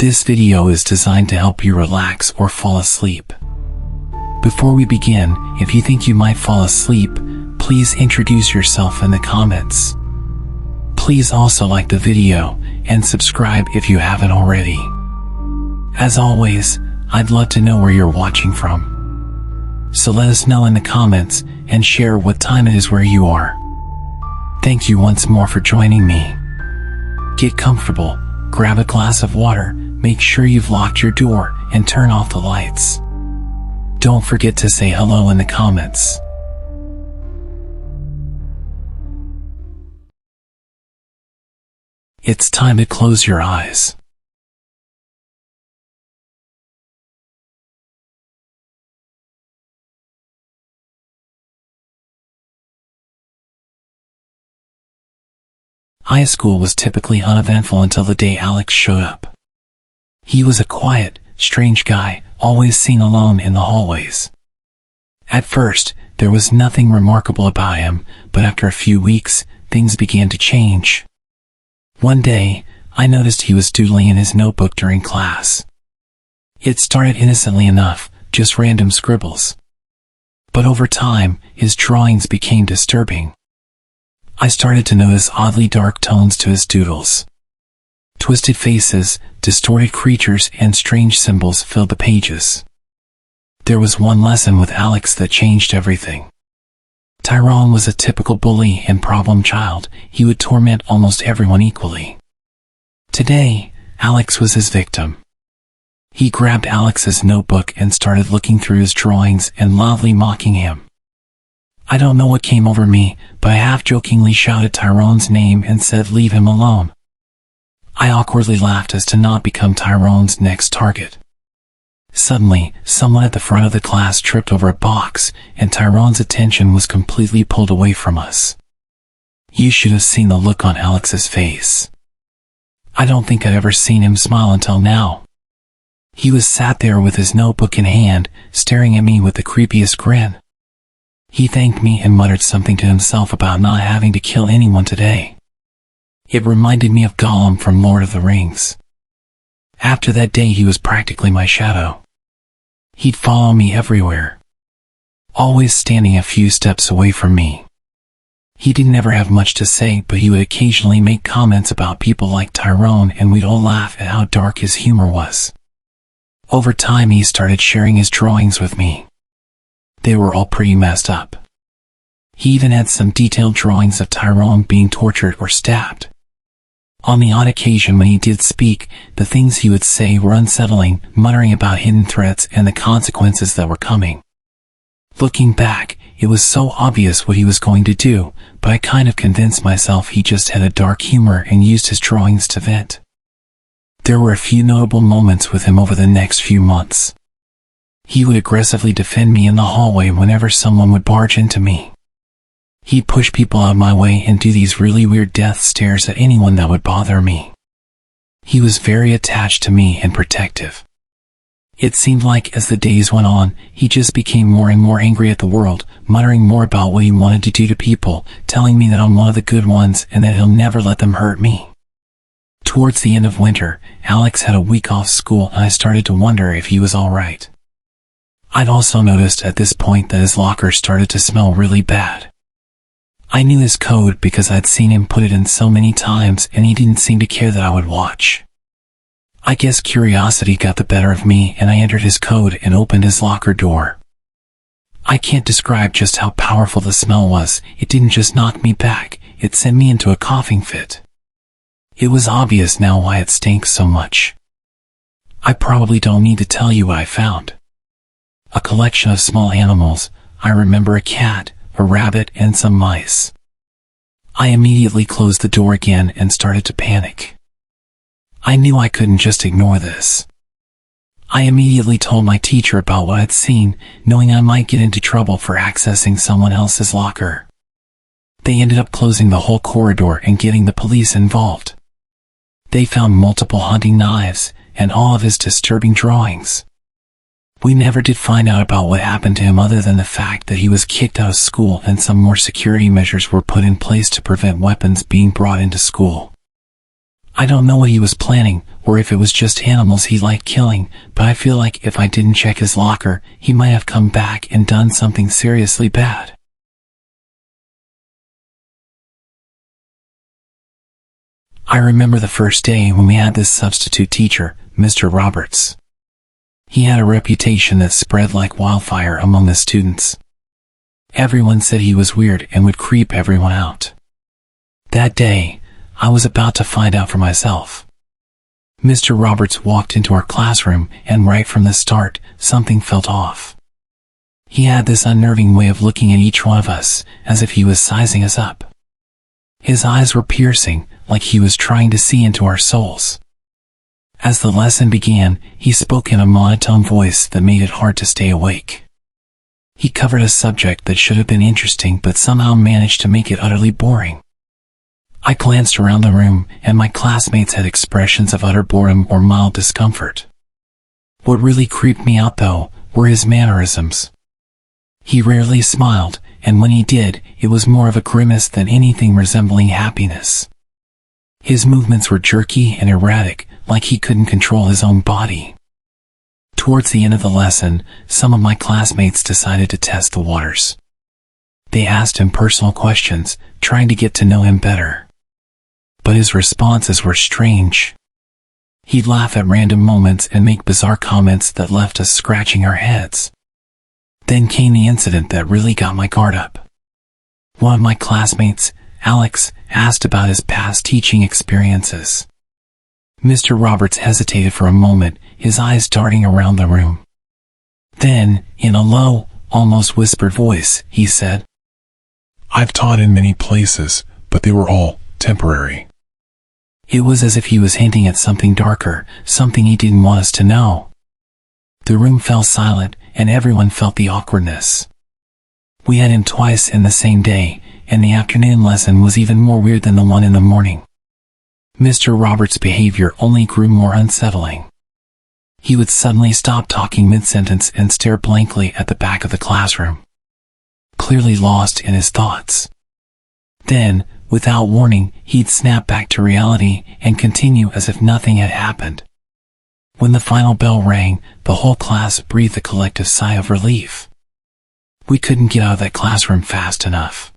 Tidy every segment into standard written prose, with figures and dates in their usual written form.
This video is designed to help you relax or fall asleep. Before we begin, if you think you might fall asleep, please introduce yourself in the comments. Please also like the video and subscribe if you haven't already. As always, I'd love to know where you're watching from. So let us know in the comments and share what time it is where you are. Thank you once more for joining me. Get comfortable, grab a glass of water, make sure you've locked your door, and turn off the lights. Don't forget to say hello in the comments. It's time to close your eyes. High school was typically uneventful until the day Alex showed up. He was a quiet, strange guy, always seen alone in the hallways. At first, there was nothing remarkable about him, but after a few weeks, things began to change. One day, I noticed he was doodling in his notebook during class. It started innocently enough, just random scribbles. But over time, his drawings became disturbing. I started to notice oddly dark tones to his doodles. Twisted faces, distorted creatures, and strange symbols filled the pages. There was one lesson with Alex that changed everything. Tyrone was a typical bully and problem child. He would torment almost everyone equally. Today, Alex was his victim. He grabbed Alex's notebook and started looking through his drawings and loudly mocking him. I don't know what came over me, but I half-jokingly shouted Tyrone's name and said, "Leave him alone." I awkwardly laughed as to not become Tyrone's next target. Suddenly, someone at the front of the class tripped over a box, and Tyrone's attention was completely pulled away from us. You should have seen the look on Alex's face. I don't think I'd ever seen him smile until now. He was sat there with his notebook in hand, staring at me with the creepiest grin. He thanked me and muttered something to himself about not having to kill anyone today. It reminded me of Gollum from Lord of the Rings. After that day he was practically my shadow. He'd follow me everywhere, always standing a few steps away from me. He didn't ever have much to say, but he would occasionally make comments about people like Tyrone, and we'd all laugh at how dark his humor was. Over time he started sharing his drawings with me. They were all pretty messed up. He even had some detailed drawings of Tyrone being tortured or stabbed. On the odd occasion when he did speak, the things he would say were unsettling, muttering about hidden threats and the consequences that were coming. Looking back, it was so obvious what he was going to do, but I kind of convinced myself he just had a dark humor and used his drawings to vent. There were a few notable moments with him over the next few months. He would aggressively defend me in the hallway whenever someone would barge into me. He'd push people out of my way and do these really weird death stares at anyone that would bother me. He was very attached to me and protective. It seemed like as the days went on, he just became more and more angry at the world, muttering more about what he wanted to do to people, telling me that I'm one of the good ones and that he'll never let them hurt me. Towards the end of winter, Alex had a week off school and I started to wonder if he was alright. I'd also noticed at this point that his locker started to smell really bad. I knew his code because I'd seen him put it in so many times, and he didn't seem to care that I would watch. I guess curiosity got the better of me, and I entered his code and opened his locker door. I can't describe just how powerful the smell was. It didn't just knock me back, it sent me into a coughing fit. It was obvious now why it stank so much. I probably don't need to tell you what I found. A collection of small animals. I remember a cat, a rabbit, and some mice. I immediately closed the door again and started to panic. I knew I couldn't just ignore this. I immediately told my teacher about what I'd seen, knowing I might get into trouble for accessing someone else's locker. They ended up closing the whole corridor and getting the police involved. They found multiple hunting knives and all of his disturbing drawings. We never did find out about what happened to him other than the fact that he was kicked out of school and some more security measures were put in place to prevent weapons being brought into school. I don't know what he was planning, or if it was just animals he liked killing, but I feel like if I didn't check his locker, he might have come back and done something seriously bad. I remember the first day when we had this substitute teacher, Mr. Roberts. He had a reputation that spread like wildfire among the students. Everyone said he was weird and would creep everyone out. That day, I was about to find out for myself. Mr. Roberts walked into our classroom, and right from the start, something felt off. He had this unnerving way of looking at each one of us, as if he was sizing us up. His eyes were piercing, like he was trying to see into our souls. As the lesson began, he spoke in a monotone voice that made it hard to stay awake. He covered a subject that should have been interesting but somehow managed to make it utterly boring. I glanced around the room, and my classmates had expressions of utter boredom or mild discomfort. What really creeped me out, though, were his mannerisms. He rarely smiled, and when he did, it was more of a grimace than anything resembling happiness. His movements were jerky and erratic, like he couldn't control his own body. Towards the end of the lesson, some of my classmates decided to test the waters. They asked him personal questions, trying to get to know him better. But his responses were strange. He'd laugh at random moments and make bizarre comments that left us scratching our heads. Then came the incident that really got my guard up. One of my classmates, Alex, asked about his past teaching experiences. Mr. Roberts hesitated for a moment, his eyes darting around the room. Then, in a low, almost whispered voice, he said, "I've taught in many places, but they were all temporary." It was as if he was hinting at something darker, something he didn't want us to know. The room fell silent, and everyone felt the awkwardness. We had him twice in the same day, and the afternoon lesson was even more weird than the one in the morning. Mr. Roberts' behavior only grew more unsettling. He would suddenly stop talking mid-sentence and stare blankly at the back of the classroom, clearly lost in his thoughts. Then, without warning, he'd snap back to reality and continue as if nothing had happened. When the final bell rang, the whole class breathed a collective sigh of relief. We couldn't get out of that classroom fast enough.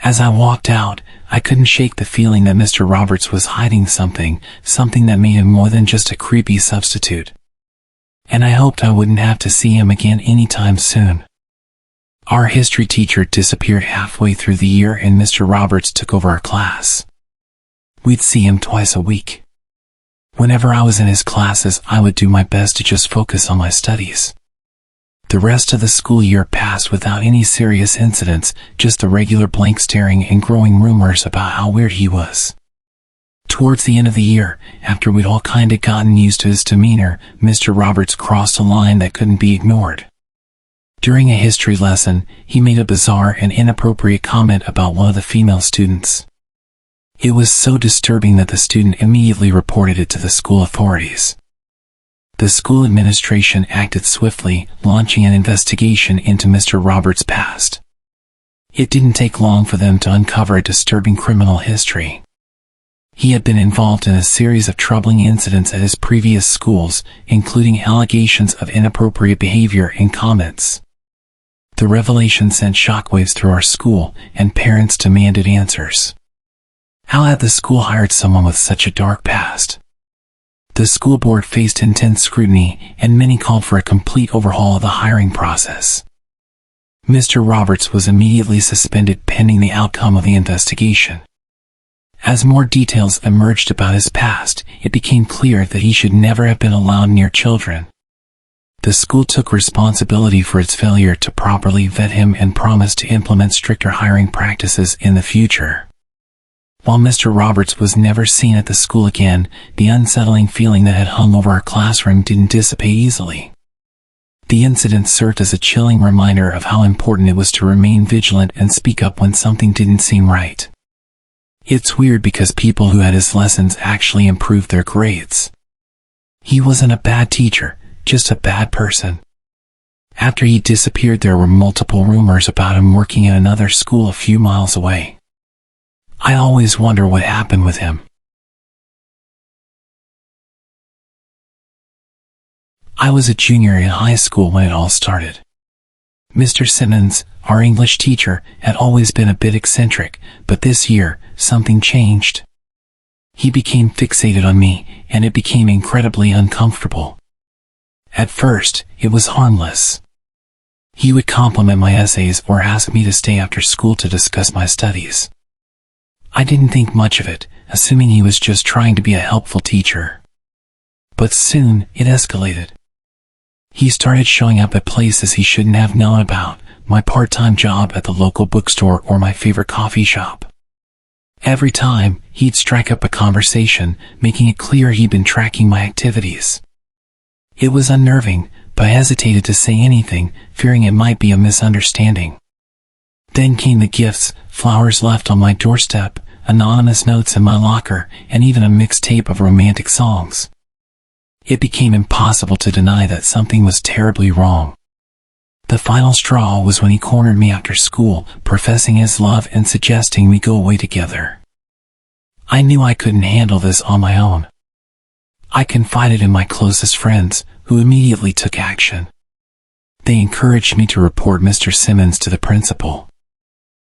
As I walked out, I couldn't shake the feeling that Mr. Roberts was hiding something that made him more than just a creepy substitute. And I hoped I wouldn't have to see him again anytime soon. Our history teacher disappeared halfway through the year, and Mr. Roberts took over our class. We'd see him twice a week. Whenever I was in his classes, I would do my best to just focus on my studies. The rest of the school year passed without any serious incidents, just the regular blank staring and growing rumors about how weird he was. Towards the end of the year, after we'd all kinda gotten used to his demeanor, Mr. Roberts crossed a line that couldn't be ignored. During a history lesson, he made a bizarre and inappropriate comment about one of the female students. It was so disturbing that the student immediately reported it to the school authorities. The school administration acted swiftly, launching an investigation into Mr. Roberts' past. It didn't take long for them to uncover a disturbing criminal history. He had been involved in a series of troubling incidents at his previous schools, including allegations of inappropriate behavior and comments. The revelation sent shockwaves through our school, and parents demanded answers. How had the school hired someone with such a dark past? The school board faced intense scrutiny, and many called for a complete overhaul of the hiring process. Mr. Roberts was immediately suspended pending the outcome of the investigation. As more details emerged about his past, it became clear that he should never have been allowed near children. The school took responsibility for its failure to properly vet him and promised to implement stricter hiring practices in the future. While Mr. Roberts was never seen at the school again, the unsettling feeling that had hung over our classroom didn't dissipate easily. The incident served as a chilling reminder of how important it was to remain vigilant and speak up when something didn't seem right. It's weird because people who had his lessons actually improved their grades. He wasn't a bad teacher, just a bad person. After he disappeared, there were multiple rumors about him working at another school a few miles away. I always wonder what happened with him. I was a junior in high school when it all started. Mr. Simmons, our English teacher, had always been a bit eccentric, but this year, something changed. He became fixated on me, and it became incredibly uncomfortable. At first, it was harmless. He would compliment my essays or ask me to stay after school to discuss my studies. I didn't think much of it, assuming he was just trying to be a helpful teacher. But soon, it escalated. He started showing up at places he shouldn't have known about, my part-time job at the local bookstore or my favorite coffee shop. Every time, he'd strike up a conversation, making it clear he'd been tracking my activities. It was unnerving, but I hesitated to say anything, fearing it might be a misunderstanding. Then came the gifts, flowers left on my doorstep, anonymous notes in my locker, and even a mixtape of romantic songs. It became impossible to deny that something was terribly wrong. The final straw was when he cornered me after school, professing his love and suggesting we go away together. I knew I couldn't handle this on my own. I confided in my closest friends, who immediately took action. They encouraged me to report Mr. Simmons to the principal.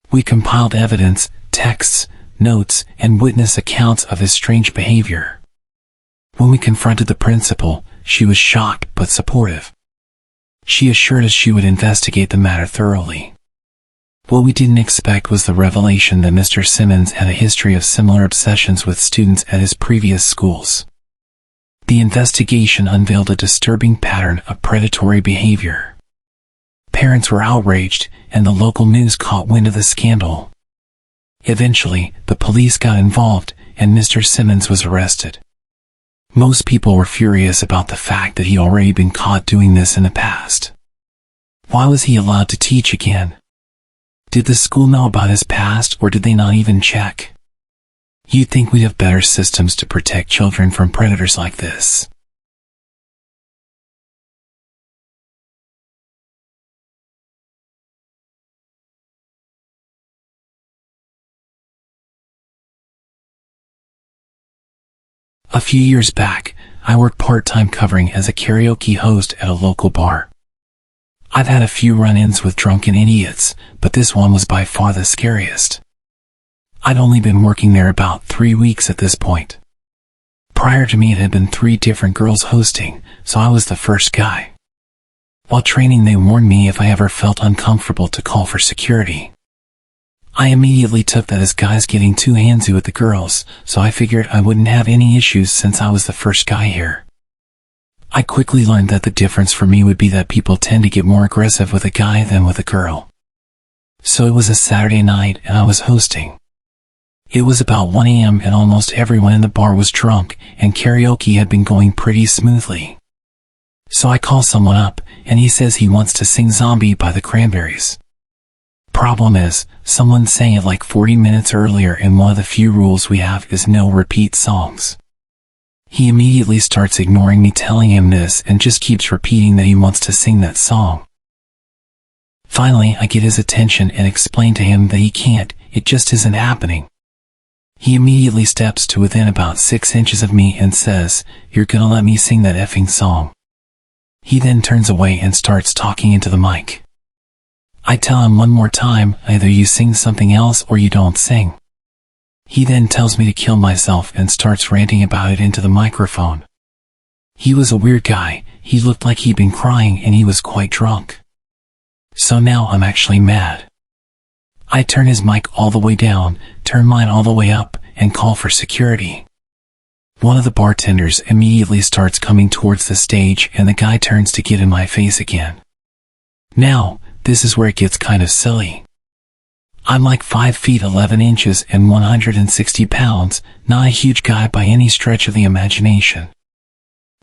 We compiled evidence, texts, notes, and witness accounts of his strange behavior. When we confronted the principal, she was shocked but supportive. She assured us she would investigate the matter thoroughly. What we didn't expect was the revelation that Mr. Simmons had a history of similar obsessions with students at his previous schools. The investigation unveiled a disturbing pattern of predatory behavior. Parents were outraged, and the local news caught wind of the scandal. Eventually, the police got involved, and Mr. Simmons was arrested. Most people were furious about the fact that he'd already been caught doing this in the past. Why was he allowed to teach again? Did the school know about his past, or did they not even check? You'd think we'd have better systems to protect children from predators like this. A few years back, I worked part-time covering as a karaoke host at a local bar. I've had a few run-ins with drunken idiots, but this one was by far the scariest. I'd only been working there about 3 weeks at this point. Prior to me, it had been 3 different girls hosting, so I was the first guy. While training, they warned me if I ever felt uncomfortable to call for security. I immediately took that as guys getting too handsy with the girls, so I figured I wouldn't have any issues since I was the first guy here. I quickly learned that the difference for me would be that people tend to get more aggressive with a guy than with a girl. So it was a Saturday night and I was hosting. It was about 1 a.m. and almost everyone in the bar was drunk, and karaoke had been going pretty smoothly. So I call someone up, and he says he wants to sing Zombie by the Cranberries. Problem is, someone sang it like 40 minutes earlier, and one of the few rules we have is no repeat songs. He immediately starts ignoring me telling him this and just keeps repeating that he wants to sing that song. Finally, I get his attention and explain to him that he can't, it just isn't happening. He immediately steps to within about 6 inches of me and says, "You're gonna let me sing that effing song." He then turns away and starts talking into the mic. I tell him one more time, either you sing something else or you don't sing. He then tells me to kill myself and starts ranting about it into the microphone. He was a weird guy, he looked like he'd been crying and he was quite drunk. So now I'm actually mad. I turn his mic all the way down, turn mine all the way up, and call for security. One of the bartenders immediately starts coming towards the stage and the guy turns to get in my face again. Now, this is where it gets kind of silly. I'm like 5 feet 11 inches and 160 pounds, not a huge guy by any stretch of the imagination.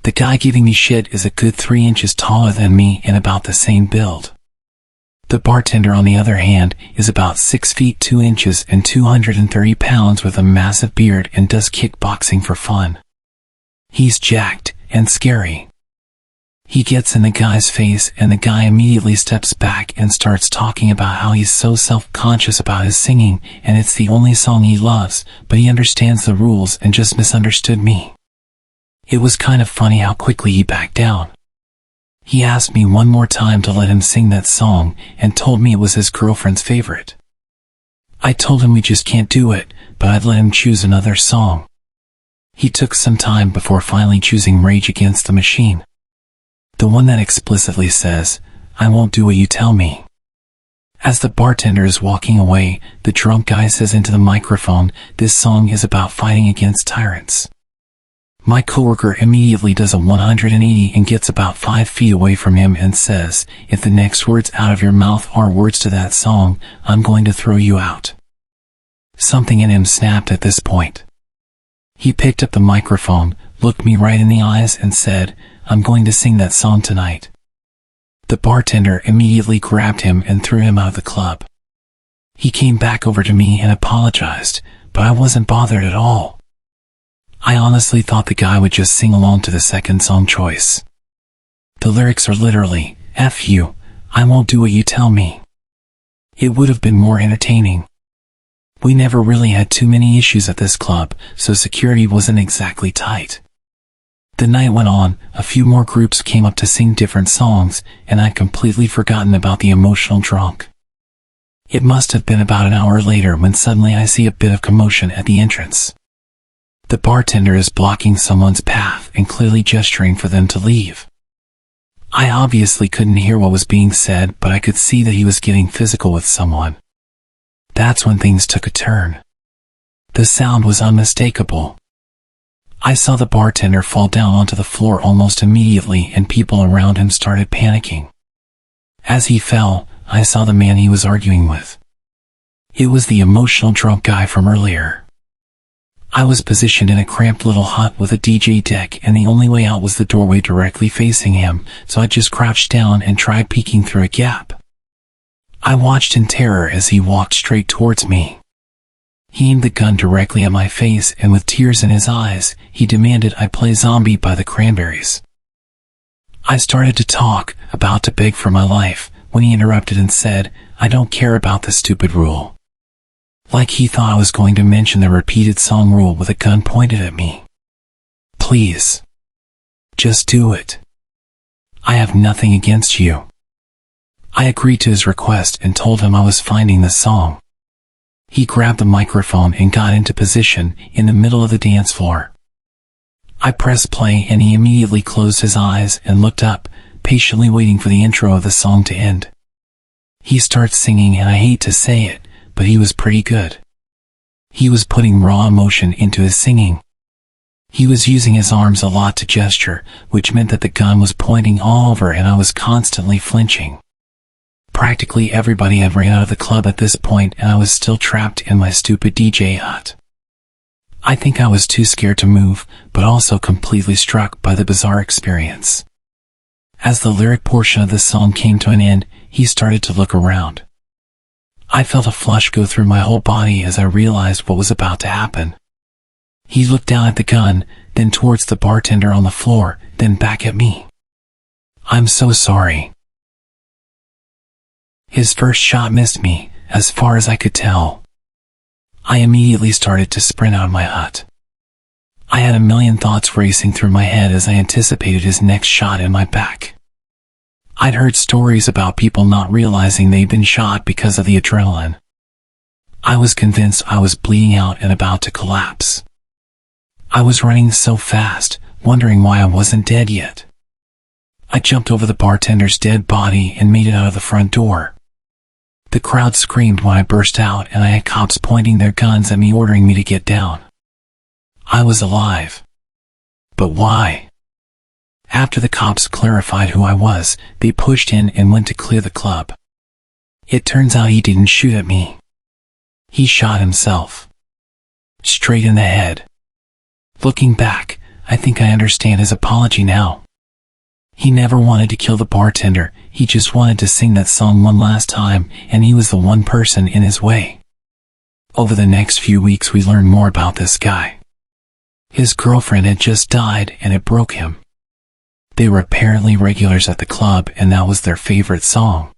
The guy giving me shit is a good 3 inches taller than me and about the same build. The bartender, on the other hand, is about 6 feet 2 inches and 230 pounds with a massive beard and does kickboxing for fun. He's jacked and scary. He gets in the guy's face and the guy immediately steps back and starts talking about how he's so self-conscious about his singing and it's the only song he loves, but he understands the rules and just misunderstood me. It was kind of funny how quickly he backed down. He asked me one more time to let him sing that song and told me it was his girlfriend's favorite. I told him we just can't do it, but I'd let him choose another song. He took some time before finally choosing Rage Against the Machine. The one that explicitly says, "I won't do what you tell me." As the bartender is walking away, the drunk guy says into the microphone, "This song is about fighting against tyrants." My coworker immediately does a 180 and gets about 5 feet away from him and says, "If the next words out of your mouth are words to that song, I'm going to throw you out." Something in him snapped at this point. He picked up the microphone, looked me right in the eyes and said, "I'm going to sing that song tonight." The bartender immediately grabbed him and threw him out of the club. He came back over to me and apologized, but I wasn't bothered at all. I honestly thought the guy would just sing along to the second song choice. The lyrics are literally, "F you, I won't do what you tell me." It would have been more entertaining. We never really had too many issues at this club, so security wasn't exactly tight. The night went on, a few more groups came up to sing different songs, and I'd completely forgotten about the emotional drunk. It must have been about an hour later when suddenly I see a bit of commotion at the entrance. The bartender is blocking someone's path and clearly gesturing for them to leave. I obviously couldn't hear what was being said, but I could see that he was getting physical with someone. That's when things took a turn. The sound was unmistakable. I saw the bartender fall down onto the floor almost immediately and people around him started panicking. As he fell, I saw the man he was arguing with. It was the emotional drunk guy from earlier. I was positioned in a cramped little hut with a DJ deck and the only way out was the doorway directly facing him, so I just crouched down and tried peeking through a gap. I watched in terror as he walked straight towards me. He aimed the gun directly at my face and with tears in his eyes, he demanded I play Zombie by the Cranberries. I started to talk, about to beg for my life, when he interrupted and said, "I don't care about the stupid rule." Like he thought I was going to mention the repeated song rule with a gun pointed at me. "Please. Just do it. I have nothing against you." I agreed to his request and told him I was finding the song. He grabbed the microphone and got into position in the middle of the dance floor. I pressed play and he immediately closed his eyes and looked up, patiently waiting for the intro of the song to end. He starts singing and I hate to say it, but he was pretty good. He was putting raw emotion into his singing. He was using his arms a lot to gesture, which meant that the gun was pointing all over and I was constantly flinching. Practically everybody had ran out of the club at this point and I was still trapped in my stupid DJ hut. I think I was too scared to move, but also completely struck by the bizarre experience. As the lyric portion of the song came to an end, he started to look around. I felt a flush go through my whole body as I realized what was about to happen. He looked down at the gun, then towards the bartender on the floor, then back at me. "I'm so sorry." His first shot missed me, as far as I could tell. I immediately started to sprint out of my hut. I had a million thoughts racing through my head as I anticipated his next shot in my back. I'd heard stories about people not realizing they'd been shot because of the adrenaline. I was convinced I was bleeding out and about to collapse. I was running so fast, wondering why I wasn't dead yet. I jumped over the bartender's dead body and made it out of the front door. The crowd screamed when I burst out and I had cops pointing their guns at me ordering me to get down. I was alive. But why? After the cops clarified who I was, they pushed in and went to clear the club. It turns out he didn't shoot at me. He shot himself. Straight in the head. Looking back, I think I understand his apology now. He never wanted to kill the bartender, he just wanted to sing that song one last time, and he was the one person in his way. Over the next few weeks we learned more about this guy. His girlfriend had just died and it broke him. They were apparently regulars at the club and that was their favorite song.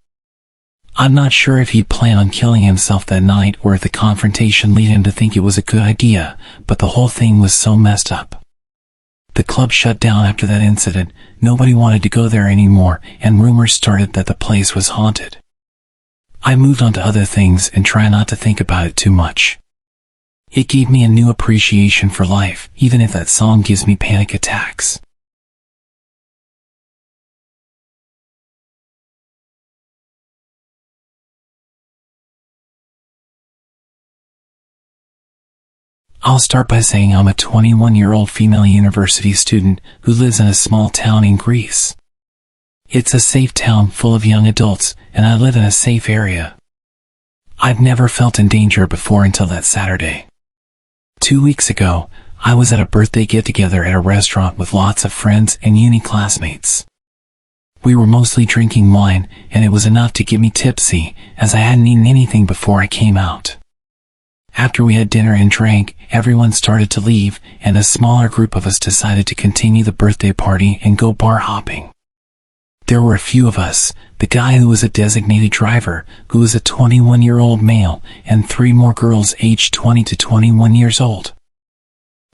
I'm not sure if he'd planned on killing himself that night or if the confrontation led him to think it was a good idea, but the whole thing was so messed up. The club shut down after that incident. Nobody wanted to go there anymore, and rumors started that the place was haunted. I moved on to other things and try not to think about it too much. It gave me a new appreciation for life, even if that song gives me panic attacks. I'll start by saying I'm a 21-year-old female university student who lives in a small town in Greece. It's a safe town full of young adults, and I live in a safe area. I've never felt in danger before until that Saturday. 2 weeks ago, I was at a birthday get-together at a restaurant with lots of friends and uni classmates. We were mostly drinking wine, and it was enough to get me tipsy, as I hadn't eaten anything before I came out. After we had dinner and drank, everyone started to leave, and a smaller group of us decided to continue the birthday party and go bar hopping. There were a few of us, the guy who was a designated driver, who was a 21-year-old male, and 3 more girls aged 20 to 21 years old.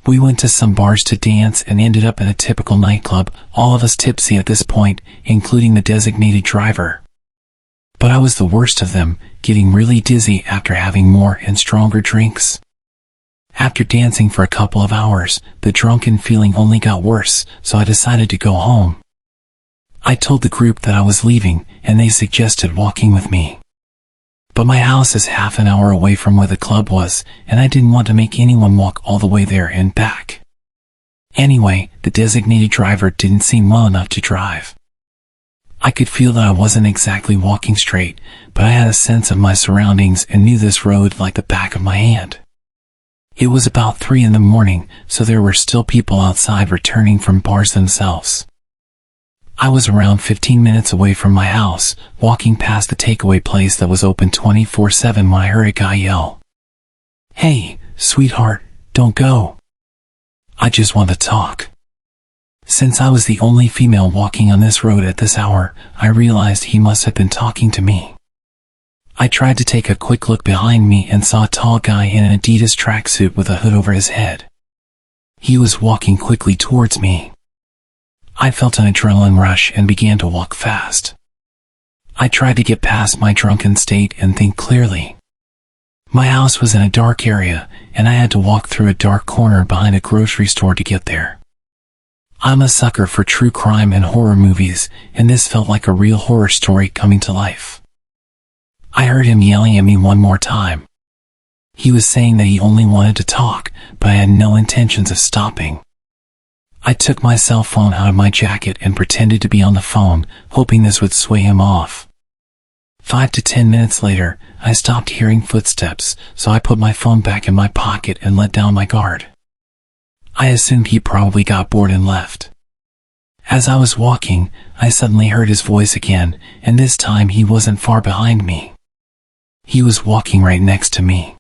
We went to some bars to dance and ended up in a typical nightclub, all of us tipsy at this point, including the designated driver. But I was the worst of them, getting really dizzy after having more and stronger drinks. After dancing for a couple of hours, the drunken feeling only got worse, so I decided to go home. I told the group that I was leaving, and they suggested walking with me. But my house is half an hour away from where the club was, and I didn't want to make anyone walk all the way there and back. Anyway, the designated driver didn't seem well enough to drive. I could feel that I wasn't exactly walking straight, but I had a sense of my surroundings and knew this road like the back of my hand. It was about 3 in the morning, so there were still people outside returning from bars themselves. I was around 15 minutes away from my house, walking past the takeaway place that was open 24/7 when I heard a guy yell, "Hey, sweetheart, don't go. I just want to talk." Since I was the only female walking on this road at this hour, I realized he must have been talking to me. I tried to take a quick look behind me and saw a tall guy in an Adidas tracksuit with a hood over his head. He was walking quickly towards me. I felt an adrenaline rush and began to walk fast. I tried to get past my drunken state and think clearly. My house was in a dark area, and I had to walk through a dark corner behind a grocery store to get there. I'm a sucker for true crime and horror movies, and this felt like a real horror story coming to life. I heard him yelling at me one more time. He was saying that he only wanted to talk, but I had no intentions of stopping. I took my cell phone out of my jacket and pretended to be on the phone, hoping this would sway him off. 5 to 10 minutes later, I stopped hearing footsteps, so I put my phone back in my pocket and let down my guard. I assumed he probably got bored and left. As I was walking, I suddenly heard his voice again, and this time he wasn't far behind me. He was walking right next to me.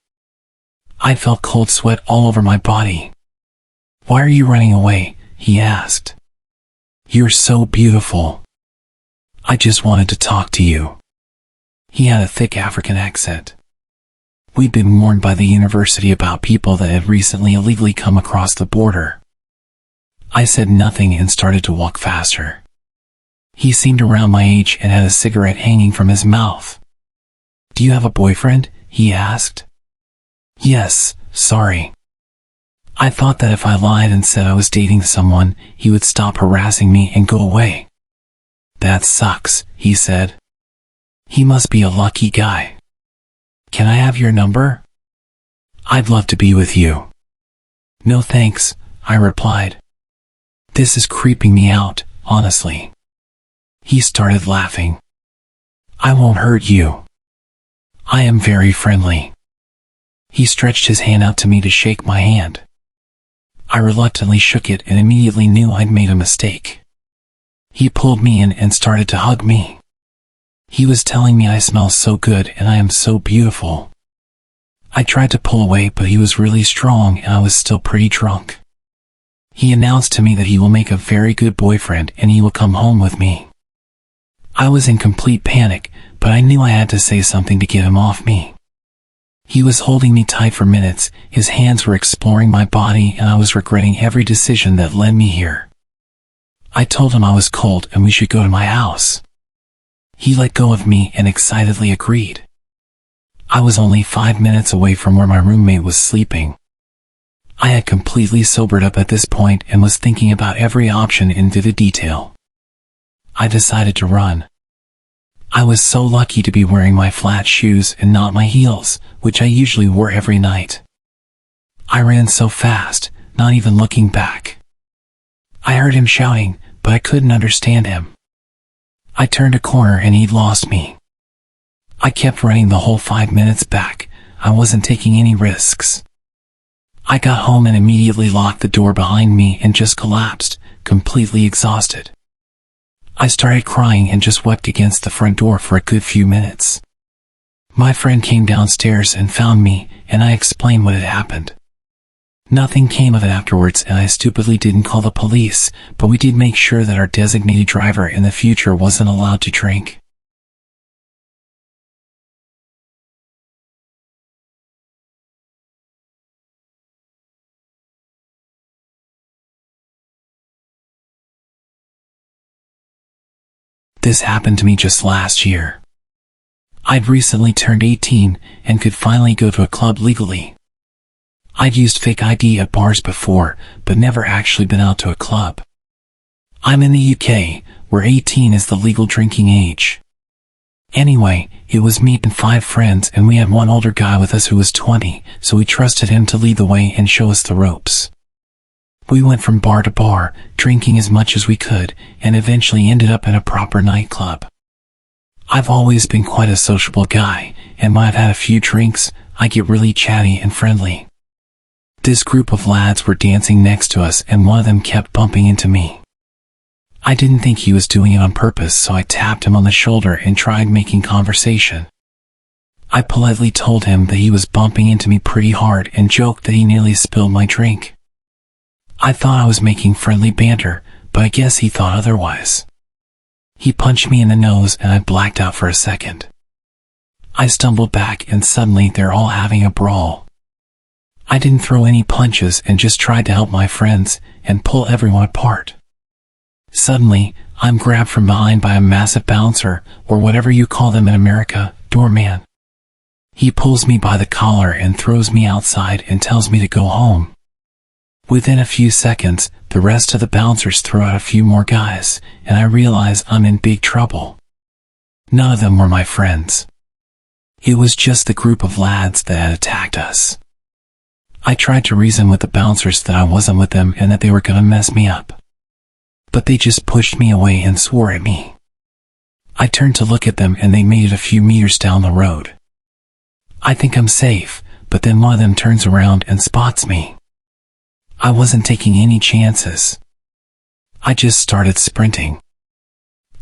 I felt cold sweat all over my body. "Why are you running away?" he asked. "You're so beautiful. I just wanted to talk to you." He had a thick African accent. We'd been warned by the university about people that had recently illegally come across the border. I said nothing and started to walk faster. He seemed around my age and had a cigarette hanging from his mouth. "Do you have a boyfriend?" he asked. "Yes, sorry." I thought that if I lied and said I was dating someone, he would stop harassing me and go away. "That sucks," he said. "He must be a lucky guy. Can I have your number? I'd love to be with you." "No thanks," I replied. "This is creeping me out, honestly." He started laughing. "I won't hurt you. I am very friendly." He stretched his hand out to me to shake my hand. I reluctantly shook it and immediately knew I'd made a mistake. He pulled me in and started to hug me. He was telling me I smell so good and I am so beautiful. I tried to pull away, but he was really strong and I was still pretty drunk. He announced to me that he will make a very good boyfriend and he will come home with me. I was in complete panic, but I knew I had to say something to get him off me. He was holding me tight for minutes, his hands were exploring my body, and I was regretting every decision that led me here. I told him I was cold and we should go to my house. He let go of me and excitedly agreed. I was only 5 minutes away from where my roommate was sleeping. I had completely sobered up at this point and was thinking about every option in vivid detail. I decided to run. I was so lucky to be wearing my flat shoes and not my heels, which I usually wore every night. I ran so fast, not even looking back. I heard him shouting, but I couldn't understand him. I turned a corner and he'd lost me. I kept running the whole 5 minutes back. I wasn't taking any risks. I got home and immediately locked the door behind me and just collapsed, completely exhausted. I started crying and just wept against the front door for a good few minutes. My friend came downstairs and found me, and I explained what had happened. Nothing came of it afterwards, and I stupidly didn't call the police, but we did make sure that our designated driver in the future wasn't allowed to drink. This happened to me just last year. I'd recently turned 18 and could finally go to a club legally. I'd used fake ID at bars before, but never actually been out to a club. I'm in the UK, where 18 is the legal drinking age. Anyway, it was me and 5 friends, and we had one older guy with us who was 20, so we trusted him to lead the way and show us the ropes. We went from bar to bar, drinking as much as we could, and eventually ended up in a proper nightclub. I've always been quite a sociable guy, and when I've had a few drinks, I get really chatty and friendly. This group of lads were dancing next to us, and one of them kept bumping into me. I didn't think he was doing it on purpose, so I tapped him on the shoulder and tried making conversation. I politely told him that he was bumping into me pretty hard and joked that he nearly spilled my drink. I thought I was making friendly banter, but I guess he thought otherwise. He punched me in the nose and I blacked out for a second. I stumbled back and suddenly they're all having a brawl. I didn't throw any punches and just tried to help my friends and pull everyone apart. Suddenly, I'm grabbed from behind by a massive bouncer, or whatever you call them in America, doorman. He pulls me by the collar and throws me outside and tells me to go home. Within a few seconds, the rest of the bouncers throw out a few more guys, and I realize I'm in big trouble. None of them were my friends. It was just the group of lads that had attacked us. I tried to reason with the bouncers that I wasn't with them and that they were gonna mess me up. But they just pushed me away and swore at me. I turned to look at them and they made it a few meters down the road. I think I'm safe, but then one of them turns around and spots me. I wasn't taking any chances. I just started sprinting.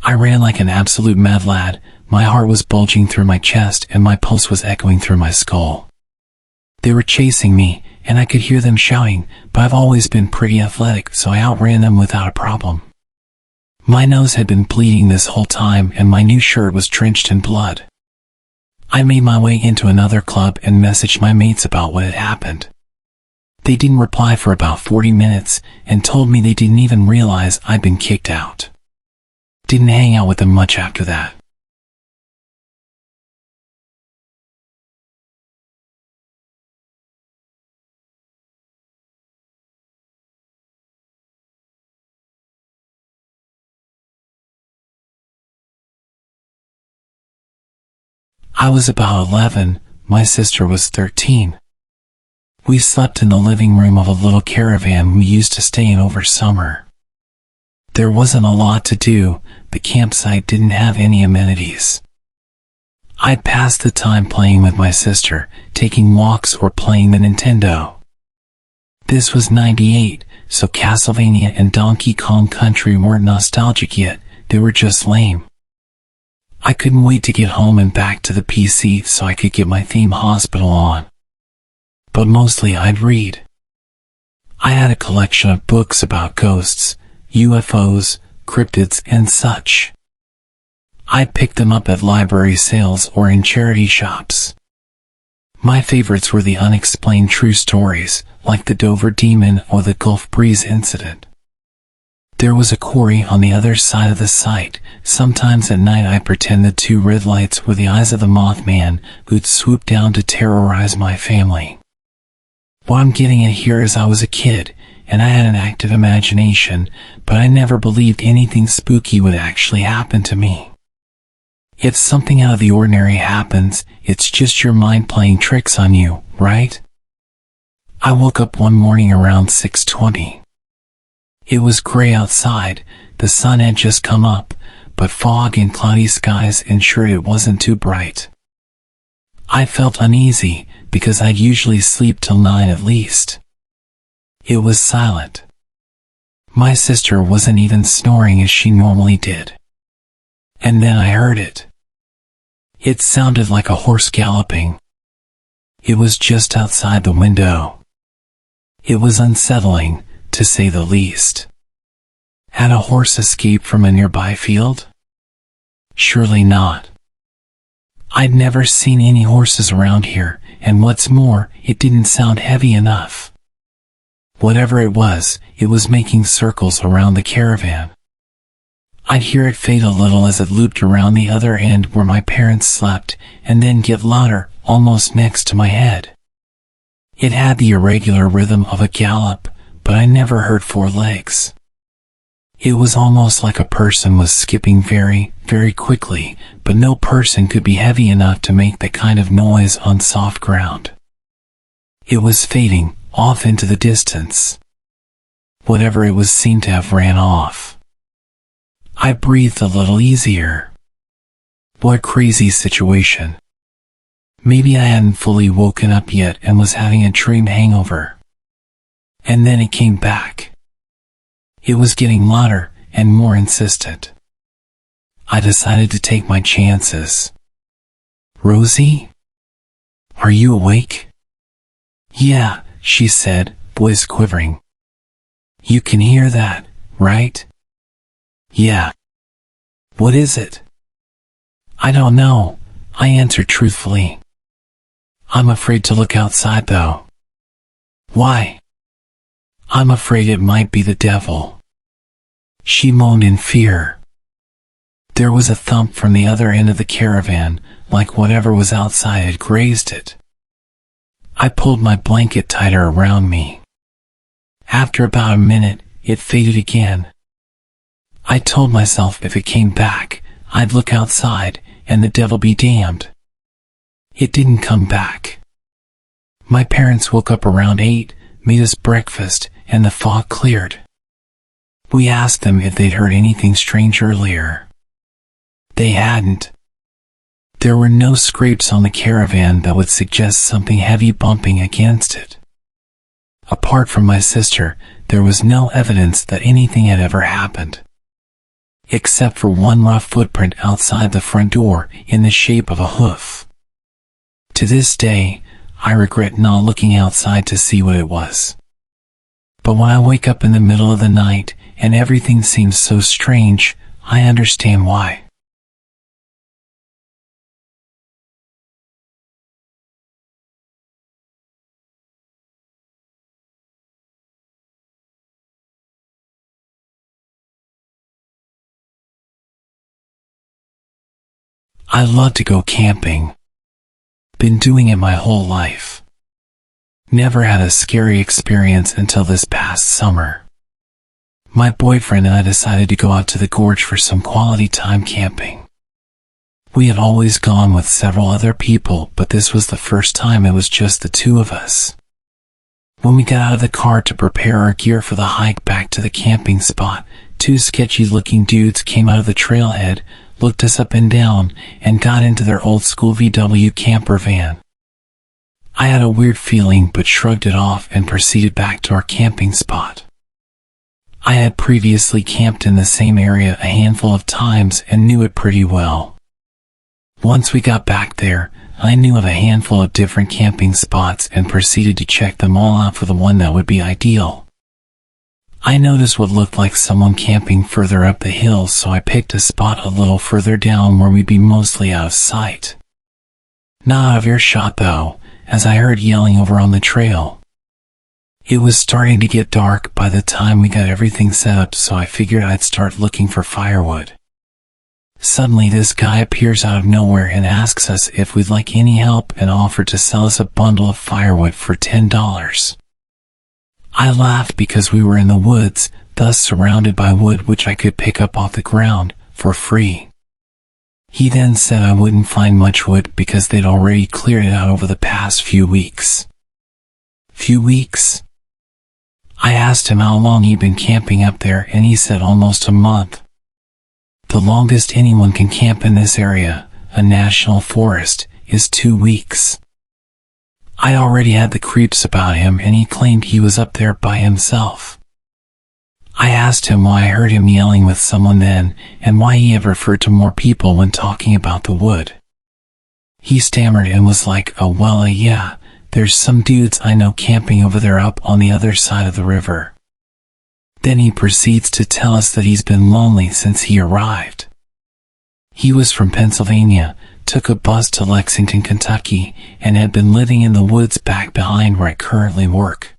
I ran like an absolute mad lad. My heart was bulging through my chest and my pulse was echoing through my skull. They were chasing me, and I could hear them shouting, but I've always been pretty athletic, so I outran them without a problem. My nose had been bleeding this whole time and my new shirt was drenched in blood. I made my way into another club and messaged my mates about what had happened. They didn't reply for about 40 minutes and told me they didn't even realize I'd been kicked out. Didn't hang out with them much after that. I was about 11, my sister was 13. We slept in the living room of a little caravan we used to stay in over summer. There wasn't a lot to do, the campsite didn't have any amenities. I'd pass the time playing with my sister, taking walks or playing the Nintendo. This was '98, so Castlevania and Donkey Kong Country weren't nostalgic yet, they were just lame. I couldn't wait to get home and back to the PC so I could get my theme Hospital on. But mostly I'd read. I had a collection of books about ghosts, UFOs, cryptids, and such. I'd pick them up at library sales or in charity shops. My favorites were the unexplained true stories, like the Dover Demon or the Gulf Breeze incident. There was a quarry on the other side of the site. Sometimes at night I pretend the two red lights were the eyes of the Mothman who'd swoop down to terrorize my family. What I'm getting at here is I was a kid, and I had an active imagination, but I never believed anything spooky would actually happen to me. If something out of the ordinary happens, it's just your mind playing tricks on you, right? I woke up one morning around 6:20. It was gray outside, the sun had just come up, but fog and cloudy skies ensured it wasn't too bright. I felt uneasy, because I'd usually sleep till 9 at least. It was silent. My sister wasn't even snoring as she normally did. And then I heard it. It sounded like a horse galloping. It was just outside the window. It was unsettling, to say the least. Had a horse escaped from a nearby field? Surely not. I'd never seen any horses around here, and what's more, it didn't sound heavy enough. Whatever it was making circles around the caravan. I'd hear it fade a little as it looped around the other end where my parents slept, and then get louder, almost next to my head. It had the irregular rhythm of a gallop, but I never heard 4 legs. It was almost like a person was skipping very, very quickly, but no person could be heavy enough to make that kind of noise on soft ground. It was fading off into the distance. Whatever it was seemed to have ran off. I breathed a little easier. What a crazy situation. Maybe I hadn't fully woken up yet and was having a dream hangover. And then it came back. It was getting louder and more insistent. I decided to take my chances. "Rosie? Are you awake?" "Yeah," she said, voice quivering. "You can hear that, right?" "Yeah." "What is it?" "I don't know," I answered truthfully. "I'm afraid to look outside though." "Why?" "I'm afraid it might be the devil." She moaned in fear. There was a thump from the other end of the caravan, like whatever was outside had grazed it. I pulled my blanket tighter around me. After about a minute, it faded again. I told myself if it came back, I'd look outside, and the devil be damned. It didn't come back. My parents woke up around 8, made us breakfast, and the fog cleared. We asked them if they'd heard anything strange earlier. They hadn't. There were no scrapes on the caravan that would suggest something heavy bumping against it. Apart from my sister, there was no evidence that anything had ever happened. Except for one rough footprint outside the front door in the shape of a hoof. To this day, I regret not looking outside to see what it was. But when I wake up in the middle of the night and everything seems so strange, I understand why. I love to go camping. Been doing it my whole life. Never had a scary experience until this past summer. My boyfriend and I decided to go out to the gorge for some quality time camping. We had always gone with several other people, but this was the first time it was just the two of us. When we got out of the car to prepare our gear for the hike back to the camping spot, 2 sketchy-looking dudes came out of the trailhead, looked us up and down, and got into their old-school VW camper van. I had a weird feeling but shrugged it off and proceeded back to our camping spot. I had previously camped in the same area a handful of times and knew it pretty well. Once we got back there, I knew of a handful of different camping spots and proceeded to check them all out for the one that would be ideal. I noticed what looked like someone camping further up the hill, so I picked a spot a little further down where we'd be mostly out of sight. Not out of earshot though, as I heard yelling over on the trail. It was starting to get dark by the time we got everything set up, so I figured I'd start looking for firewood. Suddenly this guy appears out of nowhere and asks us if we'd like any help and offered to sell us a bundle of firewood for $10. I laughed because we were in the woods, thus surrounded by wood which I could pick up off the ground for free. He then said I wouldn't find much wood because they'd already cleared it out over the past few weeks. Few weeks? I asked him how long he'd been camping up there, and he said almost a month. The longest anyone can camp in this area, a national forest, is 2 weeks. I already had the creeps about him, and he claimed he was up there by himself. I asked him why I heard him yelling with someone then, and why he had referred to more people when talking about the wood. He stammered and was like, "Oh well, yeah, there's some dudes I know camping over there up on the other side of the river." Then he proceeds to tell us that he's been lonely since he arrived. He was from Pennsylvania, took a bus to Lexington, Kentucky, and had been living in the woods back behind where I currently work.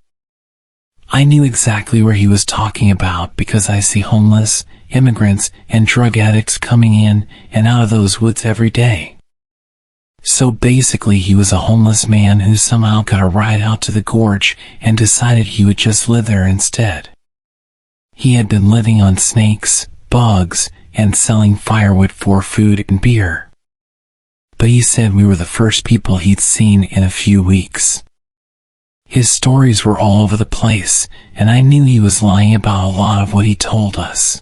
I knew exactly where he was talking about because I see homeless, immigrants, and drug addicts coming in and out of those woods every day. So basically he was a homeless man who somehow got a ride out to the gorge and decided he would just live there instead. He had been living on snakes, bugs, and selling firewood for food and beer. But he said we were the first people he'd seen in a few weeks. His stories were all over the place, and I knew he was lying about a lot of what he told us.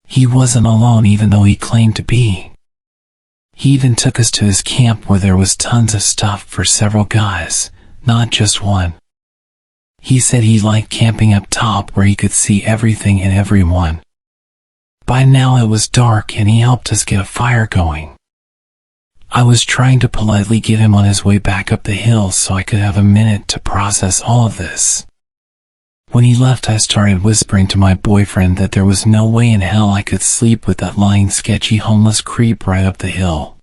He wasn't alone even though he claimed to be. He even took us to his camp where there was tons of stuff for several guys, not just one. He said he liked camping up top where he could see everything and everyone. By now it was dark and he helped us get a fire going. I was trying to politely get him on his way back up the hill so I could have a minute to process all of this. When he left, I started whispering to my boyfriend that there was no way in hell I could sleep with that lying sketchy homeless creep right up the hill.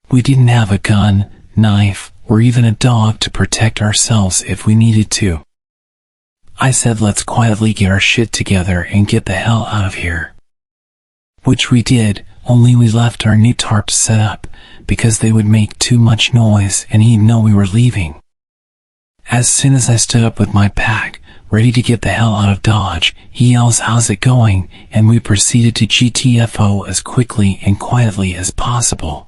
We didn't have a gun, knife, or even a dog to protect ourselves if we needed to. I said let's quietly get our shit together and get the hell out of here. Which we did, only we left our new tarps set up because they would make too much noise and he'd know we were leaving. As soon as I stood up with my pack, ready to get the hell out of Dodge, he yells, "How's it going?" and we proceeded to GTFO as quickly and quietly as possible.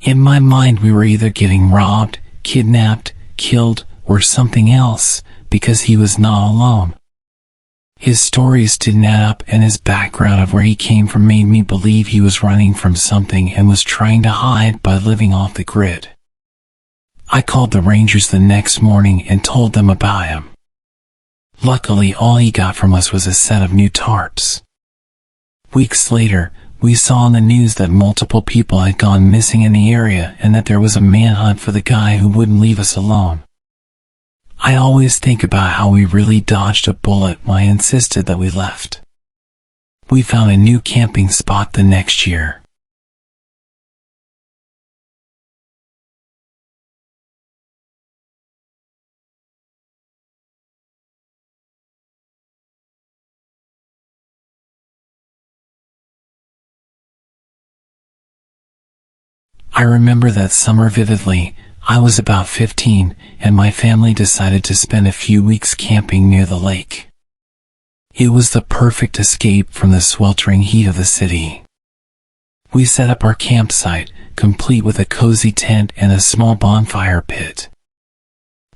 In my mind we were either getting robbed, kidnapped, killed, or something else, because he was not alone. His stories didn't add up, and his background of where he came from made me believe he was running from something and was trying to hide by living off the grid. I called the Rangers the next morning and told them about him. Luckily, all he got from us was a set of new tarps. Weeks later, we saw on the news that multiple people had gone missing in the area and that there was a manhunt for the guy who wouldn't leave us alone. I always think about how we really dodged a bullet when I insisted that we left. We found a new camping spot the next year. I remember that summer vividly. I was about 15, and my family decided to spend a few weeks camping near the lake. It was the perfect escape from the sweltering heat of the city. We set up our campsite, complete with a cozy tent and a small bonfire pit.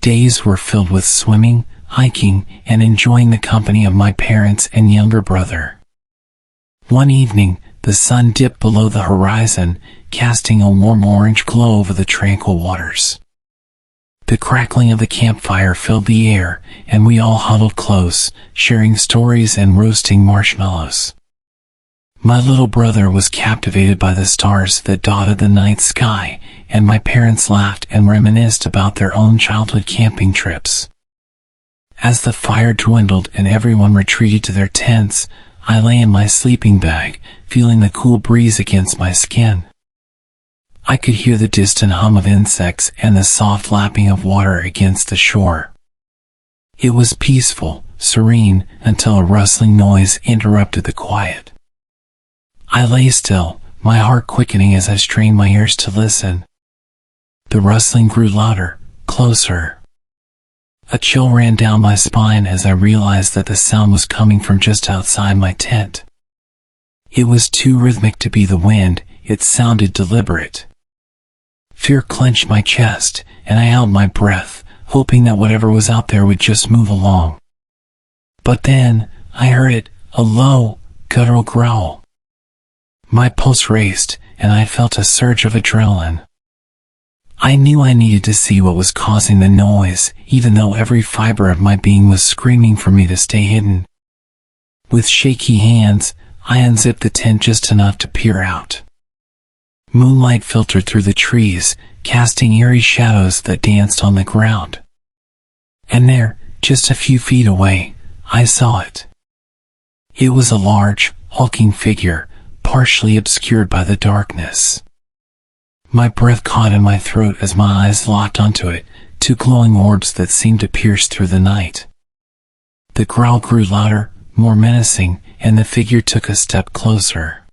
Days were filled with swimming, hiking, and enjoying the company of my parents and younger brother. One evening, the sun dipped below the horizon, casting a warm orange glow over the tranquil waters. The crackling of the campfire filled the air, and we all huddled close, sharing stories and roasting marshmallows. My little brother was captivated by the stars that dotted the night sky, and my parents laughed and reminisced about their own childhood camping trips. As the fire dwindled and everyone retreated to their tents, I lay in my sleeping bag, feeling the cool breeze against my skin. I could hear the distant hum of insects and the soft lapping of water against the shore. It was peaceful, serene, until a rustling noise interrupted the quiet. I lay still, my heart quickening as I strained my ears to listen. The rustling grew louder, closer. A chill ran down my spine as I realized that the sound was coming from just outside my tent. It was too rhythmic to be the wind, it sounded deliberate. Fear clenched my chest, and I held my breath, hoping that whatever was out there would just move along. But then, I heard it, a low, guttural growl. My pulse raced, and I felt a surge of adrenaline. I knew I needed to see what was causing the noise, even though every fiber of my being was screaming for me to stay hidden. With shaky hands, I unzipped the tent just enough to peer out. Moonlight filtered through the trees, casting eerie shadows that danced on the ground. And there, just a few feet away, I saw it. It was a large, hulking figure, partially obscured by the darkness. My breath caught in my throat as my eyes locked onto it, two glowing orbs that seemed to pierce through the night. The growl grew louder, more menacing, and the figure took a step closer.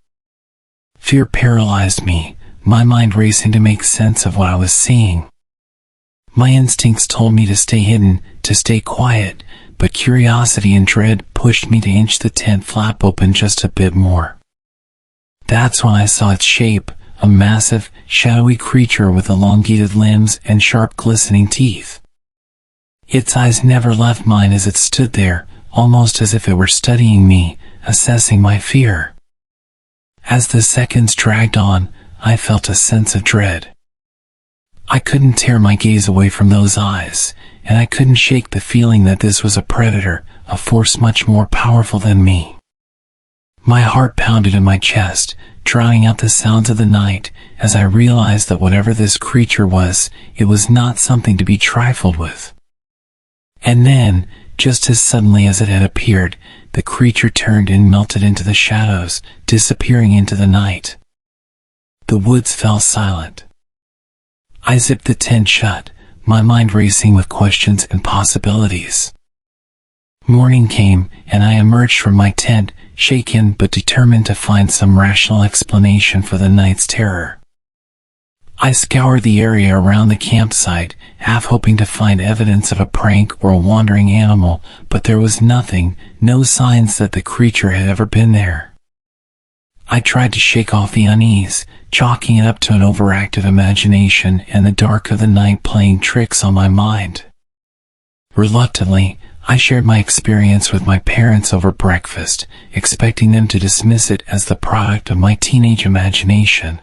Fear paralyzed me, my mind racing to make sense of what I was seeing. My instincts told me to stay hidden, to stay quiet, but curiosity and dread pushed me to inch the tent flap open just a bit more. That's when I saw its shape, a massive, shadowy creature with elongated limbs and sharp glistening teeth. Its eyes never left mine as it stood there, almost as if it were studying me, assessing my fear. As the seconds dragged on, I felt a sense of dread. I couldn't tear my gaze away from those eyes, and I couldn't shake the feeling that this was a predator, a force much more powerful than me. My heart pounded in my chest, drowning out the sounds of the night, as I realized that whatever this creature was, it was not something to be trifled with. And then, just as suddenly as it had appeared, the creature turned and melted into the shadows, disappearing into the night. The woods fell silent. I zipped the tent shut, my mind racing with questions and possibilities. Morning came, and I emerged from my tent, shaken but determined to find some rational explanation for the night's terror. I scoured the area around the campsite, half hoping to find evidence of a prank or a wandering animal, but there was nothing, no signs that the creature had ever been there. I tried to shake off the unease, chalking it up to an overactive imagination and the dark of the night playing tricks on my mind. Reluctantly, I shared my experience with my parents over breakfast, expecting them to dismiss it as the product of my teenage imagination.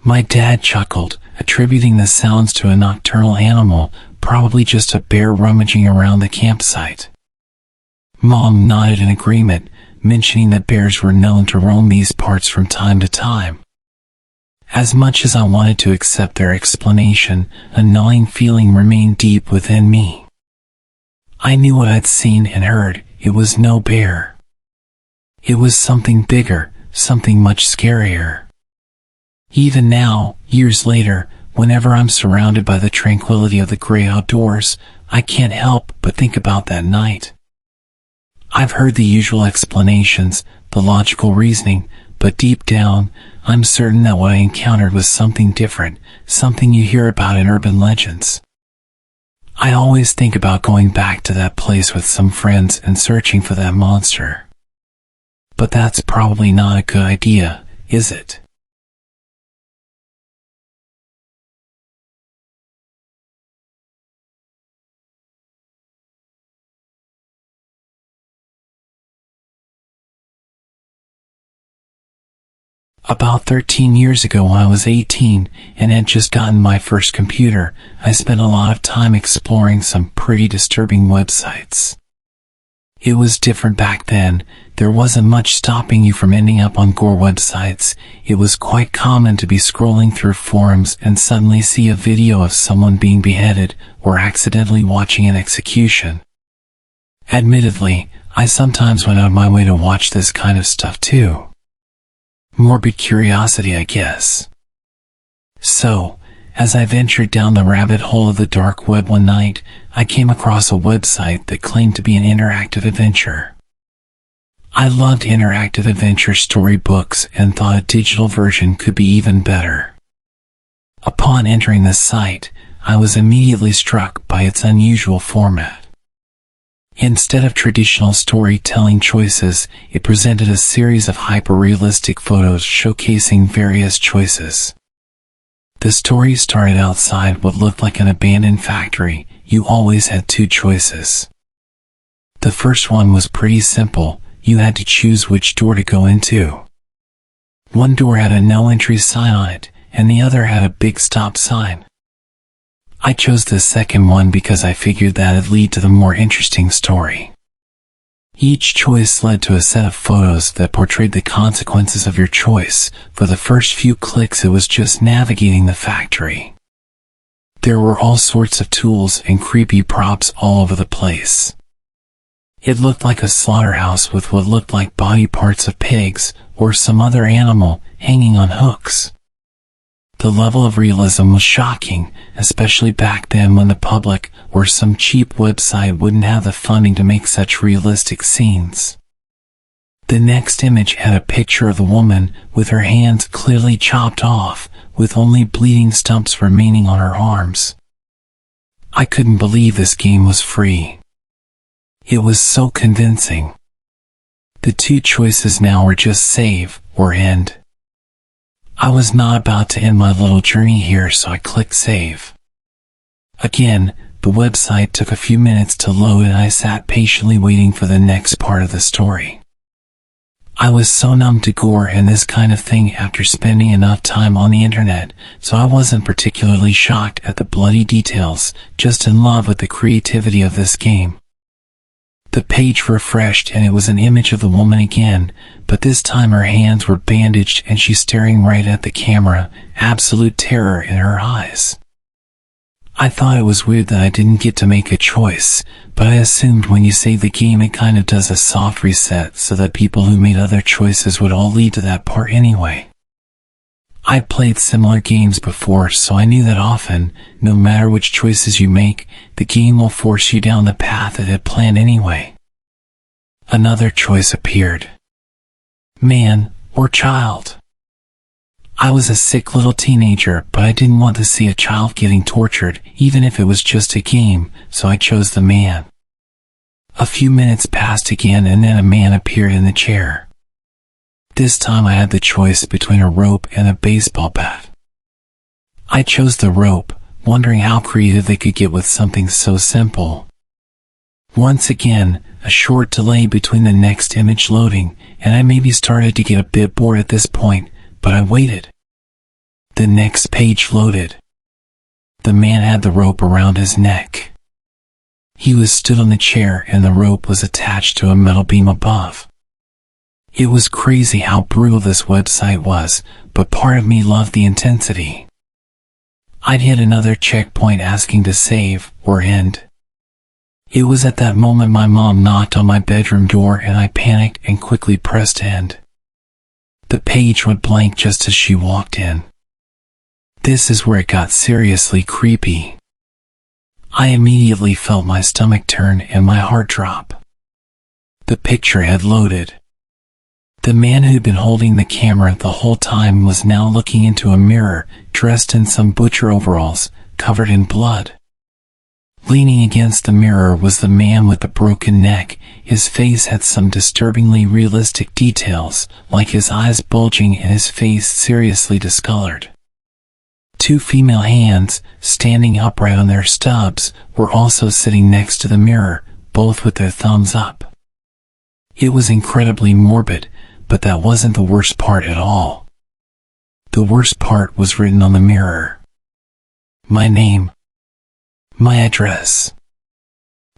My dad chuckled, attributing the sounds to a nocturnal animal, probably just a bear rummaging around the campsite. Mom nodded in agreement, mentioning that bears were known to roam these parts from time to time. As much as I wanted to accept their explanation, a gnawing feeling remained deep within me. I knew what I'd seen and heard, it was no bear. It was something bigger, something much scarier. Even now, years later, whenever I'm surrounded by the tranquility of the gray outdoors, I can't help but think about that night. I've heard the usual explanations, the logical reasoning, but deep down, I'm certain that what I encountered was something different, something you hear about in urban legends. I always think about going back to that place with some friends and searching for that monster. But that's probably not a good idea, is it? About 13 years ago when I was 18 and had just gotten my first computer, I spent a lot of time exploring some pretty disturbing websites. It was different back then. There wasn't much stopping you from ending up on gore websites. It was quite common to be scrolling through forums and suddenly see a video of someone being beheaded or accidentally watching an execution. Admittedly, I sometimes went out of my way to watch this kind of stuff too. Morbid curiosity, I guess. So, as I ventured down the rabbit hole of the dark web one night, I came across a website that claimed to be an interactive adventure. I loved interactive adventure storybooks and thought a digital version could be even better. Upon entering the site, I was immediately struck by its unusual format. Instead of traditional storytelling choices, it presented a series of hyper-realistic photos showcasing various choices. The story started outside what looked like an abandoned factory. You always had two choices. The first one was pretty simple. You had to choose which door to go into. One door had a no entry sign on it, and the other had a big stop sign. I chose the second one because I figured that'd lead to the more interesting story. Each choice led to a set of photos that portrayed the consequences of your choice. For the first few clicks, it was just navigating the factory. There were all sorts of tools and creepy props all over the place. It looked like a slaughterhouse with what looked like body parts of pigs or some other animal hanging on hooks. The level of realism was shocking, especially back then when the public or some cheap website wouldn't have the funding to make such realistic scenes. The next image had a picture of the woman with her hands clearly chopped off, with only bleeding stumps remaining on her arms. I couldn't believe this game was free. It was so convincing. The two choices now were just save or end. I was not about to end my little journey here, so I clicked save. Again, the website took a few minutes to load and I sat patiently waiting for the next part of the story. I was so numb to gore and this kind of thing after spending enough time on the internet, so I wasn't particularly shocked at the bloody details, just in love with the creativity of this game. The page refreshed and it was an image of the woman again, but this time her hands were bandaged and she's staring right at the camera, absolute terror in her eyes. I thought it was weird that I didn't get to make a choice, but I assumed when you save the game it kind of does a soft reset so that people who made other choices would all lead to that part anyway. I've played similar games before, so I knew that often, no matter which choices you make, the game will force you down the path it had planned anyway. Another choice appeared. Man or child. I was a sick little teenager, but I didn't want to see a child getting tortured, even if it was just a game, so I chose the man. A few minutes passed again and then a man appeared in the chair. This time I had the choice between a rope and a baseball bat. I chose the rope, wondering how creative they could get with something so simple. Once again, a short delay between the next image loading, and I maybe started to get a bit bored at this point, but I waited. The next page loaded. The man had the rope around his neck. He was stood on the chair and the rope was attached to a metal beam above. It was crazy how brutal this website was, but part of me loved the intensity. I'd hit another checkpoint asking to save or end. It was at that moment my mom knocked on my bedroom door and I panicked and quickly pressed end. The page went blank just as she walked in. This is where it got seriously creepy. I immediately felt my stomach turn and my heart drop. The picture had loaded. The man who'd been holding the camera the whole time was now looking into a mirror, dressed in some butcher overalls, covered in blood. Leaning against the mirror was the man with the broken neck. His face had some disturbingly realistic details, like his eyes bulging and his face seriously discolored. Two female hands, standing upright on their stubs, were also sitting next to the mirror, both with their thumbs up. It was incredibly morbid, but that wasn't the worst part at all. The worst part was written on the mirror. My name. My address.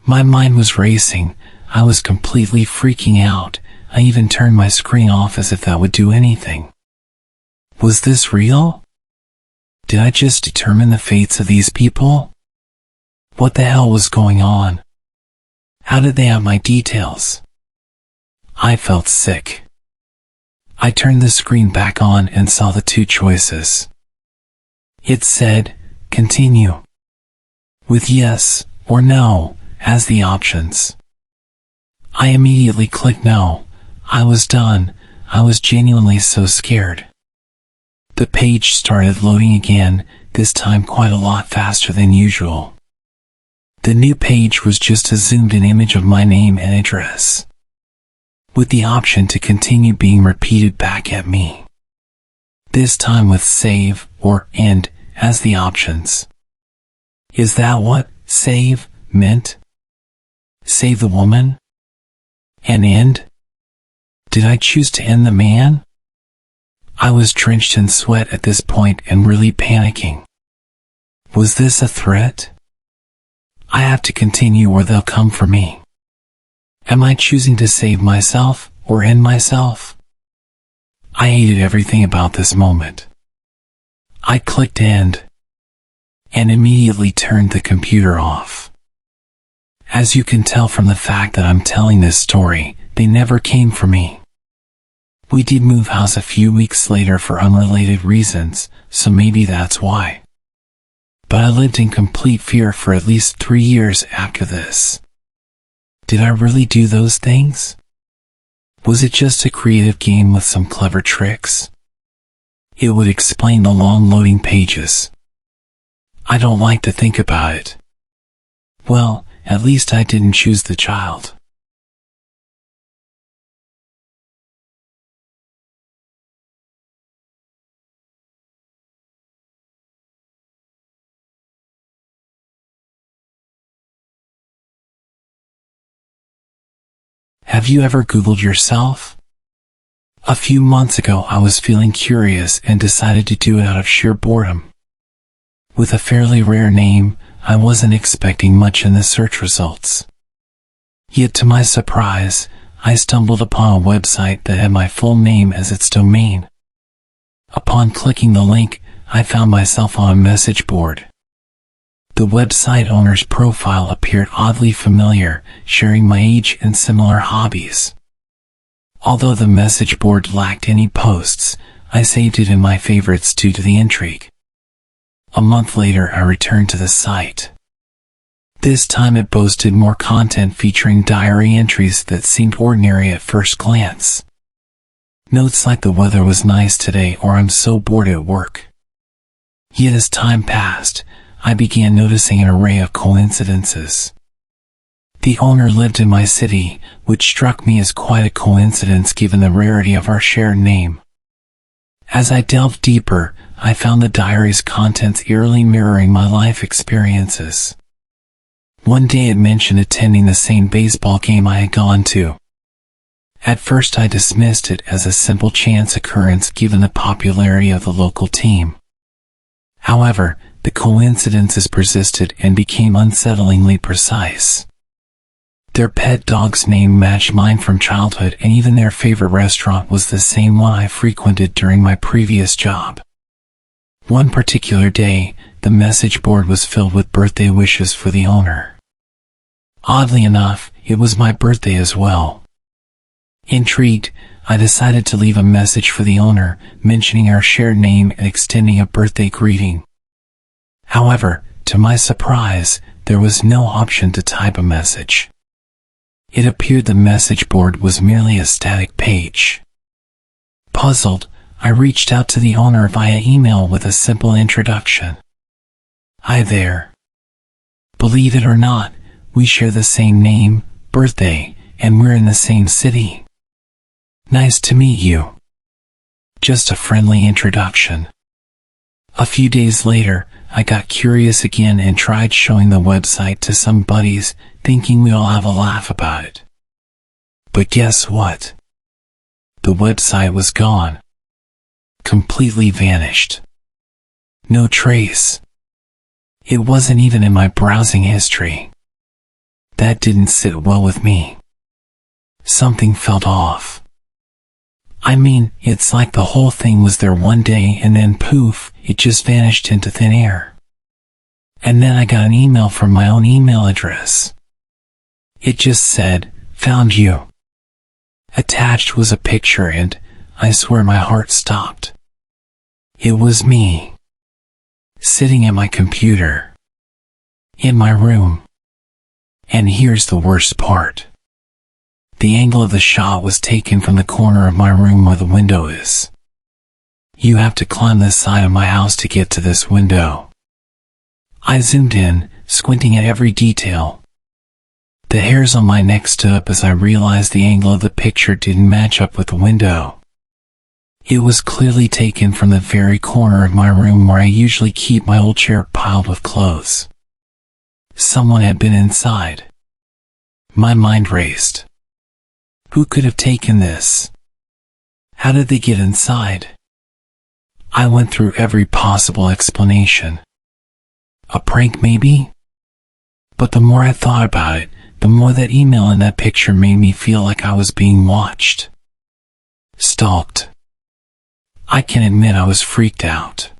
My mind was racing. I was completely freaking out. I even turned my screen off as if that would do anything. Was this real? Did I just determine the fates of these people? What the hell was going on? How did they have my details? I felt sick. I turned the screen back on and saw the two choices. It said, continue, with yes or no as the options. I immediately clicked no. I was done. I was genuinely so scared. The page started loading again, this time quite a lot faster than usual. The new page was just a zoomed-in image of my name and address, with the option to continue being repeated back at me, this time with save or end as the options. Is that what save meant? Save the woman? And end? Did I choose to end the man? I was drenched in sweat at this point and really panicking. Was this a threat? I have to continue or they'll come for me. Am I choosing to save myself or end myself? I hated everything about this moment. I clicked end and immediately turned the computer off. As you can tell from the fact that I'm telling this story, they never came for me. We did move house a few weeks later for unrelated reasons, so maybe that's why. But I lived in complete fear for at least 3 years after this. Did I really do those things? Was it just a creative game with some clever tricks? It would explain the long loading pages. I don't like to think about it. Well, at least I didn't choose the child. Have you ever Googled yourself? A few months ago I was feeling curious and decided to do it out of sheer boredom. With a fairly rare name, I wasn't expecting much in the search results. Yet to my surprise, I stumbled upon a website that had my full name as its domain. Upon clicking the link, I found myself on a message board. The website owner's profile appeared oddly familiar, sharing my age and similar hobbies. Although the message board lacked any posts, I saved it in my favorites due to the intrigue. A month later, I returned to the site. This time it boasted more content featuring diary entries that seemed ordinary at first glance. Notes like the weather was nice today or I'm so bored at work. Yet as time passed, I began noticing an array of coincidences. The owner lived in my city, which struck me as quite a coincidence given the rarity of our shared name. As I delved deeper, I found the diary's contents eerily mirroring my life experiences. One day it mentioned attending the same baseball game I had gone to. At first I dismissed it as a simple chance occurrence given the popularity of the local team. However, the coincidences persisted and became unsettlingly precise. Their pet dog's name matched mine from childhood, and even their favorite restaurant was the same one I frequented during my previous job. One particular day, the message board was filled with birthday wishes for the owner. Oddly enough, it was my birthday as well. Intrigued, I decided to leave a message for the owner, mentioning our shared name and extending a birthday greeting. However, to my surprise, there was no option to type a message. It appeared the message board was merely a static page. Puzzled, I reached out to the owner via email with a simple introduction. Hi there. Believe it or not, we share the same name, birthday, and we're in the same city. Nice to meet you. Just a friendly introduction. A few days later, I got curious again and tried showing the website to some buddies, thinking we'll have a laugh about it. But guess what? The website was gone. Completely vanished. No trace. It wasn't even in my browsing history. That didn't sit well with me. Something felt off. I mean, it's like the whole thing was there one day and then poof, it just vanished into thin air. And then I got an email from my own email address. It just said, "Found you." Attached was a picture and, I swear my heart stopped. It was me. sitting at my computer, in my room. And here's the worst part. The angle of the shot was taken from the corner of my room where the window is. You have to climb the side of my house to get to this window. I zoomed in, squinting at every detail. The hairs on my neck stood up as I realized the angle of the picture didn't match up with the window. It was clearly taken from the very corner of my room where I usually keep my old chair piled with clothes. Someone had been inside. My mind raced. Who could have taken this? How did they get inside? I went through every possible explanation. A prank, maybe? But the more I thought about it, the more that email and that picture made me feel like I was being watched. Stalked. I can admit I was freaked out.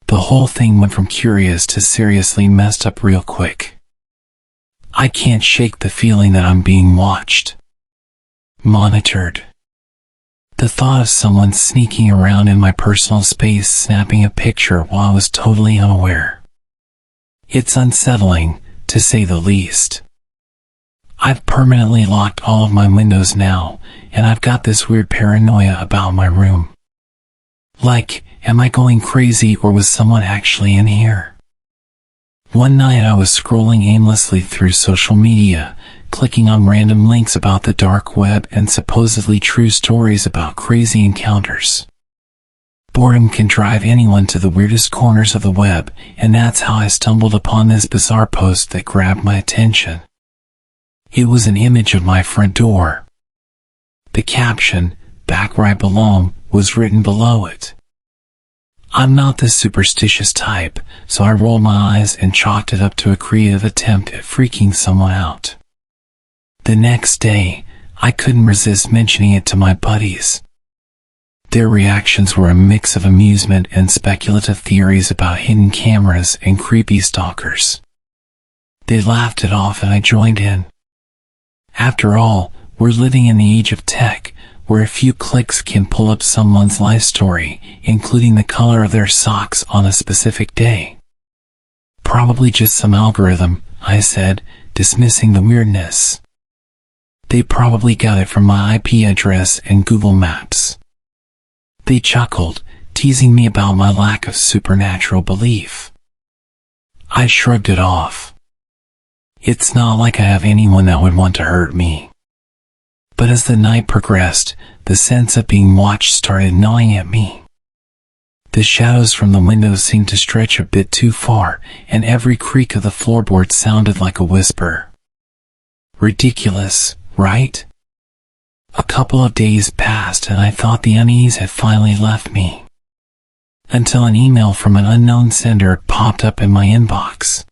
The whole thing went from curious to seriously messed up real quick. I can't shake the feeling that I'm being watched. Monitored. The thought of someone sneaking around in my personal space snapping a picture while I was totally unaware. It's unsettling, to say the least. I've permanently locked all of my windows now, and I've got this weird paranoia about my room. Like, am I going crazy or was someone actually in here? One night I was scrolling aimlessly through social media, clicking on random links about the dark web and supposedly true stories about crazy encounters. Boredom can drive anyone to the weirdest corners of the web, and that's how I stumbled upon this bizarre post that grabbed my attention. It was an image of my front door. The caption, "Back where I belong," was written below it. I'm not the superstitious type, so I rolled my eyes and chalked it up to a creative attempt at freaking someone out. The next day, I couldn't resist mentioning it to my buddies. Their reactions were a mix of amusement and speculative theories about hidden cameras and creepy stalkers. They laughed it off and I joined in. After all, we're living in the age of tech, where a few clicks can pull up someone's life story, including the color of their socks on a specific day. Probably just some algorithm, I said, dismissing the weirdness. They probably got it from my IP address and Google Maps. They chuckled, teasing me about my lack of supernatural belief. I shrugged it off. It's not like I have anyone that would want to hurt me. But as the night progressed, the sense of being watched started gnawing at me. The shadows from the windows seemed to stretch a bit too far, and every creak of the floorboard sounded like a whisper. Ridiculous, right? A couple of days passed and I thought the unease had finally left me. Until an email from an unknown sender popped up in my inbox.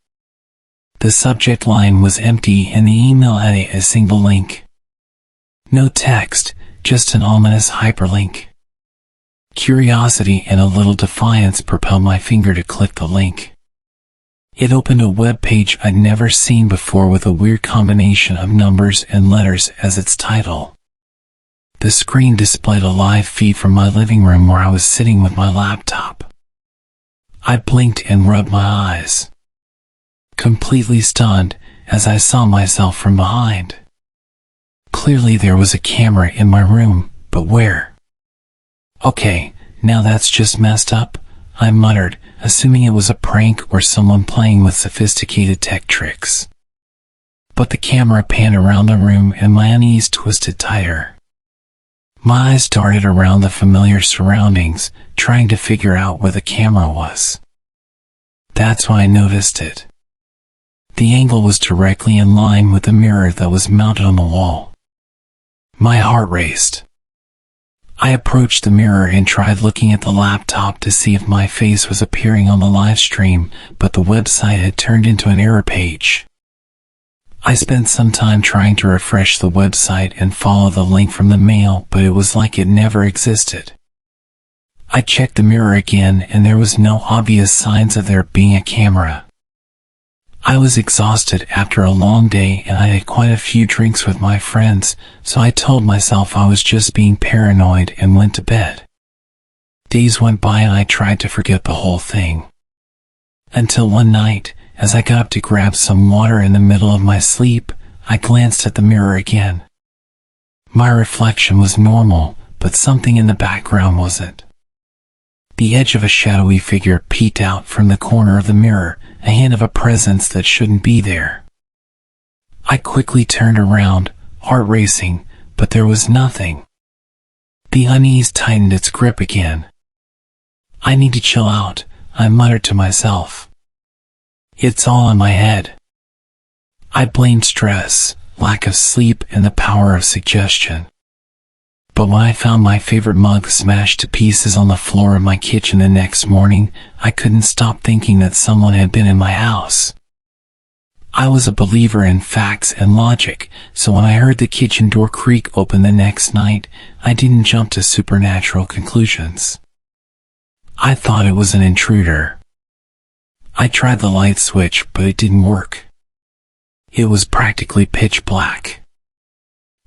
The subject line was empty and the email had a single link. No text, just an ominous hyperlink. Curiosity and a little defiance propelled my finger to click the link. It opened a web page I'd never seen before with a weird combination of numbers and letters as its title. The screen displayed a live feed from my living room where I was sitting with my laptop. I blinked and rubbed my eyes. Completely stunned, as I saw myself from behind. Clearly there was a camera in my room, but where? Okay, now that's just messed up, I muttered, assuming it was a prank or someone playing with sophisticated tech tricks. But the camera panned around the room and my unease twisted tighter. My eyes darted around the familiar surroundings, trying to figure out where the camera was. That's when I noticed it. The angle was directly in line with the mirror that was mounted on the wall. My heart raced. I approached the mirror and tried looking at the laptop to see if my face was appearing on the live stream, but the website had turned into an error page. I spent some time trying to refresh the website and follow the link from the mail, but it was like it never existed. I checked the mirror again and there was no obvious signs of there being a camera. I was exhausted after a long day and I had quite a few drinks with my friends, so I told myself I was just being paranoid and went to bed. Days went by and I tried to forget the whole thing. Until one night, as I got up to grab some water in the middle of my sleep, I glanced at the mirror again. My reflection was normal, but something in the background wasn't. The edge of a shadowy figure peeked out from the corner of the mirror, a hint of a presence that shouldn't be there. I quickly turned around, heart racing, but there was nothing. The unease tightened its grip again. I need to chill out, I muttered to myself. It's all in my head. I blamed stress, lack of sleep, and the power of suggestion. But when I found my favorite mug smashed to pieces on the floor of my kitchen the next morning, I couldn't stop thinking that someone had been in my house. I was a believer in facts and logic, so when I heard the kitchen door creak open the next night, I didn't jump to supernatural conclusions. I thought it was an intruder. I tried the light switch, but it didn't work. It was practically pitch black.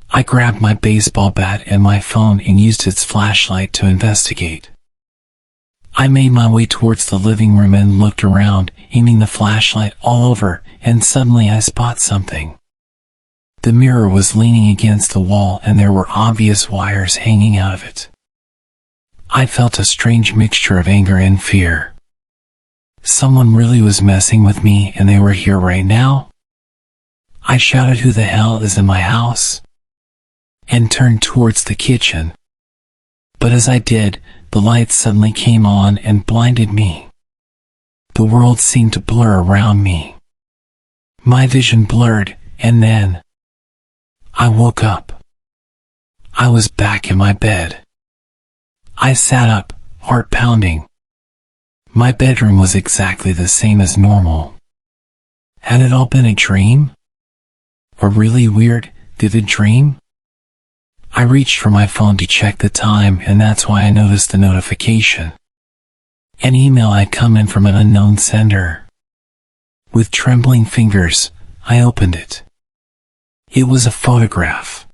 I grabbed my baseball bat and my phone and used its flashlight to investigate. I made my way towards the living room and looked around, aiming the flashlight all over, and suddenly I spot something. The mirror was leaning against the wall and there were obvious wires hanging out of it. I felt a strange mixture of anger and fear. Someone really was messing with me and they were here right now? I shouted, "Who the hell is in my house?" and turned towards the kitchen. But as I did, the lights suddenly came on and blinded me. The world seemed to blur around me. My vision blurred, and then I woke up. I was back in my bed. I sat up, heart pounding. My bedroom was exactly the same as normal. Had it all been a dream? A really weird, vivid dream? I reached for my phone to check the time, and that's why I noticed the notification. An email had come in from an unknown sender. With trembling fingers, I opened it. It was a photograph.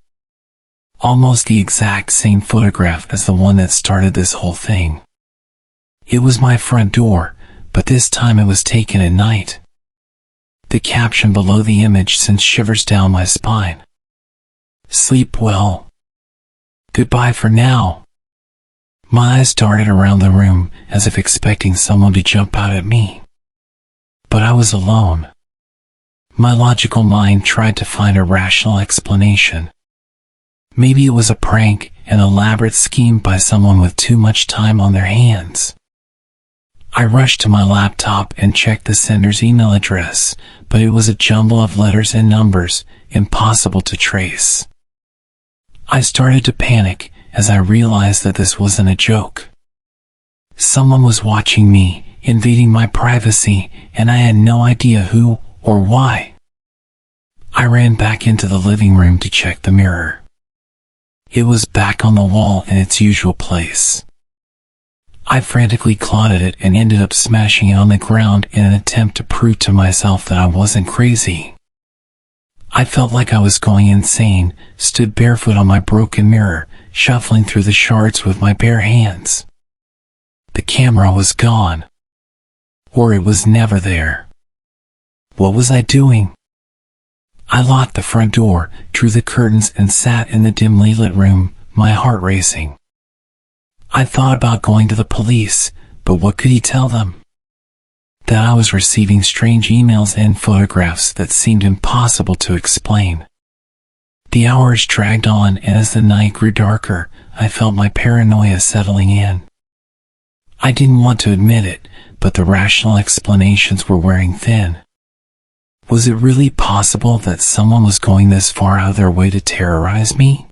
Almost the exact same photograph as the one that started this whole thing. It was my front door, but this time it was taken at night. The caption below the image sent shivers down my spine. "Sleep well. Goodbye for now." My eyes darted around the room, as if expecting someone to jump out at me. But I was alone. My logical mind tried to find a rational explanation. Maybe it was a prank, an elaborate scheme by someone with too much time on their hands. I rushed to my laptop and checked the sender's email address, but it was a jumble of letters and numbers, impossible to trace. I started to panic as I realized that this wasn't a joke. Someone was watching me, invading my privacy, and I had no idea who or why. I ran back into the living room to check the mirror. It was back on the wall in its usual place. I frantically clawed at it and ended up smashing it on the ground in an attempt to prove to myself that I wasn't crazy. I felt like I was going insane, stood barefoot on my broken mirror, shuffling through the shards with my bare hands. The camera was gone. Or it was never there. What was I doing? I locked the front door, drew the curtains, and sat in the dimly lit room, my heart racing. I thought about going to the police, but what could he tell them? That I was receiving strange emails and photographs that seemed impossible to explain. The hours dragged on, and as the night grew darker, I felt my paranoia settling in. I didn't want to admit it, but the rational explanations were wearing thin. Was it really possible that someone was going this far out of their way to terrorize me?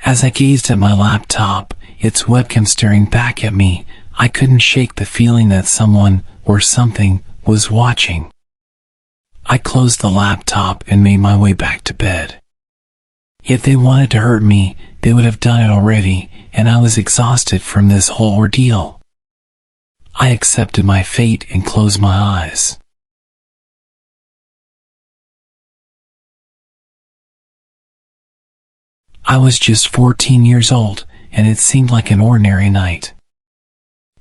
As I gazed at my laptop, its webcam staring back at me, I couldn't shake the feeling that someone, or something, was watching. I closed the laptop and made my way back to bed. If they wanted to hurt me, they would have done it already, and I was exhausted from this whole ordeal. I accepted my fate and closed my eyes. I was just 14 years old, and it seemed like an ordinary night.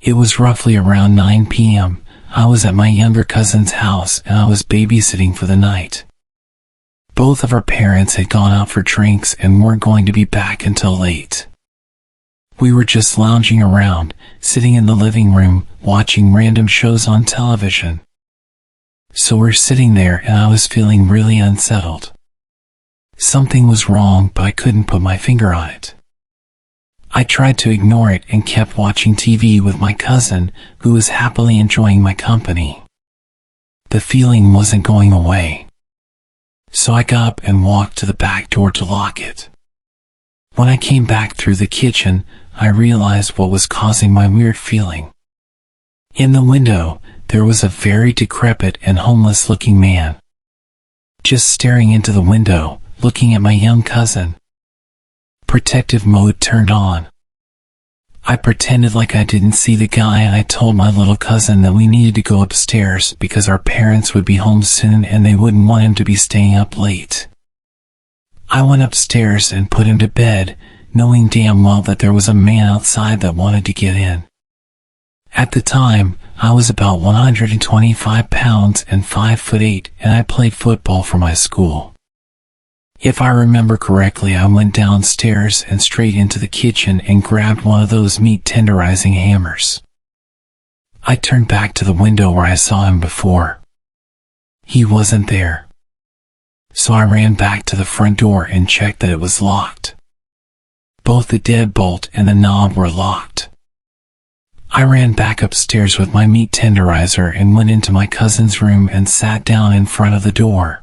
It was roughly around 9 p.m., I was at my younger cousin's house and I was babysitting for the night. Both of our parents had gone out for drinks and weren't going to be back until late. We were just lounging around, sitting in the living room, watching random shows on television. So we're sitting there and I was feeling really unsettled. Something was wrong, but I couldn't put my finger on it. I tried to ignore it and kept watching TV with my cousin, who was happily enjoying my company. The feeling wasn't going away. So I got up and walked to the back door to lock it. When I came back through the kitchen, I realized what was causing my weird feeling. In the window, there was a very decrepit and homeless-looking man, just staring into the window, looking at my young cousin. Protective mode turned on. I pretended like I didn't see the guy and I told my little cousin that we needed to go upstairs because our parents would be home soon and they wouldn't want him to be staying up late. I went upstairs and put him to bed, knowing damn well that there was a man outside that wanted to get in. At the time, I was about 125 pounds and 5'8", and I played football for my school. If I remember correctly, I went downstairs and straight into the kitchen and grabbed one of those meat tenderizing hammers. I turned back to the window where I saw him before. He wasn't there. So I ran back to the front door and checked that it was locked. Both the deadbolt and the knob were locked. I ran back upstairs with my meat tenderizer and went into my cousin's room and sat down in front of the door.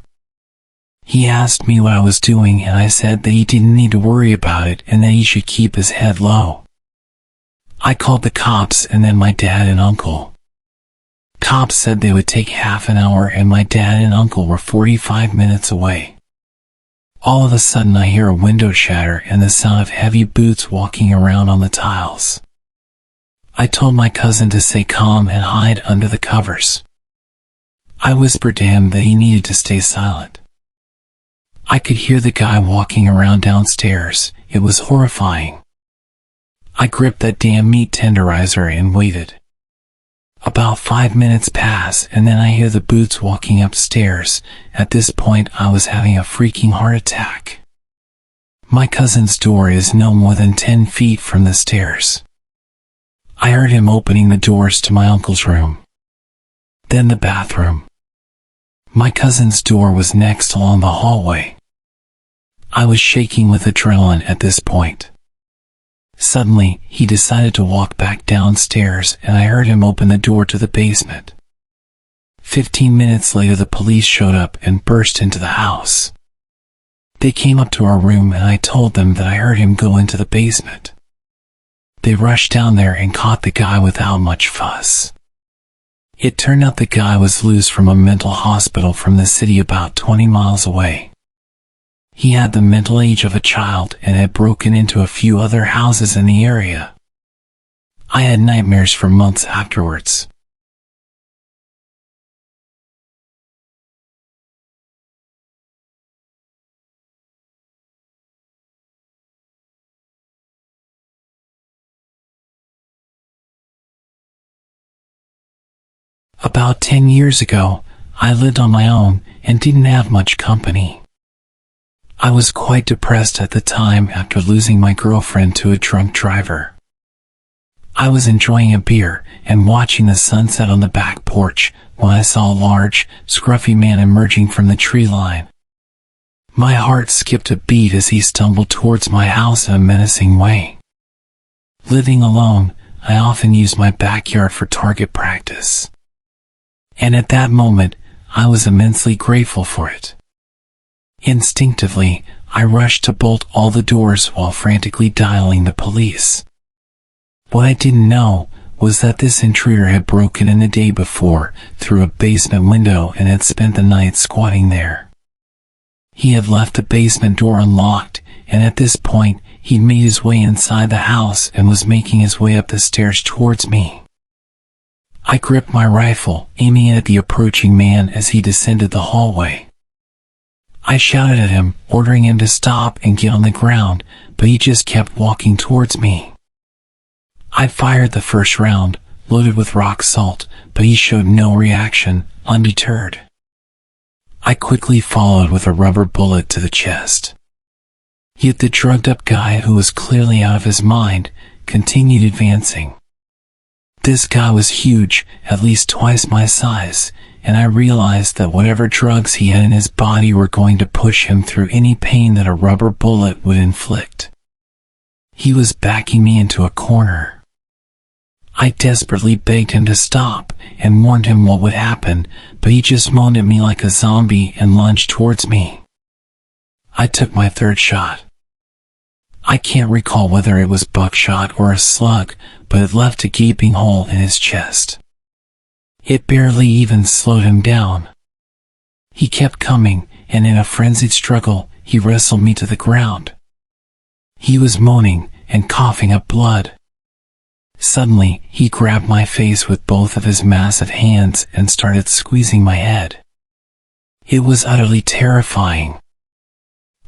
He asked me what I was doing and I said that he didn't need to worry about it and that he should keep his head low. I called the cops and then my dad and uncle. Cops said they would take half an hour and my dad and uncle were 45 minutes away. All of a sudden I hear a window shatter and the sound of heavy boots walking around on the tiles. I told my cousin to stay calm and hide under the covers. I whispered to him that he needed to stay silent. I could hear the guy walking around downstairs. It was horrifying. I gripped that damn meat tenderizer and waited. About 5 minutes pass and then I hear the boots walking upstairs. At this point I was having a freaking heart attack. My cousin's door is no more than 10 feet from the stairs. I heard him opening the doors to my uncle's room. Then the bathroom. My cousin's door was next along the hallway. I was shaking with adrenaline at this point. Suddenly, he decided to walk back downstairs and I heard him open the door to the basement. 15 minutes later the police showed up and burst into the house. They came up to our room and I told them that I heard him go into the basement. They rushed down there and caught the guy without much fuss. It turned out the guy was loose from a mental hospital from the city about 20 miles away. He had the mental age of a child and had broken into a few other houses in the area. I had nightmares for months afterwards. About 10 years ago, I lived on my own and didn't have much company. I was quite depressed at the time after losing my girlfriend to a drunk driver. I was enjoying a beer and watching the sunset on the back porch when I saw a large, scruffy man emerging from the tree line. My heart skipped a beat as he stumbled towards my house in a menacing way. Living alone, I often used my backyard for target practice. And at that moment, I was immensely grateful for it. Instinctively, I rushed to bolt all the doors while frantically dialing the police. What I didn't know was that this intruder had broken in the day before through a basement window and had spent the night squatting there. He had left the basement door unlocked, and at this point, he'd made his way inside the house and was making his way up the stairs towards me. I gripped my rifle, aiming it at the approaching man as he descended the hallway. I shouted at him, ordering him to stop and get on the ground, but he just kept walking towards me. I fired the first round, loaded with rock salt, but he showed no reaction, undeterred. I quickly followed with a rubber bullet to the chest. Yet the drugged-up guy, who was clearly out of his mind, continued advancing. This guy was huge, at least twice my size, and I realized that whatever drugs he had in his body were going to push him through any pain that a rubber bullet would inflict. He was backing me into a corner. I desperately begged him to stop and warned him what would happen, but he just moaned at me like a zombie and lunged towards me. I took my third shot. I can't recall whether it was buckshot or a slug, but it left a gaping hole in his chest. It barely even slowed him down. He kept coming, and in a frenzied struggle, he wrestled me to the ground. He was moaning and coughing up blood. Suddenly, he grabbed my face with both of his massive hands and started squeezing my head. It was utterly terrifying.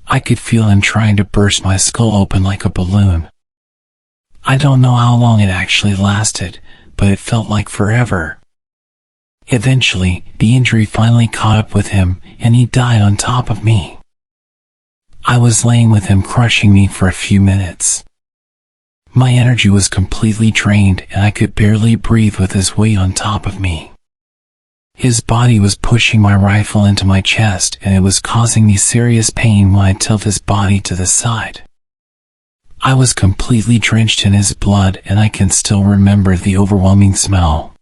I could feel him trying to burst my skull open like a balloon. I don't know how long it actually lasted, but it felt like forever. Eventually, the injury finally caught up with him, and he died on top of me. I was laying with him crushing me for a few minutes. My energy was completely drained, and I could barely breathe with his weight on top of me. His body was pushing my rifle into my chest, and it was causing me serious pain when I tilted his body to the side. I was completely drenched in his blood, and I can still remember the overwhelming smell.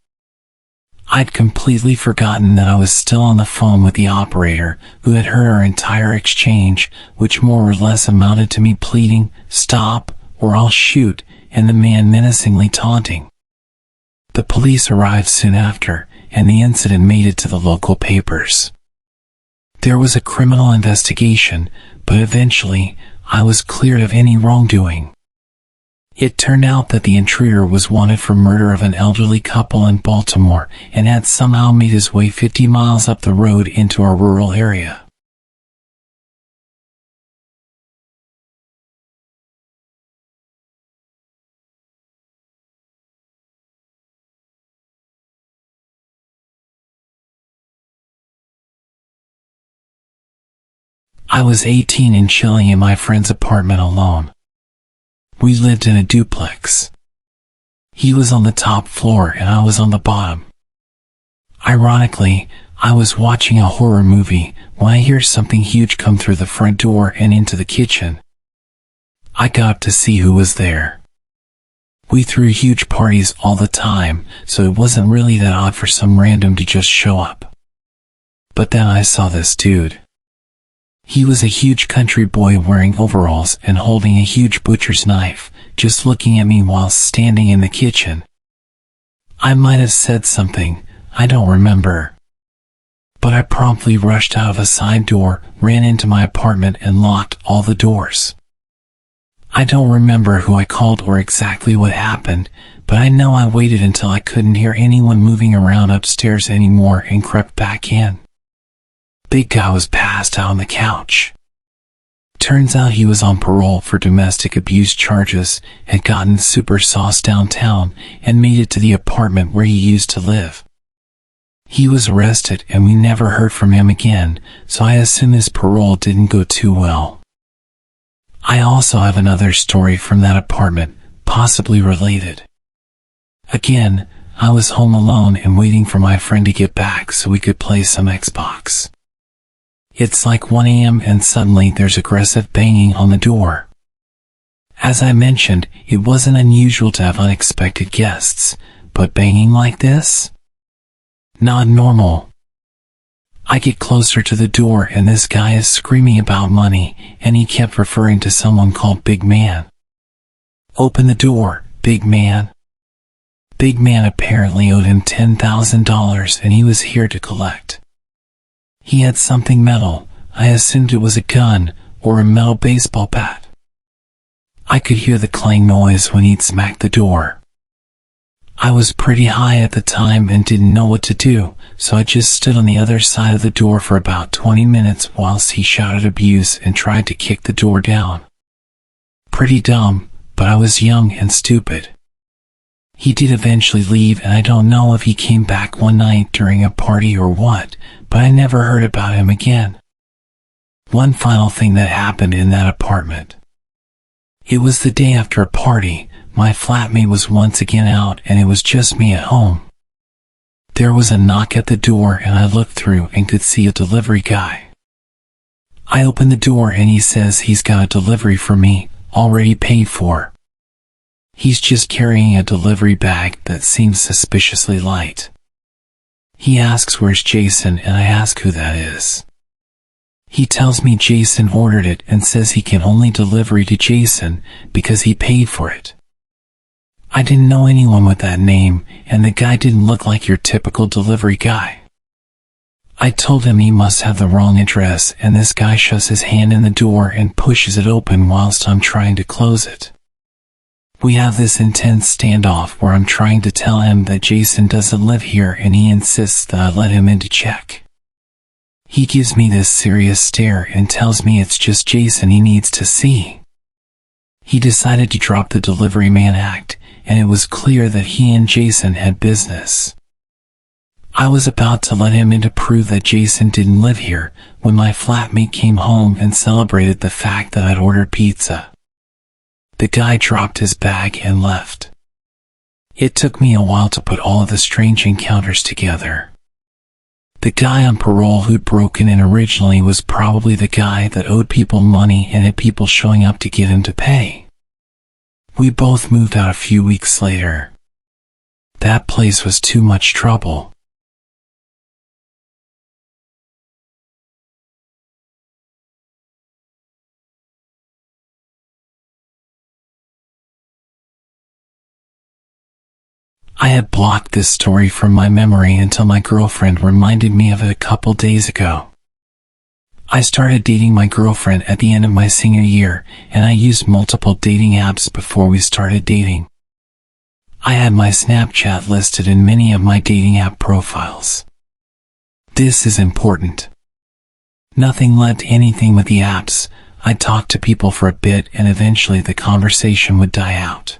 I'd completely forgotten that I was still on the phone with the operator, who had heard our entire exchange, which more or less amounted to me pleading, "Stop, or I'll shoot," and the man menacingly taunting. The police arrived soon after, and the incident made it to the local papers. There was a criminal investigation, but eventually, I was cleared of any wrongdoing. It turned out that the intruder was wanted for murder of an elderly couple in Baltimore and had somehow made his way 50 miles up the road into a rural area. I was 18 and chilling in my friend's apartment alone. We lived in a duplex. He was on the top floor and I was on the bottom. Ironically, I was watching a horror movie when I hear something huge come through the front door and into the kitchen. I got up to see who was there. We threw huge parties all the time, so it wasn't really that odd for some random to just show up. But then I saw this dude. He was a huge country boy wearing overalls and holding a huge butcher's knife, just looking at me while standing in the kitchen. I might have said something, I don't remember. But I promptly rushed out of a side door, ran into my apartment and locked all the doors. I don't remember who I called or exactly what happened, but I know I waited until I couldn't hear anyone moving around upstairs anymore and crept back in. Big guy was passed out on the couch. Turns out he was on parole for domestic abuse charges, had gotten super sauce downtown, and made it to the apartment where he used to live. He was arrested and we never heard from him again, so I assume his parole didn't go too well. I also have another story from that apartment, possibly related. Again, I was home alone and waiting for my friend to get back so we could play some Xbox. It's like 1 a.m. and suddenly there's aggressive banging on the door. As I mentioned, it wasn't unusual to have unexpected guests, but banging like this? Not normal. I get closer to the door and this guy is screaming about money, and he kept referring to someone called Big Man. Open the door, Big Man. Big Man apparently owed him $10,000 and he was here to collect. He had something metal. I assumed it was a gun or a metal baseball bat. I could hear the clang noise when he'd smack the door. I was pretty high at the time and didn't know what to do, so I just stood on the other side of the door for about 20 minutes whilst he shouted abuse and tried to kick the door down. Pretty dumb, but I was young and stupid. He did eventually leave, and I don't know if he came back one night during a party or what, but I never heard about him again. One final thing that happened in that apartment. It was the day after a party. My flatmate was once again out, and it was just me at home. There was a knock at the door, and I looked through and could see a delivery guy. I opened the door, and he says he's got a delivery for me, already paid for. He's just carrying a delivery bag that seems suspiciously light. He asks where's Jason, and I ask who that is. He tells me Jason ordered it and says he can only deliver to Jason because he paid for it. I didn't know anyone with that name, and the guy didn't look like your typical delivery guy. I told him he must have the wrong address, and this guy shoves his hand in the door and pushes it open whilst I'm trying to close it. We have this intense standoff where I'm trying to tell him that Jason doesn't live here, and he insists that I let him in to check. He gives me this serious stare and tells me it's just Jason he needs to see. He decided to drop the delivery man act, and it was clear that he and Jason had business. I was about to let him in to prove that Jason didn't live here when my flatmate came home and celebrated the fact that I'd ordered pizza. The guy dropped his bag and left. It took me a while to put all of the strange encounters together. The guy on parole who'd broken in originally was probably the guy that owed people money and had people showing up to get him to pay. We both moved out a few weeks later. That place was too much trouble. I had blocked this story from my memory until my girlfriend reminded me of it a couple days ago. I started dating my girlfriend at the end of my senior year, and I used multiple dating apps before we started dating. I had my Snapchat listed in many of my dating app profiles. This is important. Nothing led to anything with the apps. I'd talk to people for a bit, and eventually the conversation would die out.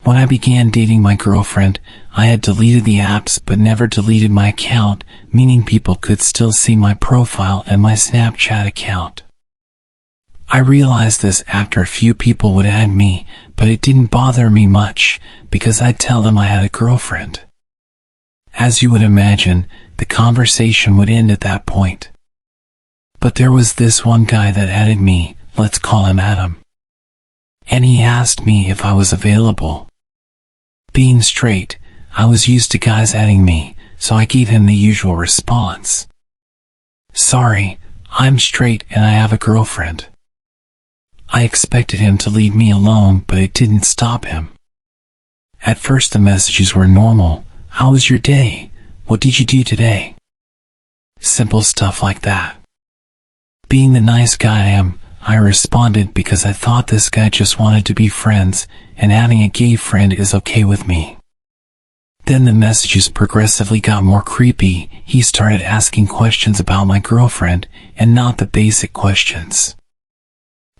When I began dating my girlfriend, I had deleted the apps but never deleted my account, meaning people could still see my profile and my Snapchat account. I realized this after a few people would add me, but it didn't bother me much because I'd tell them I had a girlfriend. As you would imagine, the conversation would end at that point. But there was this one guy that added me, let's call him Adam. And he asked me if I was available. Being straight, I was used to guys adding me, so I gave him the usual response. Sorry, I'm straight and I have a girlfriend. I expected him to leave me alone, but it didn't stop him. At first the messages were normal. How was your day? What did you do today? Simple stuff like that. Being the nice guy I am, I responded because I thought this guy just wanted to be friends, and adding a gay friend is okay with me. Then the messages progressively got more creepy. He started asking questions about my girlfriend, and not the basic questions.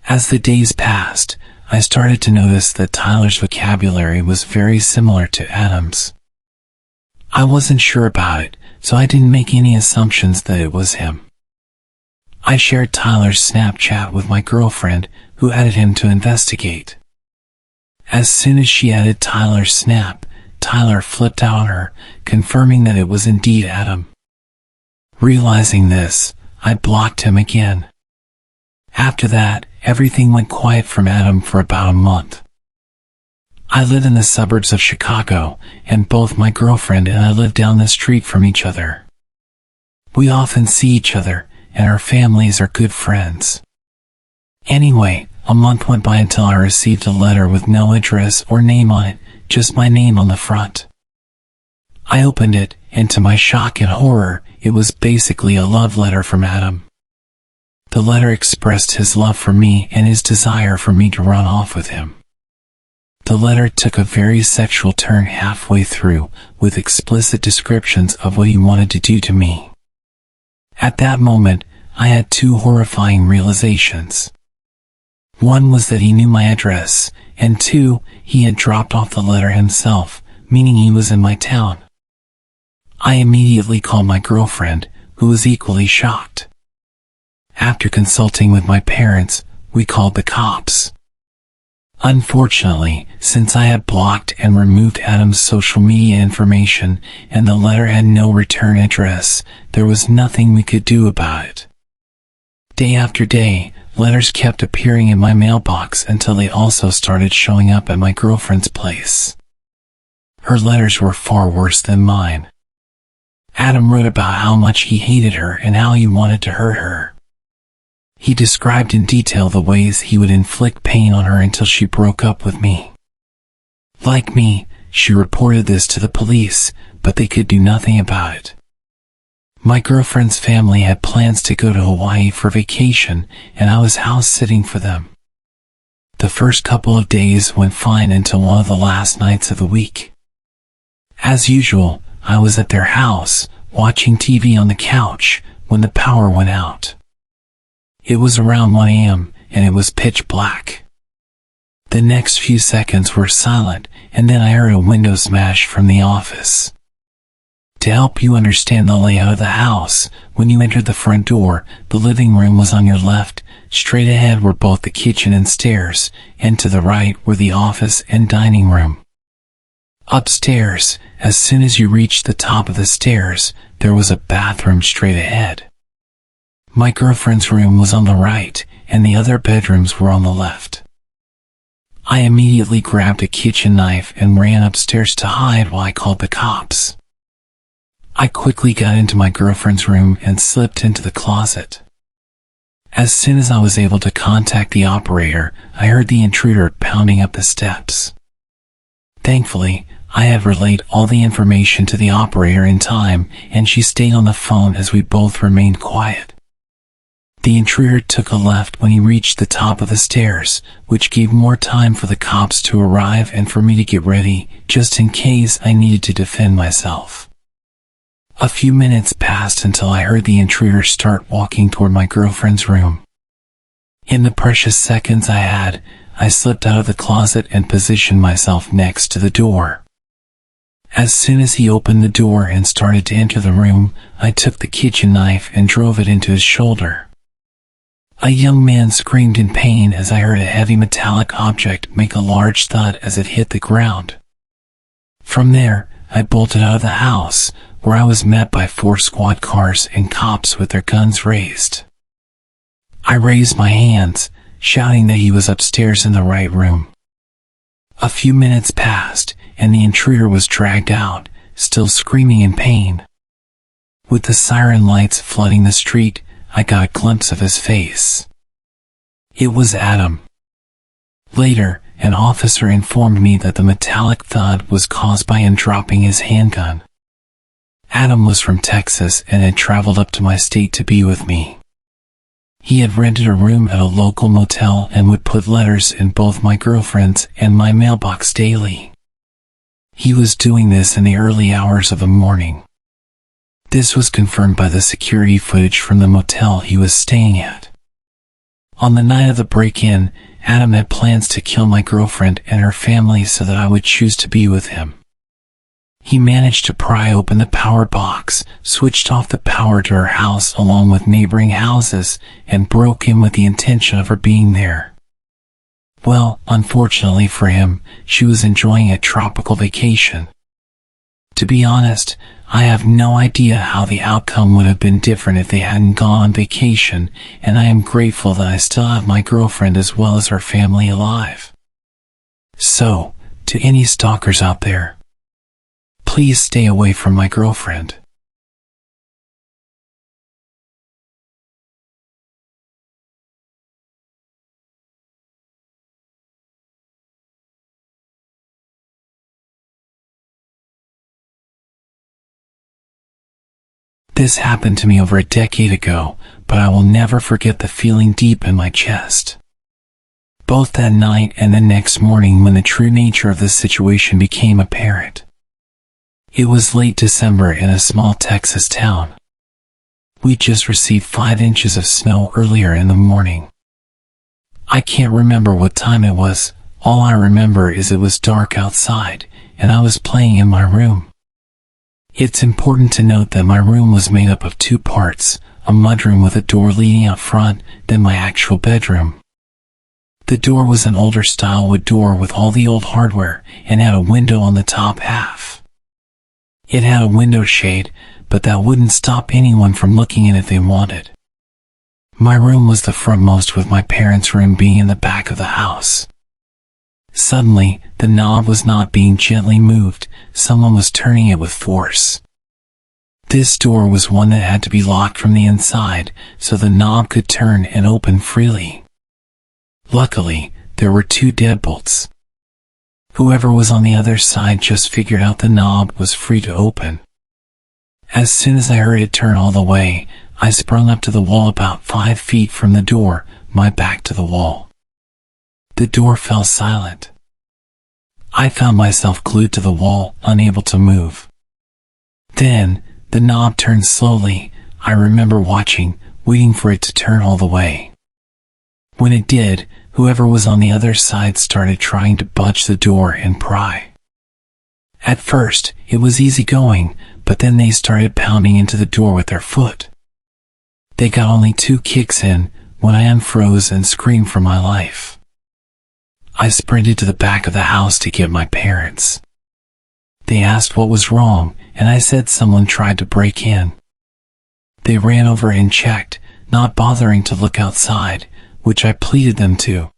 As the days passed, I started to notice that Tyler's vocabulary was very similar to Adam's. I wasn't sure about it, so I didn't make any assumptions that it was him. I shared Tyler's Snapchat with my girlfriend, who added him to investigate. As soon as she added Tyler's snap, Tyler flipped out on her, confirming that it was indeed Adam. Realizing this, I blocked him again. After that, everything went quiet from Adam for about a month. I live in the suburbs of Chicago, and both my girlfriend and I live down the street from each other. We often see each other, and our families are good friends. Anyway, a month went by until I received a letter with no address or name on it, just my name on the front. I opened it, and to my shock and horror, it was basically a love letter from Adam. The letter expressed his love for me and his desire for me to run off with him. The letter took a very sexual turn halfway through, with explicit descriptions of what he wanted to do to me. At that moment, I had two horrifying realizations. One was that he knew my address, and two, he had dropped off the letter himself, meaning he was in my town. I immediately called my girlfriend, who was equally shocked. After consulting with my parents, we called the cops. Unfortunately, since I had blocked and removed Adam's social media information and the letter had no return address, there was nothing we could do about it. Day after day, letters kept appearing in my mailbox until they also started showing up at my girlfriend's place. Her letters were far worse than mine. Adam wrote about how much he hated her and how he wanted to hurt her. He described in detail the ways he would inflict pain on her until she broke up with me. Like me, she reported this to the police, but they could do nothing about it. My girlfriend's family had plans to go to Hawaii for vacation, and I was house sitting for them. The first couple of days went fine until one of the last nights of the week. As usual, I was at their house, watching TV on the couch, when the power went out. It was around 1 a.m., and it was pitch black. The next few seconds were silent, and then I heard a window smash from the office. To help you understand the layout of the house, when you entered the front door, the living room was on your left, straight ahead were both the kitchen and stairs, and to the right were the office and dining room. Upstairs, as soon as you reached the top of the stairs, there was a bathroom straight ahead. My girlfriend's room was on the right, and the other bedrooms were on the left. I immediately grabbed a kitchen knife and ran upstairs to hide while I called the cops. I quickly got into my girlfriend's room and slipped into the closet. As soon as I was able to contact the operator, I heard the intruder pounding up the steps. Thankfully, I had relayed all the information to the operator in time, and she stayed on the phone as we both remained quiet. The intruder took a left when he reached the top of the stairs, which gave more time for the cops to arrive and for me to get ready, just in case I needed to defend myself. A few minutes passed until I heard the intruder start walking toward my girlfriend's room. In the precious seconds I had, I slipped out of the closet and positioned myself next to the door. As soon as he opened the door and started to enter the room, I took the kitchen knife and drove it into his shoulder. A young man screamed in pain as I heard a heavy metallic object make a large thud as it hit the ground. From there, I bolted out of the house, where I was met by 4 squad cars and cops with their guns raised. I raised my hands, shouting that he was upstairs in the right room. A few minutes passed, and the intruder was dragged out, still screaming in pain. With the siren lights flooding the street, I got a glimpse of his face. It was Adam. Later, an officer informed me that the metallic thud was caused by him dropping his handgun. Adam was from Texas and had traveled up to my state to be with me. He had rented a room at a local motel and would put letters in both my girlfriend's and my mailbox daily. He was doing this in the early hours of the morning. This was confirmed by the security footage from the motel he was staying at. On the night of the break-in, Adam had plans to kill my girlfriend and her family so that I would choose to be with him. He managed to pry open the power box, switched off the power to her house along with neighboring houses, and broke in with the intention of her being there. Well, unfortunately for him, she was enjoying a tropical vacation. To be honest, I have no idea how the outcome would have been different if they hadn't gone on vacation, and I am grateful that I still have my girlfriend as well as her family alive. So, to any stalkers out there, please stay away from my girlfriend. This happened to me over a decade ago, but I will never forget the feeling deep in my chest. Both that night and the next morning when the true nature of the situation became apparent. It was late December in a small Texas town. We just received 5 inches of snow earlier in the morning. I can't remember what time it was. All I remember is it was dark outside, and I was playing in my room. It's important to note that my room was made up of two parts, a mudroom with a door leading out front, then my actual bedroom. The door was an older style wood door with all the old hardware, and had a window on the top half. It had a window shade, but that wouldn't stop anyone from looking in if they wanted. My room was the frontmost, with my parents' room being in the back of the house. Suddenly, the knob was not being gently moved, someone was turning it with force. This door was one that had to be locked from the inside, so the knob could turn and open freely. Luckily, there were two deadbolts. Whoever was on the other side just figured out the knob was free to open. As soon as I heard it turn all the way, I sprung up to the wall about 5 feet from the door, my back to the wall. The door fell silent. I found myself glued to the wall, unable to move. Then, the knob turned slowly. I remember watching, waiting for it to turn all the way. When it did, whoever was on the other side started trying to budge the door and pry. At first, it was easy going, but then they started pounding into the door with their foot. They got only 2 kicks in, when I unfroze and screamed for my life. I sprinted to the back of the house to get my parents. They asked what was wrong, and I said someone tried to break in. They ran over and checked, not bothering to look outside, which I pleaded them to.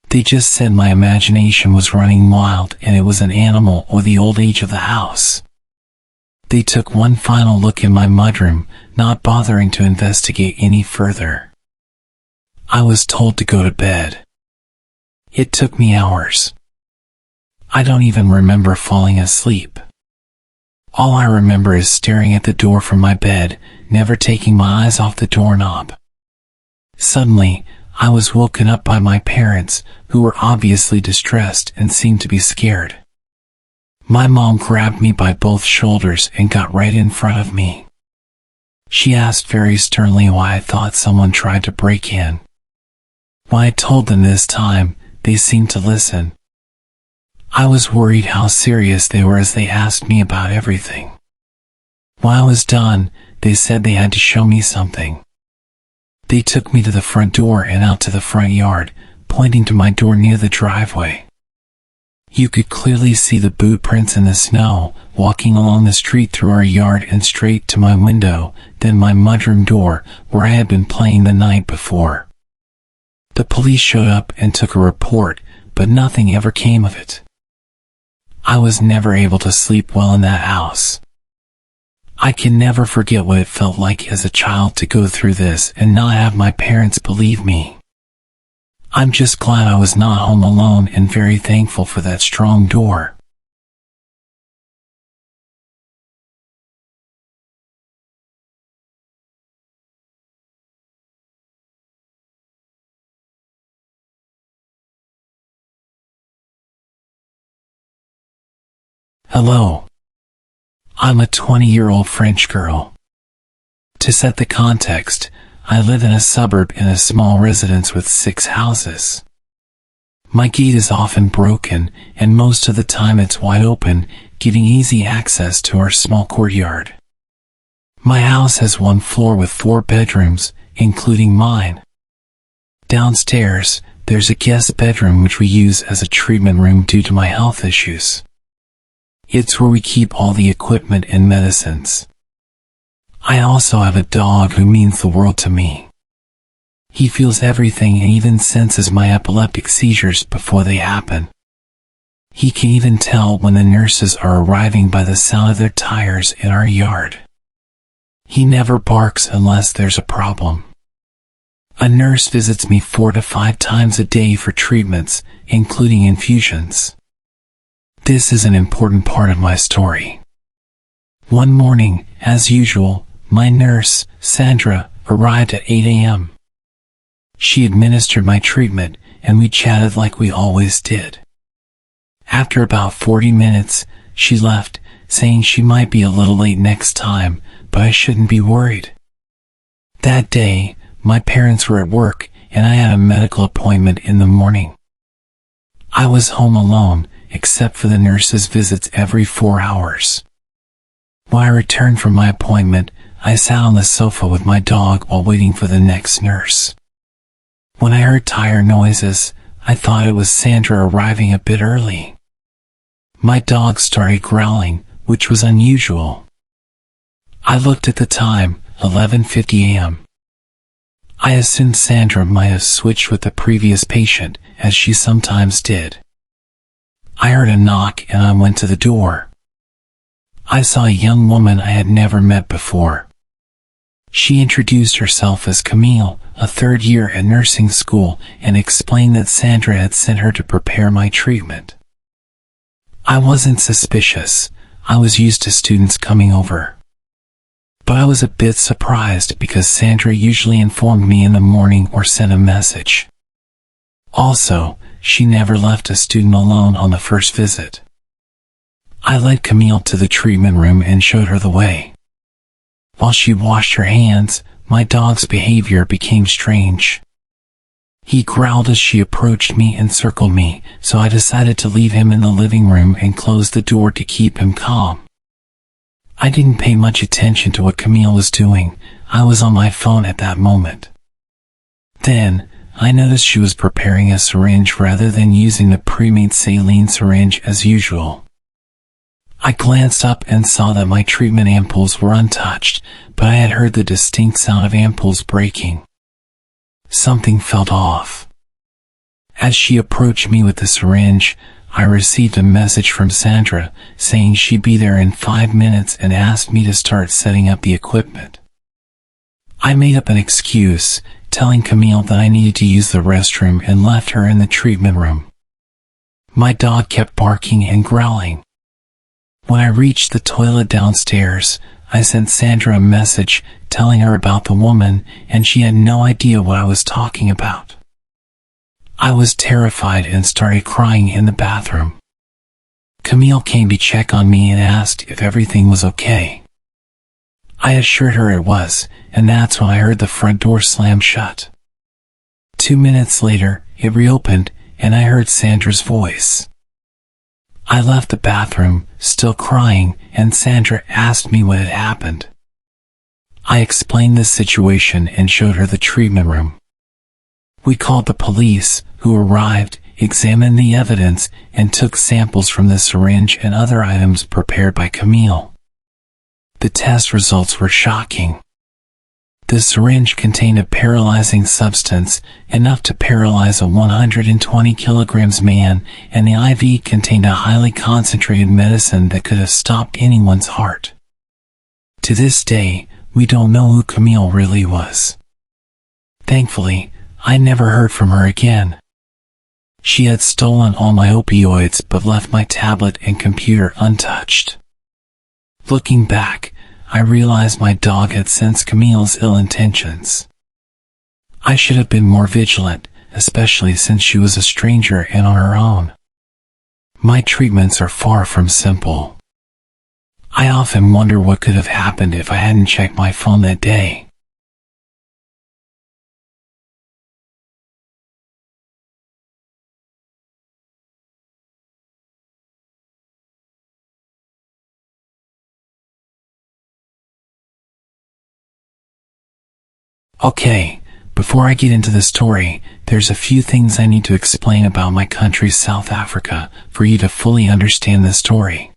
They just said my imagination was running wild and it was an animal or the old age of the house. They took one final look in my mudroom, not bothering to investigate any further. I was told to go to bed. It took me hours. I don't even remember falling asleep. All I remember is staring at the door from my bed, never taking my eyes off the doorknob. Suddenly, I was woken up by my parents, who were obviously distressed and seemed to be scared. My mom grabbed me by both shoulders and got right in front of me. She asked very sternly why I thought someone tried to break in. When I told them this time, they seemed to listen. I was worried how serious they were as they asked me about everything. When I was done, they said they had to show me something. They took me to the front door and out to the front yard, pointing to my door near the driveway. You could clearly see the boot prints in the snow, walking along the street through our yard and straight to my window, then my mudroom door, where I had been playing the night before. The police showed up and took a report, but nothing ever came of it. I was never able to sleep well in that house. I can never forget what it felt like as a child to go through this and not have my parents believe me. I'm just glad I was not home alone and very thankful for that strong door. Hello. I'm a 20-year-old French girl. To set the context, I live in a suburb in a small residence with 6 houses. My gate is often broken, and most of the time it's wide open, giving easy access to our small courtyard. My house has 1 floor with 4 bedrooms, including mine. Downstairs, there's a guest bedroom which we use as a treatment room due to my health issues. It's where we keep all the equipment and medicines. I also have a dog who means the world to me. He feels everything and even senses my epileptic seizures before they happen. He can even tell when the nurses are arriving by the sound of their tires in our yard. He never barks unless there's a problem. A nurse visits me 4 to 5 times a day for treatments, including infusions. This is an important part of my story. One morning, as usual, my nurse, Sandra, arrived at 8 a.m. She administered my treatment, and we chatted like we always did. After about 40 minutes, she left, saying she might be a little late next time, but I shouldn't be worried. That day, my parents were at work, and I had a medical appointment in the morning. I was home alone, except for the nurse's visits every 4 hours. When I returned from my appointment, I sat on the sofa with my dog while waiting for the next nurse. When I heard tire noises, I thought it was Sandra arriving a bit early. My dog started growling, which was unusual. I looked at the time, 11:50 a.m. I assumed Sandra might have switched with the previous patient, as she sometimes did. I heard a knock and I went to the door. I saw a young woman I had never met before. She introduced herself as Camille, a third year at nursing school, and explained that Sandra had sent her to prepare my treatment. I wasn't suspicious. I was used to students coming over. But I was a bit surprised because Sandra usually informed me in the morning or sent a message. Also, she never left a student alone on the first visit. I led Camille to the treatment room and showed her the way. While she washed her hands, my dog's behavior became strange. He growled as she approached me and circled me, so I decided to leave him in the living room and close the door to keep him calm. I didn't pay much attention to what Camille was doing. I was on my phone at that moment. Then, I noticed she was preparing a syringe rather than using the pre-made saline syringe as usual. I glanced up and saw that my treatment ampoules were untouched, but I had heard the distinct sound of ampoules breaking. Something felt off. As she approached me with the syringe, I received a message from Sandra saying she'd be there in 5 minutes and asked me to start setting up the equipment. I made up an excuse, telling Camille that I needed to use the restroom and left her in the treatment room. My dog kept barking and growling. When I reached the toilet downstairs, I sent Sandra a message telling her about the woman, and she had no idea what I was talking about. I was terrified and started crying in the bathroom. Camille came to check on me and asked if everything was okay. I assured her it was, and that's when I heard the front door slam shut. 2 minutes later, it reopened, and I heard Sandra's voice. I left the bathroom, still crying, and Sandra asked me what had happened. I explained the situation and showed her the treatment room. We called the police, who arrived, examined the evidence, and took samples from the syringe and other items prepared by Camille. The test results were shocking. The syringe contained a paralyzing substance, enough to paralyze a 120 kilograms man, and the IV contained a highly concentrated medicine that could have stopped anyone's heart. To this day, we don't know who Camille really was. Thankfully, I never heard from her again. She had stolen all my opioids but left my tablet and computer untouched. Looking back, I realized my dog had sensed Camille's ill intentions. I should have been more vigilant, especially since she was a stranger and on her own. My treatments are far from simple. I often wonder what could have happened if I hadn't checked my phone that day. Okay, before I get into the story, there's a few things I need to explain about my country, South Africa, for you to fully understand the story.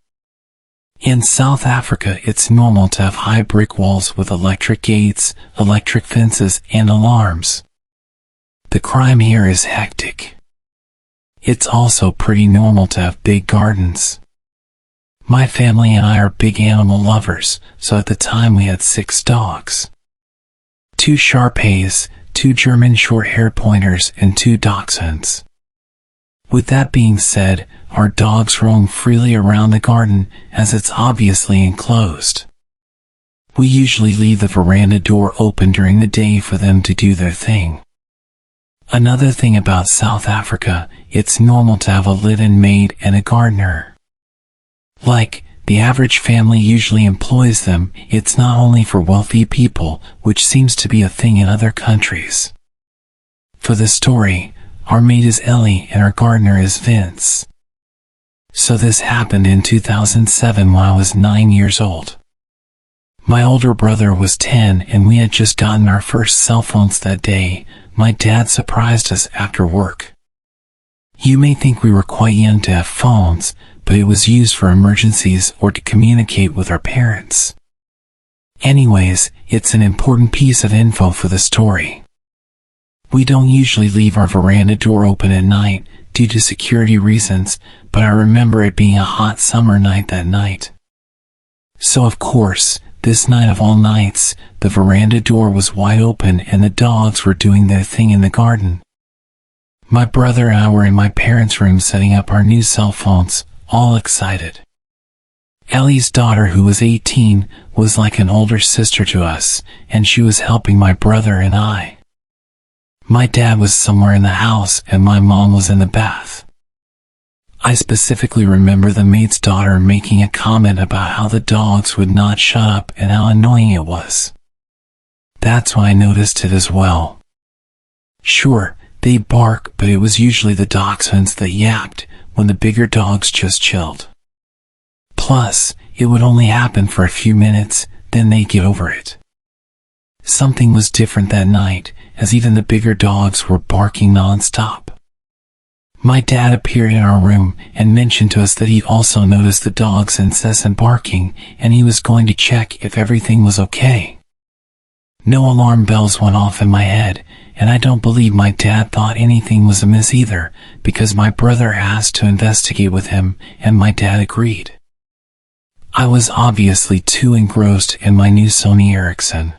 In South Africa, it's normal to have high brick walls with electric gates, electric fences, and alarms. The crime here is hectic. It's also pretty normal to have big gardens. My family and I are big animal lovers, so at the time we had 6 dogs. 2 Shar-Peis, 2 German short-haired pointers, and 2 dachshunds. With that being said, our dogs roam freely around the garden, as it's obviously enclosed. We usually leave the veranda door open during the day for them to do their thing. Another thing about South Africa, it's normal to have a live-in maid and a gardener. Like, the average family usually employs them. It's not only for wealthy people, which seems to be a thing in other countries. For the story, our maid is Ellie and our gardener is Vince. So this happened in 2007 when I was 9 years old. My older brother was 10 and we had just gotten our first cell phones that day. My dad surprised us after work. You may think we were quite young to have phones, but it was used for emergencies or to communicate with our parents. Anyways, it's an important piece of info for the story. We don't usually leave our veranda door open at night due to security reasons, but I remember it being a hot summer night that night. So of course, this night of all nights, the veranda door was wide open and the dogs were doing their thing in the garden. My brother and I were in my parents' room setting up our new cell phones, all excited. Ellie's daughter, who was 18, was like an older sister to us, and she was helping my brother and I. My dad was somewhere in the house and my mom was in the bath. I specifically remember the maid's daughter making a comment about how the dogs would not shut up and how annoying it was. That's why I noticed it as well. Sure, they bark, but it was usually the dachshunds that yapped when the bigger dogs just chilled. Plus, it would only happen for a few minutes, then they'd get over it. Something was different that night, as even the bigger dogs were barking non-stop. My dad appeared in our room and mentioned to us that he also noticed the dog's incessant barking and he was going to check if everything was okay. No alarm bells went off in my head, and I don't believe my dad thought anything was amiss either, because my brother asked to investigate with him and my dad agreed. I was obviously too engrossed in my new Sony Ericsson.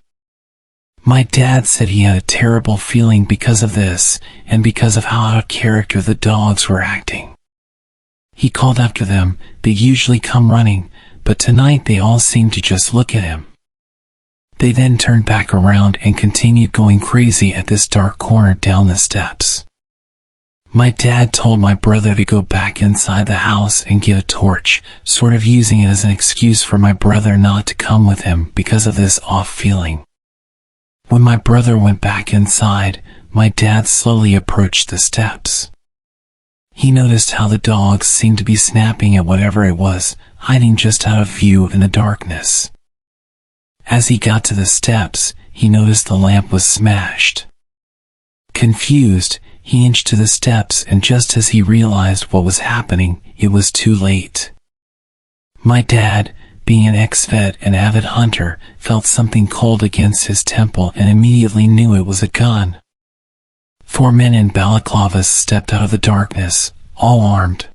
My dad said he had a terrible feeling because of this, and because of how out of character the dogs were acting. He called after them. They usually come running, but tonight they all seemed to just look at him. They then turned back around and continued going crazy at this dark corner down the steps. My dad told my brother to go back inside the house and get a torch, sort of using it as an excuse for my brother not to come with him because of this off feeling. When my brother went back inside, my dad slowly approached the steps. He noticed how the dogs seemed to be snapping at whatever it was, hiding just out of view in the darkness. As he got to the steps, he noticed the lamp was smashed. Confused, he inched to the steps, and just as he realized what was happening, it was too late. My dad, being an ex-vet and avid hunter, felt something cold against his temple and immediately knew it was a gun. 4 men in balaclavas stepped out of the darkness, all armed.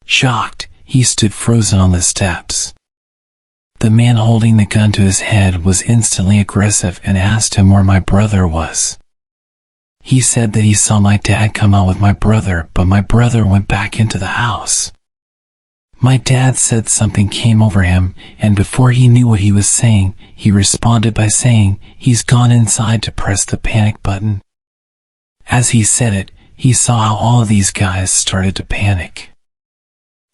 Shocked, he stood frozen on the steps. The man holding the gun to his head was instantly aggressive and asked him where my brother was. He said that he saw my dad come out with my brother, but my brother went back into the house. My dad said something came over him, and before he knew what he was saying, he responded by saying, "He's gone inside to press the panic button." As he said it, he saw how all of these guys started to panic.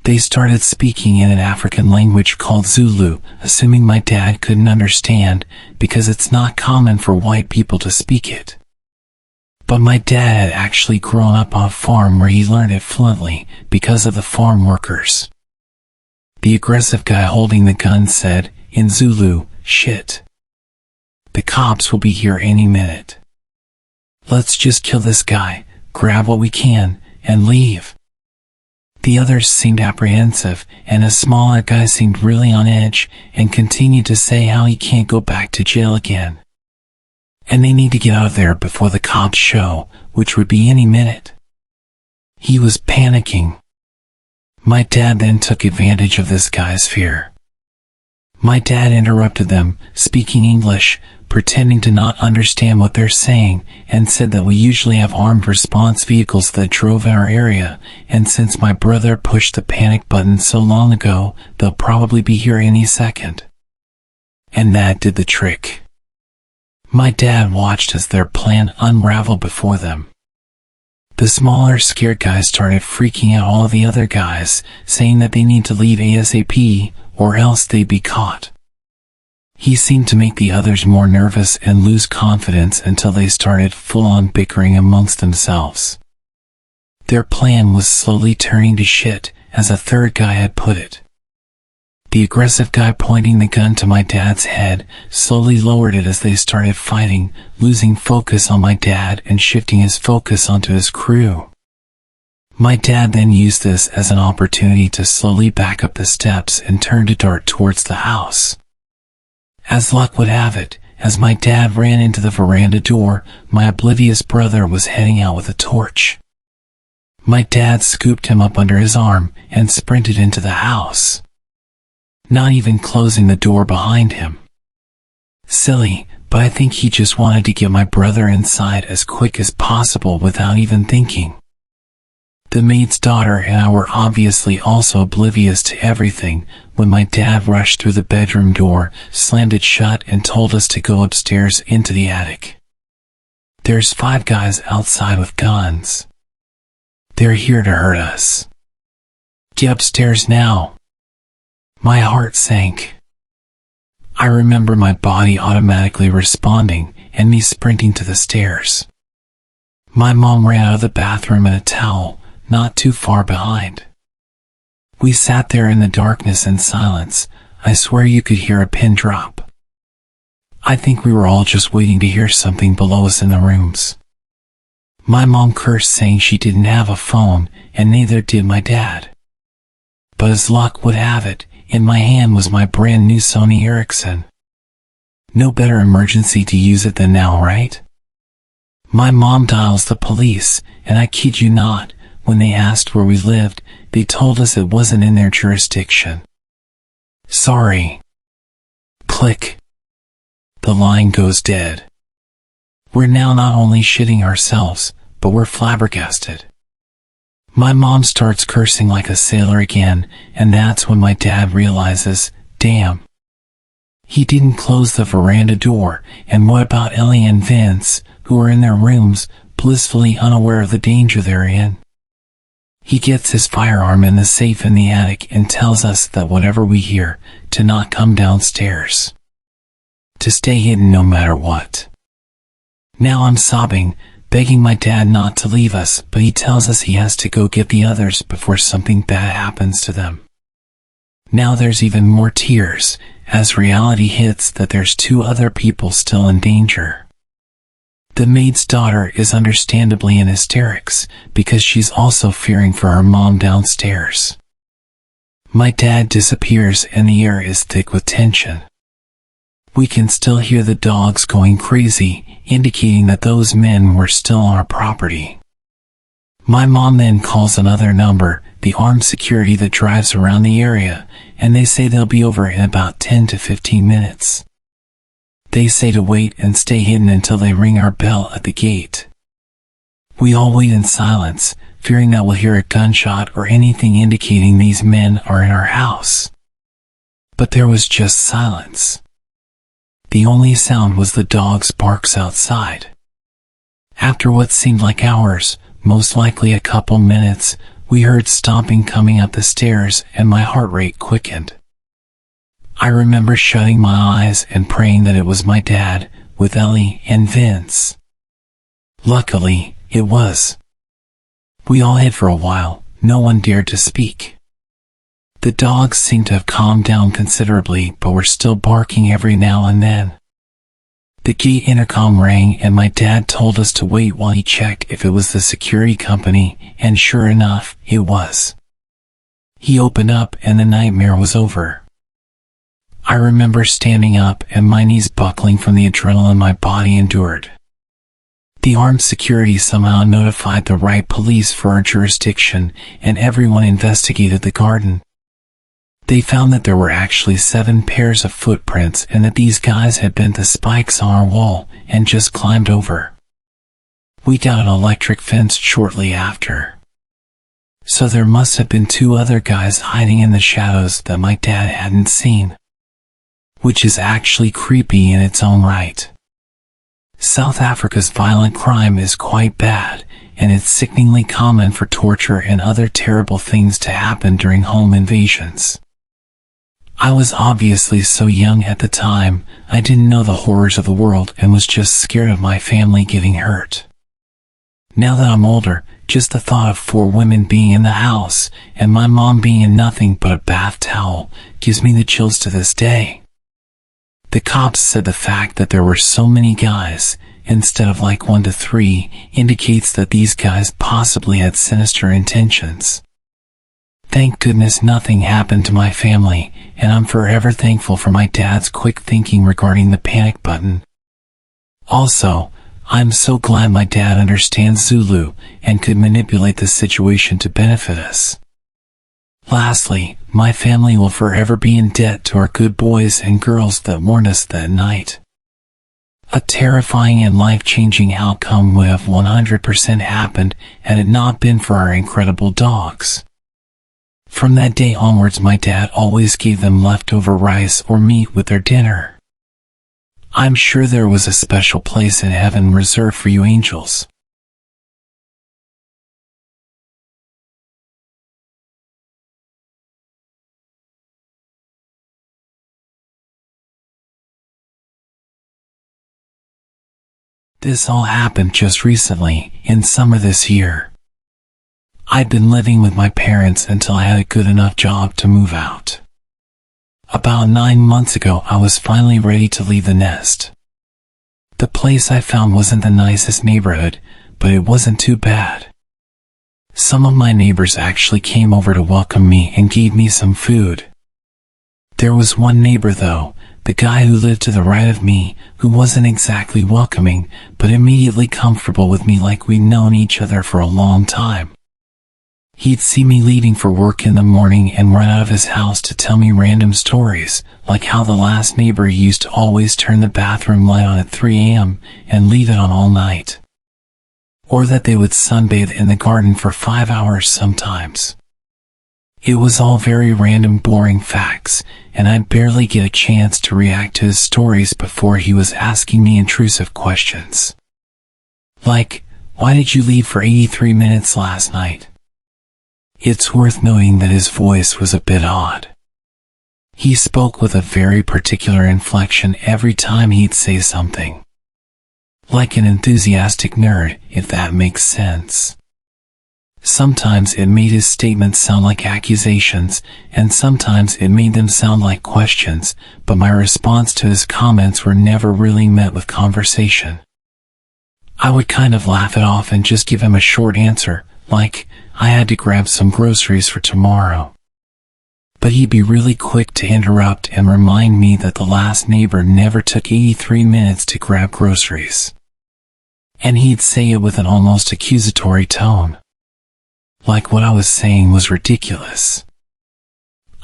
They started speaking in an African language called Zulu, assuming my dad couldn't understand, because it's not common for white people to speak it. But my dad had actually grown up on a farm where he learned it fluently, because of the farm workers. The aggressive guy holding the gun said, in Zulu, "Shit. The cops will be here any minute. Let's just kill this guy, grab what we can, and leave." The others seemed apprehensive, and a smaller guy seemed really on edge, and continued to say how he can't go back to jail again. And they need to get out of there before the cops show, which would be any minute. He was panicking. My dad then took advantage of this guy's fear. My dad interrupted them, speaking English, pretending to not understand what they're saying, and said that we usually have armed response vehicles that drove in our area, and since my brother pushed the panic button so long ago, they'll probably be here any second. And that did the trick. My dad watched as their plan unraveled before them. The smaller, scared guys started freaking out all of the other guys, saying that they need to leave ASAP, or else they'd be caught. He seemed to make the others more nervous and lose confidence until they started full-on bickering amongst themselves. Their plan was slowly turning to shit, as a third guy had put it. The aggressive guy pointing the gun to my dad's head slowly lowered it as they started fighting, losing focus on my dad and shifting his focus onto his crew. My dad then used this as an opportunity to slowly back up the steps and turn to dart towards the house. As luck would have it, as my dad ran into the veranda door, my oblivious brother was heading out with a torch. My dad scooped him up under his arm and sprinted into the house, not even closing the door behind him. Silly, but I think he just wanted to get my brother inside as quick as possible without even thinking. The maid's daughter and I were obviously also oblivious to everything when my dad rushed through the bedroom door, slammed it shut and told us to go upstairs into the attic. There's 5 guys outside with guns. They're here to hurt us. Get upstairs now. My heart sank. I remember my body automatically responding and me sprinting to the stairs. My mom ran out of the bathroom in a towel, not too far behind. We sat there in the darkness and silence. I swear you could hear a pin drop. I think we were all just waiting to hear something below us in the rooms. My mom cursed, saying she didn't have a phone, and neither did my dad. But as luck would have it, in my hand was my brand new Sony Ericsson. No better emergency to use it than now, right? My mom dials the police, and I kid you not, when they asked where we lived, they told us it wasn't in their jurisdiction. Sorry. Click. The line goes dead. We're now not only shitting ourselves, but we're flabbergasted. My mom starts cursing like a sailor again, and that's when my dad realizes, damn. He didn't close the veranda door, and what about Ellie and Vince, who are in their rooms, blissfully unaware of the danger they're in? He gets his firearm in the safe in the attic and tells us that whatever we hear, to not come downstairs. To stay hidden no matter what. Now I'm sobbing, begging my dad not to leave us, but he tells us he has to go get the others before something bad happens to them. Now there's even more tears, as reality hits that there's 2 other people still in danger. The maid's daughter is understandably in hysterics, because she's also fearing for her mom downstairs. My dad disappears and the air is thick with tension. We can still hear the dogs going crazy, indicating that those men were still on our property. My mom then calls another number, the armed security that drives around the area, and they say they'll be over in about 10 to 15 minutes. They say to wait and stay hidden until they ring our bell at the gate. We all wait in silence, fearing that we'll hear a gunshot or anything indicating these men are in our house. But there was just silence. The only sound was the dog's barks outside. After what seemed like hours, most likely a couple minutes, we heard stomping coming up the stairs and my heart rate quickened. I remember shutting my eyes and praying that it was my dad, with Ellie and Vince. Luckily, it was. We all hid for a while, no one dared to speak. The dogs seemed to have calmed down considerably, but were still barking every now and then. The gate intercom rang and my dad told us to wait while he checked if it was the security company, and sure enough, it was. He opened up and the nightmare was over. I remember standing up and my knees buckling from the adrenaline my body endured. The armed security somehow notified the right police for our jurisdiction, and everyone investigated the garden. They found that there were actually 7 pairs of footprints and that these guys had bent the spikes on our wall and just climbed over. We got an electric fence shortly after. So there must have been 2 other guys hiding in the shadows that my dad hadn't seen. Which is actually creepy in its own right. South Africa's violent crime is quite bad, and it's sickeningly common for torture and other terrible things to happen during home invasions. I was obviously so young at the time, I didn't know the horrors of the world and was just scared of my family getting hurt. Now that I'm older, just the thought of 4 women being in the house, and my mom being in nothing but a bath towel, gives me the chills to this day. The cops said the fact that there were so many guys, instead of like 1 to 3, indicates that these guys possibly had sinister intentions. Thank goodness nothing happened to my family, and I'm forever thankful for my dad's quick thinking regarding the panic button. Also, I'm so glad my dad understands Zulu and could manipulate the situation to benefit us. Lastly, my family will forever be in debt to our good boys and girls that warned us that night. A terrifying and life-changing outcome would have 100% happened had it not been for our incredible dogs. From that day onwards, my dad always gave them leftover rice or meat with their dinner. I'm sure there was a special place in heaven reserved for you angels. This all happened just recently, in summer this year. I'd been living with my parents until I had a good enough job to move out. About 9 months ago, I was finally ready to leave the nest. The place I found wasn't the nicest neighborhood, but it wasn't too bad. Some of my neighbors actually came over to welcome me and gave me some food. There was one neighbor though, the guy who lived to the right of me, who wasn't exactly welcoming, but immediately comfortable with me like we'd known each other for a long time. He'd see me leaving for work in the morning and run out of his house to tell me random stories, like how the last neighbor used to always turn the bathroom light on at 3 a.m. and leave it on all night. Or that they would sunbathe in the garden for 5 hours sometimes. It was all very random, boring facts, and I'd barely get a chance to react to his stories before he was asking me intrusive questions. Like, why did you leave for 83 minutes last night? It's worth noting that his voice was a bit odd. He spoke with a very particular inflection every time he'd say something. Like an enthusiastic nerd, if that makes sense. Sometimes it made his statements sound like accusations, and sometimes it made them sound like questions, but my response to his comments were never really met with conversation. I would kind of laugh it off and just give him a short answer, like, I had to grab some groceries for tomorrow. But he'd be really quick to interrupt and remind me that the last neighbor never took 83 minutes to grab groceries. And he'd say it with an almost accusatory tone. Like what I was saying was ridiculous.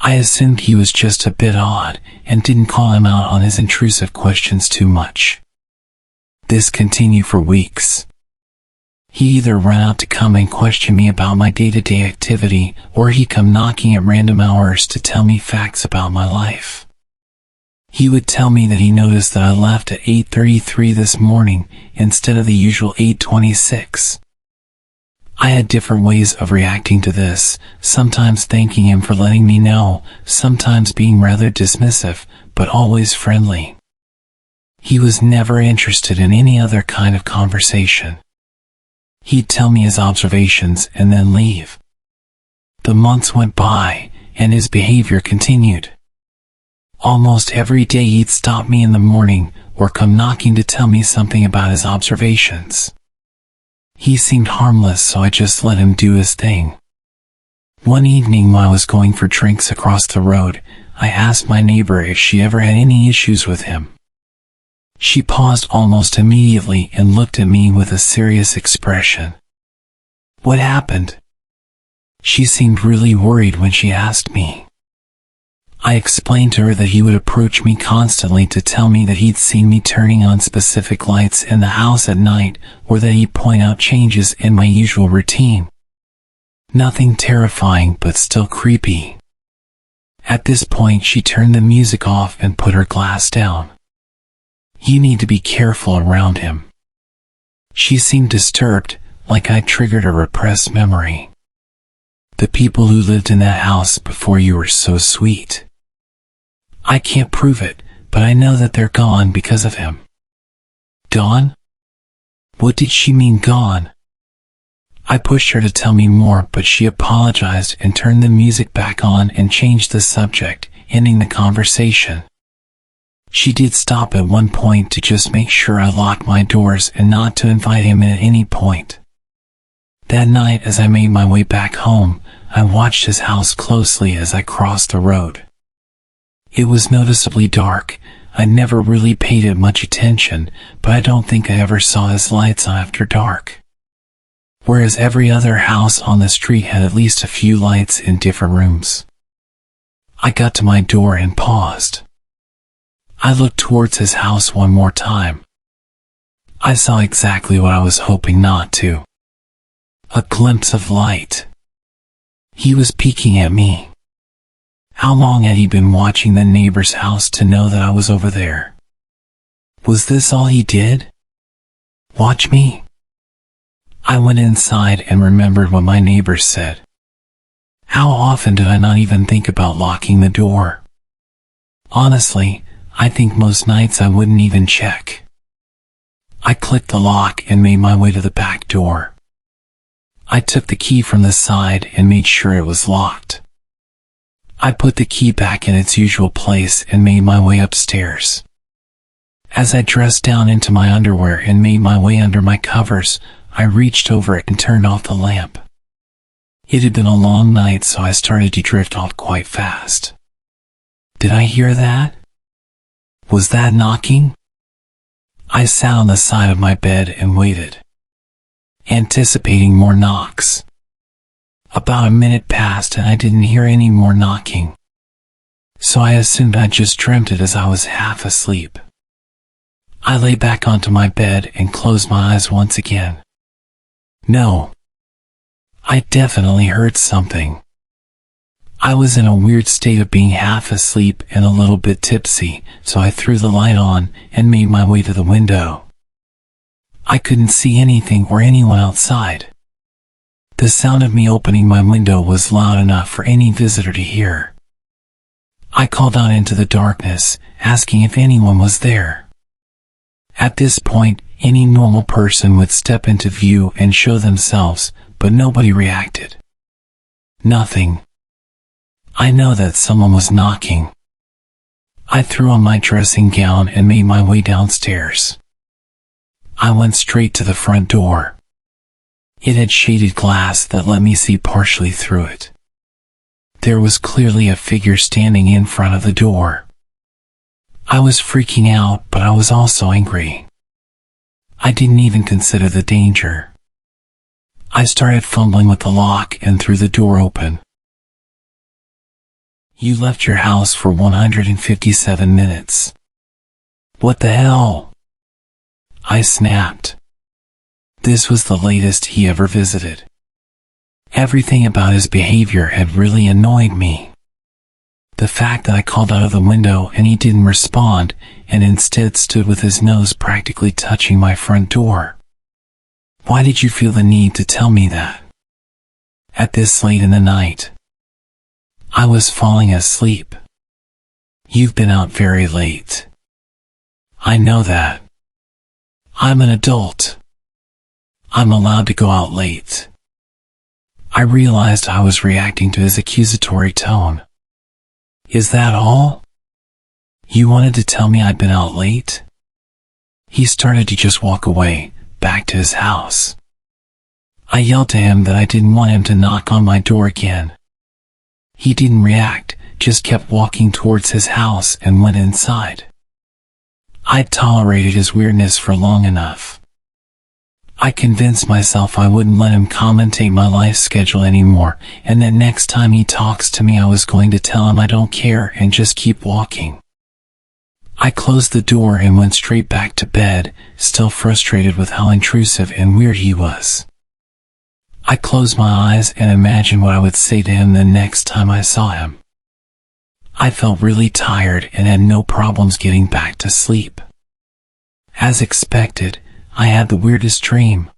I assumed he was just a bit odd and didn't call him out on his intrusive questions too much. This continued for weeks. He either ran out to come and question me about my day-to-day activity, or he'd come knocking at random hours to tell me facts about my life. He would tell me that he noticed that I left at 8:33 this morning instead of the usual 8:26. I had different ways of reacting to this, sometimes thanking him for letting me know, sometimes being rather dismissive, but always friendly. He was never interested in any other kind of conversation. He'd tell me his observations and then leave. The months went by, and his behavior continued. Almost every day he'd stop me in the morning, or come knocking to tell me something about his observations. He seemed harmless, so I just let him do his thing. One evening while I was going for drinks across the road, I asked my neighbor if she ever had any issues with him. She paused almost immediately and looked at me with a serious expression. What happened? She seemed really worried when she asked me. I explained to her that he would approach me constantly to tell me that he'd seen me turning on specific lights in the house at night, or that he'd point out changes in my usual routine. Nothing terrifying, but still creepy. At this point, she turned the music off and put her glass down. You need to be careful around him. She seemed disturbed, like I triggered a repressed memory. The people who lived in that house before you were so sweet. I can't prove it, but I know that they're gone because of him. Gone? What did she mean gone? I pushed her to tell me more, but she apologized and turned the music back on and changed the subject, ending the conversation. She did stop at one point to just make sure I locked my doors and not to invite him in at any point. That night, as I made my way back home, I watched his house closely as I crossed the road. It was noticeably dark. I never really paid it much attention, but I don't think I ever saw his lights on after dark. Whereas every other house on the street had at least a few lights in different rooms. I got to my door and paused. I looked towards his house one more time. I saw exactly what I was hoping not to. A glimpse of light. He was peeking at me. How long had he been watching the neighbor's house to know that I was over there? Was this all he did? Watch me? I went inside and remembered what my neighbors said. How often did I not even think about locking the door? Honestly, I think most nights I wouldn't even check. I clicked the lock and made my way to the back door. I took the key from the side and made sure it was locked. I put the key back in its usual place and made my way upstairs. As I dressed down into my underwear and made my way under my covers, I reached over it and turned off the lamp. It had been a long night, so I started to drift off quite fast. Did I hear that? Was that knocking? I sat on the side of my bed and waited, anticipating more knocks. About a minute passed and I didn't hear any more knocking, so I assumed I just dreamt it as I was half asleep. I lay back onto my bed and closed my eyes once again. No. I definitely heard something. I was in a weird state of being half asleep and a little bit tipsy, so I threw the light on and made my way to the window. I couldn't see anything or anyone outside. The sound of me opening my window was loud enough for any visitor to hear. I called out into the darkness, asking if anyone was there. At this point, any normal person would step into view and show themselves, but nobody reacted. Nothing. I know that someone was knocking. I threw on my dressing gown and made my way downstairs. I went straight to the front door. It had shaded glass that let me see partially through it. There was clearly a figure standing in front of the door. I was freaking out, but I was also angry. I didn't even consider the danger. I started fumbling with the lock and threw the door open. You left your house for 157 minutes. What the hell? I snapped. This was the latest he ever visited. Everything about his behavior had really annoyed me. The fact that I called out of the window and he didn't respond, and instead stood with his nose practically touching my front door. Why did you feel the need to tell me that? At this late in the night. I was falling asleep. You've been out very late. I know that. I'm an adult. I'm allowed to go out late. I realized I was reacting to his accusatory tone. Is that all? You wanted to tell me I'd been out late? He started to just walk away, back to his house. I yelled to him that I didn't want him to knock on my door again. He didn't react, just kept walking towards his house and went inside. I'd tolerated his weirdness for long enough. I convinced myself I wouldn't let him commentate my life schedule anymore, and that next time he talks to me I was going to tell him I don't care and just keep walking. I closed the door and went straight back to bed, still frustrated with how intrusive and weird he was. I closed my eyes and imagined what I would say to him the next time I saw him. I felt really tired and had no problems getting back to sleep. As expected, I had the weirdest dream.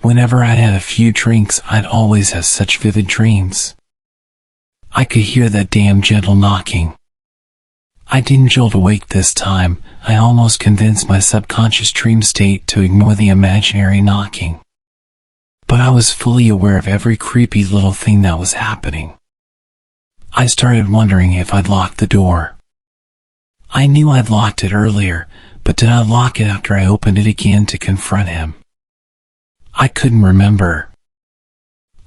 Whenever I'd had a few drinks, I'd always have such vivid dreams. I could hear that damn gentle knocking. I didn't jolt awake this time. I almost convinced my subconscious dream state to ignore the imaginary knocking. But I was fully aware of every creepy little thing that was happening. I started wondering if I'd locked the door. I knew I'd locked it earlier, but did I lock it after I opened it again to confront him? I couldn't remember.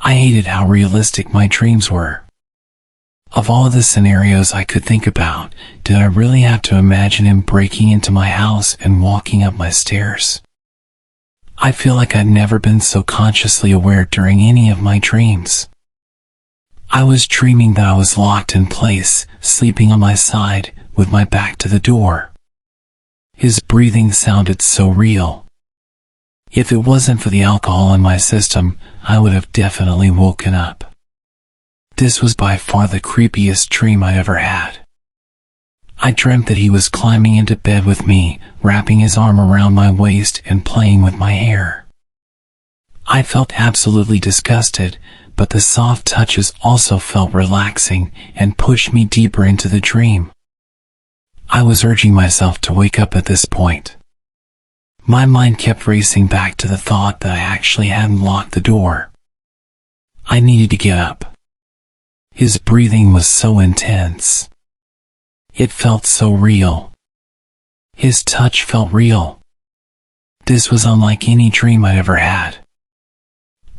I hated how realistic my dreams were. Of all the scenarios I could think about, did I really have to imagine him breaking into my house and walking up my stairs? I feel like I'd never been so consciously aware during any of my dreams. I was dreaming that I was locked in place, sleeping on my side, with my back to the door. His breathing sounded so real. If it wasn't for the alcohol in my system, I would have definitely woken up. This was by far the creepiest dream I ever had. I dreamt that he was climbing into bed with me, wrapping his arm around my waist and playing with my hair. I felt absolutely disgusted, but the soft touches also felt relaxing and pushed me deeper into the dream. I was urging myself to wake up at this point. My mind kept racing back to the thought that I actually hadn't locked the door. I needed to get up. His breathing was so intense. It felt so real. His touch felt real. This was unlike any dream I'd ever had.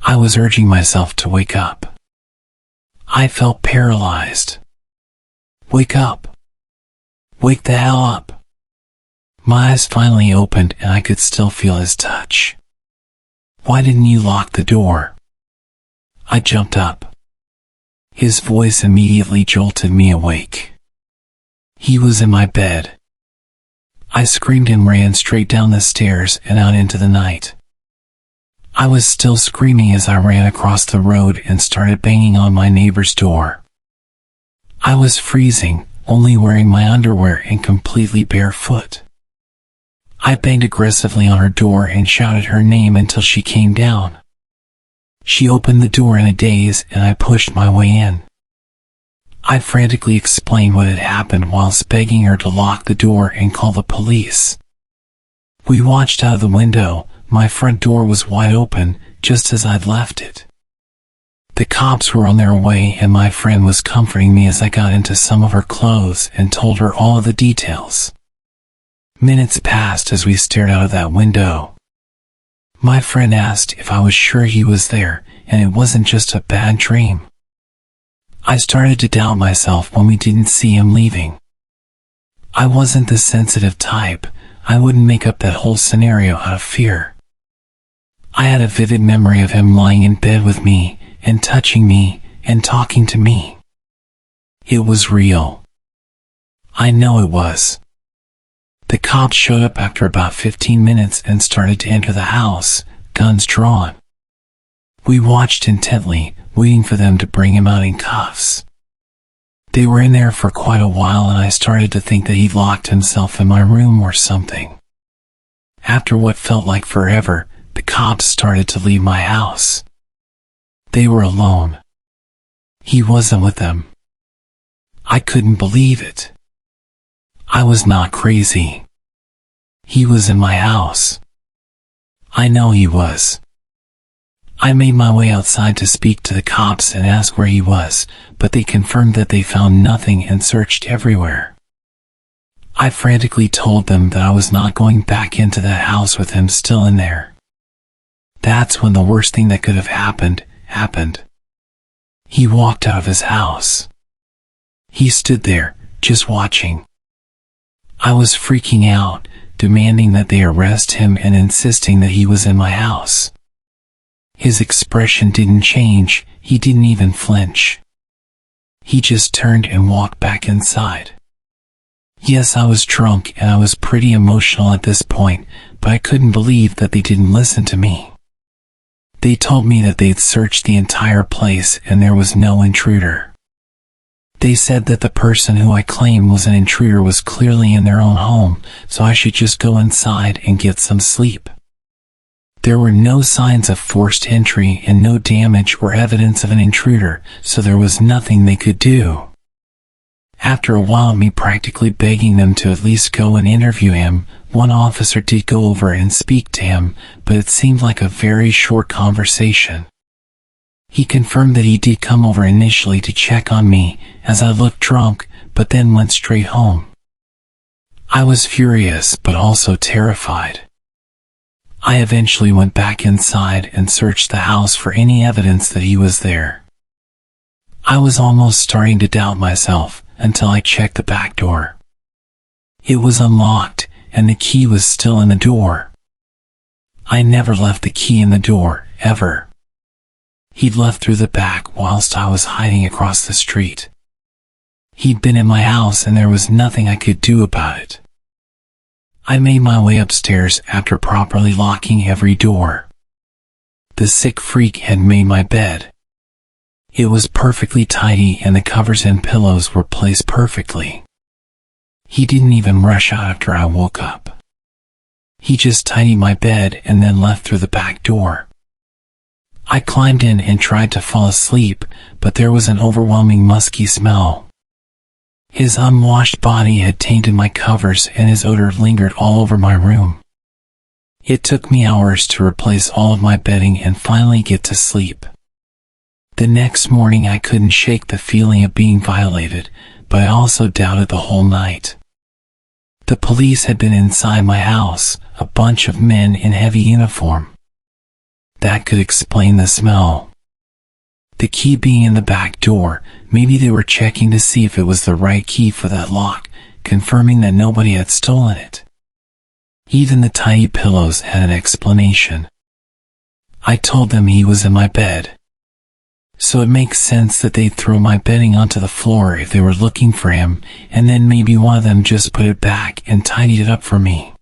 I was urging myself to wake up. I felt paralyzed. Wake up. Wake the hell up. My eyes finally opened and I could still feel his touch. Why didn't you lock the door? I jumped up. His voice immediately jolted me awake. He was in my bed. I screamed and ran straight down the stairs and out into the night. I was still screaming as I ran across the road and started banging on my neighbor's door. I was freezing, only wearing my underwear and completely barefoot. I banged aggressively on her door and shouted her name until she came down. She opened the door in a daze and I pushed my way in. I frantically explained what had happened whilst begging her to lock the door and call the police. We watched out of the window. My front door was wide open, just as I'd left it. The cops were on their way and my friend was comforting me as I got into some of her clothes and told her all of the details. Minutes passed as we stared out of that window. My friend asked if I was sure he was there and it wasn't just a bad dream. I started to doubt myself when we didn't see him leaving. I wasn't the sensitive type. I wouldn't make up that whole scenario out of fear. I had a vivid memory of him lying in bed with me and touching me and talking to me. It was real. I know it was. The cops showed up after about 15 minutes and started to enter the house, guns drawn. We watched intently, waiting for them to bring him out in cuffs. They were in there for quite a while and I started to think that he'd locked himself in my room or something. After what felt like forever, the cops started to leave my house. They were alone. He wasn't with them. I couldn't believe it. I was not crazy. He was in my house. I know he was. I made my way outside to speak to the cops and ask where he was, but they confirmed that they found nothing and searched everywhere. I frantically told them that I was not going back into that house with him still in there. That's when the worst thing that could have happened. He walked out of his house. He stood there, just watching. I was freaking out, demanding that they arrest him and insisting that he was in my house. His expression didn't change, he didn't even flinch. He just turned and walked back inside. Yes, I was drunk and I was pretty emotional at this point, but I couldn't believe that they didn't listen to me. They told me that they'd searched the entire place and there was no intruder. They said that the person who I claimed was an intruder was clearly in their own home, so I should just go inside and get some sleep. There were no signs of forced entry and no damage or evidence of an intruder, so there was nothing they could do. After a while of me practically begging them to at least go and interview him, one officer did go over and speak to him, but it seemed like a very short conversation. He confirmed that he did come over initially to check on me, as I looked drunk, but then went straight home. I was furious, but also terrified. I eventually went back inside and searched the house for any evidence that he was there. I was almost starting to doubt myself, until I checked the back door. It was unlocked, and the key was still in the door. I never left the key in the door, ever. He'd left through the back whilst I was hiding across the street. He'd been in my house and there was nothing I could do about it. I made my way upstairs after properly locking every door. The sick freak had made my bed. It was perfectly tidy and the covers and pillows were placed perfectly. He didn't even rush out after I woke up. He just tidied my bed and then left through the back door. I climbed in and tried to fall asleep, but there was an overwhelming musky smell. His unwashed body had tainted my covers and his odor lingered all over my room. It took me hours to replace all of my bedding and finally get to sleep. The next morning I couldn't shake the feeling of being violated, but I also doubted the whole night. The police had been inside my house, a bunch of men in heavy uniform. That could explain the smell. The key being in the back door, maybe they were checking to see if it was the right key for that lock, confirming that nobody had stolen it. Even the tiny pillows had an explanation. I told them he was in my bed. So it makes sense that they'd throw my bedding onto the floor if they were looking for him, and then maybe one of them just put it back and tidied it up for me.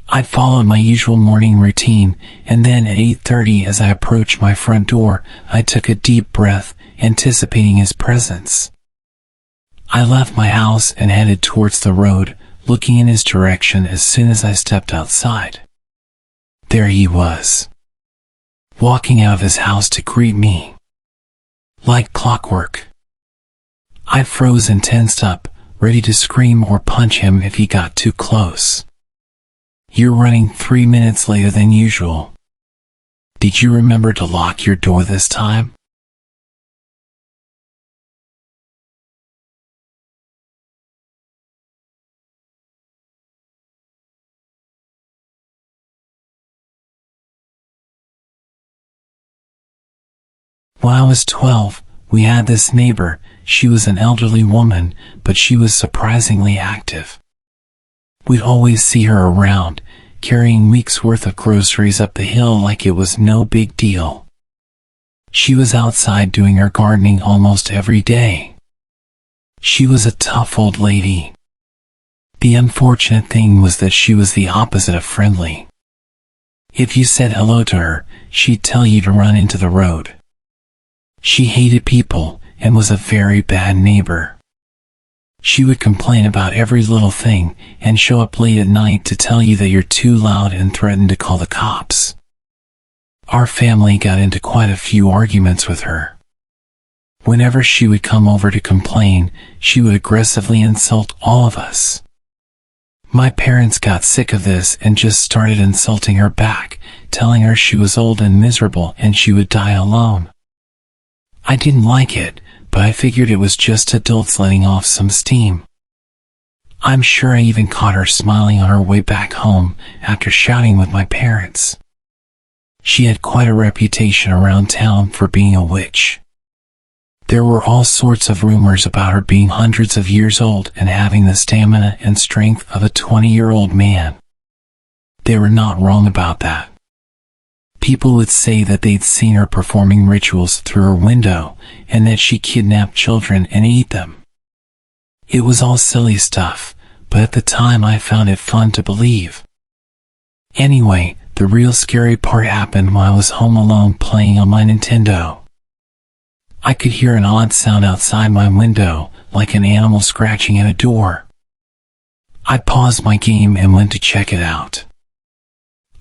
I followed my usual morning routine, and then at 8:30 as I approached my front door, I took a deep breath, anticipating his presence. I left my house and headed towards the road, looking in his direction as soon as I stepped outside. There he was, walking out of his house to greet me. Like clockwork. I froze and tensed up, ready to scream or punch him if he got too close. You're running 3 minutes later than usual. Did you remember to lock your door this time? When I was 12, we had this neighbor. She was an elderly woman, but she was surprisingly active. We'd always see her around, carrying weeks' worth of groceries up the hill like it was no big deal. She was outside doing her gardening almost every day. She was a tough old lady. The unfortunate thing was that she was the opposite of friendly. If you said hello to her, she'd tell you to run into the road. She hated people and was a very bad neighbor. She would complain about every little thing and show up late at night to tell you that you're too loud and threaten to call the cops. Our family got into quite a few arguments with her. Whenever she would come over to complain, she would aggressively insult all of us. My parents got sick of this and just started insulting her back, telling her she was old and miserable and she would die alone. I didn't like it, but I figured it was just adults letting off some steam. I'm sure I even caught her smiling on her way back home after shouting with my parents. She had quite a reputation around town for being a witch. There were all sorts of rumors about her being hundreds of years old and having the stamina and strength of a 20-year-old man. They were not wrong about that. People would say that they'd seen her performing rituals through her window, and that she kidnapped children and ate them. It was all silly stuff, but at the time I found it fun to believe. Anyway, the real scary part happened when I was home alone playing on my Nintendo. I could hear an odd sound outside my window, like an animal scratching at a door. I paused my game and went to check it out.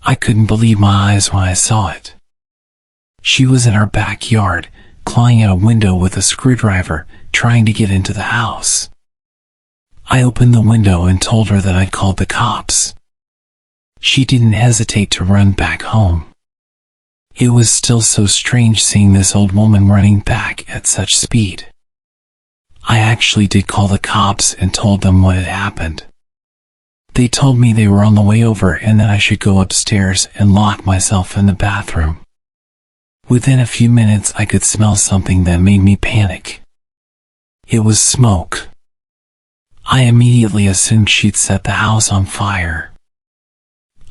I couldn't believe my eyes when I saw it. She was in our backyard, clawing at a window with a screwdriver, trying to get into the house. I opened the window and told her that I'd called the cops. She didn't hesitate to run back home. It was still so strange seeing this old woman running back at such speed. I actually did call the cops and told them what had happened. They told me they were on the way over and that I should go upstairs and lock myself in the bathroom. Within a few minutes I could smell something that made me panic. It was smoke. I immediately assumed she'd set the house on fire.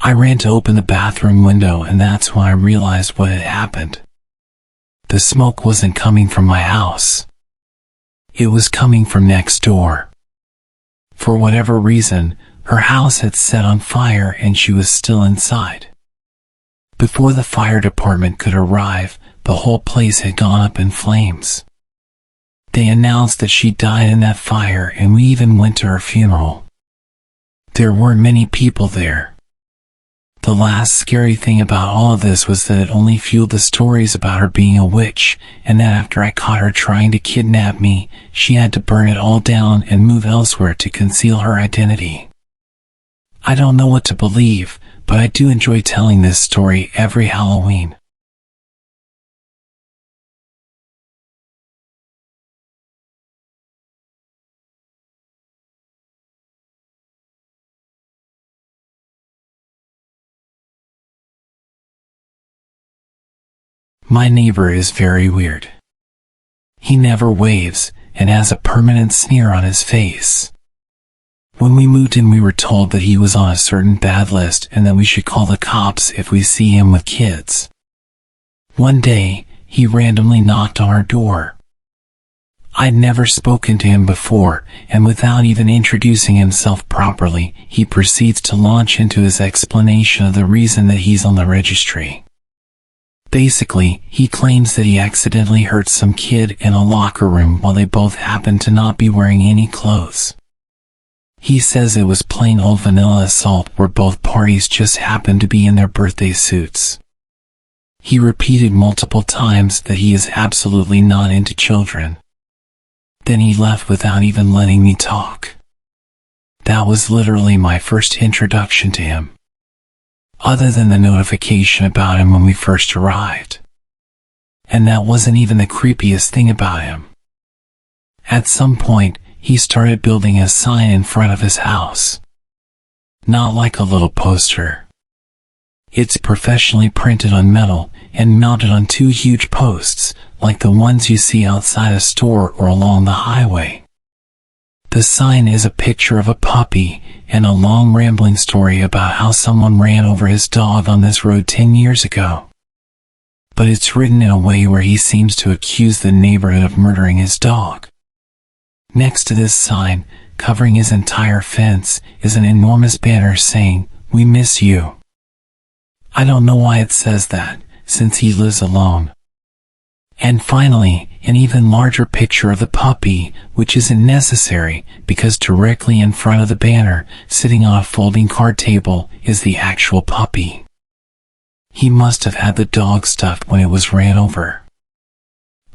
I ran to open the bathroom window and that's when I realized what had happened. The smoke wasn't coming from my house. It was coming from next door. For whatever reason, her house had set on fire and she was still inside. Before the fire department could arrive, the whole place had gone up in flames. They announced that she died in that fire and we even went to her funeral. There weren't many people there. The last scary thing about all of this was that it only fueled the stories about her being a witch, and that after I caught her trying to kidnap me, she had to burn it all down and move elsewhere to conceal her identity. I don't know what to believe, but I do enjoy telling this story every Halloween. My neighbor is very weird. He never waves and has a permanent sneer on his face. When we moved in, we were told that he was on a certain bad list and that we should call the cops if we see him with kids. One day, he randomly knocked on our door. I'd never spoken to him before, and without even introducing himself properly, he proceeds to launch into his explanation of the reason that he's on the registry. Basically, he claims that he accidentally hurt some kid in a locker room while they both happened to not be wearing any clothes. He says it was plain old vanilla assault where both parties just happened to be in their birthday suits. He repeated multiple times that he is absolutely not into children. Then he left without even letting me talk. That was literally my first introduction to him. Other than the notification about him when we first arrived. And that wasn't even the creepiest thing about him. At some point, he started building a sign in front of his house. Not like a little poster. It's professionally printed on metal and mounted on two huge posts, like the ones you see outside a store or along the highway. The sign is a picture of a puppy and a long rambling story about how someone ran over his dog on this road 10 years ago. But it's written in a way where he seems to accuse the neighborhood of murdering his dog. Next to this sign, covering his entire fence, is an enormous banner saying, "We miss you." I don't know why it says that, since he lives alone. And finally, an even larger picture of the puppy, which isn't necessary, because directly in front of the banner, sitting on a folding card table, is the actual puppy. He must have had the dog stuffed when it was ran over.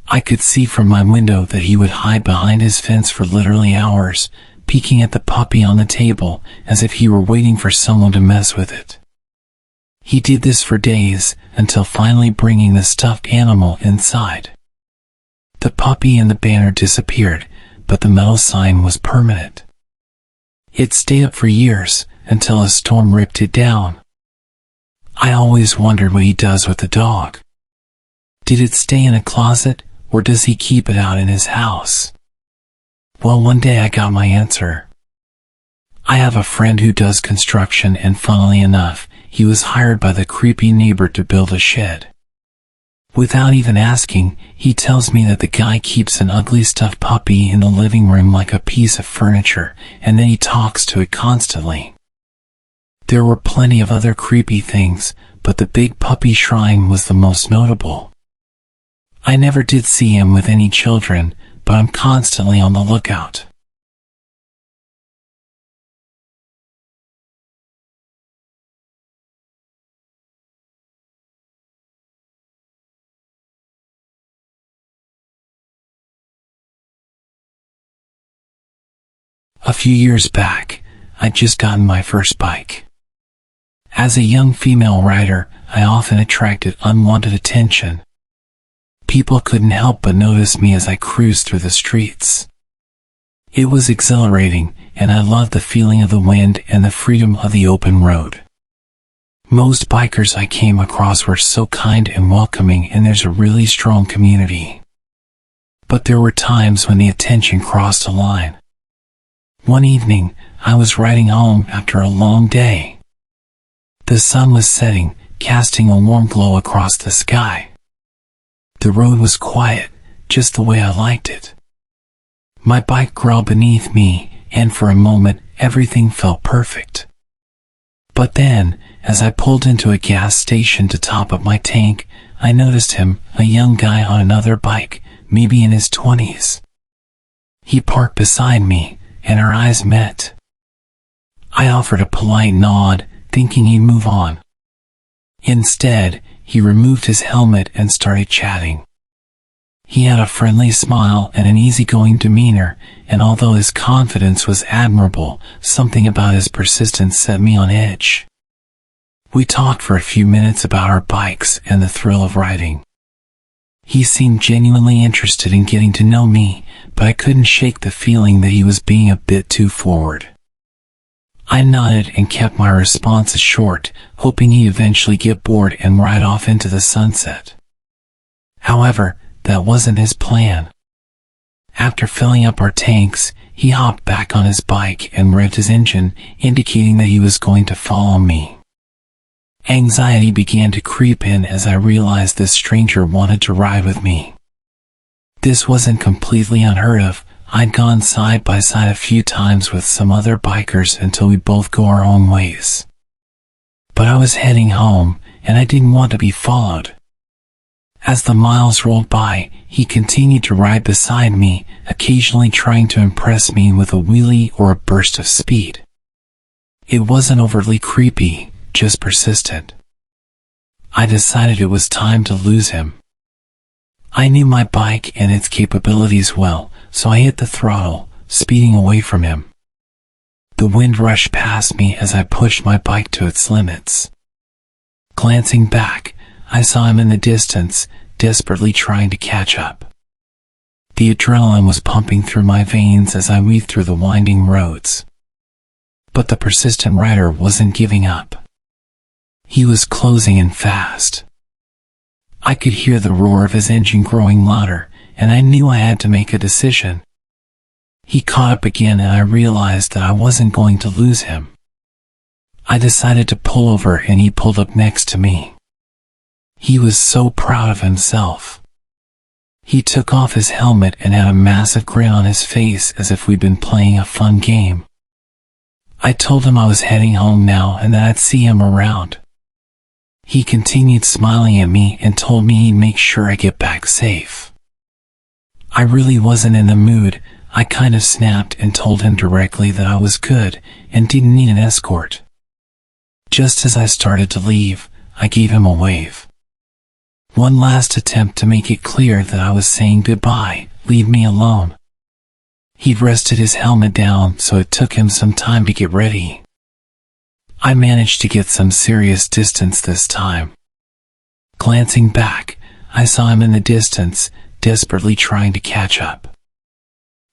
I could see from my window that he would hide behind his fence for literally hours, peeking at the puppy on the table, as if he were waiting for someone to mess with it. He did this for days, until finally bringing the stuffed animal inside. The puppy and the banner disappeared, but the metal sign was permanent. It stayed up for years, until a storm ripped it down. I always wondered what he does with the dog. Did it stay in a closet, or does he keep it out in his house? Well, one day I got my answer. I have a friend who does construction, and funnily enough, he was hired by the creepy neighbor to build a shed. Without even asking, he tells me that the guy keeps an ugly stuffed puppy in the living room like a piece of furniture, and then he talks to it constantly. There were plenty of other creepy things, but the big puppy shrine was the most notable. I never did see him with any children, but I'm constantly on the lookout. A few years back, I'd just gotten my first bike. As a young female rider, I often attracted unwanted attention. People couldn't help but notice me as I cruised through the streets. It was exhilarating, and I loved the feeling of the wind and the freedom of the open road. Most bikers I came across were so kind and welcoming, and there's a really strong community. But there were times when the attention crossed a line. One evening, I was riding home after a long day. The sun was setting, casting a warm glow across the sky. The road was quiet, just the way I liked it. My bike growled beneath me, and for a moment, everything felt perfect. But then, as I pulled into a gas station to top up my tank, I noticed him, a young guy on another bike, maybe in his 20s. He parked beside me, and our eyes met. I offered a polite nod, thinking he'd move on. Instead, he removed his helmet and started chatting. He had a friendly smile and an easygoing demeanor, and although his confidence was admirable, something about his persistence set me on edge. We talked for a few minutes about our bikes and the thrill of riding. He seemed genuinely interested in getting to know me, but I couldn't shake the feeling that he was being a bit too forward. I nodded and kept my responses short, hoping he'd eventually get bored and ride off into the sunset. However, that wasn't his plan. After filling up our tanks, he hopped back on his bike and revved his engine, indicating that he was going to follow me. Anxiety began to creep in as I realized this stranger wanted to ride with me. This wasn't completely unheard of. I'd gone side by side a few times with some other bikers until we both go our own ways. But I was heading home, and I didn't want to be followed. As the miles rolled by, he continued to ride beside me, occasionally trying to impress me with a wheelie or a burst of speed. It wasn't overtly creepy, just persistent. I decided it was time to lose him. I knew my bike and its capabilities well, so I hit the throttle, speeding away from him. The wind rushed past me as I pushed my bike to its limits. Glancing back, I saw him in the distance, desperately trying to catch up. The adrenaline was pumping through my veins as I weaved through the winding roads. But the persistent rider wasn't giving up. He was closing in fast. I could hear the roar of his engine growing louder, and I knew I had to make a decision. He caught up again, and I realized that I wasn't going to lose him. I decided to pull over, and he pulled up next to me. He was so proud of himself. He took off his helmet and had a massive grin on his face as if we'd been playing a fun game. I told him I was heading home now and that I'd see him around. He continued smiling at me and told me he'd make sure I get back safe. I really wasn't in the mood. I kind of snapped and told him directly that I was good and didn't need an escort. Just as I started to leave, I gave him a wave. One last attempt to make it clear that I was saying goodbye, leave me alone. He'd rested his helmet down, so it took him some time to get ready. I managed to get some serious distance this time. Glancing back, I saw him in the distance, desperately trying to catch up.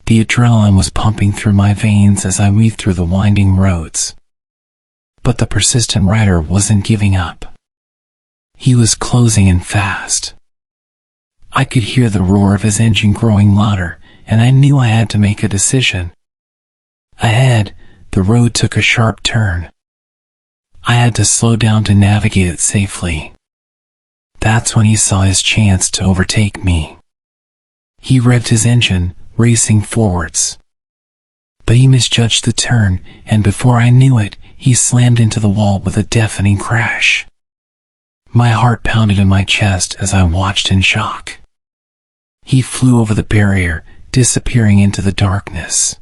The adrenaline was pumping through my veins as I weaved through the winding roads. But the persistent rider wasn't giving up. He was closing in fast. I could hear the roar of his engine growing louder, and I knew I had to make a decision. Ahead, the road took a sharp turn. I had to slow down to navigate it safely. That's when he saw his chance to overtake me. He revved his engine, racing forwards. But he misjudged the turn, and before I knew it, he slammed into the wall with a deafening crash. My heart pounded in my chest as I watched in shock. He flew over the barrier, disappearing into the darkness.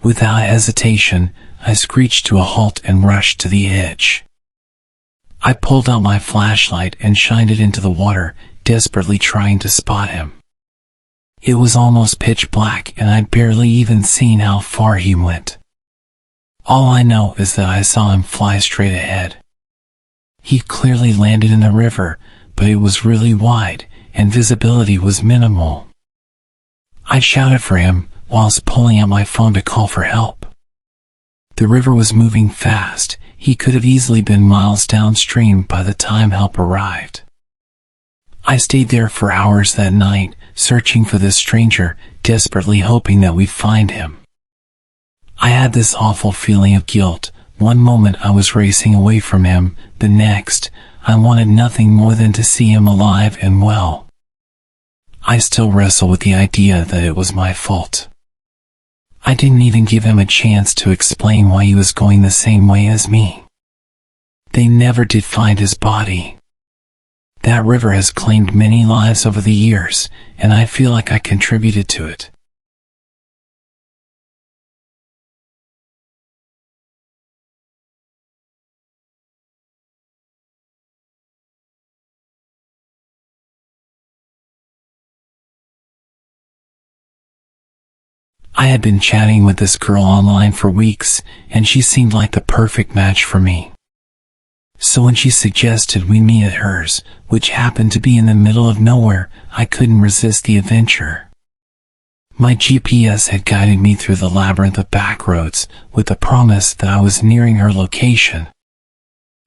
Without hesitation, I screeched to a halt and rushed to the edge. I pulled out my flashlight and shined it into the water, desperately trying to spot him. It was almost pitch black and I'd barely even seen how far he went. All I know is that I saw him fly straight ahead. He clearly landed in the river, but it was really wide, and visibility was minimal. I shouted for him, whilst pulling out my phone to call for help. The river was moving fast. He could have easily been miles downstream by the time help arrived. I stayed there for hours that night, searching for this stranger, desperately hoping that we'd find him. I had this awful feeling of guilt. One moment I was racing away from him, the next, I wanted nothing more than to see him alive and well. I still wrestle with the idea that it was my fault. I didn't even give him a chance to explain why he was going the same way as me. They never did find his body. That river has claimed many lives over the years, and I feel like I contributed to it. I had been chatting with this girl online for weeks, and she seemed like the perfect match for me. So when she suggested we meet at hers, which happened to be in the middle of nowhere, I couldn't resist the adventure. My GPS had guided me through the labyrinth of back roads, with the promise that I was nearing her location.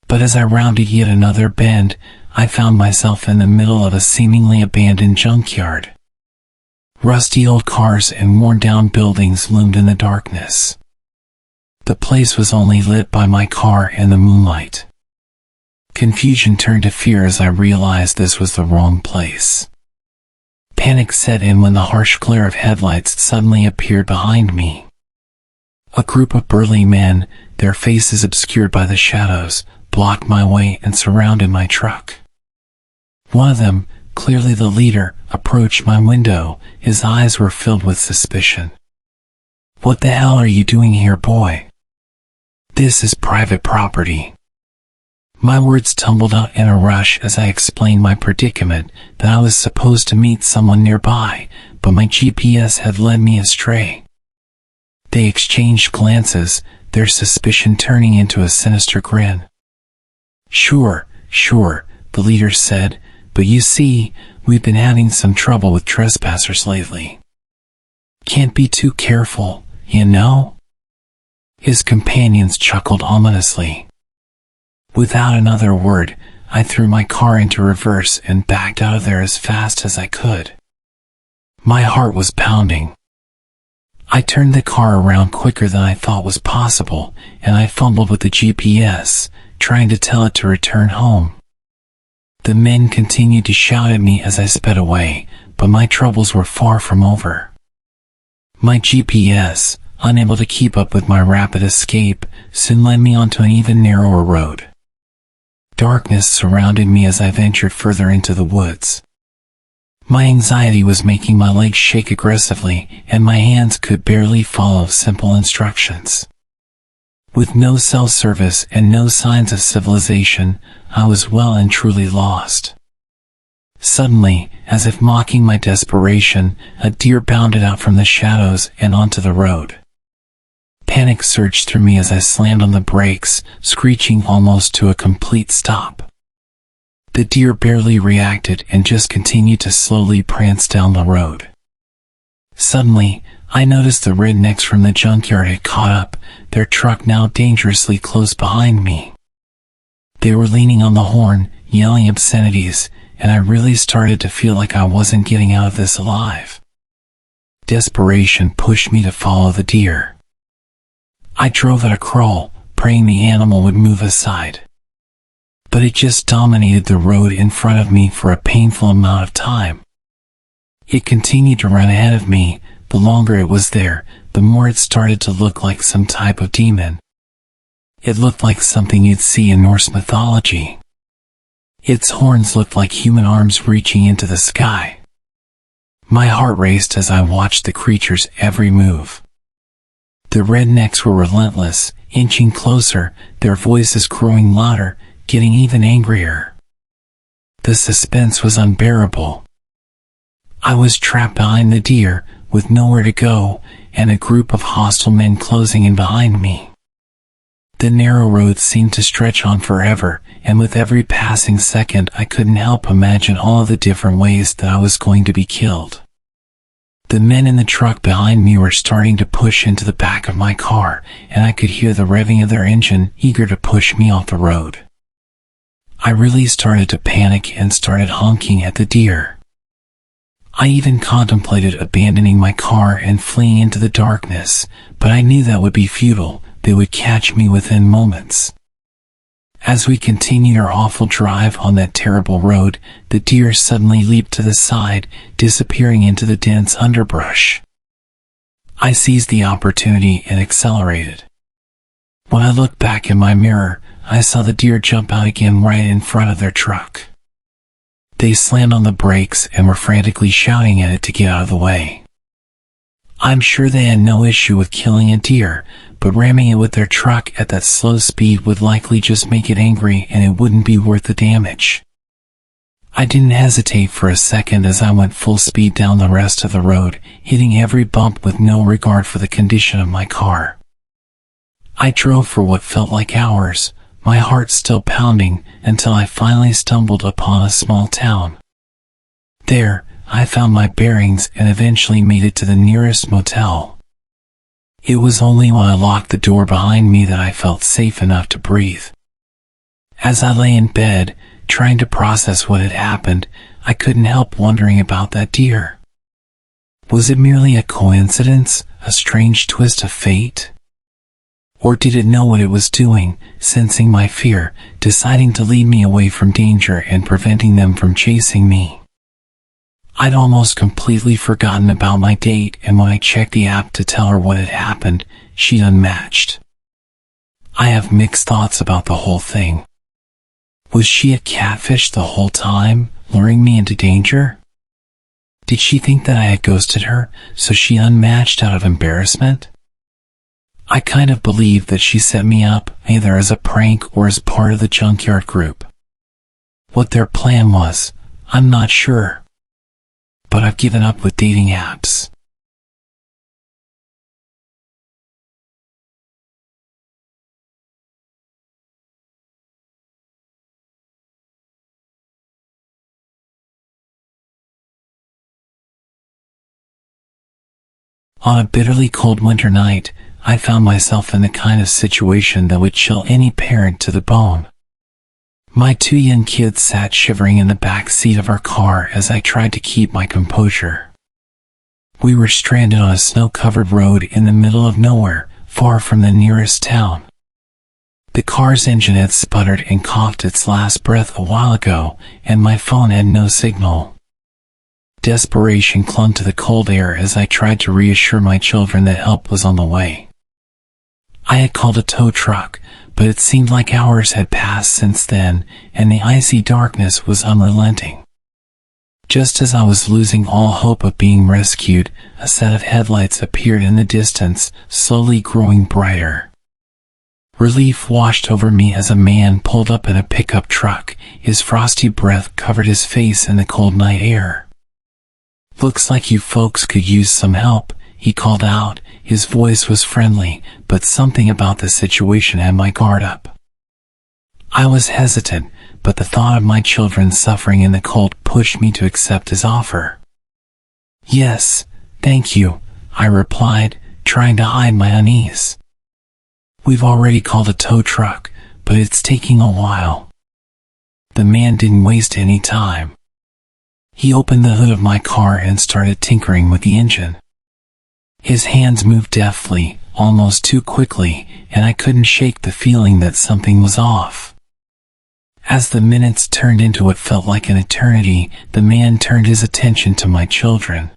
But as I rounded yet another bend, I found myself in the middle of a seemingly abandoned junkyard. Rusty old cars and worn-down buildings loomed in the darkness. The place was only lit by my car and the moonlight. Confusion turned to fear as I realized this was the wrong place. Panic set in when the harsh glare of headlights suddenly appeared behind me. A group of burly men, their faces obscured by the shadows, blocked my way and surrounded my truck. One of them, clearly the leader, approached my window. His eyes were filled with suspicion. "What the hell are you doing here, boy? This is private property." My words tumbled out in a rush as I explained my predicament, that I was supposed to meet someone nearby, but my GPS had led me astray. They exchanged glances, their suspicion turning into a sinister grin. Sure, the leader said, "but you see, we've been having some trouble with trespassers lately. Can't be too careful, you know?" His companions chuckled ominously. Without another word, I threw my car into reverse and backed out of there as fast as I could. My heart was pounding. I turned the car around quicker than I thought was possible, and I fumbled with the GPS, trying to tell it to return home. The men continued to shout at me as I sped away, but my troubles were far from over. My GPS, unable to keep up with my rapid escape, soon led me onto an even narrower road. Darkness surrounded me as I ventured further into the woods. My anxiety was making my legs shake aggressively, and my hands could barely follow simple instructions. With no cell service and no signs of civilization, I was well and truly lost. Suddenly, as if mocking my desperation, a deer bounded out from the shadows and onto the road. Panic surged through me as I slammed on the brakes, screeching almost to a complete stop. The deer barely reacted and just continued to slowly prance down the road. Suddenly, I noticed the rednecks from the junkyard had caught up, their truck now dangerously close behind me. They were leaning on the horn, yelling obscenities, and I really started to feel like I wasn't getting out of this alive. Desperation pushed me to follow the deer. I drove at a crawl, praying the animal would move aside. But it just dominated the road in front of me for a painful amount of time. It continued to run ahead of me. The longer it was there, the more it started to look like some type of demon. It looked like something you'd see in Norse mythology. Its horns looked like human arms reaching into the sky. My heart raced as I watched the creature's every move. The rednecks were relentless, inching closer, their voices growing louder, getting even angrier. The suspense was unbearable. I was trapped behind the deer, with nowhere to go, and a group of hostile men closing in behind me. The narrow road seemed to stretch on forever, and with every passing second I couldn't help imagine all the different ways that I was going to be killed. The men in the truck behind me were starting to push into the back of my car, and I could hear the revving of their engine, eager to push me off the road. I really started to panic and started honking at the deer. I even contemplated abandoning my car and fleeing into the darkness, but I knew that would be futile. They would catch me within moments. As we continued our awful drive on that terrible road, the deer suddenly leaped to the side, disappearing into the dense underbrush. I seized the opportunity and accelerated. When I looked back in my mirror, I saw the deer jump out again right in front of their truck. They slammed on the brakes and were frantically shouting at it to get out of the way. I'm sure they had no issue with killing a deer, but ramming it with their truck at that slow speed would likely just make it angry, and it wouldn't be worth the damage. I didn't hesitate for a second as I went full speed down the rest of the road, hitting every bump with no regard for the condition of my car. I drove for what felt like hours, my heart still pounding, until I finally stumbled upon a small town. There, I found my bearings and eventually made it to the nearest motel. It was only when I locked the door behind me that I felt safe enough to breathe. As I lay in bed, trying to process what had happened, I couldn't help wondering about that deer. Was it merely a coincidence, a strange twist of fate? Or did it know what it was doing, sensing my fear, deciding to lead me away from danger and preventing them from chasing me? I'd almost completely forgotten about my date, and when I checked the app to tell her what had happened, she'd unmatched. I have mixed thoughts about the whole thing. Was she a catfish the whole time, luring me into danger? Did she think that I had ghosted her, so she unmatched out of embarrassment? I kind of believe that she set me up, either as a prank or as part of the junkyard group. What their plan was, I'm not sure. But I've given up with dating apps. On a bitterly cold winter night, I found myself in the kind of situation that would chill any parent to the bone. My 2 young kids sat shivering in the back seat of our car as I tried to keep my composure. We were stranded on a snow-covered road in the middle of nowhere, far from the nearest town. The car's engine had sputtered and coughed its last breath a while ago, and my phone had no signal. Desperation clung to the cold air as I tried to reassure my children that help was on the way. I had called a tow truck, but it seemed like hours had passed since then, and the icy darkness was unrelenting. Just as I was losing all hope of being rescued, a set of headlights appeared in the distance, slowly growing brighter. Relief washed over me as a man pulled up in a pickup truck. His frosty breath covered his face in the cold night air. "Looks like you folks could use some help," he called out. His voice was friendly, but something about the situation had my guard up. I was hesitant, but the thought of my children suffering in the cold pushed me to accept his offer. "Yes, thank you," I replied, trying to hide my unease. "We've already called a tow truck, but it's taking a while." The man didn't waste any time. He opened the hood of my car and started tinkering with the engine. His hands moved deftly, almost too quickly, and I couldn't shake the feeling that something was off. As the minutes turned into what felt like an eternity, the man turned his attention to my children.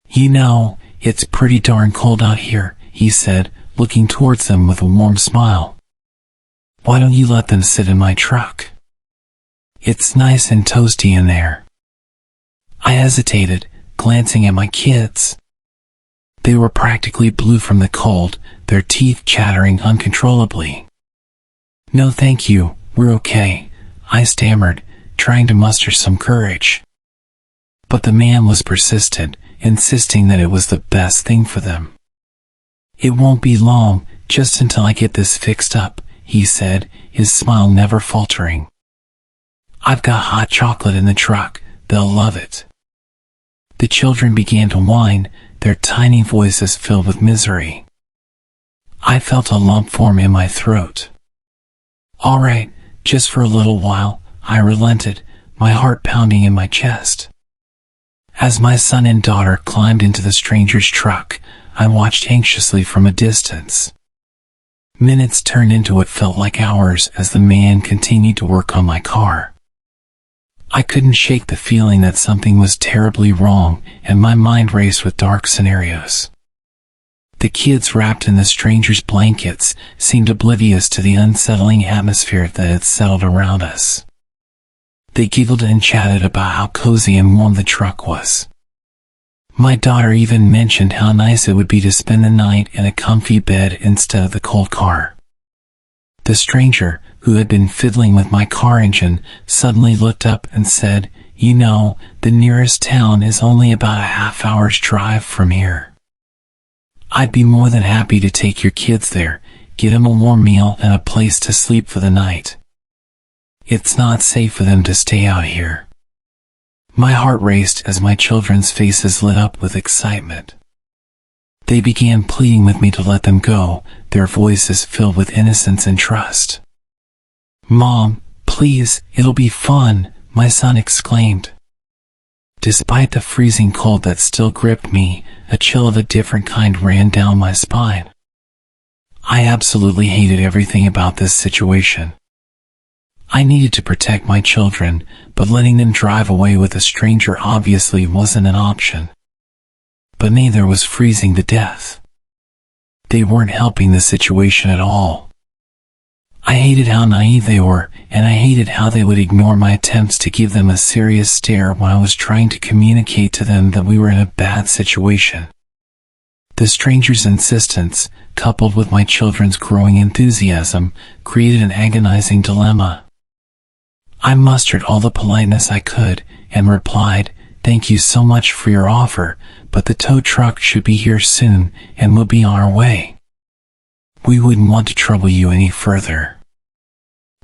"You know, it's pretty darn cold out here," he said, looking towards them with a warm smile. "Why don't you let them sit in my truck? It's nice and toasty in there." I hesitated, glancing at my kids. They were practically blue from the cold, their teeth chattering uncontrollably. "No thank you, we're okay," I stammered, trying to muster some courage. But the man was persistent, insisting that it was the best thing for them. "It won't be long, just until I get this fixed up," he said, his smile never faltering. "I've got hot chocolate in the truck, they'll love it." The children began to whine, their tiny voices filled with misery. I felt a lump form in my throat. "All right, just for a little while," I relented, my heart pounding in my chest. As my son and daughter climbed into the stranger's truck, I watched anxiously from a distance. Minutes turned into what felt like hours as the man continued to work on my car. I couldn't shake the feeling that something was terribly wrong, and my mind raced with dark scenarios. The kids wrapped in the stranger's blankets seemed oblivious to the unsettling atmosphere that had settled around us. They giggled and chatted about how cozy and warm the truck was. My daughter even mentioned how nice it would be to spend the night in a comfy bed instead of the cold car. The stranger, who had been fiddling with my car engine, suddenly looked up and said, "You know, the nearest town is only about a half-hour's drive from here. I'd be more than happy to take your kids there, get them a warm meal and a place to sleep for the night. It's not safe for them to stay out here." My heart raced as my children's faces lit up with excitement. They began pleading with me to let them go, their voices filled with innocence and trust. "Mom, please, it'll be fun," my son exclaimed. Despite the freezing cold that still gripped me, a chill of a different kind ran down my spine. I absolutely hated everything about this situation. I needed to protect my children, but letting them drive away with a stranger obviously wasn't an option. But neither was freezing to death. They weren't helping the situation at all. I hated how naive they were, and I hated how they would ignore my attempts to give them a serious stare when I was trying to communicate to them that we were in a bad situation. The stranger's insistence, coupled with my children's growing enthusiasm, created an agonizing dilemma. I mustered all the politeness I could, and replied, "Thank you so much for your offer, but the tow truck should be here soon, and we'll be on our way. We wouldn't want to trouble you any further."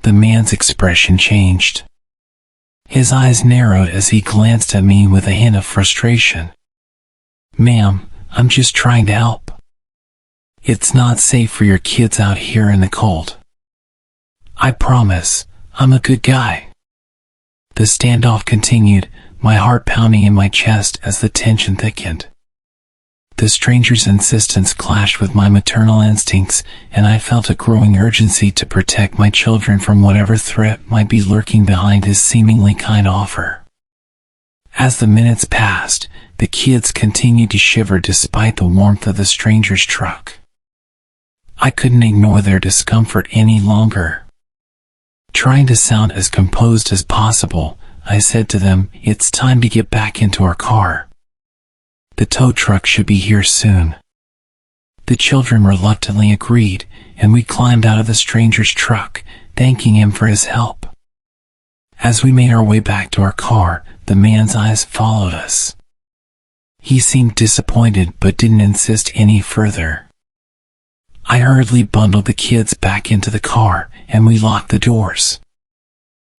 The man's expression changed. His eyes narrowed as he glanced at me with a hint of frustration. "Ma'am, I'm just trying to help. It's not safe for your kids out here in the cold. I promise, I'm a good guy." The standoff continued, my heart pounding in my chest as the tension thickened. The stranger's insistence clashed with my maternal instincts, and I felt a growing urgency to protect my children from whatever threat might be lurking behind his seemingly kind offer. As the minutes passed, the kids continued to shiver despite the warmth of the stranger's truck. I couldn't ignore their discomfort any longer. Trying to sound as composed as possible, I said to them, "It's time to get back into our car. The tow truck should be here soon." The children reluctantly agreed, and we climbed out of the stranger's truck, thanking him for his help. As we made our way back to our car, the man's eyes followed us. He seemed disappointed but didn't insist any further. I hurriedly bundled the kids back into the car, and we locked the doors.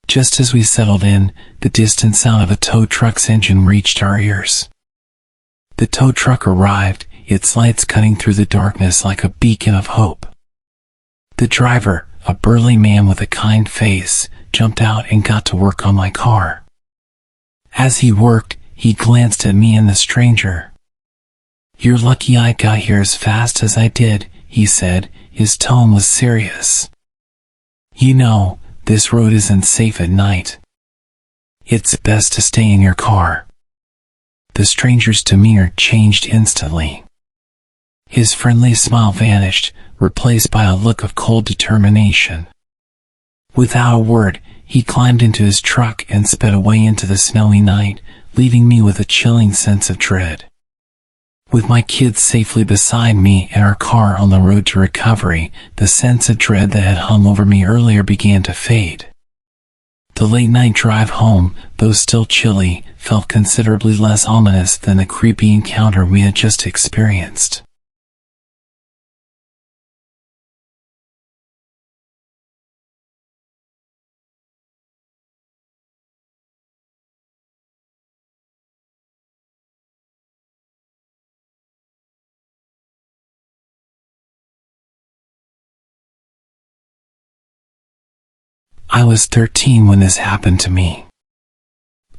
Just as we settled in, the distant sound of a tow truck's engine reached our ears. The tow truck arrived, its lights cutting through the darkness like a beacon of hope. The driver, a burly man with a kind face, jumped out and got to work on my car. As he worked, he glanced at me and the stranger. "You're lucky I got here as fast as I did," he said, his tone was serious. "You know, this road isn't safe at night. It's best to stay in your car." The stranger's demeanor changed instantly. His friendly smile vanished, replaced by a look of cold determination. Without a word, he climbed into his truck and sped away into the snowy night, leaving me with a chilling sense of dread. With my kids safely beside me and our car on the road to recovery, the sense of dread that had hung over me earlier began to fade. The late-night drive home, though still chilly, felt considerably less ominous than the creepy encounter we had just experienced. I was 13 when this happened to me.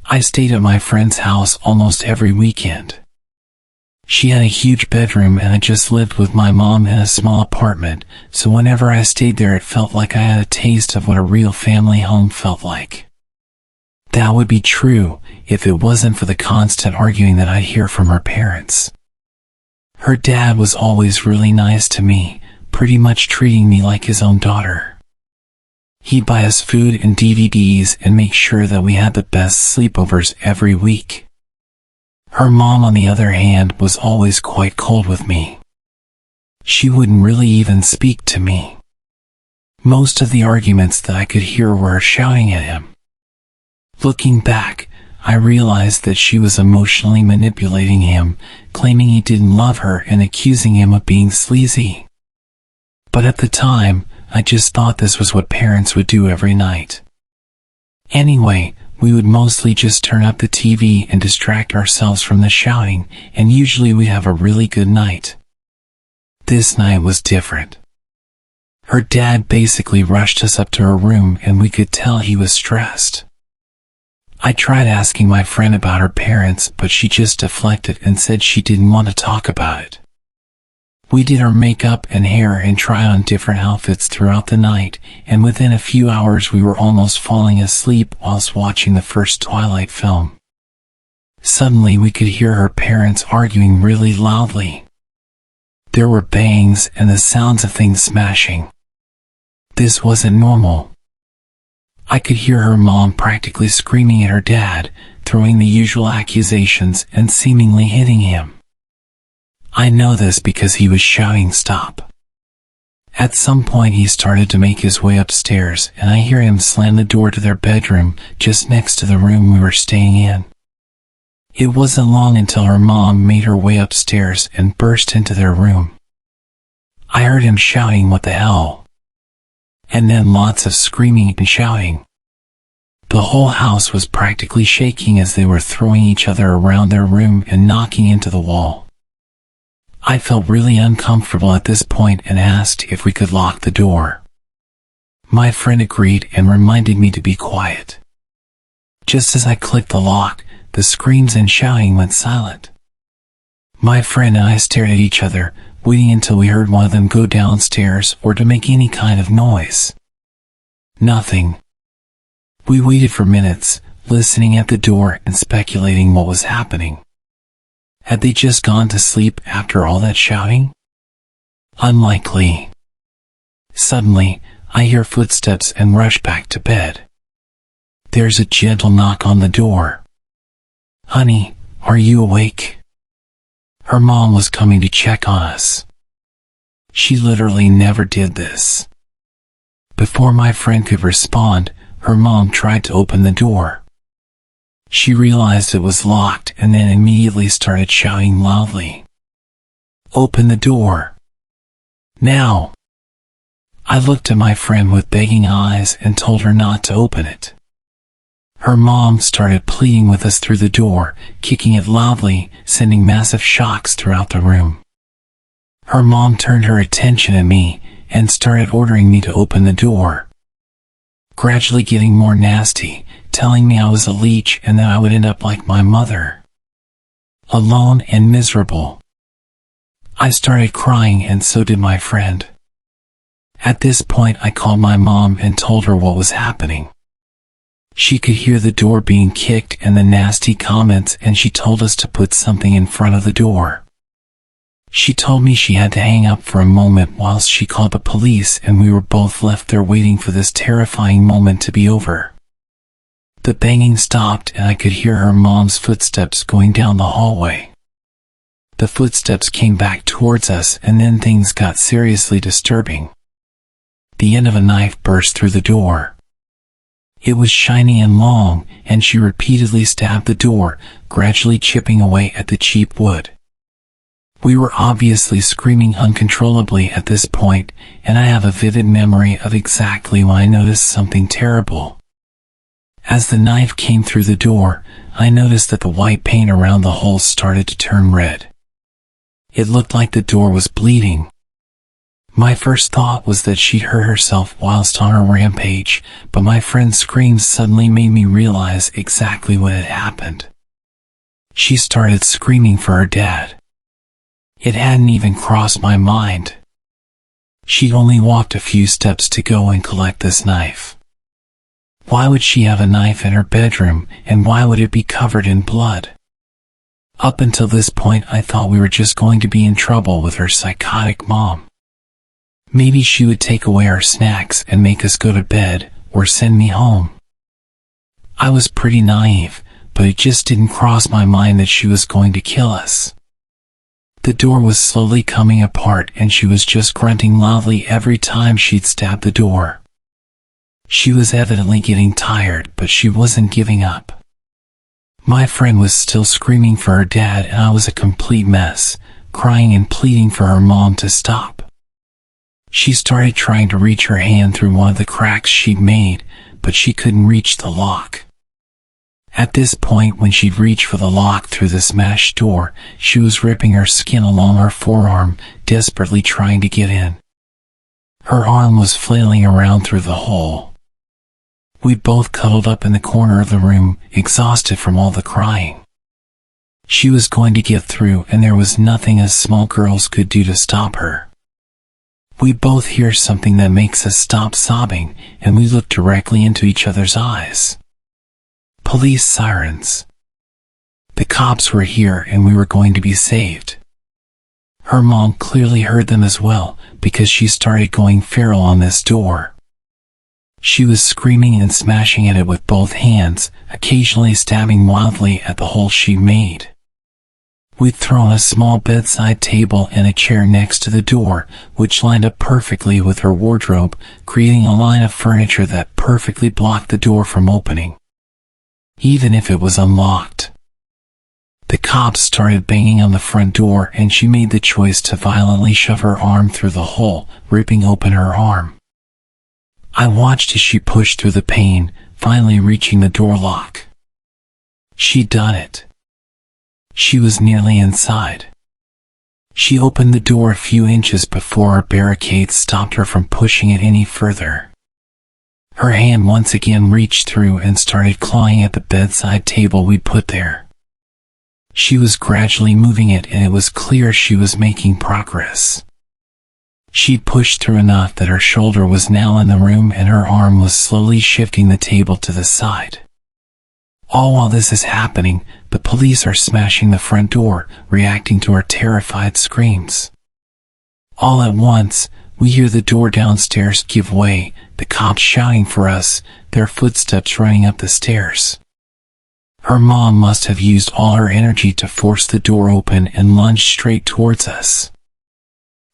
I stayed at my friend's house almost every weekend. She had a huge bedroom and I just lived with my mom in a small apartment, so whenever I stayed there it felt like I had a taste of what a real family home felt like. That would be true if it wasn't for the constant arguing that I'd hear from her parents. Her dad was always really nice to me, pretty much treating me like his own daughter. He'd buy us food and DVDs and make sure that we had the best sleepovers every week. Her mom, on the other hand, was always quite cold with me. She wouldn't really even speak to me. Most of the arguments that I could hear were her shouting at him. Looking back, I realized that she was emotionally manipulating him, claiming he didn't love her and accusing him of being sleazy. But at the time, I just thought this was what parents would do every night. Anyway, we would mostly just turn up the TV and distract ourselves from the shouting, and usually we'd have a really good night. This night was different. Her dad basically rushed us up to her room and we could tell he was stressed. I tried asking my friend about her parents, but she just deflected and said she didn't want to talk about it. We did our makeup and hair and try on different outfits throughout the night, and within a few hours we were almost falling asleep whilst watching the first Twilight film. Suddenly we could hear her parents arguing really loudly. There were bangs and the sounds of things smashing. This wasn't normal. I could hear her mom practically screaming at her dad, throwing the usual accusations and seemingly hitting him. I know this because he was shouting stop. At some point he started to make his way upstairs and I hear him slam the door to their bedroom just next to the room we were staying in. It wasn't long until her mom made her way upstairs and burst into their room. I heard him shouting, "What the hell?" And then lots of screaming and shouting. The whole house was practically shaking as they were throwing each other around their room and knocking into the wall. I felt really uncomfortable at this point and asked if we could lock the door. My friend agreed and reminded me to be quiet. Just as I clicked the lock, the screams and shouting went silent. My friend and I stared at each other, waiting until we heard one of them go downstairs or to make any kind of noise. Nothing. We waited for minutes, listening at the door and speculating what was happening. Had they just gone to sleep after all that shouting? Unlikely. Suddenly, I hear footsteps and rush back to bed. There's a gentle knock on the door. "Honey, are you awake?" Her mom was coming to check on us. She literally never did this. Before my friend could respond, her mom tried to open the door. She realized it was locked and then immediately started shouting loudly, "Open the door! Now!" I looked at my friend with begging eyes and told her not to open it. Her mom started pleading with us through the door, kicking it loudly, sending massive shocks throughout the room. Her mom turned her attention at me and started ordering me to open the door, gradually getting more nasty, telling me I was a leech and that I would end up like my mother, alone and miserable. I started crying and so did my friend. At this point I called my mom and told her what was happening. She could hear the door being kicked and the nasty comments, and she told us to put something in front of the door. She told me she had to hang up for a moment whilst she called the police, and we were both left there waiting for this terrifying moment to be over. The banging stopped and I could hear her mom's footsteps going down the hallway. The footsteps came back towards us and then things got seriously disturbing. The end of a knife burst through the door. It was shiny and long, and she repeatedly stabbed the door, gradually chipping away at the cheap wood. We were obviously screaming uncontrollably at this point, and I have a vivid memory of exactly when I noticed something terrible. As the knife came through the door, I noticed that the white paint around the hole started to turn red. It looked like the door was bleeding. My first thought was that she'd hurt herself whilst on her rampage, but my friend's screams suddenly made me realize exactly what had happened. She started screaming for her dad. It hadn't even crossed my mind. She'd only walked a few steps to go and collect this knife. Why would she have a knife in her bedroom, and why would it be covered in blood? Up until this point, I thought we were just going to be in trouble with her psychotic mom. Maybe she would take away our snacks and make us go to bed, or send me home. I was pretty naive, but it just didn't cross my mind that she was going to kill us. The door was slowly coming apart, and she was just grunting loudly every time she'd stab the door. She was evidently getting tired, but she wasn't giving up. My friend was still screaming for her dad, and I was a complete mess, crying and pleading for her mom to stop. She started trying to reach her hand through one of the cracks she'd made, but she couldn't reach the lock. At this point, when she'd reached for the lock through the smashed door, she was ripping her skin along her forearm, desperately trying to get in. Her arm was flailing around through the hole. We both cuddled up in the corner of the room, exhausted from all the crying. She was going to get through, and there was nothing us small girls could do to stop her. We both hear something that makes us stop sobbing, and we look directly into each other's eyes. Police sirens. The cops were here, and we were going to be saved. Her mom clearly heard them as well, because she started going feral on this door. She was screaming and smashing at it with both hands, occasionally stabbing wildly at the hole she made. We'd thrown a small bedside table and a chair next to the door, which lined up perfectly with her wardrobe, creating a line of furniture that perfectly blocked the door from opening, even if it was unlocked. The cops started banging on the front door, and she made the choice to violently shove her arm through the hole, ripping open her arm. I watched as she pushed through the pane, finally reaching the door lock. She'd done it. She was nearly inside. She opened the door a few inches before our barricade stopped her from pushing it any further. Her hand once again reached through and started clawing at the bedside table we'd put there. She was gradually moving it, and it was clear she was making progress. She'd pushed through enough that her shoulder was now in the room, and her arm was slowly shifting the table to the side. All while this is happening, the police are smashing the front door, reacting to our terrified screams. All at once, we hear the door downstairs give way, the cops shouting for us, their footsteps running up the stairs. Her mom must have used all her energy to force the door open and lunged straight towards us.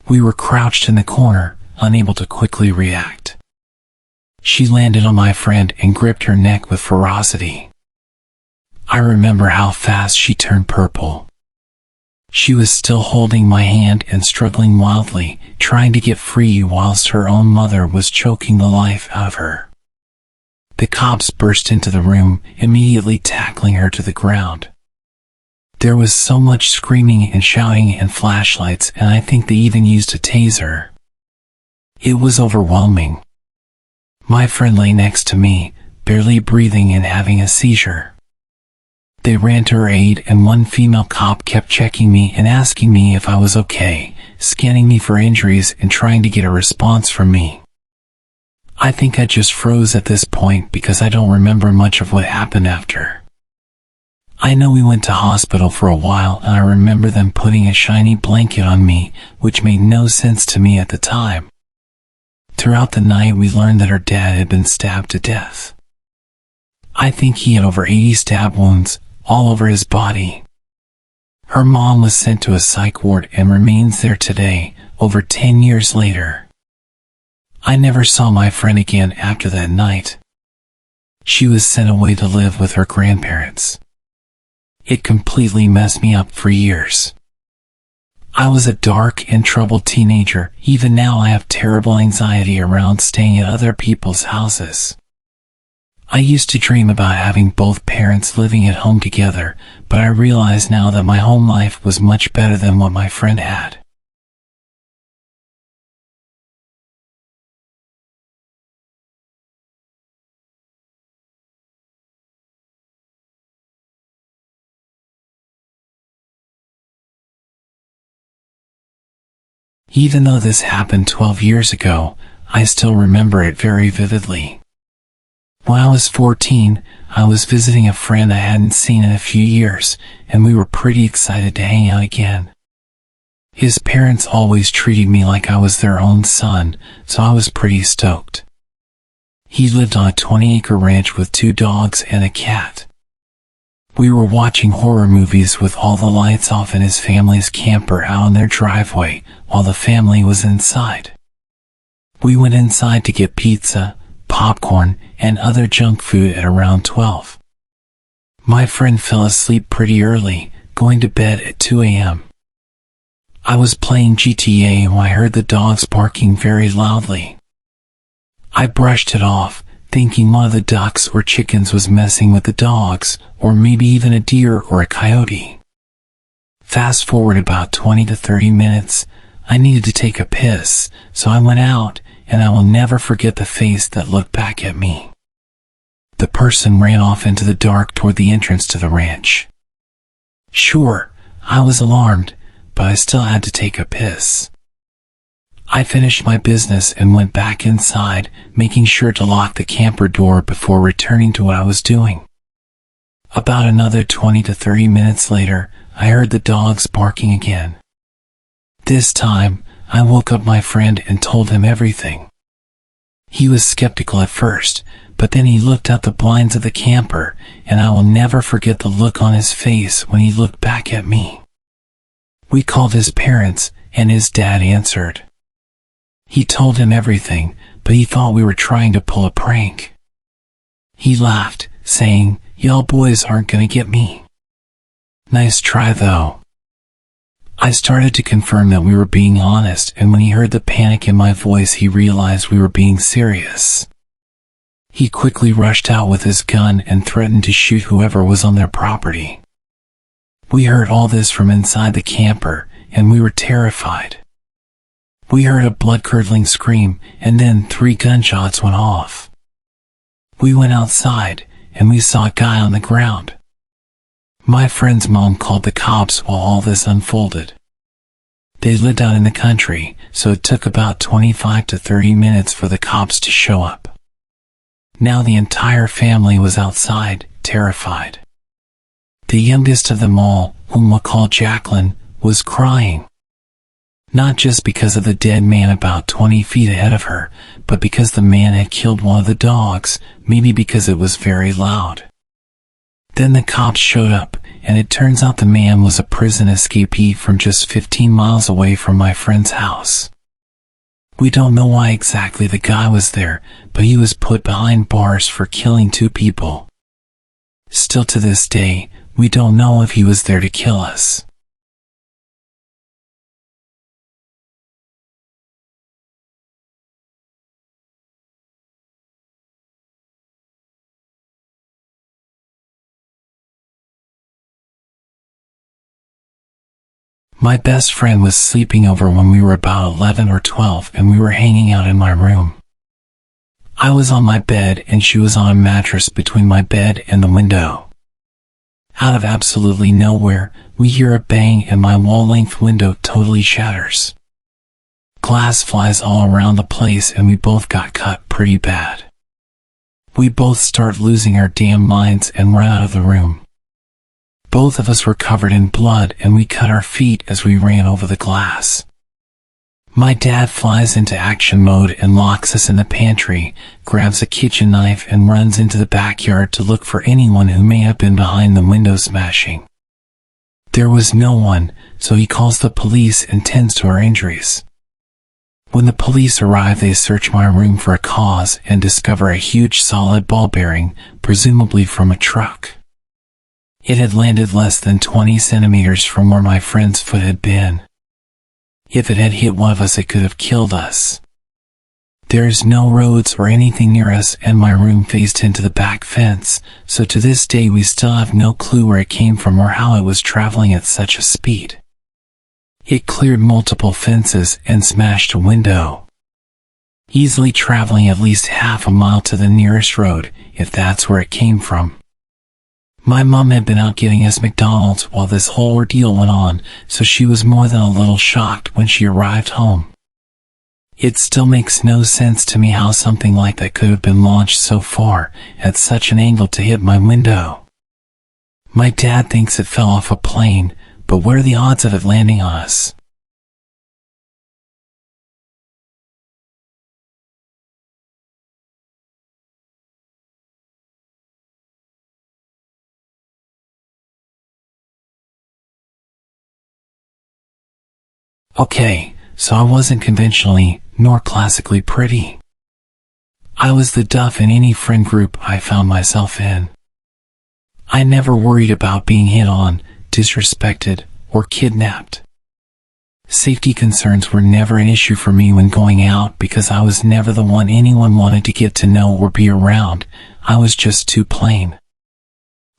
We were crouched in the corner, unable to quickly react. She landed on my friend and gripped her neck with ferocity. I remember how fast she turned purple. She was still holding my hand and struggling wildly, trying to get free whilst her own mother was choking the life out of her. The cops burst into the room, immediately tackling her to the ground. There was so much screaming and shouting and flashlights, and I think they even used a taser. It was overwhelming. My friend lay next to me, barely breathing and having a seizure. They ran to her aid, and one female cop kept checking me and asking me if I was okay, scanning me for injuries and trying to get a response from me. I think I just froze at this point because I don't remember much of what happened after. I know we went to hospital for a while, and I remember them putting a shiny blanket on me, which made no sense to me at the time. Throughout the night, we learned that her dad had been stabbed to death. I think he had over 80 stab wounds, all over his body. Her mom was sent to a psych ward and remains there today, over 10 years later. I never saw my friend again after that night. She was sent away to live with her grandparents. It completely messed me up for years. I was a dark and troubled teenager. Even now I have terrible anxiety around staying at other people's houses. I used to dream about having both parents living at home together, but I realize now that my home life was much better than what my friend had. Even though this happened 12 years ago, I still remember it very vividly. When I was 14, I was visiting a friend I hadn't seen in a few years, and we were pretty excited to hang out again. His parents always treated me like I was their own son, so I was pretty stoked. He lived on a 20-acre ranch with 2 dogs and a cat. We were watching horror movies with all the lights off in his family's camper out on their driveway, while the family was inside. We went inside to get pizza, popcorn, and other junk food at around 12. My friend fell asleep pretty early, going to bed at 2 a.m. I was playing GTA when I heard the dogs barking very loudly. I brushed it off, thinking one of the ducks or chickens was messing with the dogs, or maybe even a deer or a coyote. Fast forward about 20 to 30 minutes, I needed to take a piss, so I went out, and I will never forget the face that looked back at me. The person ran off into the dark toward the entrance to the ranch. Sure, I was alarmed, but I still had to take a piss. I finished my business and went back inside, making sure to lock the camper door before returning to what I was doing. About another 20 to 30 minutes later, I heard the dogs barking again. This time, I woke up my friend and told him everything. He was skeptical at first, but then he looked out the blinds of the camper, and I will never forget the look on his face when he looked back at me. We called his parents, and his dad answered. He told him everything, but he thought we were trying to pull a prank. He laughed, saying, "Y'all boys aren't gonna get me." Nice try though. I started to confirm that we were being honest, and when he heard the panic in my voice he realized we were being serious. He quickly rushed out with his gun and threatened to shoot whoever was on their property. We heard all this from inside the camper, and we were terrified. We heard a blood-curdling scream, and then 3 gunshots went off. We went outside, and we saw a guy on the ground. My friend's mom called the cops while all this unfolded. They lived out in the country, so it took about 25 to 30 minutes for the cops to show up. Now the entire family was outside, terrified. The youngest of them all, whom we'll call Jacqueline, was crying. Not just because of the dead man about 20 feet ahead of her, but because the man had killed one of the dogs, maybe because it was very loud. Then the cops showed up, and it turns out the man was a prison escapee from just 15 miles away from my friend's house. We don't know why exactly the guy was there, but he was put behind bars for killing 2 people. Still to this day, we don't know if he was there to kill us. My best friend was sleeping over when we were about 11 or 12 and we were hanging out in my room. I was on my bed and she was on a mattress between my bed and the window. Out of absolutely nowhere, we hear a bang and my wall-length window totally shatters. Glass flies all around the place and we both got cut pretty bad. We both start losing our damn minds and run out of the room. Both of us were covered in blood and we cut our feet as we ran over the glass. My dad flies into action mode and locks us in the pantry, grabs a kitchen knife and runs into the backyard to look for anyone who may have been behind the window smashing. There was no one, so he calls the police and tends to our injuries. When the police arrive, they search my room for a cause and discover a huge solid ball bearing, presumably from a truck. It had landed less than 20 centimeters from where my friend's foot had been. If it had hit one of us, it could have killed us. There is no roads or anything near us, and my room faced into the back fence, so to this day we still have no clue where it came from or how it was traveling at such a speed. It cleared multiple fences and smashed a window, easily traveling at least half a mile to the nearest road, if that's where it came from. My mom had been out getting us McDonald's while this whole ordeal went on, so she was more than a little shocked when she arrived home. It still makes no sense to me how something like that could have been launched so far, at such an angle to hit my window. My dad thinks it fell off a plane, but what are the odds of it landing on us? Okay, so I wasn't conventionally, nor classically pretty. I was the duff in any friend group I found myself in. I never worried about being hit on, disrespected, or kidnapped. Safety concerns were never an issue for me when going out because I was never the one anyone wanted to get to know or be around. I was just too plain.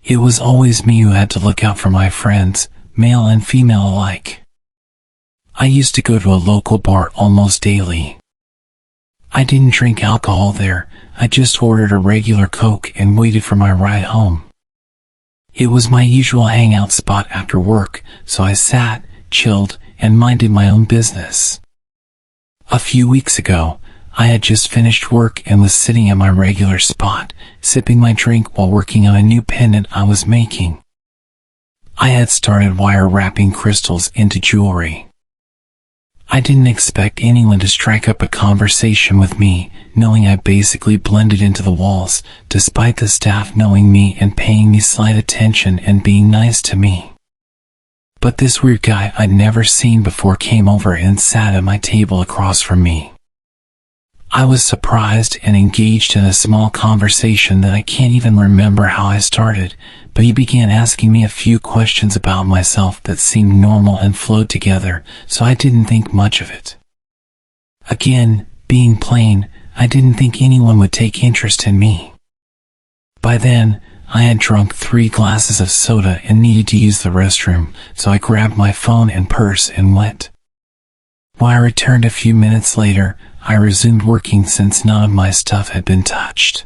It was always me who had to look out for my friends, male and female alike. I used to go to a local bar almost daily. I didn't drink alcohol there, I just ordered a regular Coke and waited for my ride home. It was my usual hangout spot after work, so I sat, chilled, and minded my own business. A few weeks ago, I had just finished work and was sitting at my regular spot, sipping my drink while working on a new pendant I was making. I had started wire wrapping crystals into jewelry. I didn't expect anyone to strike up a conversation with me, knowing I basically blended into the walls, despite the staff knowing me and paying me slight attention and being nice to me. But this weird guy I'd never seen before came over and sat at my table across from me. I was surprised and engaged in a small conversation that I can't even remember how I started, but he began asking me a few questions about myself that seemed normal and flowed together, so I didn't think much of it. Again, being plain, I didn't think anyone would take interest in me. By then, I had drunk 3 glasses of soda and needed to use the restroom, so I grabbed my phone and purse and went. When I returned a few minutes later, I resumed working since none of my stuff had been touched.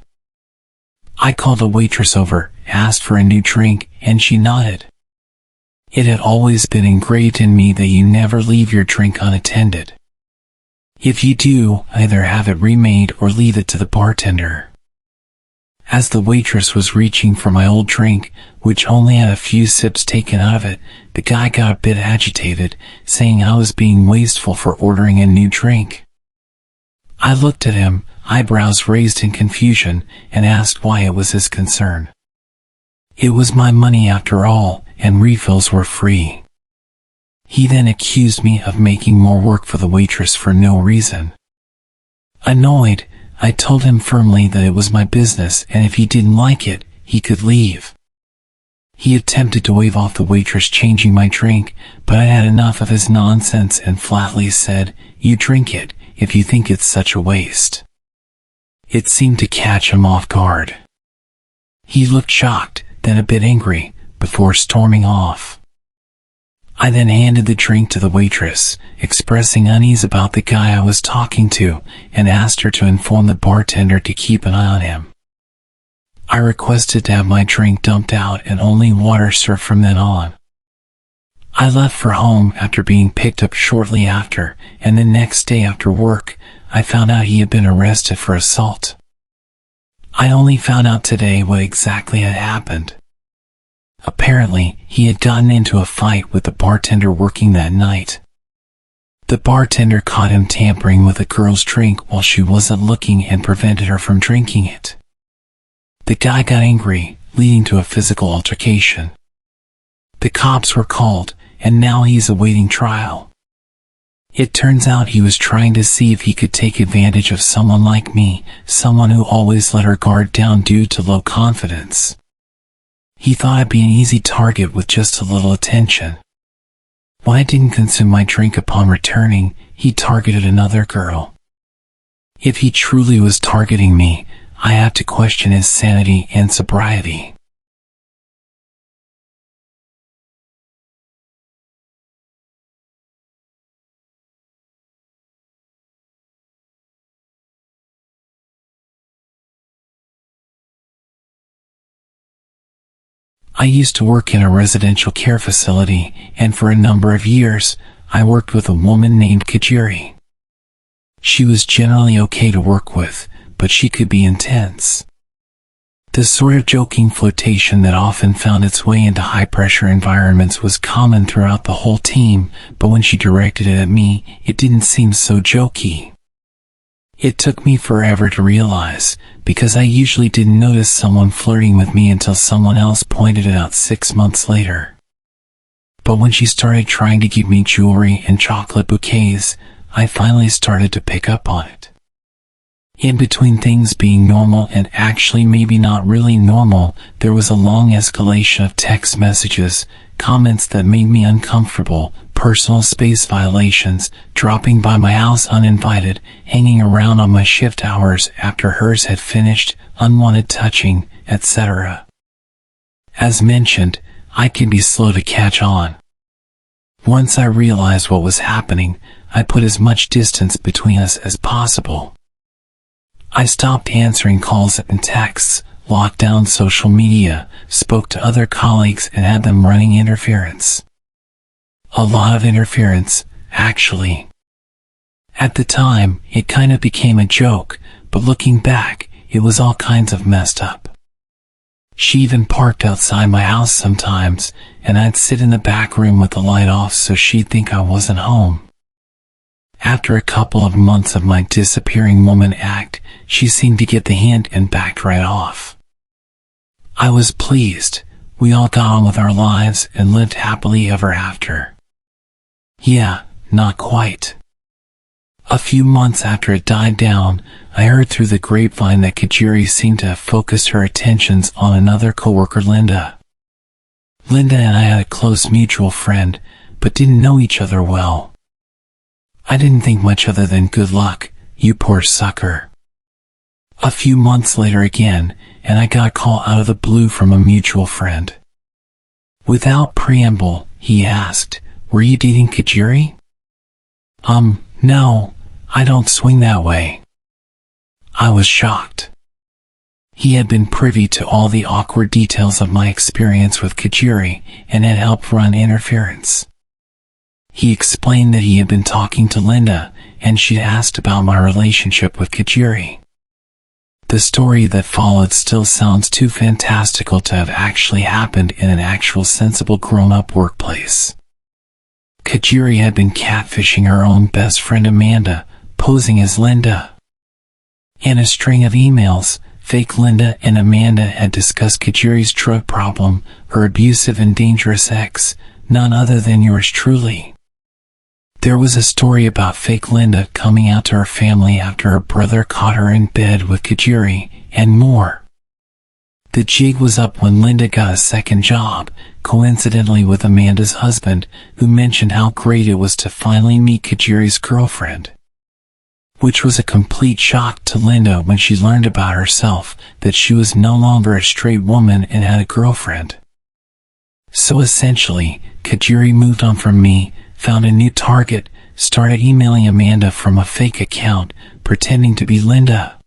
I called a waitress over, asked for a new drink, and she nodded. It had always been engraved in me that you never leave your drink unattended. If you do, either have it remade or leave it to the bartender. As the waitress was reaching for my old drink, which only had a few sips taken out of it, the guy got a bit agitated, saying I was being wasteful for ordering a new drink. I looked at him, eyebrows raised in confusion, and asked why it was his concern. It was my money after all, and refills were free. He then accused me of making more work for the waitress for no reason. Annoyed, I told him firmly that it was my business and if he didn't like it, he could leave. He attempted to wave off the waitress changing my drink, but I had enough of his nonsense and flatly said, "You drink it, if you think it's such a waste." It seemed to catch him off guard. He looked shocked, then a bit angry, before storming off. I then handed the drink to the waitress, expressing unease about the guy I was talking to, and asked her to inform the bartender to keep an eye on him. I requested to have my drink dumped out and only water served from then on. I left for home after being picked up shortly after, and the next day after work, I found out he had been arrested for assault. I only found out today what exactly had happened. Apparently, he had gotten into a fight with the bartender working that night. The bartender caught him tampering with a girl's drink while she wasn't looking and prevented her from drinking it. The guy got angry, leading to a physical altercation. The cops were called, and now he's awaiting trial. It turns out he was trying to see if he could take advantage of someone like me, someone who always let her guard down due to low confidence. He thought I'd be an easy target with just a little attention. When I didn't consume my drink upon returning, he targeted another girl. If he truly was targeting me, I have to question his sanity and sobriety. I used to work in a residential care facility, and for a number of years, I worked with a woman named Kajiri. She was generally okay to work with, but she could be intense. The sort of joking flirtation that often found its way into high-pressure environments was common throughout the whole team, but when she directed it at me, it didn't seem so jokey. It took me forever to realize, because I usually didn't notice someone flirting with me until someone else pointed it out 6 months later. But when she started trying to give me jewelry and chocolate bouquets, I finally started to pick up on it. In between things being normal and actually maybe not really normal, there was a long escalation of text messages, comments that made me uncomfortable, personal space violations, dropping by my house uninvited, hanging around on my shift hours after hers had finished, unwanted touching, etc. As mentioned, I can be slow to catch on. Once I realized what was happening, I put as much distance between us as possible. I stopped answering calls and texts, locked down social media, spoke to other colleagues and had them running interference. A lot of interference, actually. At the time, it kind of became a joke, but looking back, it was all kinds of messed up. She even parked outside my house sometimes, and I'd sit in the back room with the light off so she'd think I wasn't home. After a couple of months of my disappearing woman act, she seemed to get the hint and backed right off. I was pleased. We all got on with our lives and lived happily ever after. Yeah, not quite. A few months after it died down, I heard through the grapevine that Kajiri seemed to have focused her attentions on another coworker, Linda. Linda and I had a close mutual friend, but didn't know each other well. I didn't think much other than good luck, you poor sucker. A few months later again, and I got a call out of the blue from a mutual friend. Without preamble, he asked, "Were you dating Kajiri?" No, I don't swing that way. I was shocked. He had been privy to all the awkward details of my experience with Kajiri and had helped run interference. He explained that he had been talking to Linda, and she'd asked about my relationship with Kajiri. The story that followed still sounds too fantastical to have actually happened in an actual sensible grown-up workplace. Kajiri had been catfishing her own best friend Amanda, posing as Linda. In a string of emails, fake Linda and Amanda had discussed Kajiri's drug problem, her abusive and dangerous ex, none other than yours truly. There was a story about fake Linda coming out to her family after her brother caught her in bed with Kajiri, and more. The jig was up when Linda got a second job, coincidentally with Amanda's husband, who mentioned how great it was to finally meet Kajiri's girlfriend. Which was a complete shock to Linda when she learned about herself, that she was no longer a straight woman and had a girlfriend. So essentially, Kajiri moved on from me, found a new target, started emailing Amanda from a fake account, pretending to be Linda.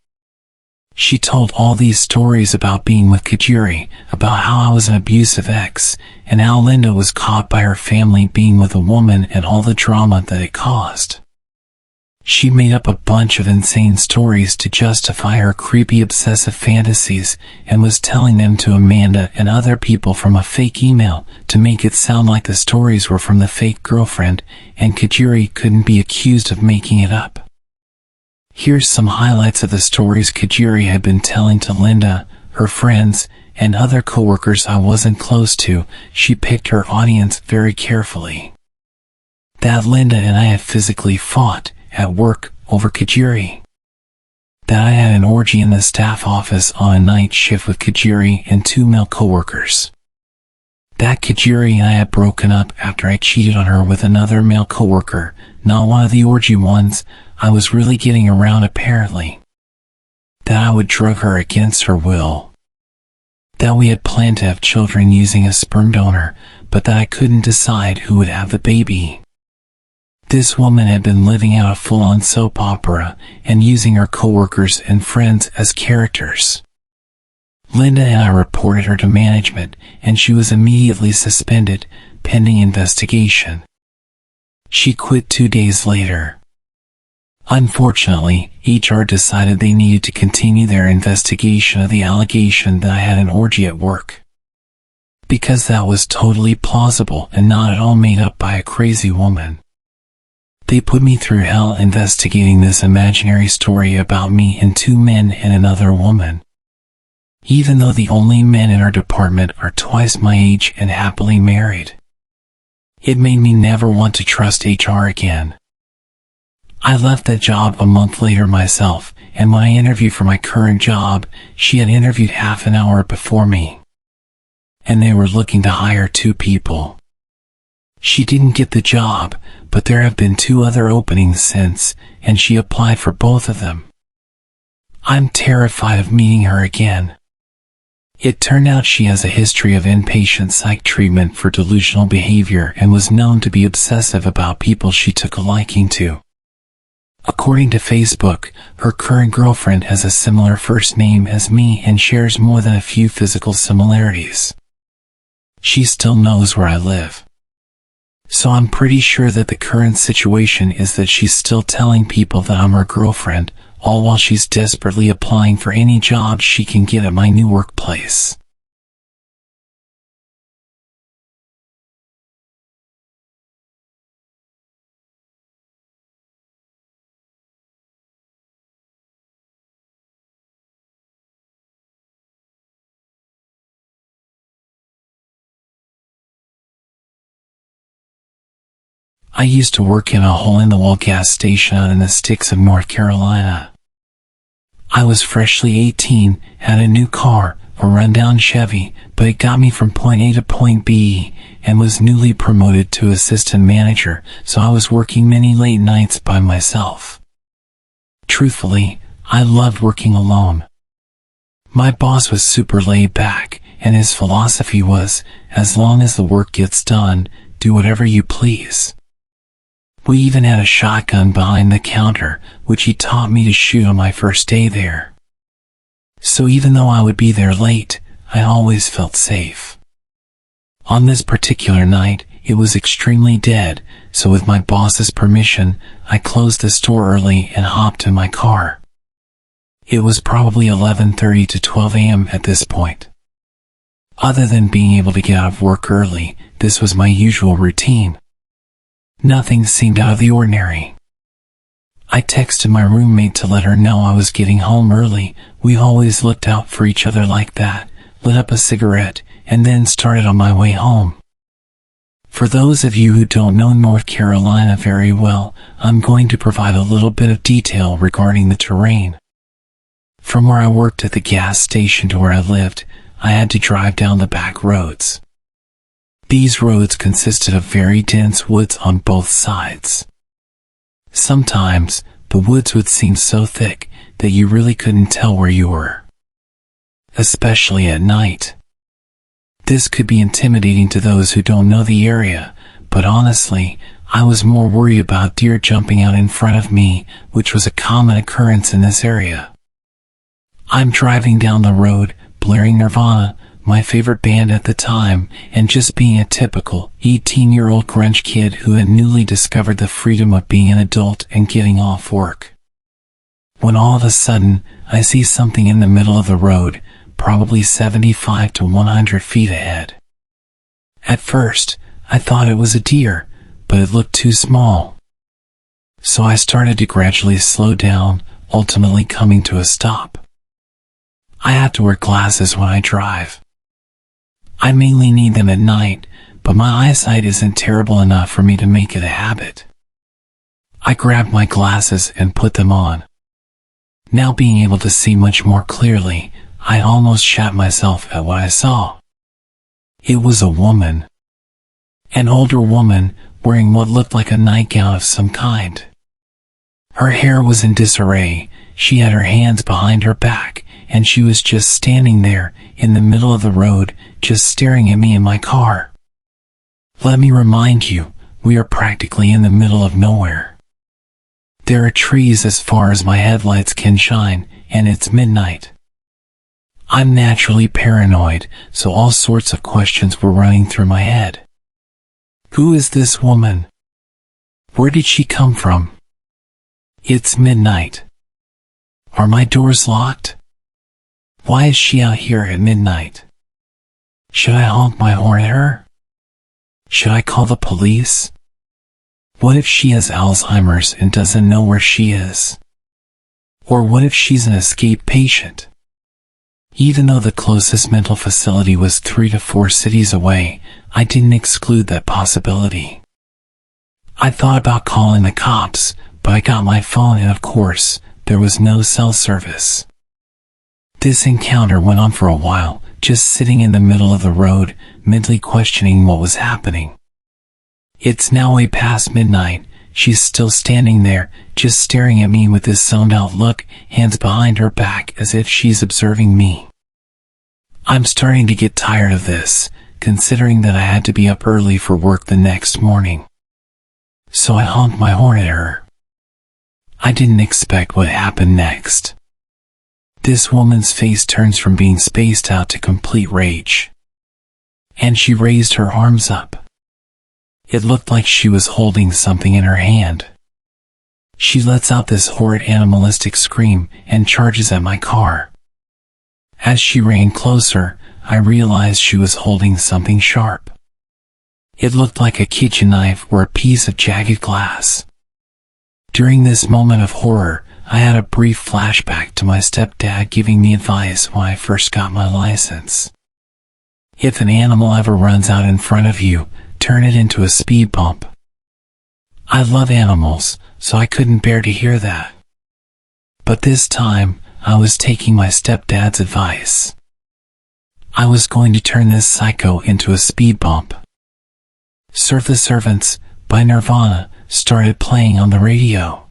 She told all these stories about being with Kajiri, about how I was an abusive ex, and how Linda was caught by her family being with a woman and all the drama that it caused. She made up a bunch of insane stories to justify her creepy obsessive fantasies and was telling them to Amanda and other people from a fake email to make it sound like the stories were from the fake girlfriend and Kajiri couldn't be accused of making it up. Here's some highlights of the stories Kajiri had been telling to Linda, her friends, and other coworkers I wasn't close to. She picked her audience very carefully. that Linda and I had physically fought at work over Kajiri. That I had an orgy in the staff office on a night shift with Kajiri and 2 male coworkers. That Kajiri and I had broken up after I cheated on her with another male coworker, not one of the orgy ones. I was really getting around apparently. That I would drug her against her will. That we had planned to have children using a sperm donor, but that I couldn't decide who would have the baby. This woman had been living out a full-on soap opera and using her coworkers and friends as characters. Linda and I reported her to management, and she was immediately suspended, pending investigation. She quit 2 days later. Unfortunately, HR decided they needed to continue their investigation of the allegation that I had an orgy at work. Because that was totally plausible and not at all made up by a crazy woman. They put me through hell investigating this imaginary story about me and 2 men and another woman. Even though the only men in our department are twice my age and happily married. It made me never want to trust HR again. I left that job a month later myself, and when I interviewed for my current job, she had interviewed half an hour before me. And they were looking to hire 2 people. She didn't get the job, but there have been 2 other openings since, and she applied for both of them. I'm terrified of meeting her again. It turned out she has a history of inpatient psych treatment for delusional behavior and was known to be obsessive about people she took a liking to. According to Facebook, her current girlfriend has a similar first name as me and shares more than a few physical similarities. She still knows where I live. So I'm pretty sure that the current situation is that she's still telling people that I'm her girlfriend, all while she's desperately applying for any job she can get at my new workplace. I used to work in a hole-in-the-wall gas station out in the sticks of North Carolina. I was freshly 18, had a new car, a rundown Chevy, but it got me from point A to point B, and was newly promoted to assistant manager, so I was working many late nights by myself. Truthfully, I loved working alone. My boss was super laid back, and his philosophy was, as long as the work gets done, do whatever you please. We even had a shotgun behind the counter, which he taught me to shoot on my first day there. So even though I would be there late, I always felt safe. On this particular night, it was extremely dead, so with my boss's permission, I closed the store early and hopped in my car. It was probably 11:30 to 12 a.m. at this point. Other than being able to get out of work early, this was my usual routine. Nothing seemed out of the ordinary. I texted my roommate to let her know I was getting home early. We always looked out for each other like that, lit up a cigarette, and then started on my way home. For those of you who don't know North Carolina very well, I'm going to provide a little bit of detail regarding the terrain. From where I worked at the gas station to where I lived, I had to drive down the back roads. These roads consisted of very dense woods on both sides. Sometimes, the woods would seem so thick that you really couldn't tell where you were. Especially at night. This could be intimidating to those who don't know the area, but honestly, I was more worried about deer jumping out in front of me, which was a common occurrence in this area. I'm driving down the road, blaring Nirvana, my favorite band at the time, and just being a typical 18-year-old grunge kid who had newly discovered the freedom of being an adult and getting off work. When all of a sudden, I see something in the middle of the road, probably 75 to 100 feet ahead. At first, I thought it was a deer, but it looked too small. So I started to gradually slow down, ultimately coming to a stop. I have to wear glasses when I drive. I mainly need them at night, but my eyesight isn't terrible enough for me to make it a habit. I grabbed my glasses and put them on. Now being able to see much more clearly, I almost shat myself at what I saw. It was a woman. An older woman wearing what looked like a nightgown of some kind. Her hair was in disarray, she had her hands behind her back, and she was just standing there in the middle of the road, just staring at me in my car. Let me remind you, we are practically in the middle of nowhere. There are trees as far as my headlights can shine, and it's midnight. I'm naturally paranoid, so all sorts of questions were running through my head. Who is this woman? Where did she come from? It's midnight. Are my doors locked? Why is she out here at midnight? Should I honk my horn at her? Should I call the police? What if she has Alzheimer's and doesn't know where she is? Or what if she's an escape patient? Even though the closest mental facility was 3 to 4 cities away, I didn't exclude that possibility. I thought about calling the cops, but I got my phone and of course, there was no cell service. This encounter went on for a while, just sitting in the middle of the road, mentally questioning what was happening. It's now way past midnight. She's still standing there, just staring at me with this zoned-out look, hands behind her back as if she's observing me. I'm starting to get tired of this, considering that I had to be up early for work the next morning. So I honked my horn at her. I didn't expect what happened next. This woman's face turns from being spaced out to complete rage. And she raised her arms up. It looked like she was holding something in her hand. She lets out this horrid animalistic scream and charges at my car. As she ran closer, I realized she was holding something sharp. It looked like a kitchen knife or a piece of jagged glass. During this moment of horror, I had a brief flashback to my stepdad giving me advice when I first got my license. If an animal ever runs out in front of you, turn it into a speed bump. I love animals, so I couldn't bear to hear that. But this time, I was taking my stepdad's advice. I was going to turn this psycho into a speed bump. Serve the Servants by Nirvana started playing on the radio.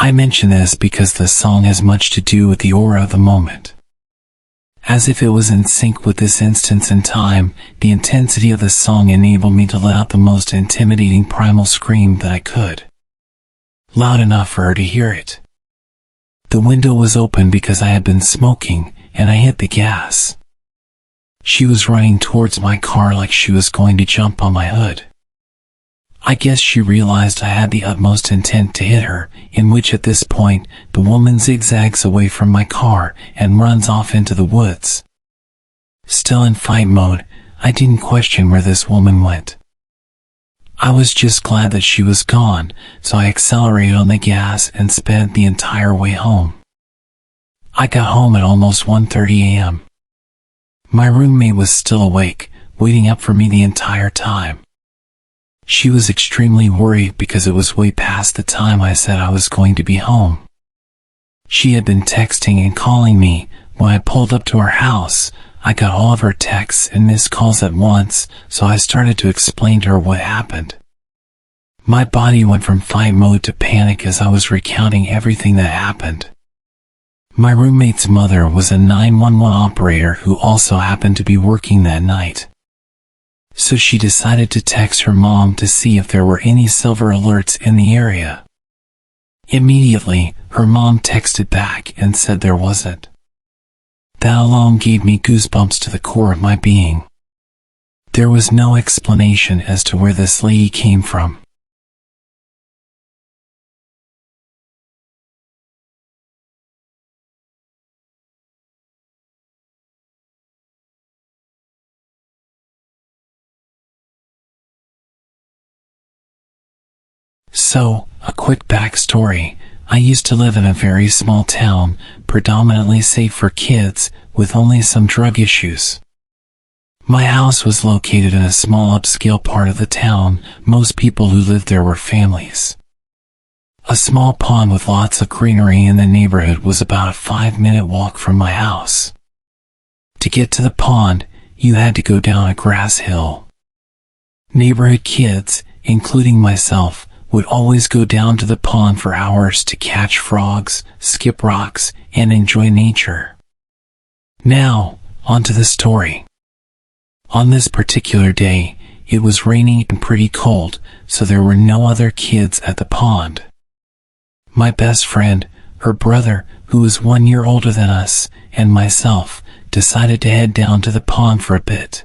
I mention this because the song has much to do with the aura of the moment. As if it was in sync with this instance in time, the intensity of the song enabled me to let out the most intimidating primal scream that I could. Loud enough for her to hear it. The window was open because I had been smoking, and I hit the gas. She was running towards my car like she was going to jump on my hood. I guess she realized I had the utmost intent to hit her, in which at this point, the woman zigzags away from my car and runs off into the woods. Still in fight mode, I didn't question where this woman went. I was just glad that she was gone, so I accelerated on the gas and sped the entire way home. I got home at almost 1:30 a.m. My roommate was still awake, waiting up for me the entire time. She was extremely worried because it was way past the time I said I was going to be home. She had been texting and calling me. When I pulled up to her house, I got all of her texts and missed calls at once, so I started to explain to her what happened. My body went from fight mode to panic as I was recounting everything that happened. My roommate's mother was a 911 operator who also happened to be working that night. So she decided to text her mom to see if there were any silver alerts in the area. Immediately, her mom texted back and said there wasn't. That alone gave me goosebumps to the core of my being. There was no explanation as to where this lady came from. So, a quick backstory. I used to live in a very small town, predominantly safe for kids, with only some drug issues. My house was located in a small upscale part of the town. Most people who lived there were families. A small pond with lots of greenery in the neighborhood was about a 5-minute walk from my house. To get to the pond, you had to go down a grass hill. Neighborhood kids, including myself, would always go down to the pond for hours to catch frogs, skip rocks, and enjoy nature. Now, on to the story. On this particular day, it was raining and pretty cold, so there were no other kids at the pond. My best friend, her brother, who was 1 year older than us, and myself, decided to head down to the pond for a bit.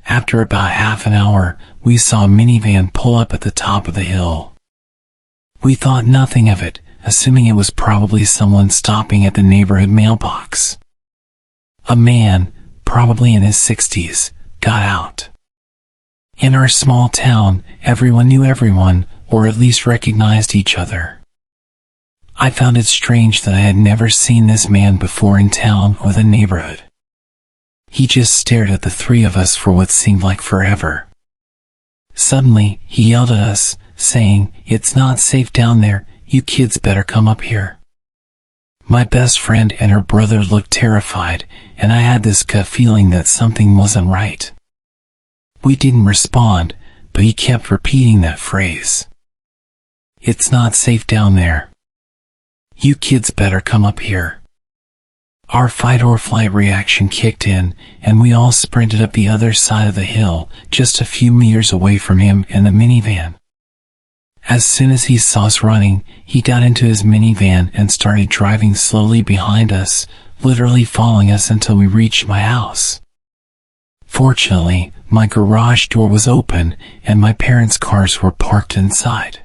After about half an hour, we saw a minivan pull up at the top of the hill. We thought nothing of it, assuming it was probably someone stopping at the neighborhood mailbox. A man, probably in his 60s, got out. In our small town, everyone knew everyone, or at least recognized each other. I found it strange that I had never seen this man before in town or the neighborhood. He just stared at the three of us for what seemed like forever. Suddenly, he yelled at us, saying, "It's not safe down there, you kids better come up here." My best friend and her brother looked terrified, and I had this gut feeling that something wasn't right. We didn't respond, but he kept repeating that phrase. "It's not safe down there. You kids better come up here." Our fight or flight reaction kicked in, and we all sprinted up the other side of the hill, just a few meters away from him and the minivan. As soon as he saw us running, he got into his minivan and started driving slowly behind us, literally following us until we reached my house. Fortunately, my garage door was open, and my parents' cars were parked inside.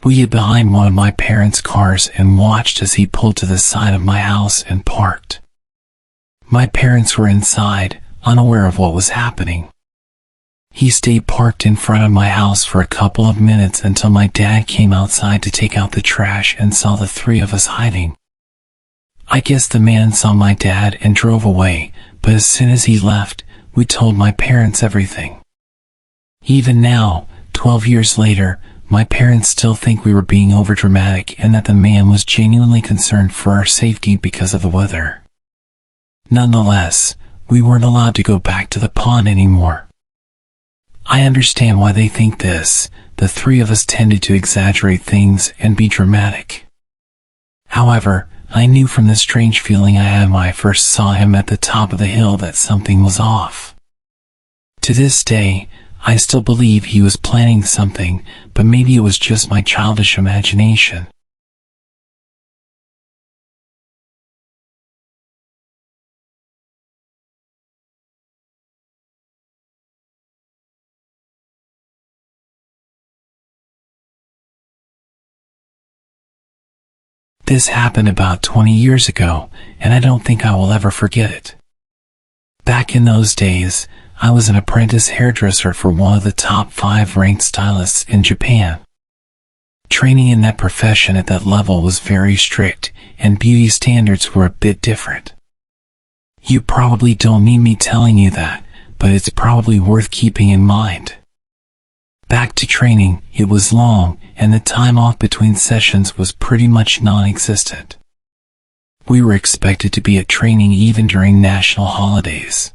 We hid behind one of my parents' cars and watched as he pulled to the side of my house and parked. My parents were inside, unaware of what was happening. He stayed parked in front of my house for a couple of minutes until my dad came outside to take out the trash and saw the three of us hiding. I guess the man saw my dad and drove away, but as soon as he left, we told my parents everything. Even now, 12 years later, my parents still think we were being overdramatic and that the man was genuinely concerned for our safety because of the weather. Nonetheless, we weren't allowed to go back to the pond anymore. I understand why they think this. The three of us tended to exaggerate things and be dramatic. However, I knew from the strange feeling I had when I first saw him at the top of the hill that something was off. To this day, I still believe he was planning something, but maybe it was just my childish imagination. This happened about 20 years ago, and I don't think I will ever forget it. Back in those days, I was an apprentice hairdresser for one of the top 5 ranked stylists in Japan. Training in that profession at that level was very strict, and beauty standards were a bit different. You probably don't need me telling you that, but it's probably worth keeping in mind. Back to training, it was long, and the time off between sessions was pretty much non-existent. We were expected to be at training even during national holidays.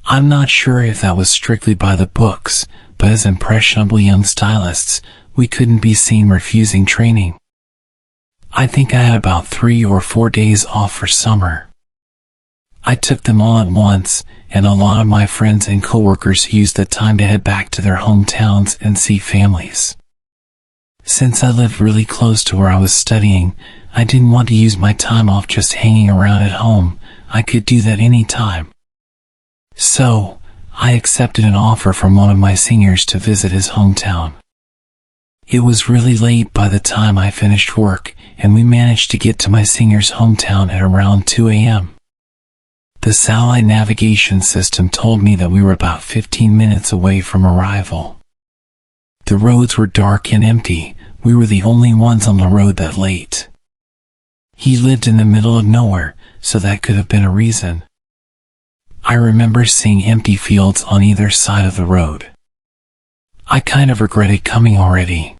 I'm not sure if that was strictly by the books, but as impressionable young stylists, we couldn't be seen refusing training. I think I had about 3 or 4 days off for summer. I took them all at once, and a lot of my friends and coworkers used the time to head back to their hometowns and see families. Since I lived really close to where I was studying, I didn't want to use my time off just hanging around at home. I could do that any time. So, I accepted an offer from one of my seniors to visit his hometown. It was really late by the time I finished work, and we managed to get to my senior's hometown at around 2 a.m. The satellite navigation system told me that we were about 15 minutes away from arrival. The roads were dark and empty. We were the only ones on the road that late. He lived in the middle of nowhere, so that could have been a reason. I remember seeing empty fields on either side of the road. I kind of regretted coming already.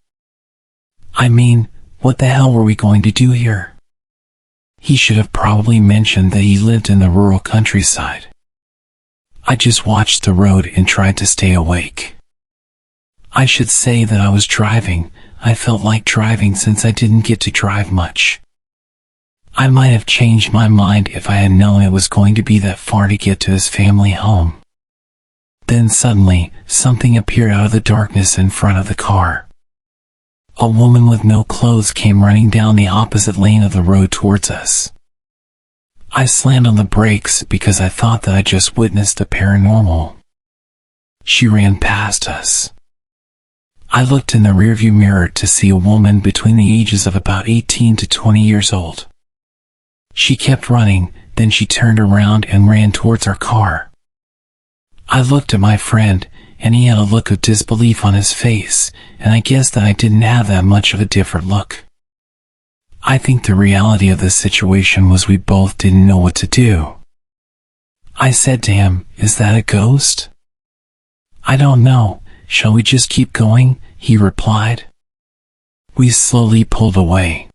I mean, what the hell were we going to do here? He should have probably mentioned that he lived in the rural countryside. I just watched the road and tried to stay awake. I should say that I was driving. I felt like driving since I didn't get to drive much. I might have changed my mind if I had known it was going to be that far to get to his family home. Then suddenly, something appeared out of the darkness in front of the car. A woman with no clothes came running down the opposite lane of the road towards us. I slammed on the brakes because I thought that I just witnessed the paranormal. She ran past us. I looked in the rearview mirror to see a woman between the ages of about 18 to 20 years old. She kept running, then she turned around and ran towards our car. I looked at my friend, and he had a look of disbelief on his face, and I guessed that I didn't have that much of a different look. I think the reality of the situation was we both didn't know what to do. I said to him, "Is that a ghost?" "I don't know. Shall we just keep going?" he replied. We slowly pulled away.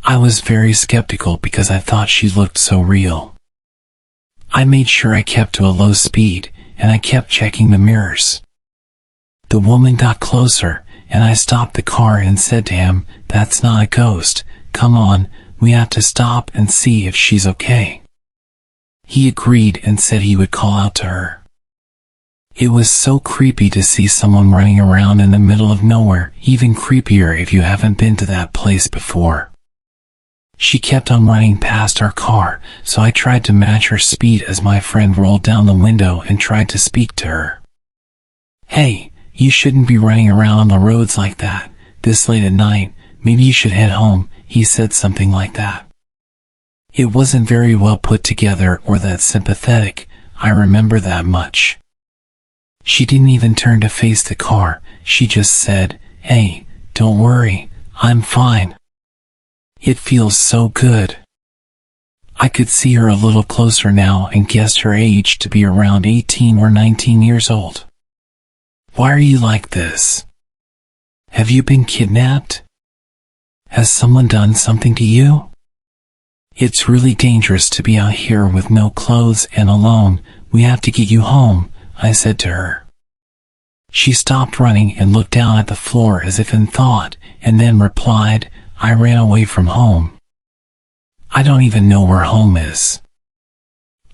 I was very skeptical because I thought she looked so real. I made sure I kept to a low speed, and I kept checking the mirrors. The woman got closer, and I stopped the car and said to him, "That's not a ghost. Come on, we have to stop and see if she's okay." He agreed and said he would call out to her. It was so creepy to see someone running around in the middle of nowhere, even creepier if you haven't been to that place before. She kept on running past our car, so I tried to match her speed as my friend rolled down the window and tried to speak to her. "Hey, you shouldn't be running around on the roads like that, this late at night. Maybe you should head home," he said something like that. It wasn't very well put together or that sympathetic, I remember that much. She didn't even turn to face the car, she just said, "Hey, don't worry, I'm fine." It feels so good. I could see her a little closer now and guessed her age to be around 18 or 19 years old. "Why are you like this? Have you been kidnapped? Has someone done something to you? It's really dangerous to be out here with no clothes and alone. We have to get you home," I said to her. She stopped running and looked down at the floor as if in thought, and then replied, "I ran away from home. I don't even know where home is."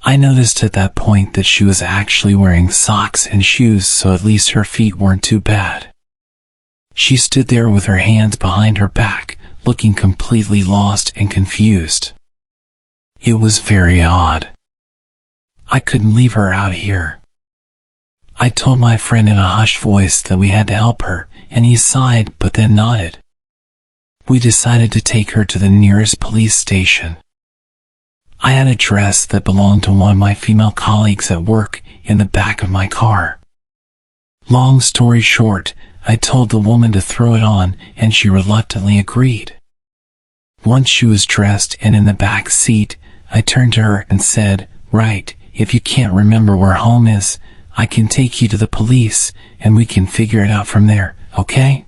I noticed at that point that she was actually wearing socks and shoes, so at least her feet weren't too bad. She stood there with her hands behind her back, looking completely lost and confused. It was very odd. I couldn't leave her out here. I told my friend in a hushed voice that we had to help her, and he sighed but then nodded. We decided to take her to the nearest police station. I had a dress that belonged to one of my female colleagues at work in the back of my car. Long story short, I told the woman to throw it on, and she reluctantly agreed. Once she was dressed and in the back seat, I turned to her and said, "Right, if you can't remember where home is, I can take you to the police, and we can figure it out from there, okay?"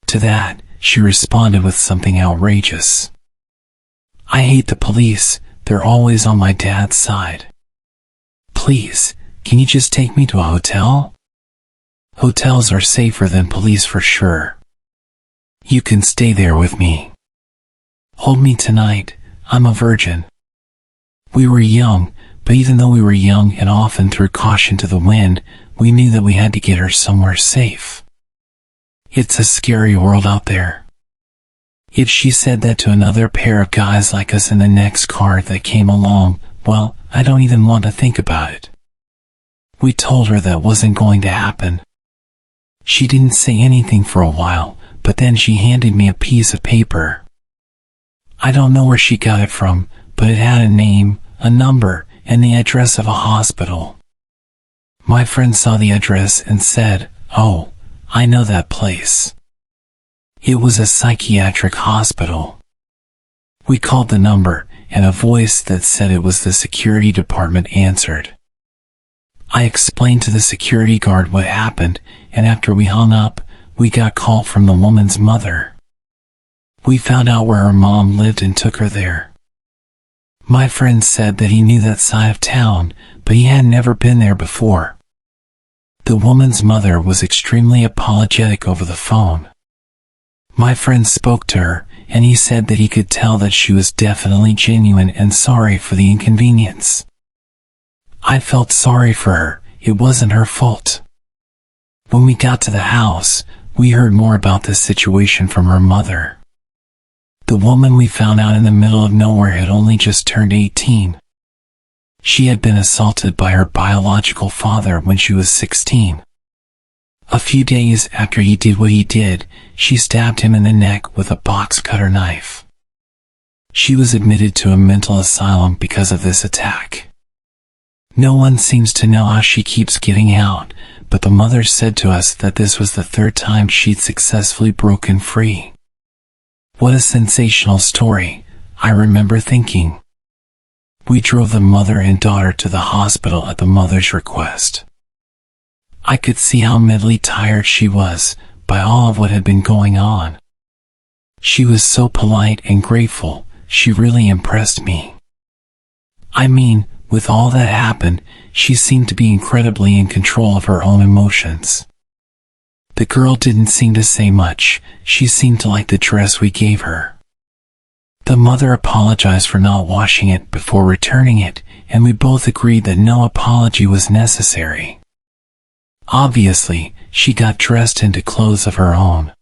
To that, she responded with something outrageous. "I hate the police. They're always on my dad's side. Please, can you just take me to a hotel? Hotels are safer than police for sure. You can stay there with me. Hold me tonight. I'm a virgin." We were young, but even though we were young and often threw caution to the wind, we knew that we had to get her somewhere safe. It's a scary world out there. If she said that to another pair of guys like us in the next car that came along, well, I don't even want to think about it. We told her that wasn't going to happen. She didn't say anything for a while, but then she handed me a piece of paper. I don't know where she got it from, but it had a name, a number, and the address of a hospital. My friend saw the address and said, "Oh, I know that place." It was a psychiatric hospital. We called the number, and a voice that said it was the security department answered. I explained to the security guard what happened, and after we hung up, we got a call from the woman's mother. We found out where her mom lived and took her there. My friend said that he knew that side of town, but he had never been there before. The woman's mother was extremely apologetic over the phone. My friend spoke to her, and he said that he could tell that she was definitely genuine and sorry for the inconvenience. I felt sorry for her. It wasn't her fault. When we got to the house, we heard more about this situation from her mother. The woman we found out in the middle of nowhere had only just turned 18. She had been assaulted by her biological father when she was 16. A few days after he did what he did, she stabbed him in the neck with a box cutter knife. She was admitted to a mental asylum because of this attack. No one seems to know how she keeps getting out, but the mother said to us that this was the third time she'd successfully broken free. What a sensational story, I remember thinking. We drove the mother and daughter to the hospital at the mother's request. I could see how mentally tired she was by all of what had been going on. She was so polite and grateful, she really impressed me. I mean, with all that happened, she seemed to be incredibly in control of her own emotions. The girl didn't seem to say much. She seemed to like the dress we gave her. The mother apologized for not washing it before returning it, and we both agreed that no apology was necessary. Obviously, she got dressed into clothes of her own.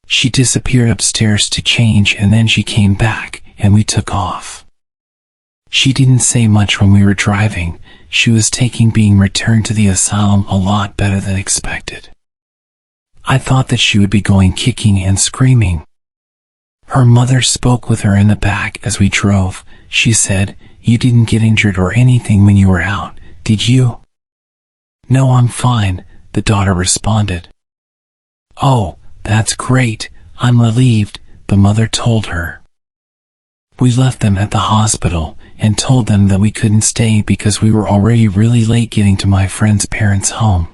She disappeared upstairs to change, and then she came back, and we took off. She didn't say much when we were driving. She was taking being returned to the asylum a lot better than expected. I thought that she would be going kicking and screaming. Her mother spoke with her in the back as we drove. She said, "You didn't get injured or anything when you were out, did you?" "No, I'm fine," the daughter responded. "Oh, that's great. I'm relieved," the mother told her. We left them at the hospital and told them that we couldn't stay because we were already really late getting to my friend's parents' home.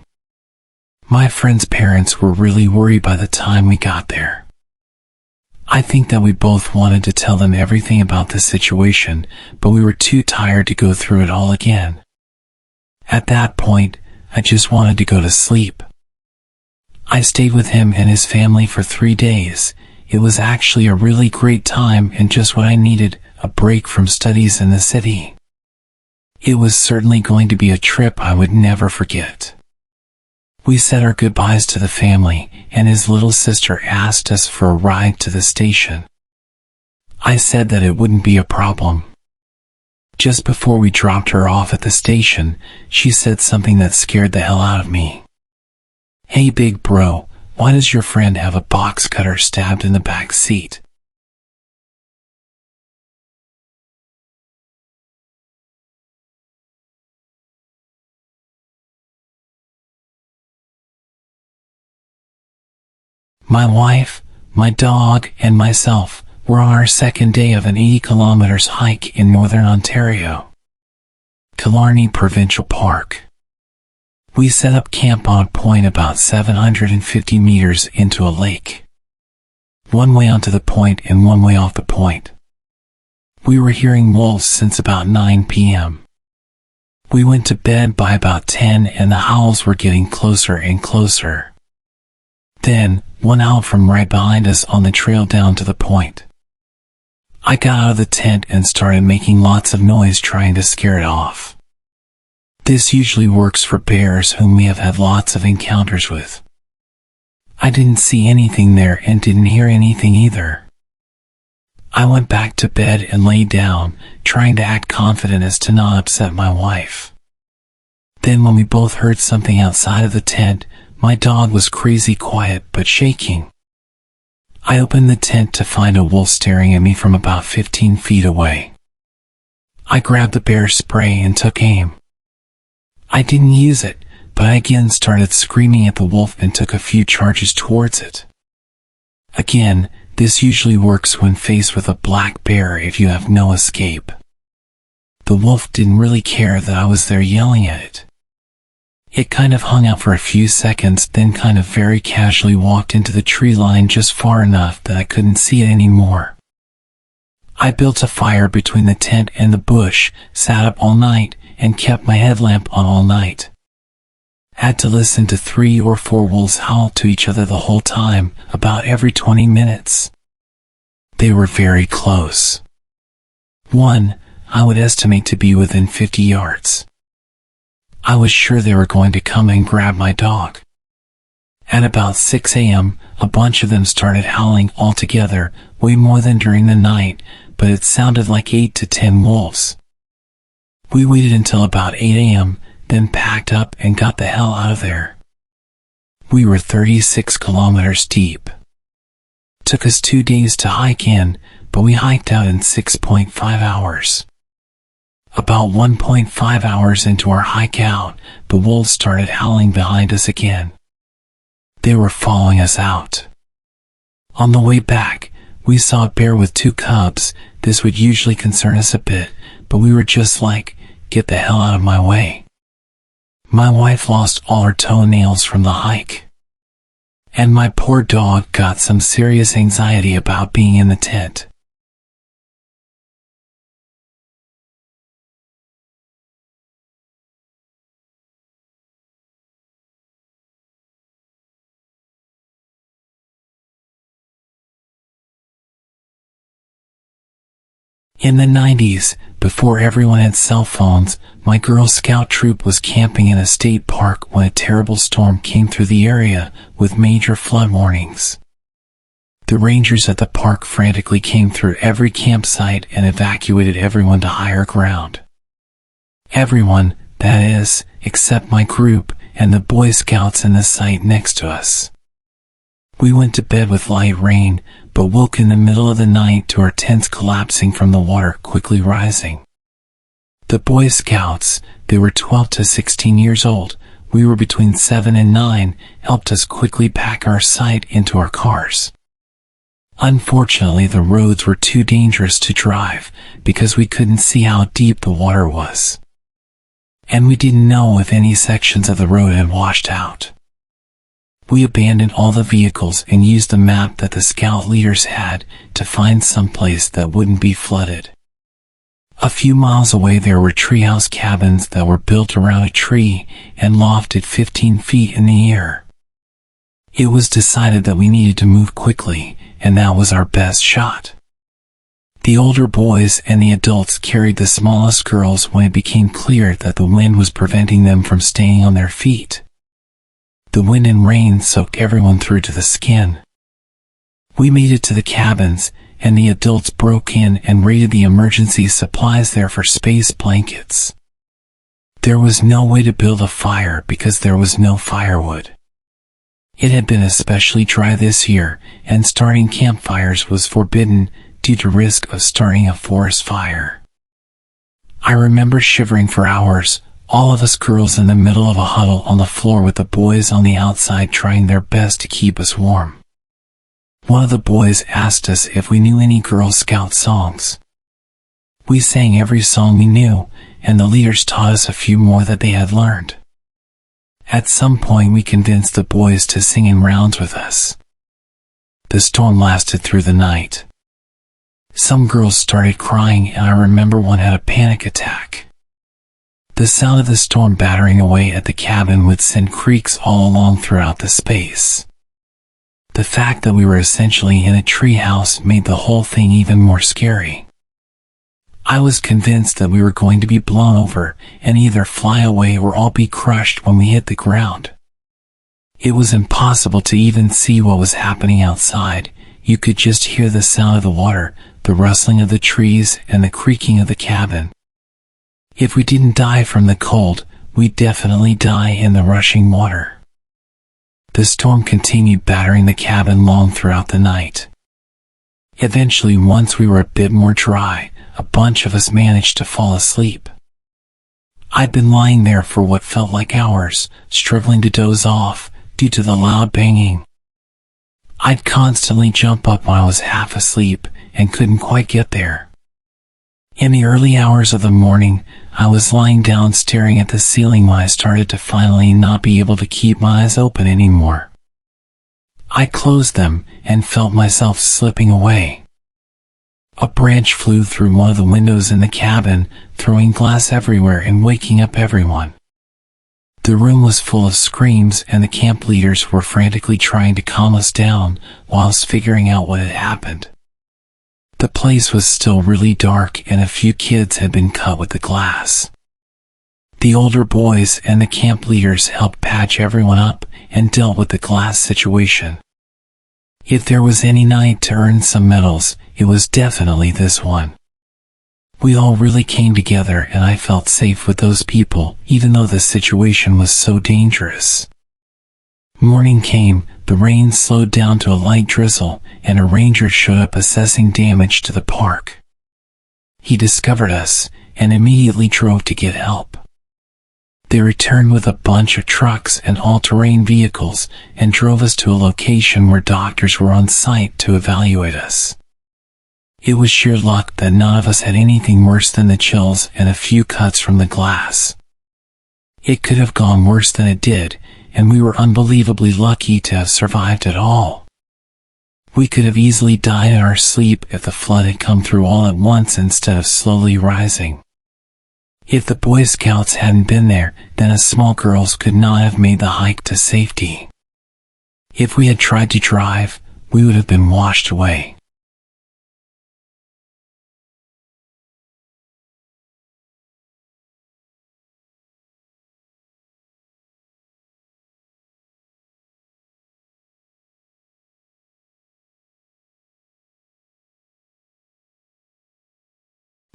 My friend's parents were really worried by the time we got there. I think that we both wanted to tell them everything about the situation, but we were too tired to go through it all again. At that point, I just wanted to go to sleep. I stayed with him and his family for 3 days. It was actually a really great time and just what I needed, a break from studies in the city. It was certainly going to be a trip I would never forget. We said our goodbyes to the family, and his little sister asked us for a ride to the station. I said that it wouldn't be a problem. Just before we dropped her off at the station, she said something that scared the hell out of me. "Hey big bro, why does your friend have a box cutter stabbed in the back seat?" My wife, my dog, and myself were on our second day of an 80 kilometers hike in northern Ontario. Killarney Provincial Park. We set up camp on a point about 750 meters into a lake. One way onto the point and one way off the point. We were hearing wolves since about 9 p.m. We went to bed by about 10 and the howls were getting closer and closer. Then, one owl from right behind us on the trail down to the point. I got out of the tent and started making lots of noise trying to scare it off. This usually works for bears whom we have had lots of encounters with. I didn't see anything there and didn't hear anything either. I went back to bed and lay down, trying to act confident as to not upset my wife. Then when we both heard something outside of the tent, my dog was crazy quiet but shaking. I opened the tent to find a wolf staring at me from about 15 feet away. I grabbed the bear spray and took aim. I didn't use it, but I again started screaming at the wolf and took a few charges towards it. Again, This usually works when faced with a black bear if you have no escape. The wolf didn't really care that I was there yelling at it. It kind of hung out for a few seconds, then kind of very casually walked into the tree line just far enough that I couldn't see it anymore. I built a fire between the tent and the bush, sat up all night, and kept my headlamp on all night. Had to listen to 3 or 4 wolves howl to each other the whole time, about every 20 minutes. They were very close. One, I would estimate to be within 50 yards. I was sure they were going to come and grab my dog. At about 6 a.m., a bunch of them started howling all together, way more than during the night, but it sounded like 8 to 10 wolves. We waited until about 8 a.m., then packed up and got the hell out of there. We were 36 kilometers deep. Took us 2 days to hike in, but we hiked out in 6.5 hours. About 1.5 hours into our hike out, the wolves started howling behind us again. They were following us out. On the way back, we saw a bear with 2 cubs. This would usually concern us a bit, but we were just like, get the hell out of my way. My wife lost all her toenails from the hike. And my poor dog got some serious anxiety about being in the tent. In the 90s, before everyone had cell phones, my Girl Scout troop was camping in a state park when a terrible storm came through the area with major flood warnings. The rangers at the park frantically came through every campsite and evacuated everyone to higher ground. Everyone, that is, except my group and the Boy Scouts in the site next to us. We went to bed with light rain, but woke in the middle of the night to our tents collapsing from the water quickly rising. The Boy Scouts, they were 12 to 16 years old, we were between 7 and 9, helped us quickly pack our site into our cars. Unfortunately, the roads were too dangerous to drive, because we couldn't see how deep the water was. And we didn't know if any sections of the road had washed out. We abandoned all the vehicles and used the map that the scout leaders had to find some place that wouldn't be flooded. A few miles away there were treehouse cabins that were built around a tree and lofted 15 feet in the air. It was decided that we needed to move quickly, and that was our best shot. The older boys and the adults carried the smallest girls when it became clear that the wind was preventing them from staying on their feet. The wind and rain soaked everyone through to the skin. We made it to the cabins, and the adults broke in and raided the emergency supplies there for space blankets. There was no way to build a fire because there was no firewood. It had been especially dry this year, and starting campfires was forbidden due to risk of starting a forest fire. I remember shivering for hours, all of us girls in the middle of a huddle on the floor with the boys on the outside trying their best to keep us warm. One of the boys asked us if we knew any Girl Scout songs. We sang every song we knew, and the leaders taught us a few more that they had learned. At some point we convinced the boys to sing in rounds with us. The storm lasted through the night. Some girls started crying, and I remember one had a panic attack. The sound of the storm battering away at the cabin would send creaks all along throughout the space. The fact that we were essentially in a treehouse made the whole thing even more scary. I was convinced that we were going to be blown over and either fly away or all be crushed when we hit the ground. It was impossible to even see what was happening outside. You could just hear the sound of the water, the rustling of the trees, and the creaking of the cabin. If we didn't die from the cold, we'd definitely die in the rushing water. The storm continued battering the cabin long throughout the night. Eventually, once we were a bit more dry, a bunch of us managed to fall asleep. I'd been lying there for what felt like hours, struggling to doze off due to the loud banging. I'd constantly jump up when I was half asleep and couldn't quite get there. In the early hours of the morning, I was lying down staring at the ceiling when I started to finally not be able to keep my eyes open anymore. I closed them and felt myself slipping away. A branch flew through one of the windows in the cabin, throwing glass everywhere and waking up everyone. The room was full of screams, and the camp leaders were frantically trying to calm us down whilst figuring out what had happened. The place was still really dark, and a few kids had been cut with the glass. The older boys and the camp leaders helped patch everyone up and dealt with the glass situation. If there was any night to earn some medals, it was definitely this one. We all really came together, and I felt safe with those people, even though the situation was so dangerous. Morning came, the rain slowed down to a light drizzle, and a ranger showed up assessing damage to the park. He discovered us, and immediately drove to get help. They returned with a bunch of trucks and all-terrain vehicles, and drove us to a location where doctors were on site to evaluate us. It was sheer luck that none of us had anything worse than the chills and a few cuts from the glass. It could have gone worse than it did, and we were unbelievably lucky to have survived at all. We could have easily died in our sleep if the flood had come through all at once instead of slowly rising. If the Boy Scouts hadn't been there, then us small girls could not have made the hike to safety. If we had tried to drive, we would have been washed away.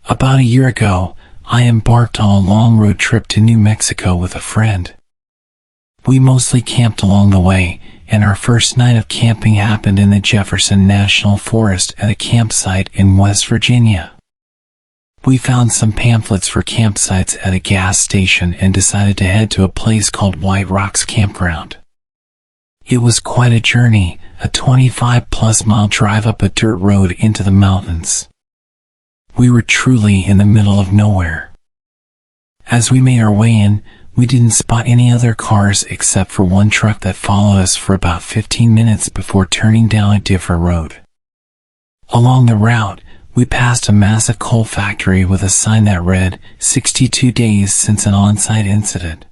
About a year ago, I embarked on a long road trip to New Mexico with a friend. We mostly camped along the way, and our first night of camping happened in the Jefferson National Forest at a campsite in West Virginia. We found some pamphlets for campsites at a gas station and decided to head to a place called White Rocks Campground. It was quite a journey, a 25-plus mile drive up a dirt road into the mountains. We were truly in the middle of nowhere. As we made our way in, we didn't spot any other cars except for one truck that followed us for about 15 minutes before turning down a different road. Along the route, we passed a massive coal factory with a sign that read, 62 days since an on-site incident.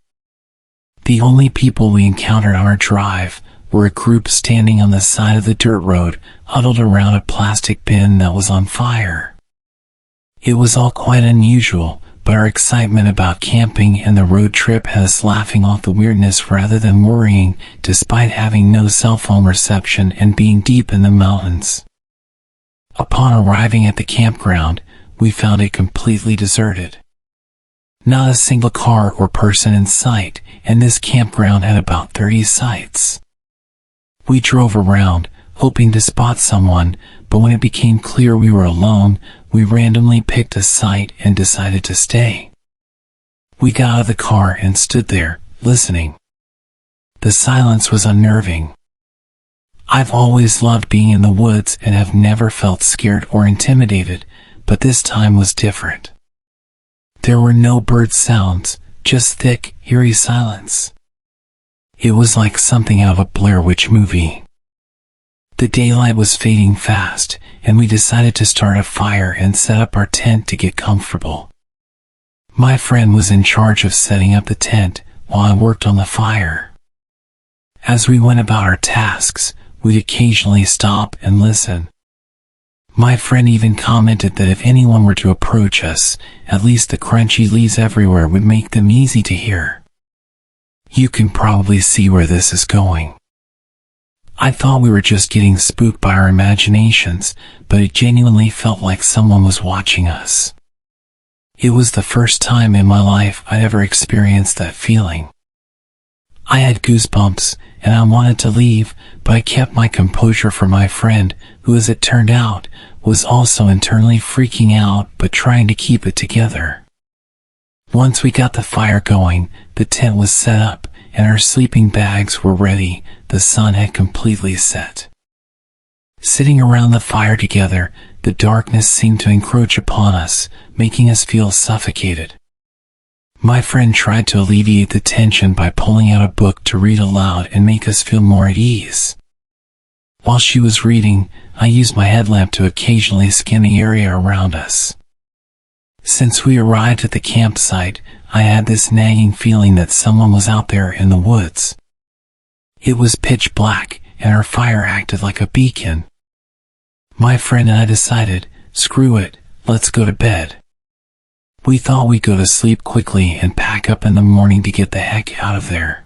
The only people we encountered on our drive were a group standing on the side of the dirt road, huddled around a plastic bin that was on fire. It was all quite unusual, but our excitement about camping and the road trip had us laughing off the weirdness rather than worrying, despite having no cell phone reception and being deep in the mountains. Upon arriving at the campground, we found it completely deserted. Not a single car or person in sight, and this campground had about 30 sites. We drove around, hoping to spot someone, but when it became clear we were alone, we randomly picked a site and decided to stay. We got out of the car and stood there, listening. The silence was unnerving. I've always loved being in the woods and have never felt scared or intimidated, but this time was different. There were no bird sounds, just thick, eerie silence. It was like something out of a Blair Witch movie. The daylight was fading fast, and we decided to start a fire and set up our tent to get comfortable. My friend was in charge of setting up the tent, while I worked on the fire. As we went about our tasks, we'd occasionally stop and listen. My friend even commented that if anyone were to approach us, at least the crunchy leaves everywhere would make them easy to hear. You can probably see where this is going. I thought we were just getting spooked by our imaginations, but it genuinely felt like someone was watching us. It was the first time in my life I'd ever experienced that feeling. I had goosebumps, and I wanted to leave, but I kept my composure for my friend, who, as it turned out, was also internally freaking out but trying to keep it together. Once we got the fire going, the tent was set up, and our sleeping bags were ready. The sun had completely set. Sitting around the fire together, the darkness seemed to encroach upon us, making us feel suffocated. My friend tried to alleviate the tension by pulling out a book to read aloud and make us feel more at ease. While she was reading, I used my headlamp to occasionally scan the area around us. Since we arrived at the campsite, I had this nagging feeling that someone was out there in the woods. It was pitch black, and our fire acted like a beacon. My friend and I decided, screw it, let's go to bed. We thought we'd go to sleep quickly and pack up in the morning to get the heck out of there.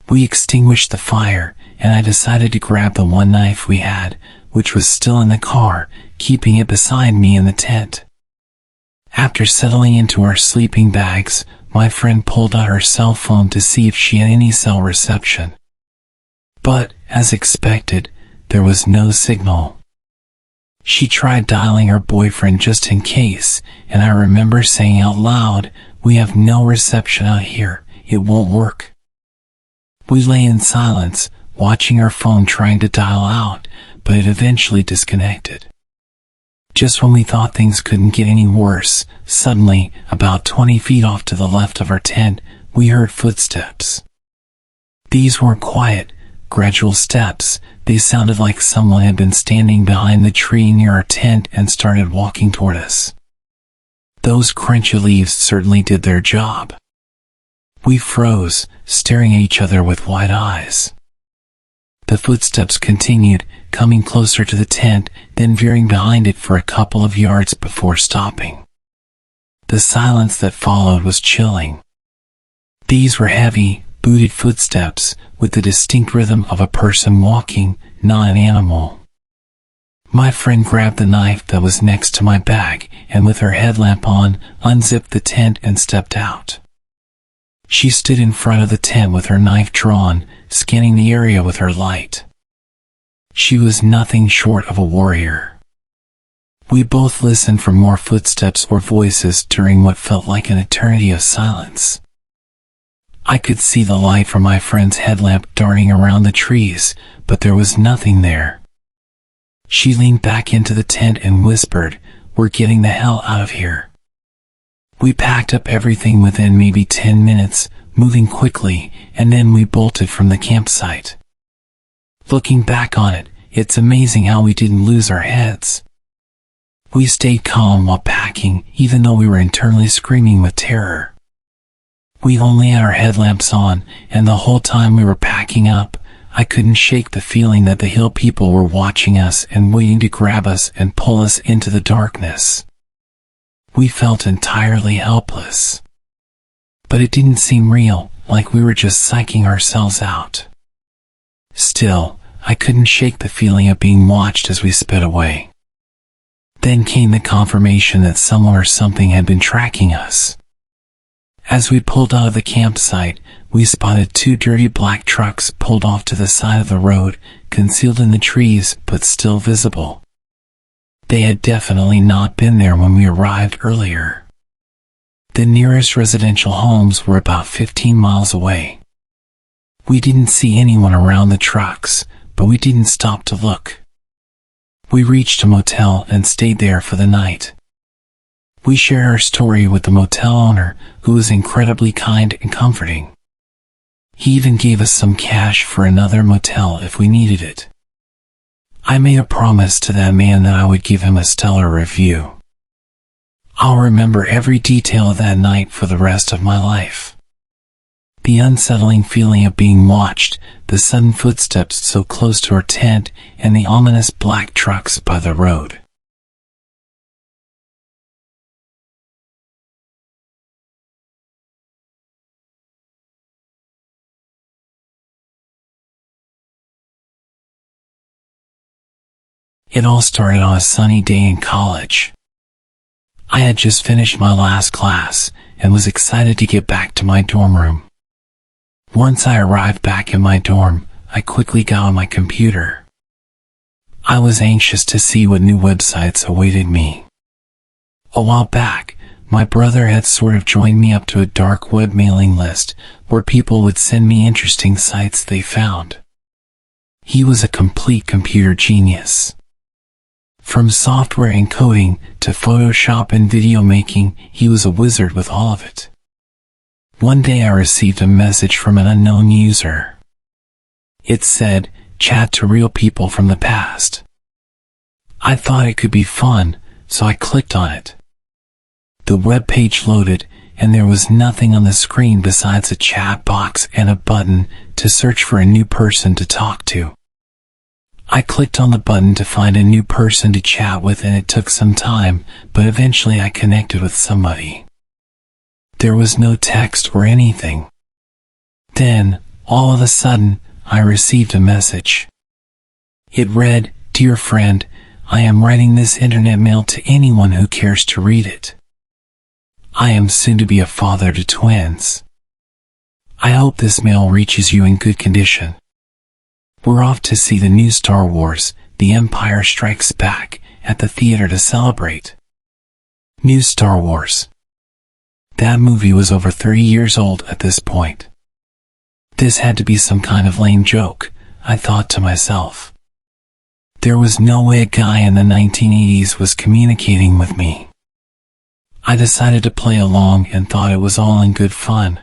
We extinguished the fire, and I decided to grab the one knife we had, which was still in the car, keeping it beside me in the tent. After settling into our sleeping bags, my friend pulled out her cell phone to see if she had any cell reception. But, as expected, there was no signal. She tried dialing her boyfriend just in case, and I remember saying out loud, "We have no reception out here, it won't work." We lay in silence, watching our phone trying to dial out, but it eventually disconnected. Just when we thought things couldn't get any worse, suddenly, about 20 feet off to the left of our tent, we heard footsteps. These weren't quiet, gradual steps. They sounded like someone had been standing behind the tree near our tent and started walking toward us. Those crunchy leaves certainly did their job. We froze, staring at each other with wide eyes. The footsteps continued, coming closer to the tent, then veering behind it for a couple of yards before stopping. The silence that followed was chilling. These were heavy, booted footsteps, with the distinct rhythm of a person walking, not an animal. My friend grabbed the knife that was next to my bag, and with her headlamp on, unzipped the tent and stepped out. She stood in front of the tent with her knife drawn, scanning the area with her light. She was nothing short of a warrior. We both listened for more footsteps or voices during what felt like an eternity of silence. I could see the light from my friend's headlamp darting around the trees, but there was nothing there. She leaned back into the tent and whispered, "We're getting the hell out of here." We packed up everything within maybe 10 minutes, moving quickly, and then we bolted from the campsite. Looking back on it, it's amazing how we didn't lose our heads. We stayed calm while packing, even though we were internally screaming with terror. We only had our headlamps on, and the whole time we were packing up, I couldn't shake the feeling that the hill people were watching us and waiting to grab us and pull us into the darkness. We felt entirely helpless. But it didn't seem real, like we were just psyching ourselves out. Still, I couldn't shake the feeling of being watched as we sped away. Then came the confirmation that someone or something had been tracking us. As we pulled out of the campsite, we spotted two dirty black trucks pulled off to the side of the road, concealed in the trees but still visible. They had definitely not been there when we arrived earlier. The nearest residential homes were about 15 miles away. We didn't see anyone around the trucks, but we didn't stop to look. We reached a motel and stayed there for the night. We shared our story with the motel owner, who was incredibly kind and comforting. He even gave us some cash for another motel if we needed it. I made a promise to that man that I would give him a stellar review. I'll remember every detail of that night for the rest of my life. The unsettling feeling of being watched, the sudden footsteps so close to our tent, and the ominous black trucks by the road. It all started on a sunny day in college. I had just finished my last class and was excited to get back to my dorm room. Once I arrived back in my dorm, I quickly got on my computer. I was anxious to see what new websites awaited me. A while back, my brother had sort of joined me up to a dark web mailing list where people would send me interesting sites they found. He was a complete computer genius. From software encoding to Photoshop and video making, he was a wizard with all of it. One day I received a message from an unknown user. It said, "Chat to real people from the past." I thought it could be fun, so I clicked on it. The web page loaded, and there was nothing on the screen besides a chat box and a button to search for a new person to talk to. I clicked on the button to find a new person to chat with, and it took some time, but eventually I connected with somebody. There was no text or anything. Then, all of a sudden, I received a message. It read, "Dear friend, I am writing this internet mail to anyone who cares to read it. I am soon to be a father to twins. I hope this mail reaches you in good condition. We're off to see the new Star Wars, The Empire Strikes Back, at the theater to celebrate." New Star Wars. That movie was over 30 years old at this point. This had to be some kind of lame joke, I thought to myself. There was no way a guy in the 1980s was communicating with me. I decided to play along and thought it was all in good fun.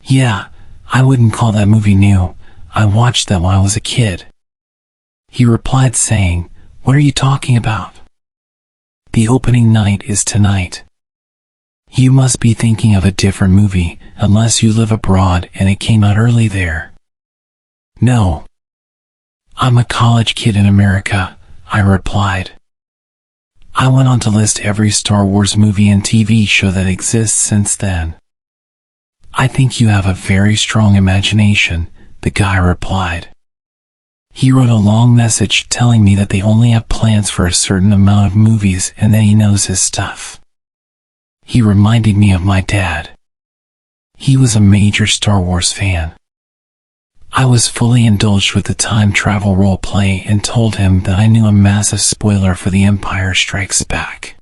"Yeah, I wouldn't call that movie new. I watched that when I was a kid." He replied saying, "What are you talking about? The opening night is tonight. You must be thinking of a different movie, unless you live abroad and it came out early there." "No. I'm a college kid in America," I replied. I went on to list every Star Wars movie and TV show that exists since then. "I think you have a very strong imagination," the guy replied. He wrote a long message telling me that they only have plans for a certain amount of movies and that he knows his stuff. He reminded me of my dad. He was a major Star Wars fan. I was fully indulged with the time travel role play and told him that I knew a massive spoiler for The Empire Strikes Back.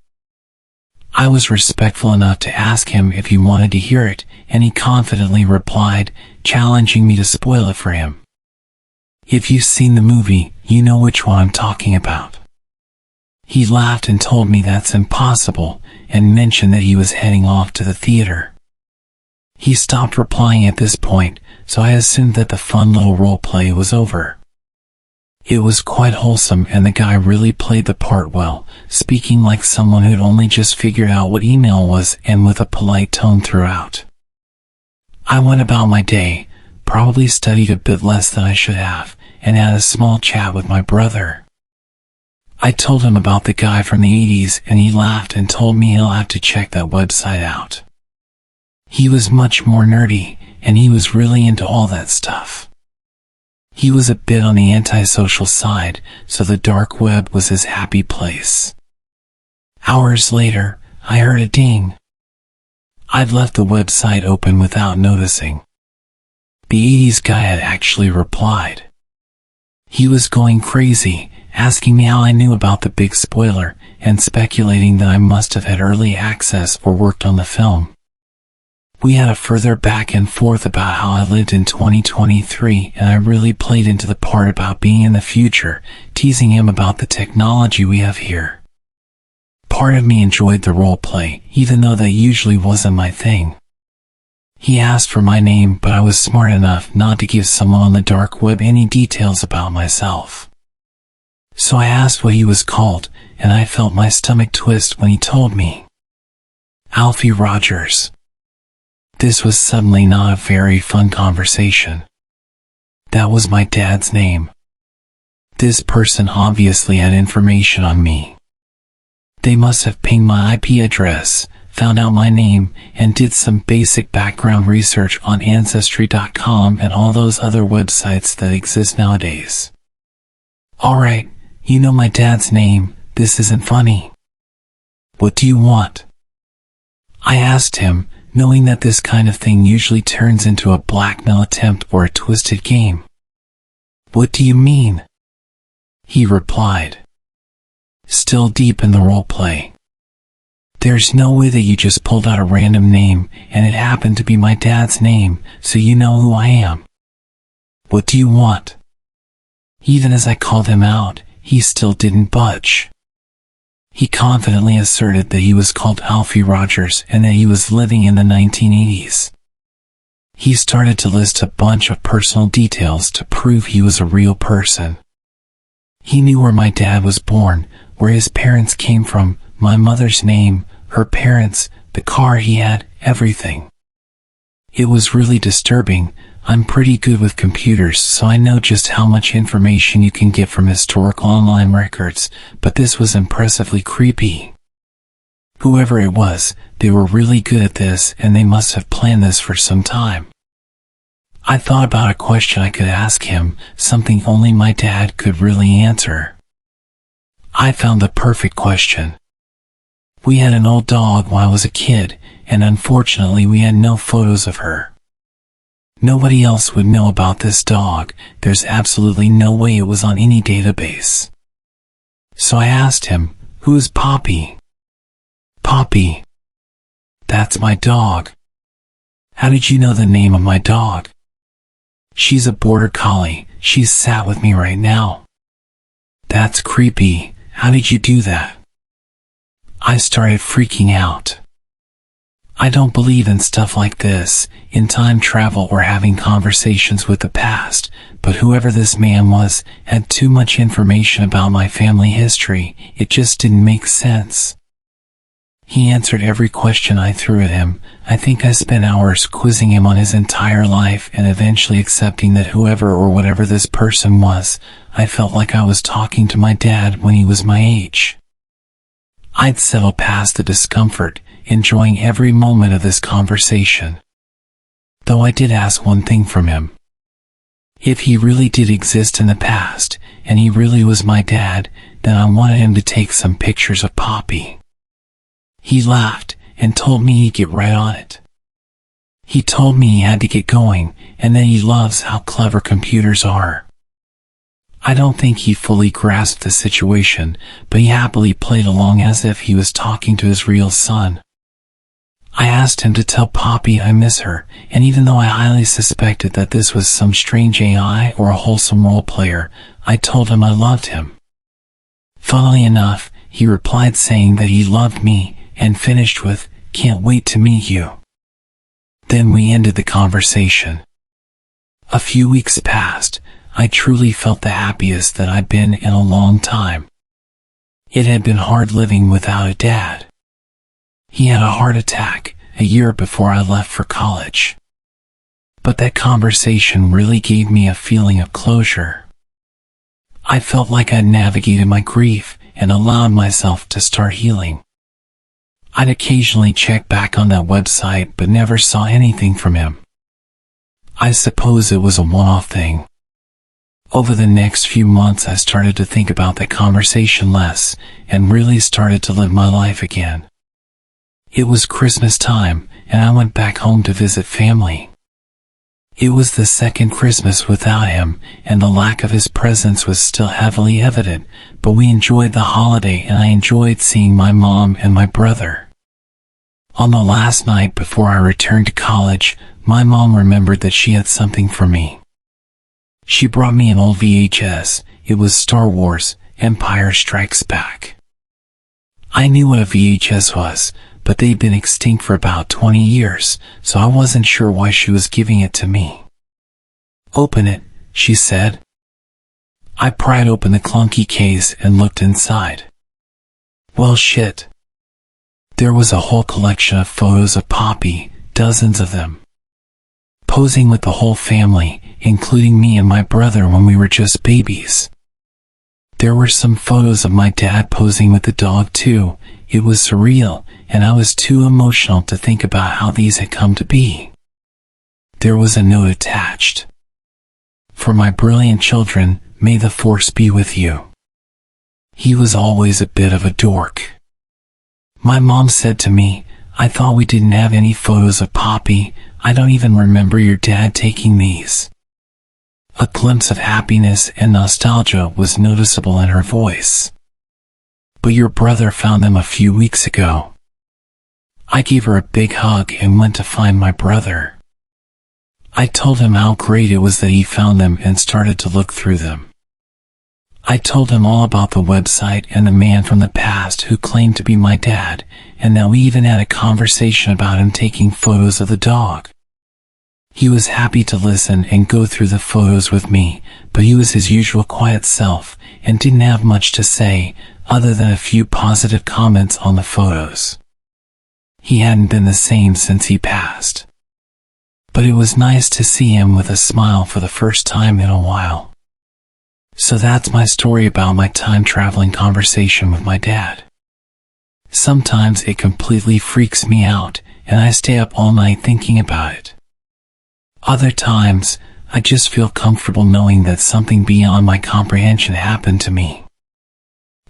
I was respectful enough to ask him if he wanted to hear it, and he confidently replied, challenging me to spoil it for him. "If you've seen the movie, you know which one I'm talking about." He laughed and told me that's impossible, and mentioned that he was heading off to the theater. He stopped replying at this point, so I assumed that the fun little role play was over. It was quite wholesome, and the guy really played the part well, speaking like someone who'd only just figured out what email was and with a polite tone throughout. I went about my day, probably studied a bit less than I should have, and had a small chat with my brother. I told him about the guy from the 80s, and he laughed and told me he'll have to check that website out. He was much more nerdy, and he was really into all that stuff. He was a bit on the antisocial side, so the dark web was his happy place. Hours later, I heard a ding. I'd left the website open without noticing. The 80s guy had actually replied. He was going crazy, asking me how I knew about the big spoiler, and speculating that I must have had early access or worked on the film. We had a further back and forth about how I lived in 2023, and I really played into the part about being in the future, teasing him about the technology we have here. Part of me enjoyed the role play, even though that usually wasn't my thing. He asked for my name, but I was smart enough not to give someone on the dark web any details about myself. So I asked what he was called, and I felt my stomach twist when he told me. Alfie Rogers. This was suddenly not a very fun conversation. That was my dad's name. This person obviously had information on me. They must have pinged my IP address, found out my name, and did some basic background research on Ancestry.com and all those other websites that exist nowadays. Alright, you know my dad's name, this isn't funny. What do you want? I asked him, knowing that this kind of thing usually turns into a blackmail attempt or a twisted game. What do you mean? He replied. Still deep in the role play. There's no way that you just pulled out a random name, and it happened to be my dad's name, so you know who I am. What do you want? Even as I called him out, he still didn't budge. He confidently asserted that he was called Alfie Rogers and that he was living in the 1980s. He started to list a bunch of personal details to prove he was a real person. He knew where my dad was born, where his parents came from, my mother's name, her parents, the car he had, everything. It was really disturbing. I'm pretty good with computers, so I know just how much information you can get from historical online records, but this was impressively creepy. Whoever it was, they were really good at this, and they must have planned this for some time. I thought about a question I could ask him, something only my dad could really answer. I found the perfect question. We had an old dog while I was a kid, and unfortunately we had no photos of her. Nobody else would know about this dog. There's absolutely no way it was on any database. So I asked him, "Who is Poppy?" "Poppy. That's my dog." "How did you know the name of my dog?" "She's a border collie. She's sat with me right now." "That's creepy. How did you do that?" I started freaking out. I don't believe in stuff like this, in time travel or having conversations with the past, but whoever this man was had too much information about my family history. It just didn't make sense. He answered every question I threw at him. I think I spent hours quizzing him on his entire life and eventually accepting that whoever or whatever this person was, I felt like I was talking to my dad when he was my age. I'd settle past the discomfort, enjoying every moment of this conversation. Though I did ask one thing from him. If he really did exist in the past, and he really was my dad, then I wanted him to take some pictures of Poppy. He laughed and told me he'd get right on it. He told me he had to get going, and that he loves how clever computers are. I don't think he fully grasped the situation, but he happily played along as if he was talking to his real son. I asked him to tell Poppy I miss her, and even though I highly suspected that this was some strange AI or a wholesome role player, I told him I loved him. Funnily enough, he replied saying that he loved me, and finished with, "Can't wait to meet you." Then we ended the conversation. A few weeks passed. I truly felt the happiest that I'd been in a long time. It had been hard living without a dad. He had a heart attack a year before I left for college. But that conversation really gave me a feeling of closure. I felt like I'd navigated my grief and allowed myself to start healing. I'd occasionally check back on that website but never saw anything from him. I suppose it was a one-off thing. Over the next few months I started to think about that conversation less and really started to live my life again. It was Christmas time and I went back home to visit family. It was the second Christmas without him and the lack of his presence was still heavily evident, but we enjoyed the holiday and I enjoyed seeing my mom and my brother. On the last night before I returned to college, my mom remembered that she had something for me. She brought me an old VHS. It was Star Wars, Empire Strikes Back. I knew what a VHS was, but they'd been extinct for about 20 years, so I wasn't sure why she was giving it to me. "Open it," she said. I pried open the clunky case and looked inside. Well, shit. There was a whole collection of photos of Poppy, dozens of them. Posing with the whole family, including me and my brother when we were just babies. There were some photos of my dad posing with the dog too. It was surreal, and I was too emotional to think about how these had come to be. There was a note attached. "For my brilliant children, may the force be with you." He was always a bit of a dork. My mom said to me, "I thought we didn't have any photos of Poppy. I don't even remember your dad taking these." A glimpse of happiness and nostalgia was noticeable in her voice. "But your brother found them a few weeks ago." I gave her a big hug and went to find my brother. I told him how great it was that he found them and started to look through them. I told him all about the website and the man from the past who claimed to be my dad, and that we even had a conversation about him taking photos of the dog. He was happy to listen and go through the photos with me, but he was his usual quiet self and didn't have much to say other than a few positive comments on the photos. He hadn't been the same since he passed. But it was nice to see him with a smile for the first time in a while. So that's my story about my time-traveling conversation with my dad. Sometimes it completely freaks me out, and I stay up all night thinking about it. Other times, I just feel comfortable knowing that something beyond my comprehension happened to me.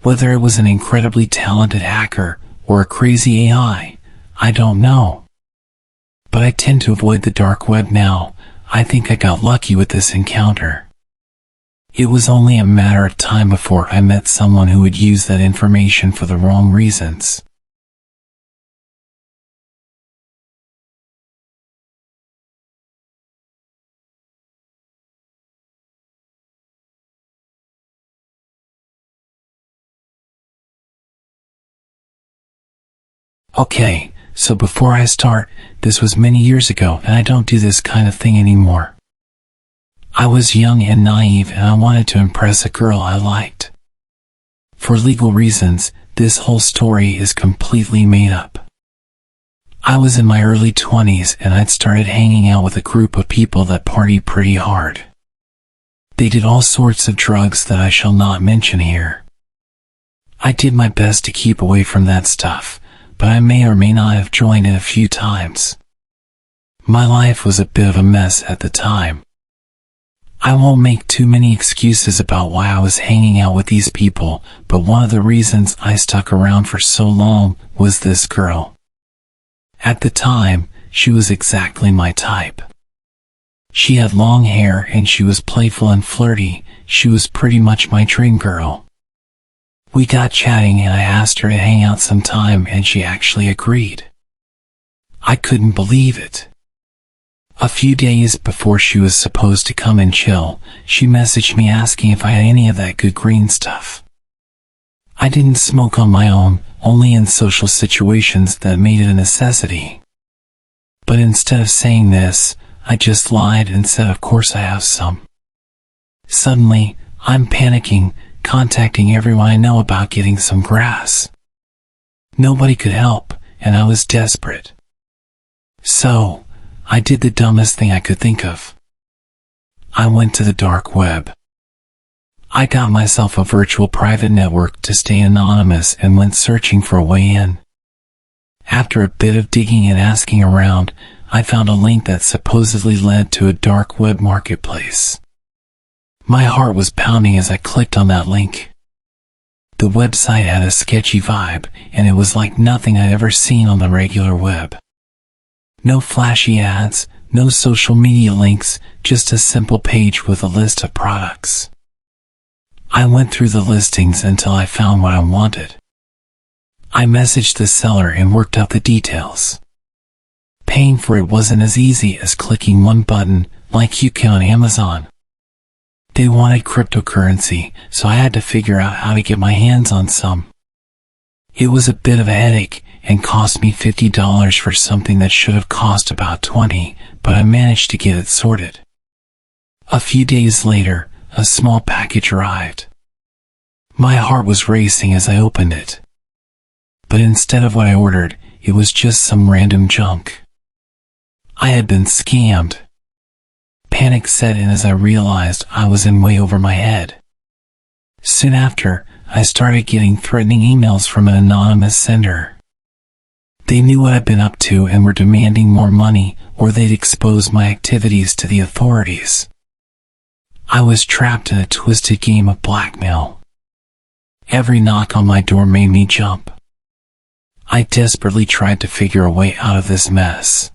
Whether it was an incredibly talented hacker or a crazy AI, I don't know. But I tend to avoid the dark web now. I think I got lucky with this encounter. It was only a matter of time before I met someone who would use that information for the wrong reasons. Okay, so before I start, this was many years ago and I don't do this kind of thing anymore. I was young and naive and I wanted to impress a girl I liked. For legal reasons, this whole story is completely made up. I was in my early 20s and I'd started hanging out with a group of people that party pretty hard. They did all sorts of drugs that I shall not mention here. I did my best to keep away from that stuff, but I may or may not have joined in a few times. My life was a bit of a mess at the time. I won't make too many excuses about why I was hanging out with these people, but one of the reasons I stuck around for so long was this girl. At the time, she was exactly my type. She had long hair and she was playful and flirty. She was pretty much my dream girl. We got chatting and I asked her to hang out sometime and she actually agreed. I couldn't believe it. A few days before she was supposed to come and chill, she messaged me asking if I had any of that good green stuff. I didn't smoke on my own, only in social situations that made it a necessity. But instead of saying this, I just lied and said of course I have some. Suddenly, I'm panicking, contacting everyone I know about getting some grass. Nobody could help, and I was desperate. So, I did the dumbest thing I could think of. I went to the dark web. I got myself a virtual private network to stay anonymous and went searching for a way in. After a bit of digging and asking around, I found a link that supposedly led to a dark web marketplace. My heart was pounding as I clicked on that link. The website had a sketchy vibe, and it was like nothing I'd ever seen on the regular web. No flashy ads, no social media links, just a simple page with a list of products. I went through the listings until I found what I wanted. I messaged the seller and worked out the details. Paying for it wasn't as easy as clicking one button, like you can on Amazon. They wanted cryptocurrency, so I had to figure out how to get my hands on some. It was a bit of a headache and cost me $50 for something that should have cost about $20, but I managed to get it sorted. A few days later, a small package arrived. My heart was racing as I opened it. But instead of what I ordered, it was just some random junk. I had been scammed. Panic set in as I realized I was in way over my head. Soon after, I started getting threatening emails from an anonymous sender. They knew what I'd been up to and were demanding more money, or they'd expose my activities to the authorities. I was trapped in a twisted game of blackmail. Every knock on my door made me jump. I desperately tried to figure a way out of this mess.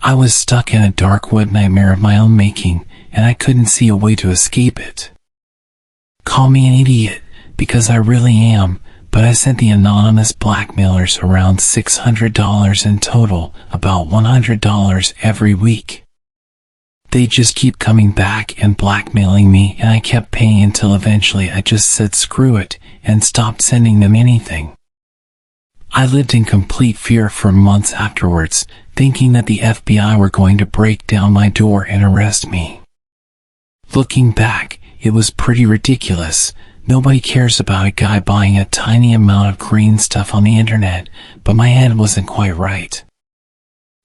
I was stuck in a dark web nightmare of my own making, and I couldn't see a way to escape it. Call me an idiot, because I really am, but I sent the anonymous blackmailers around $600 in total, about $100 every week. They just keep coming back and blackmailing me, and I kept paying until eventually I just said screw it and stopped sending them anything. I lived in complete fear for months afterwards, thinking that the FBI were going to break down my door and arrest me. Looking back, it was pretty ridiculous. Nobody cares about a guy buying a tiny amount of green stuff on the internet, but my head wasn't quite right.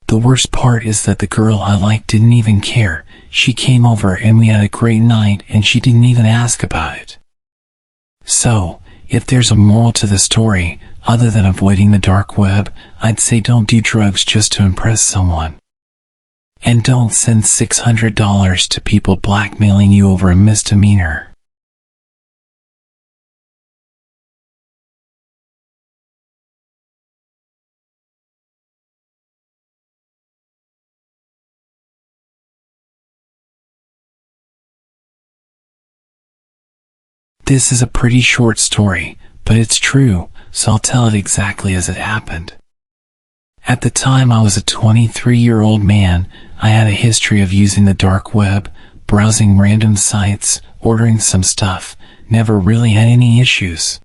The worst part is that the girl I liked didn't even care. She came over and we had a great night and she didn't even ask about it. So, if there's a moral to the story, other than avoiding the dark web, I'd say don't do drugs just to impress someone. And don't send $600 to people blackmailing you over a misdemeanor. This is a pretty short story, but it's true, so I'll tell it exactly as it happened. At the time I was a 23-year-old man. I had a history of using the dark web, browsing random sites, ordering some stuff, never really had any issues.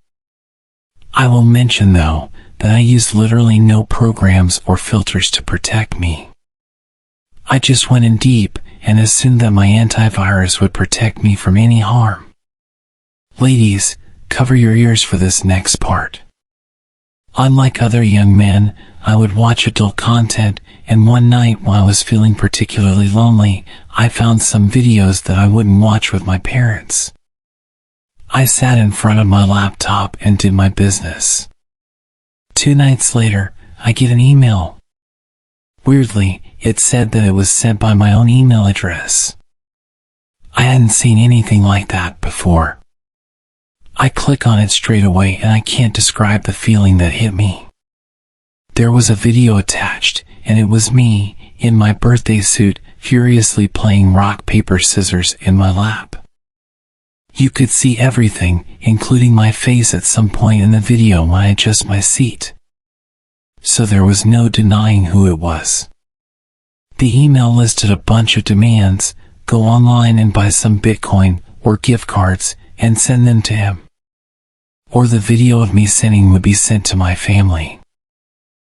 I will mention though, that I used literally no programs or filters to protect me. I just went in deep and assumed that my antivirus would protect me from any harm. Ladies, cover your ears for this next part. Unlike other young men, I would watch adult content, and one night while I was feeling particularly lonely, I found some videos that I wouldn't watch with my parents. I sat in front of my laptop and did my business. 2 nights later, I get an email. Weirdly, it said that it was sent by my own email address. I hadn't seen anything like that before. I click on it straight away and I can't describe the feeling that hit me. There was a video attached, and it was me, in my birthday suit, furiously playing rock, paper, scissors in my lap. You could see everything, including my face at some point in the video when I adjust my seat. So there was no denying who it was. The email listed a bunch of demands: go online and buy some Bitcoin or gift cards and send them to him. Or the video of me sending would be sent to my family.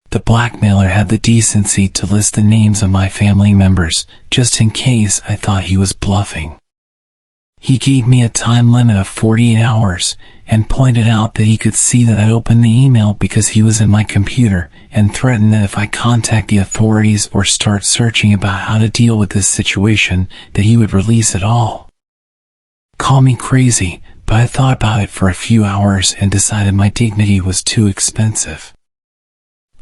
The blackmailer had the decency to list the names of my family members, just in case I thought he was bluffing. He gave me a time limit of 48 hours, and pointed out that he could see that I opened the email because he was in my computer, and threatened that if I contact the authorities or start searching about how to deal with this situation, that he would release it all. Call me crazy, but I thought about it for a few hours and decided my dignity was too expensive.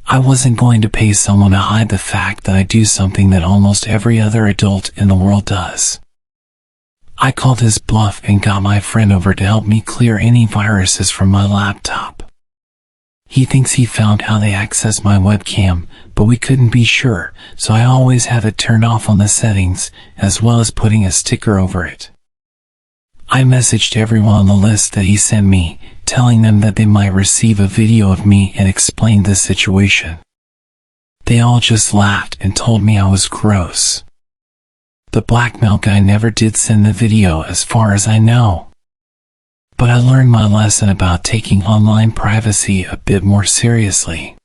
I wasn't going to pay someone to hide the fact that I do something that almost every other adult in the world does. I called his bluff and got my friend over to help me clear any viruses from my laptop. He thinks he found how they access my webcam, but we couldn't be sure, so I always have it turned off on the settings, as well as putting a sticker over it. I messaged everyone on the list that he sent me, telling them that they might receive a video of me and explained the situation. They all just laughed and told me I was gross. The blackmail guy never did send the video as far as I know. But I learned my lesson about taking online privacy a bit more seriously.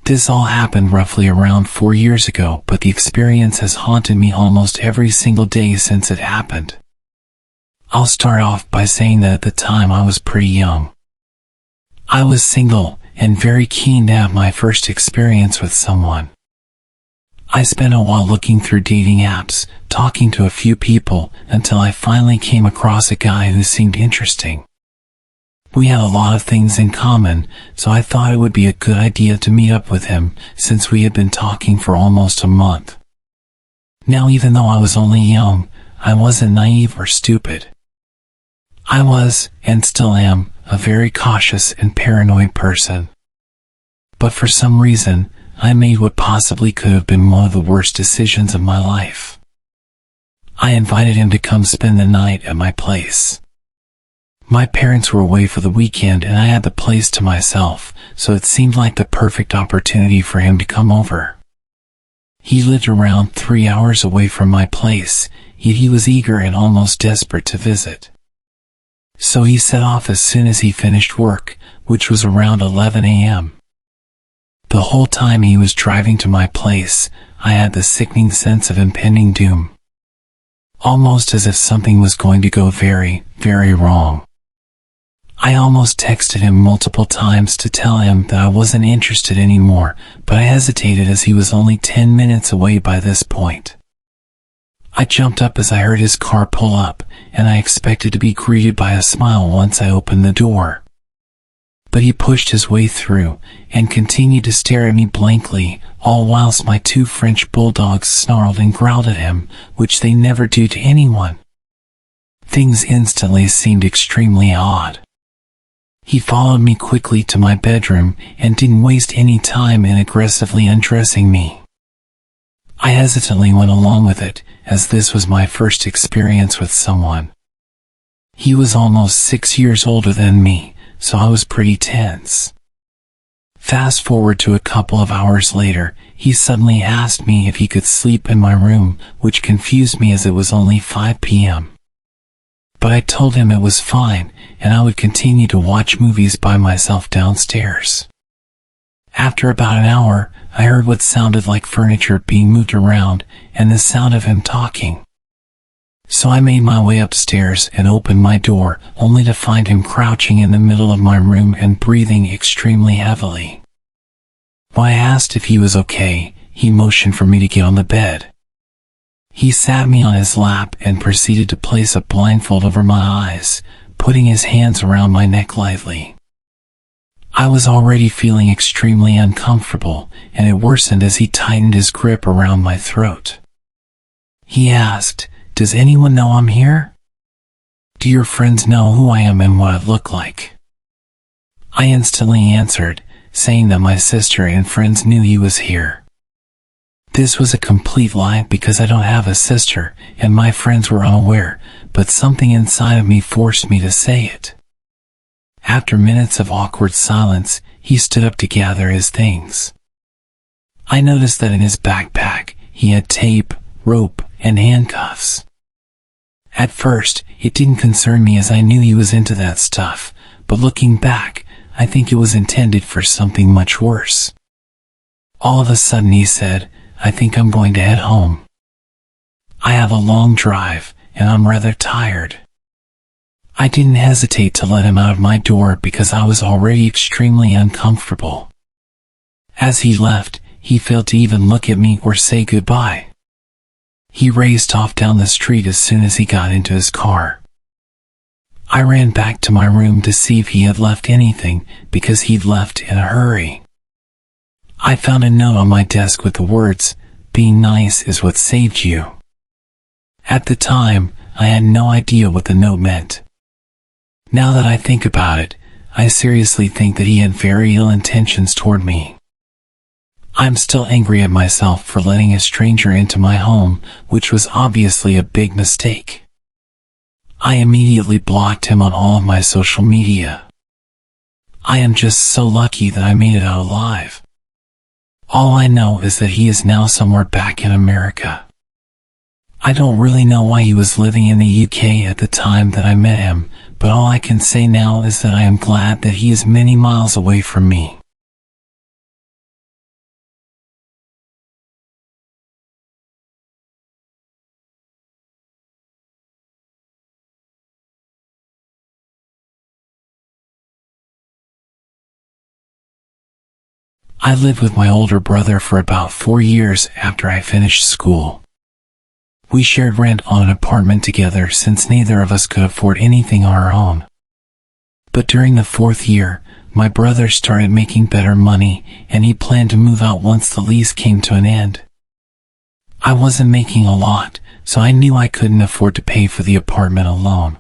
This all happened roughly around 4 years ago, but the experience has haunted me almost every single day since it happened. I'll start off by saying that at the time I was pretty young. I was single and very keen to have my first experience with someone. I spent a while looking through dating apps, talking to a few people, until I finally came across a guy who seemed interesting. We had a lot of things in common, so I thought it would be a good idea to meet up with him, since we had been talking for almost a month. Now, even though I was only young, I wasn't naive or stupid. I was, and still am, a very cautious and paranoid person. But for some reason, I made what possibly could have been one of the worst decisions of my life. I invited him to come spend the night at my place. My parents were away for the weekend and I had the place to myself, so it seemed like the perfect opportunity for him to come over. He lived around 3 hours away from my place, yet he was eager and almost desperate to visit. So he set off as soon as he finished work, which was around 11 a.m. The whole time he was driving to my place, I had the sickening sense of impending doom. Almost as if something was going to go very, very wrong. I almost texted him multiple times to tell him that I wasn't interested anymore, but I hesitated as he was only 10 minutes away by this point. I jumped up as I heard his car pull up, and I expected to be greeted by a smile once I opened the door. But he pushed his way through, and continued to stare at me blankly, all whilst my 2 French bulldogs snarled and growled at him, which they never do to anyone. Things instantly seemed extremely odd. He followed me quickly to my bedroom and didn't waste any time in aggressively undressing me. I hesitantly went along with it, as this was my first experience with someone. He was almost 6 years older than me, so I was pretty tense. Fast forward to a couple of hours later, he suddenly asked me if he could sleep in my room, which confused me as it was only 5 p.m. But I told him it was fine, and I would continue to watch movies by myself downstairs. After about an hour, I heard what sounded like furniture being moved around, and the sound of him talking. So I made my way upstairs and opened my door, only to find him crouching in the middle of my room and breathing extremely heavily. When I asked if he was okay, he motioned for me to get on the bed. He sat me on his lap and proceeded to place a blindfold over my eyes, putting his hands around my neck lightly. I was already feeling extremely uncomfortable, and it worsened as he tightened his grip around my throat. He asked, "Does anyone know I'm here? Do your friends know who I am and what I look like?" I instantly answered, saying that my sister and friends knew he was here. This was a complete lie because I don't have a sister, and my friends were unaware, but something inside of me forced me to say it. After minutes of awkward silence, he stood up to gather his things. I noticed that in his backpack, he had tape, rope, and handcuffs. At first, it didn't concern me as I knew he was into that stuff, but looking back, I think it was intended for something much worse. All of a sudden he said, "I think I'm going to head home. I have a long drive, and I'm rather tired." I didn't hesitate to let him out of my door because I was already extremely uncomfortable. As he left, he failed to even look at me or say goodbye. He raced off down the street as soon as he got into his car. I ran back to my room to see if he had left anything, because he'd left in a hurry. I found a note on my desk with the words, "Being nice is what saved you." At the time, I had no idea what the note meant. Now that I think about it, I seriously think that he had very ill intentions toward me. I'm still angry at myself for letting a stranger into my home, which was obviously a big mistake. I immediately blocked him on all of my social media. I am just so lucky that I made it out alive. All I know is that he is now somewhere back in America. I don't really know why he was living in the UK at the time that I met him, but all I can say now is that I am glad that he is many miles away from me. I lived with my older brother for about 4 years after I finished school. We shared rent on an apartment together since neither of us could afford anything on our own. But during the 4th year, my brother started making better money, and he planned to move out once the lease came to an end. I wasn't making a lot, so I knew I couldn't afford to pay for the apartment alone.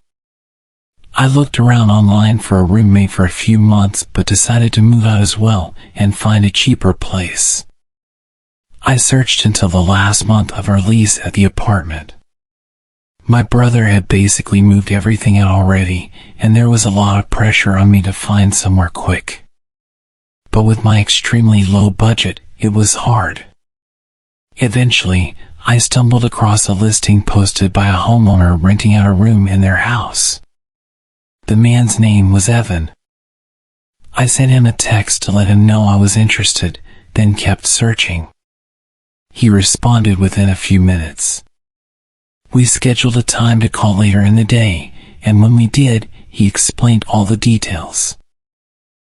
I looked around online for a roommate for a few months but decided to move out as well and find a cheaper place. I searched until the last month of our lease at the apartment. My brother had basically moved everything out already, and there was a lot of pressure on me to find somewhere quick. But with my extremely low budget, it was hard. Eventually, I stumbled across a listing posted by a homeowner renting out a room in their house. The man's name was Evan. I sent him a text to let him know I was interested, then kept searching. He responded within a few minutes. We scheduled a time to call later in the day, and when we did, he explained all the details.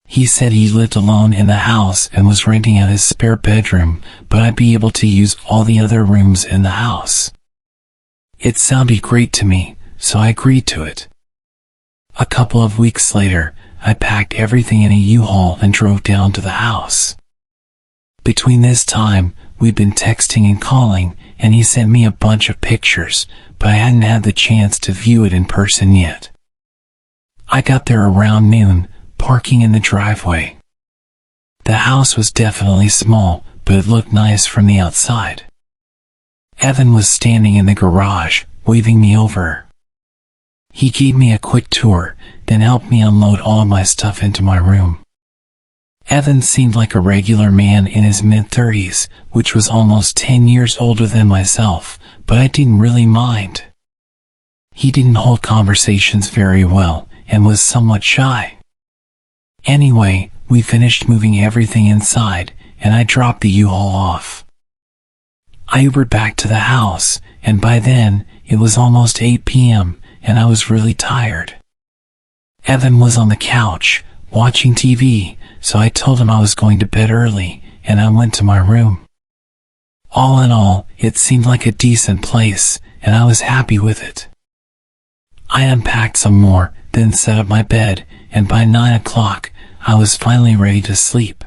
He said he lived alone in the house and was renting out his spare bedroom, but I'd be able to use all the other rooms in the house. It sounded great to me, so I agreed to it. A couple of weeks later, I packed everything in a U-Haul and drove down to the house. Between this time, we'd been texting and calling, and he sent me a bunch of pictures, but I hadn't had the chance to view it in person yet. I got there around noon, parking in the driveway. The house was definitely small, but it looked nice from the outside. Evan was standing in the garage, waving me over. He gave me a quick tour, then helped me unload all of my stuff into my room. Evan seemed like a regular man in his mid-30s, which was almost 10 years older than myself, but I didn't really mind. He didn't hold conversations very well, and was somewhat shy. Anyway, we finished moving everything inside, and I dropped the U-Haul off. I Ubered back to the house, and by then, it was almost 8 p.m., and I was really tired. Evan was on the couch, watching TV, so I told him I was going to bed early, and I went to my room. All in all, it seemed like a decent place, and I was happy with it. I unpacked some more, then set up my bed, and by 9 o'clock, I was finally ready to sleep.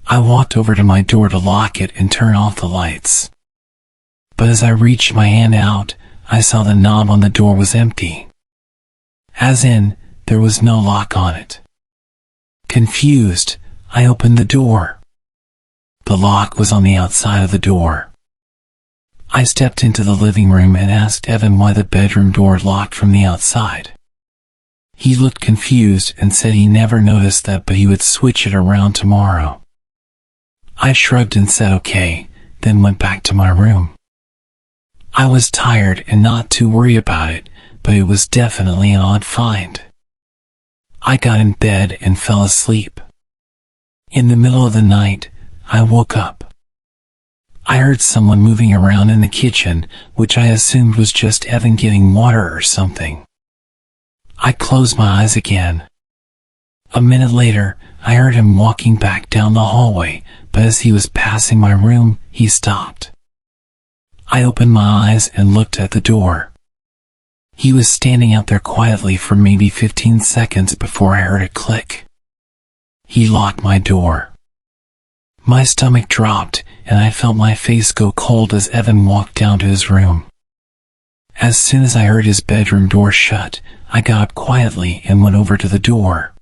I walked over to my door to lock it and turn off the lights. But as I reached my hand out, I saw the knob on the door was empty. As in, there was no lock on it. Confused, I opened the door. The lock was on the outside of the door. I stepped into the living room and asked Evan why the bedroom door locked from the outside. He looked confused and said he never noticed that, but he would switch it around tomorrow. I shrugged and said okay, then went back to my room. I was tired and not too worried about it, but it was definitely an odd find. I got in bed and fell asleep. In the middle of the night, I woke up. I heard someone moving around in the kitchen, which I assumed was just Evan getting water or something. I closed my eyes again. A minute later, I heard him walking back down the hallway, but as he was passing my room, he stopped. I opened my eyes and looked at the door. He was standing out there quietly for maybe 15 seconds before I heard it click. He locked my door. My stomach dropped, and I felt my face go cold as Evan walked down to his room. As soon as I heard his bedroom door shut, I got up quietly and went over to the door.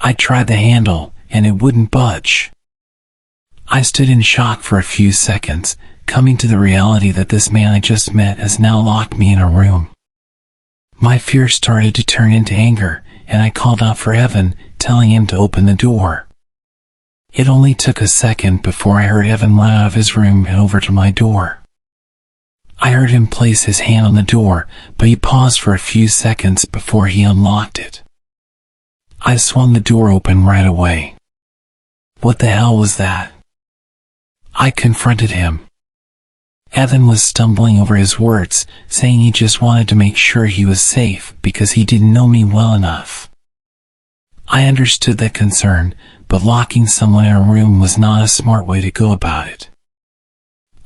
I tried the handle, and it wouldn't budge. I stood in shock for a few seconds, coming to the reality that this man I just met has now locked me in a room. My fear started to turn into anger, and I called out for Evan, telling him to open the door. It only took a second before I heard Evan run out of his room and over to my door. I heard him place his hand on the door, but he paused for a few seconds before he unlocked it. I swung the door open right away. What the hell was that? I confronted him. Evan was stumbling over his words, saying he just wanted to make sure he was safe because he didn't know me well enough. I understood that concern, but locking someone in a room was not a smart way to go about it.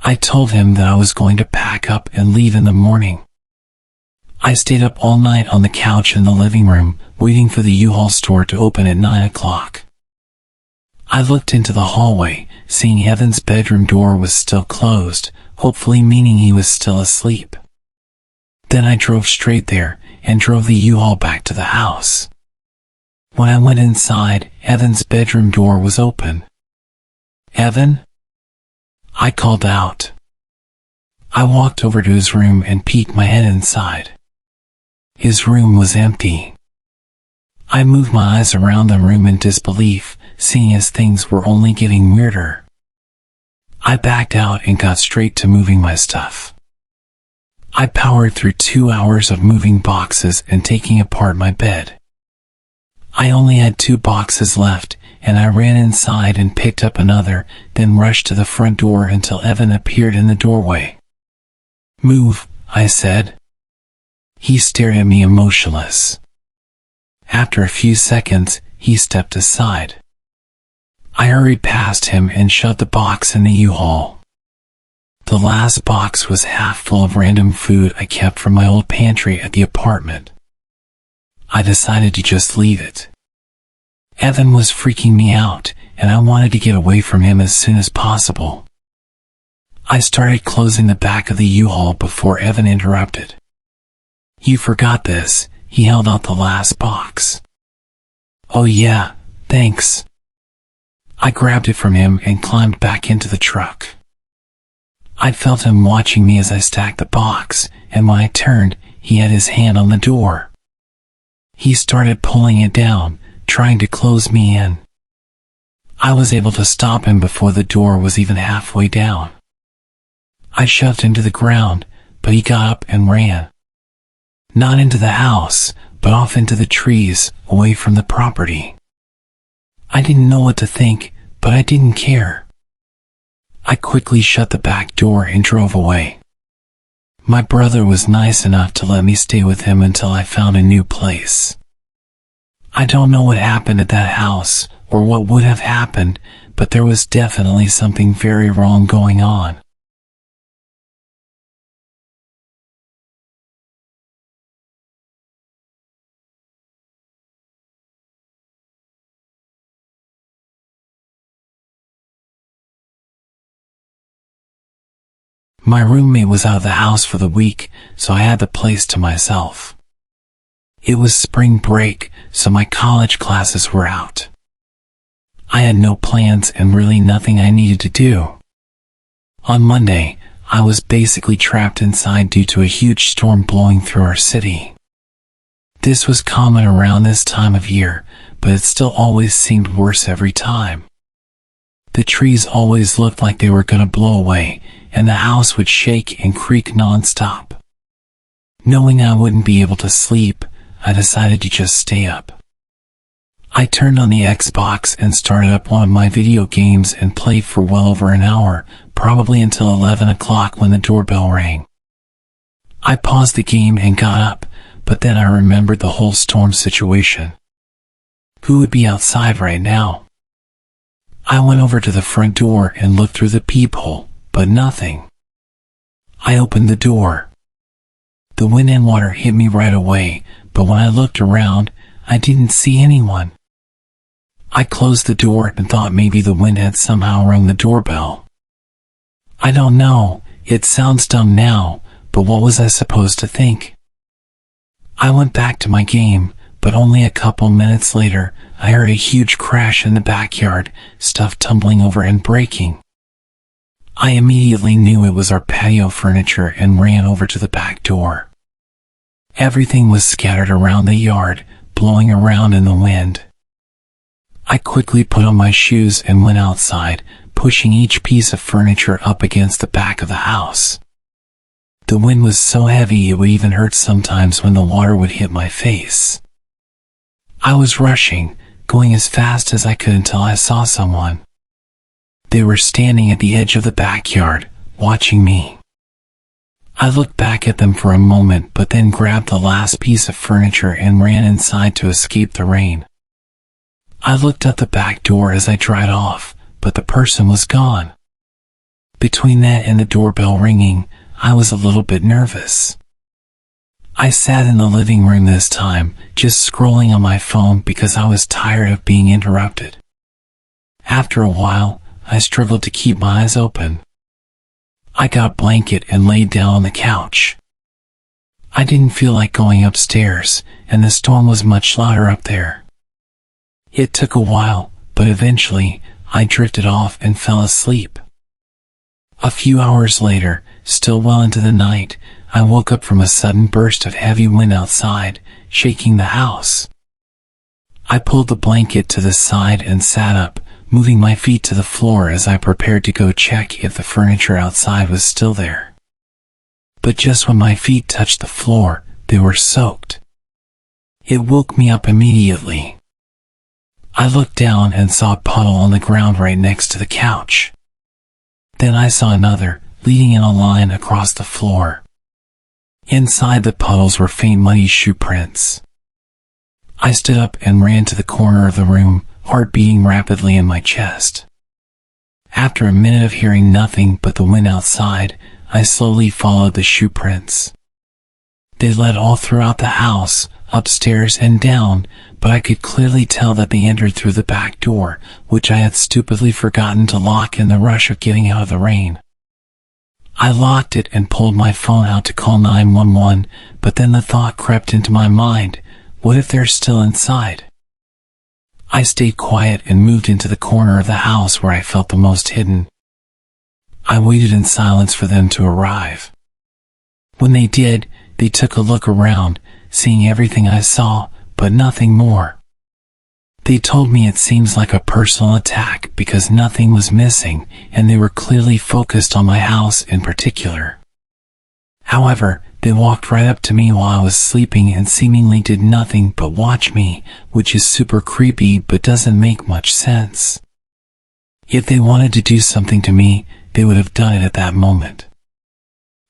I told him that I was going to pack up and leave in the morning. I stayed up all night on the couch in the living room, waiting for the U-Haul store to open at 9 o'clock. I looked into the hallway, seeing Evan's bedroom door was still closed, hopefully meaning he was still asleep. Then I drove straight there, and drove the U-Haul back to the house. When I went inside, Evan's bedroom door was open. "Evan?" I called out. I walked over to his room and peeked my head inside. His room was empty. I moved my eyes around the room in disbelief, seeing as things were only getting weirder. I backed out and got straight to moving my stuff. I powered through 2 hours of moving boxes and taking apart my bed. I only had 2 boxes left, and I ran inside and picked up another, then rushed to the front door until Evan appeared in the doorway. "Move," I said. He stared at me emotionless. After a few seconds, he stepped aside. I hurried past him and shoved the box in the U-Haul. The last box was half full of random food I kept from my old pantry at the apartment. I decided to just leave it. Evan was freaking me out, and I wanted to get away from him as soon as possible. I started closing the back of the U-Haul before Evan interrupted. "You forgot this." He held out the last box. "Oh yeah, thanks." I grabbed it from him and climbed back into the truck. I felt him watching me as I stacked the box, and when I turned, he had his hand on the door. He started pulling it down, trying to close me in. I was able to stop him before the door was even halfway down. I shoved him to the ground, but he got up and ran. Not into the house, but off into the trees, away from the property. I didn't know what to think, but I didn't care. I quickly shut the back door and drove away. My brother was nice enough to let me stay with him until I found a new place. I don't know what happened at that house, or what would have happened, but there was definitely something very wrong going on. My roommate was out of the house for the week, so I had the place to myself. It was spring break, so my college classes were out. I had no plans and really nothing I needed to do. On Monday, I was basically trapped inside due to a huge storm blowing through our city. This was common around this time of year, but it still always seemed worse every time. The trees always looked like they were gonna blow away, and the house would shake and creak non-stop. Knowing I wouldn't be able to sleep, I decided to just stay up. I turned on the Xbox and started up one of my video games and played for well over an hour, probably until 11 o'clock when the doorbell rang. I paused the game and got up, but then I remembered the whole storm situation. Who would be outside right now? I went over to the front door and looked through the peephole, but nothing. I opened the door. The wind and water hit me right away, but when I looked around, I didn't see anyone. I closed the door and thought maybe the wind had somehow rung the doorbell. I don't know, it sounds dumb now, but what was I supposed to think? I went back to my game, but only a couple minutes later, I heard a huge crash in the backyard, stuff tumbling over and breaking. I immediately knew it was our patio furniture and ran over to the back door. Everything was scattered around the yard, blowing around in the wind. I quickly put on my shoes and went outside, pushing each piece of furniture up against the back of the house. The wind was so heavy it would even hurt sometimes when the water would hit my face. I was rushing, going as fast as I could until I saw someone. They were standing at the edge of the backyard, watching me. I looked back at them for a moment but then grabbed the last piece of furniture and ran inside to escape the rain. I looked at the back door as I dried off, but the person was gone. Between that and the doorbell ringing, I was a little bit nervous. I sat in the living room this time, just scrolling on my phone because I was tired of being interrupted. After a while, I struggled to keep my eyes open. I got a blanket and laid down on the couch. I didn't feel like going upstairs, and the storm was much louder up there. It took a while, but eventually, I drifted off and fell asleep. A few hours later, still well into the night, I woke up from a sudden burst of heavy wind outside, shaking the house. I pulled the blanket to the side and sat up, moving my feet to the floor as I prepared to go check if the furniture outside was still there. But just when my feet touched the floor, they were soaked. It woke me up immediately. I looked down and saw a puddle on the ground right next to the couch. Then I saw another, leading in a line across the floor. Inside the puddles were faint muddy shoe prints. I stood up and ran to the corner of the room, heart beating rapidly in my chest. After a minute of hearing nothing but the wind outside, I slowly followed the shoe prints. They led all throughout the house, upstairs and down, but I could clearly tell that they entered through the back door, which I had stupidly forgotten to lock in the rush of getting out of the rain. I locked it and pulled my phone out to call 911, but then the thought crept into my mind, what if they're still inside? I stayed quiet and moved into the corner of the house where I felt the most hidden. I waited in silence for them to arrive. When they did, they took a look around, seeing everything I saw, but nothing more. They told me it seems like a personal attack because nothing was missing, and they were clearly focused on my house in particular. However, they walked right up to me while I was sleeping and seemingly did nothing but watch me, which is super creepy but doesn't make much sense. If they wanted to do something to me, they would have done it at that moment.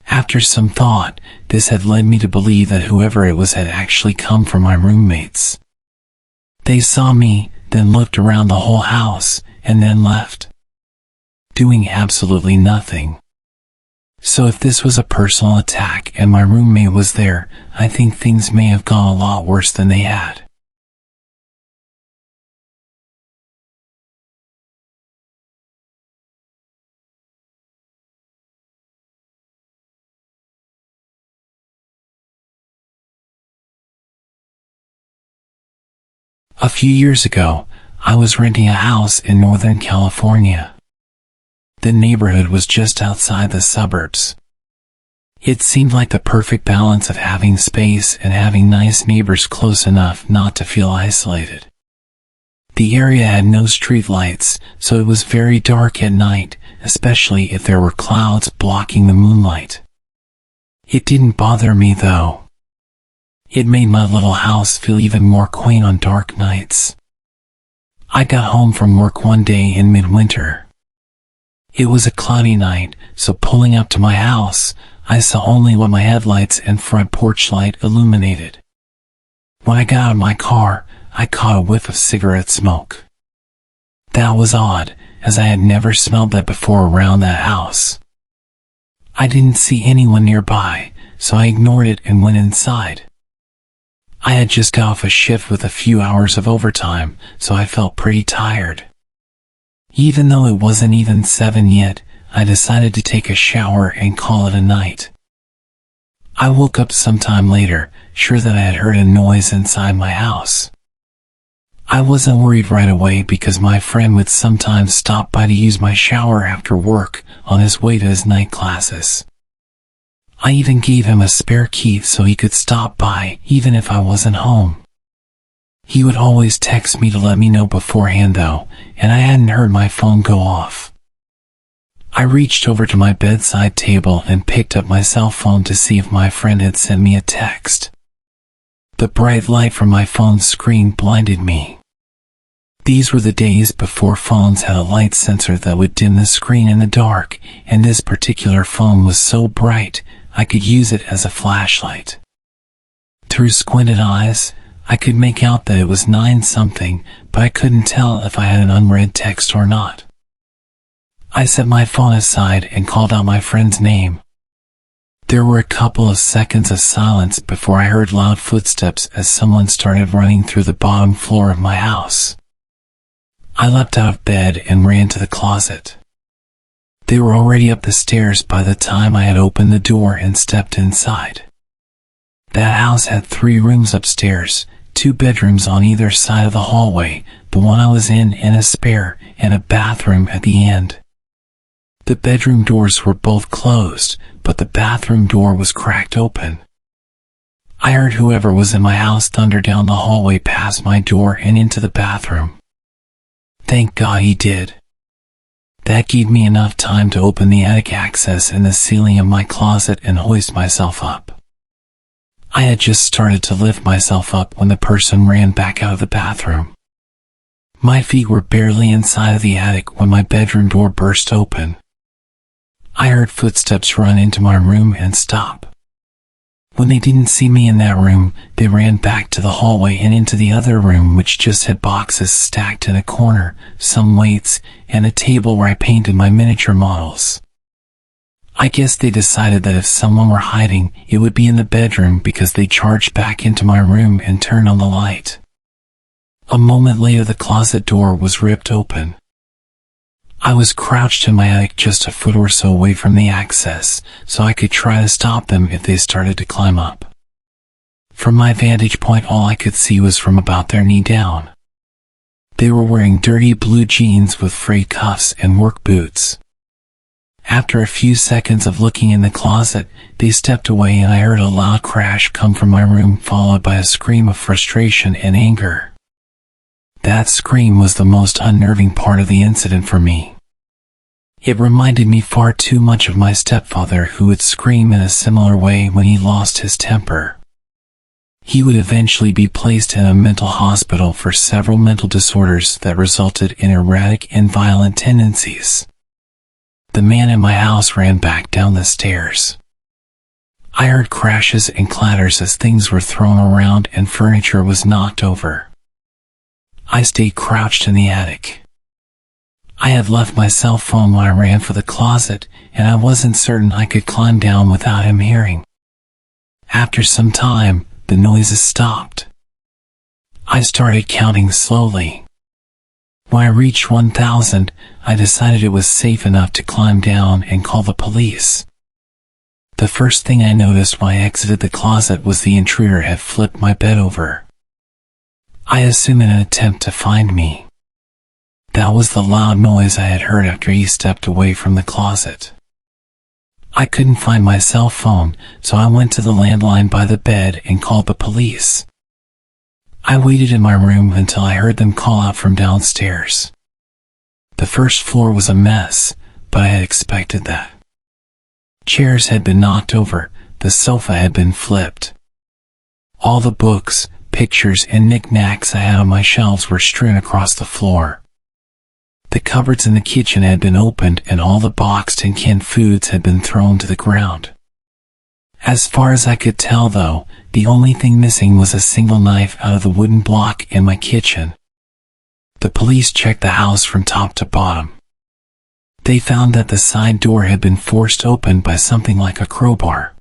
After some thought, this had led me to believe that whoever it was had actually come from my roommates. They saw me, then looked around the whole house, and then left, doing absolutely nothing. So if this was a personal attack and my roommate was there, I think things may have gone a lot worse than they had. A few years ago, I was renting a house in Northern California. The neighborhood was just outside the suburbs. It seemed like the perfect balance of having space and having nice neighbors close enough not to feel isolated. The area had no street lights, so it was very dark at night, especially if there were clouds blocking the moonlight. It didn't bother me though. It made my little house feel even more quaint on dark nights. I got home from work one day in midwinter. It was a cloudy night, so pulling up to my house, I saw only what my headlights and front porch light illuminated. When I got out of my car, I caught a whiff of cigarette smoke. That was odd, as I had never smelled that before around that house. I didn't see anyone nearby, so I ignored it and went inside. I had just got off a shift with a few hours of overtime, so I felt pretty tired. Even though it wasn't even 7 yet, I decided to take a shower and call it a night. I woke up sometime later, sure that I had heard a noise inside my house. I wasn't worried right away because my friend would sometimes stop by to use my shower after work on his way to his night classes. I even gave him a spare key so he could stop by even if I wasn't home. He would always text me to let me know beforehand though, and I hadn't heard my phone go off. I reached over to my bedside table and picked up my cell phone to see if my friend had sent me a text. The bright light from my phone's screen blinded me. These were the days before phones had a light sensor that would dim the screen in the dark, and this particular phone was so bright, I could use it as a flashlight. Through squinted eyes, I could make out that it was 9-something, but I couldn't tell if I had an unread text or not. I set my phone aside and called out my friend's name. There were a couple of seconds of silence before I heard loud footsteps as someone started running through the bottom floor of my house. I leapt out of bed and ran to the closet. They were already up the stairs by the time I had opened the door and stepped inside. That house had 3 rooms upstairs, 2 bedrooms on either side of the hallway, the one I was in and a spare, and a bathroom at the end. The bedroom doors were both closed, but the bathroom door was cracked open. I heard whoever was in my house thunder down the hallway past my door and into the bathroom. Thank God he did. That gave me enough time to open the attic access in the ceiling of my closet and hoist myself up. I had just started to lift myself up when the person ran back out of the bathroom. My feet were barely inside of the attic when my bedroom door burst open. I heard footsteps run into my room and stop. When they didn't see me in that room, they ran back to the hallway and into the other room, which just had boxes stacked in a corner, some weights, and a table where I painted my miniature models. I guess they decided that if someone were hiding, it would be in the bedroom, because they charged back into my room and turned on the light. A moment later, the closet door was ripped open. I was crouched in my attic just a foot or so away from the access, so I could try to stop them if they started to climb up. From my vantage point, all I could see was from about their knee down. They were wearing dirty blue jeans with frayed cuffs and work boots. After a few seconds of looking in the closet, they stepped away and I heard a loud crash come from my room, followed by a scream of frustration and anger. That scream was the most unnerving part of the incident for me. It reminded me far too much of my stepfather, who would scream in a similar way when he lost his temper. He would eventually be placed in a mental hospital for several mental disorders that resulted in erratic and violent tendencies. The man in my house ran back down the stairs. I heard crashes and clatters as things were thrown around and furniture was knocked over. I stayed crouched in the attic. I had left my cell phone when I ran for the closet, and I wasn't certain I could climb down without him hearing. After some time, the noises stopped. I started counting slowly. When I reached 1,000, I decided it was safe enough to climb down and call the police. The first thing I noticed when I exited the closet was the intruder had flipped my bed over. I assumed in an attempt to find me. That was the loud noise I had heard after he stepped away from the closet. I couldn't find my cell phone, so I went to the landline by the bed and called the police. I waited in my room until I heard them call out from downstairs. The first floor was a mess, but I had expected that. Chairs had been knocked over, the sofa had been flipped. All the books, pictures, and knickknacks I had on my shelves were strewn across the floor. The cupboards in the kitchen had been opened and all the boxed and canned foods had been thrown to the ground. As far as I could tell, though, the only thing missing was a single knife out of the wooden block in my kitchen. The police checked the house from top to bottom. They found that the side door had been forced open by something like a crowbar.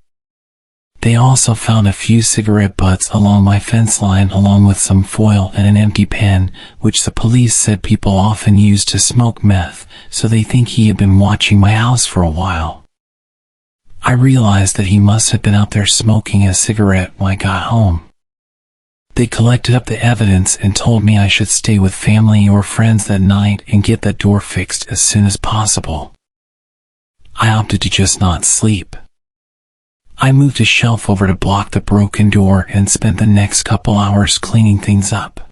They also found a few cigarette butts along my fence line, along with some foil and an empty pen, which the police said people often use to smoke meth, so they think he had been watching my house for a while. I realized that he must have been out there smoking a cigarette when I got home. They collected up the evidence and told me I should stay with family or friends that night and get that door fixed as soon as possible. I opted to just not sleep. I moved a shelf over to block the broken door and spent the next couple hours cleaning things up.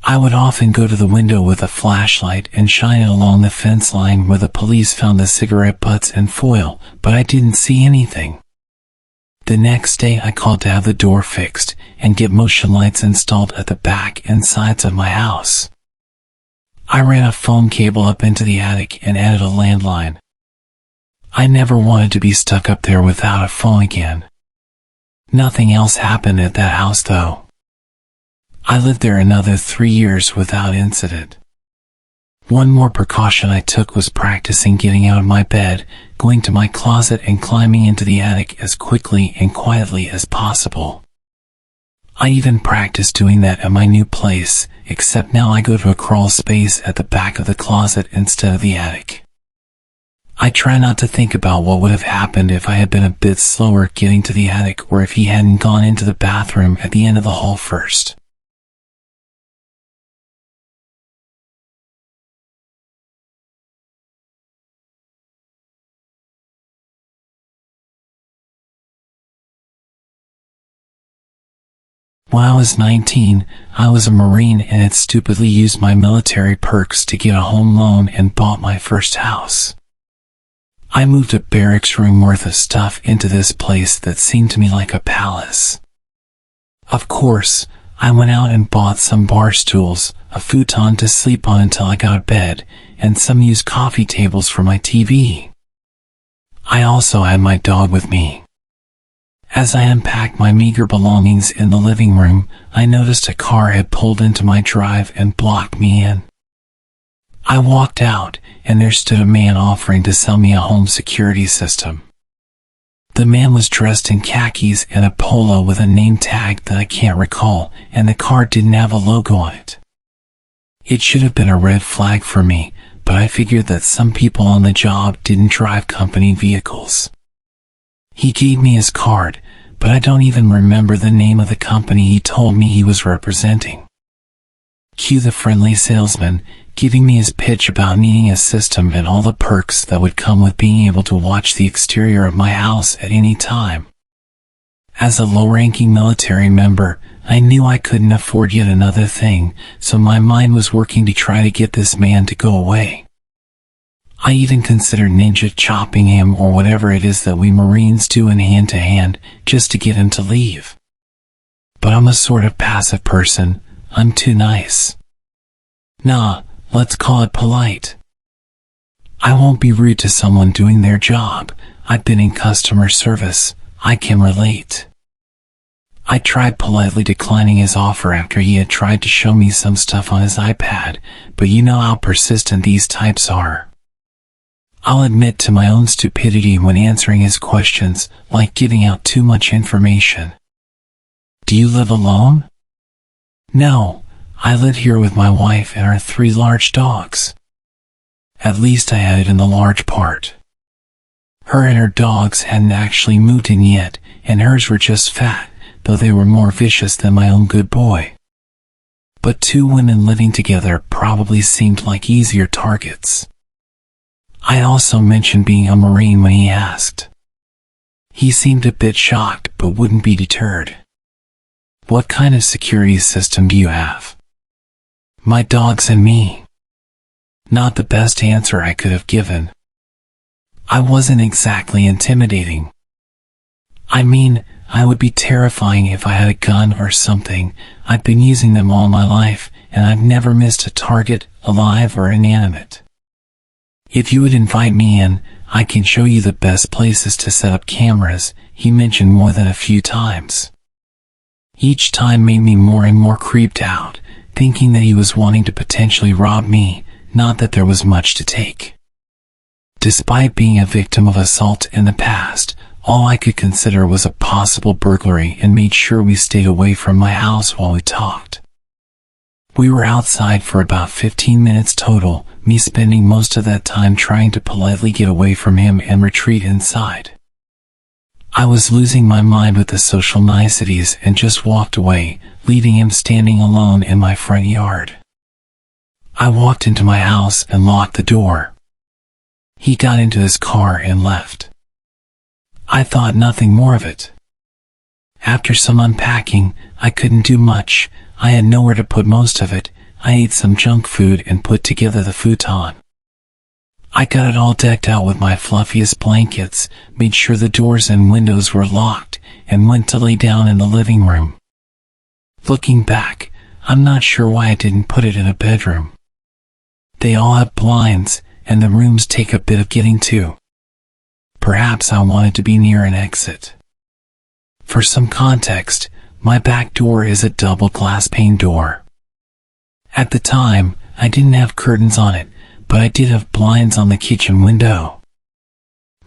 I would often go to the window with a flashlight and shine it along the fence line where the police found the cigarette butts and foil, but I didn't see anything. The next day I called to have the door fixed and get motion lights installed at the back and sides of my house. I ran a phone cable up into the attic and added a landline. I never wanted to be stuck up there without a phone again. Nothing else happened at that house, though. I lived there another 3 years without incident. One more precaution I took was practicing getting out of my bed, going to my closet and climbing into the attic as quickly and quietly as possible. I even practiced doing that at my new place, except now I go to a crawl space at the back of the closet instead of the attic. I try not to think about what would have happened if I had been a bit slower getting to the attic, or if he hadn't gone into the bathroom at the end of the hall first. When I was 19, I was a Marine and had stupidly used my military perks to get a home loan and bought my first house. I moved a barracks room worth of stuff into this place that seemed to me like a palace. Of course, I went out and bought some bar stools, a futon to sleep on until I got to bed, and some used coffee tables for my TV. I also had my dog with me. As I unpacked my meager belongings in the living room, I noticed a car had pulled into my drive and blocked me in. I walked out, and there stood a man offering to sell me a home security system. The man was dressed in khakis and a polo with a name tag that I can't recall, and the car didn't have a logo on it. It should have been a red flag for me, but I figured that some people on the job didn't drive company vehicles. He gave me his card, but I don't even remember the name of the company he told me he was representing. Cue the friendly salesman, giving me his pitch about needing a system and all the perks that would come with being able to watch the exterior of my house at any time. As a low-ranking military member, I knew I couldn't afford yet another thing, so my mind was working to try to get this man to go away. I even considered ninja chopping him or whatever it is that we Marines do in hand-to-hand, just to get him to leave. But I'm a sort of passive person. I'm too nice. Nah, let's call it polite. I won't be rude to someone doing their job. I've been in customer service. I can relate. I tried politely declining his offer after he had tried to show me some stuff on his iPad, but you know how persistent these types are. I'll admit to my own stupidity when answering his questions, like giving out too much information. Do you live alone? No, I live here with my wife and our 3 large dogs. At least I had it in the large part. Her and her dogs hadn't actually moved in yet, and hers were just fat, though they were more vicious than my own good boy. But 2 women living together probably seemed like easier targets. I also mentioned being a Marine when he asked. He seemed a bit shocked, but wouldn't be deterred. What kind of security system do you have? My dogs and me. Not the best answer I could have given. I wasn't exactly intimidating. I mean, I would be terrifying if I had a gun or something. I've been using them all my life, and I've never missed a target, alive or inanimate. If you would invite me in, I can show you the best places to set up cameras, he mentioned more than a few times. Each time made me more and more creeped out, thinking that he was wanting to potentially rob me, not that there was much to take. Despite being a victim of assault in the past, all I could consider was a possible burglary and made sure we stayed away from my house while we talked. We were outside for about 15 minutes total, me spending most of that time trying to politely get away from him and retreat inside. I was losing my mind with the social niceties and just walked away, leaving him standing alone in my front yard. I walked into my house and locked the door. He got into his car and left. I thought nothing more of it. After some unpacking, I couldn't do much. I had nowhere to put most of it. I ate some junk food and put together the futon. I got it all decked out with my fluffiest blankets, made sure the doors and windows were locked, and went to lay down in the living room. Looking back, I'm not sure why I didn't put it in a bedroom. They all have blinds, and the rooms take a bit of getting to. Perhaps I wanted to be near an exit. For some context, my back door is a double glass pane door. At the time, I didn't have curtains on it, but I did have blinds on the kitchen window.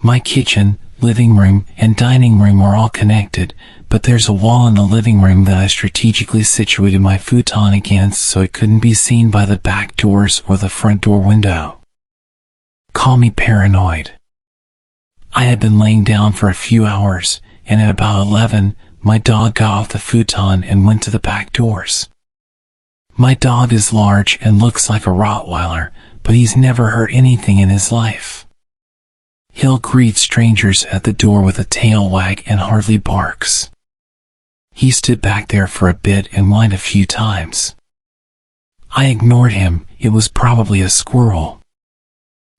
My kitchen, living room, and dining room are all connected, but there's a wall in the living room that I strategically situated my futon against so it couldn't be seen by the back doors or the front door window. Call me paranoid. I had been laying down for a few hours, and at about 11, my dog got off the futon and went to the back doors. My dog is large and looks like a Rottweiler, but he's never hurt anything in his life. He'll greet strangers at the door with a tail wag and hardly barks. He stood back there for a bit and whined a few times. I ignored him. It was probably a squirrel.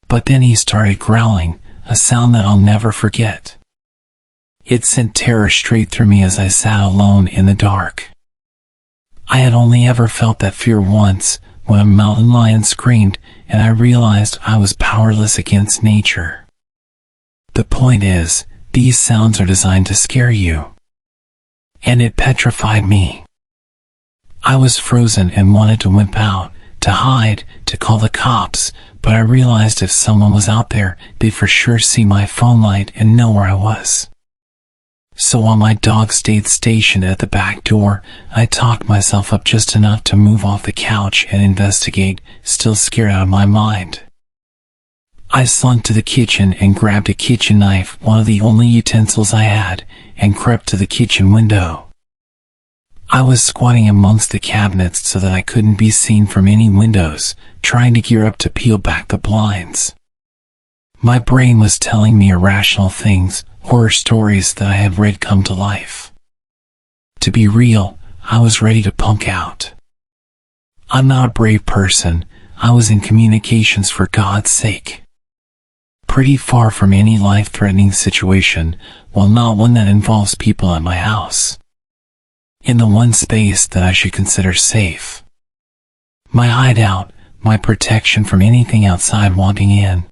But then he started growling, a sound that I'll never forget. It sent terror straight through me as I sat alone in the dark. I had only ever felt that fear once, when a mountain lion screamed, and I realized I was powerless against nature. The point is, these sounds are designed to scare you. And it petrified me. I was frozen and wanted to wimp out, to hide, to call the cops, but I realized if someone was out there, they'd for sure see my phone light and know where I was. So while my dog stayed stationed at the back door, I talked myself up just enough to move off the couch and investigate, still scared out of my mind. I slunk to the kitchen and grabbed a kitchen knife, one of the only utensils I had, and crept to the kitchen window. I was squatting amongst the cabinets so that I couldn't be seen from any windows, trying to gear up to peel back the blinds. My brain was telling me irrational things, horror stories that I had read come to life. To be real, I was ready to punk out. I'm not a brave person. I was in communications for God's sake. Pretty far from any life-threatening situation, while not one that involves people at my house. In the one space that I should consider safe. My hideout, my protection from anything outside wanting in.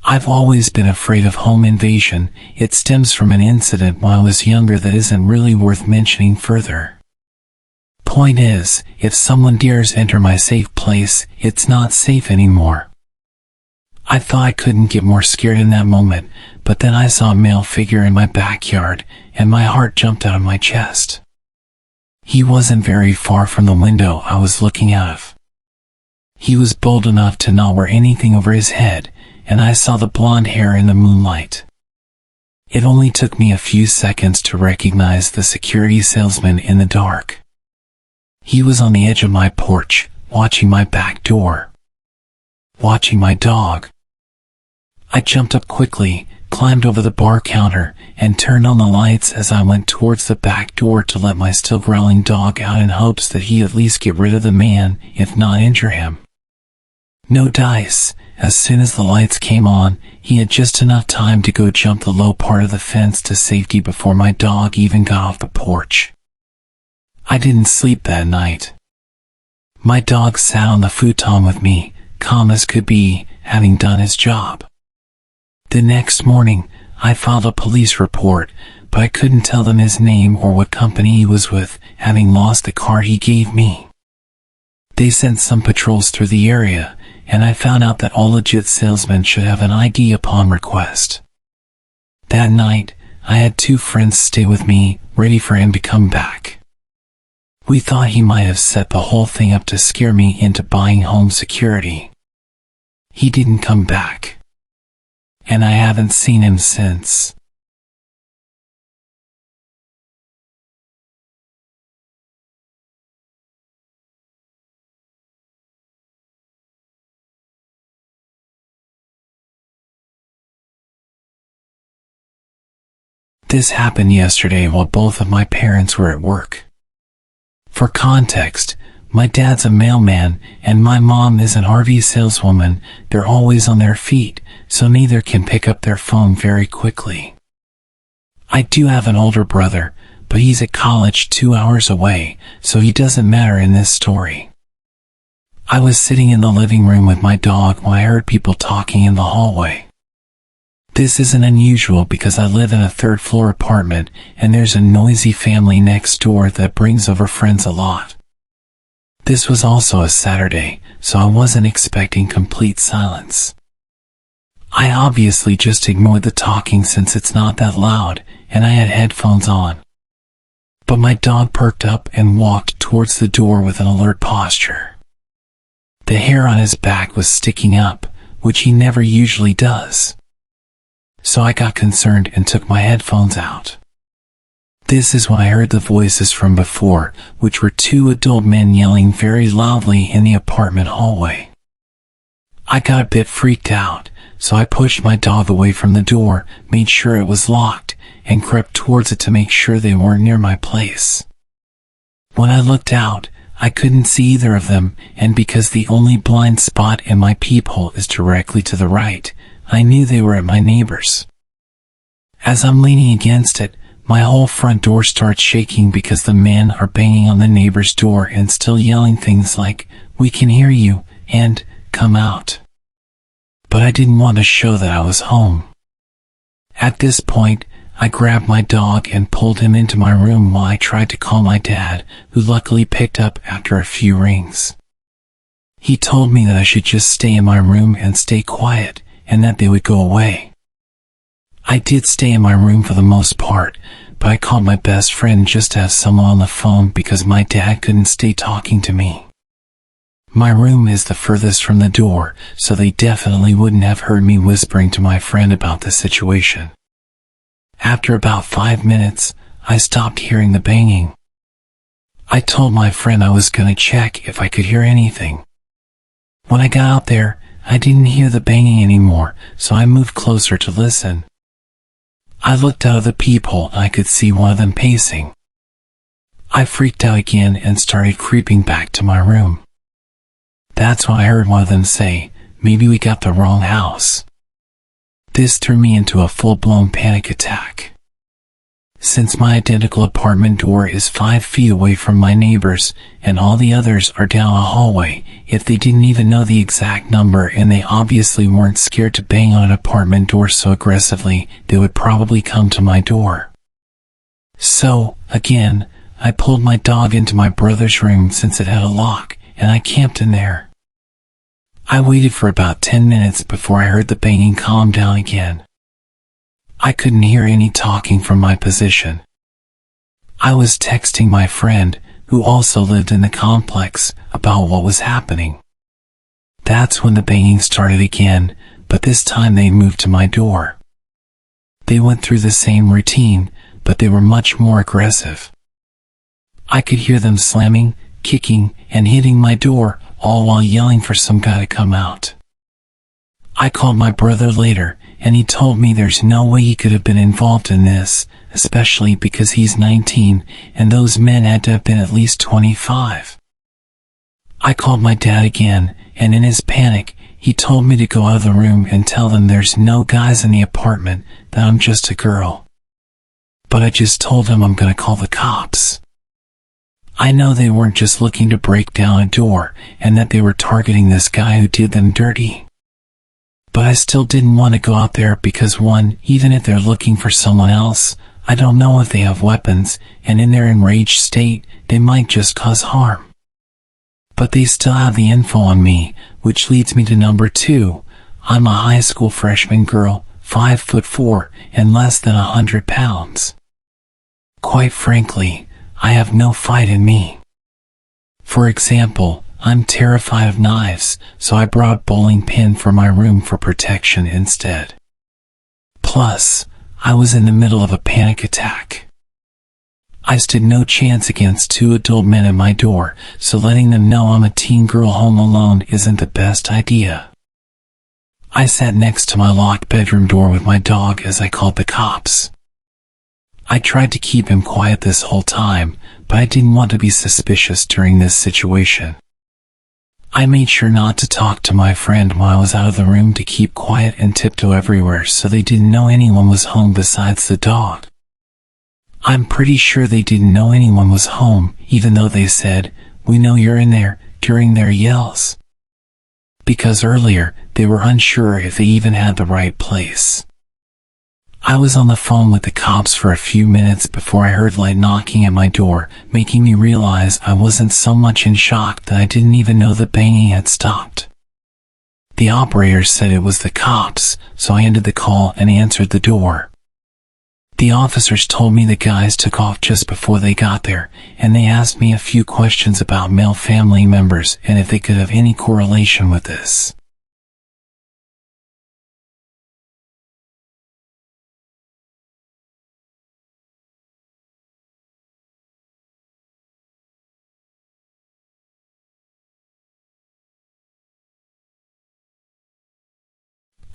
I've always been afraid of home invasion. It stems from an incident while I was younger that isn't really worth mentioning further. Point is, if someone dares enter my safe place, it's not safe anymore. I thought I couldn't get more scared in that moment, but then I saw a male figure in my backyard, and my heart jumped out of my chest. He wasn't very far from the window I was looking out of. He was bold enough to not wear anything over his head, and I saw the blonde hair in the moonlight. It only took me a few seconds to recognize the security salesman in the dark. He was on the edge of my porch, watching my back door. Watching my dog. I jumped up quickly, climbed over the bar counter, and turned on the lights as I went towards the back door to let my still growling dog out in hopes that he'd at least get rid of the man, if not injure him. No dice. As soon as the lights came on, he had just enough time to go jump the low part of the fence to safety before my dog even got off the porch. I didn't sleep that night. My dog sat on the futon with me, calm as could be, having done his job. The next morning, I filed a police report, but I couldn't tell them his name or what company he was with, having lost the card he gave me. They sent some patrols through the area, and I found out that all legit salesmen should have an ID upon request. That night, I had 2 friends stay with me, ready for him to come back. We thought he might have set the whole thing up to scare me into buying home security. He didn't come back. And I haven't seen him since. This happened yesterday while both of my parents were at work. For context, my dad's a mailman, and my mom is an RV saleswoman. They're always on their feet, so neither can pick up their phone very quickly. I do have an older brother, but he's at college 2 hours away, so he doesn't matter in this story. I was sitting in the living room with my dog when I heard people talking in the hallway. This isn't unusual because I live in a 3rd-floor apartment, and there's a noisy family next door that brings over friends a lot. This was also a Saturday, so I wasn't expecting complete silence. I obviously just ignored the talking since it's not that loud, and I had headphones on. But my dog perked up and walked towards the door with an alert posture. The hair on his back was sticking up, which he never usually does. So I got concerned and took my headphones out. This is when I heard the voices from before, which were 2 adult men yelling very loudly in the apartment hallway. I got a bit freaked out, so I pushed my dog away from the door, made sure it was locked, and crept towards it to make sure they weren't near my place. When I looked out, I couldn't see either of them, and because the only blind spot in my peephole is directly to the right, I knew they were at my neighbor's. As I'm leaning against it, my whole front door starts shaking because the men are banging on the neighbor's door and still yelling things like, "We can hear you," and "Come out." But I didn't want to show that I was home. At this point, I grabbed my dog and pulled him into my room while I tried to call my dad, who luckily picked up after a few rings. He told me that I should just stay in my room and stay quiet, and that they would go away. I did stay in my room for the most part, but I called my best friend just to have someone on the phone because my dad couldn't stay talking to me. My room is the furthest from the door, so they definitely wouldn't have heard me whispering to my friend about the situation. After about 5 minutes, I stopped hearing the banging. I told my friend I was going to check if I could hear anything. When I got out there, I didn't hear the banging anymore, so I moved closer to listen. I looked out of the peephole and I could see one of them pacing. I freaked out again and started creeping back to my room. That's when I heard one of them say, "Maybe we got the wrong house." This threw me into a full-blown panic attack. Since my identical apartment door is 5 feet away from my neighbor's, and all the others are down a hallway, if they didn't even know the exact number and they obviously weren't scared to bang on an apartment door so aggressively, they would probably come to my door. So, again, I pulled my dog into my brother's room since it had a lock, and I camped in there. I waited for about 10 minutes before I heard the banging calm down again. I couldn't hear any talking from my position. I was texting my friend, who also lived in the complex, about what was happening. That's when the banging started again, but this time they moved to my door. They went through the same routine, but they were much more aggressive. I could hear them slamming, kicking, and hitting my door, all while yelling for some guy to come out. I called my brother later, and he told me there's no way he could have been involved in this, especially because he's 19, and those men had to have been at least 25. I called my dad again, and in his panic, he told me to go out of the room and tell them there's no guys in the apartment, that I'm just a girl. But I just told him I'm gonna call the cops. I know they weren't just looking to break down a door, and that they were targeting this guy who did them dirty. But I still didn't want to go out there because one, even if they're looking for someone else, I don't know if they have weapons, and in their enraged state, they might just cause harm. But they still have the info on me, which leads me to number 2. I'm a high school freshman girl, 5'4", and less than 100 pounds. Quite frankly, I have no fight in me. For example, I'm terrified of knives, so I brought a bowling pin for my room for protection instead. Plus, I was in the middle of a panic attack. I stood no chance against 2 adult men at my door, so letting them know I'm a teen girl home alone isn't the best idea. I sat next to my locked bedroom door with my dog as I called the cops. I tried to keep him quiet this whole time, but I didn't want to be suspicious during this situation. I made sure not to talk to my friend while I was out of the room to keep quiet and tiptoe everywhere so they didn't know anyone was home besides the dog. I'm pretty sure they didn't know anyone was home, even though they said, "We know you're in there," during their yells. Because earlier, they were unsure if they even had the right place. I was on the phone with the cops for a few minutes before I heard light knocking at my door, making me realize I wasn't so much in shock that I didn't even know the banging had stopped. The operator said it was the cops, so I ended the call and answered the door. The officers told me the guys took off just before they got there, and they asked me a few questions about male family members and if they could have any correlation with this.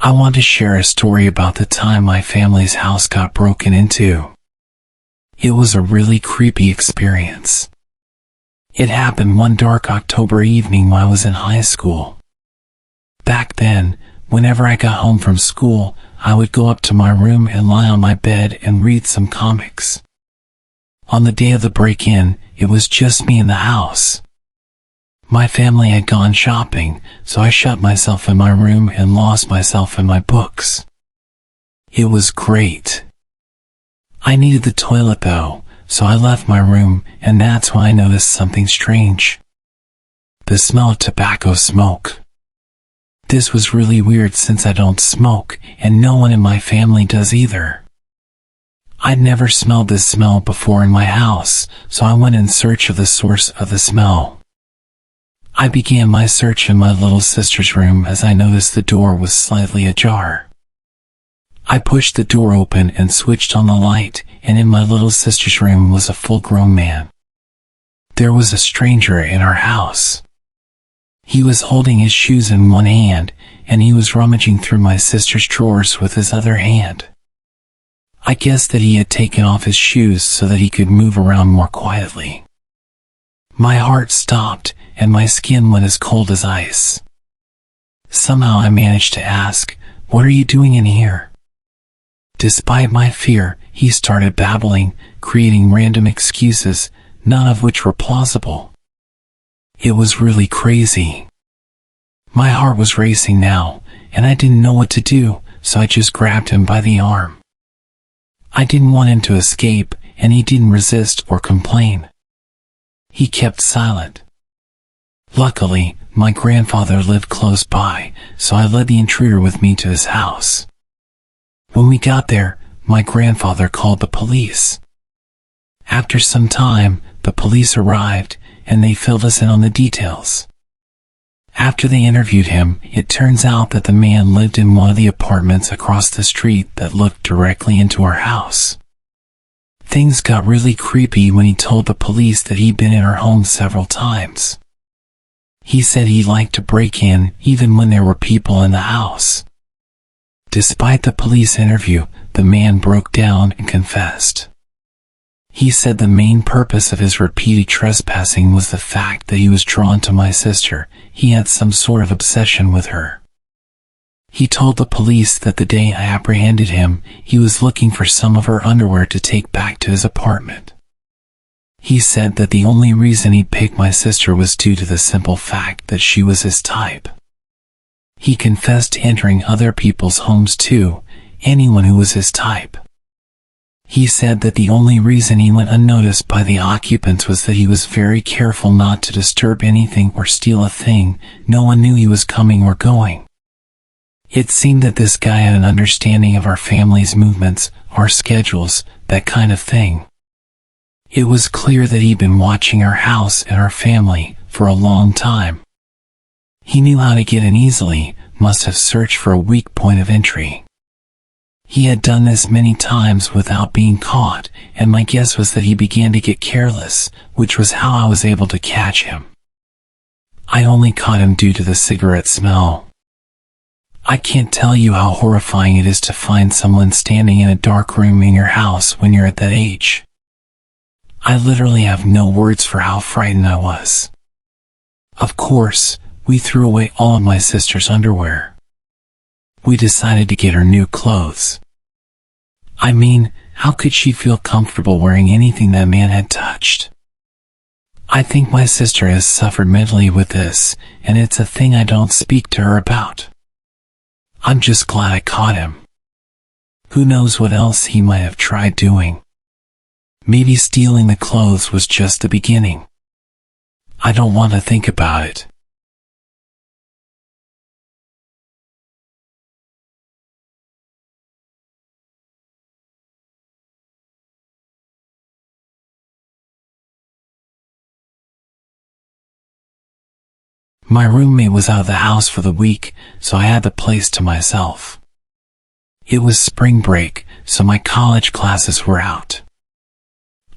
I want to share a story about the time my family's house got broken into. It was a really creepy experience. It happened one dark October evening while I was in high school. Back then, whenever I got home from school, I would go up to my room and lie on my bed and read some comics. On the day of the break-in, it was just me in the house. My family had gone shopping, so I shut myself in my room and lost myself in my books. It was great. I needed the toilet though, so I left my room, and that's when I noticed something strange. The smell of tobacco smoke. This was really weird since I don't smoke, and no one in my family does either. I'd never smelled this smell before in my house, so I went in search of the source of the smell. I began my search in my little sister's room as I noticed the door was slightly ajar. I pushed the door open and switched on the light, and in my little sister's room was a full-grown man. There was a stranger in our house. He was holding his shoes in one hand, and he was rummaging through my sister's drawers with his other hand. I guessed that he had taken off his shoes so that he could move around more quietly. My heart stopped, and my skin went as cold as ice. Somehow I managed to ask, "What are you doing in here?" Despite my fear, he started babbling, creating random excuses, none of which were plausible. It was really crazy. My heart was racing now, and I didn't know what to do, so I just grabbed him by the arm. I didn't want him to escape, and he didn't resist or complain. He kept silent. Luckily, my grandfather lived close by, so I led the intruder with me to his house. When we got there, my grandfather called the police. After some time, the police arrived, and they filled us in on the details. After they interviewed him, it turns out that the man lived in one of the apartments across the street that looked directly into our house. Things got really creepy when he told the police that he'd been in our home several times. He said he liked to break in even when there were people in the house. Despite the police interview, the man broke down and confessed. He said the main purpose of his repeated trespassing was the fact that he was drawn to my sister. He had some sort of obsession with her. He told the police that the day I apprehended him, he was looking for some of her underwear to take back to his apartment. He said that the only reason he picked my sister was due to the simple fact that she was his type. He confessed to entering other people's homes too, anyone who was his type. He said that the only reason he went unnoticed by the occupants was that he was very careful not to disturb anything or steal a thing. No one knew he was coming or going. It seemed that this guy had an understanding of our family's movements, our schedules, that kind of thing. It was clear that he'd been watching our house and our family for a long time. He knew how to get in easily, must have searched for a weak point of entry. He had done this many times without being caught, and my guess was that he began to get careless, which was how I was able to catch him. I only caught him due to the cigarette smell. I can't tell you how horrifying it is to find someone standing in a dark room in your house when you're at that age. I literally have no words for how frightened I was. Of course, we threw away all of my sister's underwear. We decided to get her new clothes. I mean, how could she feel comfortable wearing anything that man had touched? I think my sister has suffered mentally with this, and it's a thing I don't speak to her about. I'm just glad I caught him. Who knows what else he might have tried doing? Maybe stealing the clothes was just the beginning. I don't want to think about it. My roommate was out of the house for the week, so I had the place to myself. It was spring break, so my college classes were out.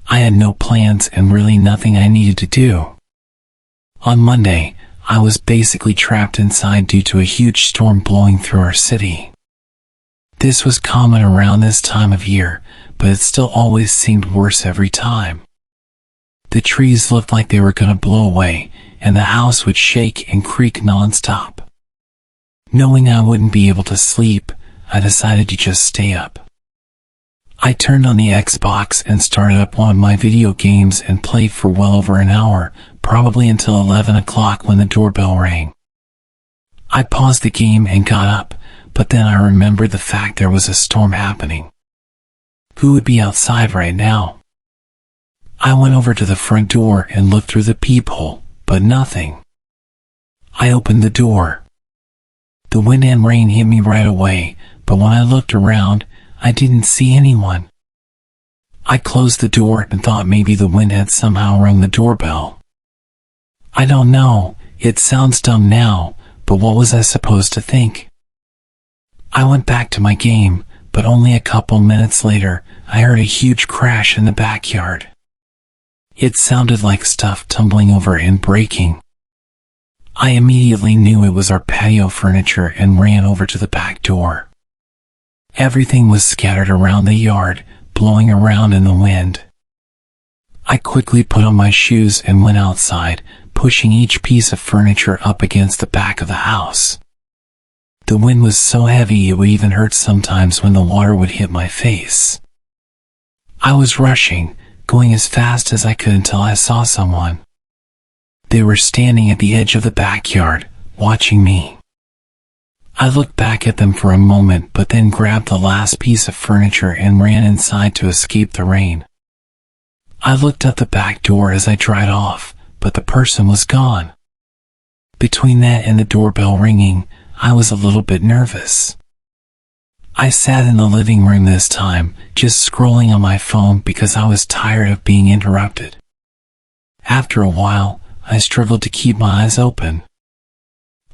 I had no plans and really nothing I needed to do. On Monday, I was basically trapped inside due to a huge storm blowing through our city. This was common around this time of year, but it still always seemed worse every time. The trees looked like they were going to blow away, and the house would shake and creak nonstop. Knowing I wouldn't be able to sleep, I decided to just stay up. I turned on the Xbox and started up one of my video games and played for well over an hour, probably until 11 o'clock when the doorbell rang. I paused the game and got up, but then I remembered the fact there was a storm happening. Who would be outside right now? I went over to the front door and looked through the peephole, but nothing. I opened the door. The wind and rain hit me right away, but when I looked around, I didn't see anyone. I closed the door and thought maybe the wind had somehow rung the doorbell. I don't know, it sounds dumb now, but what was I supposed to think? I went back to my game, but only a couple minutes later, I heard a huge crash in the backyard. It sounded like stuff tumbling over and breaking. I immediately knew it was our patio furniture and ran over to the back door. Everything was scattered around the yard, blowing around in the wind. I quickly put on my shoes and went outside, pushing each piece of furniture up against the back of the house. The wind was so heavy it would even hurt sometimes when the water would hit my face. I was rushing, going as fast as I could until I saw someone. They were standing at the edge of the backyard, watching me. I looked back at them for a moment but then grabbed the last piece of furniture and ran inside to escape the rain. I looked at the back door as I dried off, but the person was gone. Between that and the doorbell ringing, I was a little bit nervous. I sat in the living room this time, just scrolling on my phone because I was tired of being interrupted. After a while, I struggled to keep my eyes open.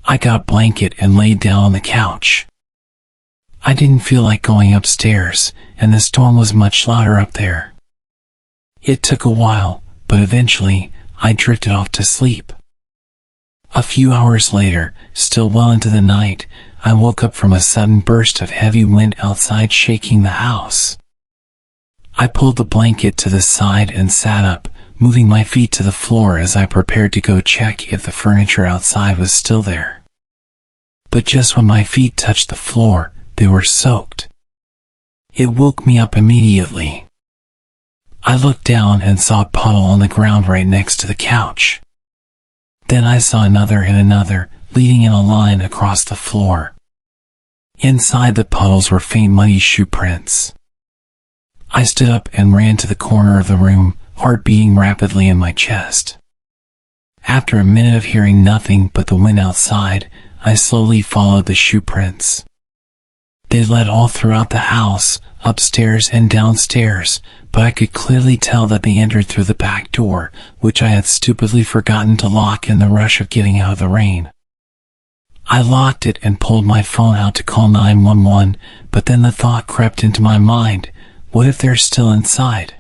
I got a blanket and laid down on the couch. I didn't feel like going upstairs, and the storm was much louder up there. It took a while, but eventually, I drifted off to sleep. A few hours later, still well into the night, I woke up from a sudden burst of heavy wind outside shaking the house. I pulled the blanket to the side and sat up, moving my feet to the floor as I prepared to go check if the furniture outside was still there. But just when my feet touched the floor, they were soaked. It woke me up immediately. I looked down and saw a puddle on the ground right next to the couch. Then I saw another and another, leading in a line across the floor. Inside the puddles were faint muddy shoe prints. I stood up and ran to the corner of the room, heart beating rapidly in my chest. After a minute of hearing nothing but the wind outside, I slowly followed the shoe prints. They led all throughout the house, upstairs and downstairs, but I could clearly tell that they entered through the back door, which I had stupidly forgotten to lock in the rush of getting out of the rain. I locked it and pulled my phone out to call 911, but then the thought crept into my mind, what if they're still inside?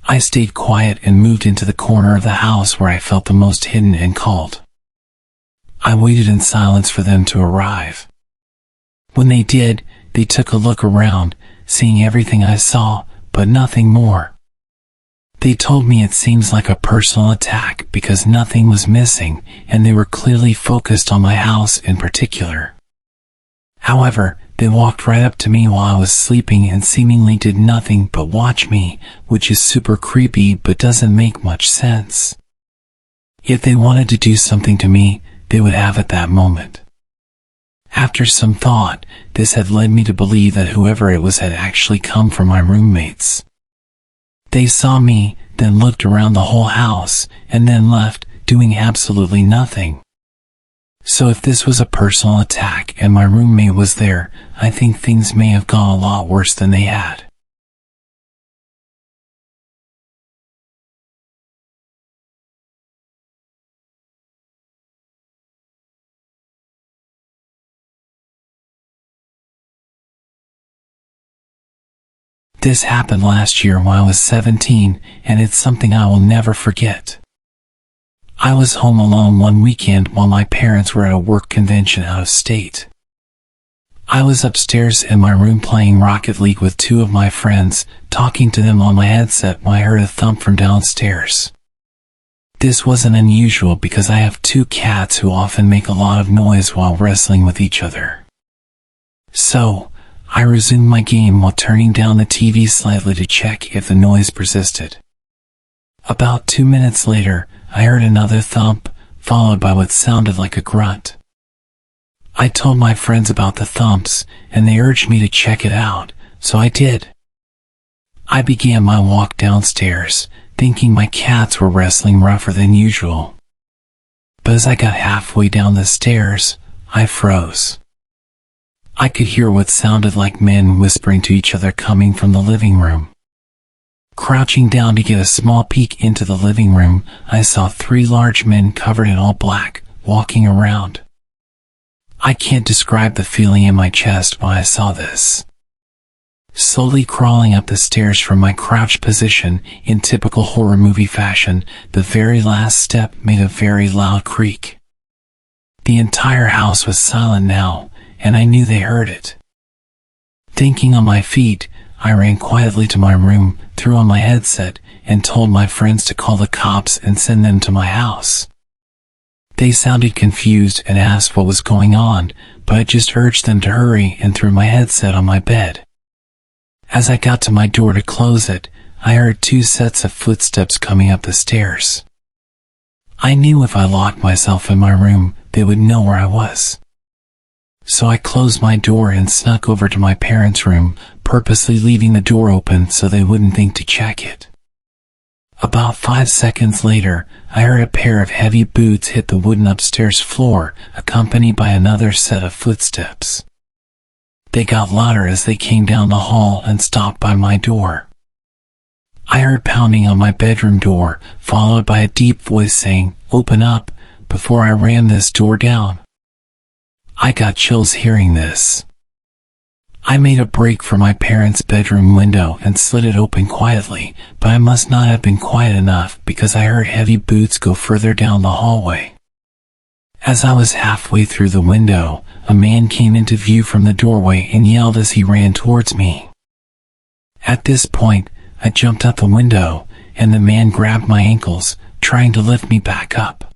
I stayed quiet and moved into the corner of the house where I felt the most hidden and called. I waited in silence for them to arrive. When they did, they took a look around, seeing everything I saw, but nothing more. They told me it seems like a personal attack because nothing was missing, and they were clearly focused on my house in particular. However, they walked right up to me while I was sleeping and seemingly did nothing but watch me, which is super creepy but doesn't make much sense. If they wanted to do something to me, they would have at that moment. After some thought, this had led me to believe that whoever it was had actually come from my roommates. They saw me, then looked around the whole house, and then left, doing absolutely nothing. So if this was a personal attack and my roommate was there, I think things may have gone a lot worse than they had. This happened last year when I was 17, and it's something I will never forget. I was home alone one weekend while my parents were at a work convention out of state. I was upstairs in my room playing Rocket League with two of my friends, talking to them on my headset when I heard a thump from downstairs. This wasn't unusual because I have two cats who often make a lot of noise while wrestling with each other. So, I resumed my game while turning down the TV slightly to check if the noise persisted. About 2 minutes later, I heard another thump, followed by what sounded like a grunt. I told my friends about the thumps, and they urged me to check it out, so I did. I began my walk downstairs, thinking my cats were wrestling rougher than usual. But as I got halfway down the stairs, I froze. I could hear what sounded like men whispering to each other coming from the living room. Crouching down to get a small peek into the living room, I saw 3 large men covered in all black, walking around. I can't describe the feeling in my chest when I saw this. Slowly crawling up the stairs from my crouched position, in typical horror movie fashion, the very last step made a very loud creak. The entire house was silent now, and I knew they heard it. Thinking on my feet, I ran quietly to my room, threw on my headset, and told my friends to call the cops and send them to my house. They sounded confused and asked what was going on, but I just urged them to hurry and threw my headset on my bed. As I got to my door to close it, I heard 2 sets of footsteps coming up the stairs. I knew if I locked myself in my room, they would know where I was. So I closed my door and snuck over to my parents' room, purposely leaving the door open so they wouldn't think to check it. About 5 seconds later, I heard a pair of heavy boots hit the wooden upstairs floor, accompanied by another set of footsteps. They got louder as they came down the hall and stopped by my door. I heard pounding on my bedroom door, followed by a deep voice saying, "Open up," before I rammed this door down. I got chills hearing this. I made a break for my parents' bedroom window and slid it open quietly, but I must not have been quiet enough because I heard heavy boots go further down the hallway. As I was halfway through the window, a man came into view from the doorway and yelled as he ran towards me. At this point, I jumped out the window, and the man grabbed my ankles, trying to lift me back up.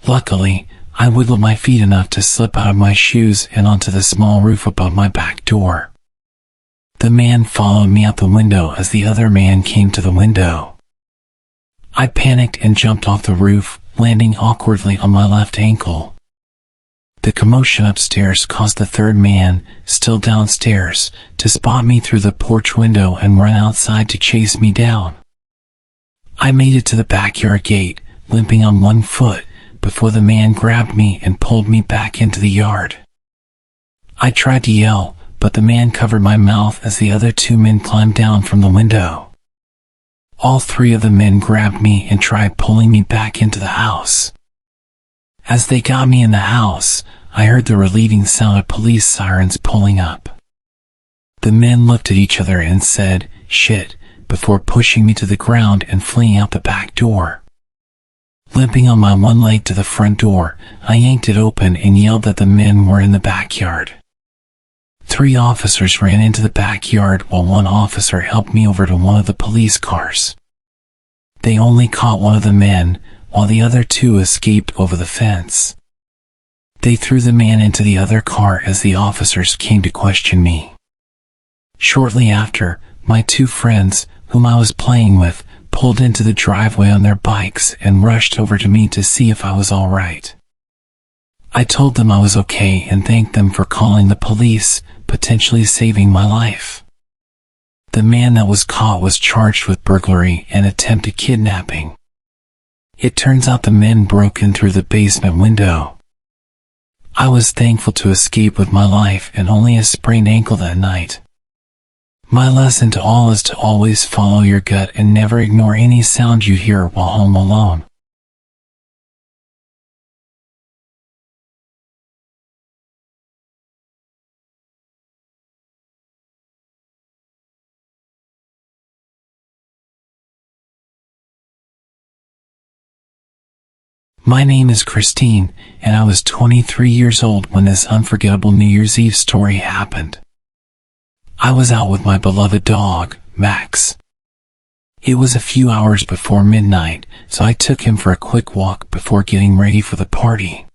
Luckily, I wiggled my feet enough to slip out of my shoes and onto the small roof above my back door. The man followed me out the window as the other man came to the window. I panicked and jumped off the roof, landing awkwardly on my left ankle. The commotion upstairs caused the third man, still downstairs, to spot me through the porch window and run outside to chase me down. I made it to the backyard gate, limping on one foot, before the man grabbed me and pulled me back into the yard. I tried to yell, but the man covered my mouth as the other 2 men climbed down from the window. All 3 of the men grabbed me and tried pulling me back into the house. As they got me in the house, I heard the relieving sound of police sirens pulling up. The men looked at each other and said, "Shit," before pushing me to the ground and fleeing out the back door. Limping on my one leg to the front door, I yanked it open and yelled that the men were in the backyard. 3 officers ran into the backyard while 1 officer helped me over to one of the police cars. They only caught 1 of the men, while the other 2 escaped over the fence. They threw the man into the other car as the officers came to question me. Shortly after, my 2 friends, whom I was playing with, pulled into the driveway on their bikes and rushed over to me to see if I was all right. I told them I was okay and thanked them for calling the police, potentially saving my life. The man that was caught was charged with burglary and attempted kidnapping. It turns out the men broke in through the basement window. I was thankful to escape with my life and only a sprained ankle that night. My lesson to all is to always follow your gut and never ignore any sound you hear while home alone. My name is Christine, and I was 23 years old when this unforgettable New Year's Eve story happened. I was out with my beloved dog, Max. It was a few hours before midnight, so I took him for a quick walk before getting ready for the party.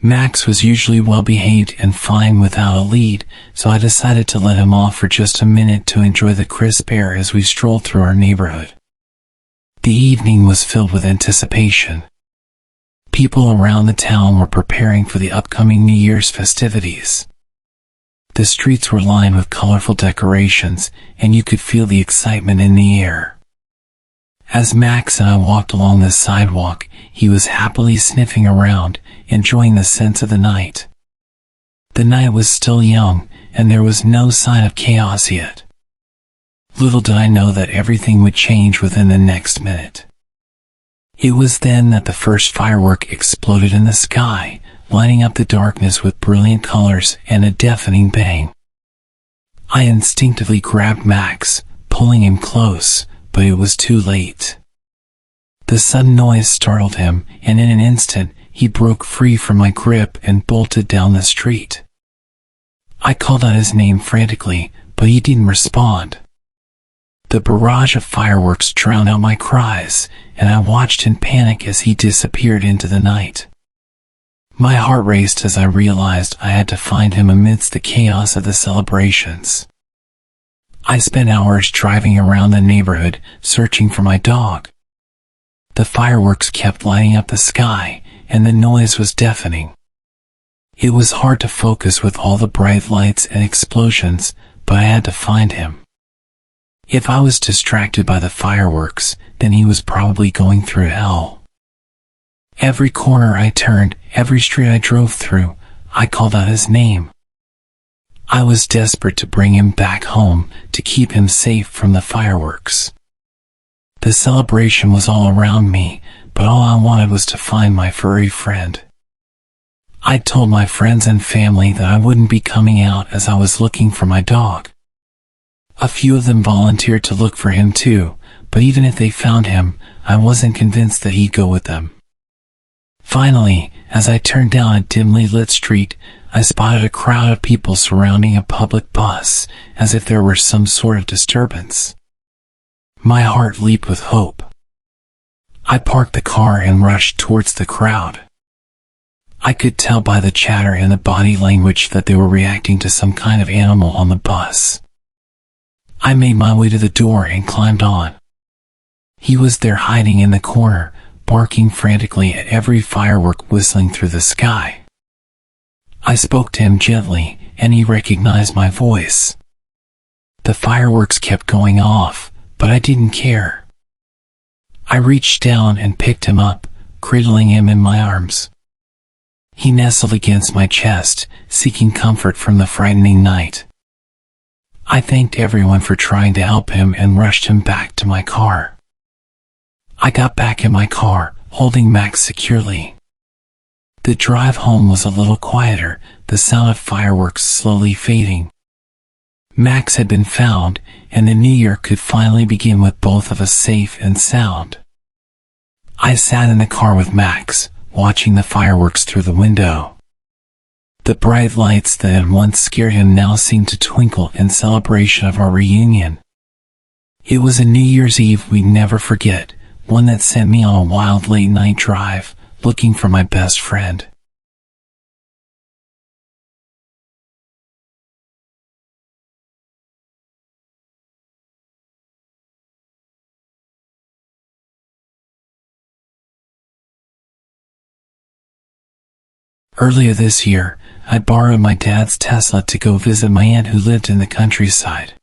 Max was usually well behaved and fine without a lead, so I decided to let him off for just a minute to enjoy the crisp air as we strolled through our neighborhood. The evening was filled with anticipation. People around the town were preparing for the upcoming New Year's festivities. The streets were lined with colorful decorations, and you could feel the excitement in the air. As Max and I walked along the sidewalk, he was happily sniffing around, enjoying the scents of the night. The night was still young, and there was no sign of chaos yet. Little did I know that everything would change within the next minute. It was then that the first firework exploded in the sky, lighting up the darkness with brilliant colors and a deafening bang. I instinctively grabbed Max, pulling him close, but it was too late. The sudden noise startled him, and in an instant, he broke free from my grip and bolted down the street. I called out his name frantically, but he didn't respond. The barrage of fireworks drowned out my cries, and I watched in panic as he disappeared into the night. My heart raced as I realized I had to find him amidst the chaos of the celebrations. I spent hours driving around the neighborhood, searching for my dog. The fireworks kept lighting up the sky, and the noise was deafening. It was hard to focus with all the bright lights and explosions, but I had to find him. If I was distracted by the fireworks, then he was probably going through hell. Every corner I turned, every street I drove through, I called out his name. I was desperate to bring him back home, to keep him safe from the fireworks. The celebration was all around me, but all I wanted was to find my furry friend. I told my friends and family that I wouldn't be coming out as I was looking for my dog. A few of them volunteered to look for him too, but even if they found him, I wasn't convinced that he'd go with them. Finally, as I turned down a dimly lit street, I spotted a crowd of people surrounding a public bus, as if there were some sort of disturbance. My heart leaped with hope. I parked the car and rushed towards the crowd. I could tell by the chatter and the body language that they were reacting to some kind of animal on the bus. I made my way to the door and climbed on. He was there hiding in the corner, barking frantically at every firework whistling through the sky. I spoke to him gently, and he recognized my voice. The fireworks kept going off, but I didn't care. I reached down and picked him up, cradling him in my arms. He nestled against my chest, seeking comfort from the frightening night. I thanked everyone for trying to help him and rushed him back to my car. I got back in my car, holding Max securely. The drive home was a little quieter, the sound of fireworks slowly fading. Max had been found, and the new year could finally begin with both of us safe and sound. I sat in the car with Max, watching the fireworks through the window. The bright lights that had once scared him now seemed to twinkle in celebration of our reunion. It was a New Year's Eve we'd never forget, one that sent me on a wild late-night drive, looking for my best friend. Earlier this year, I borrowed my dad's Tesla to go visit my aunt who lived in the countryside.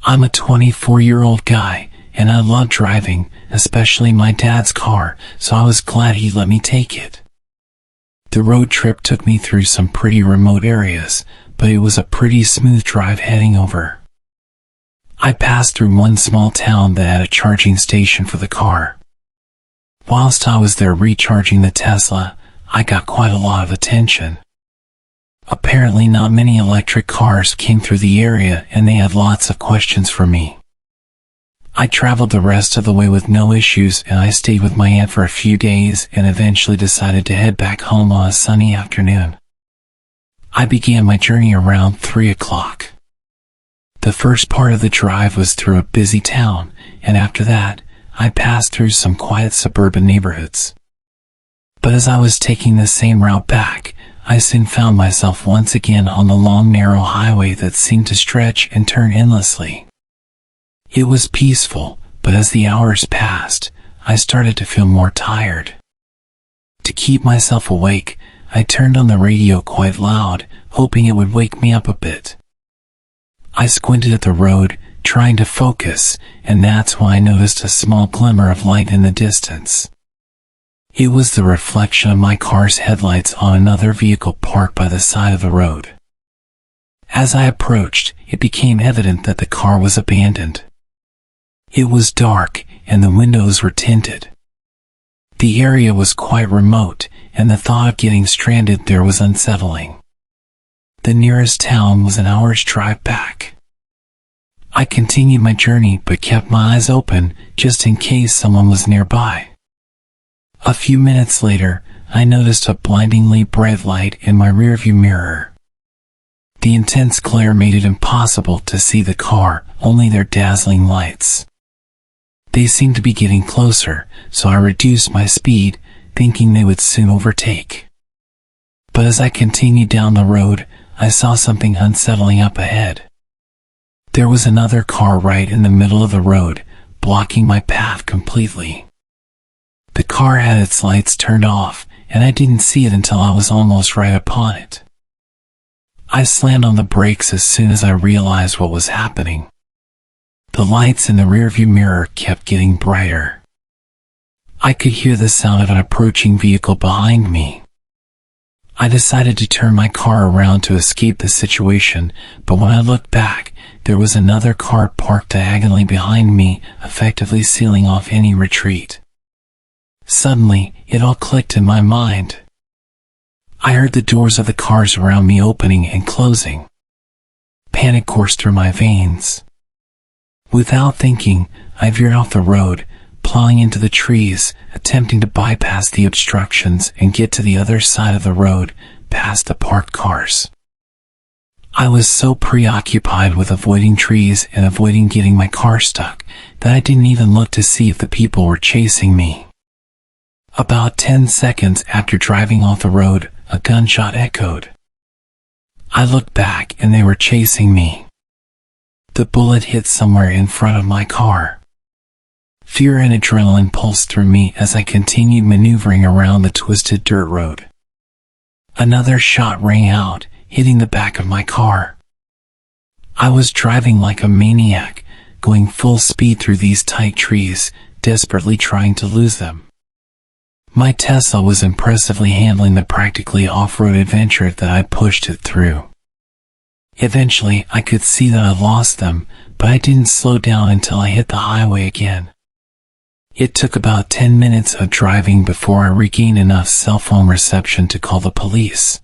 I'm a 24-year-old guy, and I love driving, especially my dad's car, so I was glad he let me take it. The road trip took me through some pretty remote areas, but it was a pretty smooth drive heading over. I passed through one small town that had a charging station for the car. Whilst I was there recharging the Tesla, I got quite a lot of attention. Apparently not many electric cars came through the area, and they had lots of questions for me. I traveled the rest of the way with no issues, and I stayed with my aunt for a few days and eventually decided to head back home on a sunny afternoon. I began my journey around 3 o'clock. The first part of the drive was through a busy town, and after that, I passed through some quiet suburban neighborhoods. But as I was taking the same route back, I soon found myself once again on the long narrow highway that seemed to stretch and turn endlessly. It was peaceful, but as the hours passed, I started to feel more tired. To keep myself awake, I turned on the radio quite loud, hoping it would wake me up a bit. I squinted at the road, trying to focus, and that's when I noticed a small glimmer of light in the distance. It was the reflection of my car's headlights on another vehicle parked by the side of the road. As I approached, it became evident that the car was abandoned. It was dark, and the windows were tinted. The area was quite remote, and the thought of getting stranded there was unsettling. The nearest town was an hour's drive back. I continued my journey but kept my eyes open, just in case someone was nearby. A few minutes later, I noticed a blindingly bright light in my rearview mirror. The intense glare made it impossible to see the car, only their dazzling lights. They seemed to be getting closer, so I reduced my speed, thinking they would soon overtake. But as I continued down the road, I saw something unsettling up ahead. There was another car right in the middle of the road, blocking my path completely. The car had its lights turned off, and I didn't see it until I was almost right upon it. I slammed on the brakes as soon as I realized what was happening. The lights in the rearview mirror kept getting brighter. I could hear the sound of an approaching vehicle behind me. I decided to turn my car around to escape the situation, but when I looked back, there was another car parked diagonally behind me, effectively sealing off any retreat. Suddenly, it all clicked in my mind. I heard the doors of the cars around me opening and closing. Panic coursed through my veins. Without thinking, I veered off the road, plowing into the trees, attempting to bypass the obstructions and get to the other side of the road, past the parked cars. I was so preoccupied with avoiding trees and avoiding getting my car stuck that I didn't even look to see if the people were chasing me. About 10 seconds after driving off the road, a gunshot echoed. I looked back and they were chasing me. The bullet hit somewhere in front of my car. Fear and adrenaline pulsed through me as I continued maneuvering around the twisted dirt road. Another shot rang out, hitting the back of my car. I was driving like a maniac, going full speed through these tight trees, desperately trying to lose them. My Tesla was impressively handling the practically off-road adventure that I pushed it through. Eventually, I could see that I lost them, but I didn't slow down until I hit the highway again. It took about 10 minutes of driving before I regained enough cell phone reception to call the police.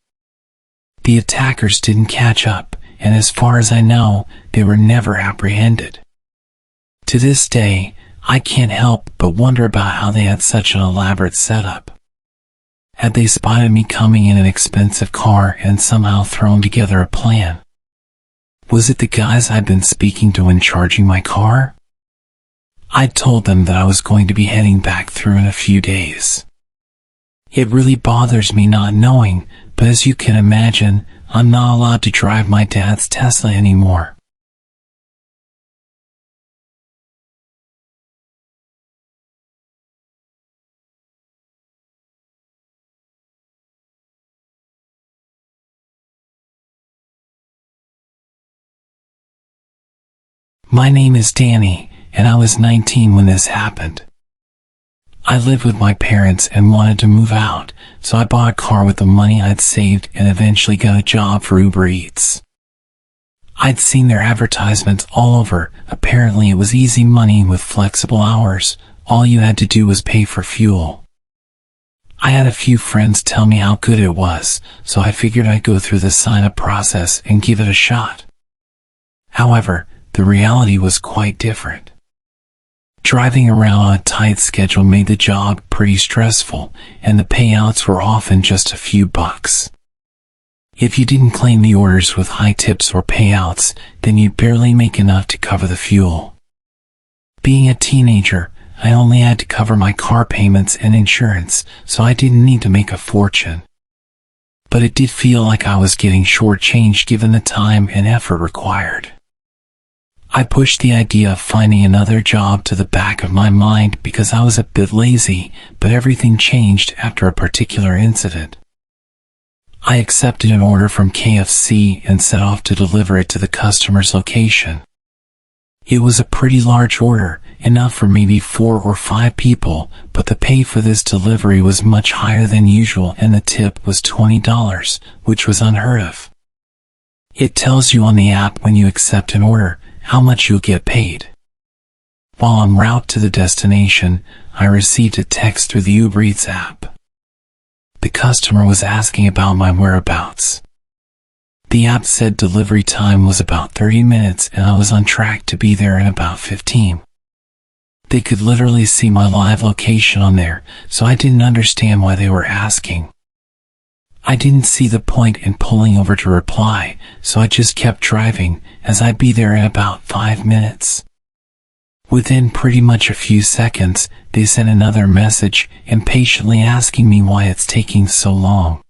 The attackers didn't catch up, and as far as I know, they were never apprehended. To this day, I can't help but wonder about how they had such an elaborate setup. Had they spotted me coming in an expensive car and somehow thrown together a plan? Was it the guys I'd been speaking to when charging my car? I'd told them that I was going to be heading back through in a few days. It really bothers me not knowing, but as you can imagine, I'm not allowed to drive my dad's Tesla anymore. My name is Danny, and I was 19 when this happened. I lived with my parents and wanted to move out, so I bought a car with the money I'd saved and eventually got a job for Uber Eats. I'd seen their advertisements all over. Apparently it was easy money with flexible hours. All you had to do was pay for fuel. I had a few friends tell me how good it was, so I figured I'd go through the sign-up process and give it a shot. However, the reality was quite different. Driving around on a tight schedule made the job pretty stressful, and the payouts were often just a few bucks. If you didn't claim the orders with high tips or payouts, then you'd barely make enough to cover the fuel. Being a teenager, I only had to cover my car payments and insurance, so I didn't need to make a fortune. But it did feel like I was getting shortchanged given the time and effort required. I pushed the idea of finding another job to the back of my mind because I was a bit lazy, but everything changed after a particular incident. I accepted an order from KFC and set off to deliver it to the customer's location. It was a pretty large order, enough for maybe 4 or 5 people, but the pay for this delivery was much higher than usual and the tip was $20, which was unheard of. It tells you on the app when you accept an order how much you'll get paid. While en route to the destination, I received a text through the Uber Eats app. The customer was asking about my whereabouts. The app said delivery time was about 30 minutes and I was on track to be there in about 15. They could literally see my live location on there, so I didn't understand why they were asking. I didn't see the point in pulling over to reply, so I just kept driving, as I'd be there in about 5 minutes. Within pretty much a few seconds, they sent another message, impatiently asking me why it's taking so long.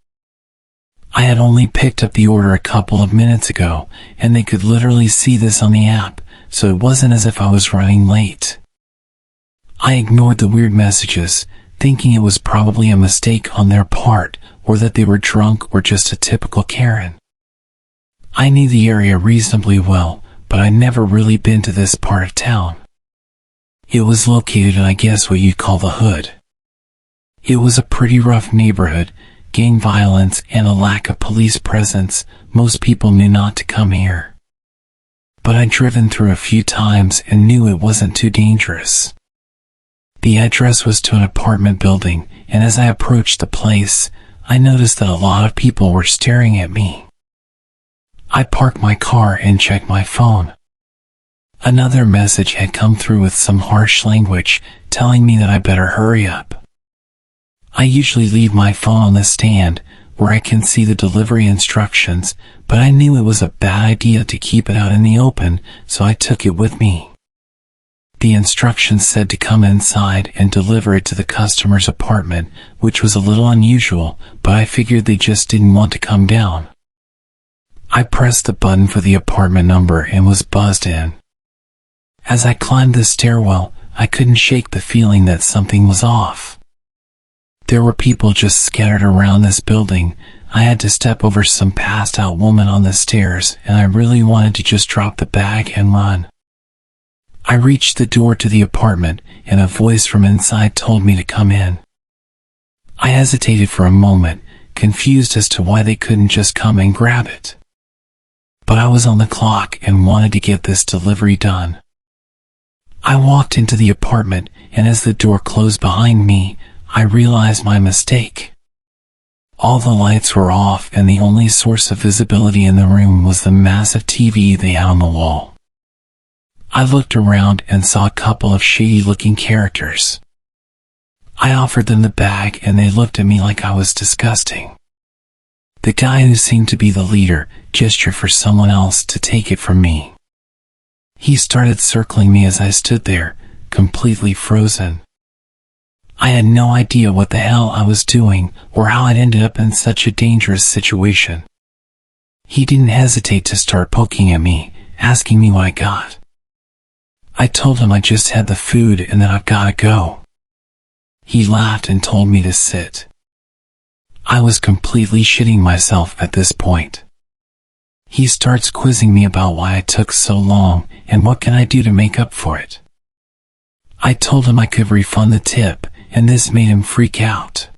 I had only picked up the order a couple of minutes ago, and they could literally see this on the app, so it wasn't as if I was running late. I ignored the weird messages, thinking it was probably a mistake on their part, or that they were drunk or just a typical Karen. I knew the area reasonably well, but I'd never really been to this part of town. It was located in, I guess, what you'd call the hood. It was a pretty rough neighborhood, gang violence and a lack of police presence. Most people knew not to come here. But I'd driven through a few times and knew it wasn't too dangerous. The address was to an apartment building, and as I approached the place, I noticed that a lot of people were staring at me. I parked my car and checked my phone. Another message had come through with some harsh language, telling me that I better hurry up. I usually leave my phone on the stand, where I can see the delivery instructions, but I knew it was a bad idea to keep it out in the open, so I took it with me. The instructions said to come inside and deliver it to the customer's apartment, which was a little unusual, but I figured they just didn't want to come down. I pressed the button for the apartment number and was buzzed in. As I climbed the stairwell, I couldn't shake the feeling that something was off. There were people just scattered around this building. I had to step over some passed out woman on the stairs, and I really wanted to just drop the bag and run. I reached the door to the apartment, and a voice from inside told me to come in. I hesitated for a moment, confused as to why they couldn't just come and grab it. But I was on the clock and wanted to get this delivery done. I walked into the apartment, and as the door closed behind me, I realized my mistake. All the lights were off, and the only source of visibility in the room was the massive TV they had on the wall. I looked around and saw a couple of shady-looking characters. I offered them the bag and they looked at me like I was disgusting. The guy who seemed to be the leader gestured for someone else to take it from me. He started circling me as I stood there, completely frozen. I had no idea what the hell I was doing or how I'd ended up in such a dangerous situation. He didn't hesitate to start poking at me, asking me what I got. I told him I just had the food and that I've gotta go. He laughed and told me to sit. I was completely shitting myself at this point. He starts quizzing me about why I took so long and what can I do to make up for it. I told him I could refund the tip, and this made him freak out.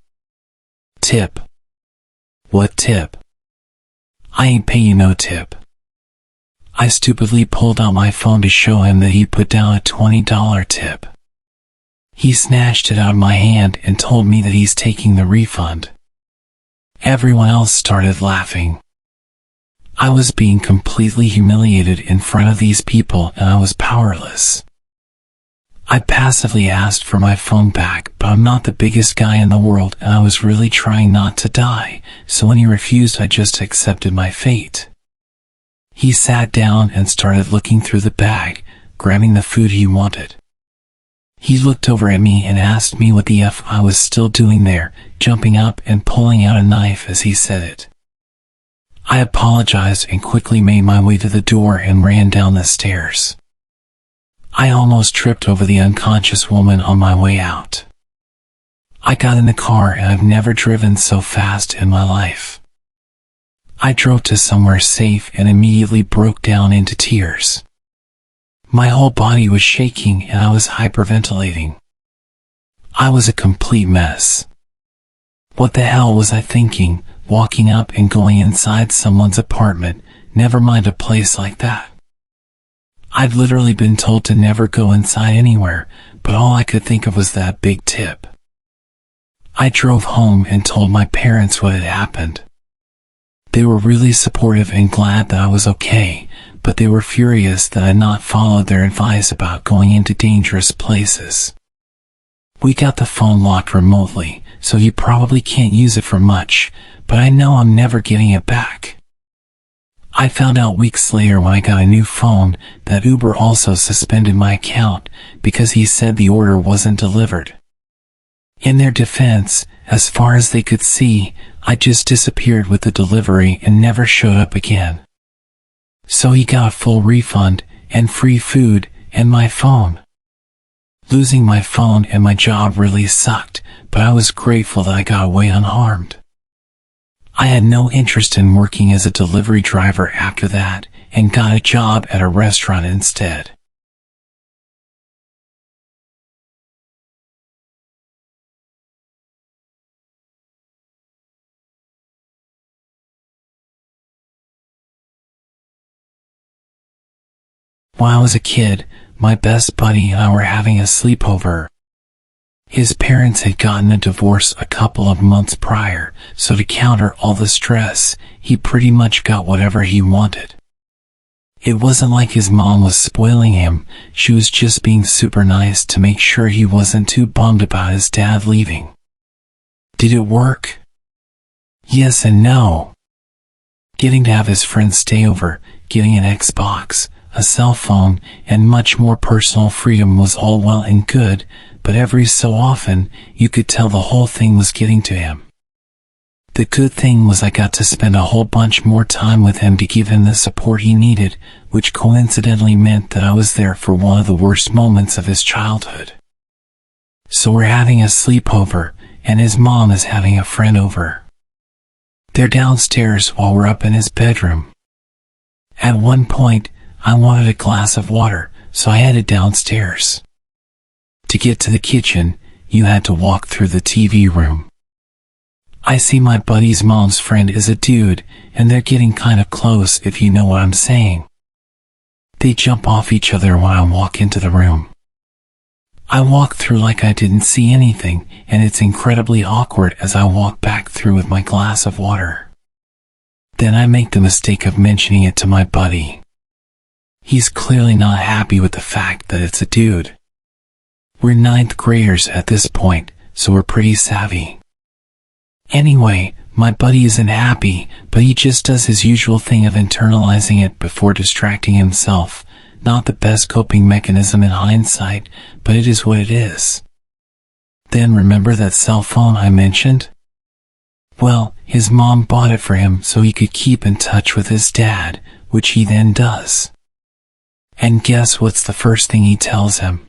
Tip? What tip? I ain't pay you no tip. I stupidly pulled out my phone to show him that he put down a $20 tip. He snatched it out of my hand and told me that he's taking the refund. Everyone else started laughing. I was being completely humiliated in front of these people and I was powerless. I passively asked for my phone back, but I'm not the biggest guy in the world and I was really trying not to die, so when he refused I just accepted my fate. He sat down and started looking through the bag, grabbing the food he wanted. He looked over at me and asked me what the F I was still doing there, jumping up and pulling out a knife as he said it. I apologized and quickly made my way to the door and ran down the stairs. I almost tripped over the unconscious woman on my way out. I got in the car and I've never driven so fast in my life. I drove to somewhere safe and immediately broke down into tears. My whole body was shaking and I was hyperventilating. I was a complete mess. What the hell was I thinking, walking up and going inside someone's apartment, never mind a place like that? I'd literally been told to never go inside anywhere, but all I could think of was that big tip. I drove home and told my parents what had happened. They were really supportive and glad that I was okay, but they were furious that I had not followed their advice about going into dangerous places. We got the phone locked remotely, so you probably can't use it for much, but I know I'm never getting it back. I found out weeks later when I got a new phone that Uber also suspended my account because he said the order wasn't delivered. In their defense, as far as they could see, I just disappeared with the delivery and never showed up again. So he got a full refund, and free food, and my phone. Losing my phone and my job really sucked, but I was grateful that I got away unharmed. I had no interest in working as a delivery driver after that, and got a job at a restaurant instead. When I was a kid, my best buddy and I were having a sleepover. His parents had gotten a divorce a couple of months prior, so to counter all the stress, he pretty much got whatever he wanted. It wasn't like his mom was spoiling him, she was just being super nice to make sure he wasn't too bummed about his dad leaving. Did it work? Yes and no. Getting to have his friends stay over, getting an Xbox, a cell phone, and much more personal freedom was all well and good, but every so often, you could tell the whole thing was getting to him. The good thing was I got to spend a whole bunch more time with him to give him the support he needed, which coincidentally meant that I was there for one of the worst moments of his childhood. So we're having a sleepover, and his mom is having a friend over. They're downstairs while we're up in his bedroom. At one point, I wanted a glass of water, so I headed downstairs. To get to the kitchen, you had to walk through the TV room. I see my buddy's mom's friend is a dude, and they're getting kind of close if you know what I'm saying. They jump off each other when I walk into the room. I walk through like I didn't see anything, and it's incredibly awkward as I walk back through with my glass of water. Then I make the mistake of mentioning it to my buddy. He's clearly not happy with the fact that it's a dude. We're 9th graders at this point, so we're pretty savvy. Anyway, my buddy isn't happy, but he just does his usual thing of internalizing it before distracting himself. Not the best coping mechanism in hindsight, but it is what it is. Then remember that cell phone I mentioned? Well, his mom bought it for him so he could keep in touch with his dad, which he then does. And guess what's the first thing he tells him?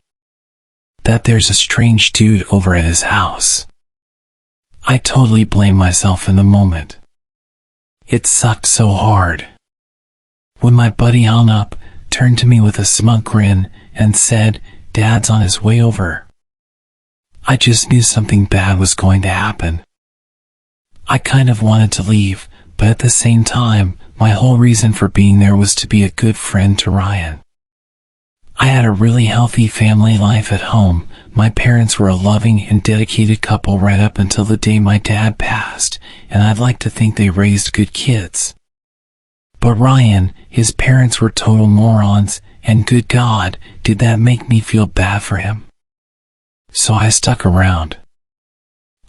That there's a strange dude over at his house. I totally blame myself in the moment. It sucked so hard. When my buddy hung up, turned to me with a smug grin, and said, "Dad's on his way over." I just knew something bad was going to happen. I kind of wanted to leave, but at the same time, my whole reason for being there was to be a good friend to Ryan. I had a really healthy family life at home. My parents were a loving and dedicated couple right up until the day my dad passed, and I'd like to think they raised good kids. But Ryan, his parents were total morons, and good God, did that make me feel bad for him? So I stuck around.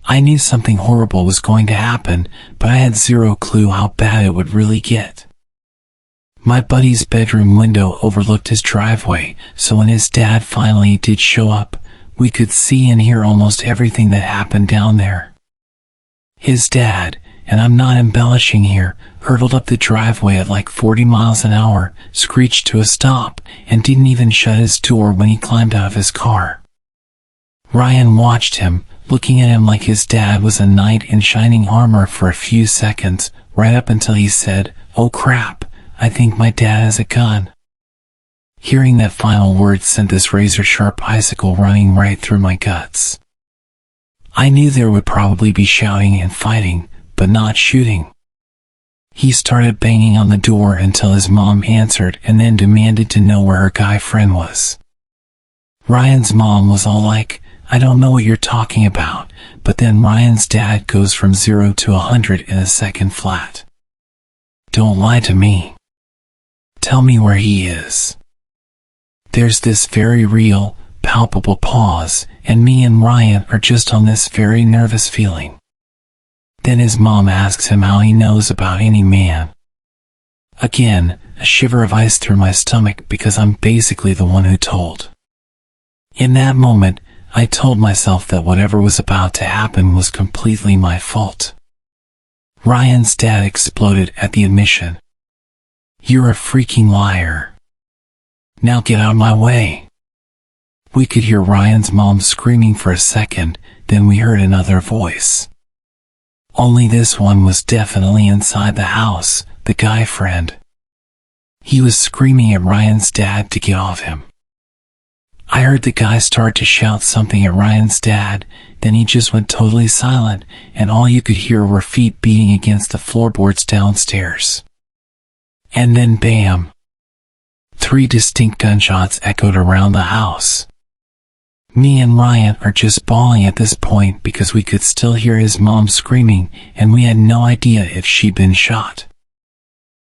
I knew something horrible was going to happen, but I had zero clue how bad it would really get. My buddy's bedroom window overlooked his driveway, so when his dad finally did show up, we could see and hear almost everything that happened down there. His dad, and I'm not embellishing here, hurtled up the driveway at like 40 miles an hour, screeched to a stop, and didn't even shut his door when he climbed out of his car. Ryan watched him, looking at him like his dad was a knight in shining armor for a few seconds, right up until he said, "Oh crap, I think my dad has a gun." Hearing that final word sent this razor-sharp icicle running right through my guts. I knew there would probably be shouting and fighting, but not shooting. He started banging on the door until his mom answered and then demanded to know where her guy friend was. Ryan's mom was all like, "I don't know what you're talking about," but then Ryan's dad goes from 0 to 100 in a second flat. "Don't lie to me. Tell me where he is." There's this very real, palpable pause, and me and Ryan are just on this very nervous feeling. Then his mom asks him how he knows about any man. Again, a shiver of ice through my stomach because I'm basically the one who told. In that moment, I told myself that whatever was about to happen was completely my fault. Ryan's dad exploded at the admission. "You're a freaking liar. Now get out of my way." We could hear Ryan's mom screaming for a second, then we heard another voice. Only this one was definitely inside the house, the guy friend. He was screaming at Ryan's dad to get off him. I heard the guy start to shout something at Ryan's dad, then he just went totally silent, and all you could hear were feet beating against the floorboards downstairs. And then bam! 3 distinct gunshots echoed around the house. Me and Ryan are just bawling at this point because we could still hear his mom screaming, and we had no idea if she'd been shot.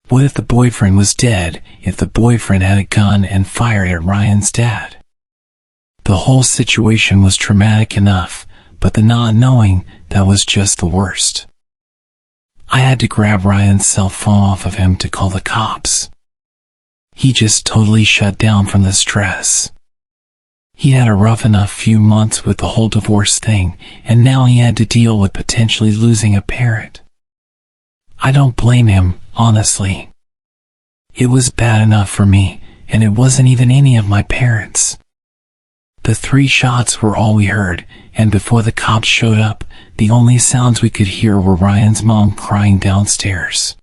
What if the boyfriend was dead, if the boyfriend had a gun and fired at Ryan's dad? The whole situation was traumatic enough, but the not knowing, that was just the worst. I had to grab Ryan's cell phone off of him to call the cops. He just totally shut down from the stress. He had a rough enough few months with the whole divorce thing, and now he had to deal with potentially losing a parent. I don't blame him, honestly. It was bad enough for me, and it wasn't even any of my parents. The 3 shots were all we heard, and before the cops showed up, the only sounds we could hear were Ryan's mom crying downstairs.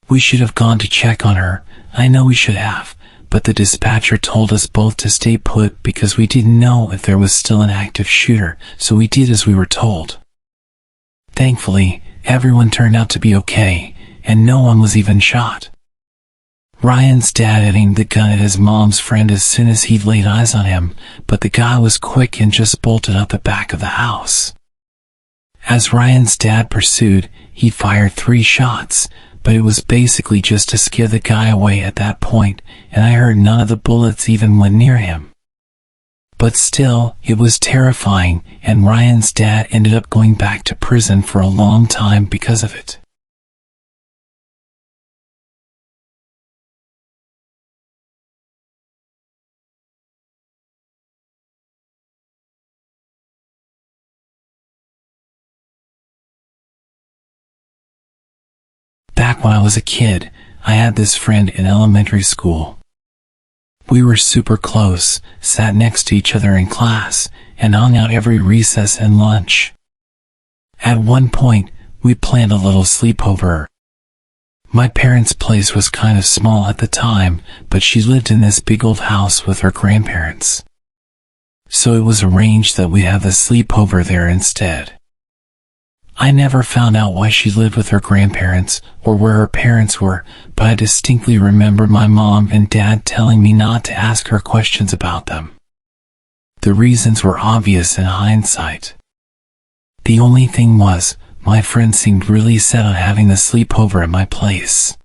We should have gone to check on her, I know we should have, but the dispatcher told us both to stay put because we didn't know if there was still an active shooter, so we did as we were told. Thankfully, everyone turned out to be okay, and no one was even shot. Ryan's dad had aimed the gun at his mom's friend as soon as he'd laid eyes on him, but the guy was quick and just bolted out the back of the house. As Ryan's dad pursued, he fired 3 shots, but it was basically just to scare the guy away at that point, and I heard none of the bullets even went near him. But still, it was terrifying, and Ryan's dad ended up going back to prison for a long time because of it. Back when I was a kid, I had this friend in elementary school. We were super close, sat next to each other in class, and hung out every recess and lunch. At one point, we planned a little sleepover. My parents' place was kind of small at the time, but she lived in this big old house with her grandparents. So it was arranged that we'd have a sleepover there instead. I never found out why she lived with her grandparents, or where her parents were, but I distinctly remember my mom and dad telling me not to ask her questions about them. The reasons were obvious in hindsight. The only thing was, my friend seemed really set on having the sleepover at my place.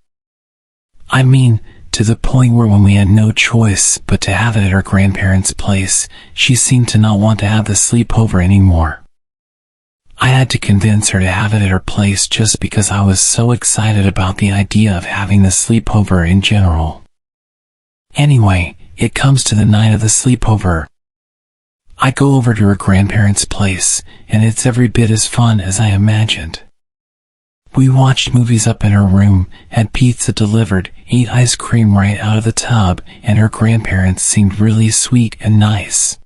I mean, to the point where when we had no choice but to have it at her grandparents' place, she seemed to not want to have the sleepover anymore. I had to convince her to have it at her place just because I was so excited about the idea of having the sleepover in general. Anyway, it comes to the night of the sleepover. I go over to her grandparents' place, and it's every bit as fun as I imagined. We watched movies up in her room, had pizza delivered, ate ice cream right out of the tub, and her grandparents seemed really sweet and nice.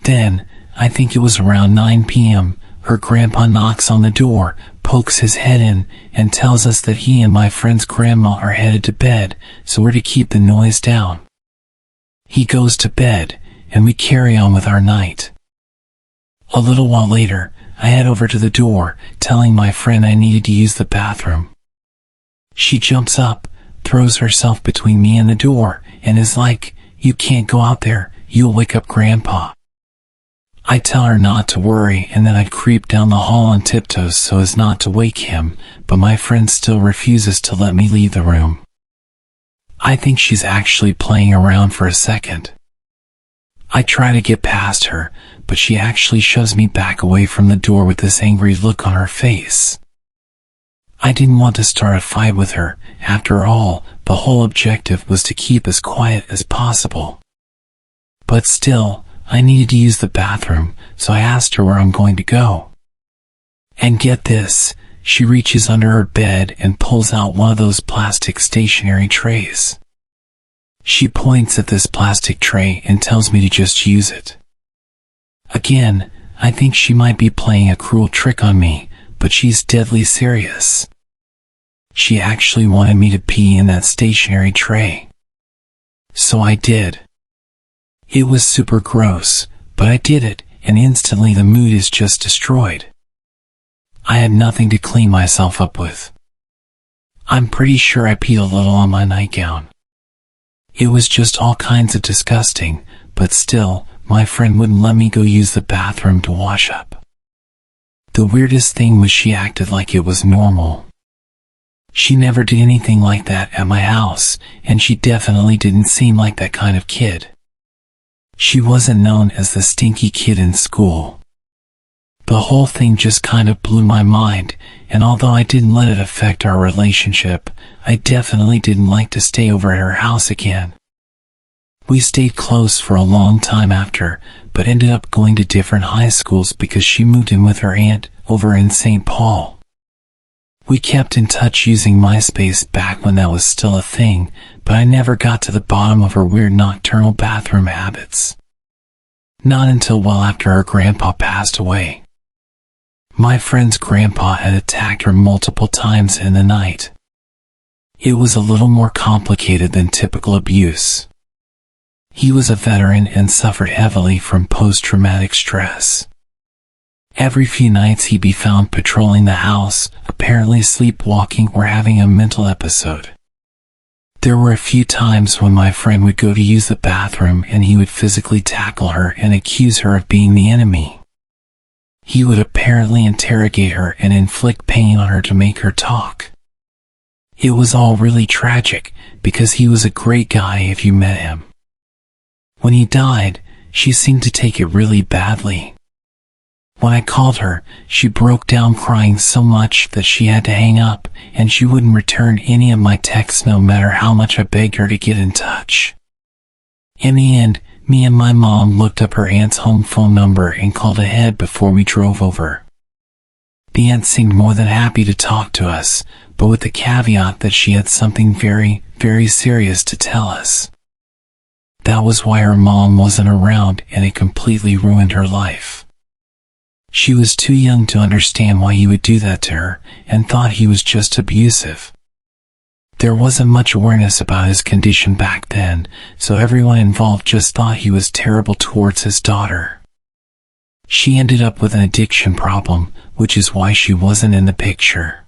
Then, I think it was around 9 p.m., her grandpa knocks on the door, pokes his head in, and tells us that he and my friend's grandma are headed to bed, so we're to keep the noise down. He goes to bed, and we carry on with our night. A little while later, I head over to the door, telling my friend I needed to use the bathroom. She jumps up, throws herself between me and the door, and is like, "You can't go out there, you'll wake up Grandpa." I tell her not to worry, and then I creep down the hall on tiptoes so as not to wake him, but my friend still refuses to let me leave the room. I think she's actually playing around for a second. I try to get past her, but she actually shoves me back away from the door with this angry look on her face. I didn't want to start a fight with her. After all, the whole objective was to keep as quiet as possible. But still, I needed to use the bathroom, so I asked her where I'm going to go. And get this, she reaches under her bed and pulls out one of those plastic stationery trays. She points at this plastic tray and tells me to just use it. Again, I think she might be playing a cruel trick on me, but she's deadly serious. She actually wanted me to pee in that stationery tray. So I did. It was super gross, but I did it, and instantly the mood is just destroyed. I had nothing to clean myself up with. I'm pretty sure I peed a little on my nightgown. It was just all kinds of disgusting, but still, my friend wouldn't let me go use the bathroom to wash up. The weirdest thing was she acted like it was normal. She never did anything like that at my house, and she definitely didn't seem like that kind of kid. She wasn't known as the stinky kid in school. The whole thing just kind of blew my mind, and although I didn't let it affect our relationship, I definitely didn't like to stay over at her house again. We stayed close for a long time after, but ended up going to different high schools because she moved in with her aunt over in St. Paul. We kept in touch using MySpace back when that was still a thing, but I never got to the bottom of her weird nocturnal bathroom habits. Not until well after her grandpa passed away. My friend's grandpa had attacked her multiple times in the night. It was a little more complicated than typical abuse. He was a veteran and suffered heavily from post-traumatic stress. Every few nights he'd be found patrolling the house, apparently sleepwalking or having a mental episode. There were a few times when my friend would go to use the bathroom and he would physically tackle her and accuse her of being the enemy. He would apparently interrogate her and inflict pain on her to make her talk. It was all really tragic, because he was a great guy if you met him. When he died, she seemed to take it really badly. When I called her, she broke down crying so much that she had to hang up, and she wouldn't return any of my texts no matter how much I begged her to get in touch. In the end, me and my mom looked up her aunt's home phone number and called ahead before we drove over. The aunt seemed more than happy to talk to us, but with the caveat that she had something very, very serious to tell us. That was why her mom wasn't around, and it completely ruined her life. She was too young to understand why he would do that to her, and thought he was just abusive. There wasn't much awareness about his condition back then, so everyone involved just thought he was terrible towards his daughter. She ended up with an addiction problem, which is why she wasn't in the picture.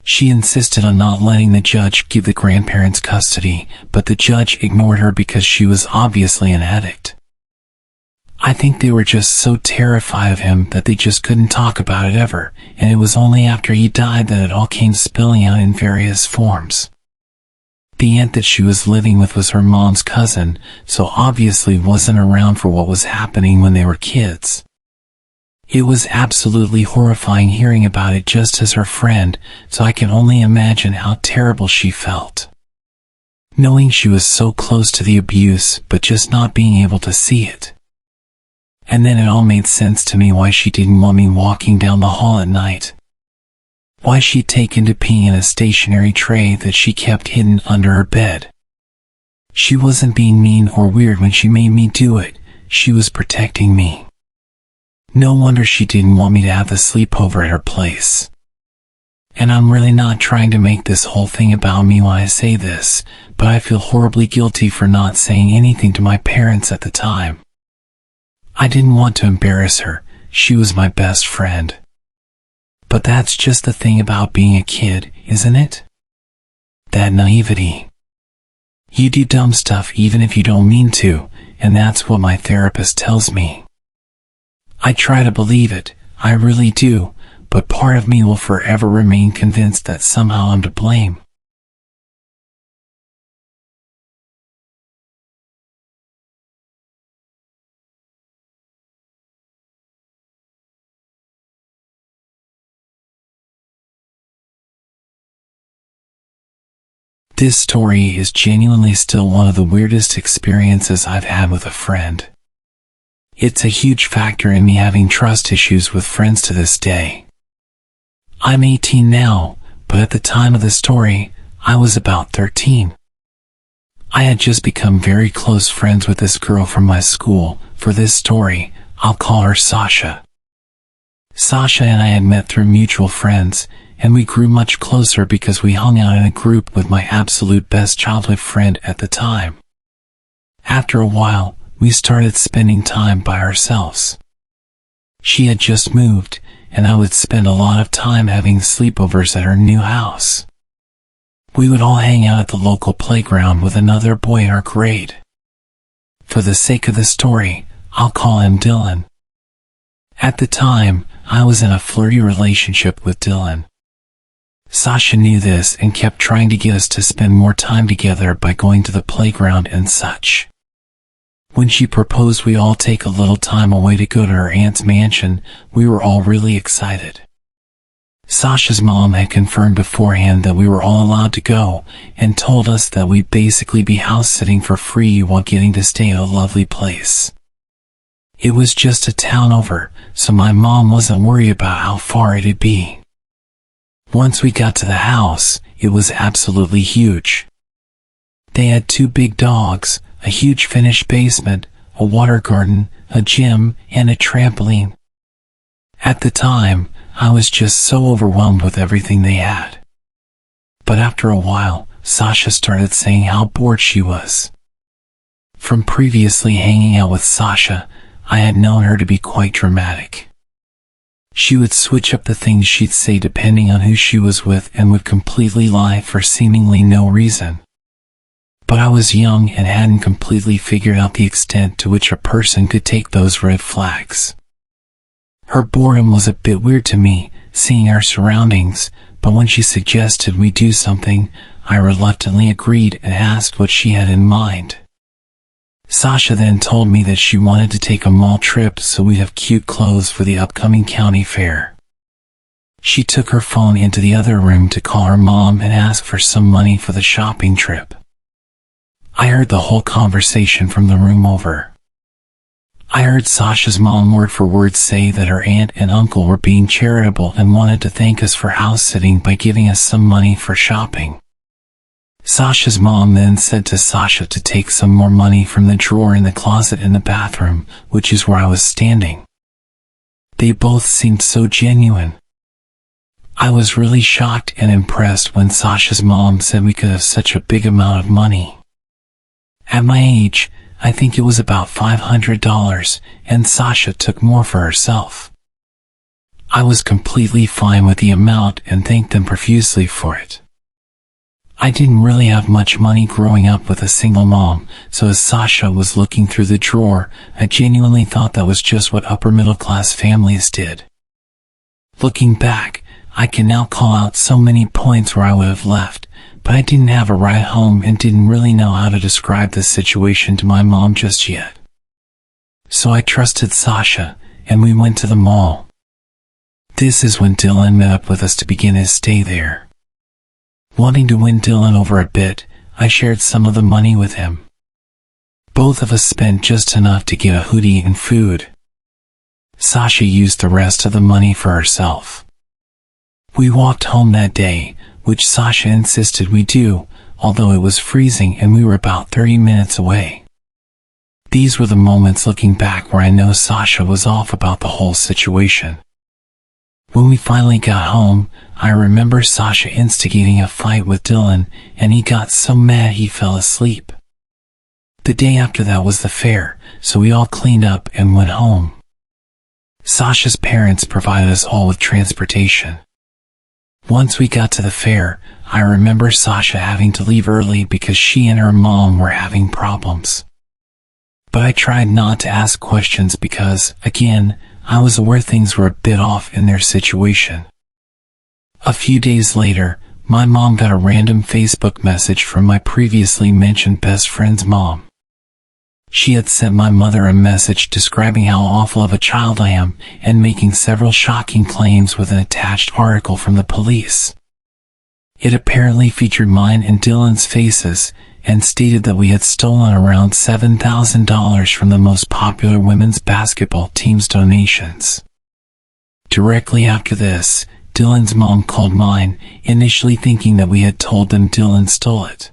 She insisted on not letting the judge give the grandparents custody, but the judge ignored her because she was obviously an addict. I think they were just so terrified of him that they just couldn't talk about it ever, and it was only after he died that it all came spilling out in various forms. The aunt that she was living with was her mom's cousin, so obviously wasn't around for what was happening when they were kids. It was absolutely horrifying hearing about it just as her friend, so I can only imagine how terrible she felt. Knowing she was so close to the abuse, but just not being able to see it. And then it all made sense to me why she didn't want me walking down the hall at night. Why she'd taken to peeing in a stationary tray that she kept hidden under her bed. She wasn't being mean or weird when she made me do it, she was protecting me. No wonder she didn't want me to have the sleepover at her place. And I'm really not trying to make this whole thing about me when I say this, but I feel horribly guilty for not saying anything to my parents at the time. I didn't want to embarrass her, she was my best friend. But that's just the thing about being a kid, isn't it? That naivety. You do dumb stuff even if you don't mean to, and that's what my therapist tells me. I try to believe it, I really do, but part of me will forever remain convinced that somehow I'm to blame. This story is genuinely still one of the weirdest experiences I've had with a friend. It's a huge factor in me having trust issues with friends to this day. I'm 18 now, but at the time of the story, I was about 13. I had just become very close friends with this girl from my school. For this story, I'll call her Sasha. Sasha and I had met through mutual friends, and we grew much closer because we hung out in a group with my absolute best childhood friend at the time. After a while, we started spending time by ourselves. She had just moved, and I would spend a lot of time having sleepovers at her new house. We would all hang out at the local playground with another boy in our grade. For the sake of the story, I'll call him Dylan. At the time, I was in a flirty relationship with Dylan. Sasha knew this and kept trying to get us to spend more time together by going to the playground and such. When she proposed we all take a little time away to go to her aunt's mansion, we were all really excited. Sasha's mom had confirmed beforehand that we were all allowed to go, and told us that we'd basically be house-sitting for free while getting to stay at a lovely place. It was just a town over, so my mom wasn't worried about how far it'd be. Once we got to the house, it was absolutely huge. They had 2 big dogs, a huge finished basement, a water garden, a gym, and a trampoline. At the time, I was just so overwhelmed with everything they had. But after a while, Sasha started saying how bored she was. From previously hanging out with Sasha, I had known her to be quite dramatic. She would switch up the things she'd say depending on who she was with and would completely lie for seemingly no reason. But I was young and hadn't completely figured out the extent to which a person could take those red flags. Her boredom was a bit weird to me, seeing our surroundings, but when she suggested we do something, I reluctantly agreed and asked what she had in mind. Sasha then told me that she wanted to take a mall trip so we'd have cute clothes for the upcoming county fair. She took her phone into the other room to call her mom and ask for some money for the shopping trip. I heard the whole conversation from the room over. I heard Sasha's mom word for word say that her aunt and uncle were being charitable and wanted to thank us for house sitting by giving us some money for shopping. Sasha's mom then said to Sasha to take some more money from the drawer in the closet in the bathroom, which is where I was standing. They both seemed so genuine. I was really shocked and impressed when Sasha's mom said we could have such a big amount of money. At my age, I think it was about $500, and Sasha took more for herself. I was completely fine with the amount and thanked them profusely for it. I didn't really have much money growing up with a single mom, so as Sasha was looking through the drawer, I genuinely thought that was just what upper middle class families did. Looking back, I can now call out so many points where I would have left, but I didn't have a ride home and didn't really know how to describe the situation to my mom just yet. So I trusted Sasha, and we went to the mall. This is when Dylan met up with us to begin his stay there. Wanting to win Dylan over a bit, I shared some of the money with him. Both of us spent just enough to get a hoodie and food. Sasha used the rest of the money for herself. We walked home that day, which Sasha insisted we do, although it was freezing and we were about 30 minutes away. These were the moments looking back where I know Sasha was off about the whole situation. When we finally got home, I remember Sasha instigating a fight with Dylan, and he got so mad he fell asleep. The day after that was the fair, so we all cleaned up and went home. Sasha's parents provided us all with transportation. Once we got to the fair, I remember Sasha having to leave early because she and her mom were having problems. But I tried not to ask questions because, again, I was aware things were a bit off in their situation. A few days later, my mom got a random Facebook message from my previously mentioned best friend's mom. She had sent my mother a message describing how awful of a child I am and making several shocking claims with an attached article from the police. It apparently featured mine and Dylan's faces and stated that we had stolen around $7,000 from the most popular women's basketball team's donations. Directly after this, Dylan's mom called mine, initially thinking that we had told them Dylan stole it.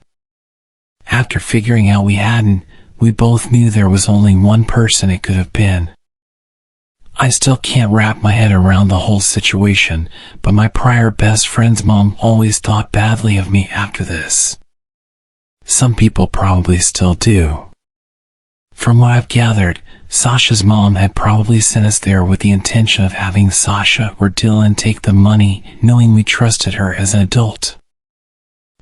After figuring out we hadn't, we both knew there was only one person it could have been. I still can't wrap my head around the whole situation, but my prior best friend's mom always thought badly of me after this. Some people probably still do. From what I've gathered, Sasha's mom had probably sent us there with the intention of having Sasha or Dylan take the money, knowing we trusted her as an adult.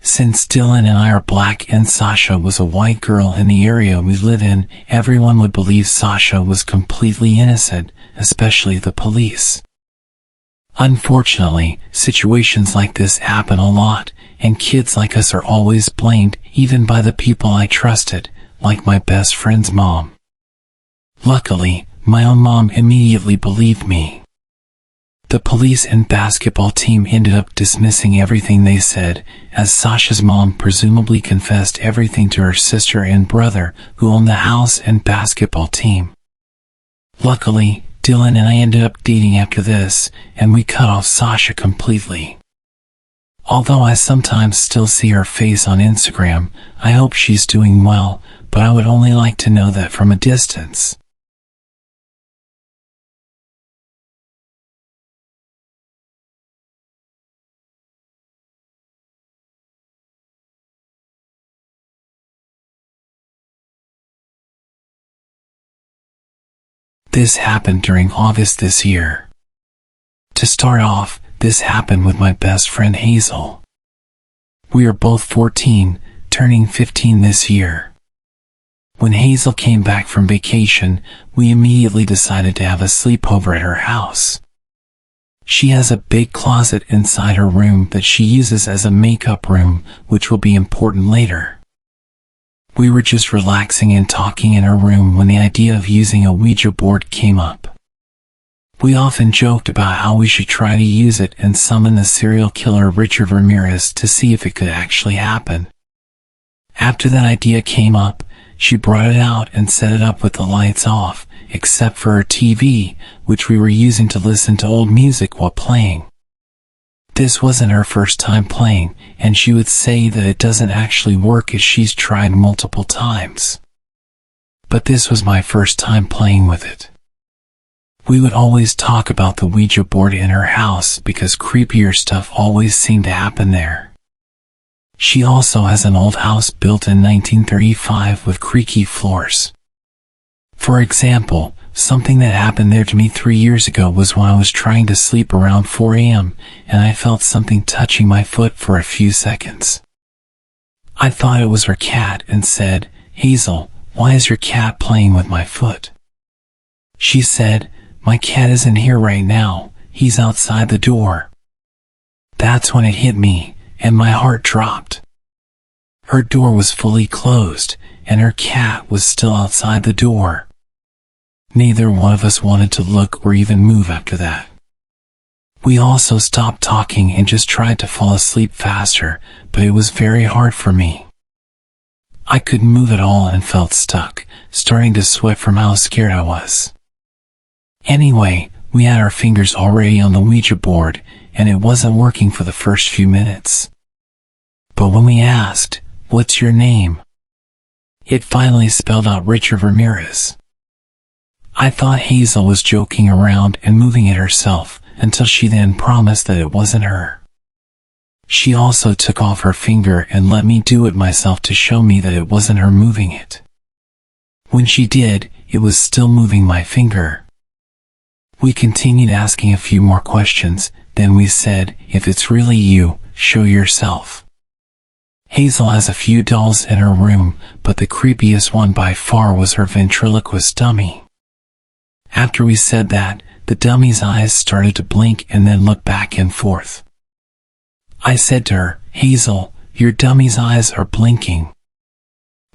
Since Dylan and I are black and Sasha was a white girl in the area we live in, everyone would believe Sasha was completely innocent, especially the police. Unfortunately, situations like this happen a lot, and kids like us are always blamed, even by the people I trusted, like my best friend's mom. Luckily, my own mom immediately believed me. The police and basketball team ended up dismissing everything they said, as Sasha's mom presumably confessed everything to her sister and brother, who owned the house and basketball team. Luckily, Dylan and I ended up dating after this, and we cut off Sasha completely. Although I sometimes still see her face on Instagram, I hope she's doing well, but I would only like to know that from a distance. This happened during August this year. To start off, this happened with my best friend Hazel. We are both 14, turning 15 this year. When Hazel came back from vacation, we immediately decided to have a sleepover at her house. She has a big closet inside her room that she uses as a makeup room, which will be important later. We were just relaxing and talking in her room when the idea of using a Ouija board came up. We often joked about how we should try to use it and summon the serial killer Richard Ramirez to see if it could actually happen. After that idea came up, she brought it out and set it up with the lights off, except for her TV, which we were using to listen to old music while playing. This wasn't her first time playing, and she would say that it doesn't actually work as she's tried multiple times. But this was my first time playing with it. We would always talk about the Ouija board in her house because creepier stuff always seemed to happen there. She also has an old house built in 1935 with creaky floors. For example, something that happened there to me 3 years ago was when I was trying to sleep around 4 a.m. and I felt something touching my foot for a few seconds. I thought it was her cat and said, "Hazel, why is your cat playing with my foot?" She said, "My cat isn't here right now, he's outside the door." That's when it hit me, and my heart dropped. Her door was fully closed, and her cat was still outside the door. Neither one of us wanted to look or even move after that. We also stopped talking and just tried to fall asleep faster, but it was very hard for me. I couldn't move at all and felt stuck, starting to sweat from how scared I was. Anyway, we had our fingers already on the Ouija board, and it wasn't working for the first few minutes. But when we asked, "What's your name?" it finally spelled out Richard Ramirez. I thought Hazel was joking around and moving it herself, until she then promised that it wasn't her. She also took off her finger and let me do it myself to show me that it wasn't her moving it. When she did, it was still moving my finger. We continued asking a few more questions, then we said, "If it's really you, show yourself." Hazel has a few dolls in her room, but the creepiest one by far was her ventriloquist dummy. After we said that, the dummy's eyes started to blink and then look back and forth. I said to her, "Hazel, your dummy's eyes are blinking."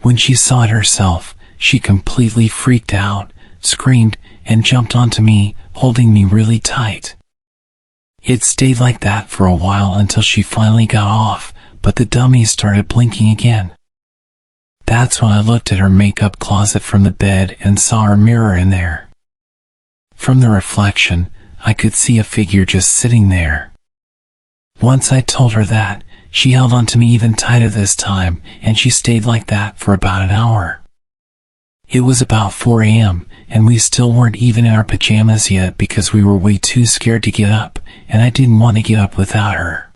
When she saw it herself, she completely freaked out, screamed, and jumped onto me, holding me really tight. It stayed like that for a while until she finally got off, but the dummy started blinking again. That's when I looked at her makeup closet from the bed and saw her mirror in there. From the reflection, I could see a figure just sitting there. Once I told her that, she held on to me even tighter this time, and she stayed like that for about an hour. It was about 4 a.m., and we still weren't even in our pajamas yet because we were way too scared to get up, and I didn't want to get up without her.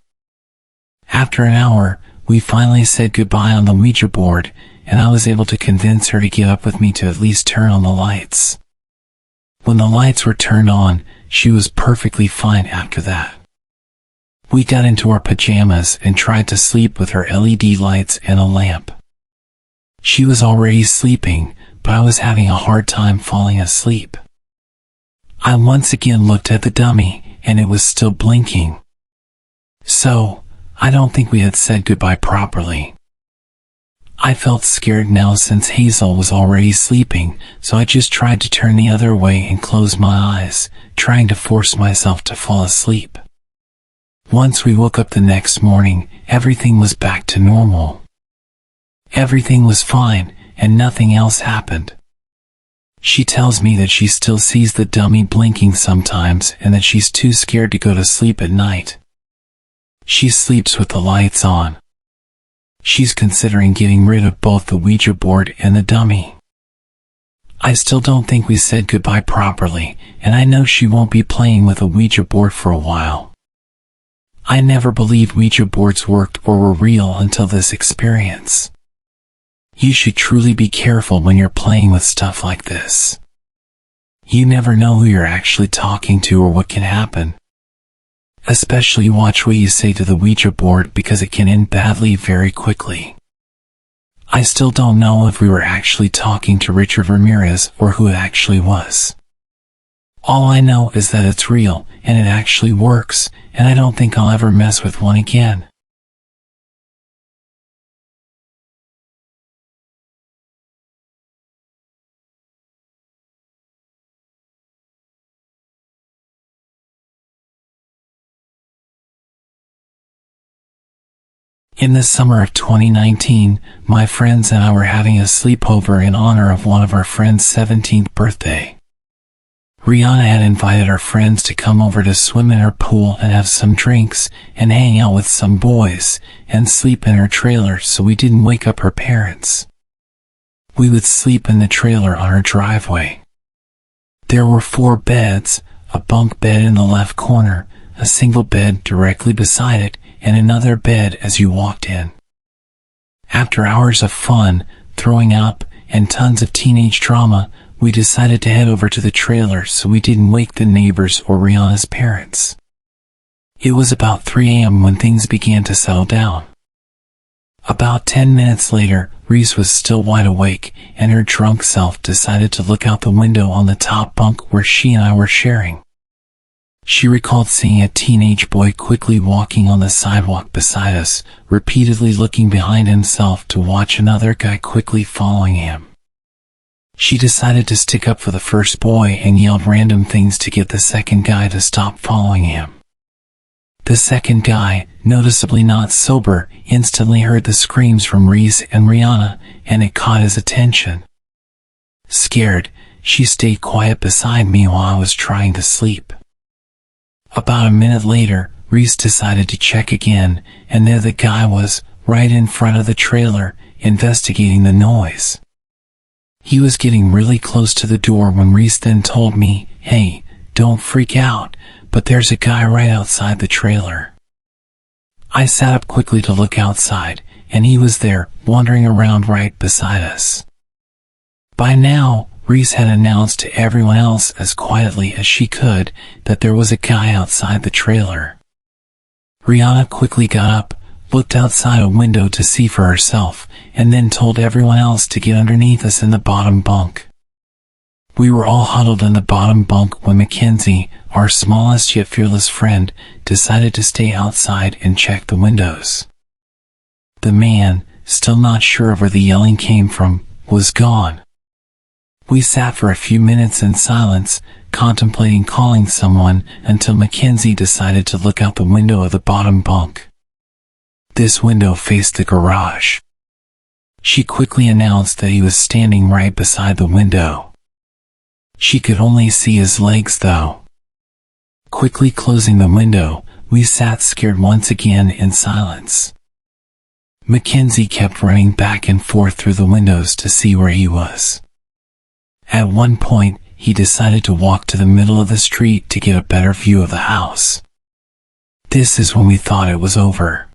After an hour, we finally said goodbye on the Ouija board, and I was able to convince her to get up with me to at least turn on the lights. When the lights were turned on, she was perfectly fine after that. We got into our pajamas and tried to sleep with her LED lights and a lamp. She was already sleeping, but I was having a hard time falling asleep. I once again looked at the dummy, and it was still blinking. So, I don't think we had said goodbye properly. I felt scared now since Hazel was already sleeping, so I just tried to turn the other way and close my eyes, trying to force myself to fall asleep. Once we woke up the next morning, everything was back to normal. Everything was fine, and nothing else happened. She tells me that she still sees the dummy blinking sometimes and that she's too scared to go to sleep at night. She sleeps with the lights on. She's considering getting rid of both the Ouija board and the dummy. I still don't think we said goodbye properly, and I know she won't be playing with a Ouija board for a while. I never believed Ouija boards worked or were real until this experience. You should truly be careful when you're playing with stuff like this. You never know who you're actually talking to or what can happen. Especially watch what you say to the Ouija board because it can end badly very quickly. I still don't know if we were actually talking to Richard Ramirez or who it actually was. All I know is that it's real, and it actually works, and I don't think I'll ever mess with one again. In the summer of 2019, my friends and I were having a sleepover in honor of one of our friends' 17th birthday. Rihanna had invited our friends to come over to swim in her pool and have some drinks and hang out with some boys and sleep in her trailer so we didn't wake up her parents. We would sleep in the trailer on her driveway. There were 4 beds, a bunk bed in the left corner, a single bed directly beside it, and another bed as you walked in. After hours of fun, throwing up, and tons of teenage drama, we decided to head over to the trailer so we didn't wake the neighbors or Rihanna's parents. It was about 3 a.m. when things began to settle down. About 10 minutes later, Reese was still wide awake, and her drunk self decided to look out the window on the top bunk where she and I were sharing. She recalled seeing a teenage boy quickly walking on the sidewalk beside us, repeatedly looking behind himself to watch another guy quickly following him. She decided to stick up for the first boy and yelled random things to get the second guy to stop following him. The second guy, noticeably not sober, instantly heard the screams from Reese and Rihanna, and it caught his attention. Scared, she stayed quiet beside me while I was trying to sleep. About a minute later, Reese decided to check again, and there the guy was, right in front of the trailer, investigating the noise. He was getting really close to the door when Reese then told me, "Hey, don't freak out, but there's a guy right outside the trailer." I sat up quickly to look outside, and he was there, wandering around right beside us. By now, Reese had announced to everyone else as quietly as she could that there was a guy outside the trailer. Rihanna quickly got up, looked outside a window to see for herself, and then told everyone else to get underneath us in the bottom bunk. We were all huddled in the bottom bunk when Mackenzie, our smallest yet fearless friend, decided to stay outside and check the windows. The man, still not sure of where the yelling came from, was gone. We sat for a few minutes in silence, contemplating calling someone, until Mackenzie decided to look out the window of the bottom bunk. This window faced the garage. She quickly announced that he was standing right beside the window. She could only see his legs though. Quickly closing the window, we sat scared once again in silence. Mackenzie kept running back and forth through the windows to see where he was. At one point, he decided to walk to the middle of the street to get a better view of the house. This is when we thought it was over.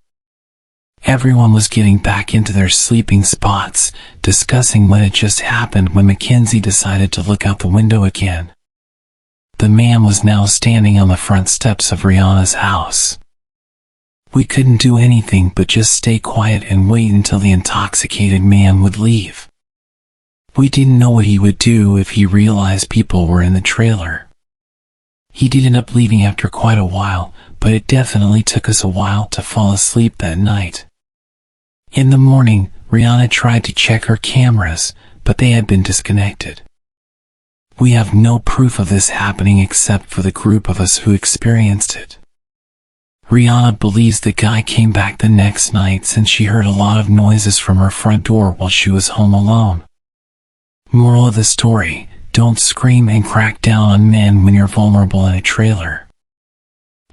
Everyone was getting back into their sleeping spots, discussing what had just happened when Mackenzie decided to look out the window again. The man was now standing on the front steps of Rihanna's house. We couldn't do anything but just stay quiet and wait until the intoxicated man would leave. We didn't know what he would do if he realized people were in the trailer. He did end up leaving after quite a while, but it definitely took us a while to fall asleep that night. In the morning, Rihanna tried to check her cameras, but they had been disconnected. We have no proof of this happening except for the group of us who experienced it. Rihanna believes the guy came back the next night since she heard a lot of noises from her front door while she was home alone. Moral of the story: don't scream and crack down on men when you're vulnerable in a trailer.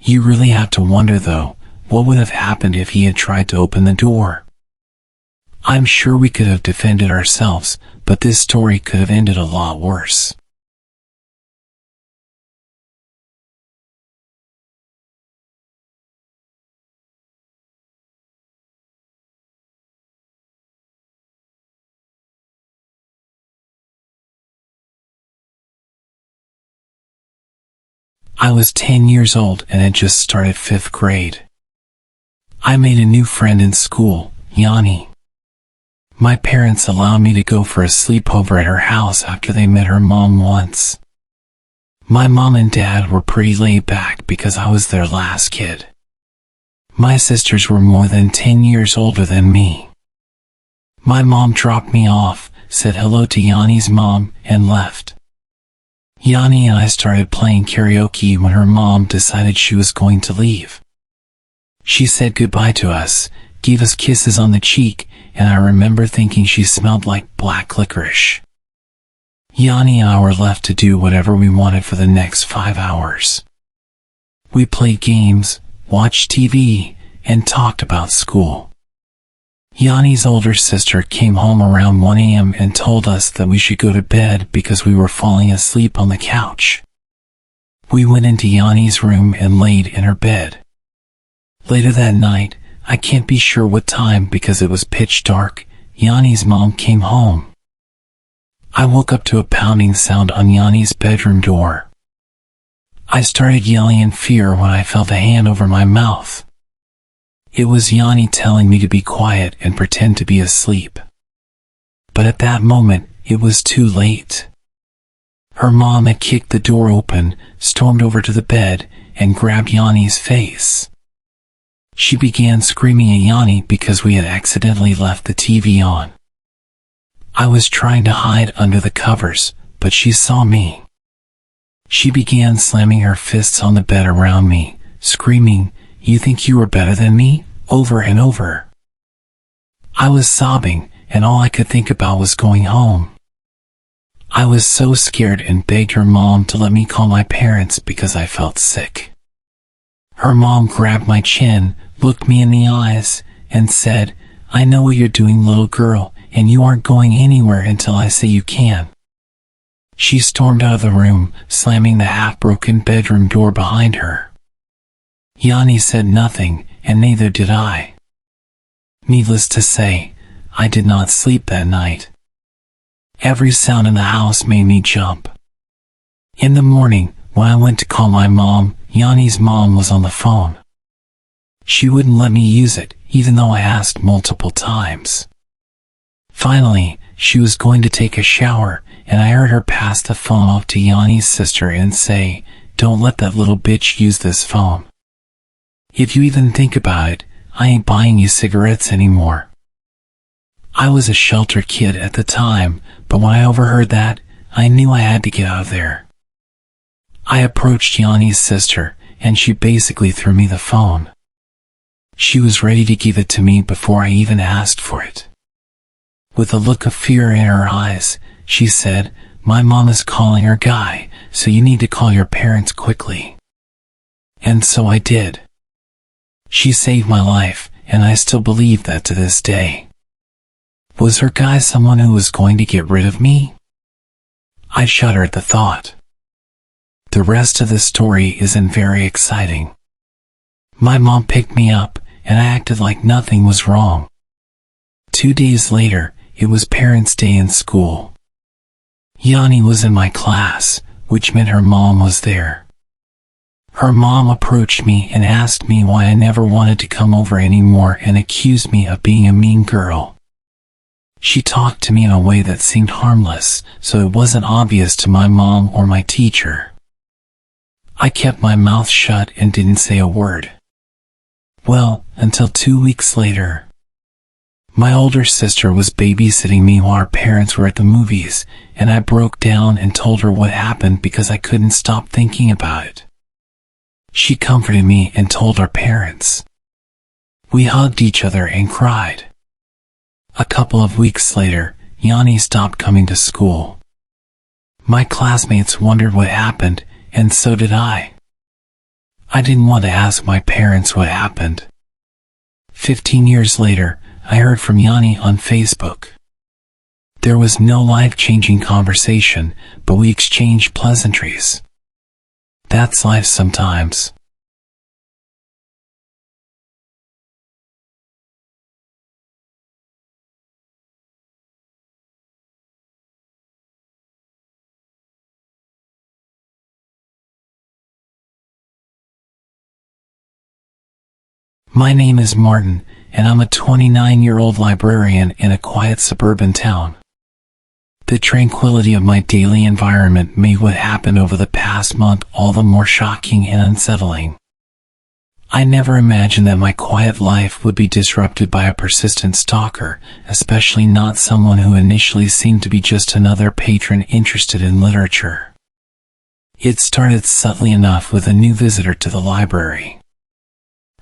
You really have to wonder though, what would have happened if he had tried to open the door? I'm sure we could have defended ourselves, but this story could have ended a lot worse. I was 10 years old and had just started 5th grade. I made a new friend in school, Yanni. My parents allowed me to go for a sleepover at her house after they met her mom once. My mom and dad were pretty laid back because I was their last kid. My sisters were more than 10 years older than me. My mom dropped me off, said hello to Yanni's mom, and left. Yanni and I started playing karaoke when her mom decided she was going to leave. She said goodbye to us, gave us kisses on the cheek, and I remember thinking she smelled like black licorice. Yanni and I were left to do whatever we wanted for the next 5 hours. We played games, watched TV, and talked about school. Yanni's older sister came home around 1 a.m. and told us that we should go to bed because we were falling asleep on the couch. We went into Yanni's room and laid in her bed. Later that night, I can't be sure what time because it was pitch dark, Yanni's mom came home. I woke up to a pounding sound on Yanni's bedroom door. I started yelling in fear when I felt a hand over my mouth. It was Yanni telling me to be quiet and pretend to be asleep. But at that moment, it was too late. Her mom had kicked the door open, stormed over to the bed, and grabbed Yanni's face. She began screaming at Yanni because we had accidentally left the TV on. I was trying to hide under the covers, but she saw me. She began slamming her fists on the bed around me, screaming, "You think you are better than me?" over and over. I was sobbing, and all I could think about was going home. I was so scared and begged her mom to let me call my parents because I felt sick. Her mom grabbed my chin, looked me in the eyes, and said, "I know what you're doing, little girl, and you aren't going anywhere until I say you can." She stormed out of the room, slamming the half-broken bedroom door behind her. Yanni said nothing, and neither did I. Needless to say, I did not sleep that night. Every sound in the house made me jump. In the morning, when I went to call my mom, Yanni's mom was on the phone. She wouldn't let me use it, even though I asked multiple times. Finally, she was going to take a shower, and I heard her pass the phone off to Yanni's sister and say, "Don't let that little bitch use this phone. If you even think about it, I ain't buying you cigarettes anymore." I was a sheltered kid at the time, but when I overheard that, I knew I had to get out of there. I approached Yanni's sister, and she basically threw me the phone. She was ready to give it to me before I even asked for it. With a look of fear in her eyes, she said, "My mom is calling her guy, so you need to call your parents quickly." And so I did. She saved my life, and I still believe that to this day. Was her guy someone who was going to get rid of me? I shudder at the thought. The rest of the story isn't very exciting. My mom picked me up, and I acted like nothing was wrong. 2 days later, it was Parents' Day in school. Yanni was in my class, which meant her mom was there. Her mom approached me and asked me why I never wanted to come over anymore and accused me of being a mean girl. She talked to me in a way that seemed harmless, so it wasn't obvious to my mom or my teacher. I kept my mouth shut and didn't say a word. Well, until 2 weeks later. My older sister was babysitting me while our parents were at the movies, and I broke down and told her what happened because I couldn't stop thinking about it. She comforted me and told our parents. We hugged each other and cried. A couple of weeks later, Yanni stopped coming to school. My classmates wondered what happened, and so did I. I didn't want to ask my parents what happened. 15 years later, I heard from Yanni on Facebook. There was no life-changing conversation, but we exchanged pleasantries. That's life sometimes. My name is Martin, and I'm a 29-year-old librarian in a quiet suburban town. The tranquility of my daily environment made what happened over the past month all the more shocking and unsettling. I never imagined that my quiet life would be disrupted by a persistent stalker, especially not someone who initially seemed to be just another patron interested in literature. It started subtly enough with a new visitor to the library.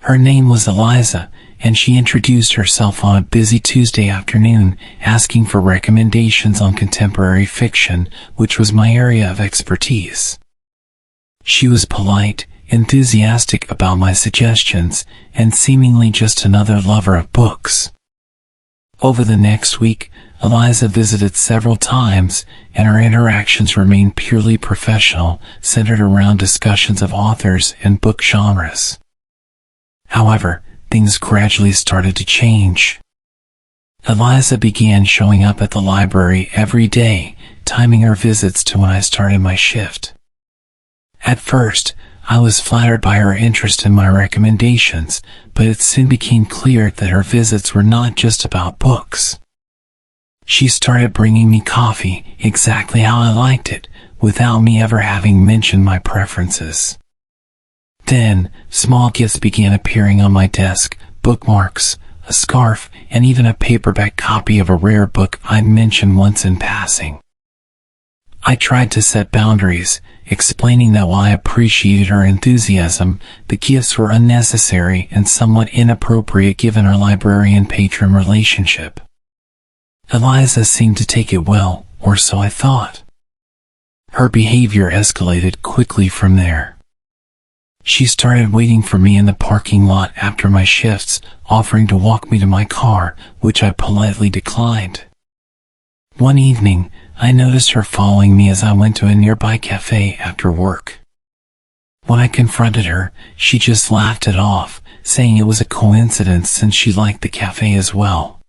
Her name was Eliza, and she introduced herself on a busy Tuesday afternoon, asking for recommendations on contemporary fiction, which was my area of expertise. She was polite, enthusiastic about my suggestions, and seemingly just another lover of books. Over the next week, Eliza visited several times, and our interactions remained purely professional, centered around discussions of authors and book genres. However, things gradually started to change. Eliza began showing up at the library every day, timing her visits to when I started my shift. At first, I was flattered by her interest in my recommendations, but it soon became clear that her visits were not just about books. She started bringing me coffee, exactly how I liked it, without me ever having mentioned my preferences. Then, small gifts began appearing on my desk, bookmarks, a scarf, and even a paperback copy of a rare book I'd mentioned once in passing. I tried to set boundaries, explaining that while I appreciated her enthusiasm, the gifts were unnecessary and somewhat inappropriate given our librarian-patron relationship. Eliza seemed to take it well, or so I thought. Her behavior escalated quickly from there. She started waiting for me in the parking lot after my shifts, offering to walk me to my car, which I politely declined. One evening, I noticed her following me as I went to a nearby cafe after work. When I confronted her, she just laughed it off, saying it was a coincidence since she liked the cafe as well.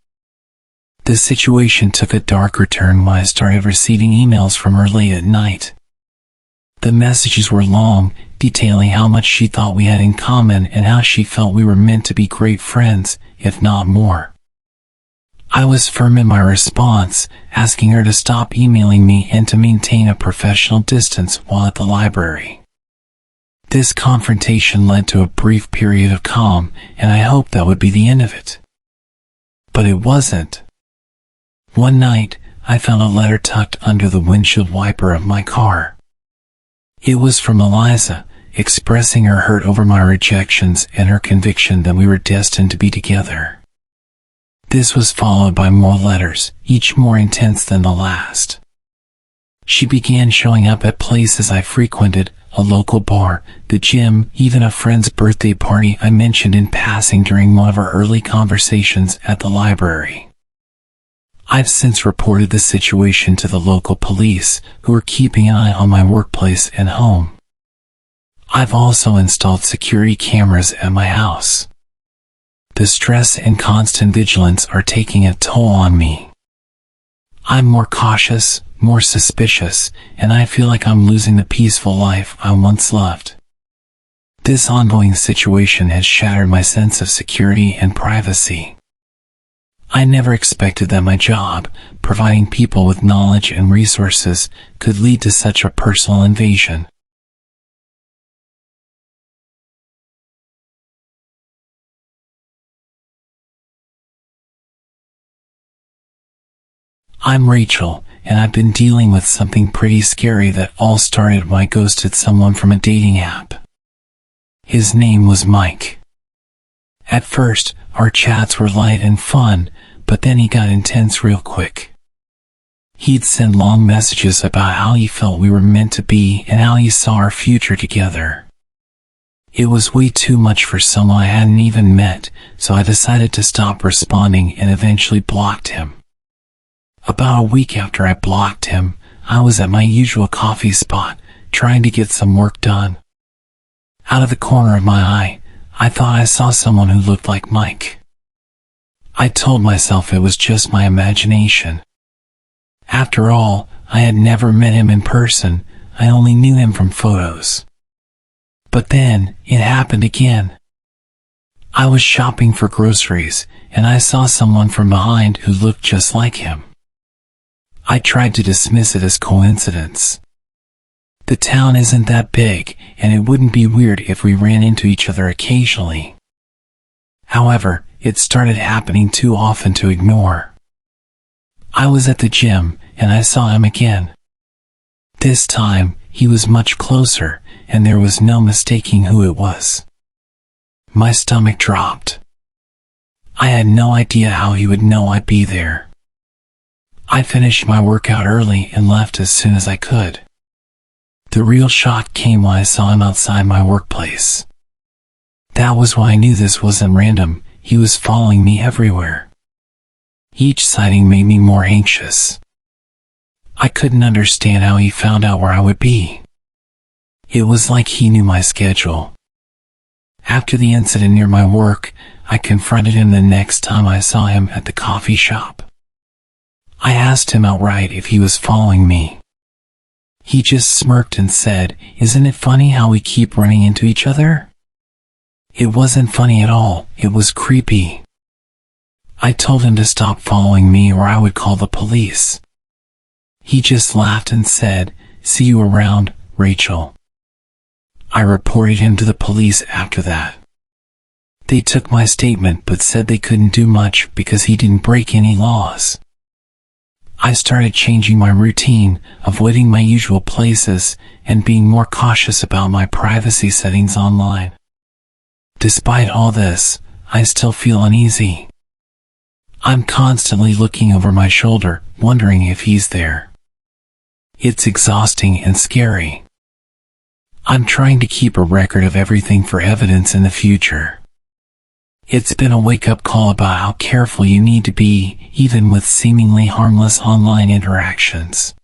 The situation took a darker turn when I started receiving emails from her late at night. The messages were long, detailing how much she thought we had in common and how she felt we were meant to be great friends, if not more. I was firm in my response, asking her to stop emailing me and to maintain a professional distance while at the library. This confrontation led to a brief period of calm, and I hoped that would be the end of it. But it wasn't. One night, I found a letter tucked under the windshield wiper of my car. It was from Eliza, expressing her hurt over my rejections and her conviction that we were destined to be together. This was followed by more letters, each more intense than the last. She began showing up at places I frequented, a local bar, the gym, even a friend's birthday party I mentioned in passing during one of our early conversations at the library. I've since reported the situation to the local police, who are keeping an eye on my workplace and home. I've also installed security cameras at my house. The stress and constant vigilance are taking a toll on me. I'm more cautious, more suspicious, and I feel like I'm losing the peaceful life I once loved. This ongoing situation has shattered my sense of security and privacy. I never expected that my job, providing people with knowledge and resources, could lead to such a personal invasion. I'm Rachel, and I've been dealing with something pretty scary that all started when I ghosted someone from a dating app. His name was Mike. At first, our chats were light and fun, but then he got intense real quick. He'd send long messages about how he felt we were meant to be and how he saw our future together. It was way too much for someone I hadn't even met, so I decided to stop responding and eventually blocked him. About a week after I blocked him, I was at my usual coffee spot, trying to get some work done. Out of the corner of my eye, I thought I saw someone who looked like Mike. I told myself it was just my imagination. After all, I had never met him in person, I only knew him from photos. But then, it happened again. I was shopping for groceries, and I saw someone from behind who looked just like him. I tried to dismiss it as coincidence. The town isn't that big, and it wouldn't be weird if we ran into each other occasionally. However, it started happening too often to ignore. I was at the gym, and I saw him again. This time, he was much closer, and there was no mistaking who it was. My stomach dropped. I had no idea how he would know I'd be there. I finished my workout early and left as soon as I could. The real shock came when I saw him outside my workplace. That was when I knew this wasn't random, he was following me everywhere. Each sighting made me more anxious. I couldn't understand how he found out where I would be. It was like he knew my schedule. After the incident near my work, I confronted him the next time I saw him at the coffee shop. I asked him outright if he was following me. He just smirked and said, "Isn't it funny how we keep running into each other?" It wasn't funny at all, it was creepy. I told him to stop following me or I would call the police. He just laughed and said, See you around, Rachel. I reported him to the police after that. They took my statement but said they couldn't do much because he didn't break any laws. I started changing my routine, avoiding my usual places, and being more cautious about my privacy settings online. Despite all this, I still feel uneasy. I'm constantly looking over my shoulder, wondering if he's there. It's exhausting and scary. I'm trying to keep a record of everything for evidence in the future. It's been a wake-up call about how careful you need to be, even with seemingly harmless online interactions.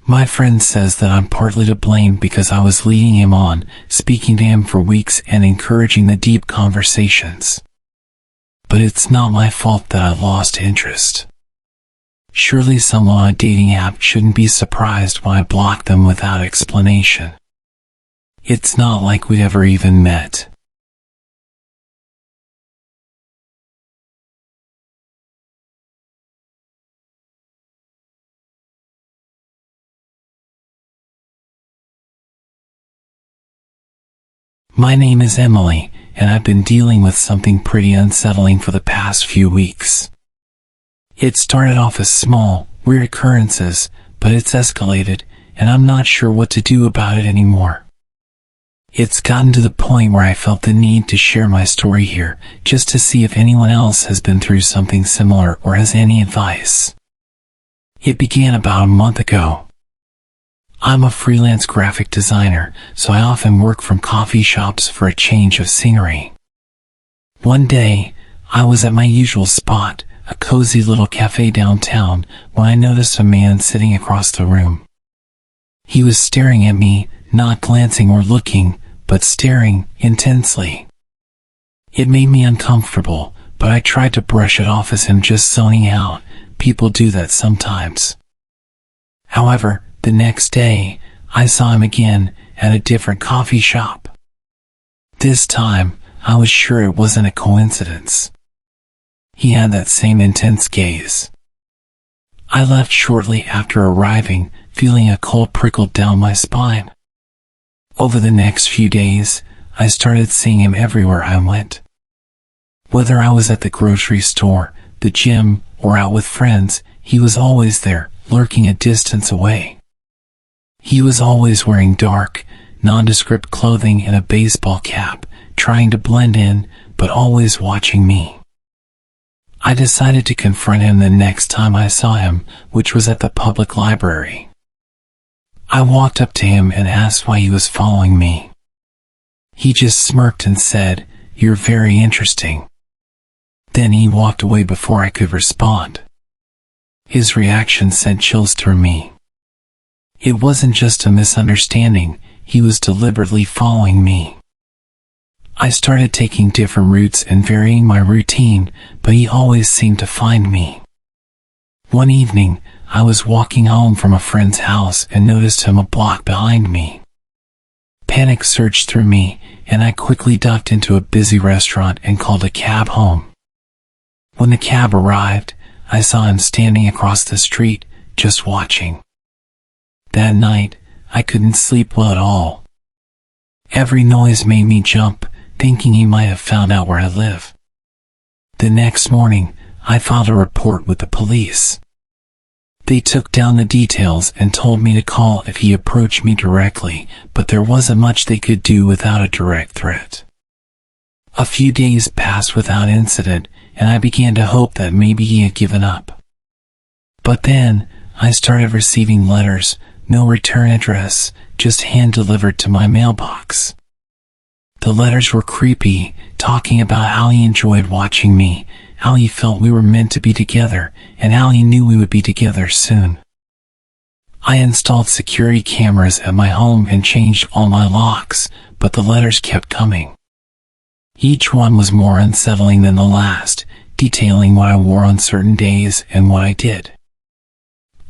My friend says that I'm partly to blame because I was leading him on, speaking to him for weeks and encouraging the deep conversations. But it's not my fault that I lost interest. Surely someone on a dating app shouldn't be surprised when I block them without explanation. It's not like we'd ever even met. My name is Emily, and I've been dealing with something pretty unsettling for the past few weeks. It started off as small, weird occurrences, but it's escalated, and I'm not sure what to do about it anymore. It's gotten to the point where I felt the need to share my story here, just to see if anyone else has been through something similar or has any advice. It began about a month ago. I'm a freelance graphic designer, so I often work from coffee shops for a change of scenery. One day, I was at my usual spot, a cozy little cafe downtown, when I noticed a man sitting across the room. He was staring at me, not glancing or looking, but staring intensely. It made me uncomfortable, but I tried to brush it off as him just zoning out. People do that sometimes. However, the next day, I saw him again at a different coffee shop. This time, I was sure it wasn't a coincidence. He had that same intense gaze. I left shortly after arriving, feeling a cold prickle down my spine. Over the next few days, I started seeing him everywhere I went. Whether I was at the grocery store, the gym, or out with friends, he was always there, lurking a distance away. He was always wearing dark, nondescript clothing and a baseball cap, trying to blend in, but always watching me. I decided to confront him the next time I saw him, which was at the public library. I walked up to him and asked why he was following me. He just smirked and said, "You're very interesting." Then he walked away before I could respond. His reaction sent chills through me. It wasn't just a misunderstanding, he was deliberately following me. I started taking different routes and varying my routine, but he always seemed to find me. One evening, I was walking home from a friend's house and noticed him a block behind me. Panic surged through me, and I quickly ducked into a busy restaurant and called a cab home. When the cab arrived, I saw him standing across the street, just watching. That night, I couldn't sleep well at all. Every noise made me jump, thinking he might have found out where I live. The next morning, I filed a report with the police. They took down the details and told me to call if he approached me directly, but there wasn't much they could do without a direct threat. A few days passed without incident, and I began to hope that maybe he had given up. But then, I started receiving letters, no return address, just hand-delivered to my mailbox. The letters were creepy, talking about how he enjoyed watching me, how he felt we were meant to be together, and how he knew we would be together soon. I installed security cameras at my home and changed all my locks, but the letters kept coming. Each one was more unsettling than the last, detailing what I wore on certain days and what I did.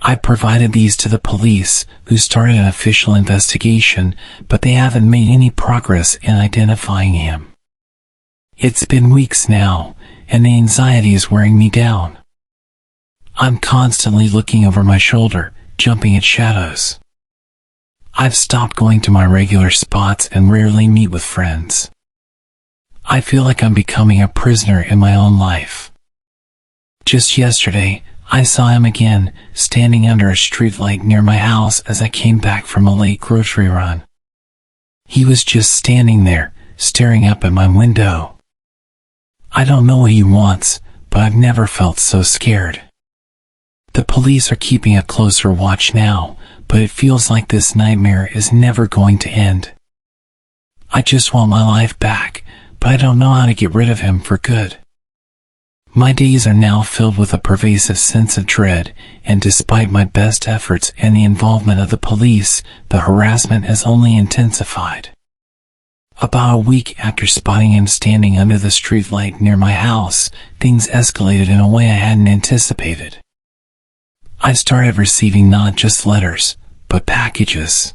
I provided these to the police, who started an official investigation, but they haven't made any progress in identifying him. It's been weeks now, and the anxiety is wearing me down. I'm constantly looking over my shoulder, jumping at shadows. I've stopped going to my regular spots and rarely meet with friends. I feel like I'm becoming a prisoner in my own life. Just yesterday, I saw him again, standing under a streetlight near my house as I came back from a late grocery run. He was just standing there, staring up at my window. I don't know what he wants, but I've never felt so scared. The police are keeping a closer watch now, but it feels like this nightmare is never going to end. I just want my life back, but I don't know how to get rid of him for good. My days are now filled with a pervasive sense of dread, and despite my best efforts and the involvement of the police, the harassment has only intensified. About a week after spotting him standing under the streetlight near my house, things escalated in a way I hadn't anticipated. I started receiving not just letters, but packages.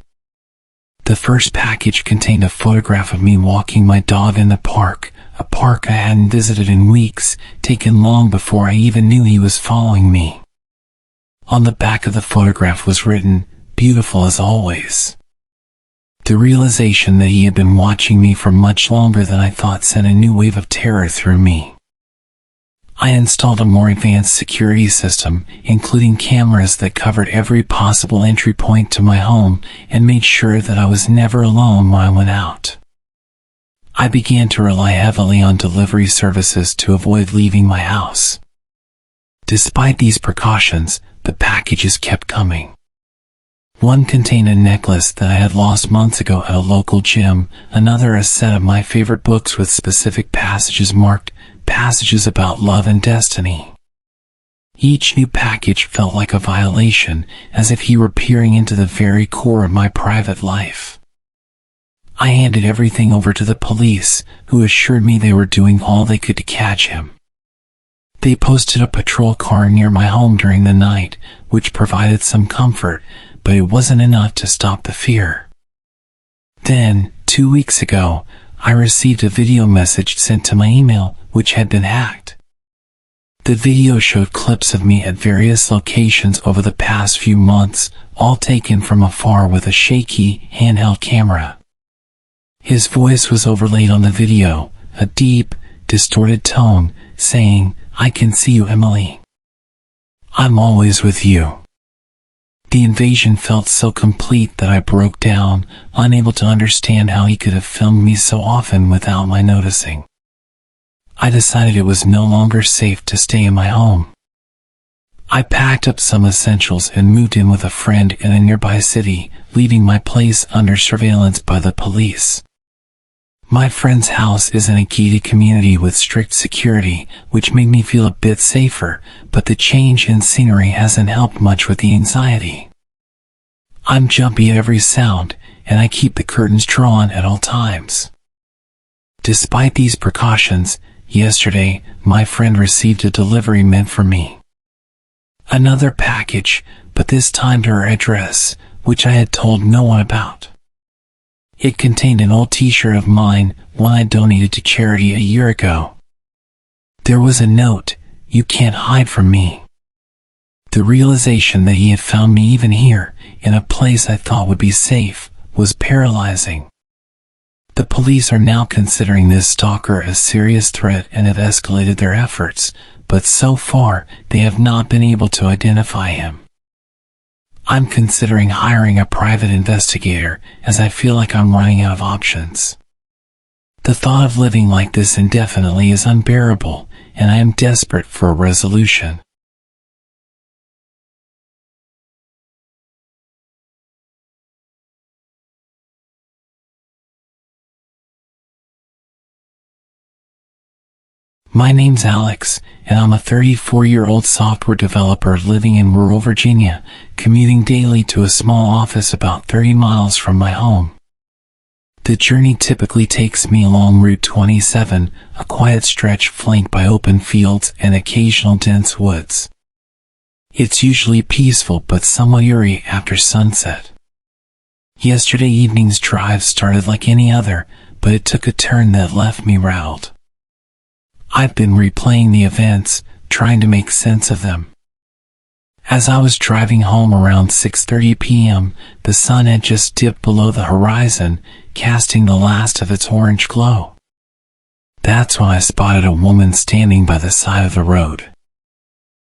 The first package contained a photograph of me walking my dog in the park, a park I hadn't visited in weeks, taken long before I even knew he was following me. On the back of the photograph was written, "Beautiful as always." The realization that he had been watching me for much longer than I thought sent a new wave of terror through me. I installed a more advanced security system, including cameras that covered every possible entry point to my home, and made sure that I was never alone when I went out. I began to rely heavily on delivery services to avoid leaving my house. Despite these precautions, the packages kept coming. One contained a necklace that I had lost months ago at a local gym, another a set of my favorite books with specific passages marked, passages about love and destiny. Each new package felt like a violation, as if he were peering into the very core of my private life. I handed everything over to the police, who assured me they were doing all they could to catch him. They posted a patrol car near my home during the night, which provided some comfort, but it wasn't enough to stop the fear. Then, 2 weeks ago, I received a video message sent to my email, which had been hacked. The video showed clips of me at various locations over the past few months, all taken from afar with a shaky, handheld camera. His voice was overlaid on the video, a deep, distorted tone, saying, "I can see you, Emily. I'm always with you." The invasion felt so complete that I broke down, unable to understand how he could have filmed me so often without my noticing. I decided it was no longer safe to stay in my home. I packed up some essentials and moved in with a friend in a nearby city, leaving my place under surveillance by the police. My friend's house is in a gated community with strict security, which made me feel a bit safer, but the change in scenery hasn't helped much with the anxiety. I'm jumpy at every sound, and I keep the curtains drawn at all times. Despite these precautions, yesterday, my friend received a delivery meant for me. Another package, but this time to her address, which I had told no one about. It contained an old t-shirt of mine, one I donated to charity a year ago. There was a note, "You can't hide from me." The realization that he had found me even here, in a place I thought would be safe, was paralyzing. The police are now considering this stalker a serious threat and have escalated their efforts, but so far, they have not been able to identify him. I'm considering hiring a private investigator, as I feel like I'm running out of options. The thought of living like this indefinitely is unbearable, and I am desperate for a resolution. My name's Alex, and I'm a 34-year-old software developer living in rural Virginia, commuting daily to a small office about 30 miles from my home. The journey typically takes me along Route 27, a quiet stretch flanked by open fields and occasional dense woods. It's usually peaceful but somewhat eerie after sunset. Yesterday evening's drive started like any other, but it took a turn that left me rattled. I've been replaying the events, trying to make sense of them. As I was driving home around 6:30 p.m., the sun had just dipped below the horizon, casting the last of its orange glow. That's when I spotted a woman standing by the side of the road.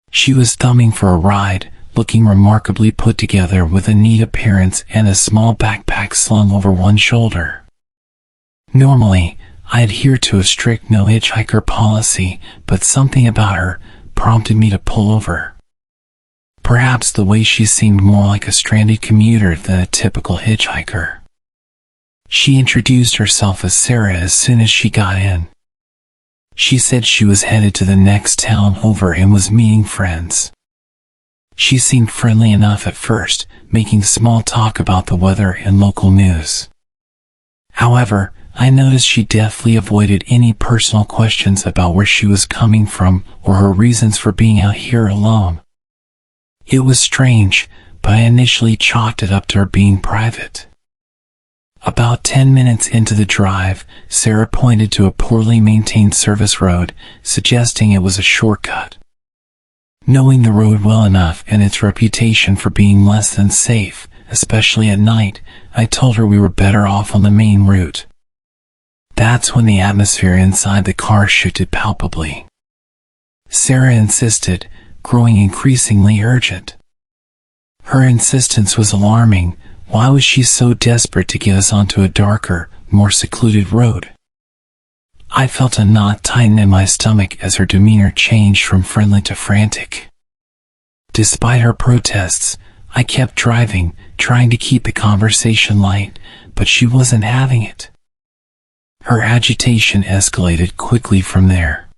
She was thumbing for a ride, looking remarkably put together with a neat appearance and a small backpack slung over one shoulder. Normally, I adhere to a strict no hitchhiker policy, but something about her prompted me to pull over. Perhaps the way she seemed more like a stranded commuter than a typical hitchhiker. She introduced herself as Sarah as soon as she got in. She said she was headed to the next town over and was meeting friends. She seemed friendly enough at first, making small talk about the weather and local news. However, I noticed she deftly avoided any personal questions about where she was coming from or her reasons for being out here alone. It was strange, but I initially chalked it up to her being private. About 10 minutes into the drive, Sarah pointed to a poorly maintained service road, suggesting it was a shortcut. Knowing the road well enough and its reputation for being less than safe, especially at night, I told her we were better off on the main route. That's when the atmosphere inside the car shifted palpably. Sarah insisted, growing increasingly urgent. Her insistence was alarming. Why was she so desperate to get us onto a darker, more secluded road? I felt a knot tighten in my stomach as her demeanor changed from friendly to frantic. Despite her protests, I kept driving, trying to keep the conversation light, but she wasn't having it. Her agitation escalated quickly from there.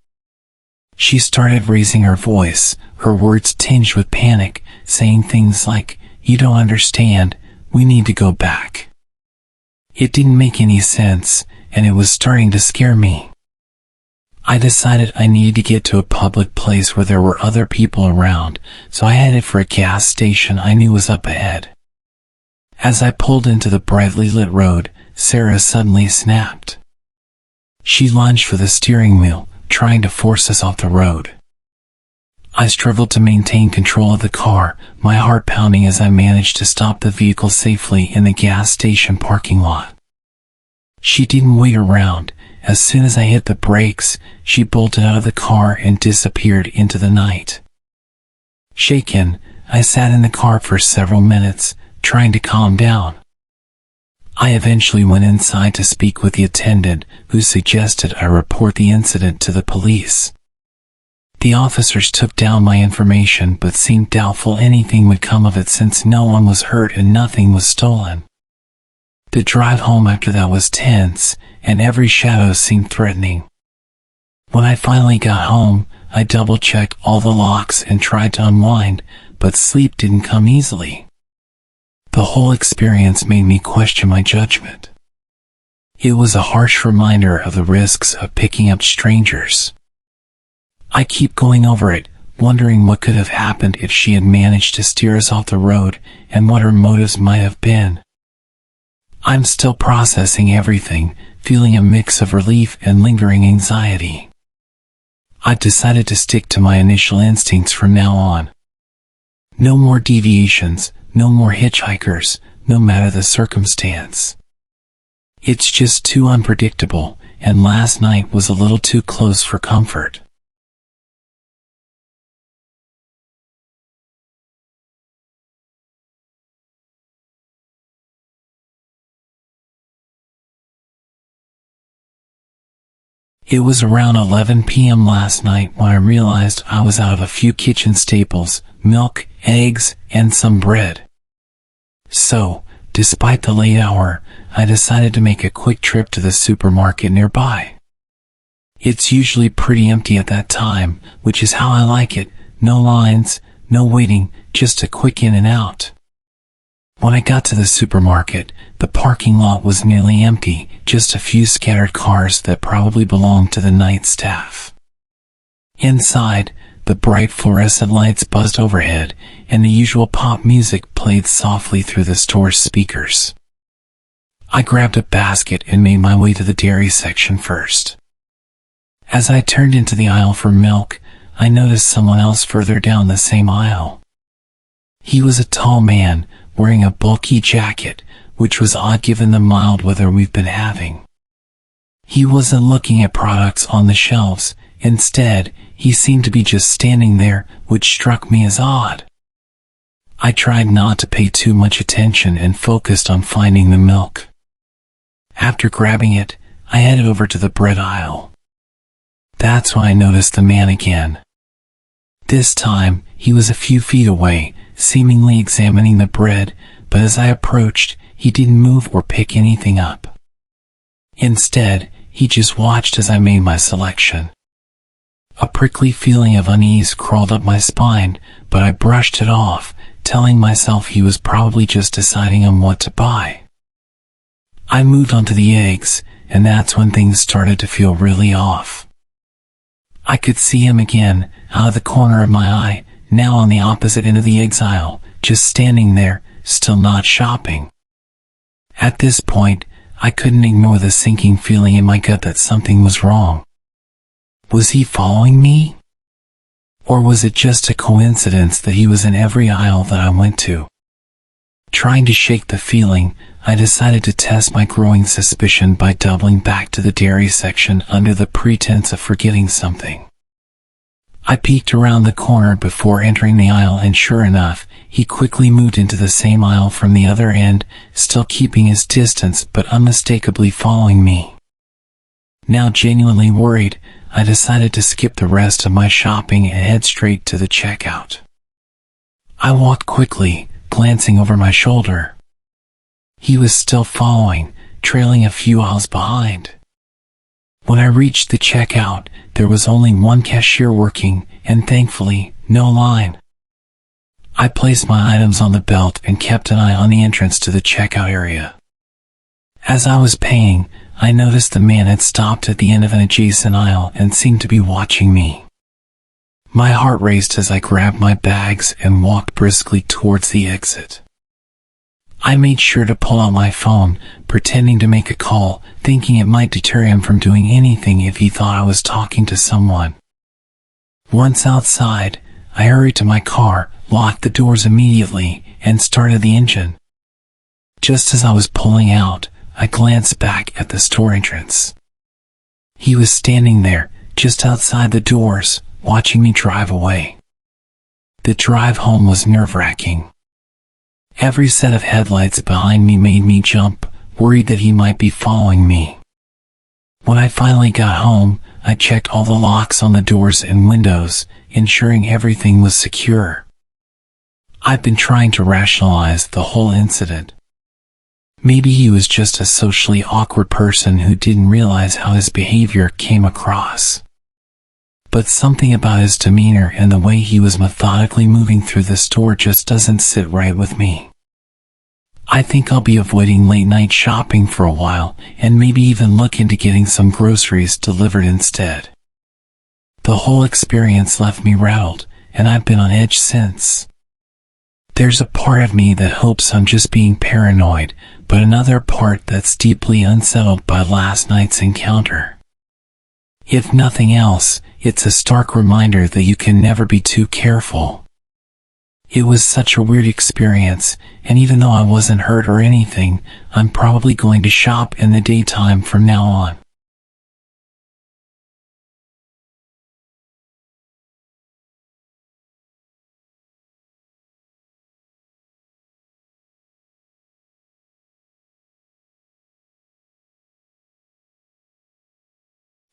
She started raising her voice, her words tinged with panic, saying things like, "You don't understand, we need to go back." It didn't make any sense, and it was starting to scare me. I decided I needed to get to a public place where there were other people around, so I headed for a gas station I knew was up ahead. As I pulled into the brightly lit road, Sarah suddenly snapped. She lunged for the steering wheel, trying to force us off the road. I struggled to maintain control of the car, my heart pounding as I managed to stop the vehicle safely in the gas station parking lot. She didn't wait around. As soon as I hit the brakes, she bolted out of the car and disappeared into the night. Shaken, I sat in the car for several minutes, trying to calm down. I eventually went inside to speak with the attendant, who suggested I report the incident to the police. The officers took down my information but seemed doubtful anything would come of it since no one was hurt and nothing was stolen. The drive home after that was tense, and every shadow seemed threatening. When I finally got home, I double-checked all the locks and tried to unwind, but sleep didn't come easily. The whole experience made me question my judgment. It was a harsh reminder of the risks of picking up strangers. I keep going over it, wondering what could have happened if she had managed to steer us off the road and what her motives might have been. I'm still processing everything, feeling a mix of relief and lingering anxiety. I've decided to stick to my initial instincts from now on. No more deviations, no more hitchhikers, no matter the circumstance. It's just too unpredictable, and last night was a little too close for comfort. It was around 11 p.m. last night when I realized I was out of a few kitchen staples, milk, eggs, and some bread. So, despite the late hour, I decided to make a quick trip to the supermarket nearby. It's usually pretty empty at that time, which is how I like it. No lines, no waiting, just a quick in and out. When I got to the supermarket, the parking lot was nearly empty, just a few scattered cars that probably belonged to the night staff. Inside, the bright fluorescent lights buzzed overhead, and the usual pop music played softly through the store's speakers. I grabbed a basket and made my way to the dairy section first. As I turned into the aisle for milk, I noticed someone else further down the same aisle. He was a tall man, wearing a bulky jacket, which was odd given the mild weather we've been having. He wasn't looking at products on the shelves. Instead, he seemed to be just standing there, which struck me as odd. I tried not to pay too much attention and focused on finding the milk. After grabbing it, I headed over to the bread aisle. That's when I noticed the man again. This time, he was a few feet away, seemingly examining the bread, but as I approached, he didn't move or pick anything up. Instead, he just watched as I made my selection. A prickly feeling of unease crawled up my spine, but I brushed it off, telling myself he was probably just deciding on what to buy. I moved on to the eggs, and that's when things started to feel really off. I could see him again, out of the corner of my eye, now on the opposite end of the eggs aisle, just standing there, still not shopping. At this point, I couldn't ignore the sinking feeling in my gut that something was wrong. Was he following me? Or was it just a coincidence that he was in every aisle that I went to? Trying to shake the feeling, I decided to test my growing suspicion by doubling back to the dairy section under the pretense of forgetting something. I peeked around the corner before entering the aisle, and sure enough, he quickly moved into the same aisle from the other end, still keeping his distance but unmistakably following me. Now genuinely worried, I decided to skip the rest of my shopping and head straight to the checkout. I walked quickly, glancing over my shoulder. He was still following, trailing a few aisles behind. When I reached the checkout, there was only one cashier working, and thankfully, no line. I placed my items on the belt and kept an eye on the entrance to the checkout area. As I was paying, I noticed the man had stopped at the end of an adjacent aisle and seemed to be watching me. My heart raced as I grabbed my bags and walked briskly towards the exit. I made sure to pull out my phone, pretending to make a call, thinking it might deter him from doing anything if he thought I was talking to someone. Once outside, I hurried to my car, locked the doors immediately, and started the engine. Just as I was pulling out, I glanced back at the store entrance. He was standing there, just outside the doors, watching me drive away. The drive home was nerve-wracking. Every set of headlights behind me made me jump, worried that he might be following me. When I finally got home, I checked all the locks on the doors and windows, ensuring everything was secure. I've been trying to rationalize the whole incident. Maybe he was just a socially awkward person who didn't realize how his behavior came across. But something about his demeanor and the way he was methodically moving through the store just doesn't sit right with me. I think I'll be avoiding late-night shopping for a while, and maybe even look into getting some groceries delivered instead. The whole experience left me rattled, and I've been on edge since. There's a part of me that hopes I'm just being paranoid, but another part that's deeply unsettled by last night's encounter. If nothing else, it's a stark reminder that you can never be too careful. It was such a weird experience, and even though I wasn't hurt or anything, I'm probably going to shop in the daytime from now on.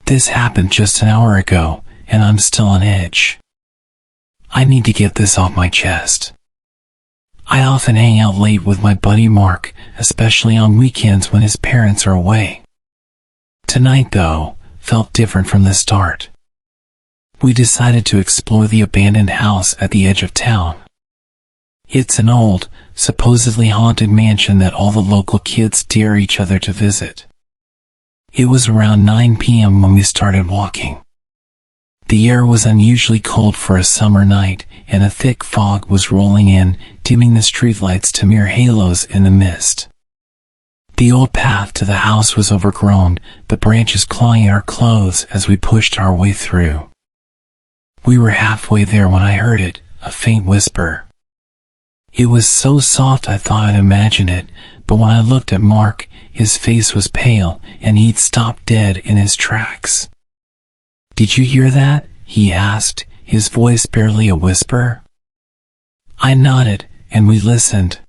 This happened just an hour ago, and I'm still on edge. I need to get this off my chest. I often hang out late with my buddy Mark, especially on weekends when his parents are away. Tonight, though, felt different from the start. We decided to explore the abandoned house at the edge of town. It's an old, supposedly haunted mansion that all the local kids dare each other to visit. It was around 9 p.m. when we started walking. The air was unusually cold for a summer night, and a thick fog was rolling in, dimming the streetlights to mere halos in the mist. The old path to the house was overgrown, the branches clawing at our clothes as we pushed our way through. We were halfway there when I heard it, a faint whisper. It was so soft I thought I'd imagine it, but when I looked at Mark, his face was pale, and he'd stopped dead in his tracks. "Did you hear that?" he asked, his voice barely a whisper. I nodded, and we listened.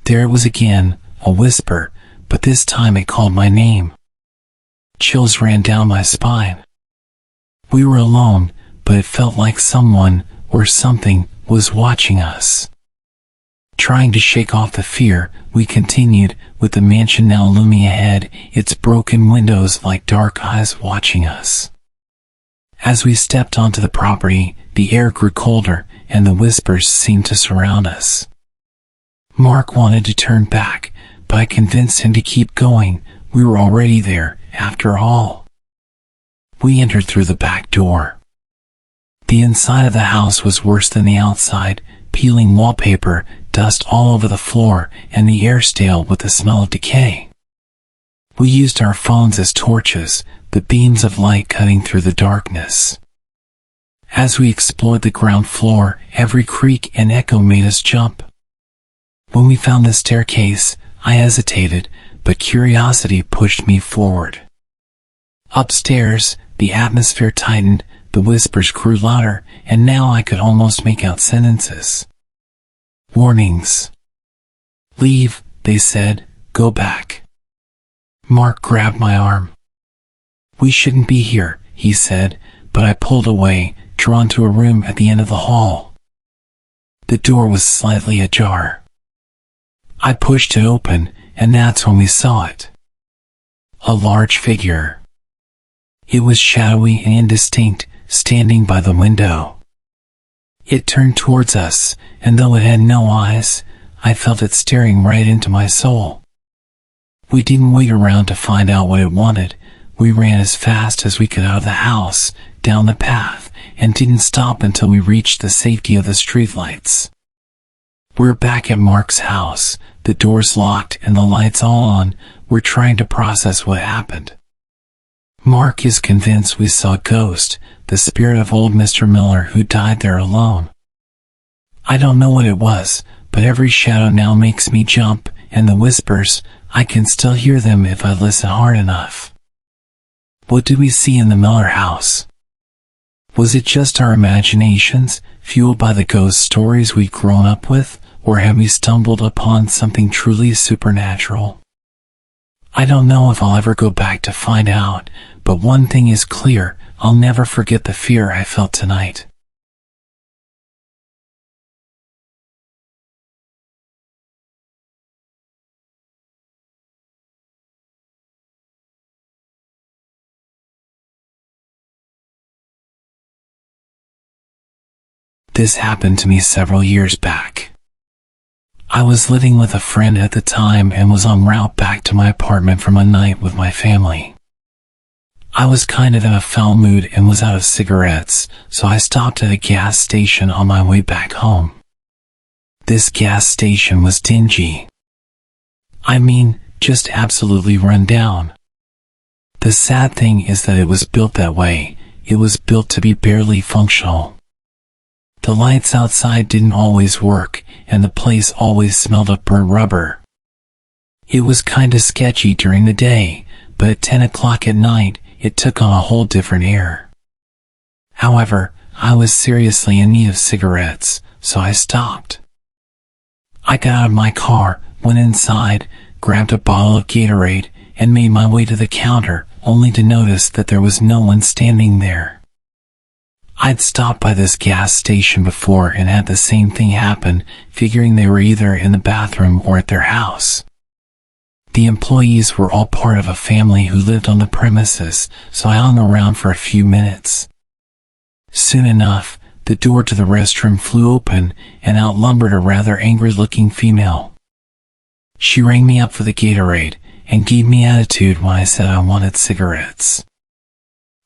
There it was again, a whisper, but this time it called my name. Chills ran down my spine. We were alone, but it felt like someone, or something, was watching us. Trying to shake off the fear, we continued, with the mansion now looming ahead, its broken windows like dark eyes watching us. As we stepped onto the property, the air grew colder, and the whispers seemed to surround us. Mark wanted to turn back, but I convinced him to keep going. We were already there, after all. We entered through the back door. The inside of the house was worse than the outside, peeling wallpaper, dust all over the floor, and the air stale with the smell of decay. We used our phones as torches, the beams of light cutting through the darkness. As we explored the ground floor, every creak and echo made us jump. When we found the staircase, I hesitated, but curiosity pushed me forward. Upstairs, the atmosphere tightened, the whispers grew louder, and now I could almost make out sentences. Warnings. Leave, they said, go back. Mark grabbed my arm. We shouldn't be here, he said, but I pulled away, drawn to a room at the end of the hall. The door was slightly ajar. I pushed it open, and that's when we saw it. A large figure. It was shadowy and indistinct, standing by the window. It turned towards us, and though it had no eyes, I felt it staring right into my soul. We didn't wait around to find out what it wanted. We ran as fast as we could out of the house, down the path, and didn't stop until we reached the safety of the streetlights. We're back at Mark's house, the doors locked and the lights all on. We're trying to process what happened. Mark is convinced we saw a ghost, the spirit of old Mr. Miller who died there alone. I don't know what it was, but every shadow now makes me jump, and the whispers, I can still hear them if I listen hard enough. What did we see in the Miller house? Was it just our imaginations, fueled by the ghost stories we'd grown up with, or have we stumbled upon something truly supernatural? I don't know if I'll ever go back to find out, but one thing is clear, I'll never forget the fear I felt tonight. This happened to me several years back. I was living with a friend at the time and was en route back to my apartment from a night with my family. I was kind of in a foul mood and was out of cigarettes, so I stopped at a gas station on my way back home. This gas station was dingy. I mean, just absolutely run down. The sad thing is that it was built that way. It was built to be barely functional. The lights outside didn't always work, and the place always smelled of burnt rubber. It was kinda sketchy during the day, but at 10 o'clock at night, it took on a whole different air. However, I was seriously in need of cigarettes, so I stopped. I got out of my car, went inside, grabbed a bottle of Gatorade, and made my way to the counter, only to notice that there was no one standing there. I'd stopped by this gas station before and had the same thing happen, figuring they were either in the bathroom or at their house. The employees were all part of a family who lived on the premises, so I hung around for a few minutes. Soon enough, the door to the restroom flew open, and out lumbered a rather angry-looking female. She rang me up for the Gatorade, and gave me attitude when I said I wanted cigarettes.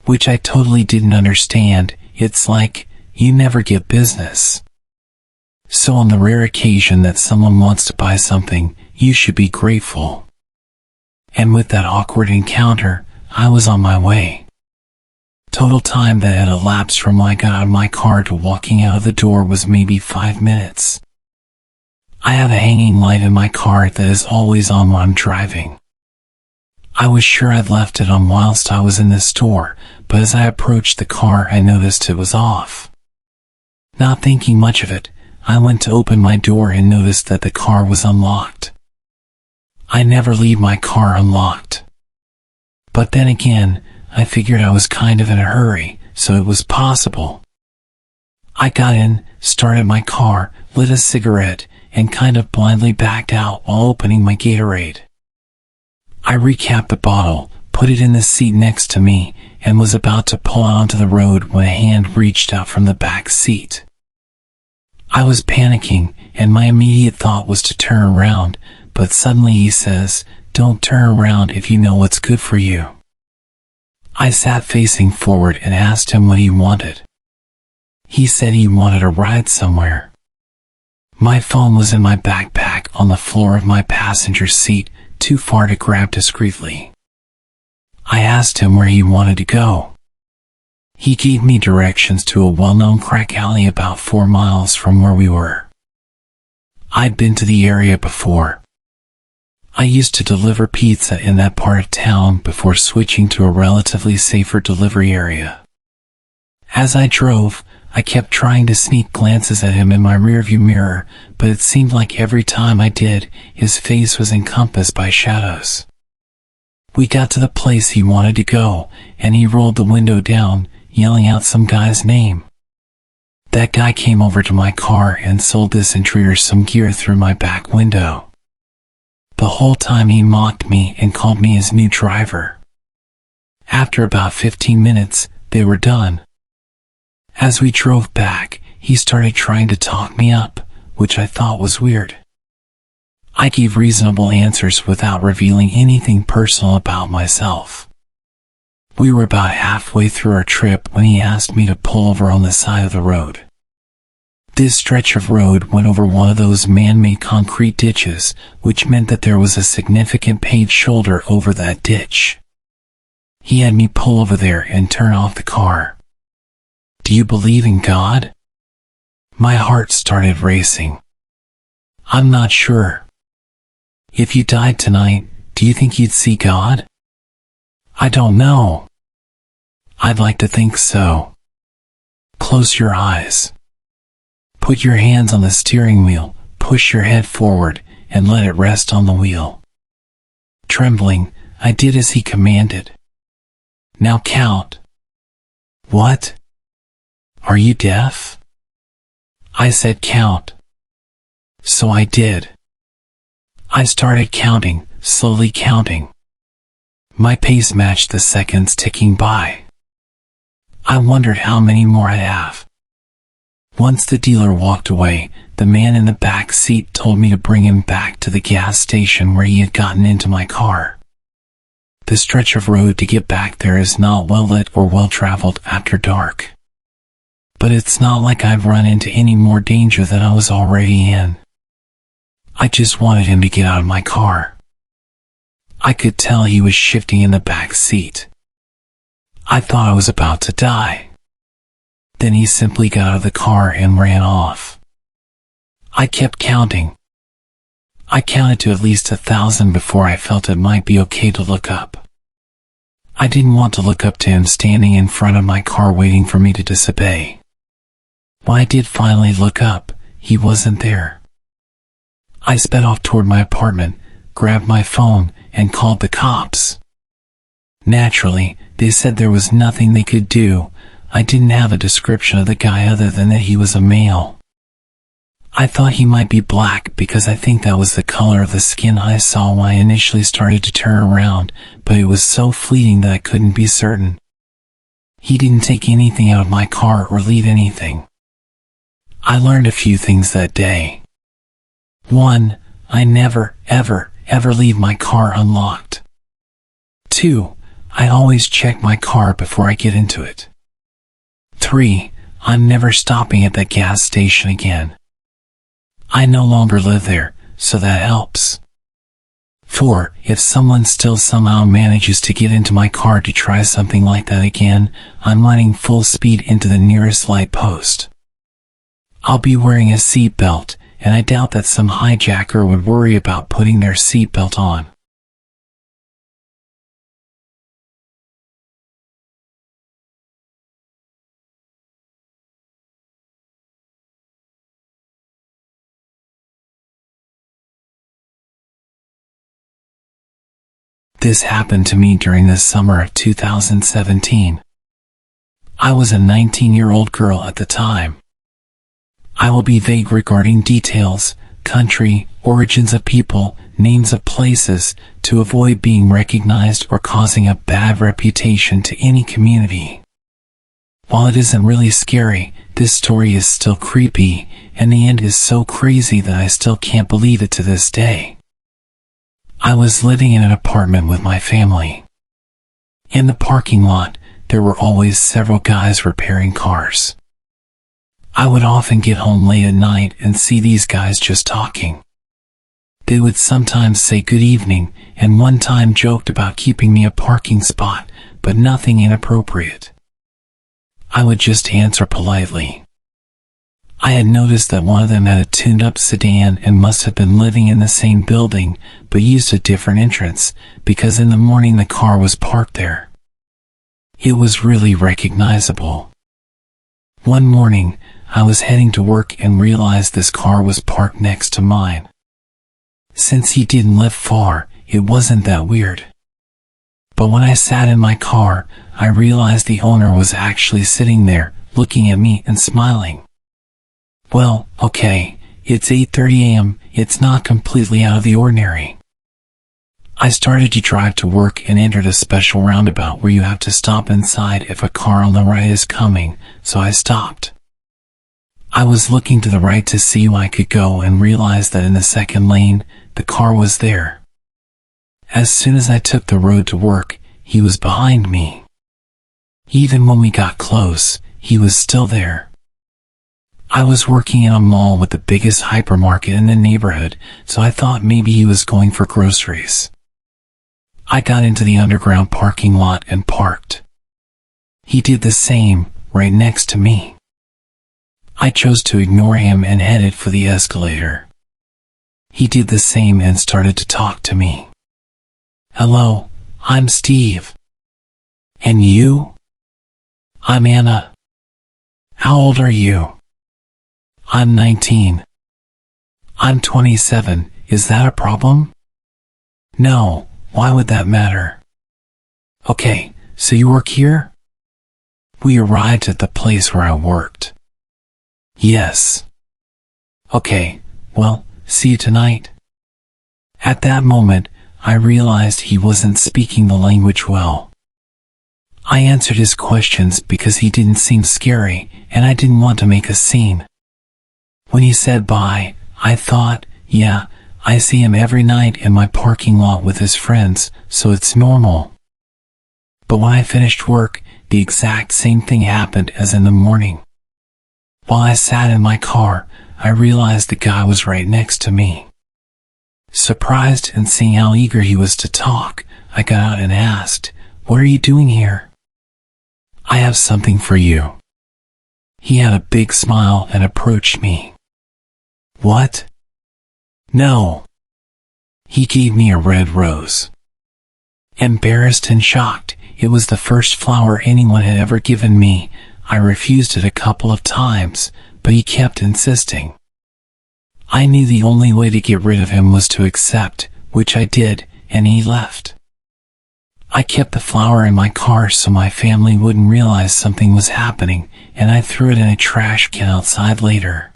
Which I totally didn't understand. It's like, you never get business. So on the rare occasion that someone wants to buy something, you should be grateful. And with that awkward encounter, I was on my way. Total time that had elapsed from when I got out of my car to walking out of the door was maybe 5 minutes. I have a hanging light in my car that is always on when I'm driving. I was sure I'd left it on whilst I was in the store, but as I approached the car I noticed it was off. Not thinking much of it, I went to open my door and noticed that the car was unlocked. I never leave my car unlocked. But then again, I figured I was kind of in a hurry, so it was possible. I got in, started my car, lit a cigarette, and kind of blindly backed out while opening my Gatorade. I recapped the bottle, put it in the seat next to me, and was about to pull onto the road when a hand reached out from the back seat. I was panicking, and my immediate thought was to turn around, but suddenly he says, "Don't turn around if you know what's good for you." I sat facing forward and asked him what he wanted. He said he wanted a ride somewhere. My phone was in my backpack on the floor of my passenger seat, too far to grab discreetly. I asked him where he wanted to go. He gave me directions to a well-known crack alley about 4 miles from where we were. I'd been to the area before. I used to deliver pizza in that part of town before switching to a relatively safer delivery area. As I drove, I kept trying to sneak glances at him in my rearview mirror, but it seemed like every time I did, his face was encompassed by shadows. We got to the place he wanted to go, and he rolled the window down, yelling out some guy's name. That guy came over to my car and sold this intruder some gear through my back window. The whole time he mocked me and called me his new driver. After about 15 minutes, they were done. As we drove back, he started trying to talk me up, which I thought was weird. I gave reasonable answers without revealing anything personal about myself. We were about halfway through our trip when he asked me to pull over on the side of the road. This stretch of road went over one of those man-made concrete ditches, which meant that there was a significant paved shoulder over that ditch. He had me pull over there and turn off the car. "Do you believe in God?" My heart started racing. "I'm not sure." "If you died tonight, do you think you'd see God?" "I don't know." "I'd like to think so." "Close your eyes. Put your hands on the steering wheel, push your head forward, and let it rest on the wheel." Trembling, I did as he commanded. "Now count." "What? Are you deaf?" I said count. So I did. I started counting, slowly counting. My pace matched the seconds ticking by. I wondered how many more I'd have. Once the dealer walked away, the man in the back seat told me to bring him back to the gas station where he had gotten into my car. The stretch of road to get back there is not well lit or well traveled after dark. But it's not like I've run into any more danger than I was already in. I just wanted him to get out of my car. I could tell he was shifting in the back seat. I thought I was about to die. Then he simply got out of the car and ran off. I kept counting. I counted to at least 1,000 before I felt it might be okay to look up. I didn't want to look up to him standing in front of my car waiting for me to disobey. When I did finally look up, he wasn't there. I sped off toward my apartment, grabbed my phone, and called the cops. Naturally, they said there was nothing they could do. I didn't have a description of the guy other than that he was a male. I thought he might be black because I think that was the color of the skin I saw when I initially started to turn around, but it was so fleeting that I couldn't be certain. He didn't take anything out of my car or leave anything. I learned a few things that day. 1. I never, ever leave my car unlocked. 2. I always check my car before I get into it. 3. I'm never stopping at that gas station again. I no longer live there, so that helps. 4. If someone still somehow manages to get into my car to try something like that again, I'm running full speed into the nearest light post. I'll be wearing a seat belt, and I doubt that some hijacker would worry about putting their seatbelt on. This happened to me during the summer of 2017. I was a 19-year-old girl at the time. I will be vague regarding details, country, origins of people, names of places, to avoid being recognized or causing a bad reputation to any community. While it isn't really scary, this story is still creepy, and the end is so crazy that I still can't believe it to this day. I was living in an apartment with my family. In the parking lot, there were always several guys repairing cars. I would often get home late at night and see these guys just talking. They would sometimes say good evening, and one time joked about keeping me a parking spot, but nothing inappropriate. I would just answer politely. I had noticed that one of them had a tuned-up sedan and must have been living in the same building, but used a different entrance, because in the morning the car was parked there. It was really recognizable. One morning, I was heading to work and realized this car was parked next to mine. Since he didn't live far, it wasn't that weird. But when I sat in my car, I realized the owner was actually sitting there, looking at me and smiling. Well, okay, it's 8:30 a.m., it's not completely out of the ordinary. I started to drive to work and entered a special roundabout where you have to stop inside if a car on the right is coming, so I stopped. I was looking to the right to see where I could go and realized that in the second lane, the car was there. As soon as I took the road to work, he was behind me. Even when we got close, he was still there. I was working in a mall with the biggest hypermarket in the neighborhood, so I thought maybe he was going for groceries. I got into the underground parking lot and parked. He did the same, right next to me. I chose to ignore him and headed for the escalator. He did the same and started to talk to me. Hello, I'm Steve. And you? I'm Anna. How old are you? I'm 19. I'm 27, is that a problem? No, why would that matter? Okay, so you work here? We arrived at the place where I worked. Yes. Okay, well, see you tonight. At that moment, I realized he wasn't speaking the language well. I answered his questions because he didn't seem scary, and I didn't want to make a scene. When he said bye, I thought, yeah, I see him every night in my parking lot with his friends, so it's normal. But when I finished work, the exact same thing happened as in the morning. While I sat in my car, I realized the guy was right next to me. Surprised and seeing how eager he was to talk, I got out and asked, "What are you doing here?" "I have something for you." He had a big smile and approached me. "What?" "No." He gave me a red rose. Embarrassed and shocked, it was the first flower anyone had ever given me. I refused it a couple of times, but he kept insisting. I knew the only way to get rid of him was to accept, which I did, and he left. I kept the flower in my car so my family wouldn't realize something was happening, and I threw it in a trash can outside later.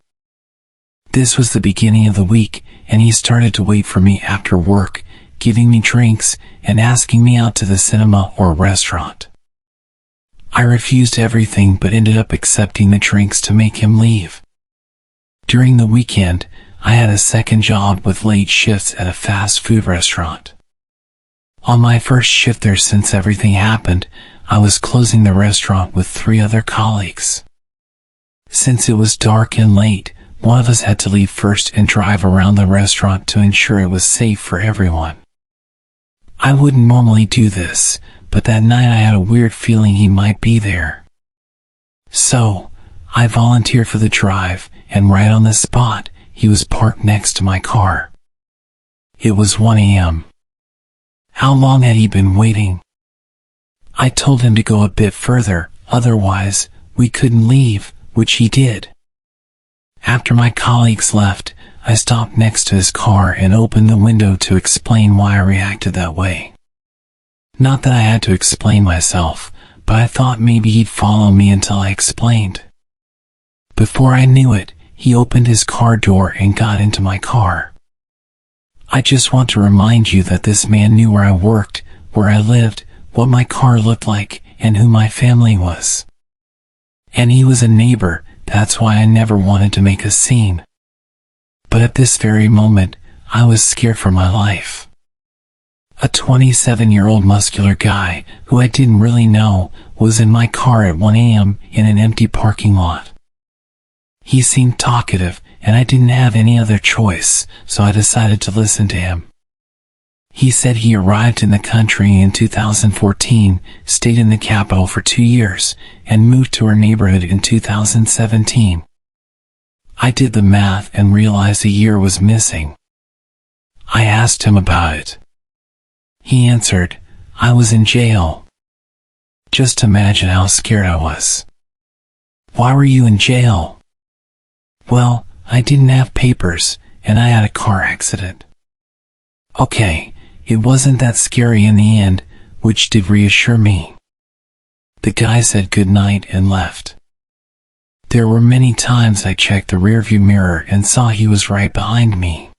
This was the beginning of the week, and he started to wait for me after work, giving me drinks and asking me out to the cinema or restaurant. I refused everything but ended up accepting the drinks to make him leave. During the weekend, I had a second job with late shifts at a fast food restaurant. On my first shift there, since everything happened, I was closing the restaurant with 3 other colleagues. Since it was dark and late, one of us had to leave first and drive around the restaurant to ensure it was safe for everyone. I wouldn't normally do this, but that night I had a weird feeling he might be there. So, I volunteered for the drive, and right on the spot, he was parked next to my car. It was 1 a.m. How long had he been waiting? I told him to go a bit further, otherwise, we couldn't leave, which he did. After my colleagues left, I stopped next to his car and opened the window to explain why I reacted that way. Not that I had to explain myself, but I thought maybe he'd follow me until I explained. Before I knew it, he opened his car door and got into my car. I just want to remind you that this man knew where I worked, where I lived, what my car looked like, and who my family was. And he was a neighbor, that's why I never wanted to make a scene. But at this very moment, I was scared for my life. A 27-year-old muscular guy, who I didn't really know, was in my car at 1 a.m. in an empty parking lot. He seemed talkative, and I didn't have any other choice, so I decided to listen to him. He said he arrived in the country in 2014, stayed in the capital for 2 years, and moved to our neighborhood in 2017. I did the math and realized a year was missing. I asked him about it. He answered, "I was in jail." Just imagine how scared I was. "Why were you in jail?" "Well, I didn't have papers, and I had a car accident." Okay, it wasn't that scary in the end, which did reassure me. The guy said goodnight and left. There were many times I checked the rearview mirror and saw he was right behind me.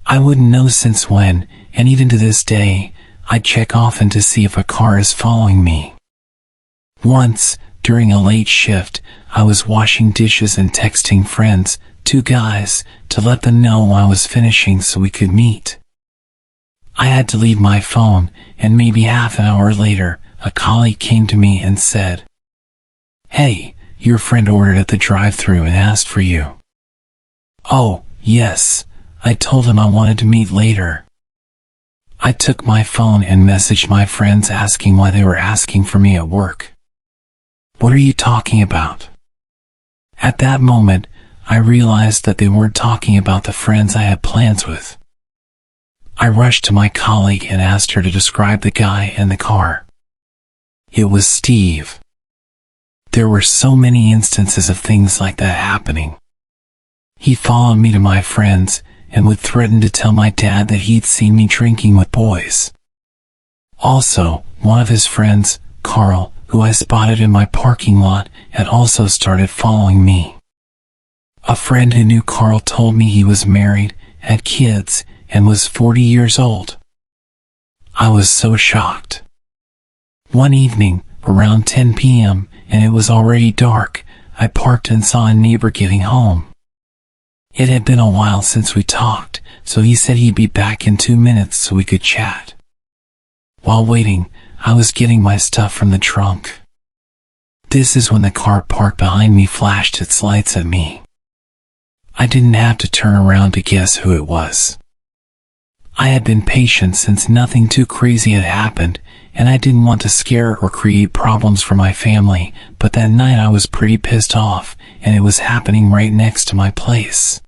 I wouldn't know since when, and even to this day, I check often to see if a car is following me. Once, during a late shift, I was washing dishes and texting friends, 2 guys, to let them know I was finishing so we could meet. I had to leave my phone, and maybe half an hour later, a colleague came to me and said, "Hey, your friend ordered at the drive-thru and asked for you." "Oh, yes," I told him I wanted to meet later. I took my phone and messaged my friends asking why they were asking for me at work. "What are you talking about?" At that moment, I realized that they weren't talking about the friends I had plans with. I rushed to my colleague and asked her to describe the guy and the car. It was Steve. There were so many instances of things like that happening. He followed me to my friends and would threaten to tell my dad that he'd seen me drinking with boys. Also, one of his friends, Carl, who I spotted in my parking lot, had also started following me. A friend who knew Carl told me he was married, had kids, and was 40 years old. I was so shocked. One evening, around 10 p.m., and it was already dark, I parked and saw a neighbor getting home. It had been a while since we talked, so he said he'd be back in 2 minutes so we could chat. While waiting, I was getting my stuff from the trunk. This is when the car parked behind me flashed its lights at me. I didn't have to turn around to guess who it was. I had been patient since nothing too crazy had happened, and I didn't want to scare or create problems for my family, but that night I was pretty pissed off, and it was happening right next to my place.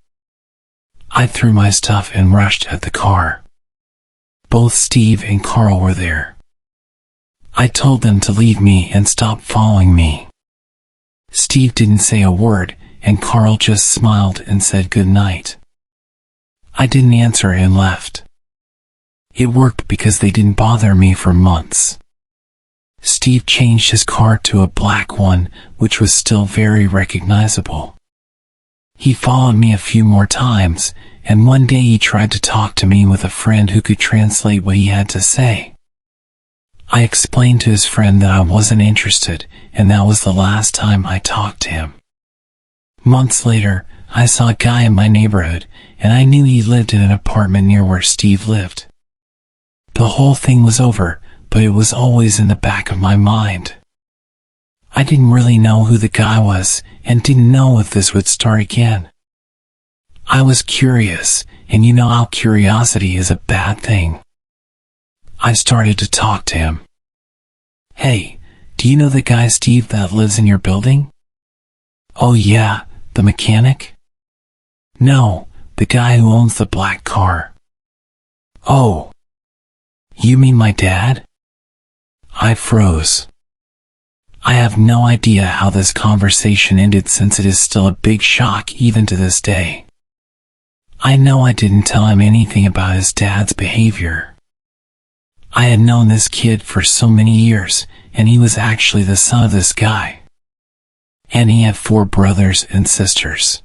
I threw my stuff and rushed at the car. Both Steve and Carl were there. I told them to leave me and stop following me. Steve didn't say a word, and Carl just smiled and said good night. I didn't answer and left. It worked because they didn't bother me for months. Steve changed his car to a black one, which was still very recognizable. He followed me a few more times, and one day he tried to talk to me with a friend who could translate what he had to say. I explained to his friend that I wasn't interested, and that was the last time I talked to him. Months later, I saw a guy in my neighborhood, and I knew he lived in an apartment near where Steve lived. The whole thing was over, but it was always in the back of my mind. I didn't really know who the guy was, and didn't know if this would start again. I was curious, and you know how curiosity is a bad thing. I started to talk to him. "Hey, do you know the guy Steve that lives in your building?" "Oh yeah, the mechanic?" No, the guy who owns the black car. Oh. You mean my dad? I froze. I have no idea how this conversation ended, since it is still a big shock even to this day. I know I didn't tell him anything about his dad's behavior. I had known this kid for so many years, and he was actually the son of this guy. And he had 4 brothers and sisters.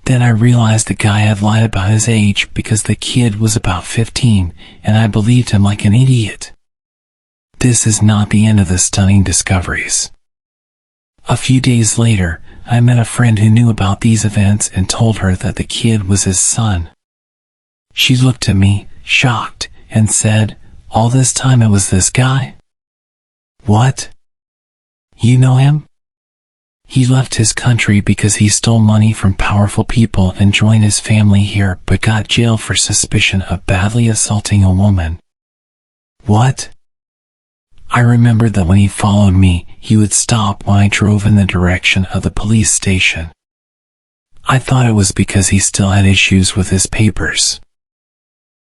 Then I realized the guy had lied about his age because the kid was about 15, and I believed him like an idiot. This is not the end of the stunning discoveries. A few days later, I met a friend who knew about these events and told her that the kid was his son. She looked at me, shocked, and said, "All this time it was this guy?" "What? You know him?" "He left his country because he stole money from powerful people and joined his family here, but got jailed for suspicion of badly assaulting a woman." "What?" I remembered that when he followed me, he would stop when I drove in the direction of the police station. I thought it was because he still had issues with his papers.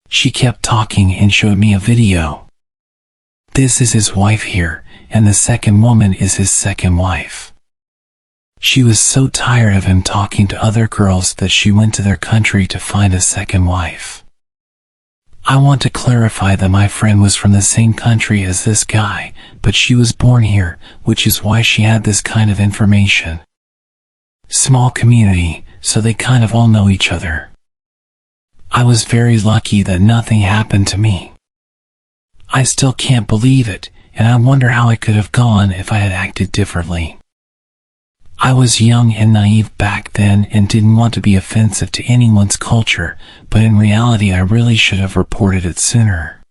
She kept talking and showed me a video. This is his wife here, and the second woman is his second wife. She was so tired of him talking to other girls that she went to their country to find a second wife. I want to clarify that my friend was from the same country as this guy, but she was born here, which is why she had this kind of information. Small community, so they kind of all know each other. I was very lucky that nothing happened to me. I still can't believe it, and I wonder how it could have gone if I had acted differently. I was young and naive back then and didn't want to be offensive to anyone's culture, but in reality I really should have reported it sooner.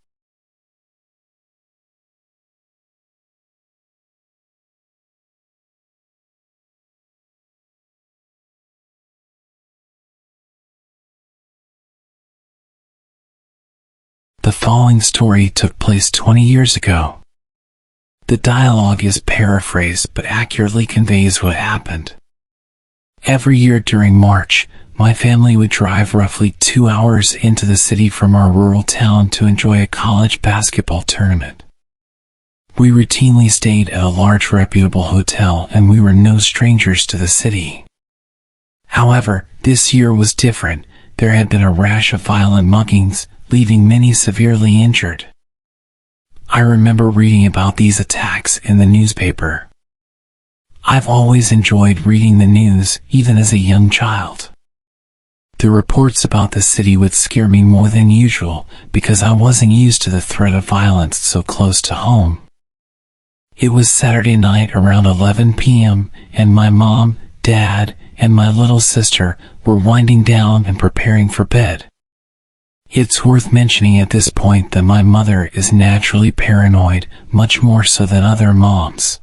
The following story took place 20 years ago. The dialogue is paraphrased but accurately conveys what happened. Every year during March, my family would drive roughly 2 hours into the city from our rural town to enjoy a college basketball tournament. We routinely stayed at a large reputable hotel, and we were no strangers to the city. However, this year was different. There had been a rash of violent muggings, leaving many severely injured. I remember reading about these attacks in the newspaper. I've always enjoyed reading the news, even as a young child. The reports about the city would scare me more than usual because I wasn't used to the threat of violence so close to home. It was Saturday night around 11 p.m., and my mom, dad, and my little sister were winding down and preparing for bed. It's worth mentioning at this point that my mother is naturally paranoid, much more so than other moms.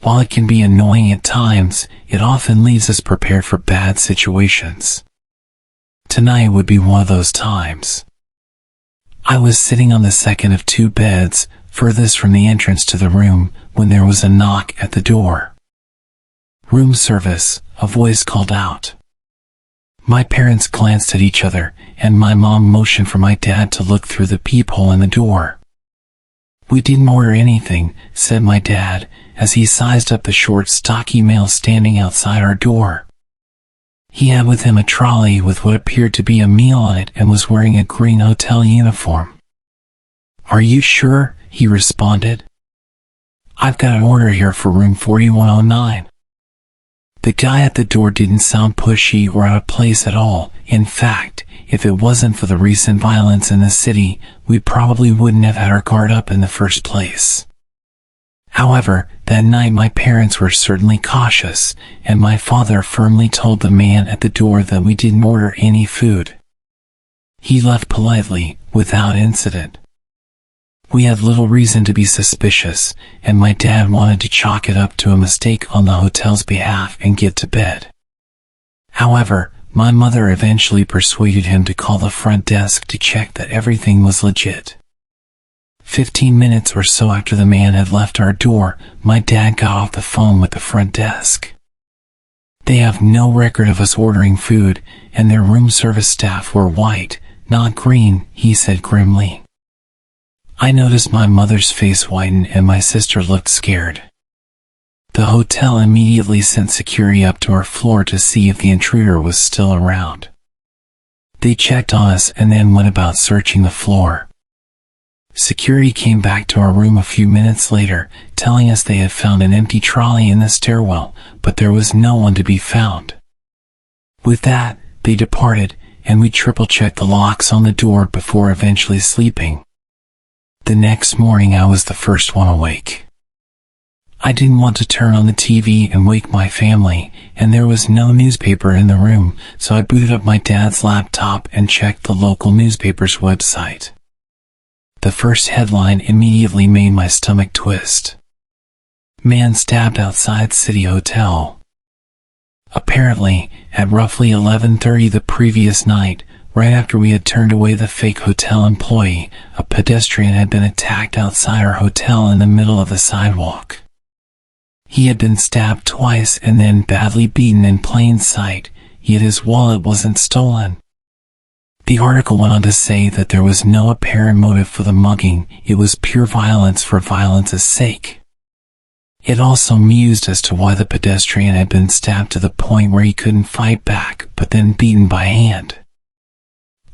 While it can be annoying at times, it often leaves us prepared for bad situations. Tonight would be one of those times. I was sitting on the second of 2 beds, furthest from the entrance to the room, when there was a knock at the door. "Room service," a voice called out. My parents glanced at each other, and my mom motioned for my dad to look through the peephole in the door. "We didn't order anything," said my dad, as he sized up the short, stocky male standing outside our door. He had with him a trolley with what appeared to be a meal on it and was wearing a green hotel uniform. "Are you sure?" he responded. "I've got an order here for room 4109. The guy at the door didn't sound pushy or out of place at all. In fact, if it wasn't for the recent violence in the city, we probably wouldn't have had our guard up in the first place. However, that night my parents were certainly cautious, and my father firmly told the man at the door that we didn't order any food. He left politely, without incident. We had little reason to be suspicious, and my dad wanted to chalk it up to a mistake on the hotel's behalf and get to bed. However, my mother eventually persuaded him to call the front desk to check that everything was legit. 15 minutes or so after the man had left our door, my dad got off the phone with the front desk. They have no record of us ordering food, and their room service staff were white, not green, he said grimly. I noticed my mother's face whiten and my sister looked scared. The hotel immediately sent security up to our floor to see if the intruder was still around. They checked on us and then went about searching the floor. Security came back to our room a few minutes later, telling us they had found an empty trolley in the stairwell, but there was no one to be found. With that, they departed, and we triple-checked the locks on the door before eventually sleeping. The next morning I was the first one awake. I didn't want to turn on the TV and wake my family, and there was no newspaper in the room, so I booted up my dad's laptop and checked the local newspaper's website. The first headline immediately made my stomach twist. Man stabbed outside City Hotel. Apparently, at roughly 11:30 the previous night, right after we had turned away the fake hotel employee, a pedestrian had been attacked outside our hotel in the middle of the sidewalk. He had been stabbed twice and then badly beaten in plain sight, yet his wallet wasn't stolen. The article went on to say that there was no apparent motive for the mugging, it was pure violence for violence's sake. It also mused as to why the pedestrian had been stabbed to the point where he couldn't fight back, but then beaten by hand.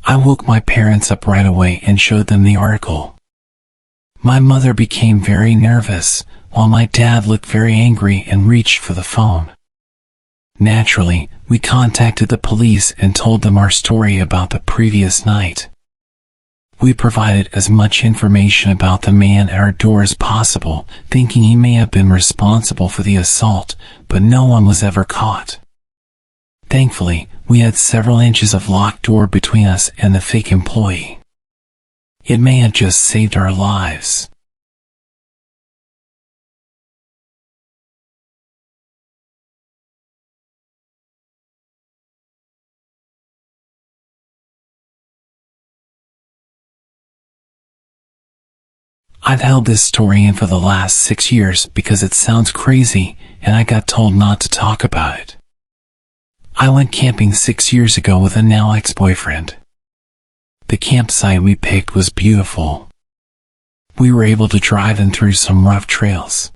I woke my parents up right away and showed them the article. My mother became very nervous, while my dad looked very angry and reached for the phone. Naturally, we contacted the police and told them our story about the previous night. We provided as much information about the man at our door as possible, thinking he may have been responsible for the assault, but no one was ever caught. Thankfully, we had several inches of locked door between us and the fake employee. It may have just saved our lives. I've held this story in for the last 6 years because it sounds crazy, and I got told not to talk about it. I went camping 6 years ago with a now ex-boyfriend. The campsite we picked was beautiful. We were able to drive in through some rough trails.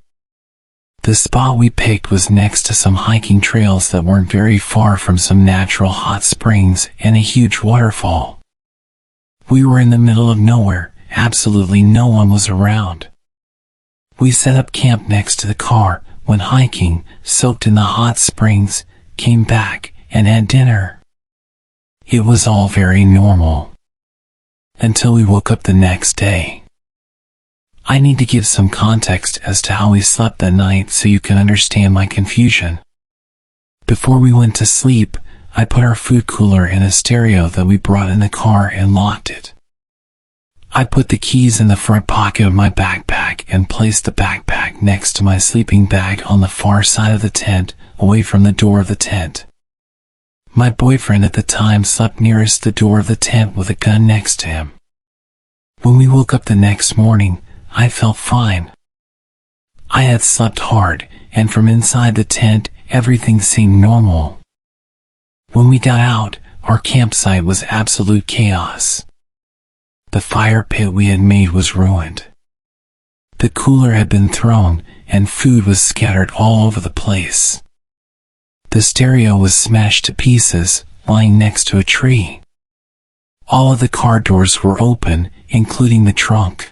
The spot we picked was next to some hiking trails that weren't very far from some natural hot springs and a huge waterfall. We were in the middle of nowhere. Absolutely no one was around. We set up camp next to the car, went hiking, soaked in the hot springs, came back, and had dinner. It was all very normal. Until we woke up the next day. I need to give some context as to how we slept that night so you can understand my confusion. Before we went to sleep, I put our food cooler in a stereo that we brought in the car and locked it. I put the keys in the front pocket of my backpack and placed the backpack next to my sleeping bag on the far side of the tent, away from the door of the tent. My boyfriend at the time slept nearest the door of the tent with a gun next to him. When we woke up the next morning, I felt fine. I had slept hard, and from inside the tent, everything seemed normal. When we got out, our campsite was absolute chaos. The fire pit we had made was ruined. The cooler had been thrown, and food was scattered all over the place. The stereo was smashed to pieces, lying next to a tree. All of the car doors were open, including the trunk.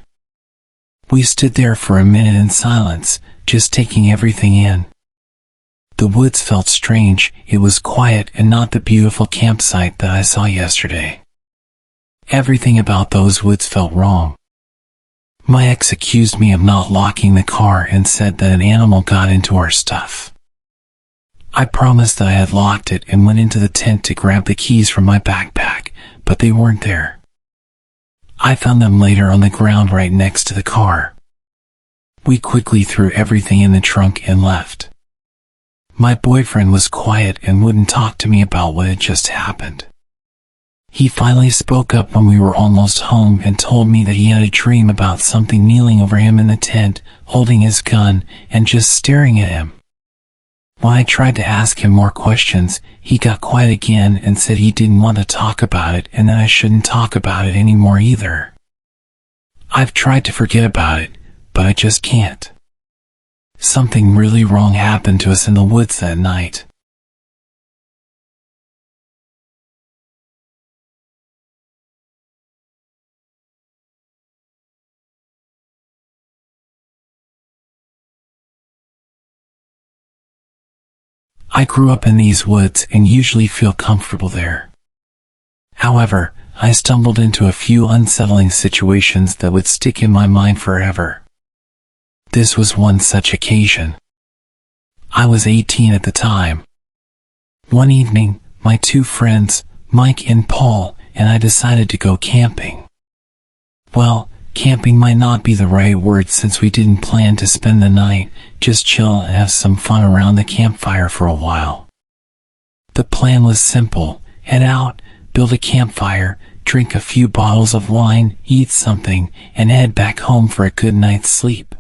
We stood there for a minute in silence, just taking everything in. The woods felt strange, it was quiet and not the beautiful campsite that I saw yesterday. Everything about those woods felt wrong. My ex accused me of not locking the car and said that an animal got into our stuff. I promised that I had locked it and went into the tent to grab the keys from my backpack, but they weren't there. I found them later on the ground right next to the car. We quickly threw everything in the trunk and left. My boyfriend was quiet and wouldn't talk to me about what had just happened. He finally spoke up when we were almost home and told me that he had a dream about something kneeling over him in the tent, holding his gun, and just staring at him. When I tried to ask him more questions, he got quiet again and said he didn't want to talk about it and that I shouldn't talk about it anymore either. I've tried to forget about it, but I just can't. Something really wrong happened to us in the woods that night. I grew up in these woods and usually feel comfortable there. However, I stumbled into a few unsettling situations that would stick in my mind forever. This was one such occasion. I was 18 at the time. One evening, my two friends, Mike and Paul, and I decided to go camping. Well, camping might not be the right word since we didn't plan to spend the night, just chill and have some fun around the campfire for a while. The plan was simple: head out, build a campfire, drink a few bottles of wine, eat something, and head back home for a good night's sleep.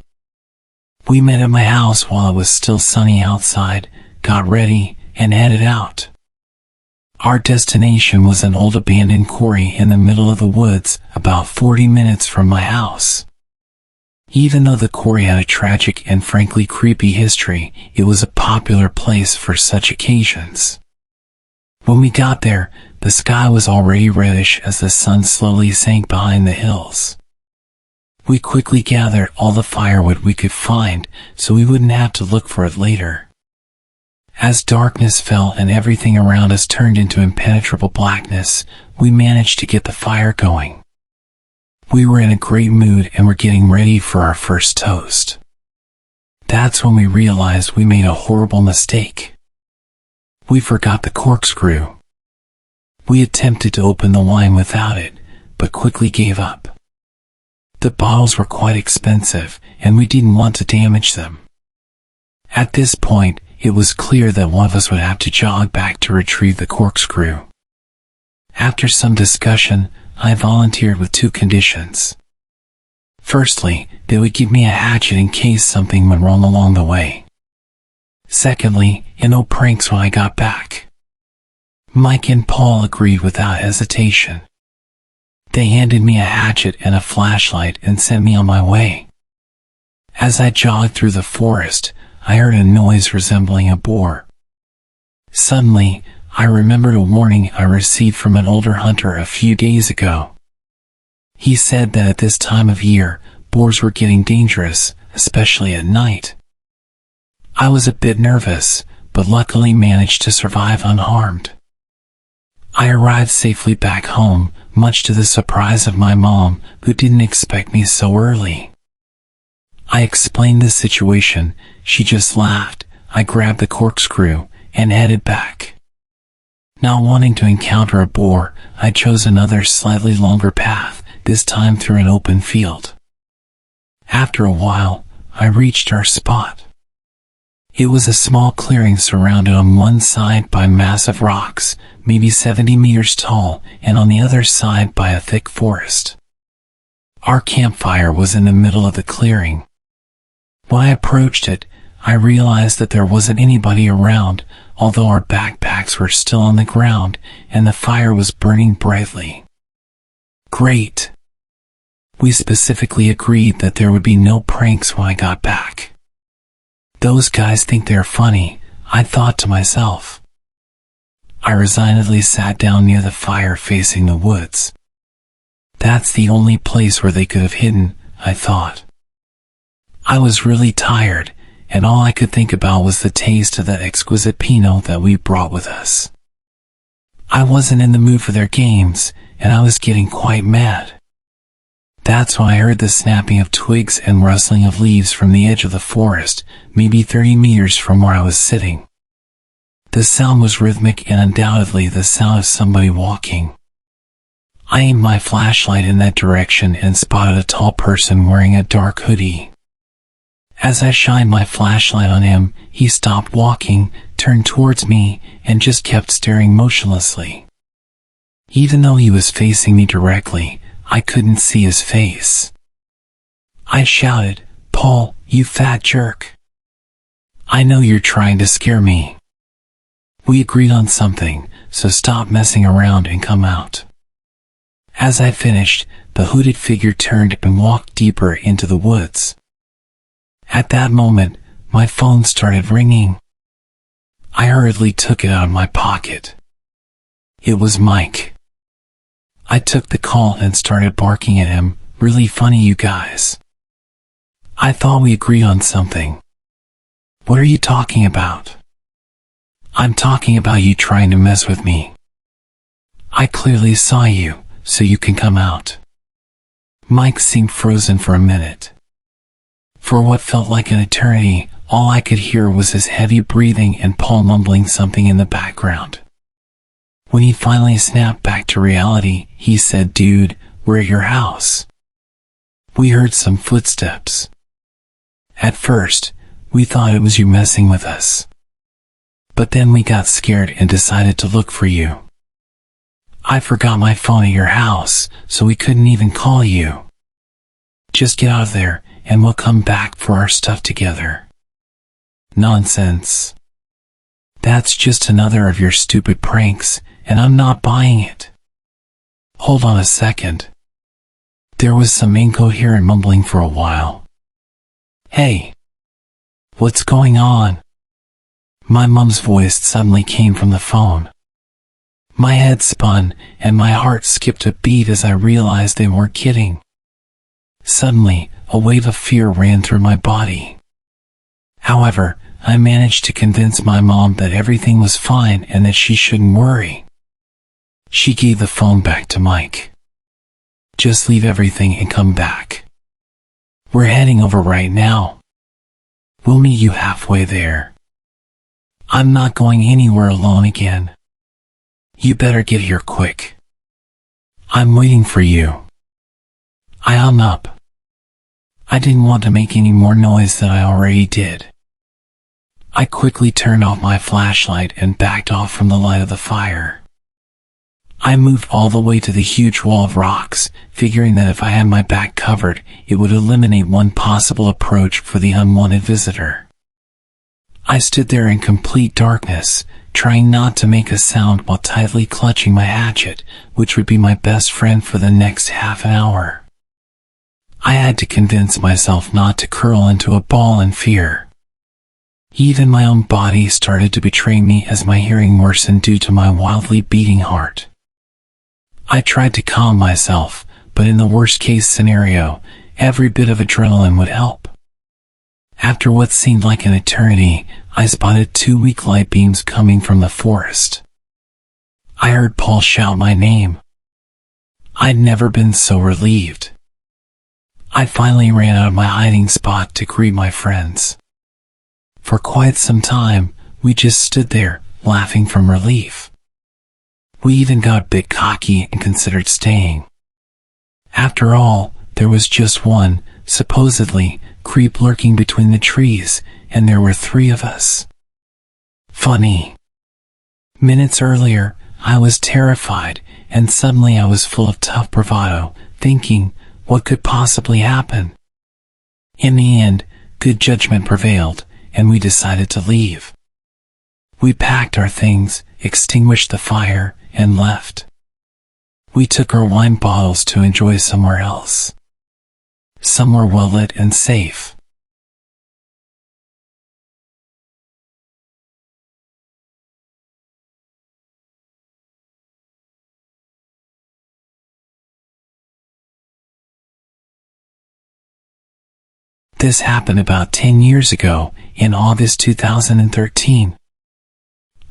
We met at my house while it was still sunny outside, got ready, and headed out. Our destination was an old abandoned quarry in the middle of the woods, about 40 minutes from my house. Even though the quarry had a tragic and frankly creepy history, it was a popular place for such occasions. When we got there, the sky was already reddish as the sun slowly sank behind the hills. We quickly gathered all the firewood we could find, so we wouldn't have to look for it later. As darkness fell and everything around us turned into impenetrable blackness, we managed to get the fire going. We were in a great mood and were getting ready for our first toast. That's when we realized we made a horrible mistake. We forgot the corkscrew. We attempted to open the wine without it, but quickly gave up. The bottles were quite expensive, and we didn't want to damage them. At this point, it was clear that one of us would have to jog back to retrieve the corkscrew. After some discussion, I volunteered with two conditions. Firstly, they would give me a hatchet in case something went wrong along the way. Secondly, no pranks when I got back. Mike and Paul agreed without hesitation. They handed me a hatchet and a flashlight and sent me on my way. As I jogged through the forest, I heard a noise resembling a boar. Suddenly, I remembered a warning I received from an older hunter a few days ago. He said that at this time of year, boars were getting dangerous, especially at night. I was a bit nervous, but luckily managed to survive unharmed. I arrived safely back home, much to the surprise of my mom, who didn't expect me so early. I explained the situation. She just laughed. I grabbed the corkscrew and headed back. Not wanting to encounter a boar, I chose another slightly longer path, this time through an open field. After a while, I reached our spot. It was a small clearing surrounded on one side by massive rocks, maybe 70 meters tall, and on the other side by a thick forest. Our campfire was in the middle of the clearing. When I approached it, I realized that there wasn't anybody around, although our backpacks were still on the ground and the fire was burning brightly. Great! We specifically agreed that there would be no pranks when I got back. Those guys think they're funny, I thought to myself. I resignedly sat down near the fire facing the woods. That's the only place where they could have hidden, I thought. I was really tired, and all I could think about was the taste of that exquisite Pinot that we brought with us. I wasn't in the mood for their games, and I was getting quite mad. That's when I heard the snapping of twigs and rustling of leaves from the edge of the forest, maybe 30 meters from where I was sitting. The sound was rhythmic and undoubtedly the sound of somebody walking. I aimed my flashlight in that direction and spotted a tall person wearing a dark hoodie. As I shined my flashlight on him, he stopped walking, turned towards me, and just kept staring motionlessly. Even though he was facing me directly, I couldn't see his face. I shouted, "Paul, you fat jerk." I know you're trying to scare me. We agreed on something, so stop messing around and come out. As I finished, the hooded figure turned and walked deeper into the woods. At that moment, my phone started ringing. I hurriedly took it out of my pocket. It was Mike. I took the call and started barking at him. Really funny, you guys. I thought we agreed on something. What are you talking about? I'm talking about you trying to mess with me. I clearly saw you, so you can come out. Mike seemed frozen for a minute. For what felt like an eternity, all I could hear was his heavy breathing and Paul mumbling something in the background. When he finally snapped back to reality, he said, "Dude, we're at your house." We heard some footsteps. At first, we thought it was you messing with us. But then we got scared and decided to look for you. I forgot my phone at your house, so we couldn't even call you. Just get out of there, and we'll come back for our stuff together. Nonsense. That's just another of your stupid pranks, and I'm not buying it. Hold on a second. There was some incoherent mumbling for a while. Hey. What's going on? My mom's voice suddenly came from the phone. My head spun, and my heart skipped a beat as I realized they weren't kidding. Suddenly, a wave of fear ran through my body. However, I managed to convince my mom that everything was fine and that she shouldn't worry. She gave the phone back to Mike. Just leave everything and come back. We're heading over right now. We'll meet you halfway there. I'm not going anywhere alone again. You better get here quick. I'm waiting for you. I hung up. I didn't want to make any more noise than I already did. I quickly turned off my flashlight and backed off from the light of the fire. I moved all the way to the huge wall of rocks, figuring that if I had my back covered, it would eliminate one possible approach for the unwanted visitor. I stood there in complete darkness, trying not to make a sound while tightly clutching my hatchet, which would be my best friend for the next half an hour. I had to convince myself not to curl into a ball in fear. Even my own body started to betray me as my hearing worsened due to my wildly beating heart. I tried to calm myself, but in the worst-case scenario, every bit of adrenaline would help. After what seemed like an eternity, I spotted 2 weak light beams coming from the forest. I heard Paul shout my name. I'd never been so relieved. I finally ran out of my hiding spot to greet my friends. For quite some time, we just stood there, laughing from relief. We even got a bit cocky and considered staying. After all, there was just one, supposedly, creep lurking between the trees, and there were 3 of us. Funny. Minutes earlier, I was terrified, and suddenly I was full of tough bravado, thinking, what could possibly happen? In the end, good judgment prevailed, and we decided to leave. We packed our things, extinguished the fire, and left. We took our wine bottles to enjoy somewhere else. Somewhere well lit and safe. This happened about 10 years ago, in August 2013.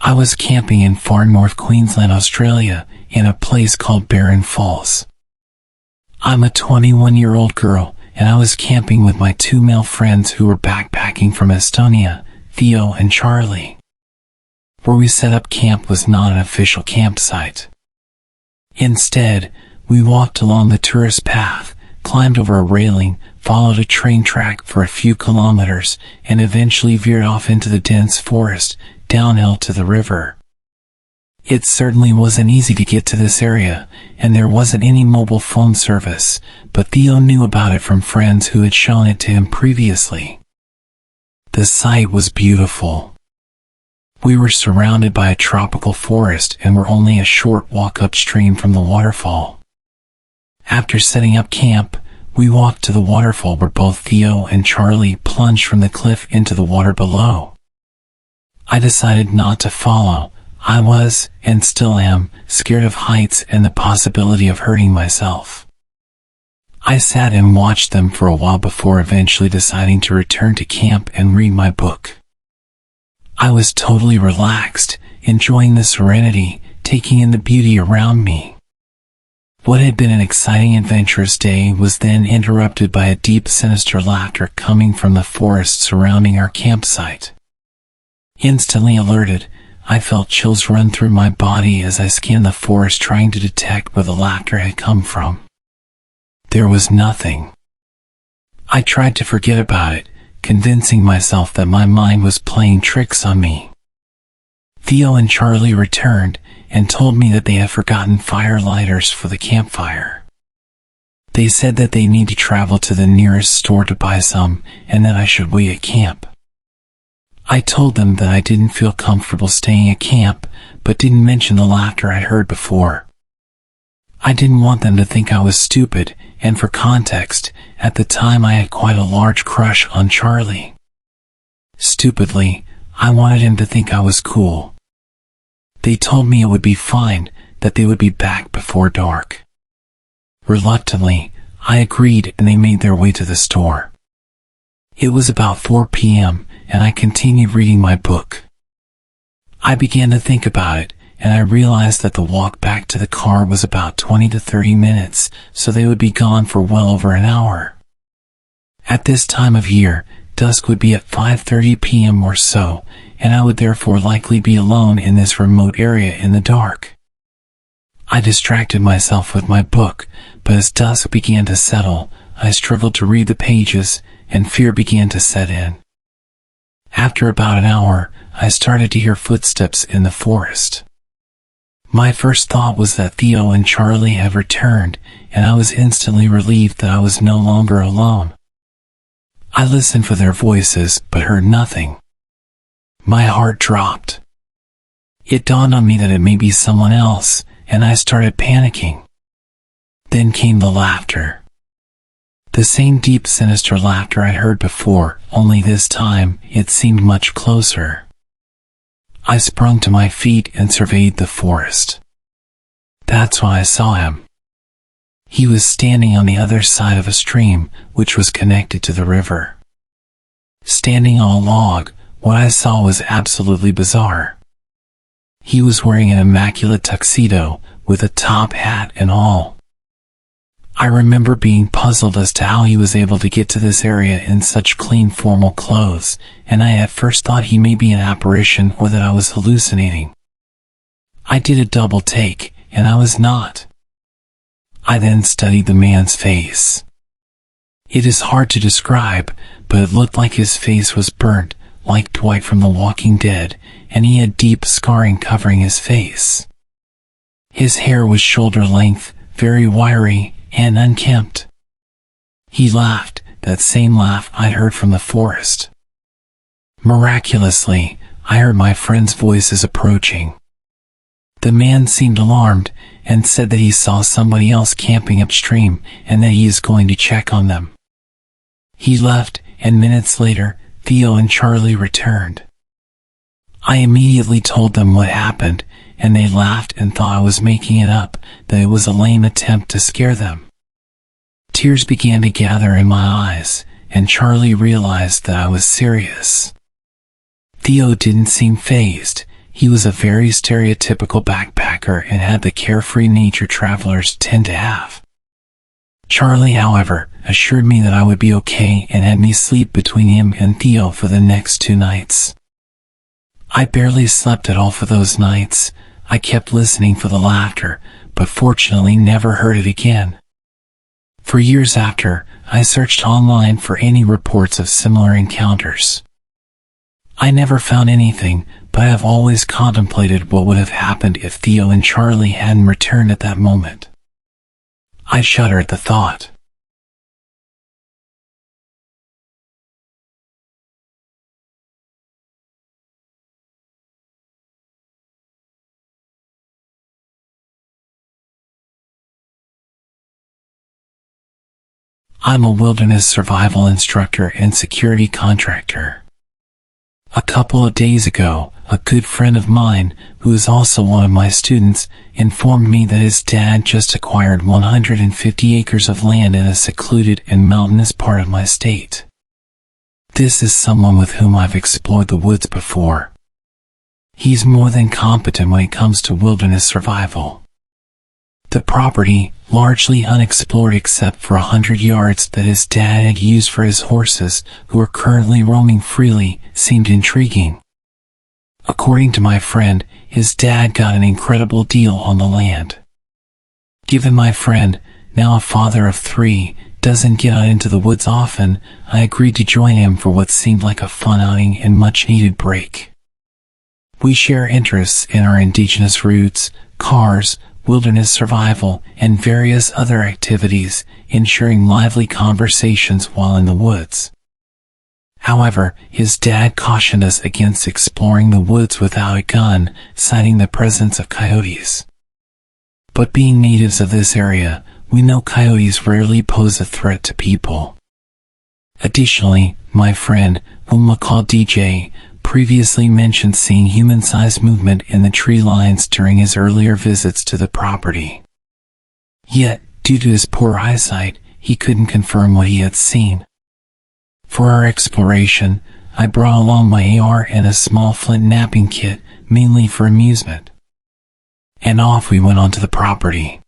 I was camping in far north Queensland, Australia, in a place called Barren Falls. I'm a 21-year-old girl, and I was camping with my 2 male friends who were backpacking from Estonia, Theo and Charlie. Where we set up camp was not an official campsite. Instead, we walked along the tourist path, climbed over a railing, followed a train track for a few kilometers, and eventually veered off into the dense forest, downhill to the river. It certainly wasn't easy to get to this area, and there wasn't any mobile phone service, but Theo knew about it from friends who had shown it to him previously. The sight was beautiful. We were surrounded by a tropical forest and were only a short walk upstream from the waterfall. After setting up camp, we walked to the waterfall where both Theo and Charlie plunged from the cliff into the water below. I decided not to follow. I was, and still am, scared of heights and the possibility of hurting myself. I sat and watched them for a while before eventually deciding to return to camp and read my book. I was totally relaxed, enjoying the serenity, taking in the beauty around me. What had been an exciting adventurous day was then interrupted by a deep sinister laughter coming from the forest surrounding our campsite. Instantly alerted, I felt chills run through my body as I scanned the forest trying to detect where the laughter had come from. There was nothing. I tried to forget about it, convincing myself that my mind was playing tricks on me. Theo and Charlie returned and told me that they had forgotten fire lighters for the campfire. They said that they need to travel to the nearest store to buy some and that I should wait at camp. I told them that I didn't feel comfortable staying at camp, but didn't mention the laughter I'd heard before. I didn't want them to think I was stupid, and for context, at the time I had quite a large crush on Charlie. Stupidly, I wanted him to think I was cool. They told me it would be fine, that they would be back before dark. Reluctantly, I agreed and they made their way to the store. It was about 4 p.m., and I continued reading my book. I began to think about it, and I realized that the walk back to the car was about 20 to 30 minutes, so they would be gone for well over an hour. At this time of year, dusk would be at 5:30 p.m. or so, and I would therefore likely be alone in this remote area in the dark. I distracted myself with my book, but as dusk began to settle, I struggled to read the pages, and fear began to set in. After about an hour, I started to hear footsteps in the forest. My first thought was that Theo and Charlie had returned, and I was instantly relieved that I was no longer alone. I listened for their voices, but heard nothing. My heart dropped. It dawned on me that it may be someone else, and I started panicking. Then came the laughter. The same deep, sinister laughter I heard before, only this time, it seemed much closer. I sprung to my feet and surveyed the forest. That's when I saw him. He was standing on the other side of a stream, which was connected to the river. Standing on a log, what I saw was absolutely bizarre. He was wearing an immaculate tuxedo, with a top hat and all. I remember being puzzled as to how he was able to get to this area in such clean formal clothes, and I at first thought he may be an apparition or that I was hallucinating. I did a double take, and I was not. I then studied the man's face. It is hard to describe, but it looked like his face was burnt, like Dwight from The Walking Dead, and he had deep scarring covering his face. His hair was shoulder length, very wiry, and unkempt. He laughed, that same laugh I'd heard from the forest. Miraculously, I heard my friends' voices approaching. The man seemed alarmed, and said that he saw somebody else camping upstream, and that he is going to check on them. He left, and minutes later, Theo and Charlie returned. I immediately told them what happened, and they laughed and thought I was making it up, that it was a lame attempt to scare them. Tears began to gather in my eyes, and Charlie realized that I was serious. Theo didn't seem fazed. He was a very stereotypical backpacker and had the carefree nature travelers tend to have. Charlie, however, assured me that I would be okay and had me sleep between him and Theo for the next 2 nights. I barely slept at all for those nights. I kept listening for the laughter, but fortunately never heard it again. For years after, I searched online for any reports of similar encounters. I never found anything, but I have always contemplated what would have happened if Theo and Charlie hadn't returned at that moment. I shudder at the thought. I'm a wilderness survival instructor and security contractor. A couple of days ago, a good friend of mine, who is also one of my students, informed me that his dad just acquired 150 acres of land in a secluded and mountainous part of my state. This is someone with whom I've explored the woods before. He's more than competent when it comes to wilderness survival. The property, largely unexplored except for 100 yards that his dad had used for his horses, who are currently roaming freely, seemed intriguing. According to my friend, his dad got an incredible deal on the land. Given my friend, now a father of 3, doesn't get out into the woods often, I agreed to join him for what seemed like a fun outing and much-needed break. We share interests in our indigenous roots, cars, wilderness survival, and various other activities, ensuring lively conversations while in the woods. However, his dad cautioned us against exploring the woods without a gun, citing the presence of coyotes. But being natives of this area, we know coyotes rarely pose a threat to people. Additionally, my friend, whom we'll call DJ, previously mentioned seeing human-sized movement in the tree lines during his earlier visits to the property. Yet, due to his poor eyesight, he couldn't confirm what he had seen. For our exploration, I brought along my AR and a small flint napping kit, mainly for amusement. And off we went onto the property.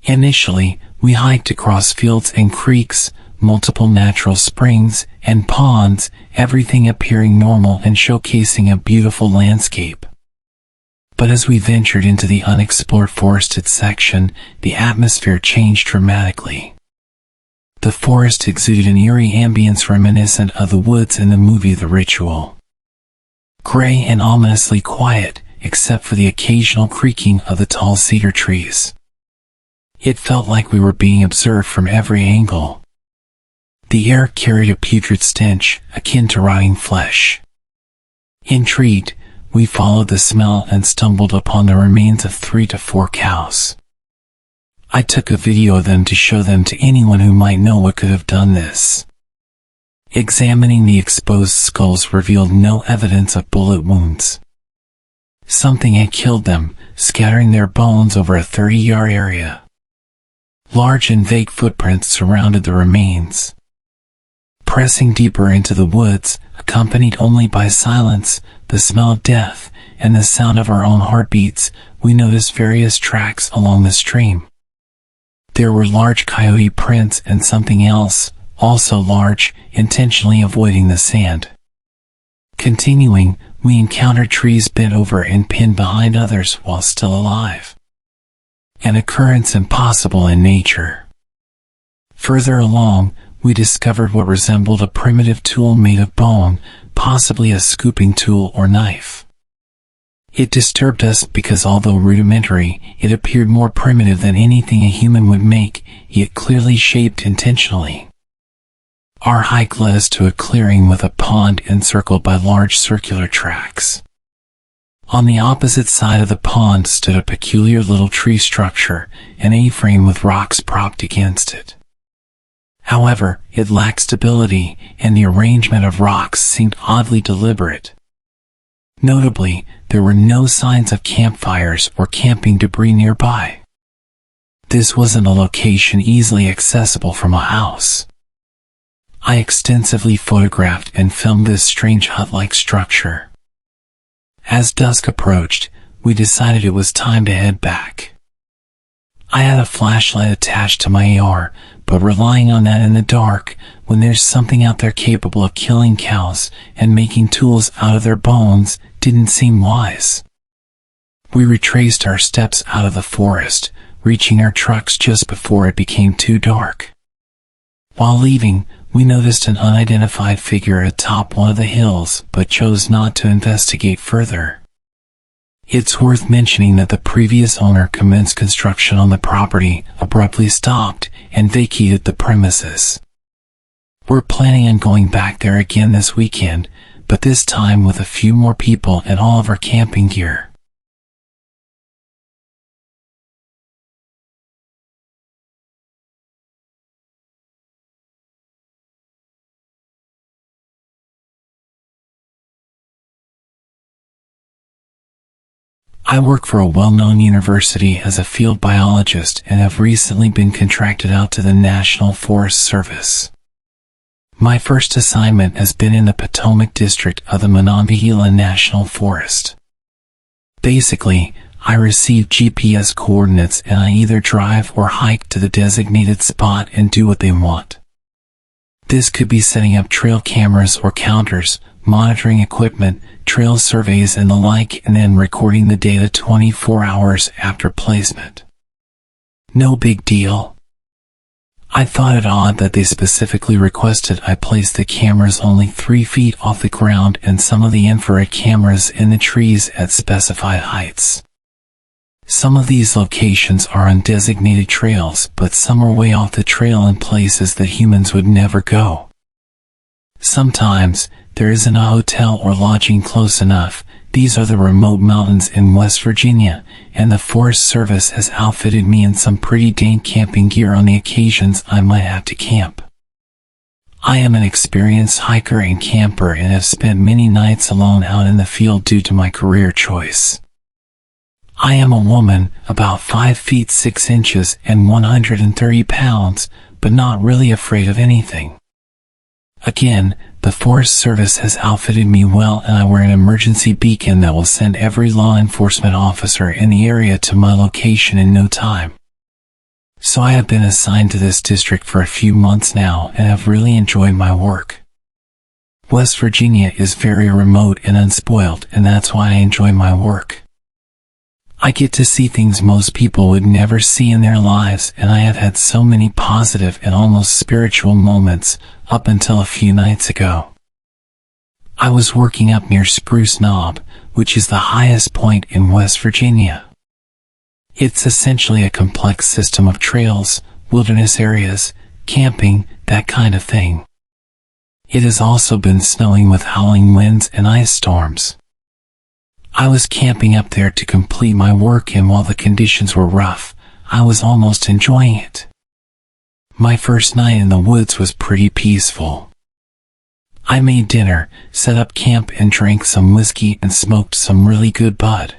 Initially, we hiked across fields and creeks, multiple natural springs, and ponds, everything appearing normal and showcasing a beautiful landscape. But as we ventured into the unexplored forested section, the atmosphere changed dramatically. The forest exuded an eerie ambience reminiscent of the woods in the movie The Ritual. Gray and ominously quiet, except for the occasional creaking of the tall cedar trees. It felt like we were being observed from every angle. The air carried a putrid stench, akin to rotting flesh. Intrigued, we followed the smell and stumbled upon the remains of 3 to 4 cows. I took a video of them to show them to anyone who might know what could have done this. Examining the exposed skulls revealed no evidence of bullet wounds. Something had killed them, scattering their bones over a 30-yard area. Large and vague footprints surrounded the remains. Pressing deeper into the woods, accompanied only by silence, the smell of death, and the sound of our own heartbeats, we noticed various tracks along the stream. There were large coyote prints and something else, also large, intentionally avoiding the sand. Continuing, we encountered trees bent over and pinned behind others while still alive. An occurrence impossible in nature. Further along, we discovered what resembled a primitive tool made of bone, possibly a scooping tool or knife. It disturbed us because although rudimentary, it appeared more primitive than anything a human would make, yet clearly shaped intentionally. Our hike led us to a clearing with a pond encircled by large circular tracks. On the opposite side of the pond stood a peculiar little tree structure, an A-frame with rocks propped against it. However, it lacked stability, and the arrangement of rocks seemed oddly deliberate. Notably, there were no signs of campfires or camping debris nearby. This wasn't a location easily accessible from a house. I extensively photographed and filmed this strange hut-like structure. As dusk approached, we decided it was time to head back. I had a flashlight attached to my AR, but relying on that in the dark, when there's something out there capable of killing cows and making tools out of their bones, didn't seem wise. We retraced our steps out of the forest, reaching our trucks just before it became too dark. While leaving, we noticed an unidentified figure atop one of the hills, but chose not to investigate further. It's worth mentioning that the previous owner commenced construction on the property, abruptly stopped, and vacated the premises. We're planning on going back there again this weekend, but this time with a few more people and all of our camping gear. I work for a well-known university as a field biologist and have recently been contracted out to the National Forest Service. My first assignment has been in the Potomac district of the Monongahela National Forest. Basically, I receive GPS coordinates and I either drive or hike to the designated spot and do what they want. This could be setting up trail cameras or counters, monitoring equipment, trail surveys and the like, and then recording the data 24 hours after placement. No big deal. I thought it odd that they specifically requested I place the cameras only 3 feet off the ground and some of the infrared cameras in the trees at specified heights. Some of these locations are on designated trails, but some are way off the trail in places that humans would never go. Sometimes, there isn't a hotel or lodging close enough. These are the remote mountains in West Virginia, and the Forest Service has outfitted me in some pretty dank camping gear on the occasions I might have to camp. I am an experienced hiker and camper and have spent many nights alone out in the field due to my career choice. I am a woman, about 5 feet 6 inches and 130 pounds, but not really afraid of anything. Again, the Forest Service has outfitted me well and I wear an emergency beacon that will send every law enforcement officer in the area to my location in no time. So I have been assigned to this district for a few months now and have really enjoyed my work. West Virginia is very remote and unspoiled, and that's why I enjoy my work. I get to see things most people would never see in their lives, and I have had so many positive and almost spiritual moments up until a few nights ago. I was working up near Spruce Knob, which is the highest point in West Virginia. It's essentially a complex system of trails, wilderness areas, camping, that kind of thing. It has also been snowing with howling winds and ice storms. I was camping up there to complete my work, and while the conditions were rough, I was almost enjoying it. My first night in the woods was pretty peaceful. I made dinner, set up camp and drank some whiskey and smoked some really good bud.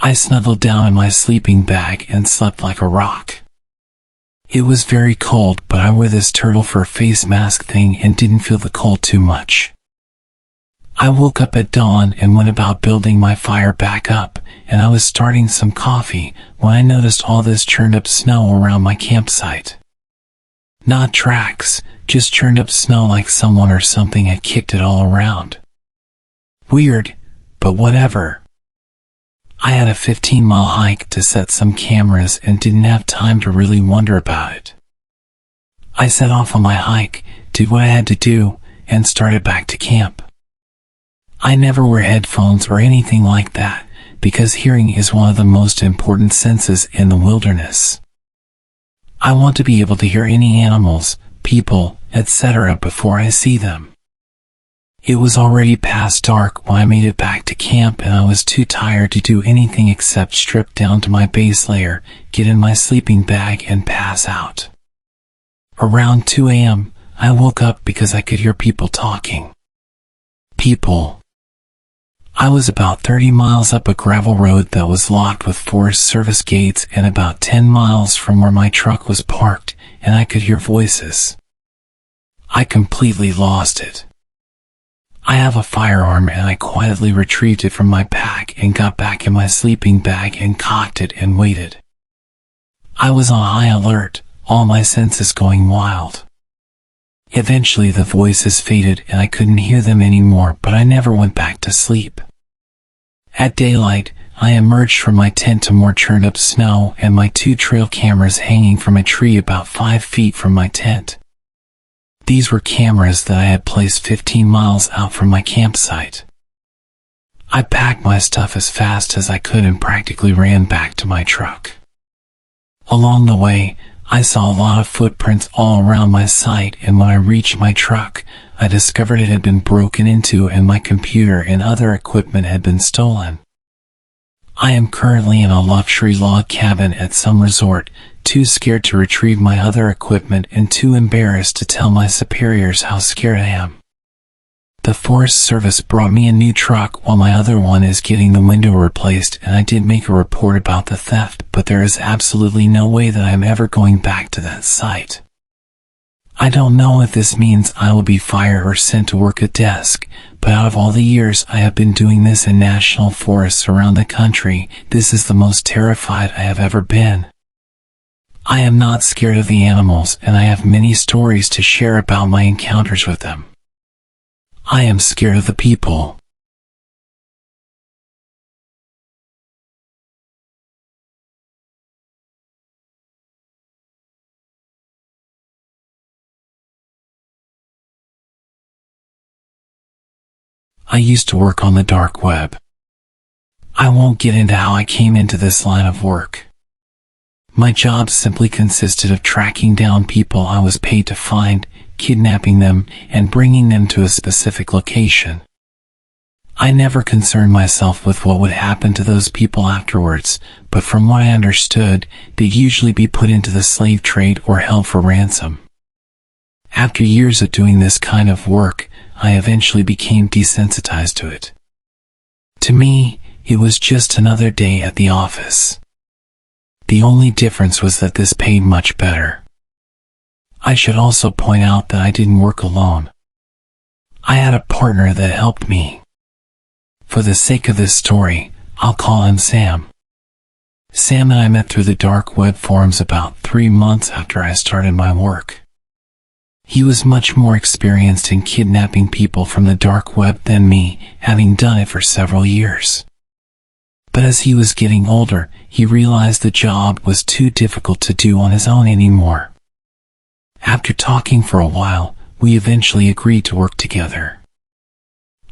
I snuggled down in my sleeping bag and slept like a rock. It was very cold, but I wore this turtle fur face mask thing and didn't feel the cold too much. I woke up at dawn and went about building my fire back up, and I was starting some coffee when I noticed all this churned up snow around my campsite. Not tracks, just churned up snow like someone or something had kicked it all around. Weird, but whatever. I had a 15-mile hike to set some cameras and didn't have time to really wonder about it. I set off on my hike, did what I had to do, and started back to camp. I never wear headphones or anything like that, because hearing is one of the most important senses in the wilderness. I want to be able to hear any animals, people, etc. before I see them. It was already past dark when I made it back to camp, and I was too tired to do anything except strip down to my base layer, get in my sleeping bag and pass out. Around 2 a.m., I woke up because I could hear people talking. People. I was about 30 miles up a gravel road that was locked with Forest Service gates and about 10 miles from where my truck was parked, and I could hear voices. I completely lost it. I have a firearm and I quietly retrieved it from my pack and got back in my sleeping bag and cocked it and waited. I was on high alert, all my senses going wild. Eventually the voices faded and I couldn't hear them anymore, but I never went back to sleep. At daylight, I emerged from my tent to more churned up snow and my 2 trail cameras hanging from a tree about 5 feet from my tent. These were cameras that I had placed 15 miles out from my campsite. I packed my stuff as fast as I could and practically ran back to my truck. Along the way, I saw a lot of footprints all around my site, and when I reached my truck, I discovered it had been broken into and my computer and other equipment had been stolen. I am currently in a luxury log cabin at some resort, too scared to retrieve my other equipment and too embarrassed to tell my superiors how scared I am. The Forest Service brought me a new truck while my other one is getting the window replaced, and I did make a report about the theft, but there is absolutely no way that I am ever going back to that site. I don't know if this means I will be fired or sent to work a desk, but out of all the years I have been doing this in national forests around the country, this is the most terrified I have ever been. I am not scared of the animals, and I have many stories to share about my encounters with them. I am scared of the people. I used to work on the dark web. I won't get into how I came into this line of work. My job simply consisted of tracking down people I was paid to find, kidnapping them, and bringing them to a specific location. I never concerned myself with what would happen to those people afterwards, but from what I understood, they'd usually be put into the slave trade or held for ransom. After years of doing this kind of work, I eventually became desensitized to it. To me, it was just another day at the office. The only difference was that this paid much better. I should also point out that I didn't work alone. I had a partner that helped me. For the sake of this story, I'll call him Sam. Sam and I met through the dark web forums about 3 months after I started my work. He was much more experienced in kidnapping people from the dark web than me, having done it for several years. But as he was getting older, he realized the job was too difficult to do on his own anymore. After talking for a while, we eventually agreed to work together.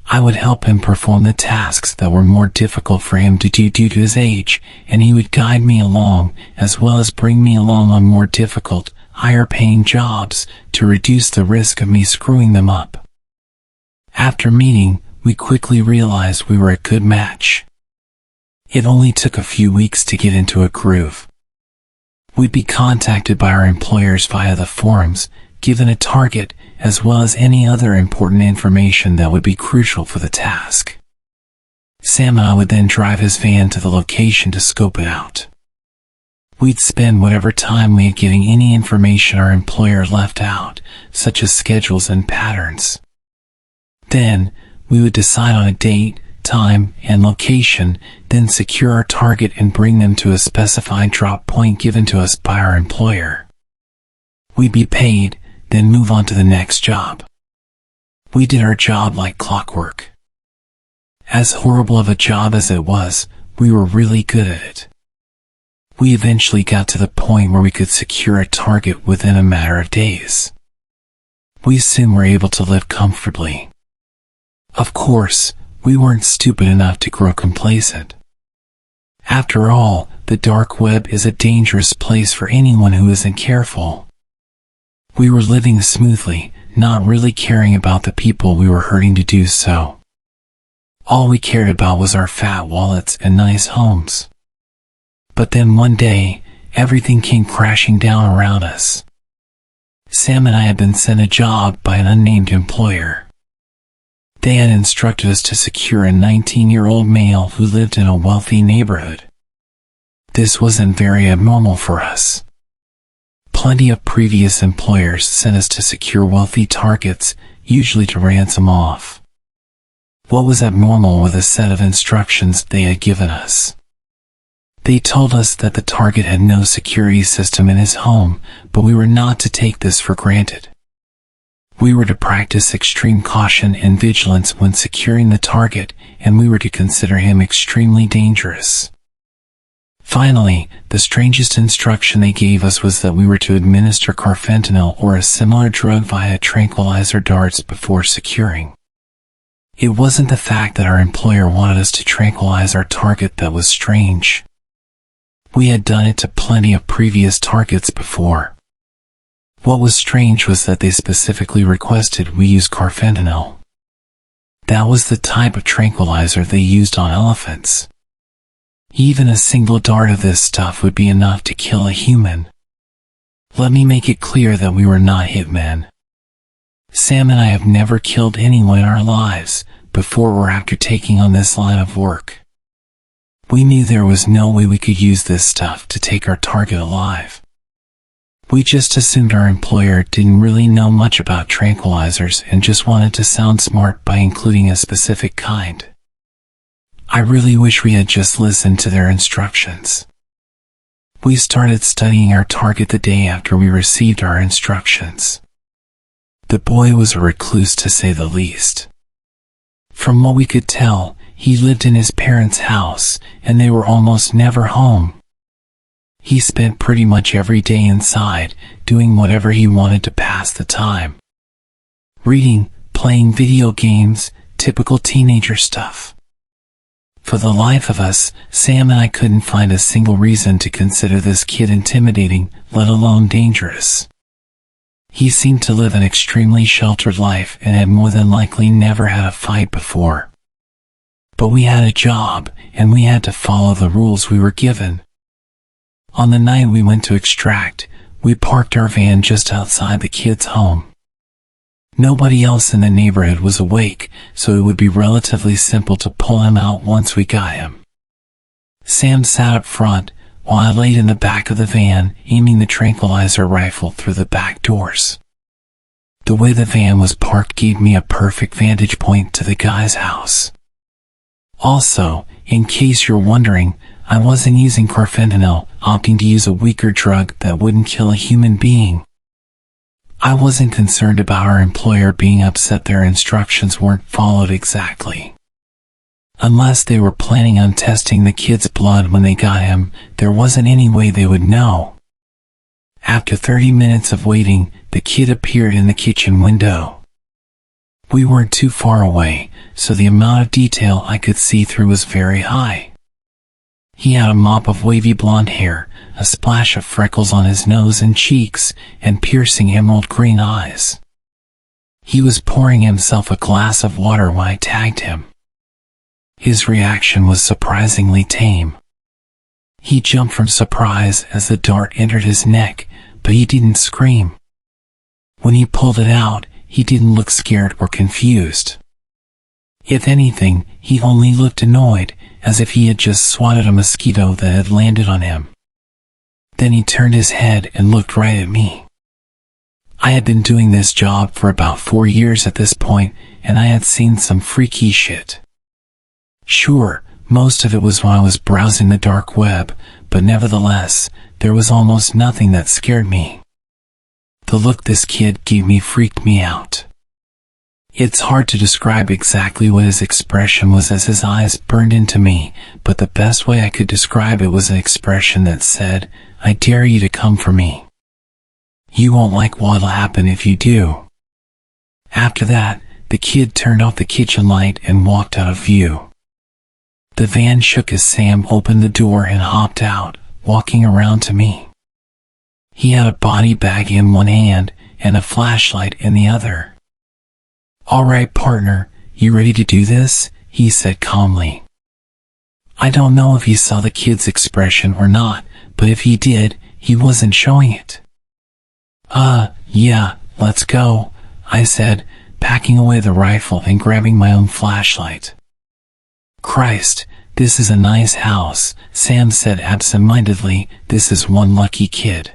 I would help him perform the tasks that were more difficult for him to do due to his age, and he would guide me along, as well as bring me along on more difficult, higher-paying jobs to reduce the risk of me screwing them up. After meeting, we quickly realized we were a good match. It only took a few weeks to get into a groove. We'd be contacted by our employers via the forums, given a target, as well as any other important information that would be crucial for the task. Sam and I would then drive his van to the location to scope it out. We'd spend whatever time we had getting any information our employer left out, such as schedules and patterns. Then, we would decide on a date, time, and location, then secure our target and bring them to a specified drop point given to us by our employer. We'd be paid, then move on to the next job. We did our job like clockwork. As horrible of a job as it was, we were really good at it. We eventually got to the point where we could secure a target within a matter of days. We soon were able to live comfortably. Of course, we weren't stupid enough to grow complacent. After all, the dark web is a dangerous place for anyone who isn't careful. We were living smoothly, not really caring about the people we were hurting to do so. All we cared about was our fat wallets and nice homes. But then one day, everything came crashing down around us. Sam and I had been sent a job by an unnamed employer. They had instructed us to secure a 19-year-old male who lived in a wealthy neighborhood. This wasn't very abnormal for us. Plenty of previous employers sent us to secure wealthy targets, usually to ransom off. What was abnormal was a set of instructions they had given us. They told us that the target had no security system in his home, but we were not to take this for granted. We were to practice extreme caution and vigilance when securing the target, and we were to consider him extremely dangerous. Finally, the strangest instruction they gave us was that we were to administer carfentanil or a similar drug via tranquilizer darts before securing. It wasn't the fact that our employer wanted us to tranquilize our target that was strange. We had done it to plenty of previous targets before. What was strange was that they specifically requested we use carfentanil. That was the type of tranquilizer they used on elephants. Even a single dart of this stuff would be enough to kill a human. Let me make it clear that we were not hitmen. Sam and I have never killed anyone in our lives, before or after taking on this line of work. We knew there was no way we could use this stuff to take our target alive. We just assumed our employer didn't really know much about tranquilizers and just wanted to sound smart by including a specific kind. I really wish we had just listened to their instructions. We started studying our target the day after we received our instructions. The boy was a recluse, to say the least. From what we could tell, he lived in his parents' house, and they were almost never home. He spent pretty much every day inside, doing whatever he wanted to pass the time. Reading, playing video games, typical teenager stuff. For the life of us, Sam and I couldn't find a single reason to consider this kid intimidating, let alone dangerous. He seemed to live an extremely sheltered life and had more than likely never had a fight before. But we had a job, and we had to follow the rules we were given. On the night we went to extract, we parked our van just outside the kid's home. Nobody else in the neighborhood was awake, so it would be relatively simple to pull him out once we got him. Sam sat up front, while I laid in the back of the van, aiming the tranquilizer rifle through the back doors. The way the van was parked gave me a perfect vantage point to the guy's house. Also, in case you're wondering, I wasn't using carfentanil, opting to use a weaker drug that wouldn't kill a human being. I wasn't concerned about our employer being upset their instructions weren't followed exactly. Unless they were planning on testing the kid's blood when they got him, there wasn't any way they would know. After 30 minutes of waiting, the kid appeared in the kitchen window. We weren't too far away, so the amount of detail I could see through was very high. He had a mop of wavy blonde hair, a splash of freckles on his nose and cheeks, and piercing emerald green eyes. He was pouring himself a glass of water when I tagged him. His reaction was surprisingly tame. He jumped from surprise as the dart entered his neck, but he didn't scream. When he pulled it out, he didn't look scared or confused. If anything, he only looked annoyed, as if he had just swatted a mosquito that had landed on him. Then he turned his head and looked right at me. I had been doing this job for about 4 years at this point, and I had seen some freaky shit. Sure, most of it was when I was browsing the dark web, but nevertheless, there was almost nothing that scared me. The look this kid gave me freaked me out. It's hard to describe exactly what his expression was as his eyes burned into me, but the best way I could describe it was an expression that said, "I dare you to come for me. You won't like what'll happen if you do." After that, the kid turned off the kitchen light and walked out of view. The van shook as Sam opened the door and hopped out, walking around to me. He had a body bag in one hand and a flashlight in the other. "All right, partner, you ready to do this?" he said calmly. I don't know if he saw the kid's expression or not, but if he did, he wasn't showing it. Yeah, let's go," I said, packing away the rifle and grabbing my own flashlight. "Christ, this is a nice house," Sam said absent-mindedly. "This is one lucky kid.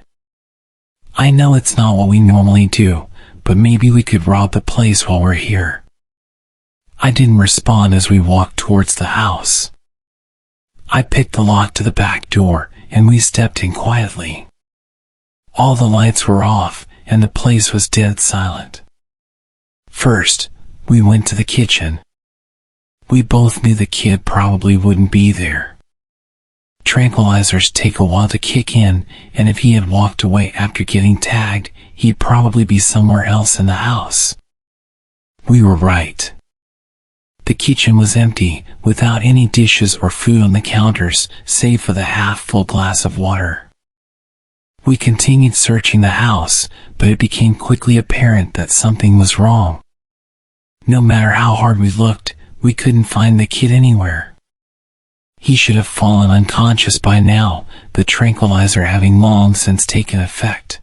I know it's not what we normally do, but maybe we could rob the place while we're here." I didn't respond as we walked towards the house. I picked the lock to the back door, and we stepped in quietly. All the lights were off, and the place was dead silent. First, we went to the kitchen. We both knew the kid probably wouldn't be there. Tranquilizers take a while to kick in, and if he had walked away after getting tagged, he'd probably be somewhere else in the house. We were right. The kitchen was empty, without any dishes or food on the counters, save for the half-full glass of water. We continued searching the house, but it became quickly apparent that something was wrong. No matter how hard we looked, we couldn't find the kid anywhere. He should have fallen unconscious by now, the tranquilizer having long since taken effect.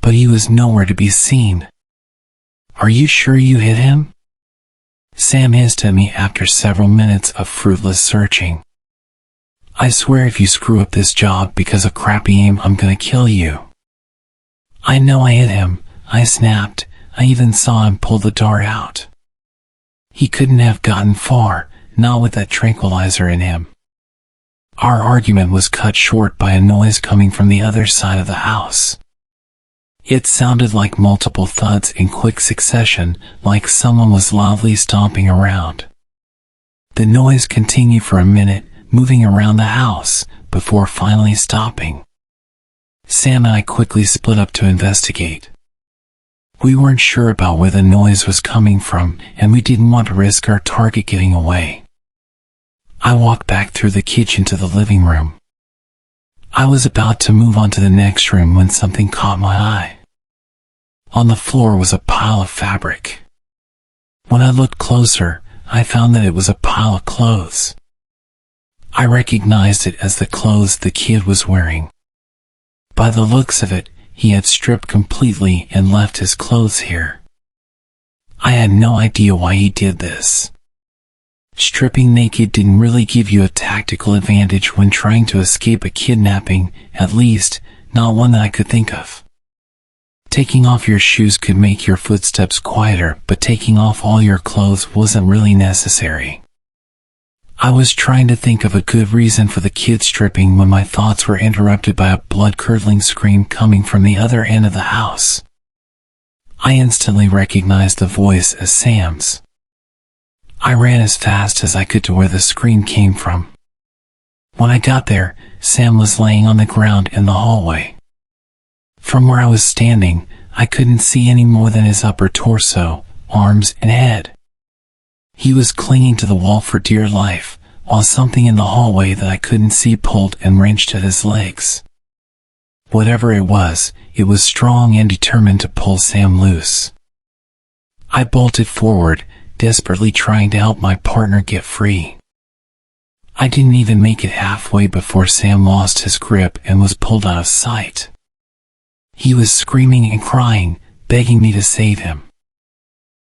But he was nowhere to be seen. "Are you sure you hit him?" Sam hissed at me after several minutes of fruitless searching. "I swear if you screw up this job because of crappy aim, I'm gonna kill you." "I know I hit him," I snapped. "I even saw him pull the dart out. He couldn't have gotten far, not with that tranquilizer in him." Our argument was cut short by a noise coming from the other side of the house. It sounded like multiple thuds in quick succession, like someone was loudly stomping around. The noise continued for a minute, moving around the house, before finally stopping. Sam and I quickly split up to investigate. We weren't sure about where the noise was coming from, and we didn't want to risk our target getting away. I walked back through the kitchen to the living room. I was about to move on to the next room when something caught my eye. On the floor was a pile of fabric. When I looked closer, I found that it was a pile of clothes. I recognized it as the clothes the kid was wearing. By the looks of it, he had stripped completely and left his clothes here. I had no idea why he did this. Stripping naked didn't really give you a tactical advantage when trying to escape a kidnapping, at least, not one that I could think of. Taking off your shoes could make your footsteps quieter, but taking off all your clothes wasn't really necessary. I was trying to think of a good reason for the kid stripping when my thoughts were interrupted by a blood-curdling scream coming from the other end of the house. I instantly recognized the voice as Sam's. I ran as fast as I could to where the scream came from. When I got there, Sam was laying on the ground in the hallway. From where I was standing, I couldn't see any more than his upper torso, arms, and head. He was clinging to the wall for dear life, while something in the hallway that I couldn't see pulled and wrenched at his legs. Whatever it was strong and determined to pull Sam loose. I bolted forward, desperately trying to help my partner get free. I didn't even make it halfway before Sam lost his grip and was pulled out of sight. He was screaming and crying, begging me to save him.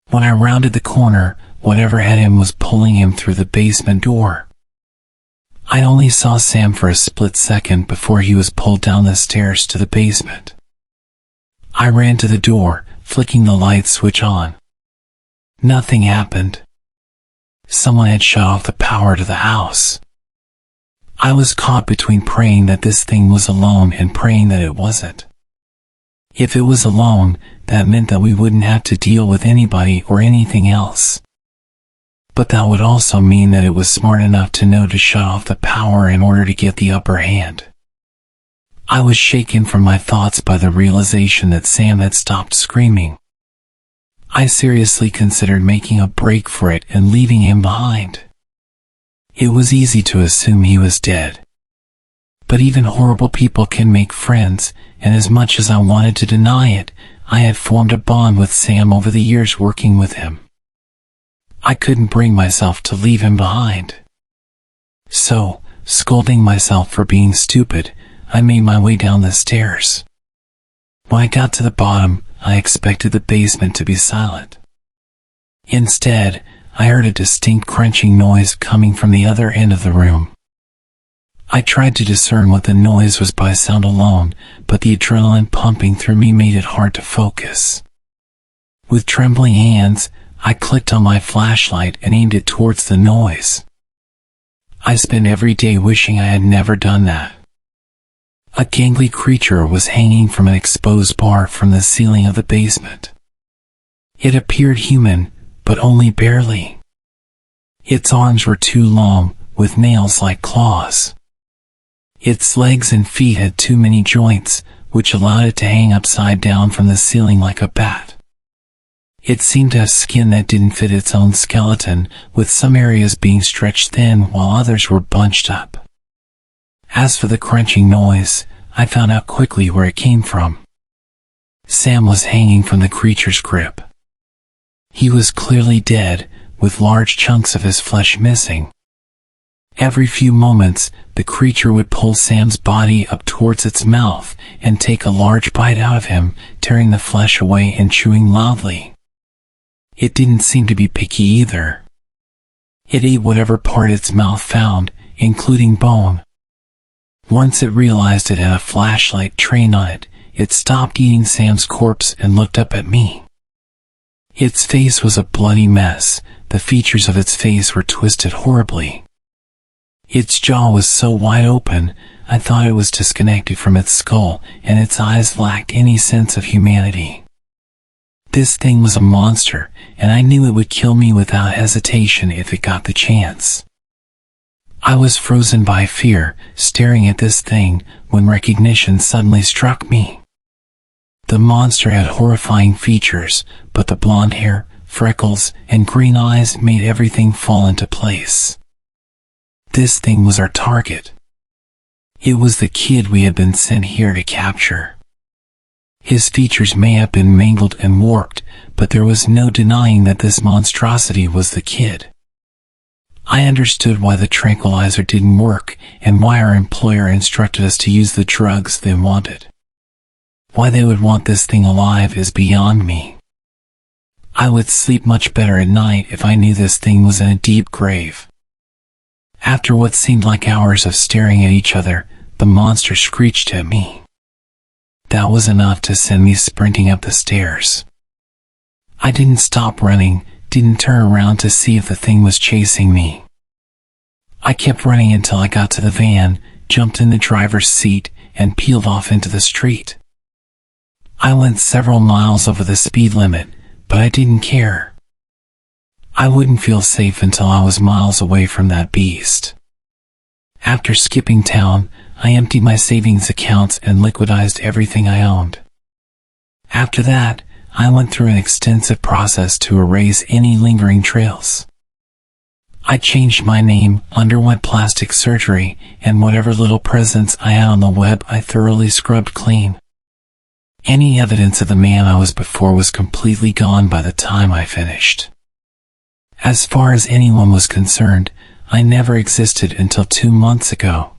When I rounded the corner, whatever had him was pulling him through the basement door. I only saw Sam for a split second before he was pulled down the stairs to the basement. I ran to the door, flicking the light switch on. Nothing happened. Someone had shut off the power to the house. I was caught between praying that this thing was alone and praying that it wasn't. If it was alone, that meant that we wouldn't have to deal with anybody or anything else. But that would also mean that it was smart enough to know to shut off the power in order to get the upper hand. I was shaken from my thoughts by the realization that Sam had stopped screaming. I seriously considered making a break for it and leaving him behind. It was easy to assume he was dead. But even horrible people can make friends, and as much as I wanted to deny it, I had formed a bond with Sam over the years working with him. I couldn't bring myself to leave him behind. So, scolding myself for being stupid, I made my way down the stairs. When I got to the bottom, I expected the basement to be silent. Instead, I heard a distinct crunching noise coming from the other end of the room. I tried to discern what the noise was by sound alone, but the adrenaline pumping through me made it hard to focus. With trembling hands, I clicked on my flashlight and aimed it towards the noise. I spent every day wishing I had never done that. A gangly creature was hanging from an exposed bar from the ceiling of the basement. It appeared human, but only barely. Its arms were too long, with nails like claws. Its legs and feet had too many joints, which allowed it to hang upside down from the ceiling like a bat. It seemed to have skin that didn't fit its own skeleton, with some areas being stretched thin while others were bunched up. As for the crunching noise, I found out quickly where it came from. Sam was hanging from the creature's grip. He was clearly dead, with large chunks of his flesh missing. Every few moments, the creature would pull Sam's body up towards its mouth and take a large bite out of him, tearing the flesh away and chewing loudly. It didn't seem to be picky either. It ate whatever part its mouth found, including bone. Once it realized it had a flashlight trained on it, it stopped eating Sam's corpse and looked up at me. Its face was a bloody mess. The features of its face were twisted horribly. Its jaw was so wide open, I thought it was disconnected from its skull, and its eyes lacked any sense of humanity. This thing was a monster, and I knew it would kill me without hesitation if it got the chance. I was frozen by fear, staring at this thing, when recognition suddenly struck me. The monster had horrifying features, but the blonde hair, freckles, and green eyes made everything fall into place. This thing was our target. It was the kid we had been sent here to capture. His features may have been mangled and warped, but there was no denying that this monstrosity was the kid. I understood why the tranquilizer didn't work, and why our employer instructed us to use the drugs they wanted. Why they would want this thing alive is beyond me. I would sleep much better at night if I knew this thing was in a deep grave. After what seemed like hours of staring at each other, the monster screeched at me. That was enough to send me sprinting up the stairs. I didn't stop running, didn't turn around to see if the thing was chasing me. I kept running until I got to the van, jumped in the driver's seat, and peeled off into the street. I went several miles over the speed limit, but I didn't care. I wouldn't feel safe until I was miles away from that beast. After skipping town, I emptied my savings accounts and liquidized everything I owned. After that, I went through an extensive process to erase any lingering trails. I changed my name, underwent plastic surgery, and whatever little presence I had on the web I thoroughly scrubbed clean. Any evidence of the man I was before was completely gone by the time I finished. As far as anyone was concerned, I never existed until 2 months ago.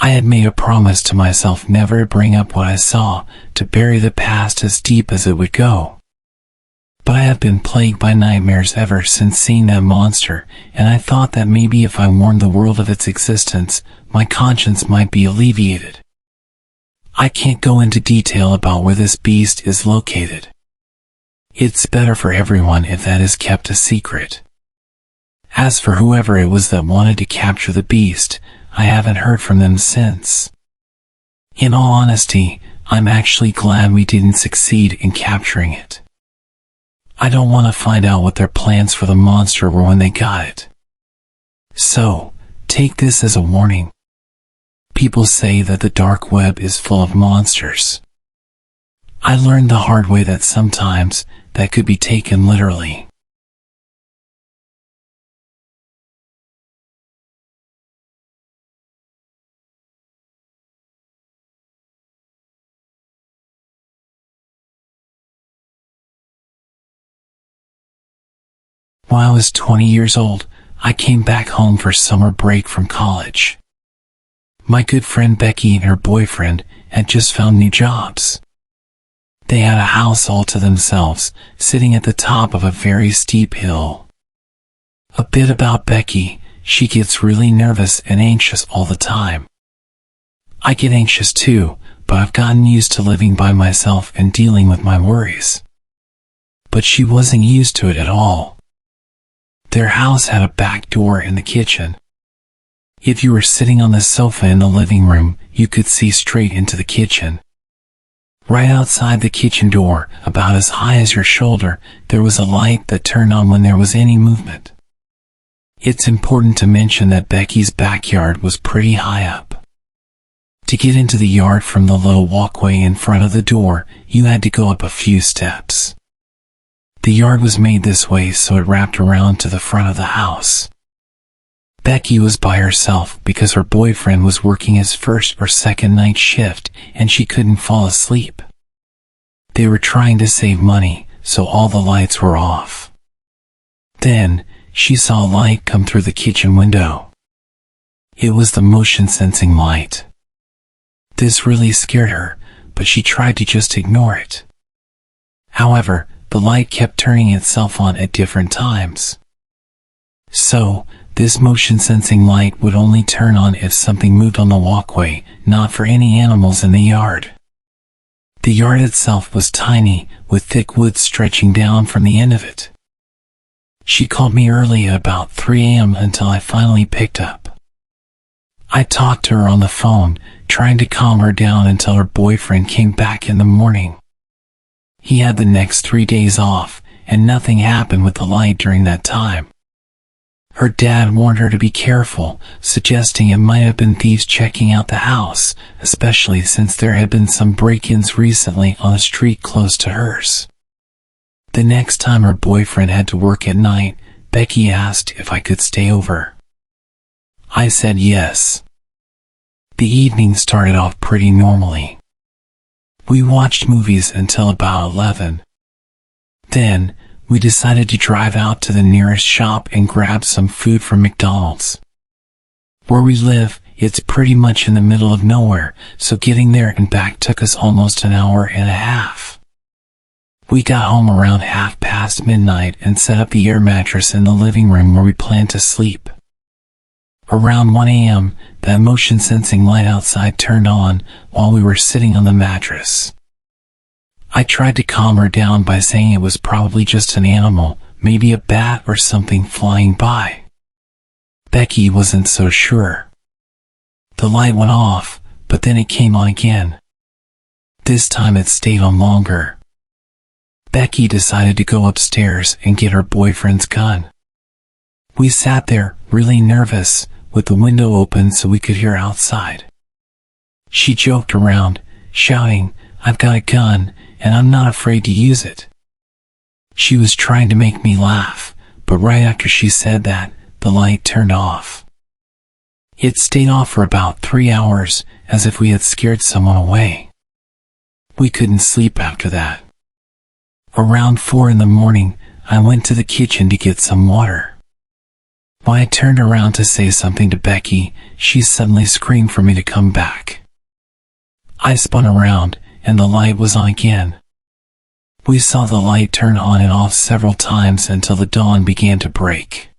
I had made a promise to myself never to bring up what I saw, to bury the past as deep as it would go. But I have been plagued by nightmares ever since seeing that monster, and I thought that maybe if I warned the world of its existence, my conscience might be alleviated. I can't go into detail about where this beast is located. It's better for everyone if that is kept a secret. As for whoever it was that wanted to capture the beast, I haven't heard from them since. In all honesty, I'm actually glad we didn't succeed in capturing it. I don't want to find out what their plans for the monster were when they got it. So, take this as a warning. People say that the dark web is full of monsters. I learned the hard way that sometimes that could be taken literally. When I was 20 years old, I came back home for summer break from college. My good friend Becky and her boyfriend had just found new jobs. They had a house all to themselves, sitting at the top of a very steep hill. A bit about Becky, she gets really nervous and anxious all the time. I get anxious too, but I've gotten used to living by myself and dealing with my worries. But she wasn't used to it at all. Their house had a back door in the kitchen. If you were sitting on the sofa in the living room, you could see straight into the kitchen. Right outside the kitchen door, about as high as your shoulder, there was a light that turned on when there was any movement. It's important to mention that Becky's backyard was pretty high up. To get into the yard from the low walkway in front of the door, you had to go up a few steps. The yard was made this way so it wrapped around to the front of the house. Becky was by herself because her boyfriend was working his first or second night shift and she couldn't fall asleep. They were trying to save money, so all the lights were off. Then, she saw a light come through the kitchen window. It was the motion-sensing light. This really scared her, but she tried to just ignore it. However, the light kept turning itself on at different times. So, this motion-sensing light would only turn on if something moved on the walkway, not for any animals in the yard. The yard itself was tiny, with thick wood stretching down from the end of it. She called me early at about 3 a.m. until I finally picked up. I talked to her on the phone, trying to calm her down until her boyfriend came back in the morning. He had the next 3 days off, and nothing happened with the light during that time. Her dad warned her to be careful, suggesting it might have been thieves checking out the house, especially since there had been some break-ins recently on a street close to hers. The next time her boyfriend had to work at night, Becky asked if I could stay over. I said yes. The evening started off pretty normally. We watched movies until about 11. Then, we decided to drive out to the nearest shop and grab some food from McDonald's. Where we live, it's pretty much in the middle of nowhere, so getting there and back took us almost an hour and a half. We got home around midnight and set up the air mattress in the living room where we planned to sleep. Around 1 a.m., that motion-sensing light outside turned on while we were sitting on the mattress. I tried to calm her down by saying it was probably just an animal, maybe a bat or something flying by. Becky wasn't so sure. The light went off, but then it came on again. This time it stayed on longer. Becky decided to go upstairs and get her boyfriend's gun. We sat there, really nervous, with the window open so we could hear outside. She joked around, shouting, "I've got a gun, and I'm not afraid to use it." She was trying to make me laugh, but right after she said that, the light turned off. It stayed off for about 3 hours, as if we had scared someone away. We couldn't sleep after that. Around 4 in the morning, I went to the kitchen to get some water. When I turned around to say something to Becky, she suddenly screamed for me to come back. I spun around, and the light was on again. We saw the light turn on and off several times until the dawn began to break.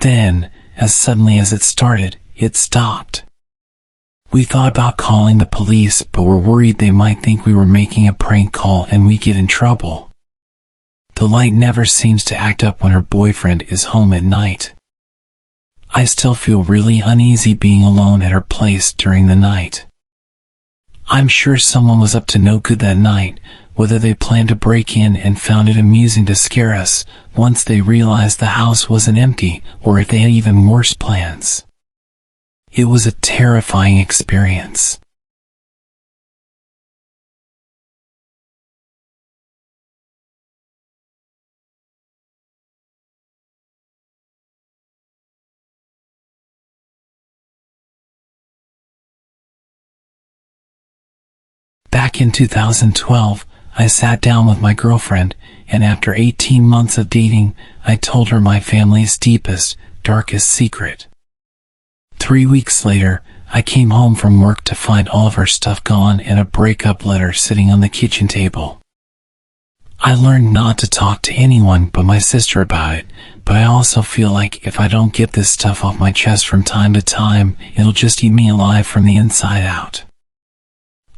Then, as suddenly as it started, it stopped. We thought about calling the police, but were worried they might think we were making a prank call and we'd get in trouble. The light never seems to act up when her boyfriend is home at night. I still feel really uneasy being alone at her place during the night. I'm sure someone was up to no good that night, whether they planned to break in and found it amusing to scare us once they realized the house wasn't empty, or if they had even worse plans. It was a terrifying experience. Back in 2012, I sat down with my girlfriend, and after 18 months of dating, I told her my family's deepest, darkest secret. 3 weeks later, I came home from work to find all of her stuff gone and a breakup letter sitting on the kitchen table. I learned not to talk to anyone but my sister about it, but I also feel like if I don't get this stuff off my chest from time to time, it'll just eat me alive from the inside out.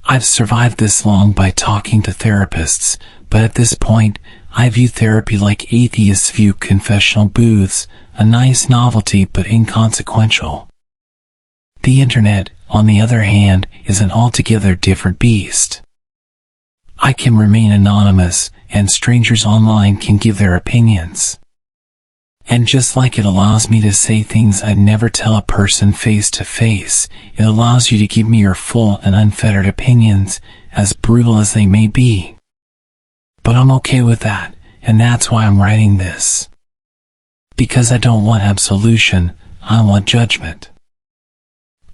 I've survived this long by talking to therapists, but at this point, I view therapy like atheists view confessional booths, a nice novelty but inconsequential. The internet, on the other hand, is an altogether different beast. I can remain anonymous, and strangers online can give their opinions. And just like it allows me to say things I'd never tell a person face to face, it allows you to give me your full and unfettered opinions, as brutal as they may be. But I'm okay with that, and that's why I'm writing this. Because I don't want absolution, I want judgment.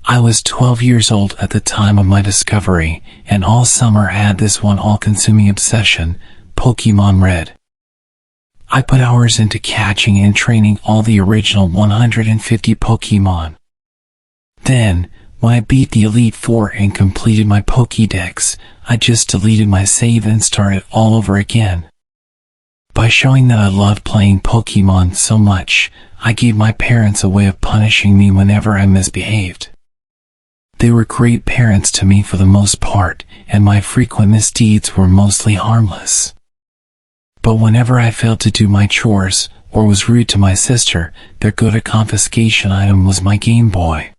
I was 12 years old at the time of my discovery, and all summer I had this one all-consuming obsession, Pokemon Red. I put hours into catching and training all the original 150 Pokemon. Then, when I beat the Elite Four and completed my Pokédex, I just deleted my save and started all over again. By showing that I loved playing Pokemon so much, I gave my parents a way of punishing me whenever I misbehaved. They were great parents to me for the most part, and my frequent misdeeds were mostly harmless. But whenever I failed to do my chores, or was rude to my sister, their go-to confiscation item was my Game Boy.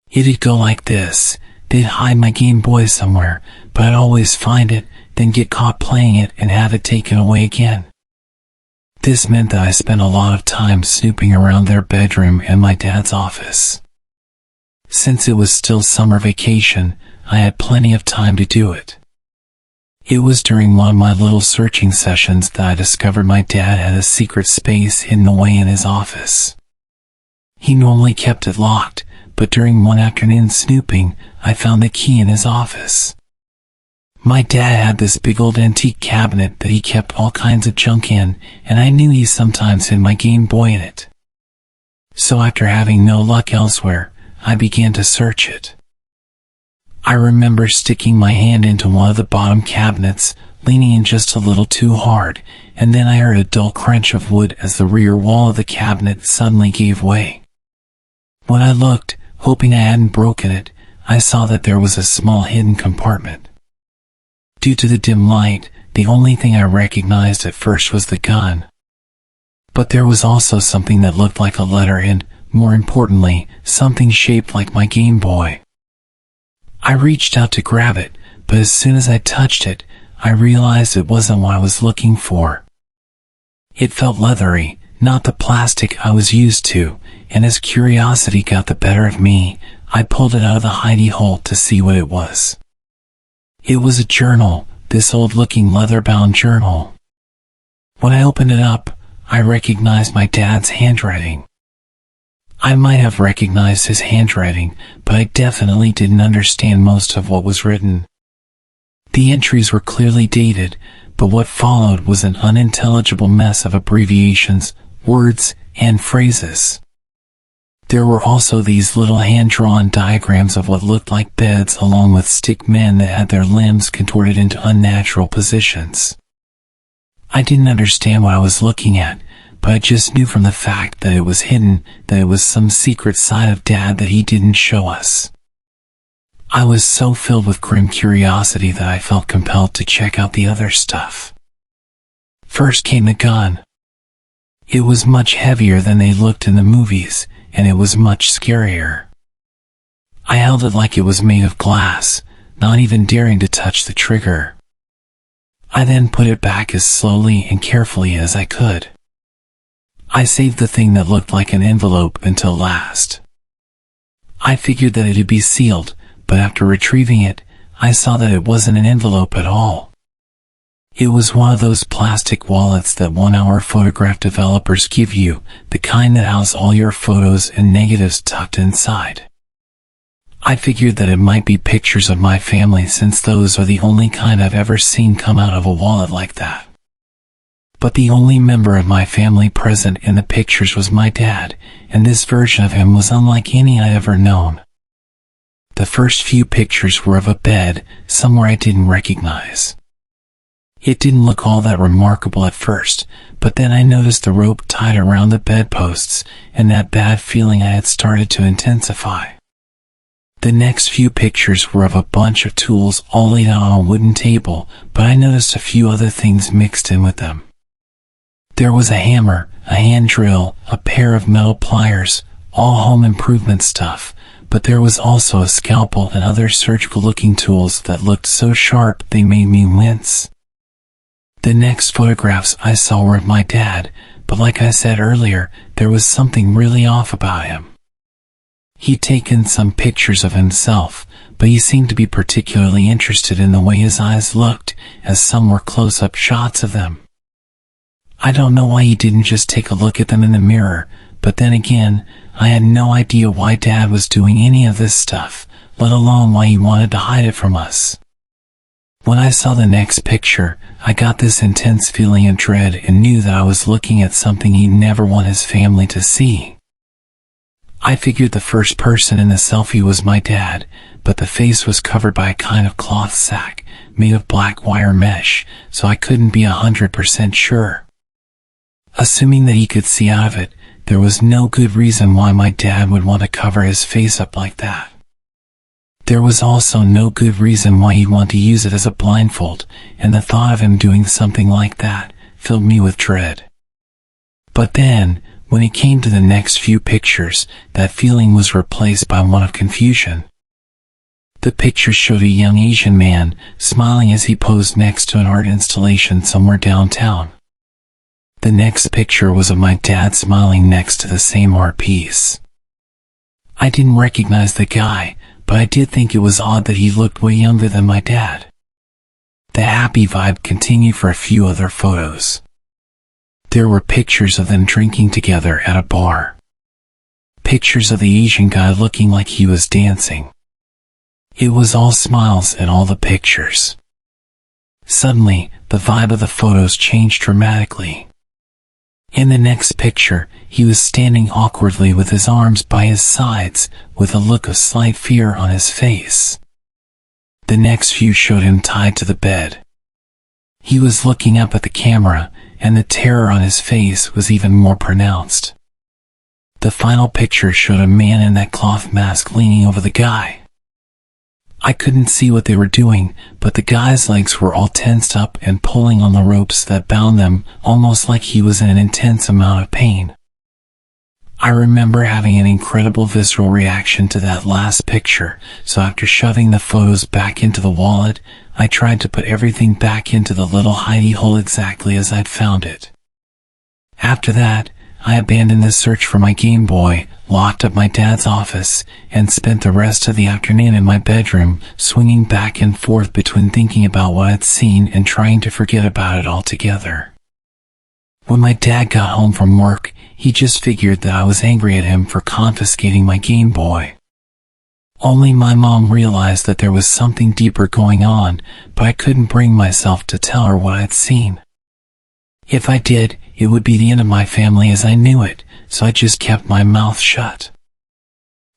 It'd go like this: they'd hide my Game Boy somewhere, but I'd always find it, then get caught playing it and have it taken away again. This meant that I spent a lot of time snooping around their bedroom and my dad's office. Since it was still summer vacation, I had plenty of time to do it. It was during one of my little searching sessions that I discovered my dad had a secret space hidden away in his office. He normally kept it locked, but during one afternoon snooping, I found the key in his office. My dad had this big old antique cabinet that he kept all kinds of junk in, and I knew he sometimes hid my Game Boy in it. So after having no luck elsewhere, I began to search it. I remember sticking my hand into one of the bottom cabinets, leaning in just a little too hard, and then I heard a dull crunch of wood as the rear wall of the cabinet suddenly gave way. When I looked, hoping I hadn't broken it, I saw that there was a small hidden compartment. Due to the dim light, the only thing I recognized at first was the gun. But there was also something that looked like a letter and, more importantly, something shaped like my Game Boy. I reached out to grab it, but as soon as I touched it, I realized it wasn't what I was looking for. It felt leathery, not the plastic I was used to, and as curiosity got the better of me, I pulled it out of the hidey hole to see what it was. It was a journal, this old-looking leather-bound journal. When I opened it up, I recognized my dad's handwriting. I might have recognized his handwriting, but I definitely didn't understand most of what was written. The entries were clearly dated, but what followed was an unintelligible mess of abbreviations, words, and phrases. There were also these little hand-drawn diagrams of what looked like beds along with stick men that had their limbs contorted into unnatural positions. I didn't understand what I was looking at, but I just knew from the fact that it was hidden that it was some secret side of Dad that he didn't show us. I was so filled with grim curiosity that I felt compelled to check out the other stuff. First came the gun. It was much heavier than they looked in the movies, and it was much scarier. I held it like it was made of glass, not even daring to touch the trigger. I then put it back as slowly and carefully as I could. I saved the thing that looked like an envelope until last. I figured that it'd be sealed, but after retrieving it, I saw that it wasn't an envelope at all. It was one of those plastic wallets that 1-hour photograph developers give you, the kind that house all your photos and negatives tucked inside. I figured that it might be pictures of my family since those are the only kind I've ever seen come out of a wallet like that. But the only member of my family present in the pictures was my dad, and this version of him was unlike any I'd ever known. The first few pictures were of a bed, somewhere I didn't recognize. It didn't look all that remarkable at first, but then I noticed the rope tied around the bedposts, and that bad feeling I had started to intensify. The next few pictures were of a bunch of tools all laid out on a wooden table, but I noticed a few other things mixed in with them. There was a hammer, a hand drill, a pair of metal pliers, all home improvement stuff, but there was also a scalpel and other surgical-looking tools that looked so sharp they made me wince. The next photographs I saw were of my dad, but like I said earlier, there was something really off about him. He'd taken some pictures of himself, but he seemed to be particularly interested in the way his eyes looked, as some were close-up shots of them. I don't know why he didn't just take a look at them in the mirror, but then again, I had no idea why Dad was doing any of this stuff, let alone why he wanted to hide it from us. When I saw the next picture, I got this intense feeling of dread and knew that I was looking at something he'd never want his family to see. I figured the first person in the selfie was my dad, but the face was covered by a kind of cloth sack, made of black wire mesh, so I couldn't be 100% sure. Assuming that he could see out of it, there was no good reason why my dad would want to cover his face up like that. There was also no good reason why he'd want to use it as a blindfold, and the thought of him doing something like that filled me with dread. But then, when it came to the next few pictures, that feeling was replaced by one of confusion. The pictures showed a young Asian man smiling as he posed next to an art installation somewhere downtown. The next picture was of my dad smiling next to the same art piece. I didn't recognize the guy, but I did think it was odd that he looked way younger than my dad. The happy vibe continued for a few other photos. There were pictures of them drinking together at a bar. Pictures of the Asian guy looking like he was dancing. It was all smiles in all the pictures. Suddenly, the vibe of the photos changed dramatically. In the next picture, he was standing awkwardly with his arms by his sides, with a look of slight fear on his face. The next few showed him tied to the bed. He was looking up at the camera, and the terror on his face was even more pronounced. The final picture showed a man in that cloth mask leaning over the guy. I couldn't see what they were doing, but the guy's legs were all tensed up and pulling on the ropes that bound them, almost like he was in an intense amount of pain. I remember having an incredible visceral reaction to that last picture, so after shoving the photos back into the wallet, I tried to put everything back into the little hidey hole exactly as I'd found it. After that, I abandoned the search for my Game Boy, locked up my dad's office, and spent the rest of the afternoon in my bedroom, swinging back and forth between thinking about what I'd seen and trying to forget about it altogether. When my dad got home from work, he just figured that I was angry at him for confiscating my Game Boy. Only my mom realized that there was something deeper going on, but I couldn't bring myself to tell her what I'd seen. If I did, it would be the end of my family as I knew it, so I just kept my mouth shut.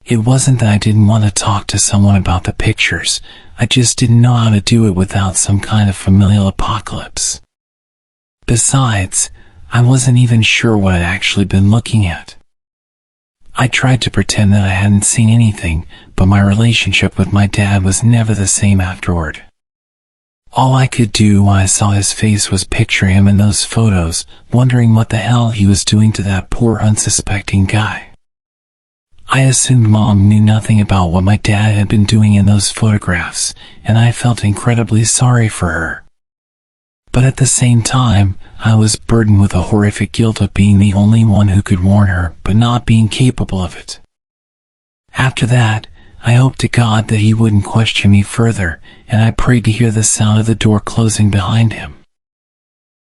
It wasn't that I didn't want to talk to someone about the pictures, I just didn't know how to do it without some kind of familial apocalypse. Besides, I wasn't even sure what I'd actually been looking at. I tried to pretend that I hadn't seen anything, but my relationship with my dad was never the same afterward. All I could do when I saw his face was picture him in those photos, wondering what the hell he was doing to that poor unsuspecting guy. I assumed Mom knew nothing about what my dad had been doing in those photographs, and I felt incredibly sorry for her. But at the same time, I was burdened with a horrific guilt of being the only one who could warn her, but not being capable of it. After that, I hoped to God that he wouldn't question me further, and I prayed to hear the sound of the door closing behind him.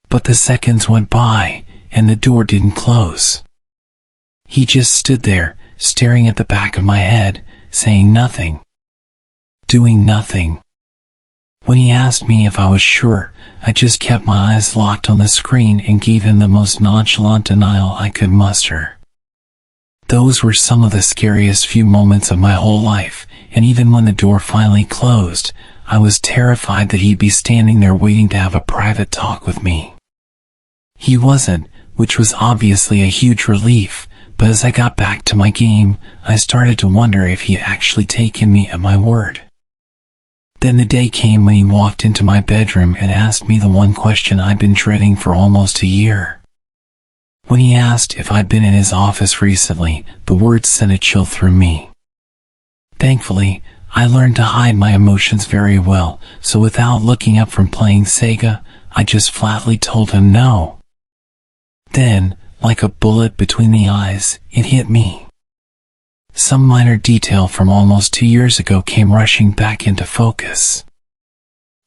But the seconds went by, and the door didn't close. He just stood there, staring at the back of my head, saying nothing. Doing nothing. When he asked me if I was sure, I just kept my eyes locked on the screen and gave him the most nonchalant denial I could muster. Those were some of the scariest few moments of my whole life, and even when the door finally closed, I was terrified that he'd be standing there waiting to have a private talk with me. He wasn't, which was obviously a huge relief, but as I got back to my game, I started to wonder if he had actually taken me at my word. Then the day came when he walked into my bedroom and asked me the one question I'd been dreading for almost a year. When he asked if I'd been in his office recently, the words sent a chill through me. Thankfully, I learned to hide my emotions very well, so without looking up from playing Sega, I just flatly told him no. Then, like a bullet between the eyes, it hit me. Some minor detail from almost 2 years ago came rushing back into focus.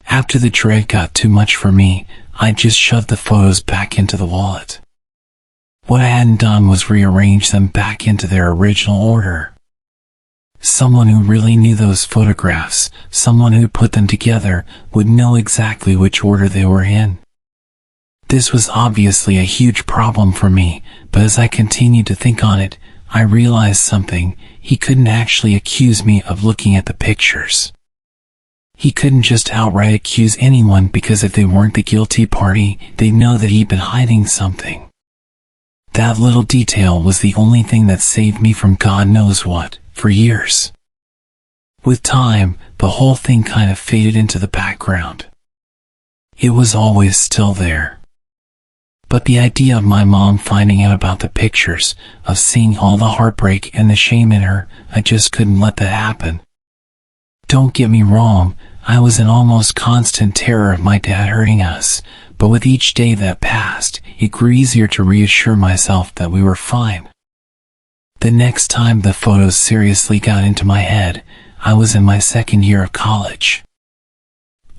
After the dread got too much for me, I just shoved the photos back into the wallet. What I hadn't done was rearrange them back into their original order. Someone who really knew those photographs, someone who put them together, would know exactly which order they were in. This was obviously a huge problem for me, but as I continued to think on it, I realized something. He couldn't actually accuse me of looking at the pictures. He couldn't just outright accuse anyone because if they weren't the guilty party, they'd know that he'd been hiding something. That little detail was the only thing that saved me from God knows what, for years. With time, the whole thing kind of faded into the background. It was always still there. But the idea of my mom finding out about the pictures, of seeing all the heartbreak and the shame in her, I just couldn't let that happen. Don't get me wrong, I was in almost constant terror of my dad hurting us, but with each day that passed, it grew easier to reassure myself that we were fine. The next time the photos seriously got into my head, I was in my second year of college.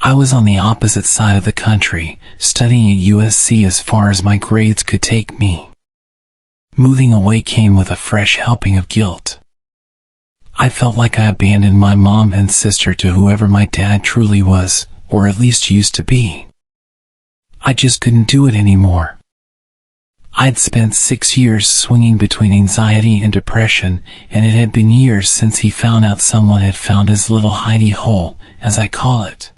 I was on the opposite side of the country, studying at USC as far as my grades could take me. Moving away came with a fresh helping of guilt. I felt like I abandoned my mom and sister to whoever my dad truly was, or at least used to be. I just couldn't do it anymore. I'd spent 6 years swinging between anxiety and depression, and it had been years since he found out someone had found his little hidey hole, as I call it.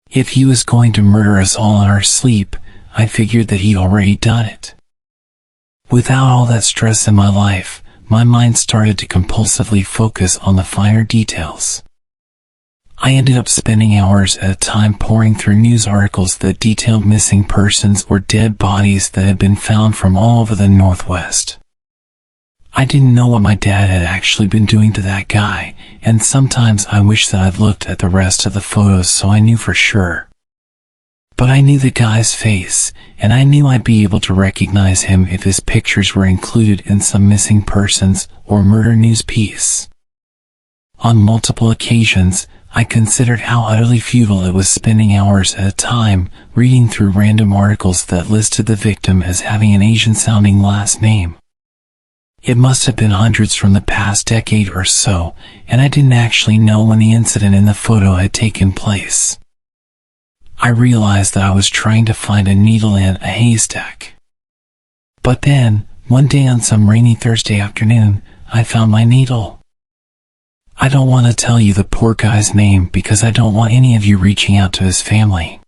If he was going to murder us all in our sleep, I figured that he'd already done it. Without all that stress in my life, my mind started to compulsively focus on the finer details. I ended up spending hours at a time poring through news articles that detailed missing persons or dead bodies that had been found from all over the Northwest. I didn't know what my dad had actually been doing to that guy, and sometimes I wish that I'd looked at the rest of the photos so I knew for sure. But I knew the guy's face, and I knew I'd be able to recognize him if his pictures were included in some missing persons or murder news piece. On multiple occasions, I considered how utterly futile it was spending hours at a time reading through random articles that listed the victim as having an Asian-sounding last name. It must have been hundreds from the past decade or so, and I didn't actually know when the incident in the photo had taken place. I realized that I was trying to find a needle in a haystack. But then, one day on some rainy Thursday afternoon, I found my needle. I don't want to tell you the poor guy's name because I don't want any of you reaching out to his family.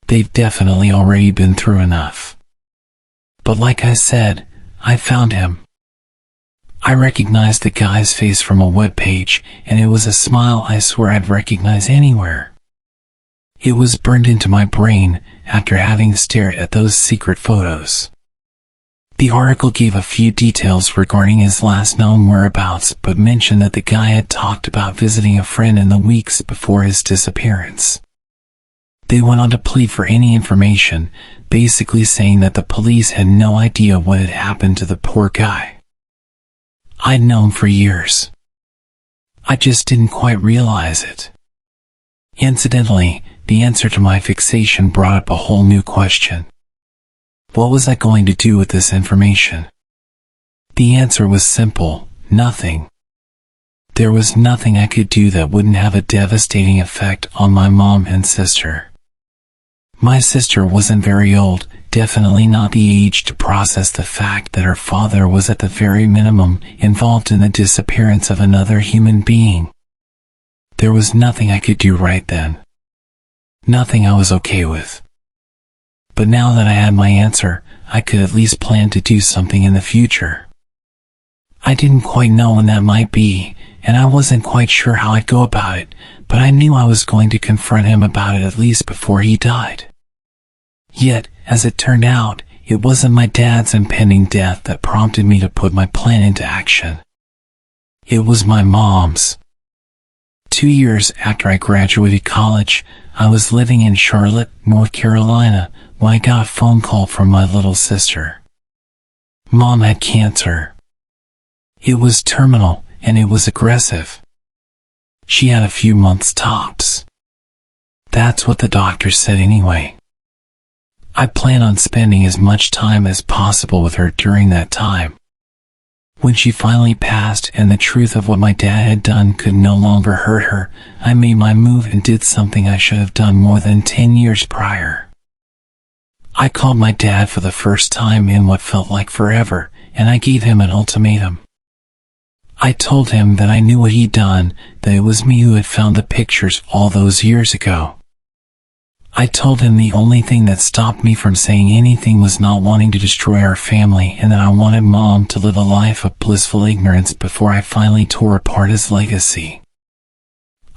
They've definitely already been through enough. But like I said, I found him. I recognized the guy's face from a webpage, and it was a smile I swear I'd recognize anywhere. It was burned into my brain after having stared at those secret photos. The article gave a few details regarding his last known whereabouts, but mentioned that the guy had talked about visiting a friend in the weeks before his disappearance. They went on to plead for any information, basically saying that the police had no idea what had happened to the poor guy. I'd known for years. I just didn't quite realize it. Incidentally, the answer to my fixation brought up a whole new question. What was I going to do with this information? The answer was simple: nothing. There was nothing I could do that wouldn't have a devastating effect on my mom and sister. My sister wasn't very old, definitely not the age to process the fact that her father was at the very minimum involved in the disappearance of another human being. There was nothing I could do right then. Nothing I was okay with. But now that I had my answer, I could at least plan to do something in the future. I didn't quite know when that might be, and I wasn't quite sure how I'd go about it, but I knew I was going to confront him about it at least before he died. Yet, as it turned out, it wasn't my dad's impending death that prompted me to put my plan into action. It was my mom's. 2 years after I graduated college, I was living in Charlotte, North Carolina, when I got a phone call from my little sister. Mom had cancer. It was terminal, and it was aggressive. She had a few months tops. That's what the doctor said anyway. I plan on spending as much time as possible with her during that time. When she finally passed and the truth of what my dad had done could no longer hurt her, I made my move and did something I should have done more than 10 years prior. I called my dad for the first time in what felt like forever, and I gave him an ultimatum. I told him that I knew what he'd done, that it was me who had found the pictures all those years ago. I told him the only thing that stopped me from saying anything was not wanting to destroy our family, and that I wanted Mom to live a life of blissful ignorance before I finally tore apart his legacy.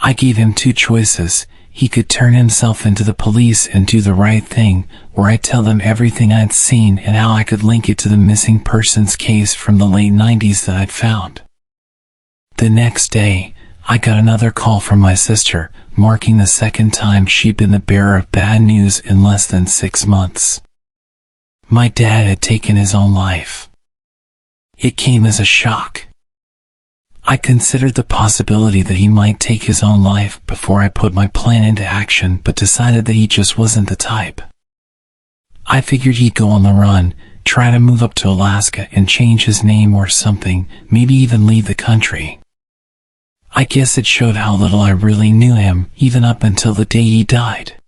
I gave him two choices. He could turn himself into the police and do the right thing, or I'd tell them everything I'd seen and how I could link it to the missing persons case from the late 90s that I'd found. The next day, I got another call from my sister, marking the second time she'd been the bearer of bad news in less than 6 months. My dad had taken his own life. It came as a shock. I considered the possibility that he might take his own life before I put my plan into action, but decided that he just wasn't the type. I figured he'd go on the run, try to move up to Alaska and change his name or something, maybe even leave the country. I guess it showed how little I really knew him, even up until the day he died.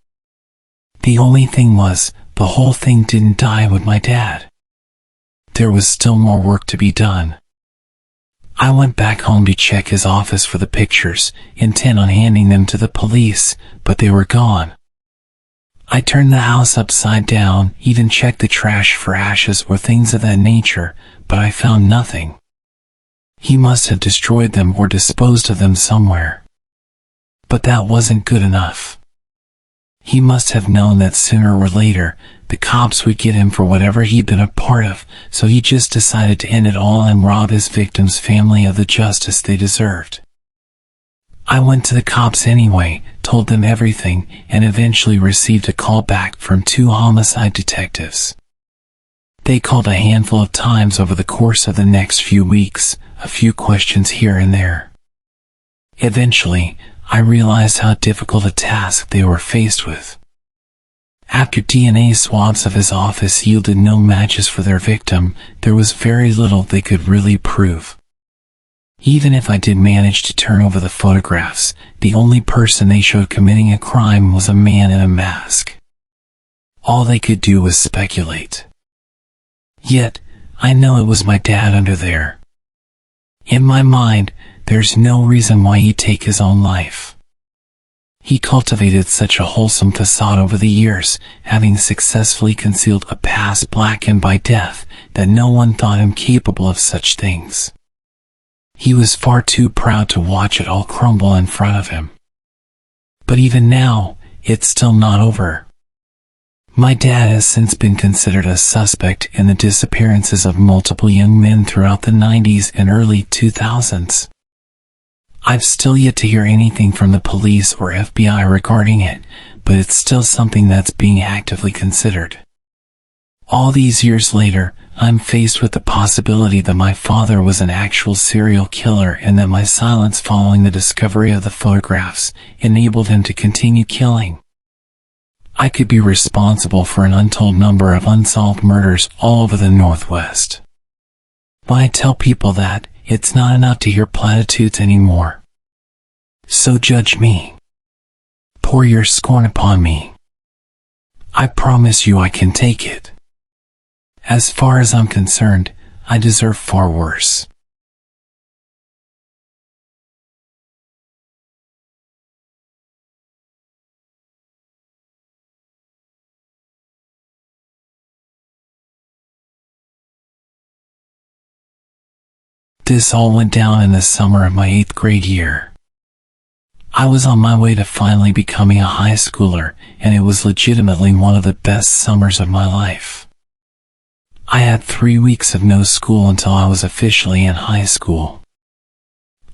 The only thing was, the whole thing didn't die with my dad. There was still more work to be done. I went back home to check his office for the pictures, intent on handing them to the police, but they were gone. I turned the house upside down, even checked the trash for ashes or things of that nature, but I found nothing. He must have destroyed them or disposed of them somewhere. But that wasn't good enough. He must have known that sooner or later, the cops would get him for whatever he'd been a part of, so he just decided to end it all and rob his victims' family of the justice they deserved. I went to the cops anyway, told them everything, and eventually received a call back from 2 homicide detectives. They called a handful of times over the course of the next few weeks, a few questions here and there. Eventually, I realized how difficult a task they were faced with. After DNA swabs of his office yielded no matches for their victim, there was very little they could really prove. Even if I did manage to turn over the photographs, the only person they showed committing a crime was a man in a mask. All they could do was speculate. Yet, I know it was my dad under there. In my mind, there's no reason why he'd take his own life. He cultivated such a wholesome facade over the years, having successfully concealed a past blackened by death, that no one thought him capable of such things. He was far too proud to watch it all crumble in front of him. But even now, it's still not over. My dad has since been considered a suspect in the disappearances of multiple young men throughout the 90s and early 2000s. I've still yet to hear anything from the police or FBI regarding it, but it's still something that's being actively considered. All these years later, I'm faced with the possibility that my father was an actual serial killer and that my silence following the discovery of the photographs enabled him to continue killing. I could be responsible for an untold number of unsolved murders all over the Northwest. But I tell people that it's not enough to hear platitudes anymore. So judge me. Pour your scorn upon me. I promise you I can take it. As far as I'm concerned, I deserve far worse. This all went down in the summer of my 8th grade year. I was on my way to finally becoming a high schooler, and it was legitimately one of the best summers of my life. I had 3 weeks of no school until I was officially in high school.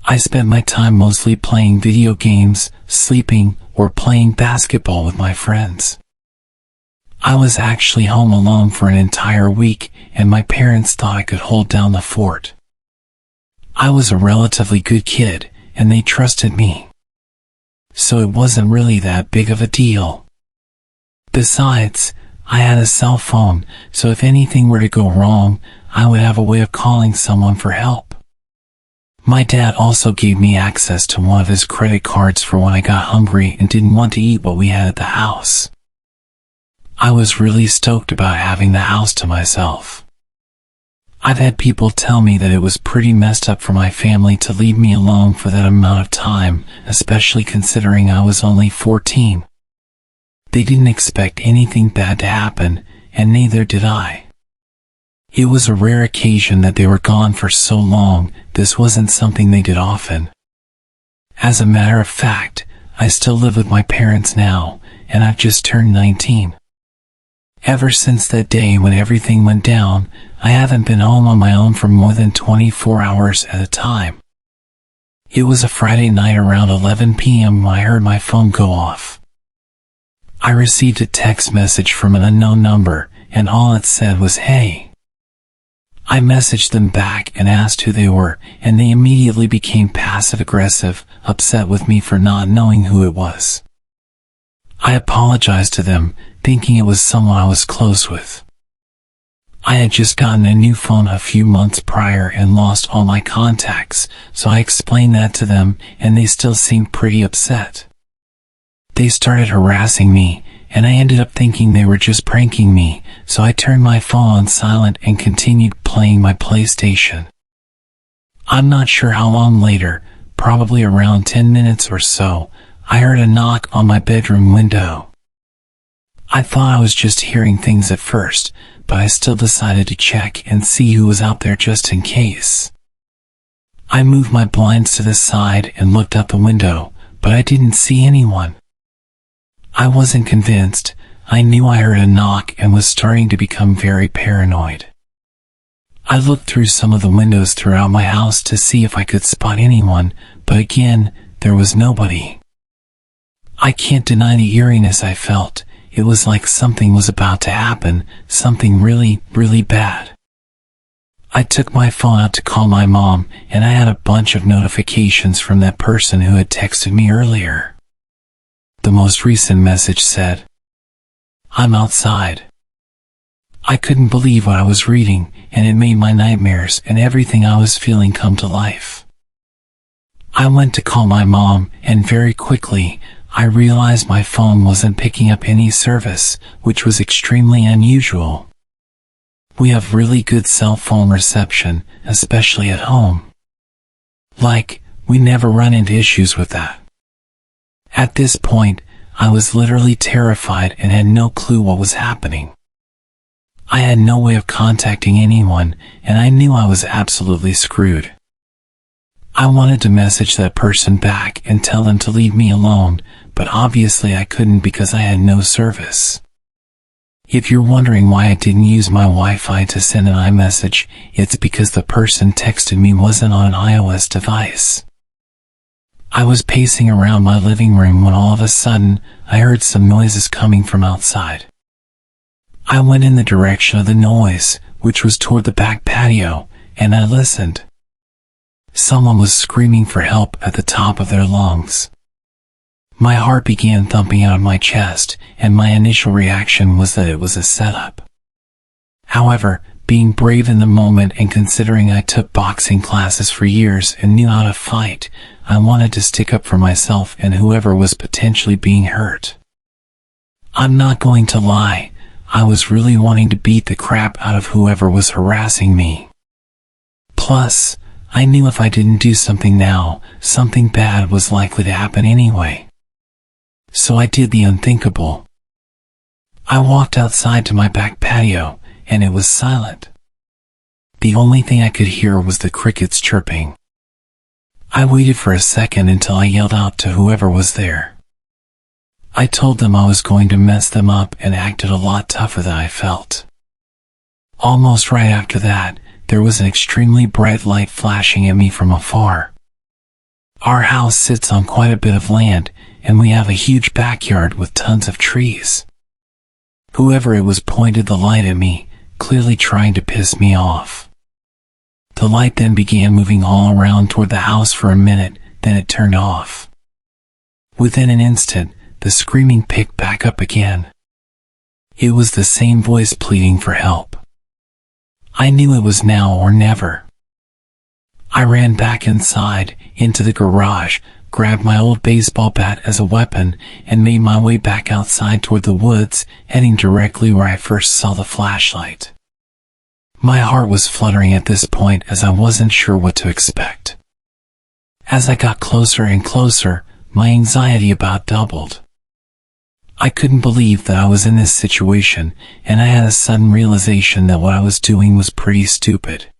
I spent my time mostly playing video games, sleeping, or playing basketball with my friends. I was actually home alone for an entire week, and my parents thought I could hold down the fort. I was a relatively good kid, and they trusted me. So it wasn't really that big of a deal. Besides, I had a cell phone, so if anything were to go wrong, I would have a way of calling someone for help. My dad also gave me access to one of his credit cards for when I got hungry and didn't want to eat what we had at the house. I was really stoked about having the house to myself. I've had people tell me that it was pretty messed up for my family to leave me alone for that amount of time, especially considering I was only 14. They didn't expect anything bad to happen, and neither did I. It was a rare occasion that they were gone for so long. This wasn't something they did often. As a matter of fact, I still live with my parents now, and I've just turned 19. Ever since that day when everything went down, I haven't been home on my own for more than 24 hours at a time. It was a Friday night around 11 p.m. when I heard my phone go off. I received a text message from an unknown number, and all it said was, "Hey." I messaged them back and asked who they were, and they immediately became passive-aggressive, upset with me for not knowing who it was. I apologized to them, thinking it was someone I was close with. I had just gotten a new phone a few months prior and lost all my contacts, so I explained that to them, and they still seemed pretty upset. They started harassing me, and I ended up thinking they were just pranking me, so I turned my phone on silent and continued playing my PlayStation. I'm not sure how long later, probably around 10 minutes or so, I heard a knock on my bedroom window. I thought I was just hearing things at first, but I still decided to check and see who was out there just in case. I moved my blinds to the side and looked out the window, but I didn't see anyone. I wasn't convinced. I knew I heard a knock and was starting to become very paranoid. I looked through some of the windows throughout my house to see if I could spot anyone, but again, there was nobody. I can't deny the eeriness I felt. It was like something was about to happen, something really, really bad. I took my phone out to call my mom, and I had a bunch of notifications from that person who had texted me earlier. The most recent message said, "I'm outside." I couldn't believe what I was reading, and it made my nightmares and everything I was feeling come to life. I went to call my mom, and very quickly, I realized my phone wasn't picking up any service, which was extremely unusual. We have really good cell phone reception, especially at home. We never run into issues with that. At this point, I was literally terrified and had no clue what was happening. I had no way of contacting anyone, and I knew I was absolutely screwed. I wanted to message that person back and tell them to leave me alone, but obviously I couldn't because I had no service. If you're wondering why I didn't use my Wi-Fi to send an iMessage, it's because the person texted me wasn't on an iOS device. I was pacing around my living room when all of a sudden, I heard some noises coming from outside. I went in the direction of the noise, which was toward the back patio, and I listened. Someone was screaming for help at the top of their lungs. My heart began thumping out of my chest, and my initial reaction was that it was a setup. However, being brave in the moment and considering I took boxing classes for years and knew how to fight, I wanted to stick up for myself and whoever was potentially being hurt. I'm not going to lie, I was really wanting to beat the crap out of whoever was harassing me. Plus, I knew if I didn't do something now, something bad was likely to happen anyway. So I did the unthinkable. I walked outside to my back patio, and it was silent. The only thing I could hear was the crickets chirping. I waited for a second until I yelled out to whoever was there. I told them I was going to mess them up and acted a lot tougher than I felt. Almost right after that, there was an extremely bright light flashing at me from afar. Our house sits on quite a bit of land, and we have a huge backyard with tons of trees. Whoever it was pointed the light at me, clearly trying to piss me off. The light then began moving all around toward the house for a minute, then it turned off. Within an instant, the screaming picked back up again. It was the same voice pleading for help. I knew it was now or never. I ran back inside, into the garage, grabbed my old baseball bat as a weapon, and made my way back outside toward the woods, heading directly where I first saw the flashlight. My heart was fluttering at this point as I wasn't sure what to expect. As I got closer and closer, my anxiety about doubled. I couldn't believe that I was in this situation, and I had a sudden realization that what I was doing was pretty stupid.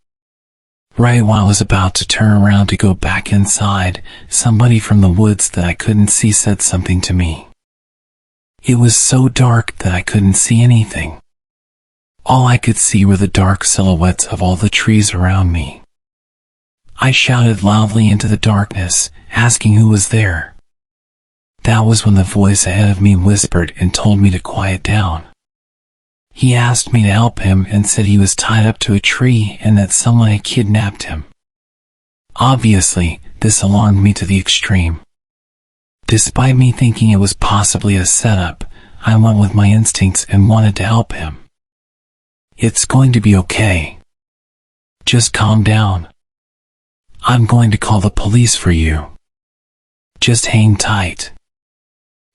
Right while I was about to turn around to go back inside, somebody from the woods that I couldn't see said something to me. It was so dark that I couldn't see anything. All I could see were the dark silhouettes of all the trees around me. I shouted loudly into the darkness, asking who was there. That was when the voice ahead of me whispered and told me to quiet down. He asked me to help him and said he was tied up to a tree and that someone had kidnapped him. Obviously, this alarmed me to the extreme. Despite me thinking it was possibly a setup, I went with my instincts and wanted to help him. It's going to be okay. Just calm down. I'm going to call the police for you. Just hang tight.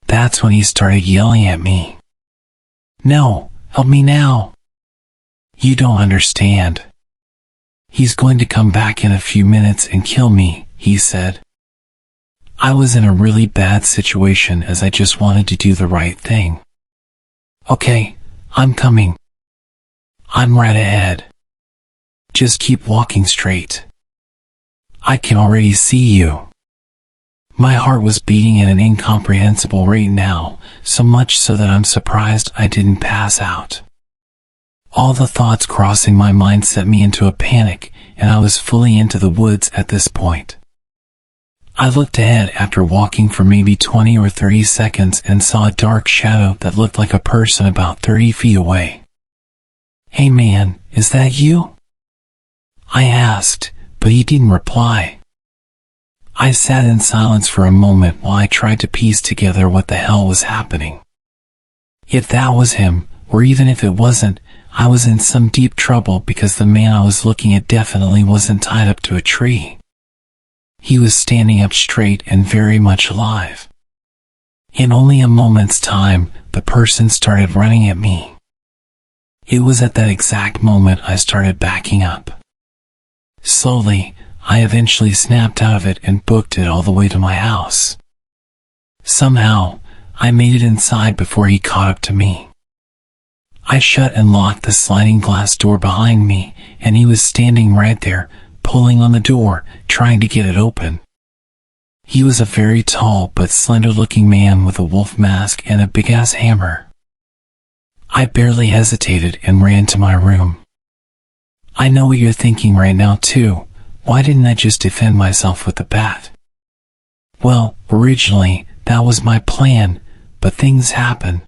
That's when he started yelling at me. No, help me now. You don't understand. He's going to come back in a few minutes and kill me, he said. I was in a really bad situation as I just wanted to do the right thing. Okay, I'm coming. I'm right ahead. Just keep walking straight. I can already see you. My heart was beating at an incomprehensible rate now, so much so that I'm surprised I didn't pass out. All the thoughts crossing my mind set me into a panic, and I was fully into the woods at this point. I looked ahead after walking for maybe 20 or 30 seconds and saw a dark shadow that looked like a person about 30 feet away. Hey man, is that you? I asked, but he didn't reply. I sat in silence for a moment while I tried to piece together what the hell was happening. If that was him, or even if it wasn't, I was in some deep trouble because the man I was looking at definitely wasn't tied up to a tree. He was standing up straight and very much alive. In only a moment's time, the person started running at me. It was at that exact moment I started backing up. Slowly, I eventually snapped out of it and booked it all the way to my house. Somehow, I made it inside before he caught up to me. I shut and locked the sliding glass door behind me, and he was standing right there, pulling on the door, trying to get it open. He was a very tall but slender-looking man with a wolf mask and a big-ass hammer. I barely hesitated and ran to my room. I know what you're thinking right now too. Why didn't I just defend myself with the bat? Well, originally, that was my plan, but things happen.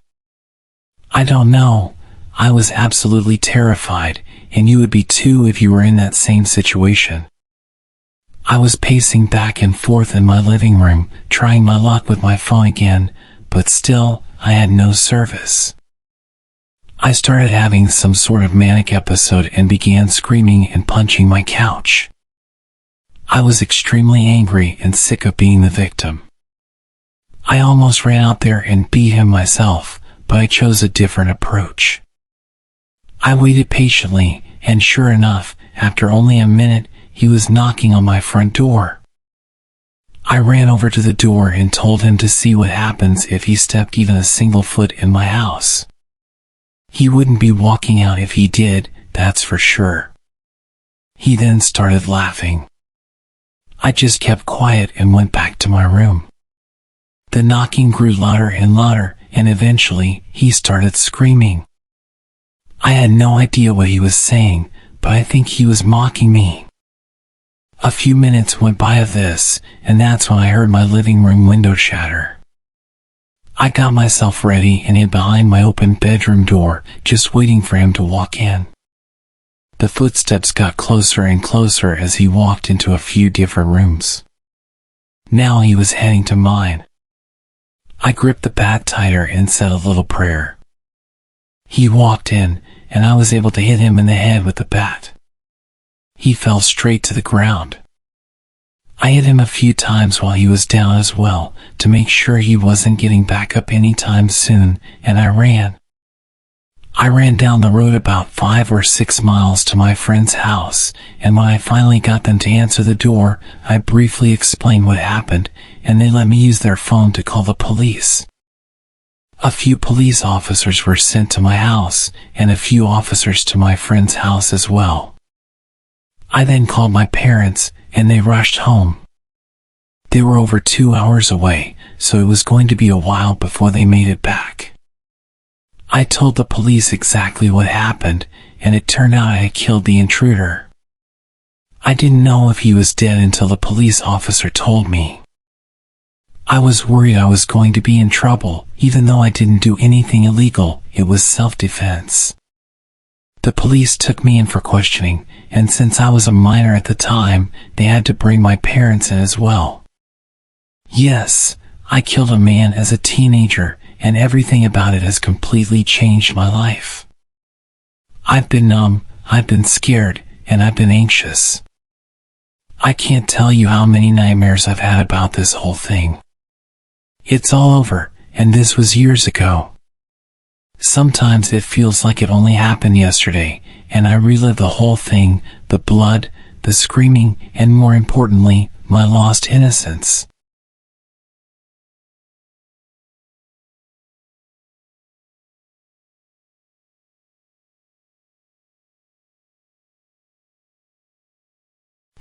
I don't know. I was absolutely terrified, and you would be too if you were in that same situation. I was pacing back and forth in my living room, trying my luck with my phone again, but still, I had no service. I started having some sort of manic episode and began screaming and punching my couch. I was extremely angry and sick of being the victim. I almost ran out there and beat him myself, but I chose a different approach. I waited patiently, and sure enough, after only a minute, he was knocking on my front door. I ran over to the door and told him to see what happens if he stepped even a single foot in my house. He wouldn't be walking out if he did, that's for sure. He then started laughing. I just kept quiet and went back to my room. The knocking grew louder and louder, and eventually, he started screaming. I had no idea what he was saying, but I think he was mocking me. A few minutes went by of this, and that's when I heard my living room window shatter. I got myself ready and hid behind my open bedroom door, just waiting for him to walk in. The footsteps got closer and closer as he walked into a few different rooms. Now he was heading to mine. I gripped the bat tighter and said a little prayer. He walked in, and I was able to hit him in the head with the bat. He fell straight to the ground. I hit him a few times while he was down as well, to make sure he wasn't getting back up anytime soon, and I ran. I ran down the road about 5 or 6 miles to my friend's house, and when I finally got them to answer the door, I briefly explained what happened, and they let me use their phone to call the police. A few police officers were sent to my house, and a few officers to my friend's house as well. I then called my parents, and they rushed home. They were over 2 hours away, so it was going to be a while before they made it back. I told the police exactly what happened, and it turned out I had killed the intruder. I didn't know if he was dead until the police officer told me. I was worried I was going to be in trouble, even though I didn't do anything illegal. It was self-defense. The police took me in for questioning, and since I was a minor at the time, they had to bring my parents in as well. Yes, I killed a man as a teenager, and everything about it has completely changed my life. I've been numb, I've been scared, and I've been anxious. I can't tell you how many nightmares I've had about this whole thing. It's all over, and this was years ago. Sometimes it feels like it only happened yesterday, and I relive the whole thing, the blood, the screaming, and more importantly, my lost innocence.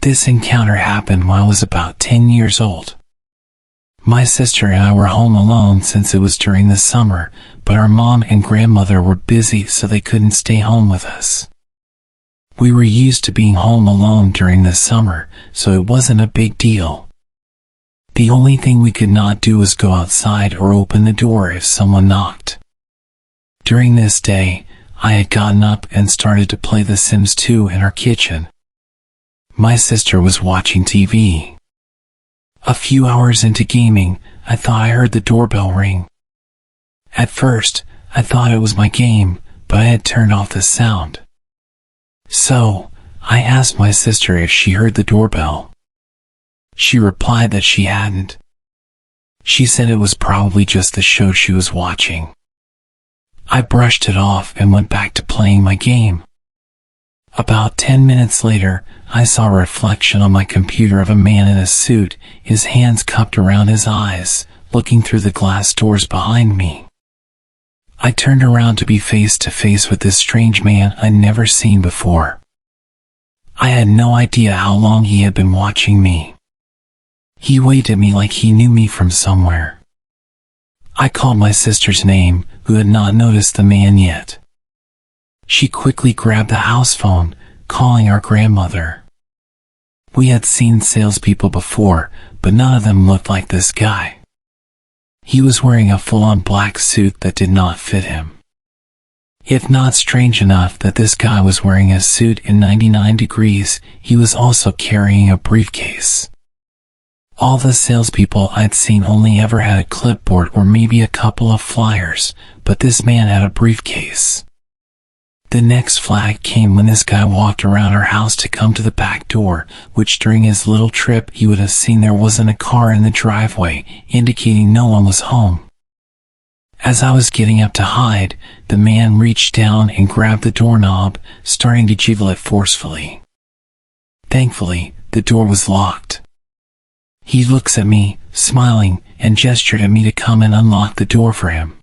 This encounter happened when I was about 10 years old. My sister and I were home alone since it was during the summer, but our mom and grandmother were busy so they couldn't stay home with us. We were used to being home alone during the summer, so it wasn't a big deal. The only thing we could not do was go outside or open the door if someone knocked. During this day, I had gotten up and started to play The Sims 2 in our kitchen. My sister was watching TV. A few hours into gaming, I thought I heard the doorbell ring. At first, I thought it was my game, but I had turned off the sound. So, I asked my sister if she heard the doorbell. She replied that she hadn't. She said it was probably just the show she was watching. I brushed it off and went back to playing my game. About 10 minutes later, I saw a reflection on my computer of a man in a suit, his hands cupped around his eyes, looking through the glass doors behind me. I turned around to be face to face with this strange man I'd never seen before. I had no idea how long he had been watching me. He waved at me like he knew me from somewhere. I called my sister's name, who had not noticed the man yet. She quickly grabbed the house phone, calling our grandmother. We had seen salespeople before, but none of them looked like this guy. He was wearing a full-on black suit that did not fit him. If not strange enough that this guy was wearing a suit in 99 degrees, he was also carrying a briefcase. All the salespeople I'd seen only ever had a clipboard or maybe a couple of flyers, but this man had a briefcase. The next flag came when this guy walked around our house to come to the back door, which during his little trip he would have seen there wasn't a car in the driveway, indicating no one was home. As I was getting up to hide, the man reached down and grabbed the doorknob, starting to jiggle it forcefully. Thankfully, the door was locked. He looks at me, smiling, and gestured at me to come and unlock the door for him.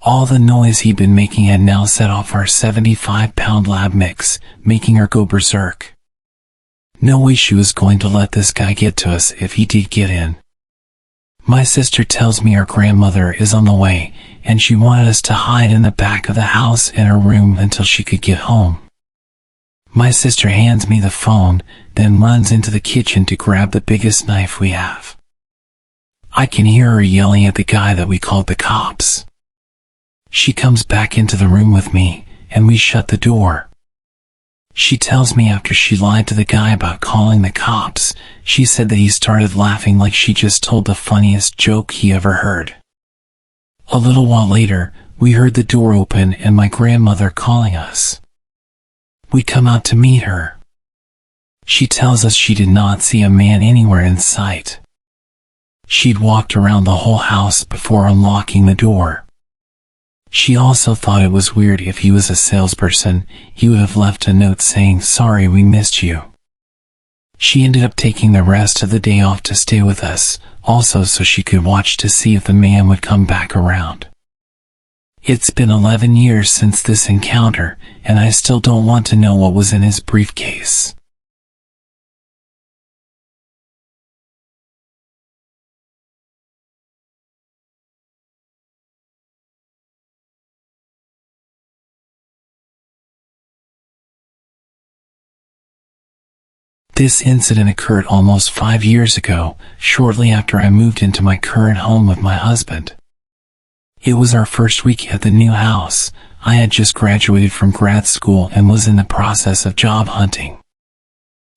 All the noise he'd been making had now set off our 75-pound lab mix, making her go berserk. No way she was going to let this guy get to us if he did get in. My sister tells me our grandmother is on the way, and she wanted us to hide in the back of the house in her room until she could get home. My sister hands me the phone, then runs into the kitchen to grab the biggest knife we have. I can hear her yelling at the guy that we called the cops. She comes back into the room with me, and we shut the door. She tells me after she lied to the guy about calling the cops, she said that he started laughing like she just told the funniest joke he ever heard. A little while later, we heard the door open and my grandmother calling us. We come out to meet her. She tells us she did not see a man anywhere in sight. She'd walked around the whole house before unlocking the door. She also thought it was weird if he was a salesperson, he would have left a note saying, "Sorry, we missed you." She ended up taking the rest of the day off to stay with us, also so she could watch to see if the man would come back around. It's been 11 years since this encounter, and I still don't want to know what was in his briefcase. This incident occurred almost 5 years ago, shortly after I moved into my current home with my husband. It was our first week at the new house. I had just graduated from grad school and was in the process of job hunting.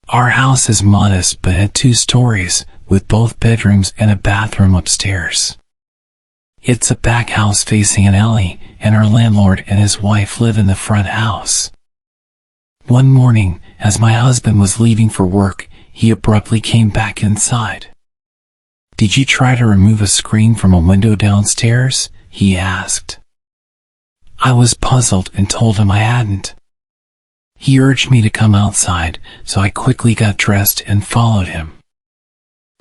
Our house is modest but had 2 stories, with both bedrooms and a bathroom upstairs. It's a back house facing an alley, and our landlord and his wife live in the front house. One morning, as my husband was leaving for work, he abruptly came back inside. "Did you try to remove a screen from a window downstairs?" he asked. I was puzzled and told him I hadn't. He urged me to come outside, so I quickly got dressed and followed him.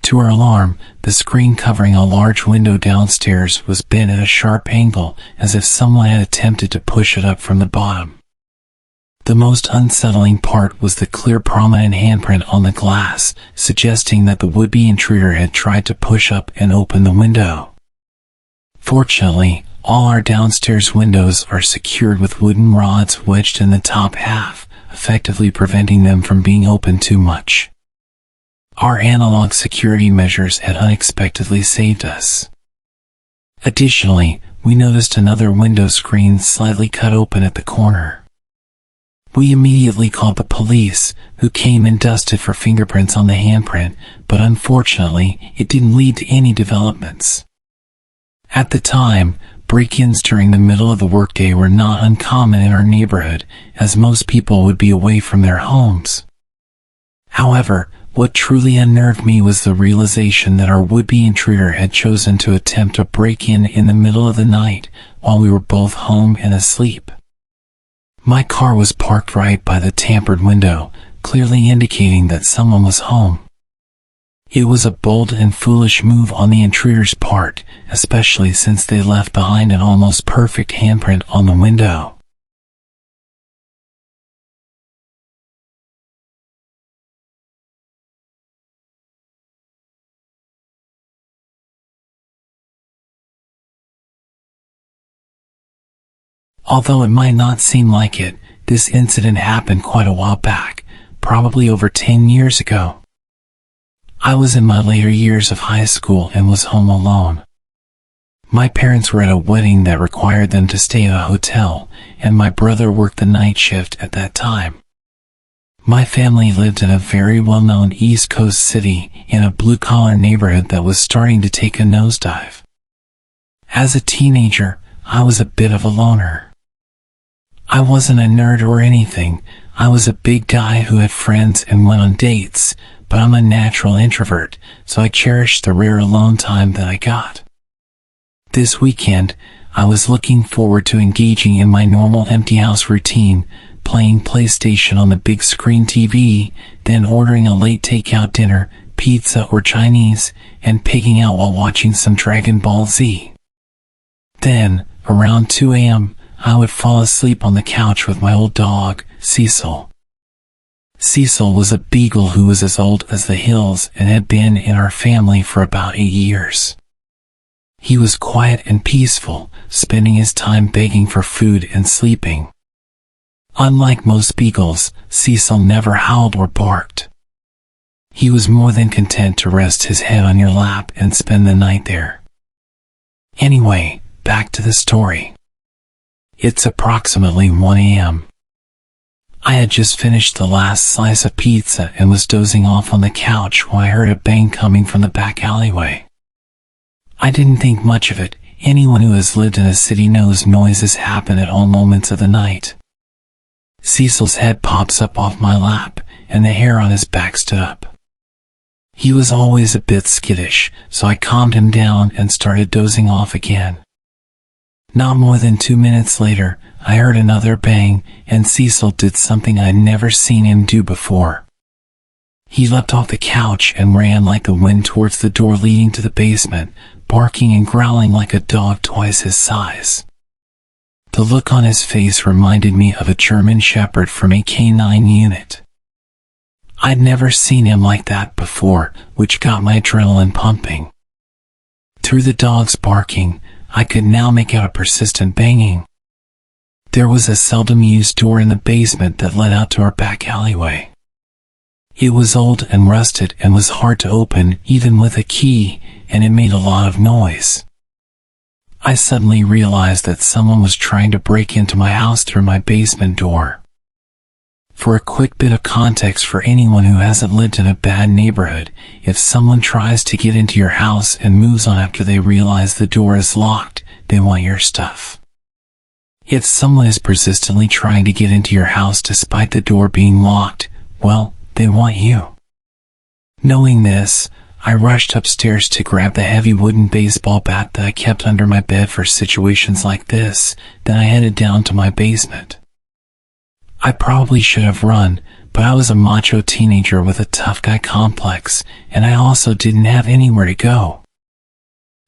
To our alarm, the screen covering a large window downstairs was bent at a sharp angle, as if someone had attempted to push it up from the bottom. The most unsettling part was the clear prominent handprint on the glass, suggesting that the would-be intruder had tried to push up and open the window. Fortunately, all our downstairs windows are secured with wooden rods wedged in the top half, effectively preventing them from being opened too much. Our analog security measures had unexpectedly saved us. Additionally, we noticed another window screen slightly cut open at the corner. We immediately called the police, who came and dusted for fingerprints on the handprint, but unfortunately, it didn't lead to any developments. At the time, break-ins during the middle of the workday were not uncommon in our neighborhood, as most people would be away from their homes. However, what truly unnerved me was the realization that our would-be intruder had chosen to attempt a break-in in the middle of the night, while we were both home and asleep. My car was parked right by the tampered window, clearly indicating that someone was home. It was a bold and foolish move on the intruder's part, especially since they left behind an almost perfect handprint on the window. Although it might not seem like it, this incident happened quite a while back, probably over 10 years ago. I was in my later years of high school and was home alone. My parents were at a wedding that required them to stay at a hotel, and my brother worked the night shift at that time. My family lived in a very well-known East Coast city in a blue-collar neighborhood that was starting to take a nosedive. As a teenager, I was a bit of a loner. I wasn't a nerd or anything. I was a big guy who had friends and went on dates, but I'm a natural introvert, so I cherished the rare alone time that I got. This weekend, I was looking forward to engaging in my normal empty house routine, playing PlayStation on the big screen TV, then ordering a late takeout dinner, pizza or Chinese, and pigging out while watching some Dragon Ball Z. Then, around 2 a.m., I would fall asleep on the couch with my old dog, Cecil. Cecil was a beagle who was as old as the hills and had been in our family for about 8 years. He was quiet and peaceful, spending his time begging for food and sleeping. Unlike most beagles, Cecil never howled or barked. He was more than content to rest his head on your lap and spend the night there. Anyway, back to the story. It's approximately 1 a.m. I had just finished the last slice of pizza and was dozing off on the couch when I heard a bang coming from the back alleyway. I didn't think much of it. Anyone who has lived in a city knows noises happen at all moments of the night. Cecil's head pops up off my lap, and the hair on his back stood up. He was always a bit skittish, so I calmed him down and started dozing off again. Not more than 2 minutes later, I heard another bang, and Cecil did something I'd never seen him do before. He leapt off the couch and ran like the wind towards the door leading to the basement, barking and growling like a dog twice his size. The look on his face reminded me of a German Shepherd from a K9 unit. I'd never seen him like that before, which got my adrenaline pumping. Through the dog's barking, I could now make out a persistent banging. There was a seldom-used door in the basement that led out to our back alleyway. It was old and rusted and was hard to open even with a key, and it made a lot of noise. I suddenly realized that someone was trying to break into my house through my basement door. For a quick bit of context for anyone who hasn't lived in a bad neighborhood, if someone tries to get into your house and moves on after they realize the door is locked, they want your stuff. If someone is persistently trying to get into your house despite the door being locked, well, they want you. Knowing this, I rushed upstairs to grab the heavy wooden baseball bat that I kept under my bed for situations like this, then I headed down to my basement. I probably should have run, but I was a macho teenager with a tough guy complex, and I also didn't have anywhere to go.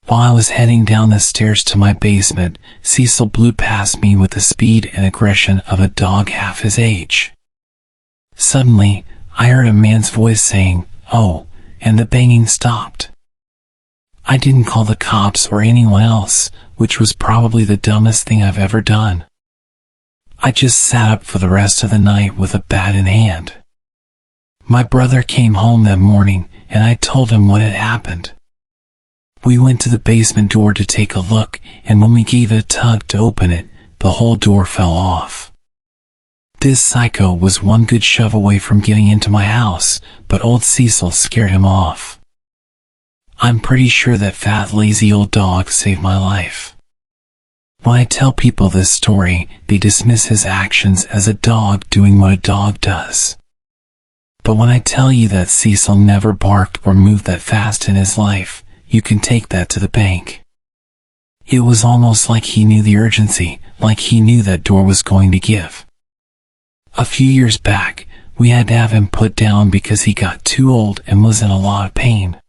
While I was heading down the stairs to my basement, Cecil blew past me with the speed and aggression of a dog half his age. Suddenly, I heard a man's voice saying, "Oh," and the banging stopped. I didn't call the cops or anyone else, which was probably the dumbest thing I've ever done. I just sat up for the rest of the night with a bat in hand. My brother came home that morning, and I told him what had happened. We went to the basement door to take a look, and when we gave it a tug to open it, the whole door fell off. This psycho was one good shove away from getting into my house, but old Cecil scared him off. I'm pretty sure that fat, lazy old dog saved my life. When I tell people this story, they dismiss his actions as a dog doing what a dog does. But when I tell you that Cecil never barked or moved that fast in his life, you can take that to the bank. It was almost like he knew the urgency, like he knew that door was going to give. A few years back, we had to have him put down because he got too old and was in a lot of pain.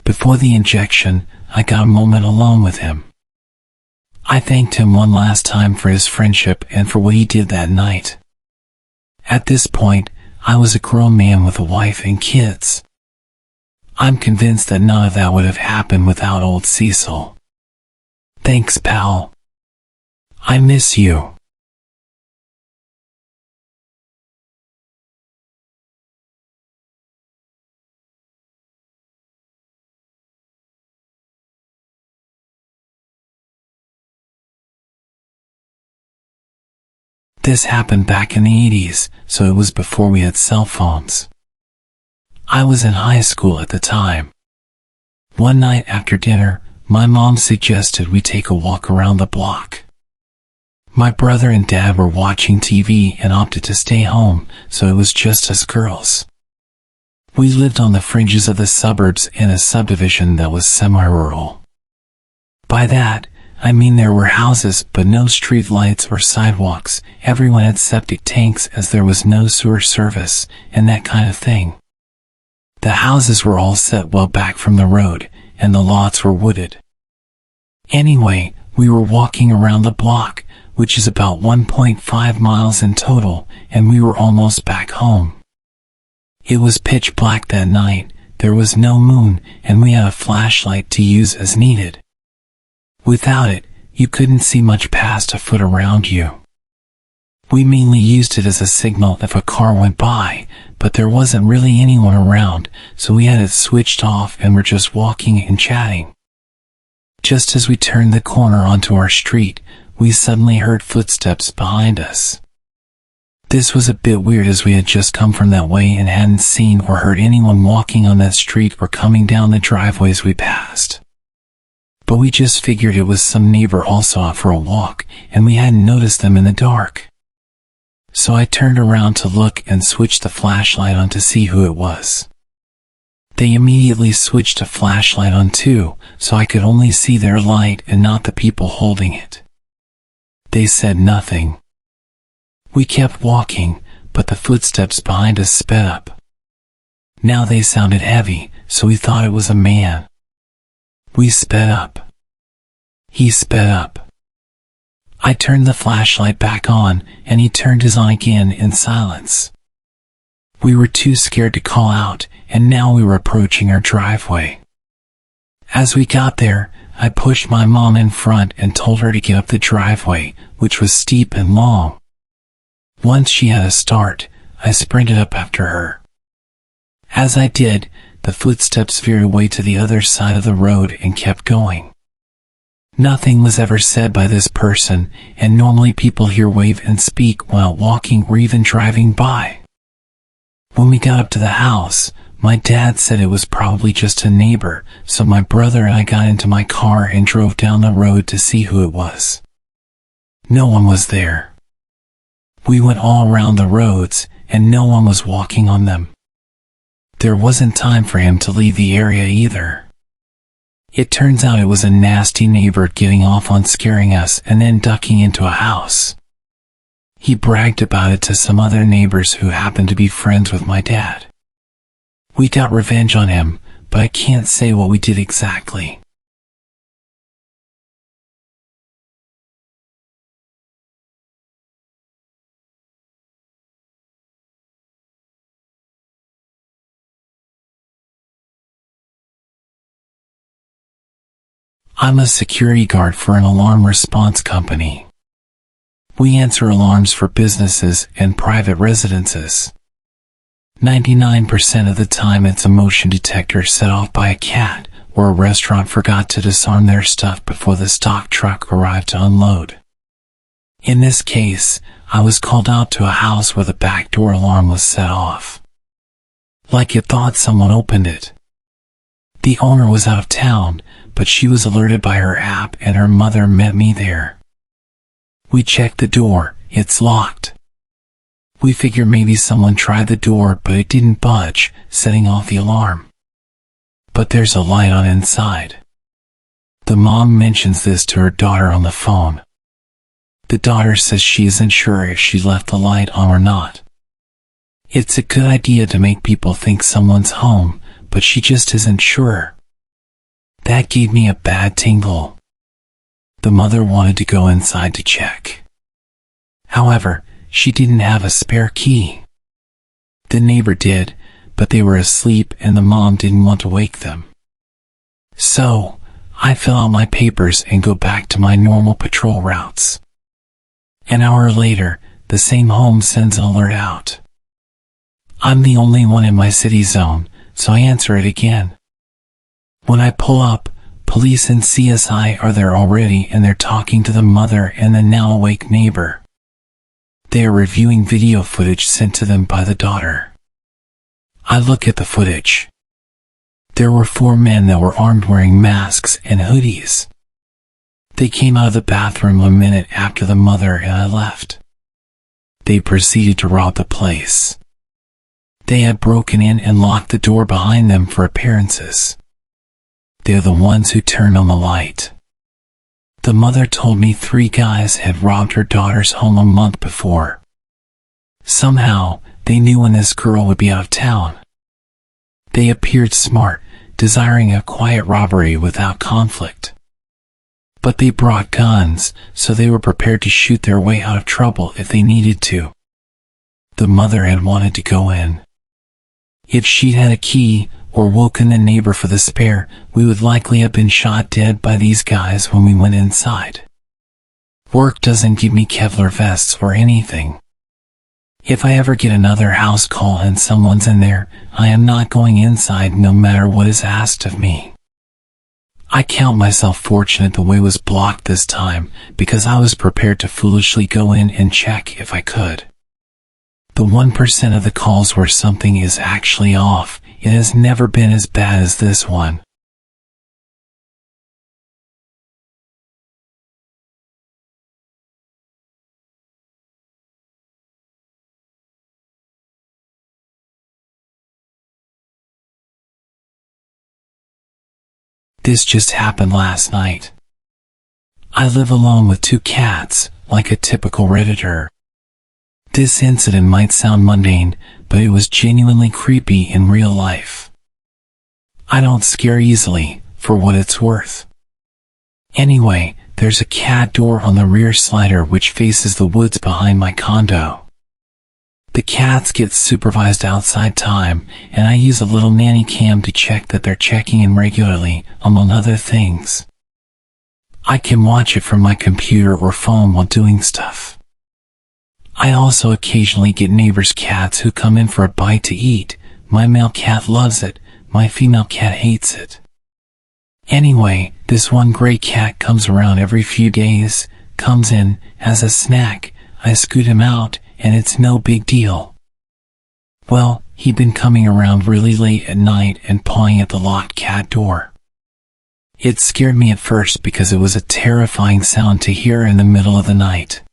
Before the injection, I got a moment alone with him. I thanked him one last time for his friendship and for what he did that night. At this point, I was a grown man with a wife and kids. I'm convinced that none of that would have happened without old Cecil. Thanks, pal. I miss you. This happened back in the 80s, so it was before we had cell phones. I was in high school at the time. One night after dinner, my mom suggested we take a walk around the block. My brother and dad were watching TV and opted to stay home, so it was just us girls. We lived on the fringes of the suburbs in a subdivision that was semi-rural. By that, I mean there were houses but no street lights or sidewalks, everyone had septic tanks as there was no sewer service, and that kind of thing. The houses were all set well back from the road, and the lots were wooded. Anyway, we were walking around the block, which is about 1.5 miles in total, and we were almost back home. It was pitch black that night, there was no moon, and we had a flashlight to use as needed. Without it, you couldn't see much past a foot around you. We mainly used it as a signal if a car went by, but there wasn't really anyone around, so we had it switched off and were just walking and chatting. Just as we turned the corner onto our street, we suddenly heard footsteps behind us. This was a bit weird as we had just come from that way and hadn't seen or heard anyone walking on that street or coming down the driveways we passed. But we just figured it was some neighbor also out for a walk, and we hadn't noticed them in the dark. So I turned around to look and switched the flashlight on to see who it was. They immediately switched a flashlight on too, so I could only see their light and not the people holding it. They said nothing. We kept walking, but the footsteps behind us sped up. Now they sounded heavy, so we thought it was a man. We sped up. He sped up. I turned the flashlight back on, and he turned his on again in silence. We were too scared to call out, and now we were approaching our driveway. As we got there, I pushed my mom in front and told her to get up the driveway, which was steep and long. Once she had a start, I sprinted up after her. As I did, the footsteps veered away to the other side of the road and kept going. Nothing was ever said by this person, and normally people here wave and speak while walking or even driving by. When we got up to the house, my dad said it was probably just a neighbor, so my brother and I got into my car and drove down the road to see who it was. No one was there. We went all around the roads, and no one was walking on them. There wasn't time for him to leave the area either. It turns out it was a nasty neighbor getting off on scaring us and then ducking into a house. He bragged about it to some other neighbors who happened to be friends with my dad. We got revenge on him, but I can't say what we did exactly. I'm a security guard for an alarm response company. We answer alarms for businesses and private residences. 99% of the time it's a motion detector set off by a cat, or a restaurant forgot to disarm their stuff before the stock truck arrived to unload. In this case, I was called out to a house where the back door alarm was set off. Like it thought someone opened it. The owner was out of town, but she was alerted by her app and her mother met me there. We checked the door, it's locked. We figured maybe someone tried the door but it didn't budge, setting off the alarm. But there's a light on inside. The mom mentions this to her daughter on the phone. The daughter says she isn't sure if she left the light on or not. It's a good idea to make people think someone's home, but she just isn't sure. That gave me a bad tingle. The mother wanted to go inside to check. However, she didn't have a spare key. The neighbor did, but they were asleep and the mom didn't want to wake them. So, I fill out my papers and go back to my normal patrol routes. An hour later, the same home sends an alert out. I'm the only one in my city zone, so I answer it again. When I pull up, police and CSI are there already and they're talking to the mother and the now awake neighbor. They are reviewing video footage sent to them by the daughter. I look at the footage. There were 4 men that were armed wearing masks and hoodies. They came out of the bathroom a minute after the mother and I left. They proceeded to rob the place. They had broken in and locked the door behind them for appearances. They're the ones who turned on the light. The mother told me 3 guys had robbed her daughter's home a month before. Somehow, they knew when this girl would be out of town. They appeared smart, desiring a quiet robbery without conflict. But they brought guns, so they were prepared to shoot their way out of trouble if they needed to. The mother had wanted to go in. If she'd had a key, or woken the neighbor for the spare, we would likely have been shot dead by these guys when we went inside. Work doesn't give me Kevlar vests or anything. If I ever get another house call and someone's in there, I am not going inside no matter what is asked of me. I count myself fortunate the way was blocked this time, because I was prepared to foolishly go in and check if I could. The 1% of the calls where something is actually off, it has never been as bad as this one. This just happened last night. I live alone with 2 cats, like a typical Redditor. This incident might sound mundane, but it was genuinely creepy in real life. I don't scare easily, for what it's worth. Anyway, there's a cat door on the rear slider which faces the woods behind my condo. The cats get supervised outside time, and I use a little nanny cam to check that they're checking in regularly, among other things. I can watch it from my computer or phone while doing stuff. I also occasionally get neighbors' cats who come in for a bite to eat. My male cat loves it, my female cat hates it. Anyway, this one gray cat comes around every few days, comes in, has a snack, I scoot him out, and it's no big deal. Well, he'd been coming around really late at night and pawing at the locked cat door. It scared me at first because it was a terrifying sound to hear in the middle of the night.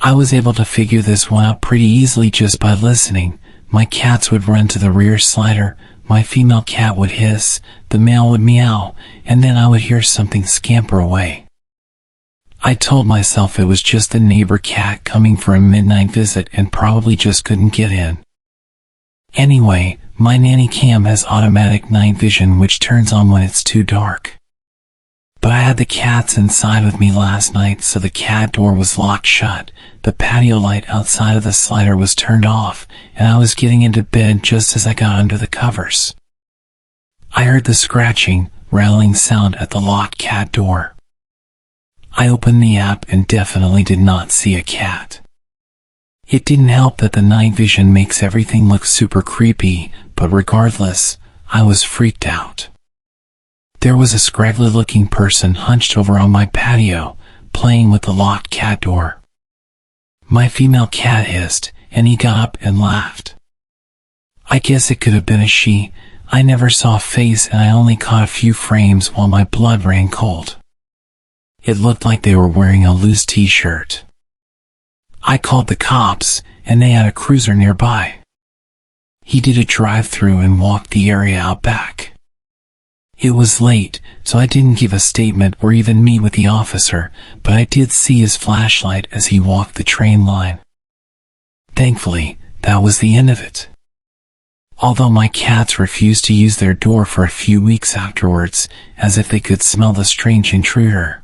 I was able to figure this one out pretty easily just by listening. My cats would run to the rear slider, my female cat would hiss, the male would meow, and then I would hear something scamper away. I told myself it was just the neighbor cat coming for a midnight visit and probably just couldn't get in. Anyway, my nanny cam has automatic night vision which turns on when it's too dark. But I had the cats inside with me last night, so the cat door was locked shut, the patio light outside of the slider was turned off, and I was getting into bed just as I got under the covers. I heard the scratching, rattling sound at the locked cat door. I opened the app and definitely did not see a cat. It didn't help that the night vision makes everything look super creepy, but regardless, I was freaked out. There was a scraggly-looking person hunched over on my patio, playing with the locked cat door. My female cat hissed, and he got up and laughed. I guess it could have been a she. I never saw a face and I only caught a few frames while my blood ran cold. It looked like they were wearing a loose t-shirt. I called the cops, and they had a cruiser nearby. He did a drive-through and walked the area out back. It was late, so I didn't give a statement or even meet with the officer, but I did see his flashlight as he walked the train line. Thankfully, that was the end of it. Although my cats refused to use their door for a few weeks afterwards, as if they could smell the strange intruder.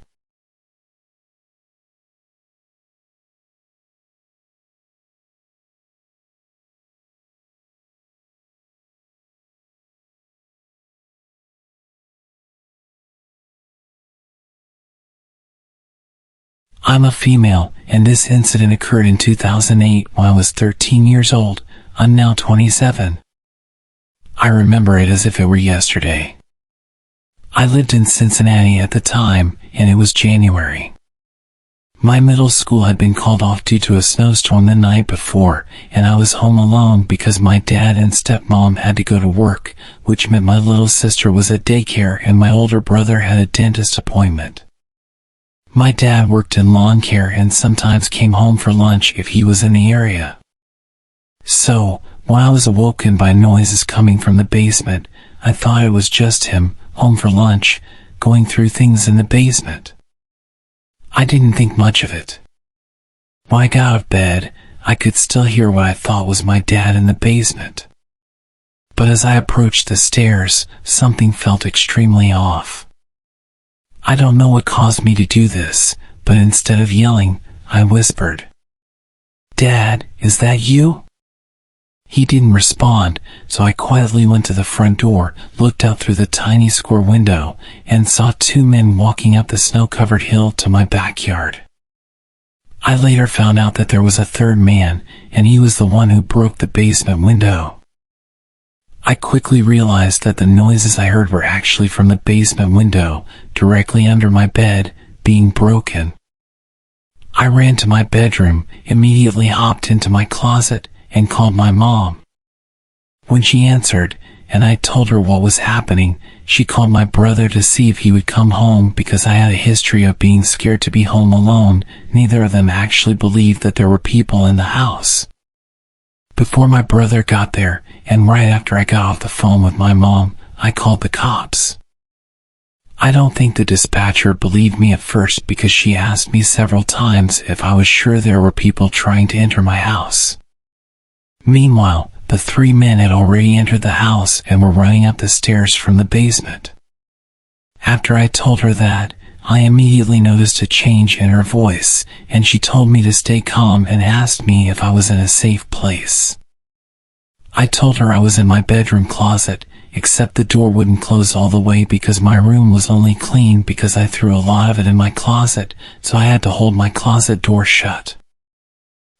I'm a female, and this incident occurred in 2008 when I was 13 years old. I'm now 27. I remember it as if it were yesterday. I lived in Cincinnati at the time, and it was January. My middle school had been called off due to a snowstorm the night before, and I was home alone because my dad and stepmom had to go to work, which meant my little sister was at daycare and my older brother had a dentist appointment. My dad worked in lawn care and sometimes came home for lunch if he was in the area. So, when I was awoken by noises coming from the basement, I thought it was just him, home for lunch, going through things in the basement. I didn't think much of it. When I got out of bed, I could still hear what I thought was my dad in the basement. But as I approached the stairs, something felt extremely off. I don't know what caused me to do this, but instead of yelling, I whispered, "Dad, is that you?" He didn't respond, so I quietly went to the front door, looked out through the tiny square window, and saw 2 men walking up the snow-covered hill to my backyard. I later found out that there was a 3rd man, and he was the one who broke the basement window. I quickly realized that the noises I heard were actually from the basement window, directly under my bed, being broken. I ran to my bedroom, immediately hopped into my closet, and called my mom. When she answered, and I told her what was happening, she called my brother to see if he would come home because I had a history of being scared to be home alone. Neither of them actually believed that there were people in the house. Before my brother got there, and right after I got off the phone with my mom, I called the cops. I don't think the dispatcher believed me at first because she asked me several times if I was sure there were people trying to enter my house. Meanwhile, the 3 men had already entered the house and were running up the stairs from the basement. After I told her that, I immediately noticed a change in her voice, and she told me to stay calm and asked me if I was in a safe place. I told her I was in my bedroom closet, except the door wouldn't close all the way because my room was only clean because I threw a lot of it in my closet, so I had to hold my closet door shut.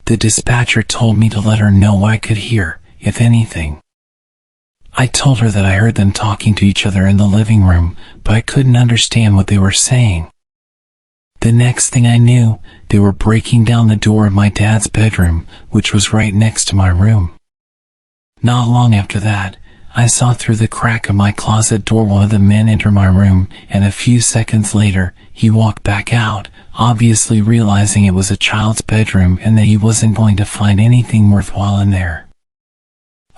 The dispatcher told me to let her know what I could hear, if anything. I told her that I heard them talking to each other in the living room, but I couldn't understand what they were saying. The next thing I knew, they were breaking down the door of my dad's bedroom, which was right next to my room. Not long after that, I saw through the crack of my closet door one of the men enter my room, and a few seconds later, he walked back out, obviously realizing it was a child's bedroom and that he wasn't going to find anything worthwhile in there.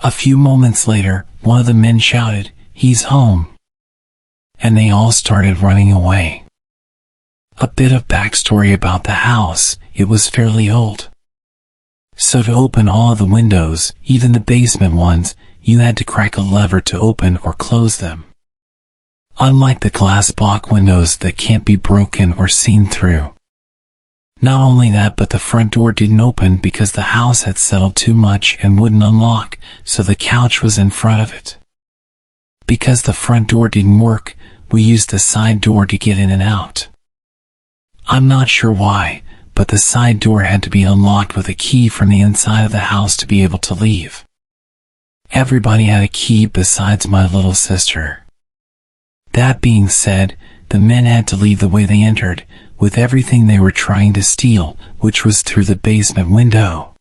A few moments later, one of the men shouted, "He's home!" And they all started running away. A bit of backstory about the house: it was fairly old. So to open all of the windows, even the basement ones, you had to crack a lever to open or close them. Unlike the glass block windows that can't be broken or seen through. Not only that, but the front door didn't open because the house had settled too much and wouldn't unlock, so the couch was in front of it. Because the front door didn't work, we used the side door to get in and out. I'm not sure why, but the side door had to be unlocked with a key from the inside of the house to be able to leave. Everybody had a key besides my little sister. That being said, the men had to leave the way they entered, with everything they were trying to steal, which was through the basement window.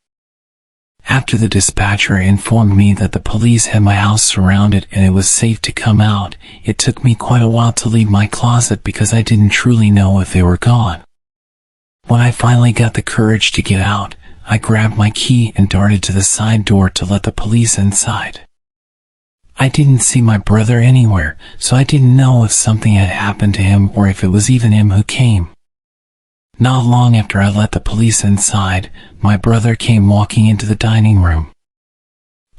After the dispatcher informed me that the police had my house surrounded and it was safe to come out, it took me quite a while to leave my closet because I didn't truly know if they were gone. When I finally got the courage to get out, I grabbed my key and darted to the side door to let the police inside. I didn't see my brother anywhere, so I didn't know if something had happened to him or if it was even him who came. Not long after I let the police inside, my brother came walking into the dining room.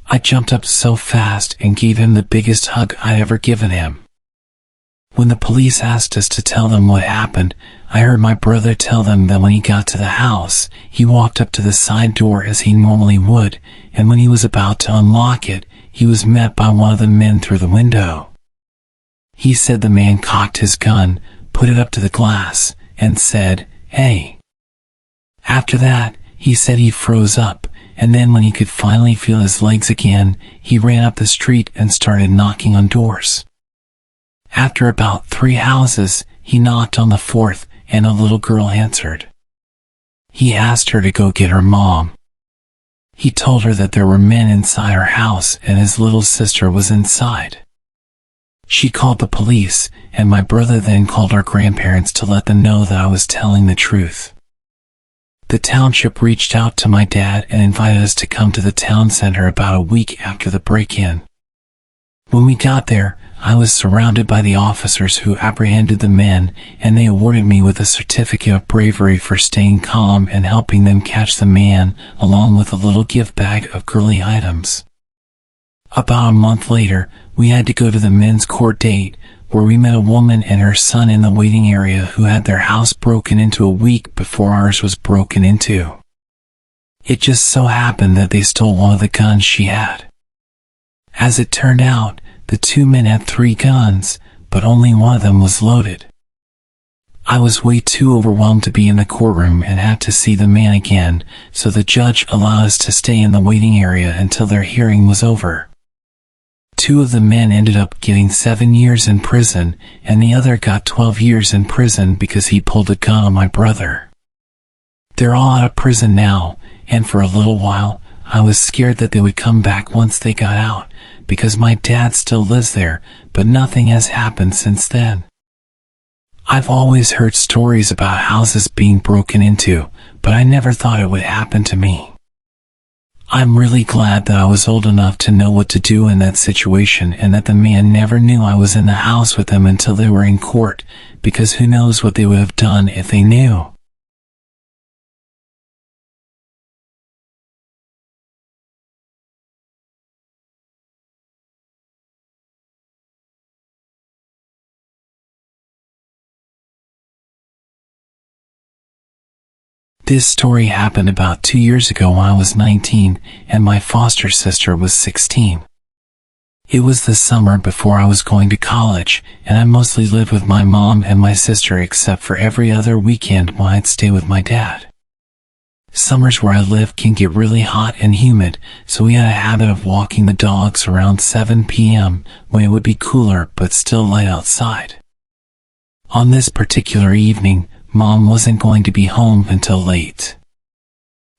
I jumped up so fast and gave him the biggest hug I'd ever given him. When the police asked us to tell them what happened, I heard my brother tell them that when he got to the house, he walked up to the side door as he normally would, and when he was about to unlock it, he was met by one of the men through the window. He said the man cocked his gun, put it up to the glass, and said, "Hey." After that, he said he froze up, and then when he could finally feel his legs again, he ran up the street and started knocking on doors. After about 3 houses, he knocked on the 4th, and a little girl answered. He asked her to go get her mom. He told her that there were men inside her house and his little sister was inside. She called the police, and my brother then called our grandparents to let them know that I was telling the truth. The township reached out to my dad and invited us to come to the town center about a week after the break-in. When we got there, I was surrounded by the officers who apprehended the men, and they awarded me with a certificate of bravery for staying calm and helping them catch the man, along with a little gift bag of girly items. About a month later, we had to go to the men's court date, where we met a woman and her son in the waiting area who had their house broken into a week before ours was broken into. It just so happened that they stole one of the guns she had. As it turned out, the 2 men had 3 guns, but only one of them was loaded. I was way too overwhelmed to be in the courtroom and had to see the man again, so the judge allowed us to stay in the waiting area until their hearing was over. 2 of the men ended up getting 7 years in prison, and the other got 12 years in prison because he pulled a gun on my brother. They're all out of prison now, and for a little while, I was scared that they would come back once they got out, because my dad still lives there, but nothing has happened since then. I've always heard stories about houses being broken into, but I never thought it would happen to me. I'm really glad that I was old enough to know what to do in that situation and that the man never knew I was in the house with them until they were in court, because who knows what they would have done if they knew. This story happened about 2 years ago when I was 19 and my foster sister was 16. It was the summer before I was going to college, and I mostly lived with my mom and my sister except for every other weekend when I'd stay with my dad. Summers where I live can get really hot and humid, so we had a habit of walking the dogs around 7 p.m. when it would be cooler but still light outside. On this particular evening, Mom wasn't going to be home until late.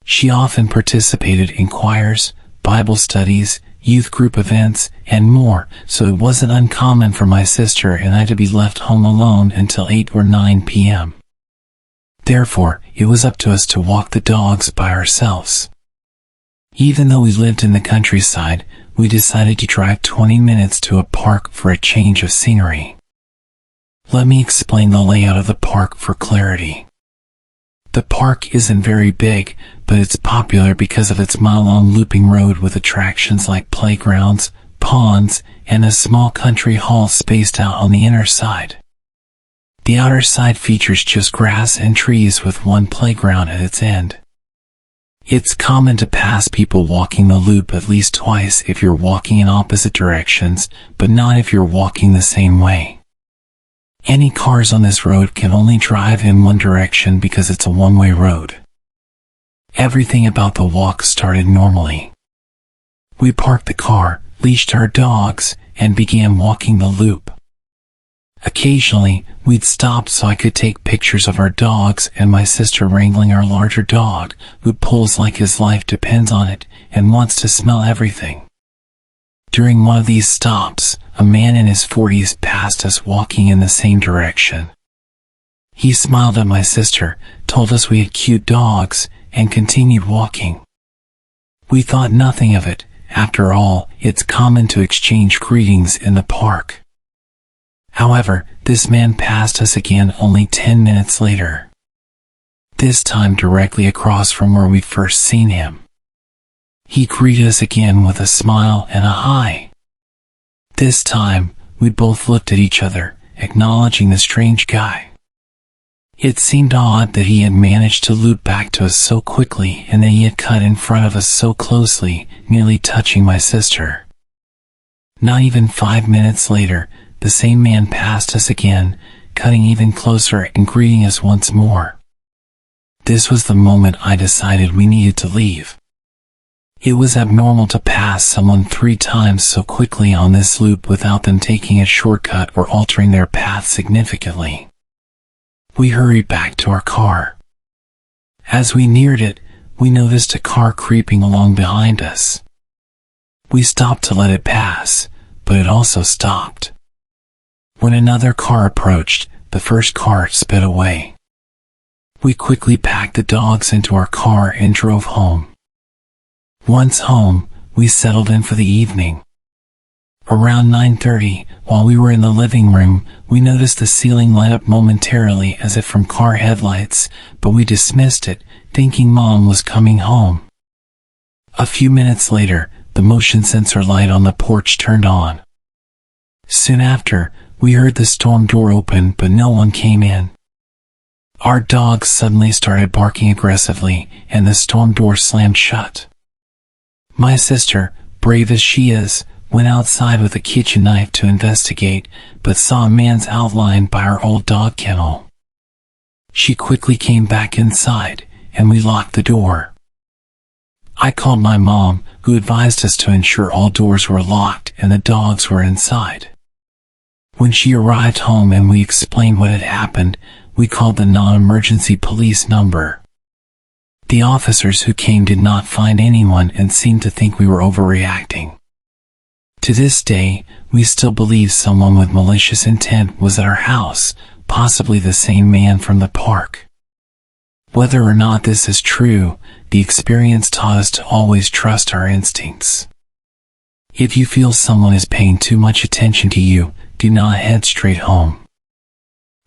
She often participated in choirs, Bible studies, youth group events, and more, so it wasn't uncommon for my sister and I to be left home alone until 8 or 9 p.m. Therefore, it was up to us to walk the dogs by ourselves. Even though we lived in the countryside, we decided to drive 20 minutes to a park for a change of scenery. Let me explain the layout of the park for clarity. The park isn't very big, but it's popular because of its mile-long looping road with attractions like playgrounds, ponds, and a small country hall spaced out on the inner side. The outer side features just grass and trees with one playground at its end. It's common to pass people walking the loop at least twice if you're walking in opposite directions, but not if you're walking the same way. Any cars on this road can only drive in one direction because it's a one-way road. Everything about the walk started normally. We parked the car, leashed our dogs, and began walking the loop. Occasionally, we'd stop so I could take pictures of our dogs and my sister wrangling our larger dog, who pulls like his life depends on it and wants to smell everything. During one of these stops, a man in his 40s passed us walking in the same direction. He smiled at my sister, told us we had cute dogs, and continued walking. We thought nothing of it. After all, it's common to exchange greetings in the park. However, this man passed us again only 10 minutes later. This time directly across from where we'd first seen him. He greeted us again with a smile and a hi. This time, we both looked at each other, acknowledging the strange guy. It seemed odd that he had managed to loop back to us so quickly and that he had cut in front of us so closely, nearly touching my sister. Not even 5 minutes later, the same man passed us again, cutting even closer and greeting us once more. This was the moment I decided we needed to leave. It was abnormal to pass someone 3 times so quickly on this loop without them taking a shortcut or altering their path significantly. We hurried back to our car. As we neared it, we noticed a car creeping along behind us. We stopped to let it pass, but it also stopped. When another car approached, the first car sped away. We quickly packed the dogs into our car and drove home. Once home, we settled in for the evening. Around 9:30, while we were in the living room, we noticed the ceiling light up momentarily as if from car headlights, but we dismissed it, thinking Mom was coming home. A few minutes later, the motion sensor light on the porch turned on. Soon after, we heard the storm door open, but no one came in. Our dogs suddenly started barking aggressively, and the storm door slammed shut. My sister, brave as she is, went outside with a kitchen knife to investigate, but saw a man's outline by our old dog kennel. She quickly came back inside, and we locked the door. I called my mom, who advised us to ensure all doors were locked and the dogs were inside. When she arrived home and we explained what had happened, we called the non-emergency police number. The officers who came did not find anyone and seemed to think we were overreacting. To this day, we still believe someone with malicious intent was at our house, possibly the same man from the park. Whether or not this is true, the experience taught us to always trust our instincts. If you feel someone is paying too much attention to you, do not head straight home.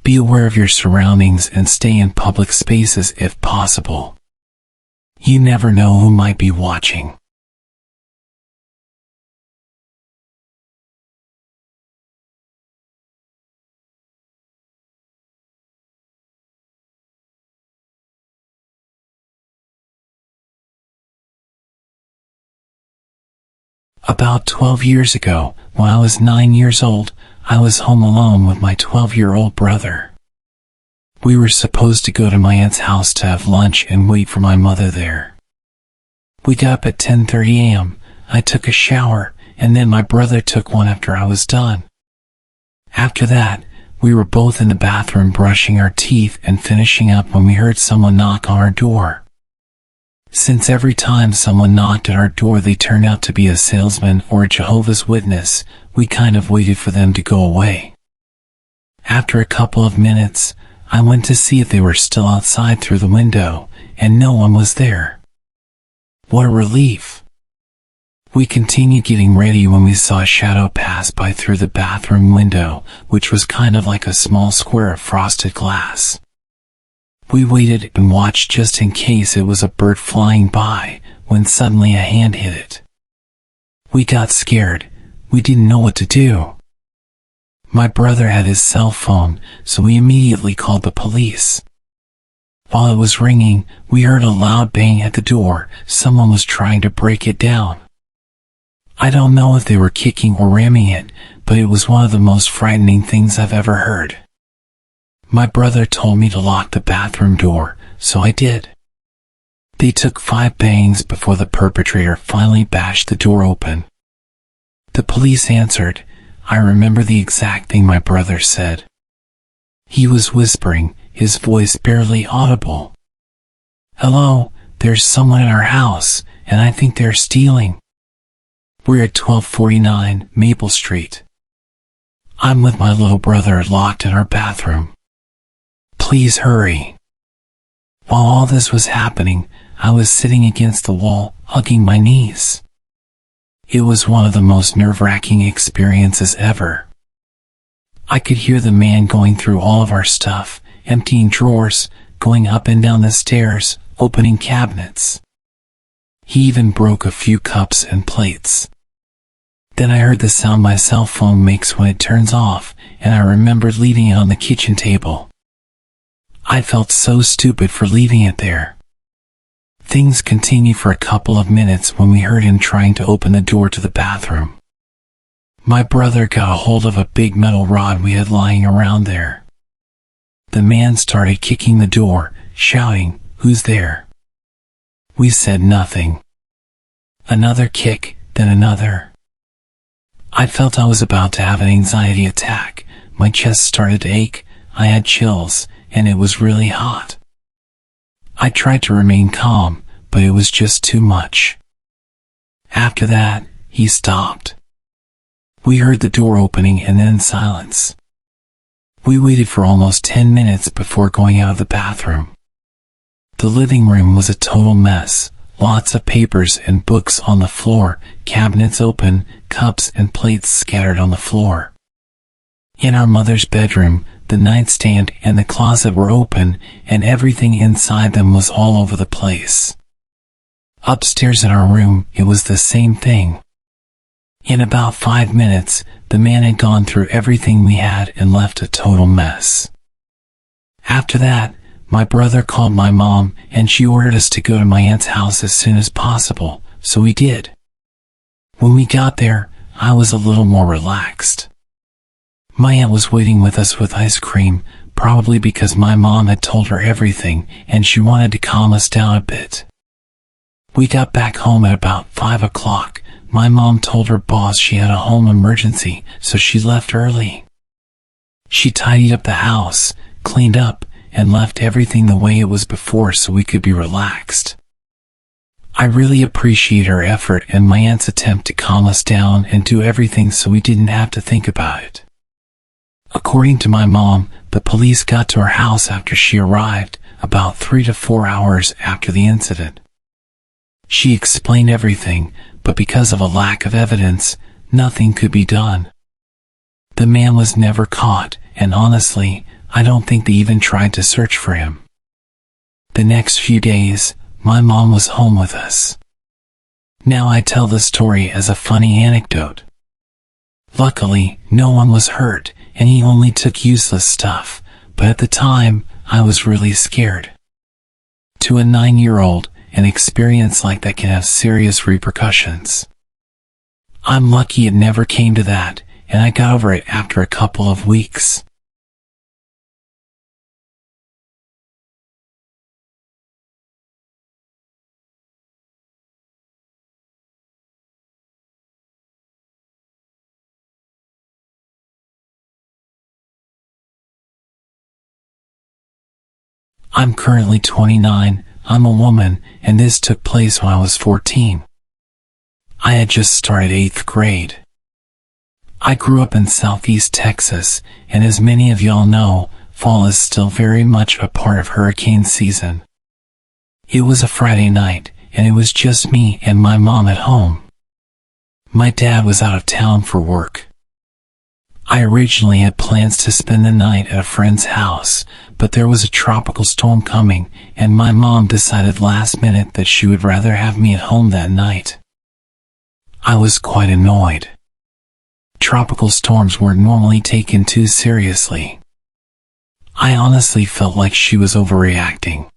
Be aware of your surroundings and stay in public spaces if possible. You never know who might be watching. About 12 years ago, when I was 9 years old, I was home alone with my 12-year-old brother. We were supposed to go to my aunt's house to have lunch and wait for my mother there. We got up at 10:30 a.m., I took a shower, and then my brother took one after I was done. After that, we were both in the bathroom brushing our teeth and finishing up when we heard someone knock on our door. Since every time someone knocked at our door they turned out to be a salesman or a Jehovah's Witness, we kind of waited for them to go away. After a couple of minutes, I went to see if they were still outside through the window, and no one was there. What a relief! We continued getting ready when we saw a shadow pass by through the bathroom window, which was kind of like a small square of frosted glass. We waited and watched just in case it was a bird flying by, when suddenly a hand hit it. We got scared. We didn't know what to do. My brother had his cell phone, so we immediately called the police. While it was ringing, we heard a loud bang at the door. Someone was trying to break it down. I don't know if they were kicking or ramming it, but it was one of the most frightening things I've ever heard. My brother told me to lock the bathroom door, so I did. They took 5 bangs before the perpetrator finally bashed the door open. The police answered. I remember the exact thing my brother said. He was whispering, his voice barely audible. "Hello, there's someone in our house, and I think they're stealing. We're at 1249 Maple Street. I'm with my little brother locked in our bathroom. Please hurry." While all this was happening, I was sitting against the wall, hugging my knees. It was one of the most nerve-wracking experiences ever. I could hear the man going through all of our stuff, emptying drawers, going up and down the stairs, opening cabinets. He even broke a few cups and plates. Then I heard the sound my cell phone makes when it turns off, and I remembered leaving it on the kitchen table. I felt so stupid for leaving it there. Things continued for a couple of minutes when we heard him trying to open the door to the bathroom. My brother got a hold of a big metal rod we had lying around there. The man started kicking the door, shouting, "Who's there?" We said nothing. Another kick, then another. I felt I was about to have an anxiety attack. My chest started to ache, I had chills, and it was really hot. I tried to remain calm, but it was just too much. After that, he stopped. We heard the door opening and then silence. We waited for almost 10 minutes before going out of the bathroom. The living room was a total mess, lots of papers and books on the floor, cabinets open, cups and plates scattered on the floor. In our mother's bedroom, the nightstand and the closet were open, and everything inside them was all over the place. Upstairs in our room, it was the same thing. In about 5 minutes, the man had gone through everything we had and left a total mess. After that, my brother called my mom, and she ordered us to go to my aunt's house as soon as possible, so we did. When we got there, I was a little more relaxed. My aunt was waiting with us with ice cream, probably because my mom had told her everything, and she wanted to calm us down a bit. We got back home at about 5 o'clock. My mom told her boss she had a home emergency, so she left early. She tidied up the house, cleaned up, and left everything the way it was before so we could be relaxed. I really appreciate her effort and my aunt's attempt to calm us down and do everything so we didn't have to think about it. According to my mom, the police got to our house after she arrived, about 3 to 4 hours after the incident. She explained everything, but because of a lack of evidence, nothing could be done. The man was never caught, and honestly, I don't think they even tried to search for him. The next few days, my mom was home with us. Now I tell the story as a funny anecdote. Luckily, no one was hurt, and he only took useless stuff, but at the time, I was really scared. To a 9-year-old, an experience like that can have serious repercussions. I'm lucky it never came to that, and I got over it after a couple of weeks. I'm currently 29, I'm a woman, and this took place when I was 14. I had just started 8th grade. I grew up in Southeast Texas, and as many of y'all know, fall is still very much a part of hurricane season. It was a Friday night, and it was just me and my mom at home. My dad was out of town for work. I originally had plans to spend the night at a friend's house, but there was a tropical storm coming, and my mom decided last minute that she would rather have me at home that night. I was quite annoyed. Tropical storms weren't normally taken too seriously. I honestly felt like she was overreacting.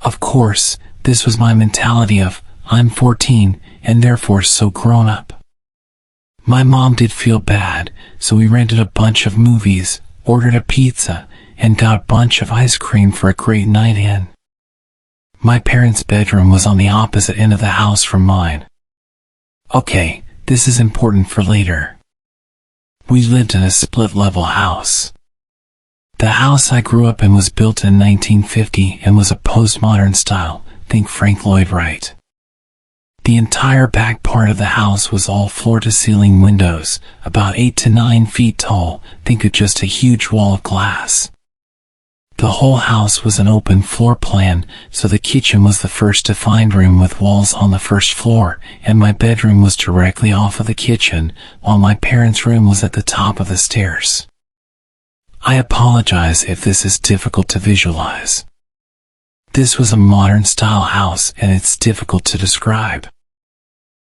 Of course, this was my mentality of, I'm 14, and therefore so grown up. My mom did feel bad, so we rented a bunch of movies, ordered a pizza, and got a bunch of ice cream for a great night in. My parents' bedroom was on the opposite end of the house from mine. Okay, this is important for later. We lived in a split-level house. The house I grew up in was built in 1950 and was a postmodern style, think Frank Lloyd Wright. The entire back part of the house was all floor-to-ceiling windows, about 8 to 9 feet tall, think of just a huge wall of glass. The whole house was an open floor plan, so the kitchen was the first defined room with walls on the first floor, and my bedroom was directly off of the kitchen, while my parents' room was at the top of the stairs. I apologize if this is difficult to visualize. This was a modern-style house, and it's difficult to describe.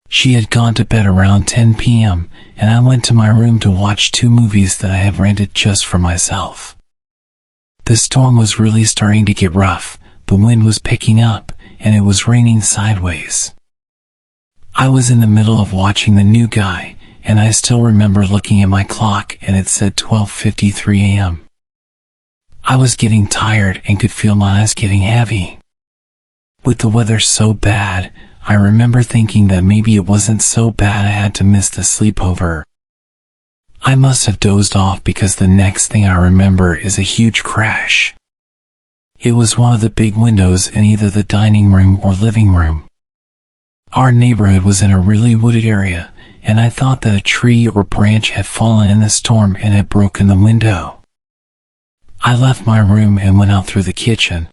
She had gone to bed around 10 p.m., and I went to my room to watch 2 movies that I had rented just for myself. The storm was really starting to get rough, the wind was picking up, and it was raining sideways. I was in the middle of watching The New Guy, and I still remember looking at my clock and it said 12:53 a.m. I was getting tired and could feel my eyes getting heavy. With the weather so bad, I remember thinking that maybe it wasn't so bad I had to miss the sleepover. I must have dozed off because the next thing I remember is a huge crash. It was one of the big windows in either the dining room or living room. Our neighborhood was in a really wooded area, and I thought that a tree or branch had fallen in the storm and had broken the window. I left my room and went out through the kitchen.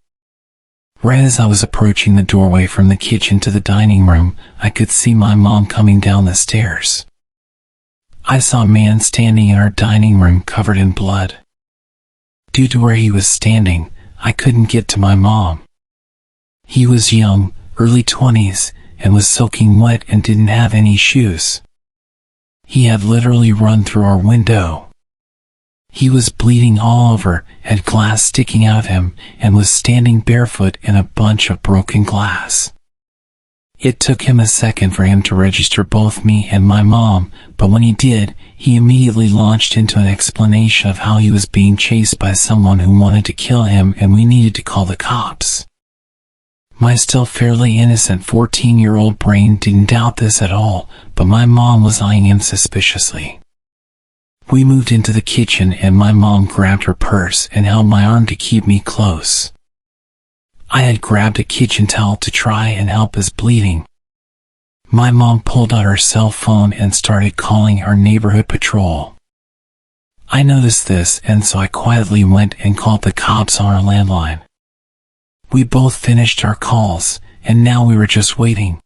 Right as I was approaching the doorway from the kitchen to the dining room, I could see my mom coming down the stairs. I saw a man standing in our dining room covered in blood. Due to where he was standing, I couldn't get to my mom. He was young, early 20s, and was soaking wet and didn't have any shoes. He had literally run through our window. He was bleeding all over, had glass sticking out of him, and was standing barefoot in a bunch of broken glass. It took him a second for him to register both me and my mom, but when he did, he immediately launched into an explanation of how he was being chased by someone who wanted to kill him and we needed to call the cops. My still fairly innocent 14-year-old brain didn't doubt this at all, but my mom was eyeing him suspiciously. We moved into the kitchen and my mom grabbed her purse and held my arm to keep me close. I had grabbed a kitchen towel to try and help his bleeding. My mom pulled out her cell phone and started calling our neighborhood patrol. I noticed this, and so I quietly went and called the cops on our landline. We both finished our calls, and now we were just waiting.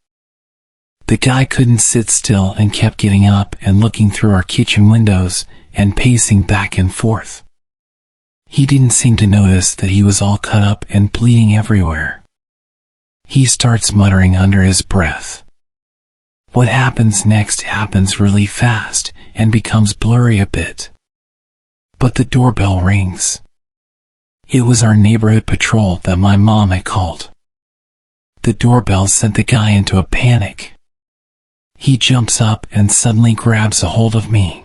The guy couldn't sit still and kept getting up and looking through our kitchen windows and pacing back and forth. He didn't seem to notice that he was all cut up and bleeding everywhere. He starts muttering under his breath. What happens next happens really fast and becomes blurry a bit. But the doorbell rings. It was our neighborhood patrol that my mom had called. The doorbell sent the guy into a panic. He jumps up and suddenly grabs a hold of me.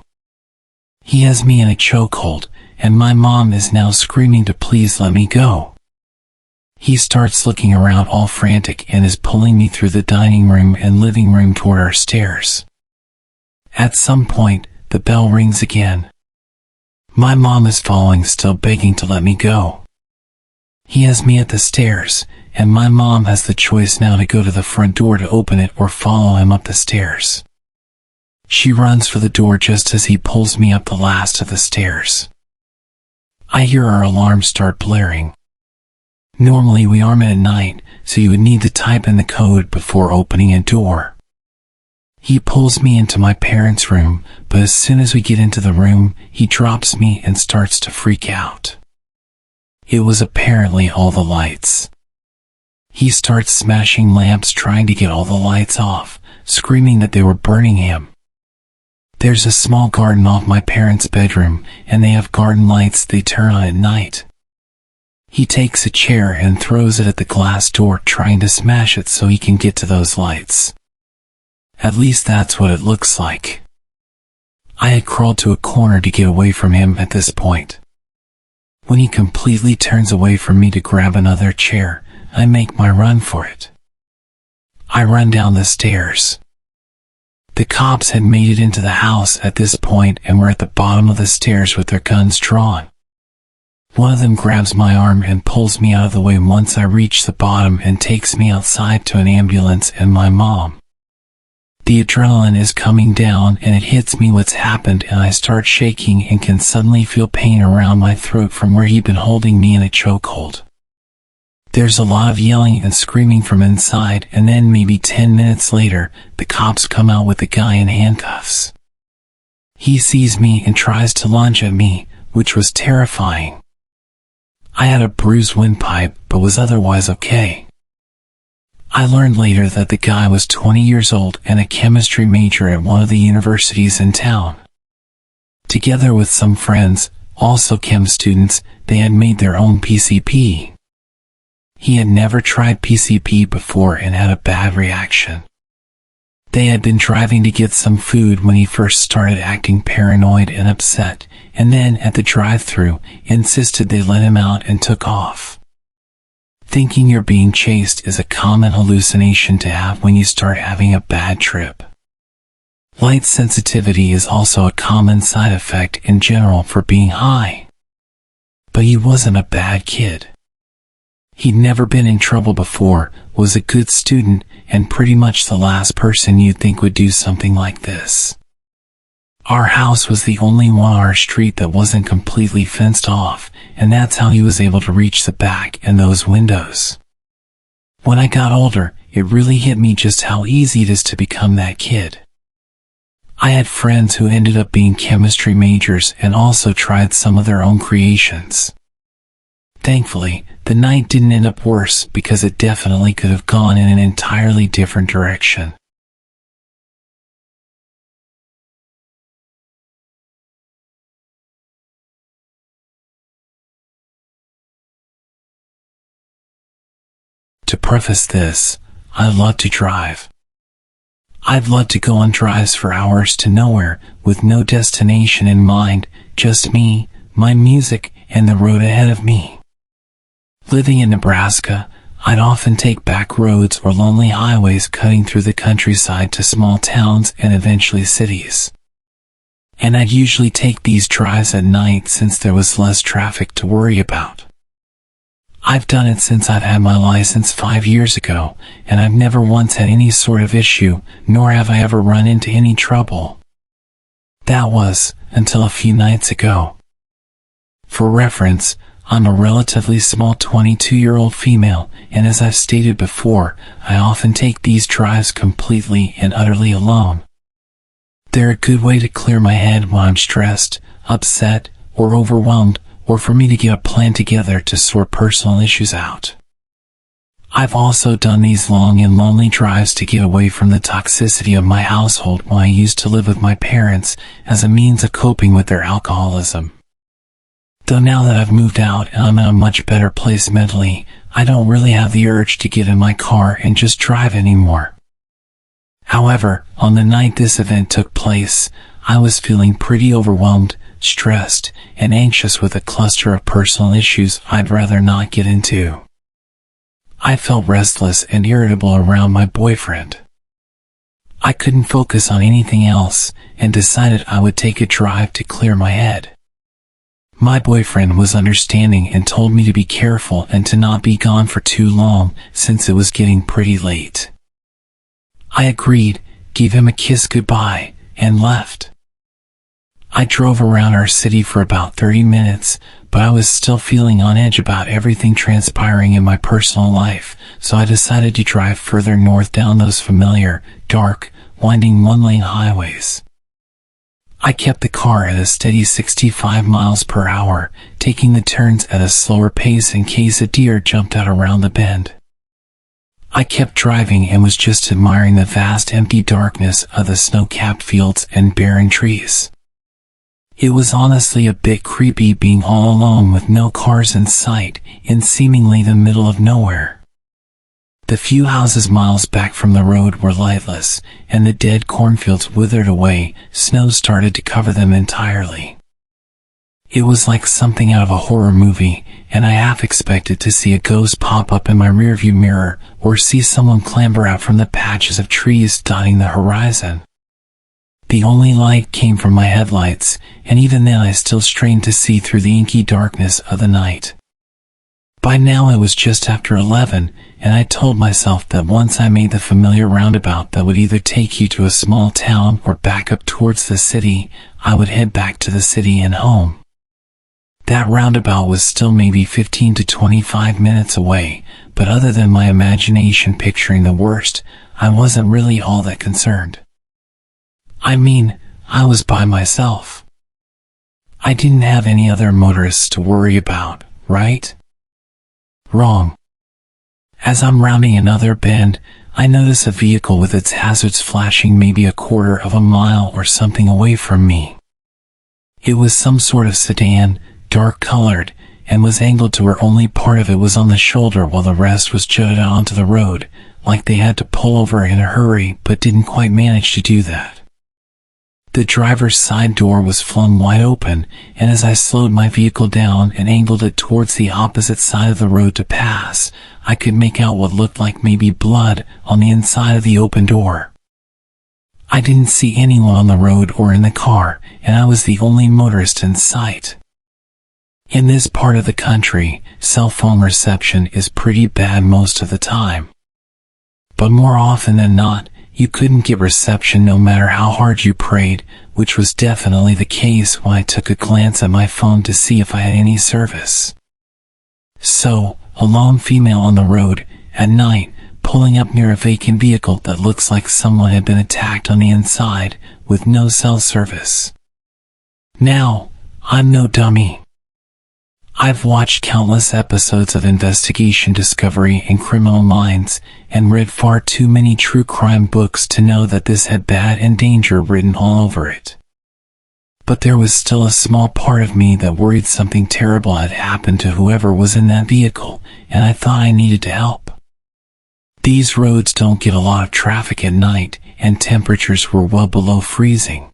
He has me in a chokehold, and my mom is now screaming to please let me go. He starts looking around all frantic and is pulling me through the dining room and living room toward our stairs. At some point, the bell rings again. My mom is following, still begging to let me go. He has me at the stairs, and my mom has the choice now to go to the front door to open it or follow him up the stairs. She runs for the door just as he pulls me up the last of the stairs. I hear our alarm start blaring. Normally we arm it at night, so you would need to type in the code before opening a door. He pulls me into my parents' room, but as soon as we get into the room, he drops me and starts to freak out. It was apparently all the lights. He starts smashing lamps trying to get all the lights off, screaming that they were burning him. There's a small garden off my parents' bedroom, and they have garden lights they turn on at night. He takes a chair and throws it at the glass door, trying to smash it so he can get to those lights. At least that's what it looks like. I had crawled to a corner to get away from him at this point. When he completely turns away from me to grab another chair, I make my run for it. I run down the stairs. The cops had made it into the house at this point and were at the bottom of the stairs with their guns drawn. One of them grabs my arm and pulls me out of the way once I reach the bottom and takes me outside to an ambulance and my mom. The adrenaline is coming down and it hits me what's happened, and I start shaking and can suddenly feel pain around my throat from where he'd been holding me in a chokehold. There's a lot of yelling and screaming from inside, and then maybe 10 minutes later, the cops come out with the guy in handcuffs. He sees me and tries to lunge at me, which was terrifying. I had a bruised windpipe, but was otherwise okay. I learned later that the guy was 20 years old and a chemistry major at one of the universities in town. Together with some friends, also chem students, they had made their own PCP. He had never tried PCP before and had a bad reaction. They had been driving to get some food when he first started acting paranoid and upset, and then at the drive-thru, insisted they let him out and took off. Thinking you're being chased is a common hallucination to have when you start having a bad trip. Light sensitivity is also a common side effect in general for being high. But he wasn't a bad kid. He'd never been in trouble before, was a good student, and pretty much the last person you'd think would do something like this. Our house was the only one on our street that wasn't completely fenced off, and that's how he was able to reach the back and those windows. When I got older, it really hit me just how easy it is to become that kid. I had friends who ended up being chemistry majors and also tried some of their own creations. Thankfully, the night didn't end up worse because it definitely could have gone in an entirely different direction. To preface this, I love to drive. I'd love to go on drives for hours to nowhere with no destination in mind, just me, my music, and the road ahead of me. Living in Nebraska, I'd often take back roads or lonely highways cutting through the countryside to small towns and eventually cities. And I'd usually take these drives at night since there was less traffic to worry about. I've done it since I've had my license 5 years ago, and I've never once had any sort of issue, nor have I ever run into any trouble. That was, until a few nights ago. For reference, I'm a relatively small 22-year-old female, and as I've stated before, I often take these drives completely and utterly alone. They're a good way to clear my head when I'm stressed, upset, or overwhelmed, or for me to get a plan together to sort personal issues out. I've also done these long and lonely drives to get away from the toxicity of my household when I used to live with my parents as a means of coping with their alcoholism. Though now that I've moved out and I'm in a much better place mentally, I don't really have the urge to get in my car and just drive anymore. However, on the night this event took place, I was feeling pretty overwhelmed, stressed, and anxious with a cluster of personal issues I'd rather not get into. I felt restless and irritable around my boyfriend. I couldn't focus on anything else and decided I would take a drive to clear my head. My boyfriend was understanding and told me to be careful and to not be gone for too long since it was getting pretty late. I agreed, gave him a kiss goodbye, and left. I drove around our city for about 30 minutes, but I was still feeling on edge about everything transpiring in my personal life, so I decided to drive further north down those familiar, dark, winding one-lane highways. I kept the car at a steady 65 miles per hour, taking the turns at a slower pace in case a deer jumped out around the bend. I kept driving and was just admiring the vast empty darkness of the snow-capped fields and barren trees. It was honestly a bit creepy being all alone with no cars in sight in seemingly the middle of nowhere. The few houses miles back from the road were lightless, and the dead cornfields withered away. Snow started to cover them entirely. It was like something out of a horror movie, and I half expected to see a ghost pop up in my rearview mirror or see someone clamber out from the patches of trees dotting the horizon. The only light came from my headlights, and even then I still strained to see through the inky darkness of the night. By now it was just after 11, and I told myself that once I made the familiar roundabout that would either take you to a small town or back up towards the city, I would head back to the city and home. That roundabout was still maybe 15 to 25 minutes away, but other than my imagination picturing the worst, I wasn't really all that concerned. I mean, I was by myself. I didn't have any other motorists to worry about, right? Wrong. As I'm rounding another bend, I notice a vehicle with its hazards flashing maybe a quarter of a mile or something away from me. It was some sort of sedan, dark-colored, and was angled to where only part of it was on the shoulder while the rest was jutted out onto the road, like they had to pull over in a hurry but didn't quite manage to do that. The driver's side door was flung wide open, and as I slowed my vehicle down and angled it towards the opposite side of the road to pass, I could make out what looked like maybe blood on the inside of the open door. I didn't see anyone on the road or in the car, and I was the only motorist in sight. In this part of the country, cell phone reception is pretty bad most of the time. But more often than not, you couldn't get reception no matter how hard you prayed, which was definitely the case when I took a glance at my phone to see if I had any service. So, a lone female on the road, at night, pulling up near a vacant vehicle that looks like someone had been attacked on the inside, with no cell service. Now, I'm no dummy. I've watched countless episodes of Investigation Discovery and Criminal Minds, and read far too many true crime books to know that this had bad and danger written all over it. But there was still a small part of me that worried something terrible had happened to whoever was in that vehicle, and I thought I needed to help. These roads don't get a lot of traffic at night, and temperatures were well below freezing.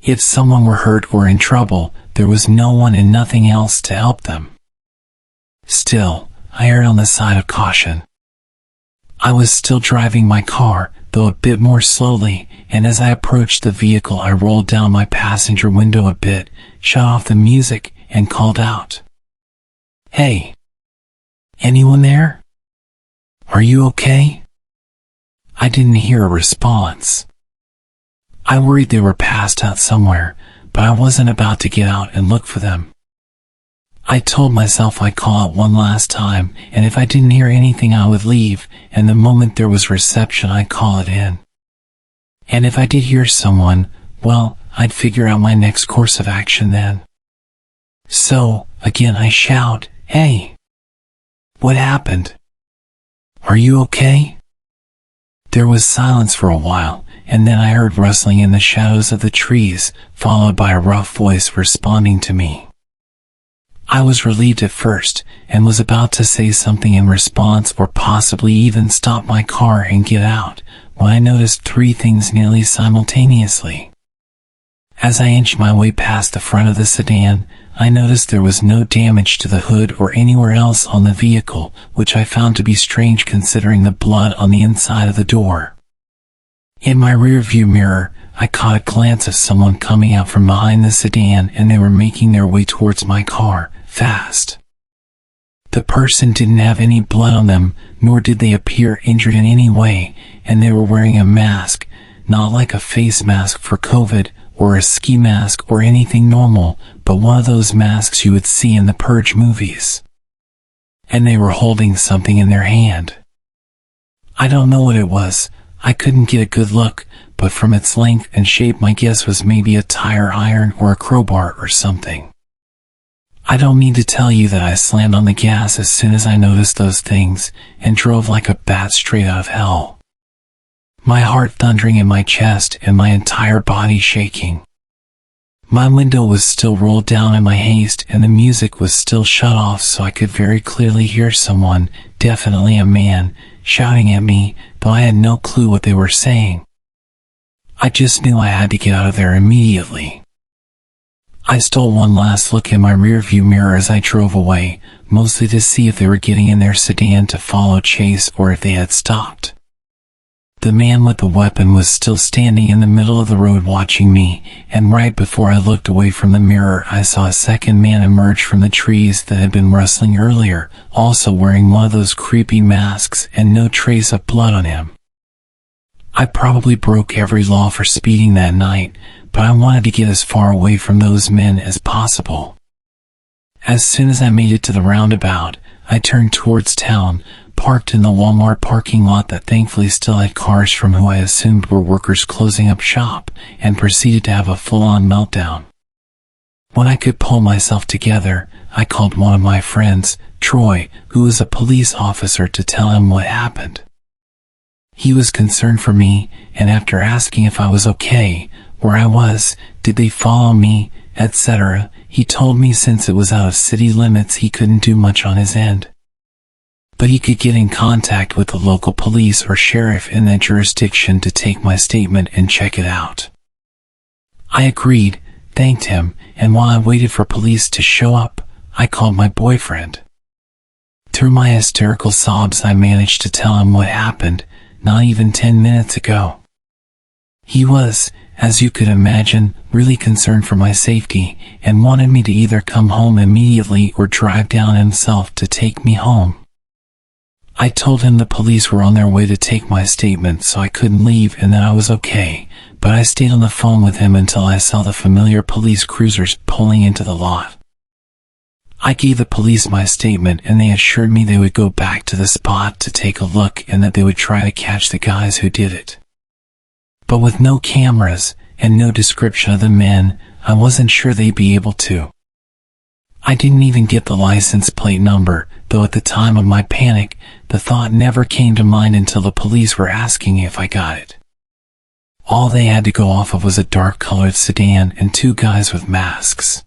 If someone were hurt or in trouble, there was no one and nothing else to help them. Still, I erred on the side of caution. I was still driving my car, though a bit more slowly, and as I approached the vehicle I rolled down my passenger window a bit, shut off the music, and called out. "Hey! Anyone there? Are you okay?" I didn't hear a response. I worried they were passed out somewhere, but I wasn't about to get out and look for them. I told myself I'd call it one last time, and if I didn't hear anything I would leave, and the moment there was reception I'd call it in. And if I did hear someone, well, I'd figure out my next course of action then. So, again I shout, "Hey! What happened? Are you okay?" There was silence for a while, and then I heard rustling in the shadows of the trees, followed by a rough voice responding to me. I was relieved at first, and was about to say something in response or possibly even stop my car and get out, when I noticed three things nearly simultaneously. As I inched my way past the front of the sedan, I noticed there was no damage to the hood or anywhere else on the vehicle, which I found to be strange considering the blood on the inside of the door. In my rearview mirror, I caught a glance of someone coming out from behind the sedan, and they were making their way towards my car, fast. The person didn't have any blood on them, nor did they appear injured in any way, and they were wearing a mask, not like a face mask for COVID, or a ski mask or anything normal, but one of those masks you would see in the Purge movies. And they were holding something in their hand. I don't know what it was. I couldn't get a good look, but from its length and shape my guess was maybe a tire iron or a crowbar or something. I don't need to tell you that I slammed on the gas as soon as I noticed those things, and drove like a bat straight out of hell. My heart thundering in my chest and my entire body shaking. My window was still rolled down in my haste, and the music was still shut off, so I could very clearly hear someone, definitely a man, shouting at me, though I had no clue what they were saying. I just knew I had to get out of there immediately. I stole one last look in my rearview mirror as I drove away, mostly to see if they were getting in their sedan to follow chase or if they had stopped. The man with the weapon was still standing in the middle of the road watching me, and right before I looked away from the mirror I saw a second man emerge from the trees that had been rustling earlier, also wearing one of those creepy masks and no trace of blood on him. I probably broke every law for speeding that night, but I wanted to get as far away from those men as possible. As soon as I made it to the roundabout, I turned towards town, parked in the Walmart parking lot that thankfully still had cars from who I assumed were workers closing up shop, and proceeded to have a full-on meltdown. When I could pull myself together, I called one of my friends, Troy, who was a police officer, to tell him what happened. He was concerned for me, and after asking if I was okay, where I was, did they follow me, etc., he told me since it was out of city limits he couldn't do much on his end. But he could get in contact with the local police or sheriff in that jurisdiction to take my statement and check it out. I agreed, thanked him, and while I waited for police to show up, I called my boyfriend. Through my hysterical sobs I managed to tell him what happened, not even 10 minutes ago. He was, as you could imagine, really concerned for my safety, and wanted me to either come home immediately or drive down himself to take me home. I told him the police were on their way to take my statement, so I couldn't leave and that I was okay, but I stayed on the phone with him until I saw the familiar police cruisers pulling into the lot. I gave the police my statement, and they assured me they would go back to the spot to take a look and that they would try to catch the guys who did it. But with no cameras and no description of the men, I wasn't sure they'd be able to. I didn't even get the license plate number, though at the time of my panic, the thought never came to mind until the police were asking if I got it. All they had to go off of was a dark-colored sedan and two guys with masks.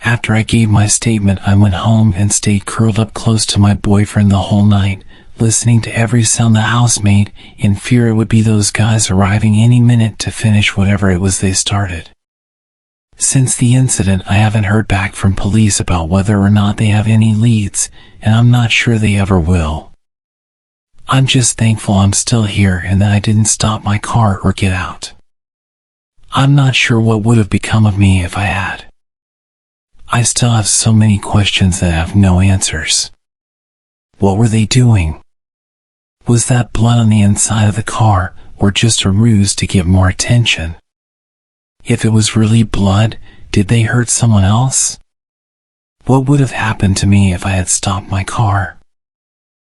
After I gave my statement, I went home and stayed curled up close to my boyfriend the whole night, listening to every sound the house made, in fear it would be those guys arriving any minute to finish whatever it was they started. Since the incident, I haven't heard back from police about whether or not they have any leads, and I'm not sure they ever will. I'm just thankful I'm still here and that I didn't stop my car or get out. I'm not sure what would have become of me if I had. I still have so many questions that have no answers. What were they doing? Was that blood on the inside of the car, or just a ruse to get more attention? If it was really blood, did they hurt someone else? What would have happened to me if I had stopped my car?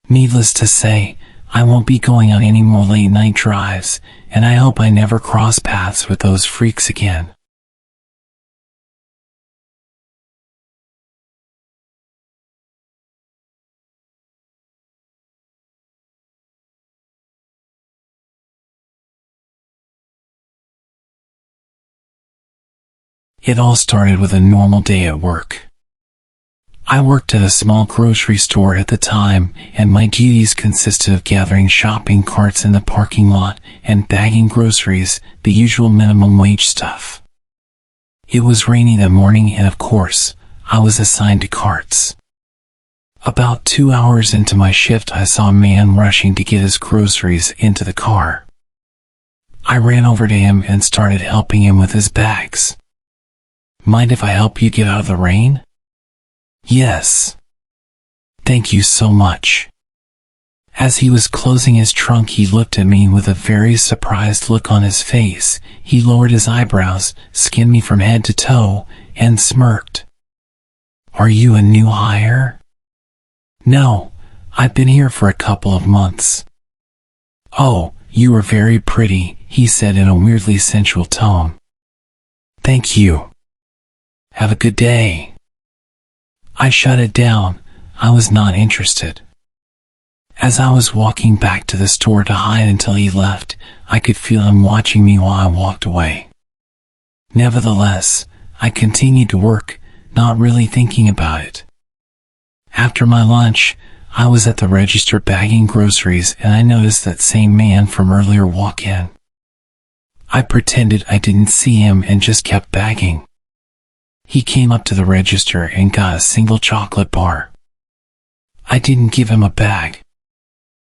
Needless to say, I won't be going on any more late-night drives, and I hope I never cross paths with those freaks again. It all started with a normal day at work. I worked at a small grocery store at the time, and my duties consisted of gathering shopping carts in the parking lot and bagging groceries, the usual minimum wage stuff. It was rainy that morning, and of course, I was assigned to carts. About 2 hours into my shift, I saw a man rushing to get his groceries into the car. I ran over to him and started helping him with his bags. Mind if I help you get out of the rain? Yes. Thank you so much. As he was closing his trunk, he looked at me with a very surprised look on his face. He lowered his eyebrows, skinned me from head to toe, and smirked. Are you a new hire? No, I've been here for a couple of months. Oh, you are very pretty, he said in a weirdly sensual tone. Thank you. Have a good day. I shut it down. I was not interested. As I was walking back to the store to hide until he left, I could feel him watching me while I walked away. Nevertheless, I continued to work, not really thinking about it. After my lunch, I was at the register bagging groceries, and I noticed that same man from earlier walk in. I pretended I didn't see him and just kept bagging. He came up to the register and got a single chocolate bar. I didn't give him a bag.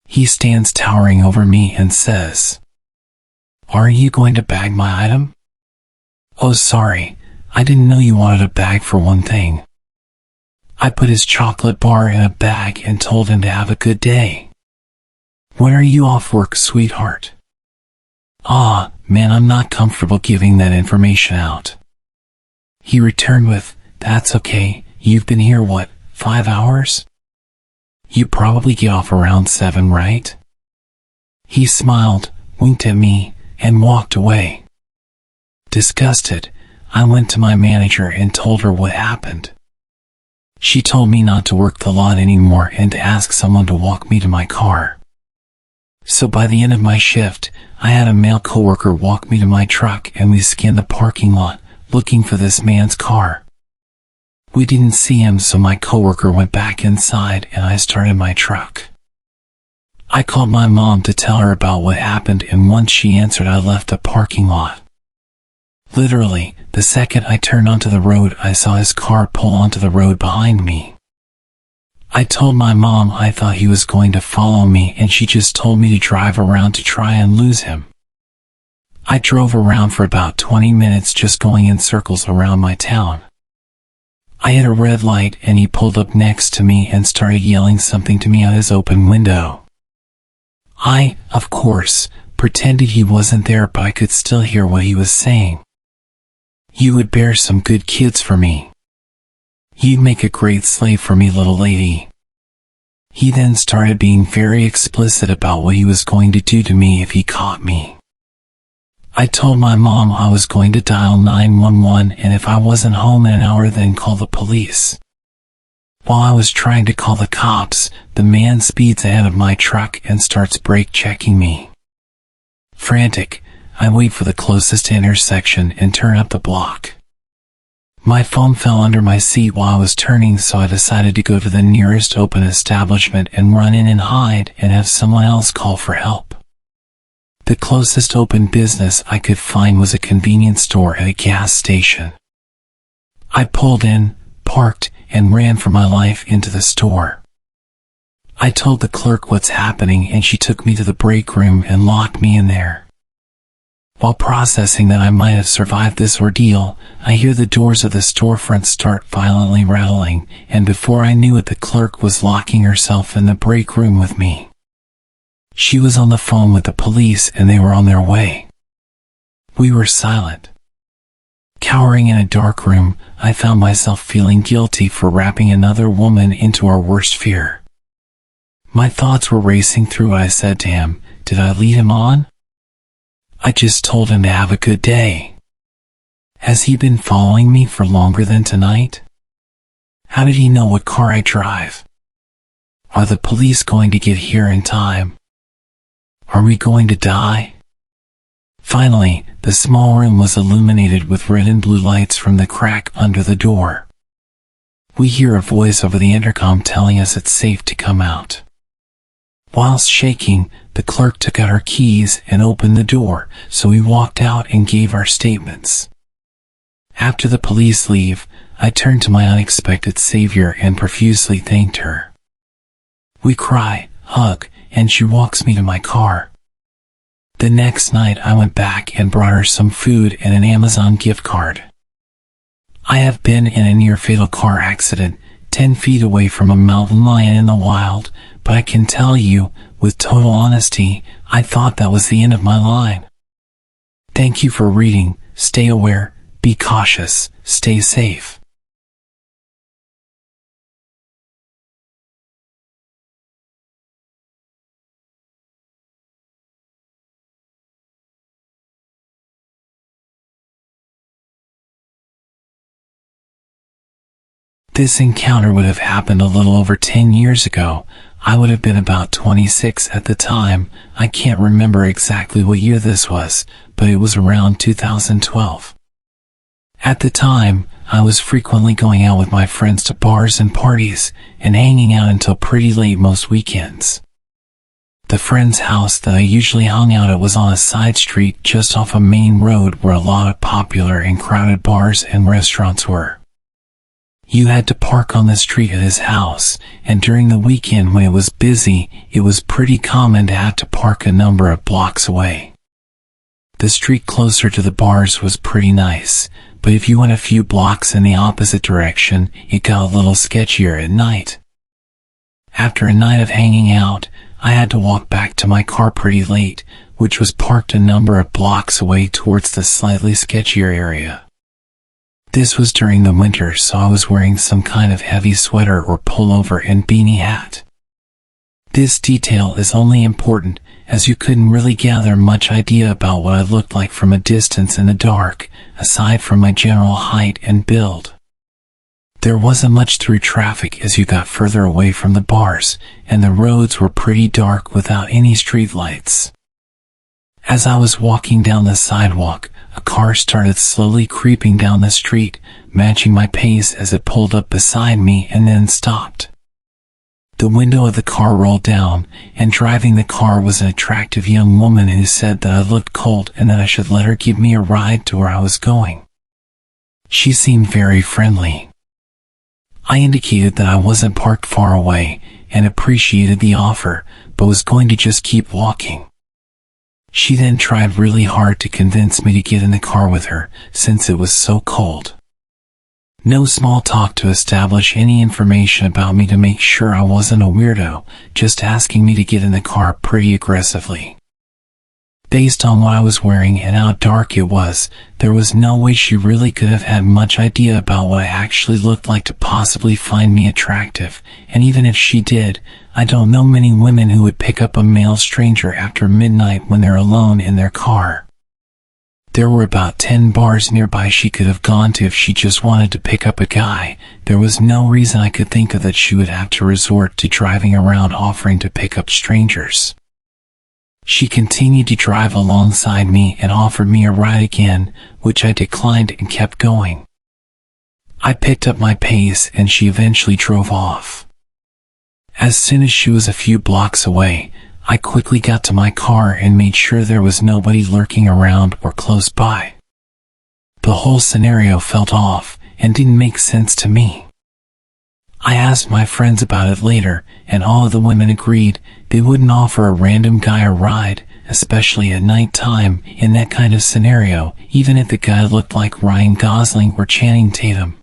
He stands towering over me and says, "Are you going to bag my item?" "Oh, sorry, I didn't know you wanted a bag for one thing." I put his chocolate bar in a bag and told him to have a good day. "When are you off work, sweetheart?" "Ah, man, I'm not comfortable giving that information out." He returned with, "That's okay, you've been here what, 5 hours? You probably get off around 7, right?" He smiled, winked at me, and walked away. Disgusted, I went to my manager and told her what happened. She told me not to work the lot anymore and to ask someone to walk me to my car. So by the end of my shift, I had a male coworker walk me to my truck, and we scanned the parking lot, looking for this man's car. We didn't see him, so my coworker went back inside and I started my truck. I called my mom to tell her about what happened, and once she answered, I left the parking lot. Literally, the second I turned onto the road, I saw his car pull onto the road behind me. I told my mom I thought he was going to follow me, and she just told me to drive around to try and lose him. I drove around for about 20 minutes, just going in circles around my town. I hit a red light and he pulled up next to me and started yelling something to me out his open window. I, of course, pretended he wasn't there, but I could still hear what he was saying. "You would bear some good kids for me. You'd make a great slave for me, little lady." He then started being very explicit about what he was going to do to me if he caught me. I told my mom I was going to dial 911, and if I wasn't home in an hour, then call the police. While I was trying to call the cops, the man speeds ahead of my truck and starts brake checking me. Frantic, I wait for the closest intersection and turn up the block. My phone fell under my seat while I was turning, so I decided to go to the nearest open establishment and run in and hide and have someone else call for help. The closest open business I could find was a convenience store at a gas station. I pulled in, parked, and ran for my life into the store. I told the clerk what's happening, and she took me to the break room and locked me in there. While processing that I might have survived this ordeal, I hear the doors of the storefront start violently rattling, and before I knew it, the clerk was locking herself in the break room with me. She was on the phone with the police, and they were on their way. We were silent. Cowering in a dark room, I found myself feeling guilty for wrapping another woman into our worst fear. My thoughts were racing through what I said to him. Did I lead him on? I just told him to have a good day. Has he been following me for longer than tonight? How did he know what car I drive? Are the police going to get here in time? Are we going to die? Finally, the small room was illuminated with red and blue lights from the crack under the door. We hear a voice over the intercom telling us it's safe to come out. Whilst shaking, the clerk took out her keys and opened the door, so we walked out and gave our statements. After the police leave, I turned to my unexpected savior and profusely thanked her. We cry, hug, and she walks me to my car. The next night I went back and brought her some food and an Amazon gift card. I have been in a near-fatal car accident 10 feet away from a mountain lion in the wild, but I can tell you, with total honesty, I thought that was the end of my line. Thank you for reading. Stay aware, be cautious, stay safe. This encounter would have happened a little over 10 years ago. I would have been about 26 at the time. I can't remember exactly what year this was, but it was around 2012. At the time, I was frequently going out with my friends to bars and parties, and hanging out until pretty late most weekends. The friend's house that I usually hung out at was on a side street just off a main road where a lot of popular and crowded bars and restaurants were. You had to park on the street at his house, and during the weekend when it was busy, it was pretty common to have to park a number of blocks away. The street closer to the bars was pretty nice, but if you went a few blocks in the opposite direction, it got a little sketchier at night. After a night of hanging out, I had to walk back to my car pretty late, which was parked a number of blocks away towards the slightly sketchier area. This was during the winter, so I was wearing some kind of heavy sweater or pullover and beanie hat. This detail is only important as you couldn't really gather much idea about what I looked like from a distance in the dark, aside from my general height and build. There wasn't much through traffic as you got further away from the bars, and the roads were pretty dark without any street lights. As I was walking down the sidewalk, a car started slowly creeping down the street, matching my pace as it pulled up beside me and then stopped. The window of the car rolled down, and driving the car was an attractive young woman who said that I looked cold and that I should let her give me a ride to where I was going. She seemed very friendly. I indicated that I wasn't parked far away and appreciated the offer, but was going to just keep walking. She then tried really hard to convince me to get in the car with her, since it was so cold. No small talk to establish any information about me to make sure I wasn't a weirdo, just asking me to get in the car pretty aggressively. Based on what I was wearing and how dark it was, there was no way she really could have had much idea about what I actually looked like to possibly find me attractive, and even if she did, I don't know many women who would pick up a male stranger after midnight when they're alone in their car. There were about 10 bars nearby she could have gone to if she just wanted to pick up a guy. There was no reason I could think of that she would have to resort to driving around offering to pick up strangers. She continued to drive alongside me and offered me a ride again, which I declined and kept going. I picked up my pace and she eventually drove off. As soon as she was a few blocks away, I quickly got to my car and made sure there was nobody lurking around or close by. The whole scenario felt off and didn't make sense to me. I asked my friends about it later, and all of the women agreed they wouldn't offer a random guy a ride, especially at night time, in that kind of scenario, even if the guy looked like Ryan Gosling or Channing Tatum.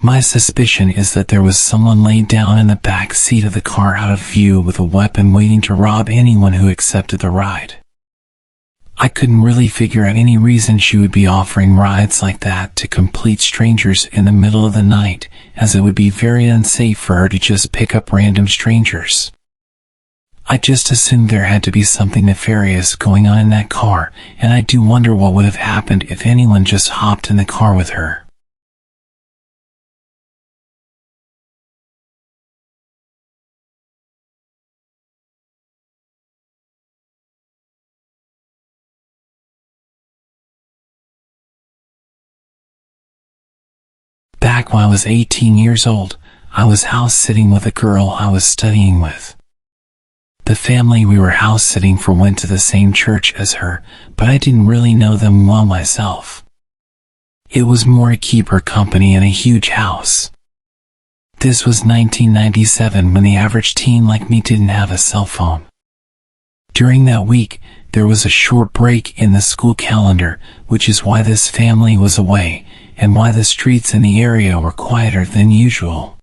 My suspicion is that there was someone laid down in the back seat of the car out of view with a weapon waiting to rob anyone who accepted the ride. I couldn't really figure out any reason she would be offering rides like that to complete strangers in the middle of the night, as it would be very unsafe for her to just pick up random strangers. I just assumed there had to be something nefarious going on in that car, and I do wonder what would have happened if anyone just hopped in the car with her. Back when I was 18 years old, I was house-sitting with a girl I was studying with. The family we were house-sitting for went to the same church as her, but I didn't really know them well myself. It was more to keep her company in a huge house. This was 1997, when the average teen like me didn't have a cell phone. During that week, there was a short break in the school calendar, which is why this family was away, and why the streets in the area were quieter than usual.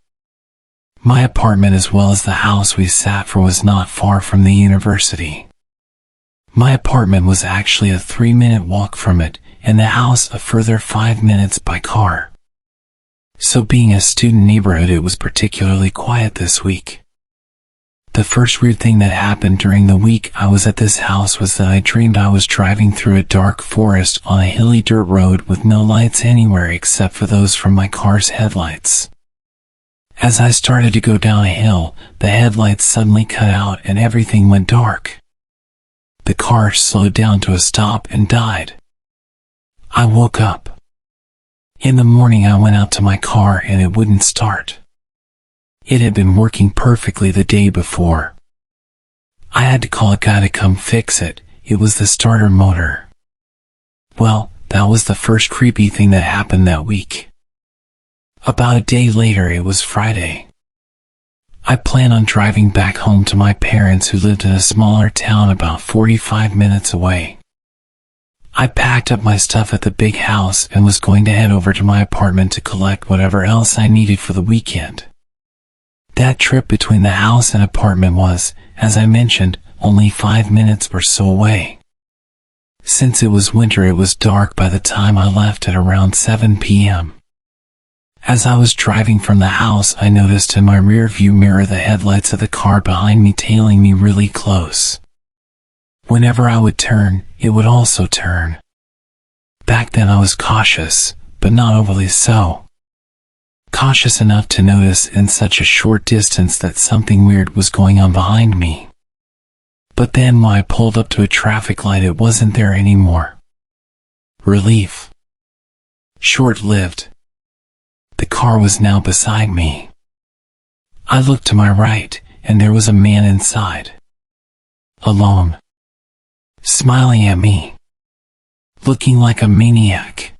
My apartment, as well as the house we sat for, was not far from the university. My apartment was actually a 3-minute walk from it, and the house a further 5 minutes by car. So being a student neighborhood, it was particularly quiet this week. The first weird thing that happened during the week I was at this house was that I dreamed I was driving through a dark forest on a hilly dirt road with no lights anywhere except for those from my car's headlights. As I started to go down a hill, the headlights suddenly cut out and everything went dark. The car slowed down to a stop and died. I woke up. In the morning I went out to my car and it wouldn't start. It had been working perfectly the day before. I had to call a guy to come fix it. It was the starter motor. Well, that was the first creepy thing that happened that week. About a day later, it was Friday. I planned on driving back home to my parents, who lived in a smaller town about 45 minutes away. I packed up my stuff at the big house and was going to head over to my apartment to collect whatever else I needed for the weekend. That trip between the house and apartment was, as I mentioned, only 5 minutes or so away. Since it was winter, it was dark by the time I left at around 7 p.m. As I was driving from the house, I noticed in my rear view mirror the headlights of the car behind me tailing me really close. Whenever I would turn, it would also turn. Back then I was cautious, but not overly so. Cautious enough to notice in such a short distance that something weird was going on behind me. But then when I pulled up to a traffic light, it wasn't there anymore. Relief. Short-lived. The car was now beside me. I looked to my right, and there was a man inside. Alone. Smiling at me. Looking like a maniac.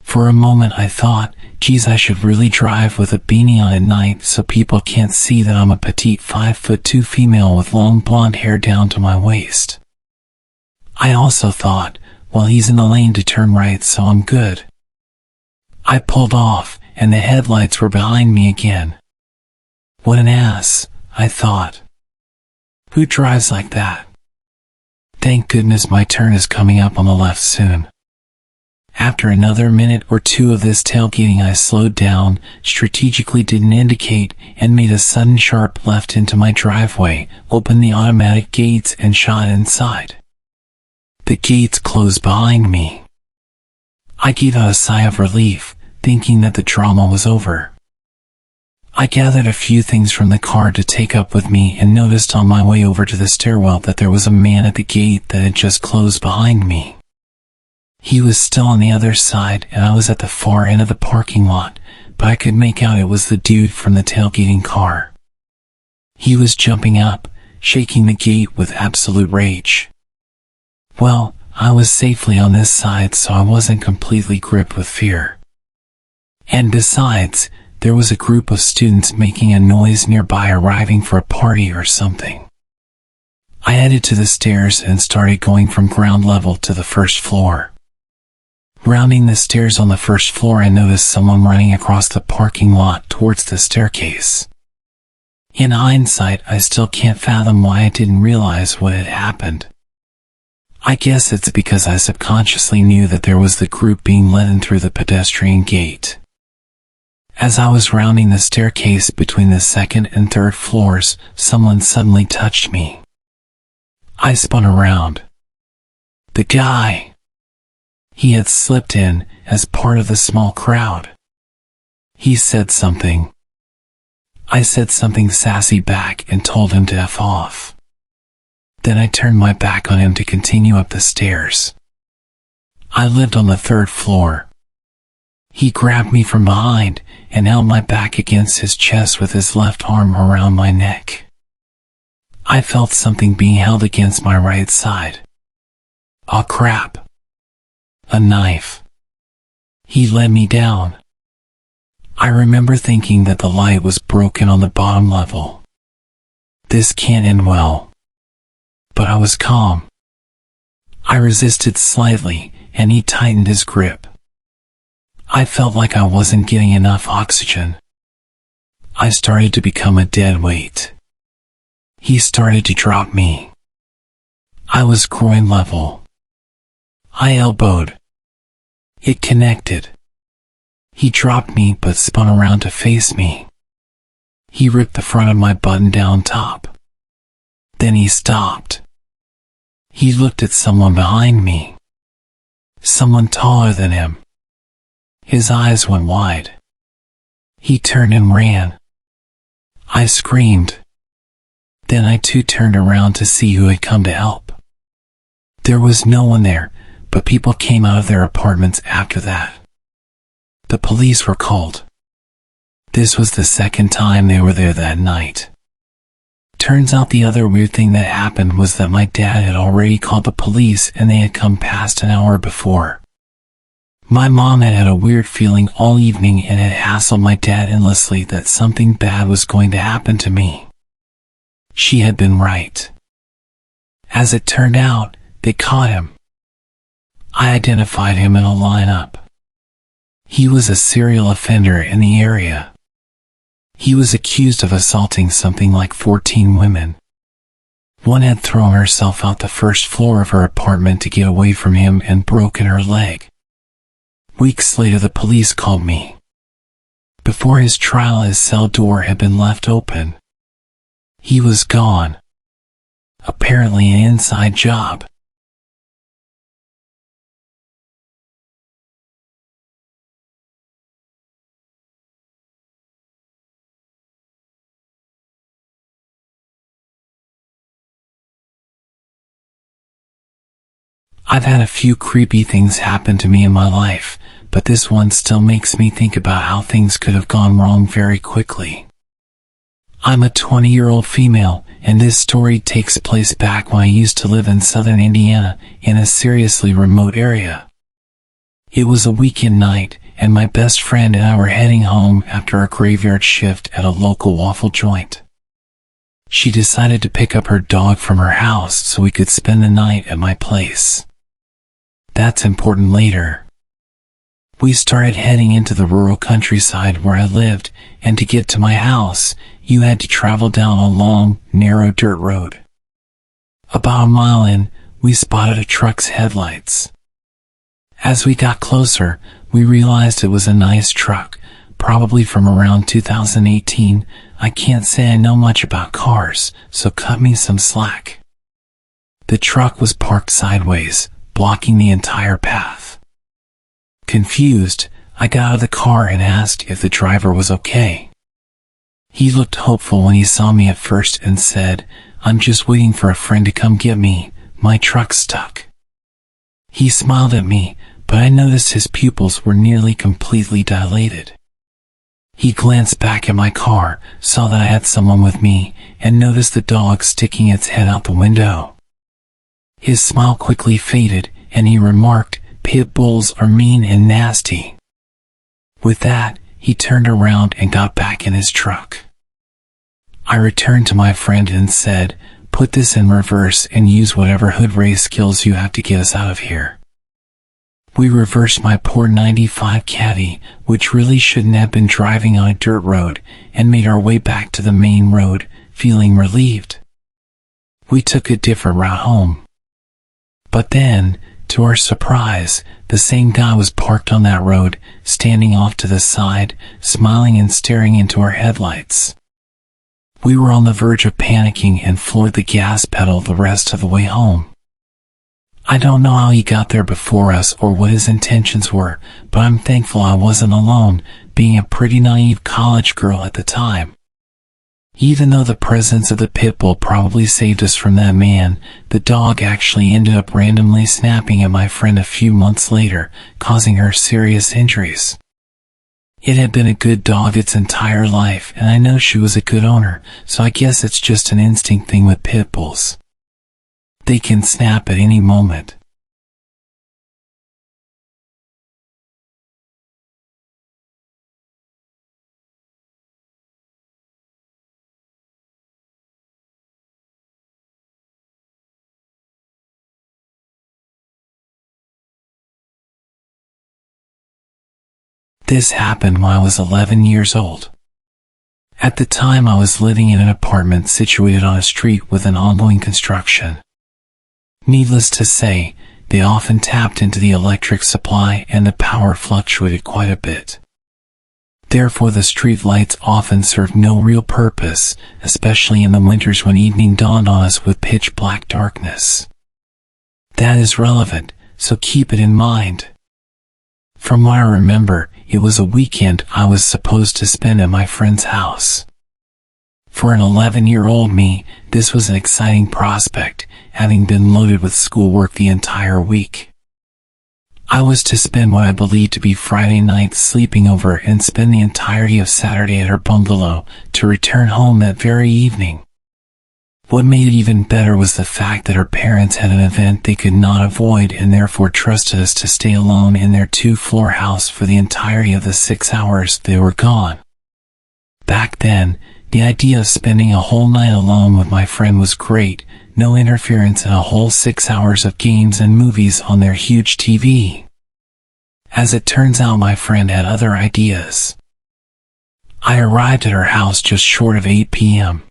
For a moment I thought, geez, I should really drive with a beanie on at night so people can't see that I'm a petite 5'2" female with long blonde hair down to my waist. I also thought, well, he's in the lane to turn right, so I'm good. I pulled off, and the headlights were behind me again. What an ass, I thought. Who drives like that? Thank goodness my turn is coming up on the left soon. After another minute or two of this tailgating, I slowed down, strategically didn't indicate, and made a sudden sharp left into my driveway, opened the automatic gates and shot inside. The gates closed behind me. I gave out a sigh of relief, thinking that the drama was over. I gathered a few things from the car to take up with me and noticed on my way over to the stairwell that there was a man at the gate that had just closed behind me. He was still on the other side, and I was at the far end of the parking lot, but I could make out it was the dude from the tailgating car. He was jumping up, shaking the gate with absolute rage. Well, I was safely on this side, so I wasn't completely gripped with fear. And besides, there was a group of students making a noise nearby, arriving for a party or something. I headed to the stairs and started going from ground level to the first floor. Rounding the stairs on the first floor, I noticed someone running across the parking lot towards the staircase. In hindsight, I still can't fathom why I didn't realize what had happened. I guess it's because I subconsciously knew that there was the group being let in through the pedestrian gate. As I was rounding the staircase between the second and third floors, someone suddenly touched me. I spun around. The guy. He had slipped in as part of the small crowd. He said something. I said something sassy back and told him to F off. Then I turned my back on him to continue up the stairs. I lived on the third floor. He grabbed me from behind and held my back against his chest with his left arm around my neck. I felt something being held against my right side. Aw crap. A knife. He led me down. I remember thinking that the light was broken on the bottom level. This can't end well. But I was calm. I resisted slightly, and he tightened his grip. I felt like I wasn't getting enough oxygen. I started to become a dead weight. He started to drop me. I was groin level. I elbowed. It connected. He dropped me but spun around to face me. He ripped the front of my button-down top. Then he stopped. He looked at someone behind me. Someone taller than him. His eyes went wide. He turned and ran. I screamed. Then I too turned around to see who had come to help. There was no one there, but people came out of their apartments after that. The police were called. This was the second time they were there that night. Turns out the other weird thing that happened was that my dad had already called the police and they had come past an hour before. My mom had had a weird feeling all evening and had hassled my dad endlessly that something bad was going to happen to me. She had been right. As it turned out, they caught him. I identified him in a lineup. He was a serial offender in the area. He was accused of assaulting something like 14 women. One had thrown herself out the first floor of her apartment to get away from him and broken her leg. Weeks later the police called me. Before his trial, his cell door had been left open. He was gone. Apparently an inside job. I've had a few creepy things happen to me in my life, but this one still makes me think about how things could have gone wrong very quickly. I'm a 20-year-old female, and this story takes place back when I used to live in southern Indiana, in a seriously remote area. It was a weekend night, and my best friend and I were heading home after a graveyard shift at a local waffle joint. She decided to pick up her dog from her house so we could spend the night at my place. That's important later. We started heading into the rural countryside where I lived, and to get to my house, you had to travel down a long, narrow dirt road. About a mile in, we spotted a truck's headlights. As we got closer, we realized it was a nice truck, probably from around 2018. I can't say I know much about cars, so cut me some slack. The truck was parked sideways, blocking the entire path. Confused, I got out of the car and asked if the driver was okay. He looked hopeful when he saw me at first and said, "I'm just waiting for a friend to come get me, my truck's stuck." He smiled at me, but I noticed his pupils were nearly completely dilated. He glanced back at my car, saw that I had someone with me, and noticed the dog sticking its head out the window. His smile quickly faded, and he remarked, "Pit bulls are mean and nasty." With that, he turned around and got back in his truck. I returned to my friend and said, "Put this in reverse and use whatever hood race skills you have to get us out of here." We reversed my poor 95 Caddy, which really shouldn't have been driving on a dirt road, and made our way back to the main road, feeling relieved. We took a different route home. But then, to our surprise, the same guy was parked on that road, standing off to the side, smiling and staring into our headlights. We were on the verge of panicking and floored the gas pedal the rest of the way home. I don't know how he got there before us or what his intentions were, but I'm thankful I wasn't alone, being a pretty naive college girl at the time. Even though the presence of the pit bull probably saved us from that man, the dog actually ended up randomly snapping at my friend a few months later, causing her serious injuries. It had been a good dog its entire life, and I know she was a good owner, so I guess it's just an instinct thing with pit bulls. They can snap at any moment. This happened when I was 11 years old. At the time, I was living in an apartment situated on a street with an ongoing construction. Needless to say, they often tapped into the electric supply and the power fluctuated quite a bit. Therefore, the street lights often served no real purpose, especially in the winters when evening dawned on us with pitch black darkness. That is relevant, so keep it in mind. From what I remember, it was a weekend I was supposed to spend at my friend's house. For an 11-year-old me, this was an exciting prospect, having been loaded with schoolwork the entire week. I was to spend what I believed to be Friday night sleeping over and spend the entirety of Saturday at her bungalow, to return home that very evening. What made it even better was the fact that her parents had an event they could not avoid and therefore trusted us to stay alone in their 2-floor house for the entirety of the 6 hours they were gone. Back then, the idea of spending a whole night alone with my friend was great, no interference and a whole 6 hours of games and movies on their huge TV. As it turns out, my friend had other ideas. I arrived at her house just short of 8 p.m.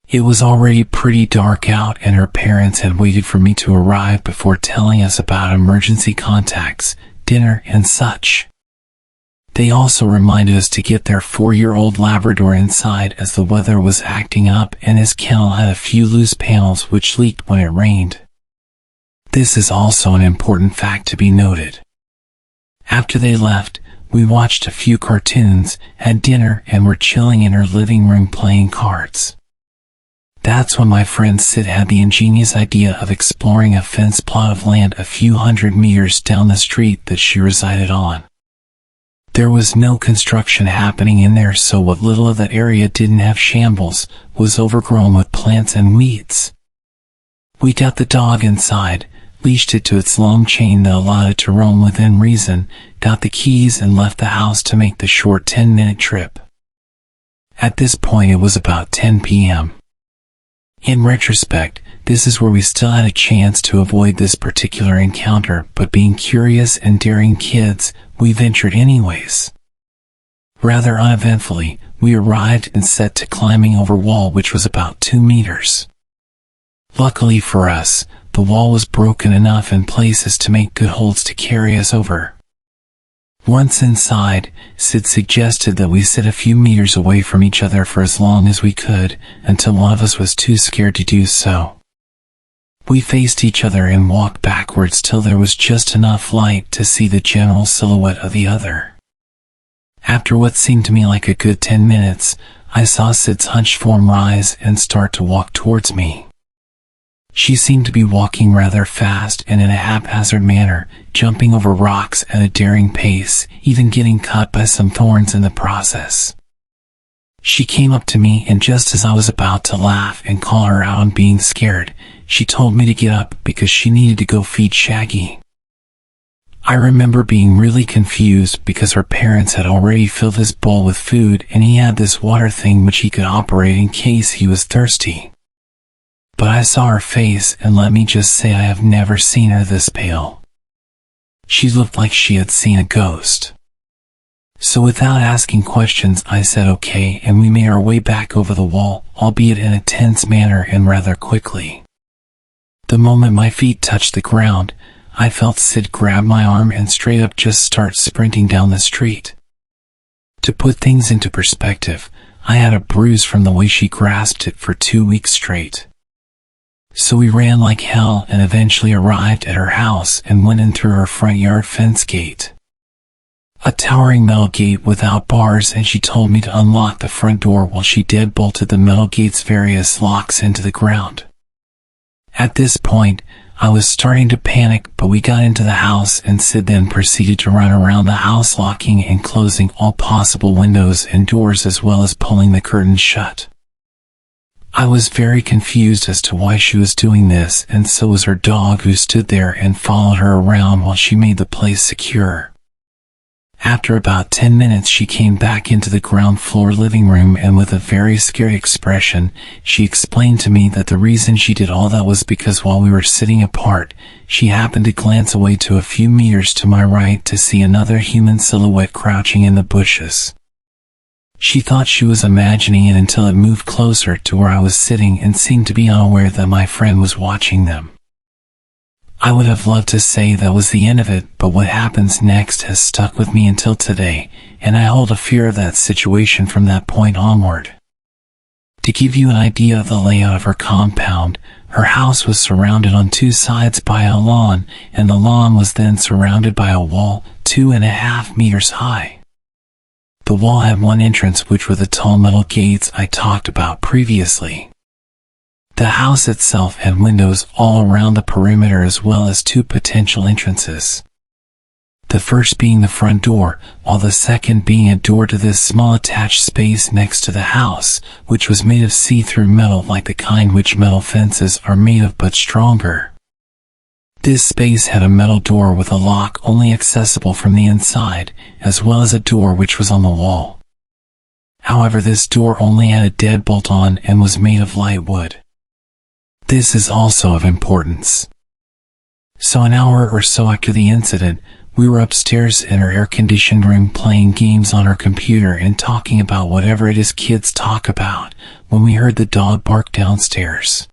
It was already pretty dark out and her parents had waited for me to arrive before telling us about emergency contacts, dinner, and such. They also reminded us to get their 4-year-old Labrador inside as the weather was acting up and his kennel had a few loose panels which leaked when it rained. This is also an important fact to be noted. After they left, we watched a few cartoons, had dinner, and were chilling in her living room playing cards. That's when my friend Sid had the ingenious idea of exploring a fenced plot of land a few hundred meters down the street that she resided on. There was no construction happening in there, so what little of that area didn't have shambles was overgrown with plants and weeds. We got the dog inside, leashed it to its long chain that allowed it to roam within reason, got the keys and left the house to make the short 10-minute trip. At this point it was about 10 p.m. In retrospect, this is where we still had a chance to avoid this particular encounter, but being curious and daring kids, we ventured anyways. Rather uneventfully, we arrived and set to climbing over wall which was about 2 meters. Luckily for us, the wall was broken enough in places to make good holds to carry us over. Once inside, Sid suggested that we sit a few meters away from each other for as long as we could, until one of us was too scared to do so. We faced each other and walked backwards till there was just enough light to see the general silhouette of the other. After what seemed to me like a good 10 minutes, I saw Sid's hunched form rise and start to walk towards me. She seemed to be walking rather fast and in a haphazard manner, jumping over rocks at a daring pace, even getting caught by some thorns in the process. She came up to me, and just as I was about to laugh and call her out on being scared, she told me to get up because she needed to go feed Shaggy. I remember being really confused because her parents had already filled his bowl with food and he had this water thing which he could operate in case he was thirsty. But I saw her face, and let me just say I have never seen her this pale. She looked like she had seen a ghost. So without asking questions, I said okay, and we made our way back over the wall, albeit in a tense manner and rather quickly. The moment my feet touched the ground, I felt Sid grab my arm and straight up just start sprinting down the street. To put things into perspective, I had a bruise from the way she grasped it for 2 weeks straight. So we ran like hell and eventually arrived at her house and went in through her front yard fence gate. A towering metal gate without bars, and she told me to unlock the front door while she deadbolted the metal gate's various locks into the ground. At this point, I was starting to panic, but we got into the house and Sid then proceeded to run around the house locking and closing all possible windows and doors as well as pulling the curtains shut. I was very confused as to why she was doing this, and so was her dog, who stood there and followed her around while she made the place secure. After about 10 minutes she came back into the ground floor living room and with a very scary expression, she explained to me that the reason she did all that was because while we were sitting apart, she happened to glance away to a few meters to my right to see another human silhouette crouching in the bushes. She thought she was imagining it until it moved closer to where I was sitting and seemed to be unaware that my friend was watching them. I would have loved to say that was the end of it, but what happens next has stuck with me until today, and I hold a fear of that situation from that point onward. To give you an idea of the layout of her compound, her house was surrounded on 2 sides by a lawn, and the lawn was then surrounded by a wall 2.5 meters high. The wall had one entrance, which were the tall metal gates I talked about previously. The house itself had windows all around the perimeter as well as 2 potential entrances. The first being the front door, while the second being a door to this small attached space next to the house, which was made of see-through metal like the kind which metal fences are made of but stronger. This space had a metal door with a lock only accessible from the inside, as well as a door which was on the wall. However, this door only had a deadbolt on and was made of light wood. This is also of importance. So an hour or so after the incident, we were upstairs in her air-conditioned room playing games on her computer and talking about whatever it is kids talk about, when we heard the dog bark downstairs.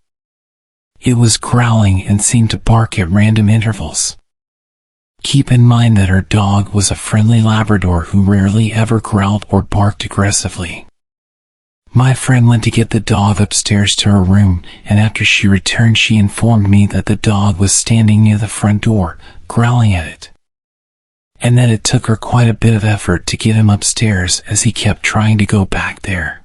It was growling and seemed to bark at random intervals. Keep in mind that her dog was a friendly Labrador who rarely ever growled or barked aggressively. My friend went to get the dog upstairs to her room, and after she returned she informed me that the dog was standing near the front door, growling at it. And that it took her quite a bit of effort to get him upstairs as he kept trying to go back there.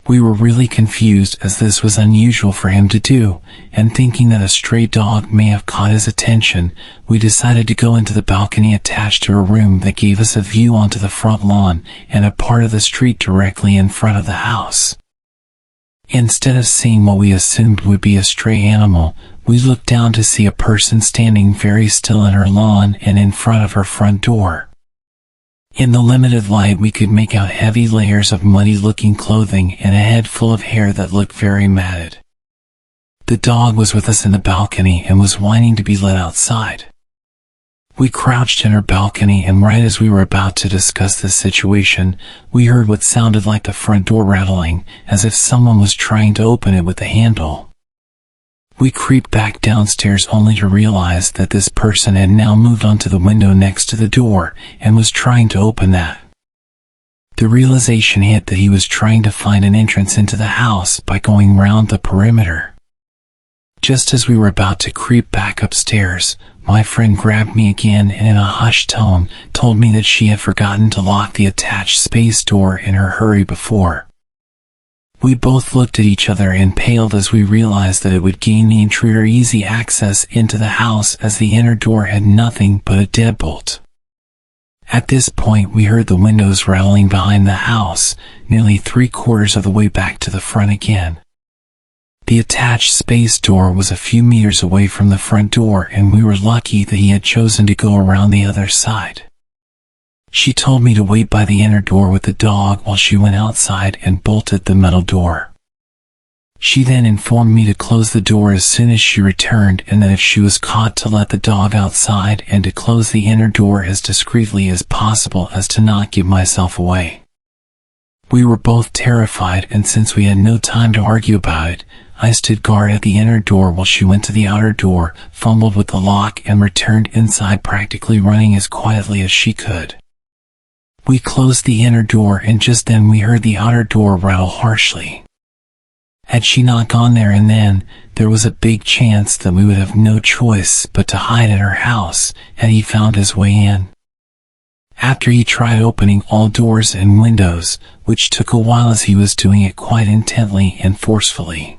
We were really confused as this was unusual for him to do, and thinking that a stray dog may have caught his attention, we decided to go into the balcony attached to her room that gave us a view onto the front lawn and a part of the street directly in front of the house. Instead of seeing what we assumed would be a stray animal, we looked down to see a person standing very still in her lawn and in front of her front door. In the limited light we could make out heavy layers of muddy-looking clothing and a head full of hair that looked very matted. The dog was with us in the balcony and was whining to be let outside. We crouched in her balcony, and right as we were about to discuss the situation, we heard what sounded like the front door rattling, as if someone was trying to open it with the handle. We creeped back downstairs only to realize that this person had now moved onto the window next to the door and was trying to open that. The realization hit that he was trying to find an entrance into the house by going round the perimeter. Just as we were about to creep back upstairs, my friend grabbed me again and in a hushed tone told me that she had forgotten to lock the attached space door in her hurry before. We both looked at each other and paled as we realized that it would gain the intruder easy access into the house as the inner door had nothing but a deadbolt. At this point we heard the windows rattling behind the house, nearly 3/4 of the way back to the front again. The attached space door was a few meters away from the front door, and we were lucky that he had chosen to go around the other side. She told me to wait by the inner door with the dog while she went outside and bolted the metal door. She then informed me to close the door as soon as she returned, and that if she was caught to let the dog outside and to close the inner door as discreetly as possible as to not give myself away. We were both terrified, and since we had no time to argue about it, I stood guard at the inner door while she went to the outer door, fumbled with the lock, and returned inside, practically running as quietly as she could. We closed the inner door, and just then we heard the outer door rattle harshly. Had she not gone there and then, there was a big chance that we would have no choice but to hide at her house had he found his way in. After he tried opening all doors and windows, which took a while as he was doing it quite intently and forcefully.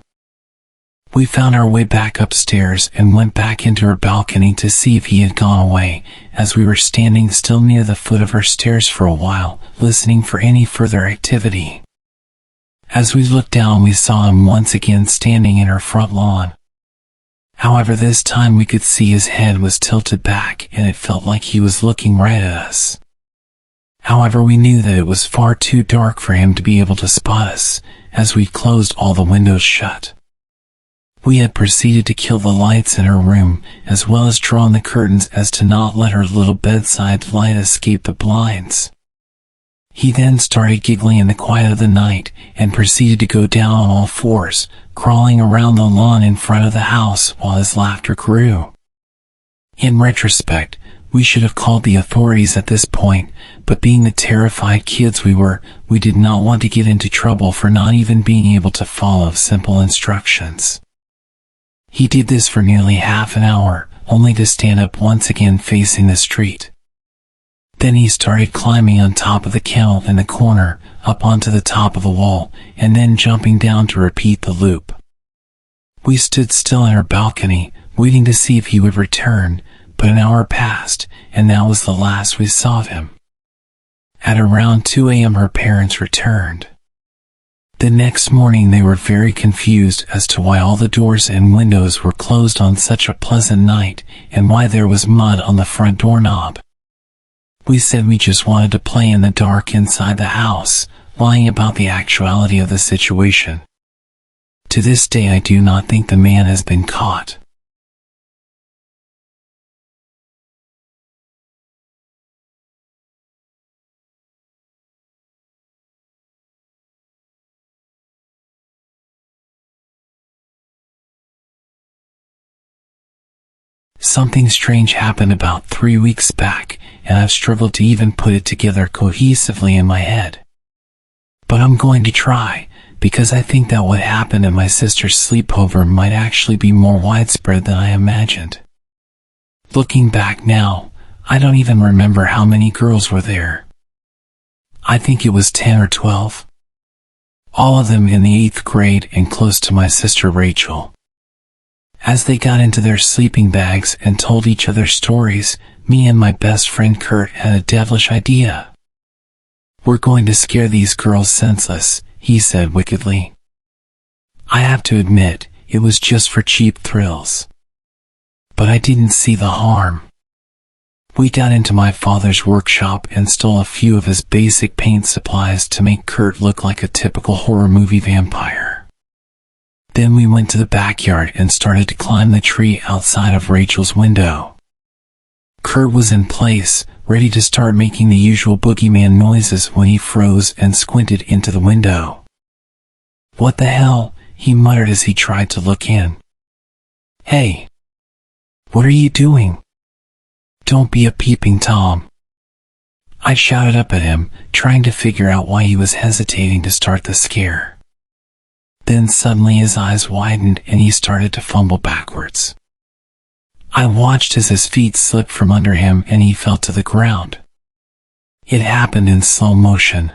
We found our way back upstairs and went back into her balcony to see if he had gone away, as we were standing still near the foot of her stairs for a while, listening for any further activity. As we looked down, we saw him once again standing in her front lawn. However, this time we could see his head was tilted back, and it felt like he was looking right at us. However, we knew that it was far too dark for him to be able to spot us, as we closed all the windows shut. We had proceeded to kill the lights in her room, as well as drawn the curtains as to not let her little bedside light escape the blinds. He then started giggling in the quiet of the night, and proceeded to go down on all fours, crawling around the lawn in front of the house while his laughter grew. In retrospect, we should have called the authorities at this point, but being the terrified kids we were, we did not want to get into trouble for not even being able to follow simple instructions. He did this for nearly half an hour, only to stand up once again facing the street. Then he started climbing on top of the kennel in the corner, up onto the top of the wall, and then jumping down to repeat the loop. We stood still in our balcony, waiting to see if he would return, but an hour passed, and that was the last we saw of him. At around 2 a.m. her parents returned. The next morning they were very confused as to why all the doors and windows were closed on such a pleasant night, and why there was mud on the front doorknob. We said we just wanted to play in the dark inside the house, lying about the actuality of the situation. To this day I do not think the man has been caught. Something strange happened about 3 weeks back, and I've struggled to even put it together cohesively in my head. But I'm going to try, because I think that what happened at my sister's sleepover might actually be more widespread than I imagined. Looking back now, I don't even remember how many girls were there. I think it was 10 or 12. All of them in the 8th grade and close to my sister Rachel. As they got into their sleeping bags and told each other stories, me and my best friend Kurt had a devilish idea. "We're going to scare these girls senseless," he said wickedly. I have to admit, it was just for cheap thrills. But I didn't see the harm. We got into my father's workshop and stole a few of his basic paint supplies to make Kurt look like a typical horror movie vampire. Then we went to the backyard and started to climb the tree outside of Rachel's window. Kurt was in place, ready to start making the usual boogeyman noises when he froze and squinted into the window. "What the hell?" he muttered as he tried to look in. "Hey! What are you doing? Don't be a peeping Tom!" I shouted up at him, trying to figure out why he was hesitating to start the scare. Then suddenly his eyes widened and he started to fumble backwards. I watched as his feet slipped from under him and he fell to the ground. It happened in slow motion.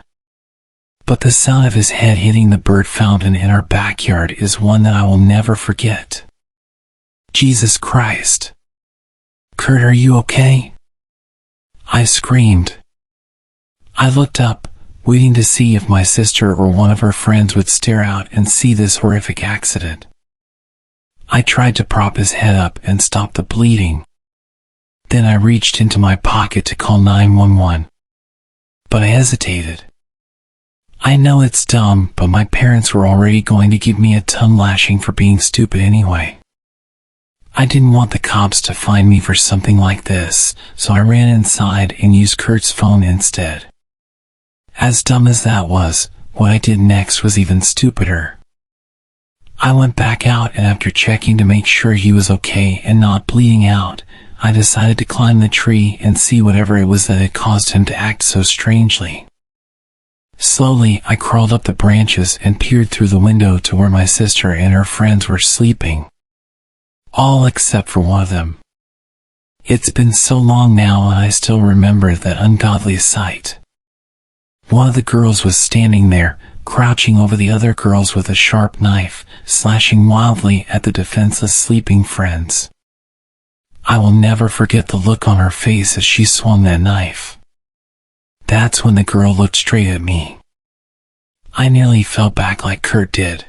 But the sound of his head hitting the bird fountain in our backyard is one that I will never forget. Jesus Christ! "Kurt, are you okay?" I screamed. I looked up, waiting to see if my sister or one of her friends would stare out and see this horrific accident. I tried to prop his head up and stop the bleeding. Then I reached into my pocket to call 911. But I hesitated. I know it's dumb, but my parents were already going to give me a tongue lashing for being stupid anyway. I didn't want the cops to find me for something like this, so I ran inside and used Kurt's phone instead. As dumb as that was, what I did next was even stupider. I went back out, and after checking to make sure he was okay and not bleeding out, I decided to climb the tree and see whatever it was that had caused him to act so strangely. Slowly, I crawled up the branches and peered through the window to where my sister and her friends were sleeping. All except for one of them. It's been so long now, and I still remember that ungodly sight. One of the girls was standing there, crouching over the other girls with a sharp knife, slashing wildly at the defenseless sleeping friends. I will never forget the look on her face as she swung that knife. That's when the girl looked straight at me. I nearly fell back like Kurt did.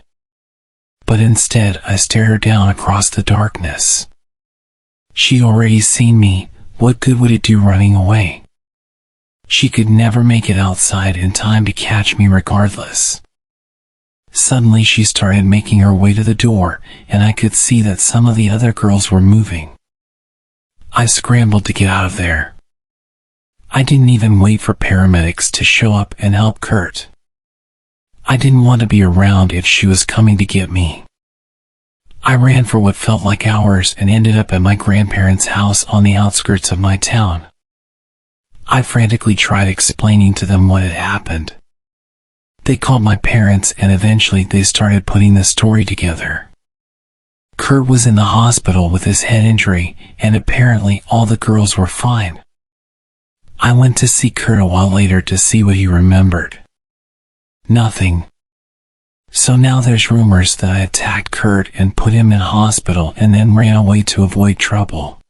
But instead, I stared her down across the darkness. She'd already seen me. What good would it do running away? She could never make it outside in time to catch me regardless. Suddenly she started making her way to the door, and I could see that some of the other girls were moving. I scrambled to get out of there. I didn't even wait for paramedics to show up and help Kurt. I didn't want to be around if she was coming to get me. I ran for what felt like hours and ended up at my grandparents' house on the outskirts of my town. I frantically tried explaining to them what had happened. They called my parents, and eventually they started putting the story together. Kurt was in the hospital with his head injury, and apparently all the girls were fine. I went to see Kurt a while later to see what he remembered. Nothing. So now there's rumors that I attacked Kurt and put him in hospital and then ran away to avoid trouble.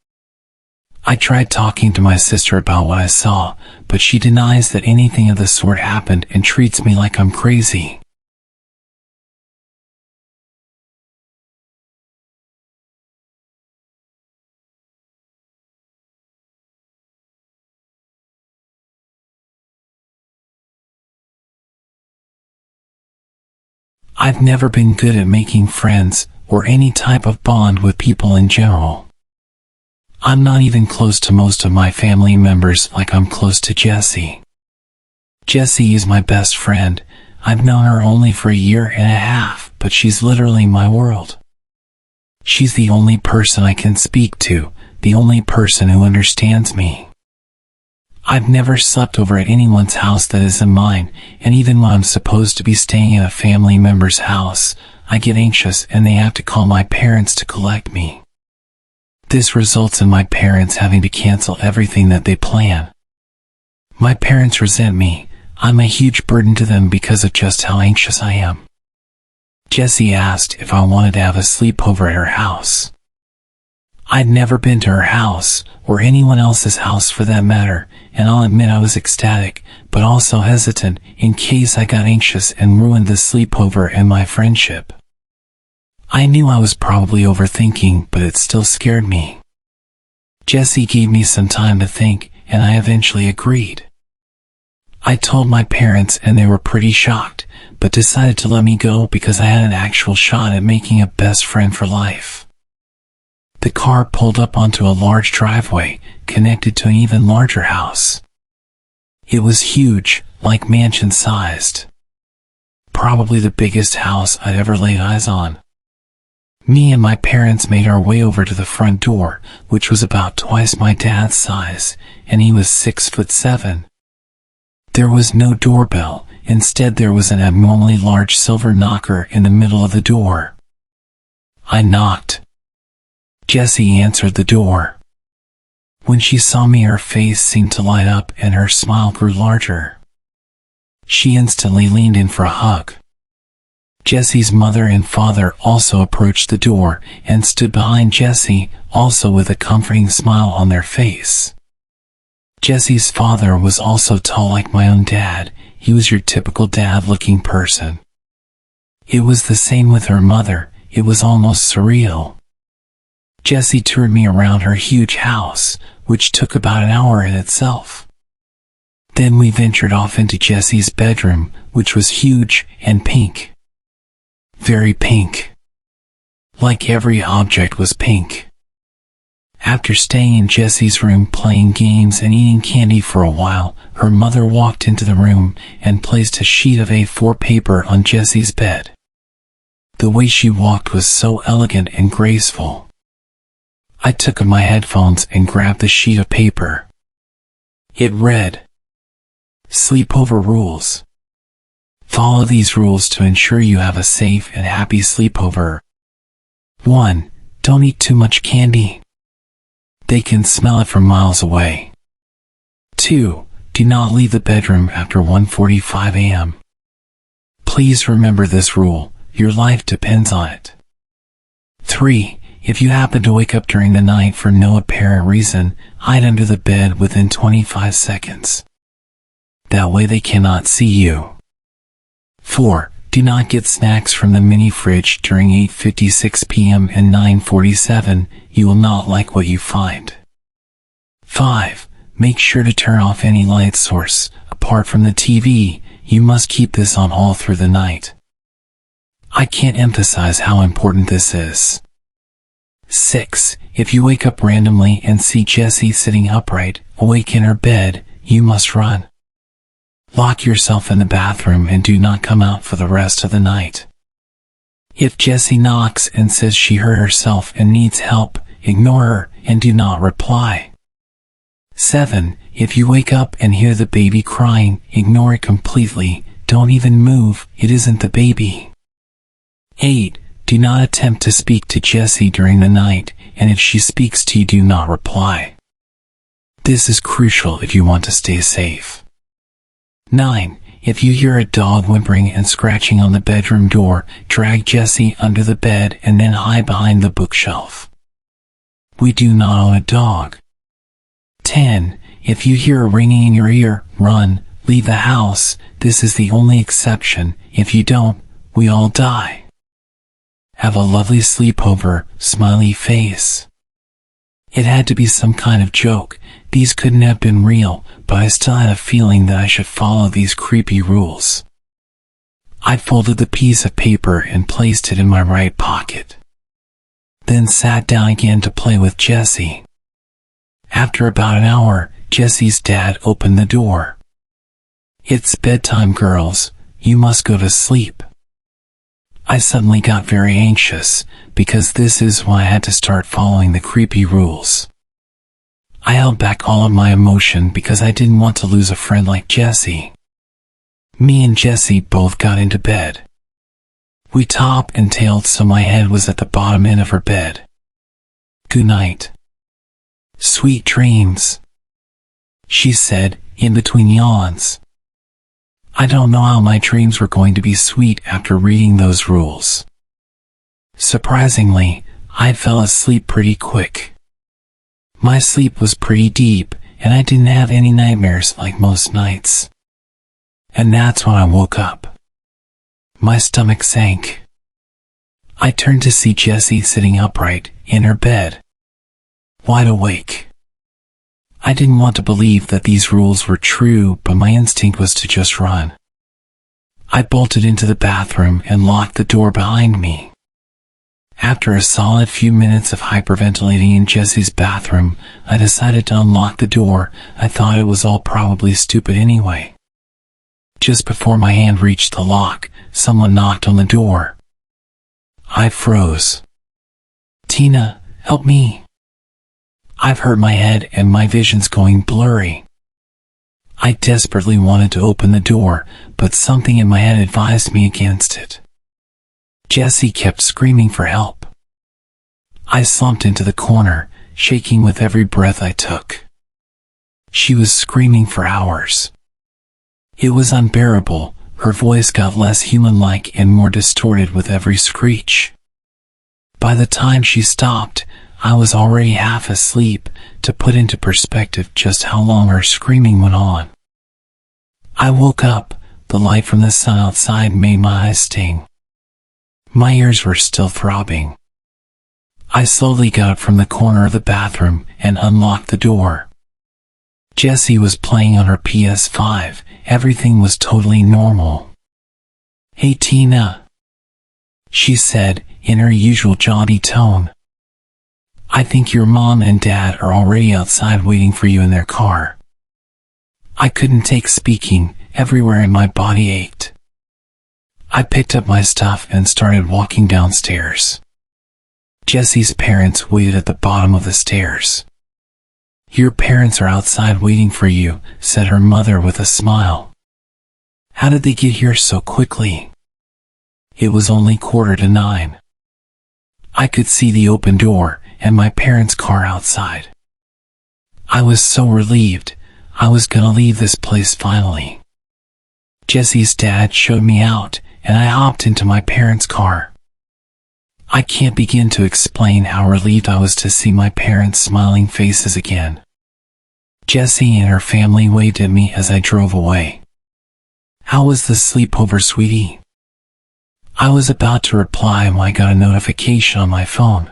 I tried talking to my sister about what I saw, but she denies that anything of the sort happened and treats me like I'm crazy. I've never been good at making friends or any type of bond with people in general. I'm not even close to most of my family members like I'm close to Jessie. Jessie is my best friend. I've known her only for a year and a half, but she's literally my world. She's the only person I can speak to, the only person who understands me. I've never slept over at anyone's house that isn't mine, and even when I'm supposed to be staying at a family member's house, I get anxious and they have to call my parents to collect me. This results in my parents having to cancel everything that they plan. My parents resent me. I'm a huge burden to them because of just how anxious I am. Jessie asked if I wanted to have a sleepover at her house. I'd never been to her house, or anyone else's house for that matter, and I'll admit I was ecstatic, but also hesitant in case I got anxious and ruined the sleepover and my friendship. I knew I was probably overthinking, but it still scared me. Jessie gave me some time to think, and I eventually agreed. I told my parents and they were pretty shocked, but decided to let me go because I had an actual shot at making a best friend for life. The car pulled up onto a large driveway, connected to an even larger house. It was huge, like mansion-sized. Probably the biggest house I'd ever laid eyes on. Me and my parents made our way over to the front door, which was about twice my dad's size, and he was 6'7". There was no doorbell. Instead, there was an abnormally large silver knocker in the middle of the door. I knocked. Jessie answered the door. When she saw me, her face seemed to light up and her smile grew larger. She instantly leaned in for a hug. Jessie's mother and father also approached the door and stood behind Jessie, also with a comforting smile on their face. Jessie's father was also tall like my own dad. He was your typical dad-looking person. It was the same with her mother. It was almost surreal. Jessie toured me around her huge house, which took about an hour in itself. Then we ventured off into Jessie's bedroom, which was huge and pink. Very pink. Like every object was pink. After staying in Jessie's room playing games and eating candy for a while, her mother walked into the room and placed a sheet of A4 paper on Jessie's bed. The way she walked was so elegant and graceful. I took my headphones and grabbed the sheet of paper. It read, "Sleepover rules. Follow these rules to ensure you have a safe and happy sleepover. 1. Don't eat too much candy. They can smell it from miles away. 2. Do not leave the bedroom after 1:45 a.m. Please remember this rule. Your life depends on it. 3. If you happen to wake up during the night for no apparent reason, hide under the bed within 25 seconds. That way they cannot see you. 4. Do not get snacks from the mini fridge during 8:56 p.m. and 9:47. You will not like what you find. 5. Make sure to turn off any light source, apart from the TV. You must keep this on all through the night. I can't emphasize how important this is. 6. If you wake up randomly and see Jessie sitting upright, awake in her bed, you must run. Lock yourself in the bathroom and do not come out for the rest of the night. If Jessie knocks and says she hurt herself and needs help, ignore her and do not reply. 7. If you wake up and hear the baby crying, ignore it completely. Don't even move, it isn't the baby. 8. Do not attempt to speak to Jessie during the night, and if she speaks to you, do not reply. This is crucial if you want to stay safe. 9. If you hear a dog whimpering and scratching on the bedroom door, drag Jessie under the bed and then hide behind the bookshelf. We do not own a dog. 10. If you hear a ringing in your ear, run, leave the house. This is the only exception. If you don't, we all die. Have a lovely sleepover, smiley face. It had to be some kind of joke. These couldn't have been real, but I still had a feeling that I should follow these creepy rules. I folded the piece of paper and placed it in my right pocket. Then sat down again to play with Jessie. After about an hour, Jessie's dad opened the door. "It's bedtime, girls. You must go to sleep." I suddenly got very anxious, because this is why I had to start following the creepy rules. I held back all of my emotion because I didn't want to lose a friend like Jessie. Me and Jessie both got into bed. We top and tailed so my head was at the bottom end of her bed. "Good night. Sweet dreams," she said, in between yawns. I don't know how my dreams were going to be sweet after reading those rules. Surprisingly, I fell asleep pretty quick. My sleep was pretty deep, and I didn't have any nightmares like most nights. And that's when I woke up. My stomach sank. I turned to see Jessie sitting upright, in her bed, wide awake. I didn't want to believe that these rules were true, but my instinct was to just run. I bolted into the bathroom and locked the door behind me. After a solid few minutes of hyperventilating in Jessie's bathroom, I decided to unlock the door. I thought it was all probably stupid anyway. Just before my hand reached the lock, someone knocked on the door. I froze. "Tina, help me. I've hurt my head and my vision's going blurry." I desperately wanted to open the door, but something in my head advised me against it. Jessie kept screaming for help. I slumped into the corner, shaking with every breath I took. She was screaming for hours. It was unbearable. Her voice got less human-like and more distorted with every screech. By the time she stopped, I was already half asleep, to put into perspective just how long her screaming went on. I woke up. The light from the sun outside made my eyes sting. My ears were still throbbing. I slowly got up from the corner of the bathroom and unlocked the door. Jessie was playing on her PS5. Everything was totally normal. "Hey Tina," she said, in her usual jaunty tone. "I think your mom and dad are already outside waiting for you in their car." I couldn't take speaking. Everywhere in my body ached. I picked up my stuff and started walking downstairs. Jesse's parents waited at the bottom of the stairs. "Your parents are outside waiting for you," said her mother with a smile. "How did they get here so quickly?" It was only 9:15. I could see the open door and my parents' car outside. I was so relieved. I was gonna leave this place finally. Jesse's dad showed me out, and I hopped into my parents' car. I can't begin to explain how relieved I was to see my parents' smiling faces again. Jessie and her family waved at me as I drove away. "How was the sleepover, sweetie?" I was about to reply when I got a notification on my phone.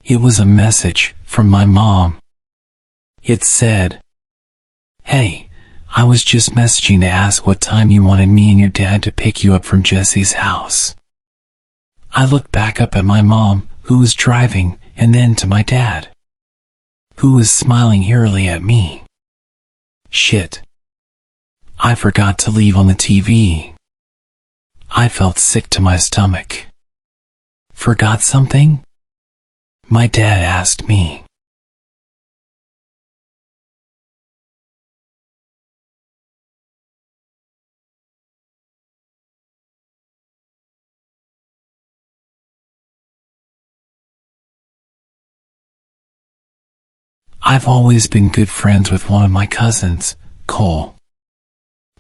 It was a message from my mom. It said, "Hey, I was just messaging to ask what time you wanted me and your dad to pick you up from Jesse's house." I looked back up at my mom, who was driving, and then to my dad, who was smiling eerily at me. Shit. I forgot to leave on the TV. I felt sick to my stomach. "Forgot something?" my dad asked me. I've always been good friends with one of my cousins, Cole.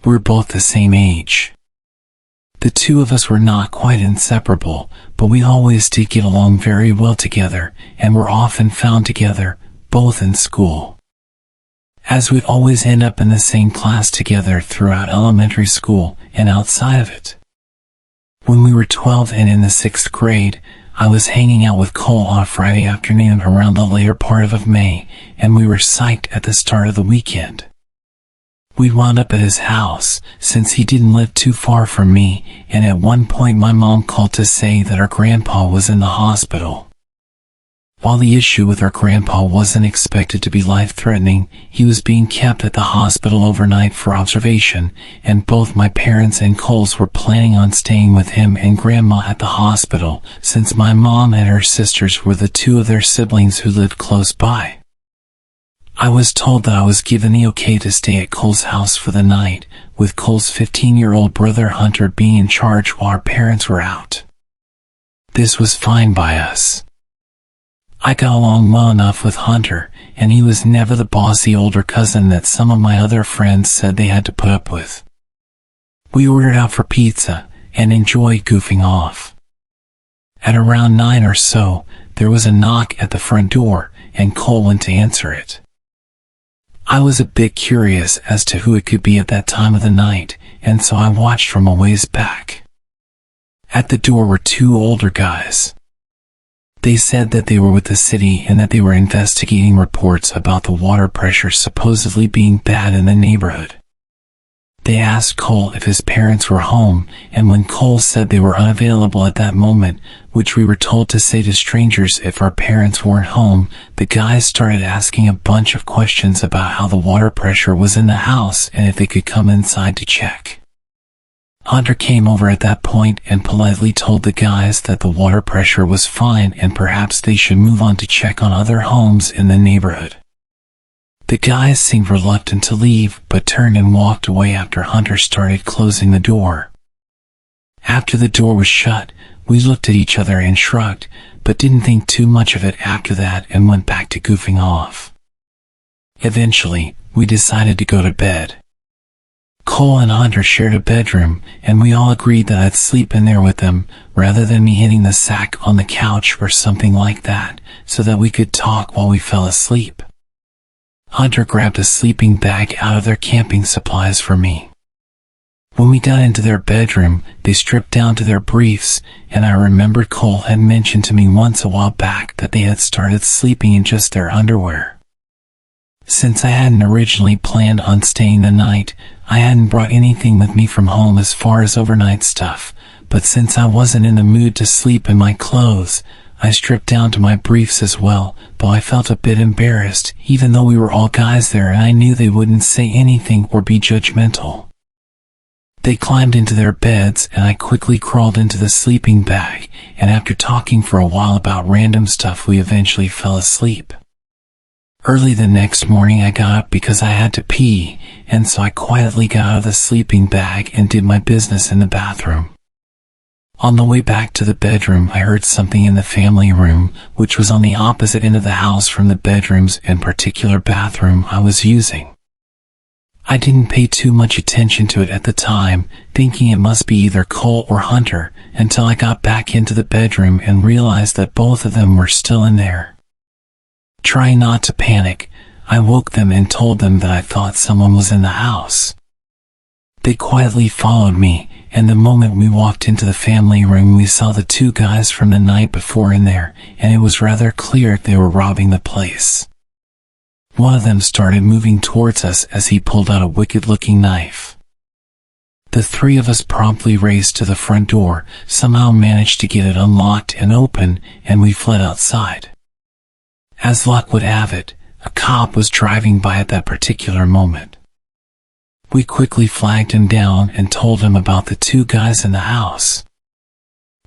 We're both the same age. The two of us were not quite inseparable, but we always did get along very well together, and were often found together, both in school. As we'd always end up in the same class together throughout elementary school and outside of it. When we were 12 and in the 6th grade, I was hanging out with Cole on a Friday afternoon around the later part of May, and we were psyched at the start of the weekend. We wound up at his house, since he didn't live too far from me, and at one point my mom called to say that our grandpa was in the hospital. While the issue with our grandpa wasn't expected to be life-threatening, he was being kept at the hospital overnight for observation, and both my parents and Cole's were planning on staying with him and Grandma at the hospital, since my mom and her sisters were the two of their siblings who lived close by. I was told that I was given the okay to stay at Cole's house for the night, with Cole's 15-year-old brother Hunter being in charge while our parents were out. This was fine by us. I got along well enough with Hunter, and he was never the bossy older cousin that some of my other friends said they had to put up with. We ordered out for pizza, and enjoyed goofing off. At around 9 or so, there was a knock at the front door, and Cole went to answer it. I was a bit curious as to who it could be at that time of the night, and so I watched from a ways back. At the door were two older guys. They said that they were with the city and that they were investigating reports about the water pressure supposedly being bad in the neighborhood. They asked Cole if his parents were home, and when Cole said they were unavailable at that moment, which we were told to say to strangers if our parents weren't home, the guys started asking a bunch of questions about how the water pressure was in the house and if they could come inside to check. Hunter came over at that point and politely told the guys that the water pressure was fine and perhaps they should move on to check on other homes in the neighborhood. The guys seemed reluctant to leave, but turned and walked away after Hunter started closing the door. After the door was shut, we looked at each other and shrugged, but didn't think too much of it after that and went back to goofing off. Eventually, we decided to go to bed. Cole and Hunter shared a bedroom, and we all agreed that I'd sleep in there with them, rather than me hitting the sack on the couch or something like that, so that we could talk while we fell asleep. Hunter grabbed a sleeping bag out of their camping supplies for me. When we got into their bedroom, they stripped down to their briefs, and I remembered Cole had mentioned to me once a while back that they had started sleeping in just their underwear. Since I hadn't originally planned on staying the night, I hadn't brought anything with me from home as far as overnight stuff, but since I wasn't in the mood to sleep in my clothes, I stripped down to my briefs as well, though I felt a bit embarrassed, even though we were all guys there and I knew they wouldn't say anything or be judgmental. They climbed into their beds and I quickly crawled into the sleeping bag, and after talking for a while about random stuff we eventually fell asleep. Early the next morning I got up because I had to pee, and so I quietly got out of the sleeping bag and did my business in the bathroom. On the way back to the bedroom I heard something in the family room, which was on the opposite end of the house from the bedrooms and particular bathroom I was using. I didn't pay too much attention to it at the time, thinking it must be either Cole or Hunter, until I got back into the bedroom and realized that both of them were still in there. Trying not to panic, I woke them and told them that I thought someone was in the house. They quietly followed me, and the moment we walked into the family room we saw the two guys from the night before in there, and it was rather clear they were robbing the place. One of them started moving towards us as he pulled out a wicked-looking knife. The three of us promptly raced to the front door, somehow managed to get it unlocked and open, and we fled outside. As luck would have it, a cop was driving by at that particular moment. We quickly flagged him down and told him about the two guys in the house.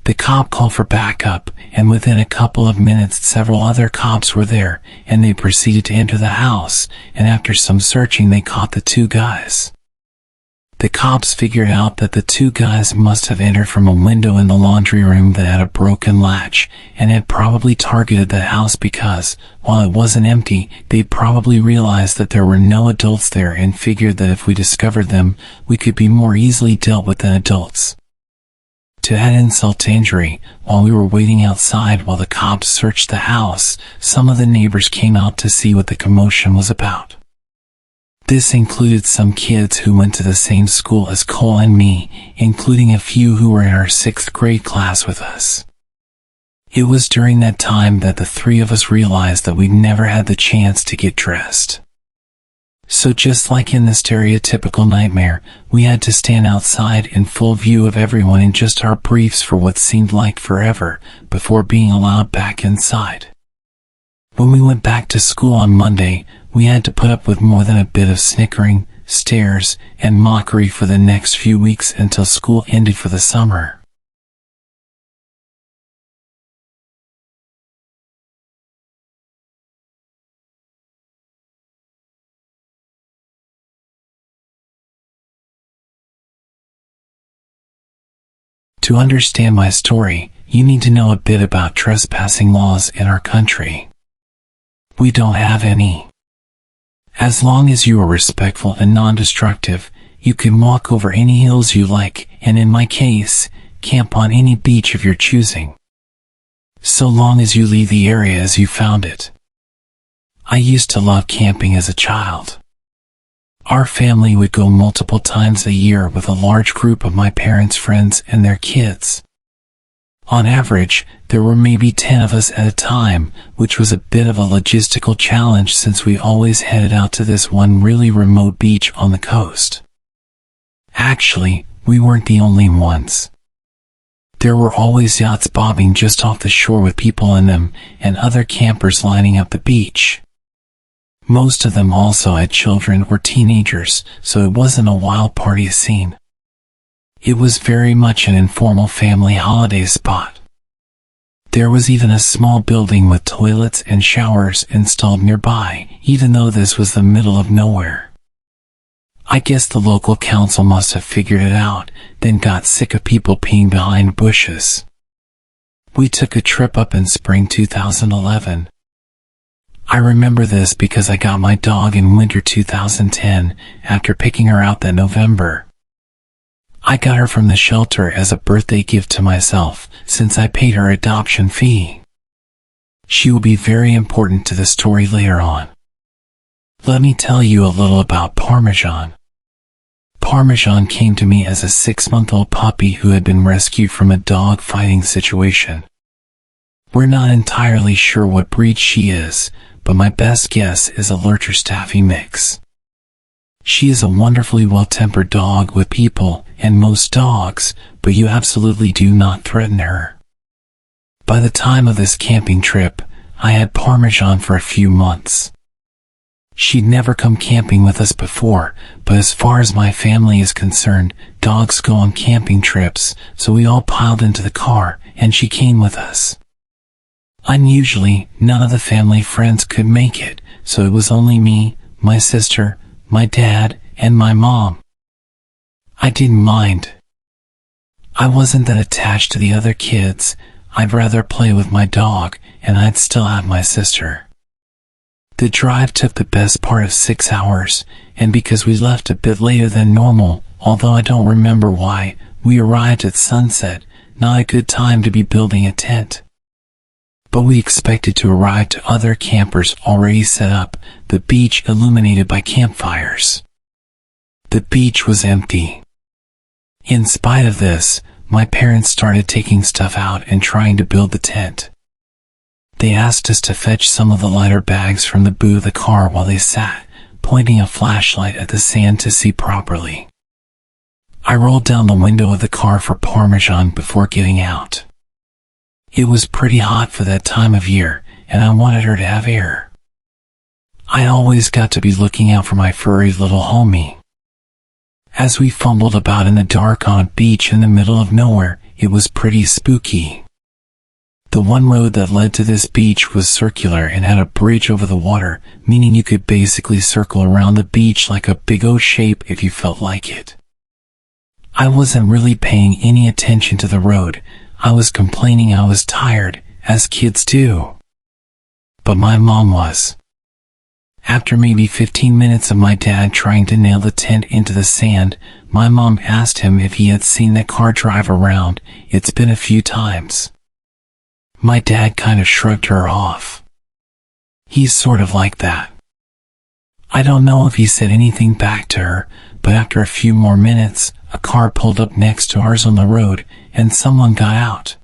The cop called for backup, and within a couple of minutes several other cops were there, and they proceeded to enter the house, and after some searching they caught the two guys. The cops figured out that the two guys must have entered from a window in the laundry room that had a broken latch, and had probably targeted the house because, while it wasn't empty, they probably realized that there were no adults there and figured that if we discovered them, we could be more easily dealt with than adults. To add insult to injury, while we were waiting outside while the cops searched the house, some of the neighbors came out to see what the commotion was about. This included some kids who went to the same school as Cole and me, including a few who were in our 6th grade class with us. It was during that time that the three of us realized that we'd never had the chance to get dressed. So just like in the stereotypical nightmare, we had to stand outside in full view of everyone in just our briefs for what seemed like forever, before being allowed back inside. When we went back to school on Monday, we had to put up with more than a bit of snickering, stares, and mockery for the next few weeks until school ended for the summer. To understand my story, you need to know a bit about trespassing laws in our country. We don't have any. As long as you are respectful and non-destructive, you can walk over any hills you like, and in my case, camp on any beach of your choosing. So long as you leave the area as you found it. I used to love camping as a child. Our family would go multiple times a year with a large group of my parents' friends and their kids. On average, there were maybe 10 of us at a time, which was a bit of a logistical challenge since we always headed out to this one really remote beach on the coast. Actually, we weren't the only ones. There were always yachts bobbing just off the shore with people in them, and other campers lining up the beach. Most of them also had children or teenagers, so it wasn't a wild party scene. It was very much an informal family holiday spot. There was even a small building with toilets and showers installed nearby, even though this was the middle of nowhere. I guess the local council must have figured it out, then got sick of people peeing behind bushes. We took a trip up in spring 2011. I remember this because I got my dog in winter 2010 after picking her out that November. I got her from the shelter as a birthday gift to myself, since I paid her adoption fee. She will be very important to the story later on. Let me tell you a little about Parmesan. Parmesan came to me as a 6-month-old puppy who had been rescued from a dog fighting situation. We're not entirely sure what breed she is, but my best guess is a Lurcher Staffy mix. She is a wonderfully well-tempered dog with people and most dogs, but you absolutely do not threaten her. By the time of this camping trip, I had Parmesan for a few months. She'd never come camping with us before, but as far as my family is concerned, dogs go on camping trips, so we all piled into the car, and she came with us. Unusually, none of the family friends could make it, so it was only me, my sister, my dad, and my mom. I didn't mind. I wasn't that attached to the other kids. I'd rather play with my dog, and I'd still have my sister. The drive took the best part of 6 hours, and because we left a bit later than normal, although I don't remember why, we arrived at sunset, not a good time to be building a tent. But we expected to arrive to other campers already set up, the beach illuminated by campfires. The beach was empty. In spite of this, my parents started taking stuff out and trying to build the tent. They asked us to fetch some of the lighter bags from the boot of the car while they sat, pointing a flashlight at the sand to see properly. I rolled down the window of the car for Parmesan before getting out. It was pretty hot for that time of year, and I wanted her to have air. I always got to be looking out for my furry little homie. As we fumbled about in the dark on a beach in the middle of nowhere, it was pretty spooky. The one road that led to this beach was circular and had a bridge over the water, meaning you could basically circle around the beach like a big O shape if you felt like it. I wasn't really paying any attention to the road. I was complaining I was tired, as kids do. But my mom was. After maybe 15 minutes of my dad trying to nail the tent into the sand, my mom asked him if he had seen that car drive around. It's been a few times. My dad kind of shrugged her off. He's sort of like that. I don't know if he said anything back to her, but after a few more minutes, a car pulled up next to ours on the road, and someone got out.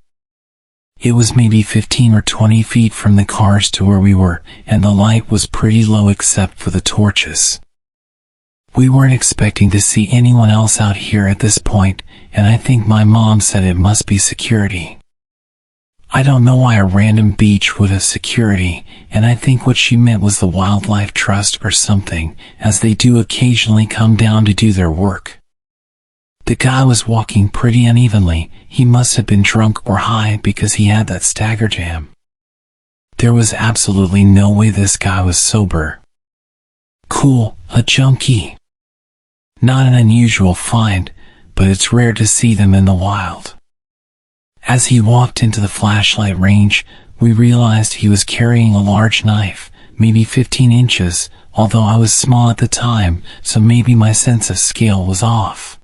It was maybe 15 or 20 feet from the cars to where we were, and the light was pretty low except for the torches. We weren't expecting to see anyone else out here at this point, and I think my mom said it must be security. I don't know why a random beach would have security, and I think what she meant was the Wildlife Trust or something, as they do occasionally come down to do their work. The guy was walking pretty unevenly. He must have been drunk or high because he had that stagger jam. There was absolutely no way this guy was sober. Cool, a junkie. Not an unusual find, but it's rare to see them in the wild. As he walked into the flashlight range, we realized he was carrying a large knife, maybe 15 inches, although I was small at the time, so maybe my sense of scale was off.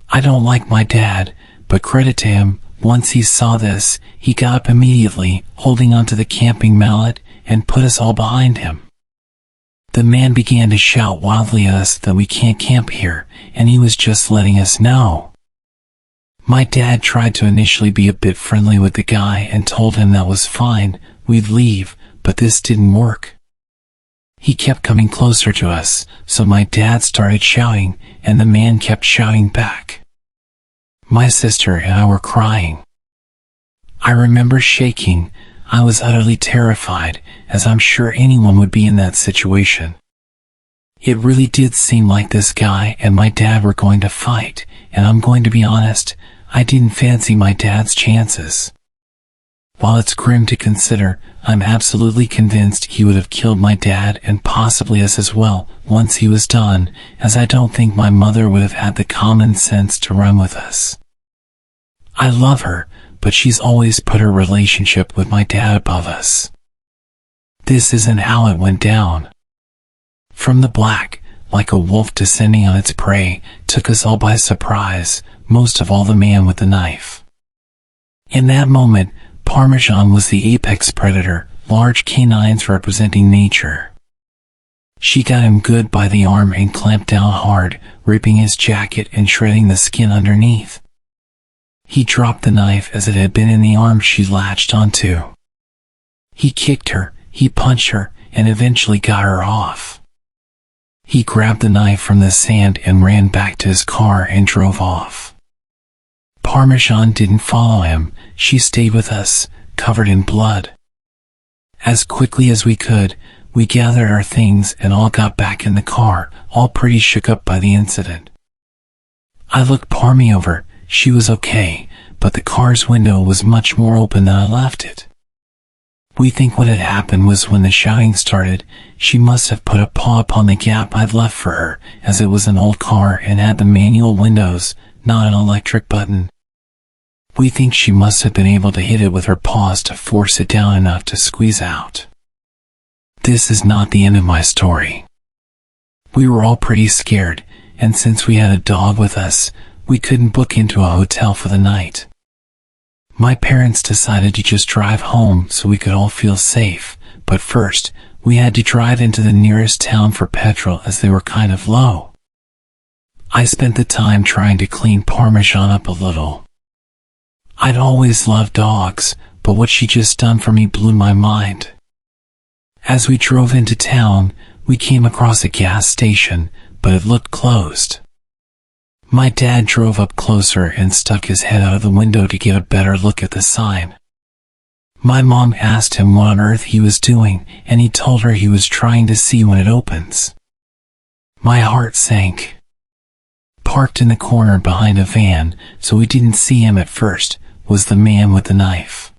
I don't like my dad, but credit to him, once he saw this, he got up immediately, holding onto the camping mallet, and put us all behind him. The man began to shout wildly at us that we can't camp here, and he was just letting us know. My dad tried to initially be a bit friendly with the guy and told him that was fine, we'd leave, but this didn't work. He kept coming closer to us, so my dad started shouting, and the man kept shouting back. My sister and I were crying. I remember shaking. I was utterly terrified, as I'm sure anyone would be in that situation. It really did seem like this guy and my dad were going to fight, and I'm going to be honest, I didn't fancy my dad's chances. While it's grim to consider, I'm absolutely convinced he would have killed my dad and possibly us as well once he was done, as I don't think my mother would have had the common sense to run with us. I love her, but she's always put her relationship with my dad above us. This isn't how it went down. From the black, like a wolf descending on its prey, took us all by surprise, most of all the man with the knife. In that moment, Parmesan was the apex predator, large canines representing nature. She got him good by the arm and clamped down hard, ripping his jacket and shredding the skin underneath. He dropped the knife as it had been in the arm she latched onto. He kicked her, he punched her, and eventually got her off. He grabbed the knife from the sand and ran back to his car and drove off. Parmesan didn't follow him. She stayed with us, covered in blood. As quickly as we could, We gathered our things and all got back in the car, all pretty shook up by the incident. I looked Parmy over. She was okay, but the car's window was much more open than I left it. We think what had happened was when the shouting started, she must have put a paw upon the gap I'd left for her, as it was an old car and had the manual windows, not an electric button. We think she must have been able to hit it with her paws to force it down enough to squeeze out. This is not the end of my story. We were all pretty scared, and since we had a dog with us, we couldn't book into a hotel for the night. My parents decided to just drive home so we could all feel safe, but first, we had to drive into the nearest town for petrol as they were kind of low. I spent the time trying to clean Parmesan up a little. I'd always loved dogs, but what she just done for me blew my mind. As we drove into town, we came across a gas station, but it looked closed. My dad drove up closer and stuck his head out of the window to get a better look at the sign. My mom asked him what on earth he was doing, and he told her he was trying to see when it opens. My heart sank. Parked in the corner behind a van, so we didn't see him at first, was the man with the knife.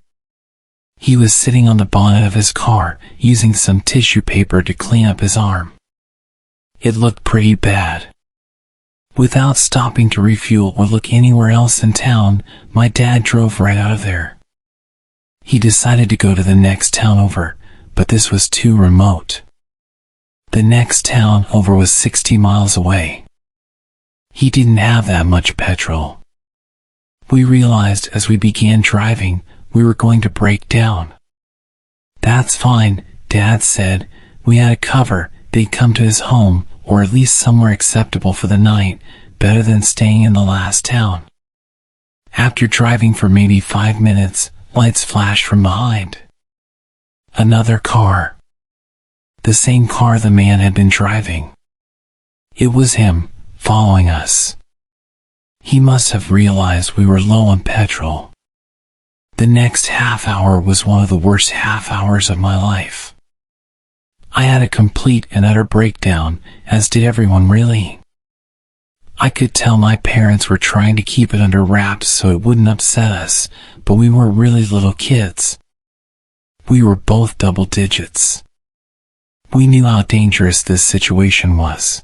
He was sitting on the bonnet of his car, using some tissue paper to clean up his arm. It looked pretty bad. Without stopping to refuel or look anywhere else in town, my dad drove right out of there. He decided to go to the next town over, but this was too remote. The next town over was 60 miles away. He didn't have that much petrol. We realized as we began driving, we were going to break down. "That's fine," Dad said. We had a cover. They'd come to his home, or at least somewhere acceptable for the night, better than staying in the last town. After driving for maybe 5 minutes, lights flashed from behind. Another car. The same car the man had been driving. It was him, following us. He must have realized we were low on petrol. The next half hour was one of the worst half hours of my life. I had a complete and utter breakdown, as did everyone really. I could tell my parents were trying to keep it under wraps so it wouldn't upset us, but we were really little kids. We were both double digits. We knew how dangerous this situation was.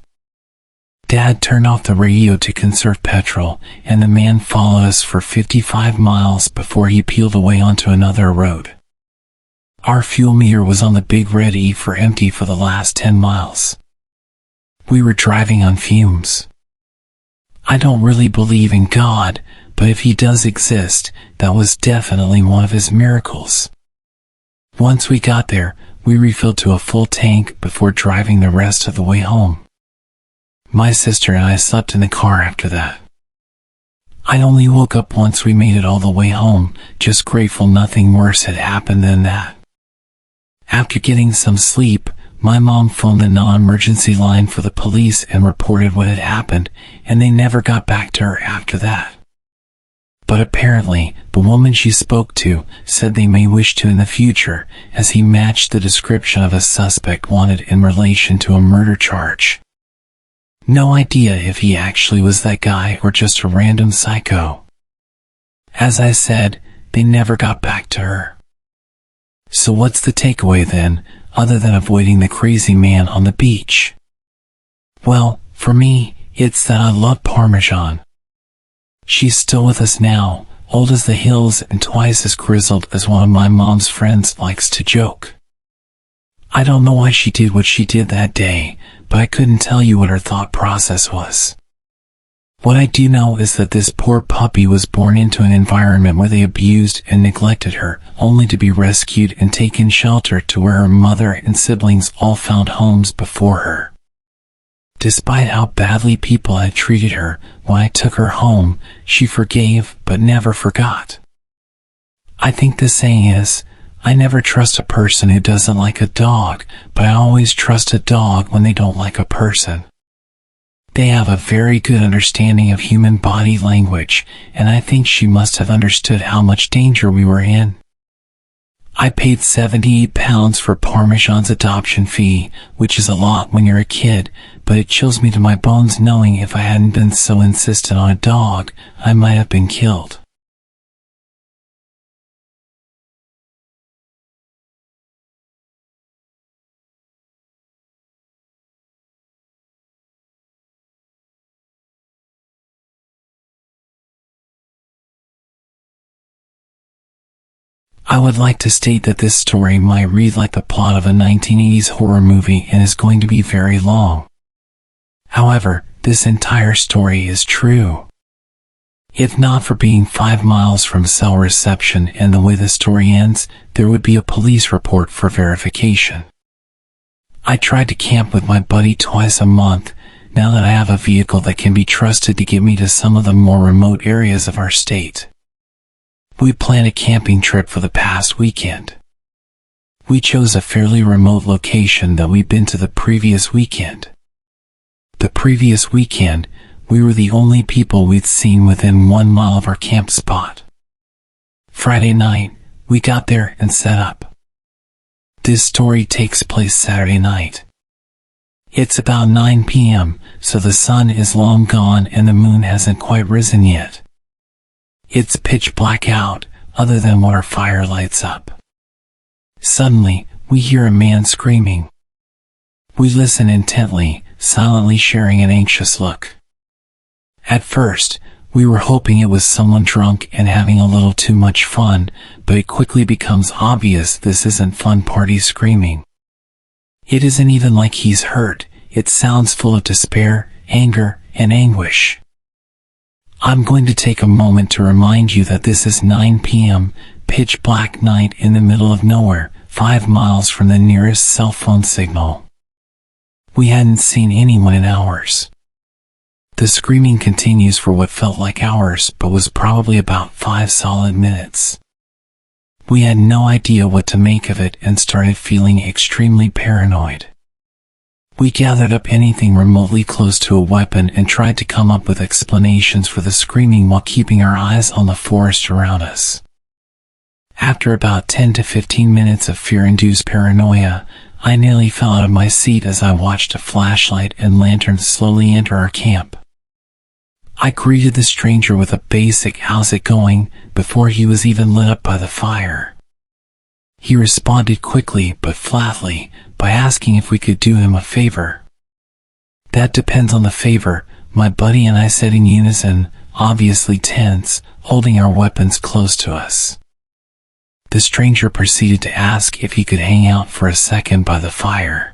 Dad turned off the radio to conserve petrol, and the man followed us for 55 miles before he peeled away onto another road. Our fuel meter was on the big red E for empty for the last 10 miles. We were driving on fumes. I don't really believe in God, but if he does exist, that was definitely one of his miracles. Once we got there, we refilled to a full tank before driving the rest of the way home. My sister and I slept in the car after that. I only woke up once we made it all the way home, just grateful nothing worse had happened than that. After getting some sleep, my mom phoned the non-emergency line for the police and reported what had happened, and they never got back to her after that. But apparently, the woman she spoke to said they may wish to in the future, as he matched the description of a suspect wanted in relation to a murder charge. No idea if he actually was that guy or just a random psycho. As I said, they never got back to her. So what's the takeaway then, other than avoiding the crazy man on the beach? Well, for me, it's that I love Parmesan. She's still with us now, old as the hills and twice as grizzled as one of my mom's friends likes to joke. I don't know why she did what she did that day, but I couldn't tell you what her thought process was. What I do know is that this poor puppy was born into an environment where they abused and neglected her, only to be rescued and taken shelter to where her mother and siblings all found homes before her. Despite how badly people had treated her, when I took her home, she forgave but never forgot. I think the saying is, I never trust a person who doesn't like a dog, but I always trust a dog when they don't like a person. They have a very good understanding of human body language, and I think she must have understood how much danger we were in. I paid £78 for Parmesan's adoption fee, which is a lot when you're a kid, but it chills me to my bones knowing if I hadn't been so insistent on a dog, I might have been killed. I would like to state that this story might read like the plot of a 1980s horror movie and is going to be very long. However, this entire story is true. If not for being 5 miles from cell reception and the way the story ends, there would be a police report for verification. I tried to camp with my buddy twice a month, now that I have a vehicle that can be trusted to get me to some of the more remote areas of our state. We planned a camping trip for the past weekend. We chose a fairly remote location that we'd been to the previous weekend. The previous weekend, we were the only people we'd seen within 1 mile of our camp spot. Friday night, we got there and set up. This story takes place Saturday night. It's about 9 p.m., so the sun is long gone and the moon hasn't quite risen yet. It's pitch black out, other than what our fire lights up. Suddenly, we hear a man screaming. We listen intently, silently sharing an anxious look. At first, we were hoping it was someone drunk and having a little too much fun, but it quickly becomes obvious this isn't fun party screaming. It isn't even like he's hurt, it sounds full of despair, anger, and anguish. I'm going to take a moment to remind you that this is 9 p.m., pitch black night in the middle of nowhere, 5 miles from the nearest cell phone signal. We hadn't seen anyone in hours. The screaming continues for what felt like hours, but was probably about 5 solid minutes. We had no idea what to make of it and started feeling extremely paranoid. We gathered up anything remotely close to a weapon and tried to come up with explanations for the screaming while keeping our eyes on the forest around us. After about 10 to 15 minutes of fear-induced paranoia, I nearly fell out of my seat as I watched a flashlight and lantern slowly enter our camp. I greeted the stranger with a basic "how's it going?" before he was even lit up by the fire. He responded quickly but flatly by asking if we could do him a favor. "That depends on the favor," my buddy and I said in unison, obviously tense, holding our weapons close to us. The stranger proceeded to ask if he could hang out for a second by the fire.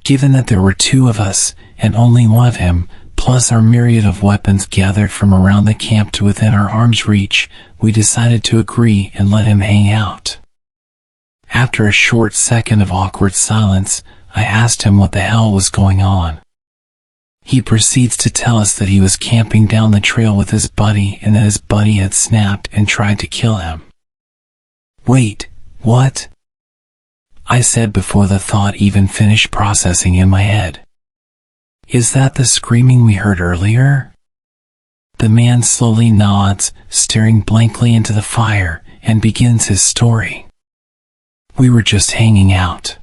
Given that there were 2 of us, and only one of him, plus our myriad of weapons gathered from around the camp to within our arm's reach, we decided to agree and let him hang out. After a short second of awkward silence, I asked him what the hell was going on. He proceeds to tell us that he was camping down the trail with his buddy and that his buddy had snapped and tried to kill him. "Wait, what?" I said before the thought even finished processing in my head. "Is that the screaming we heard earlier?" The man slowly nods, staring blankly into the fire, and begins his story. "We were just hanging out.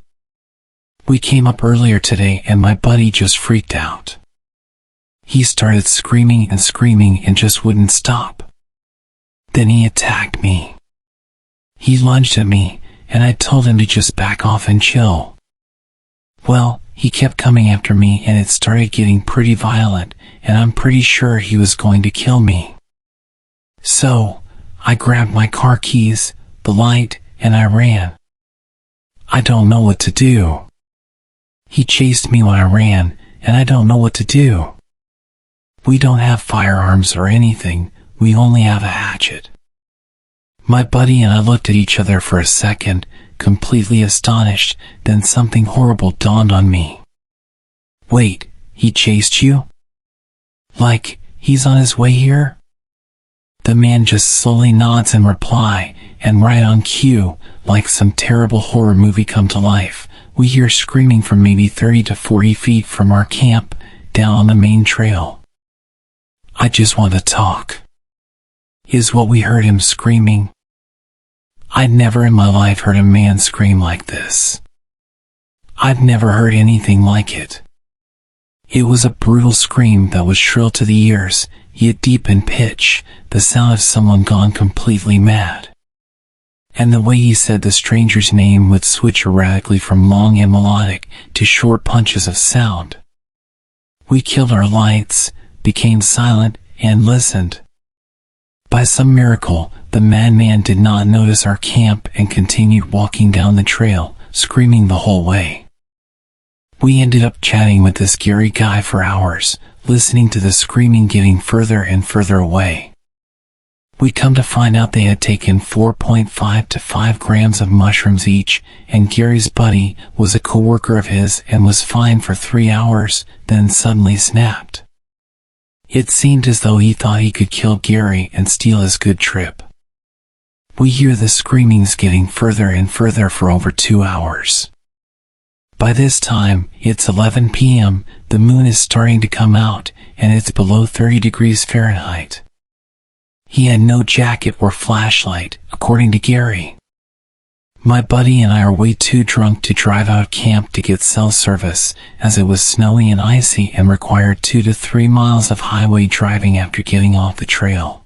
We came up earlier today and my buddy just freaked out. He started screaming and just wouldn't stop. Then he attacked me. He lunged at me, and I told him to just back off and chill. Well, he kept coming after me and it started getting pretty violent, and I'm pretty sure he was going to kill me. So, I grabbed my car keys, the light, and I ran. I don't know what to do. He chased me when I ran, and I don't know what to do. We don't have firearms or anything, we only have a hatchet." My buddy and I looked at each other for a second, completely astonished, then something horrible dawned on me. "Wait, he chased you? Like, he's on his way here?" The man just slowly nods in reply, and right on cue, like some terrible horror movie come to life, we hear screaming from maybe 30 to 40 feet from our camp, down on the main trail. "I just want to talk," is what we heard him screaming. I'd never in my life heard a man scream like this. I'd never heard anything like it. It was a brutal scream that was shrill to the ears, yet deep in pitch, the sound of someone gone completely mad. And the way he said the stranger's name would switch erratically from long and melodic to short punches of sound. We killed our lights, became silent, and listened. By some miracle, the madman did not notice our camp and continued walking down the trail, screaming the whole way. We ended up chatting with this scary guy for hours, listening to the screaming getting further and further away. We come to find out they had taken 4.5 to 5 grams of mushrooms each, and Gary's buddy was a coworker of his and was fine for 3 hours, then suddenly snapped. It seemed as though he thought he could kill Gary and steal his good trip. We hear the screamings getting further and further for over 2 hours. By this time, it's 11 p.m., the moon is starting to come out, and it's below 30 degrees Fahrenheit. He had no jacket or flashlight, according to Gary. My buddy and I are way too drunk to drive out of camp to get cell service, as it was snowy and icy and required 2 to 3 miles of highway driving after getting off the trail.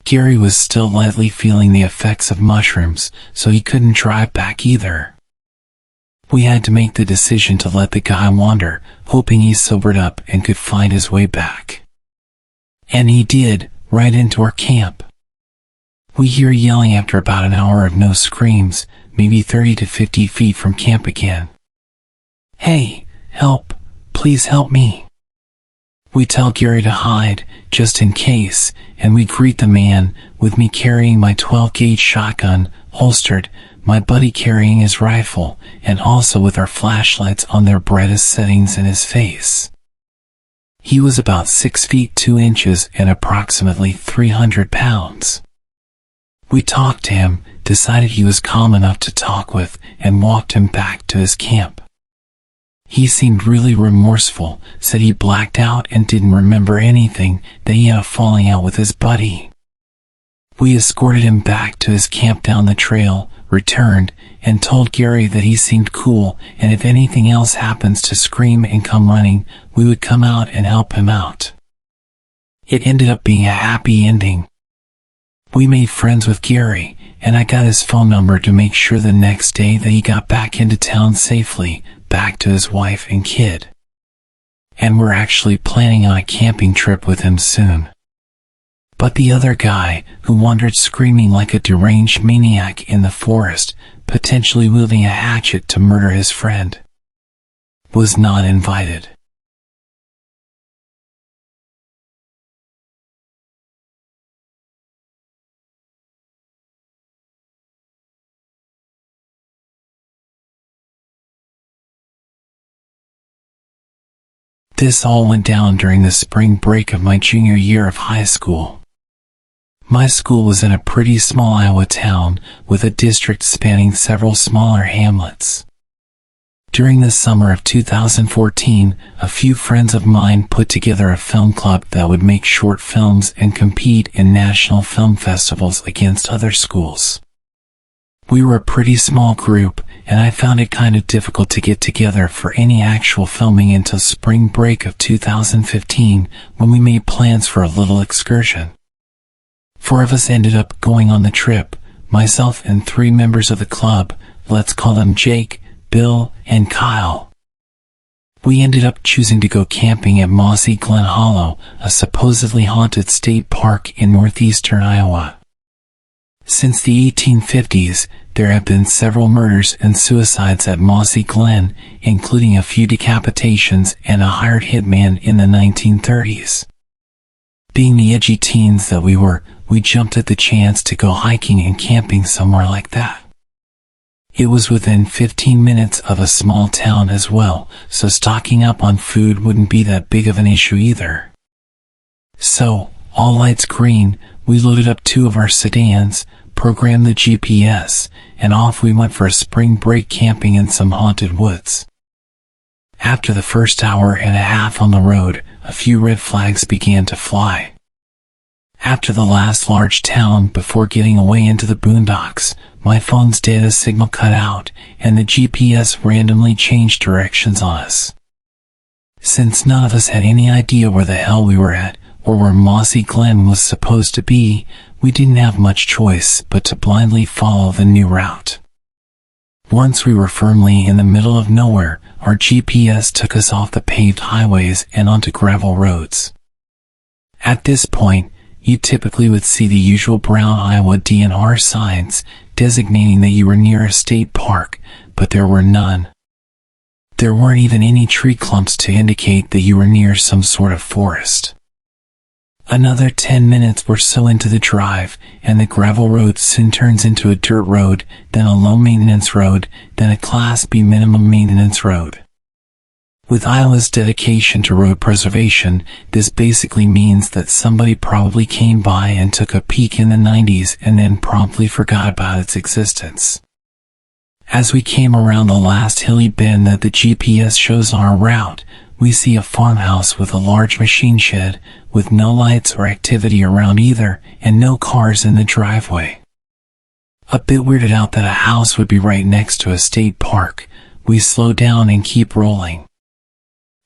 Gary was still lightly feeling the effects of mushrooms, so he couldn't drive back either. We had to make the decision to let the guy wander, hoping he sobered up and could find his way back. And he did, right into our camp. We hear yelling after about an hour of no screams, maybe 30 to 50 feet from camp again. "Hey, help, please help me." We tell Gary to hide, just in case, and we greet the man, with me carrying my 12-gauge shotgun, holstered, my buddy carrying his rifle, and also with our flashlights on their brightest settings in his face. He was about 6 feet 2 inches and approximately 300 pounds. We talked to him, decided he was calm enough to talk with, and walked him back to his camp. He seemed really remorseful, said he blacked out and didn't remember anything, that he had a falling out with his buddy. We escorted him back to his camp down the trail, returned, and told Gary that he seemed cool, and if anything else happens to scream and come running, we would come out and help him out. It ended up being a happy ending. We made friends with Gary, and I got his phone number to make sure the next day that he got back into town safely, back to his wife and kid. And we're actually planning on a camping trip with him soon. But the other guy, who wandered screaming like a deranged maniac in the forest, potentially wielding a hatchet to murder his friend, was not invited. This all went down during the spring break of my junior year of high school. My school was in a pretty small Iowa town, with a district spanning several smaller hamlets. During the summer of 2014, a few friends of mine put together a film club that would make short films and compete in national film festivals against other schools. We were a pretty small group, and I found it kind of difficult to get together for any actual filming until spring break of 2015, when we made plans for a little excursion. 4 of us ended up going on the trip, myself and 3 members of the club, let's call them Jake, Bill, and Kyle. We ended up choosing to go camping at Mossy Glen Hollow, a supposedly haunted state park in northeastern Iowa. Since the 1850s, there have been several murders and suicides at Mossy Glen, including a few decapitations and a hired hitman in the 1930s. Being the edgy teens that we were, we jumped at the chance to go hiking and camping somewhere like that. It was within 15 minutes of a small town as well, so stocking up on food wouldn't be that big of an issue either. So, all lights green, we loaded up 2 of our sedans, programmed the GPS, and off we went for a spring break camping in some haunted woods. After the first hour and a half on the road, a few red flags began to fly. After the last large town before getting away into the boondocks, my phone's data signal cut out, and the GPS randomly changed directions on us. Since none of us had any idea where the hell we were at, or where Mossy Glen was supposed to be, we didn't have much choice but to blindly follow the new route. Once we were firmly in the middle of nowhere, our GPS took us off the paved highways and onto gravel roads. At this point, you typically would see the usual brown Iowa DNR signs designating that you were near a state park, but there were none. There weren't even any tree clumps to indicate that you were near some sort of forest. Another 10 minutes or so into the drive, and the gravel road soon turns into a dirt road, then a low-maintenance road, then a Class B minimum maintenance road. With Iowa's dedication to road preservation, this basically means that somebody probably came by and took a peek in the 90s and then promptly forgot about its existence. As we came around the last hilly bend that the GPS shows on our route, we see a farmhouse with a large machine shed, with no lights or activity around either, and no cars in the driveway. A bit weirded out that a house would be right next to a state park, we slow down and keep rolling.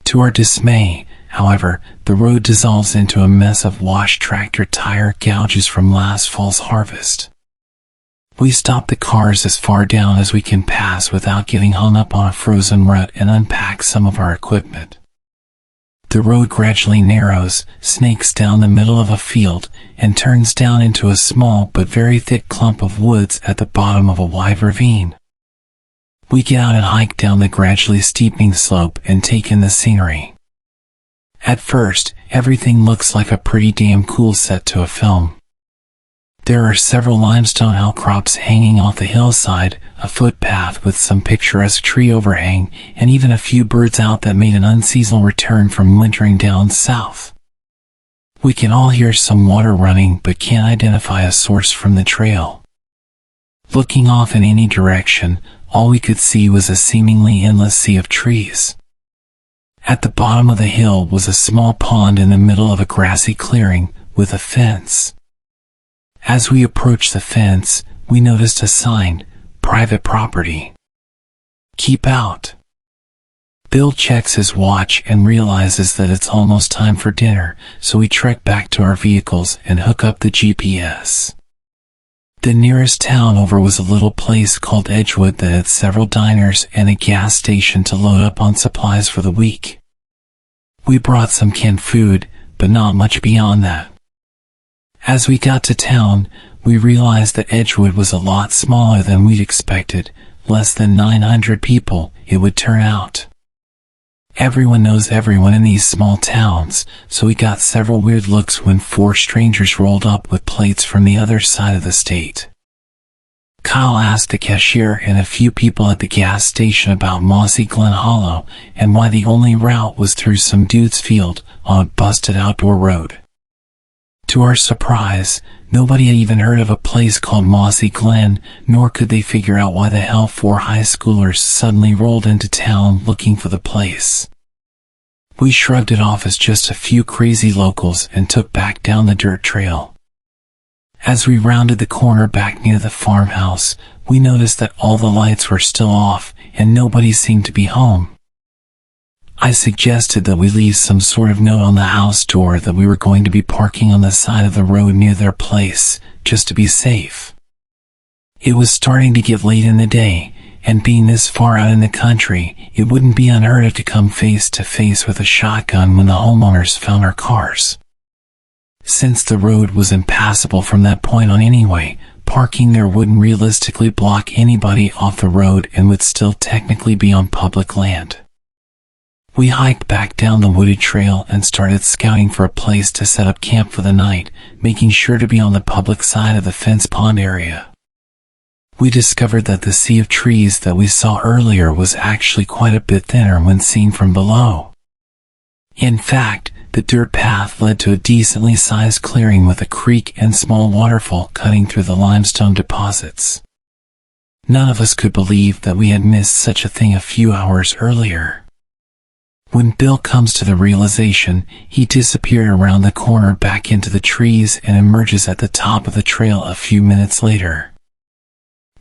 To our dismay, however, the road dissolves into a mess of washed tractor tire gouges from last fall's harvest. We stop the cars as far down as we can pass without getting hung up on a frozen rut and unpack some of our equipment. The road gradually narrows, snakes down the middle of a field, and turns down into a small but very thick clump of woods at the bottom of a wide ravine. We get out and hike down the gradually steepening slope and take in the scenery. At first, everything looks like a pretty damn cool set to a film. There are several limestone outcrops hanging off the hillside, a footpath with some picturesque tree overhang, and even a few birds out that made an unseasonal return from wintering down south. We can all hear some water running but can't identify a source from the trail. Looking off in any direction, all we could see was a seemingly endless sea of trees. At the bottom of the hill was a small pond in the middle of a grassy clearing, with a fence. As we approached the fence, we noticed a sign, "Private Property. Keep out." Bill checks his watch and realizes that it's almost time for dinner, so we trek back to our vehicles and hook up the GPS. The nearest town over was a little place called Edgewood that had several diners and a gas station to load up on supplies for the week. We brought some canned food, but not much beyond that. As we got to town, we realized that Edgewood was a lot smaller than we'd expected, less than 900 people, it would turn out. Everyone knows everyone in these small towns, so we got several weird looks when 4 strangers rolled up with plates from the other side of the state. Kyle asked the cashier and a few people at the gas station about Mossy Glen Hollow and why the only route was through some dude's field on a busted outdoor road. To our surprise, nobody had even heard of a place called Mossy Glen, nor could they figure out why the hell 4 high schoolers suddenly rolled into town looking for the place. We shrugged it off as just a few crazy locals and took back down the dirt trail. As we rounded the corner back near the farmhouse, we noticed that all the lights were still off and nobody seemed to be home. I suggested that we leave some sort of note on the house door that we were going to be parking on the side of the road near their place, just to be safe. It was starting to get late in the day, and being this far out in the country, it wouldn't be unheard of to come face to face with a shotgun when the homeowners found our cars. Since the road was impassable from that point on anyway, parking there wouldn't realistically block anybody off the road and would still technically be on public land. We hiked back down the wooded trail and started scouting for a place to set up camp for the night, making sure to be on the public side of the fence pond area. We discovered that the sea of trees that we saw earlier was actually quite a bit thinner when seen from below. In fact, the dirt path led to a decently sized clearing with a creek and small waterfall cutting through the limestone deposits. None of us could believe that we had missed such a thing a few hours earlier. When Bill comes to the realization, he disappeared around the corner back into the trees and emerges at the top of the trail a few minutes later.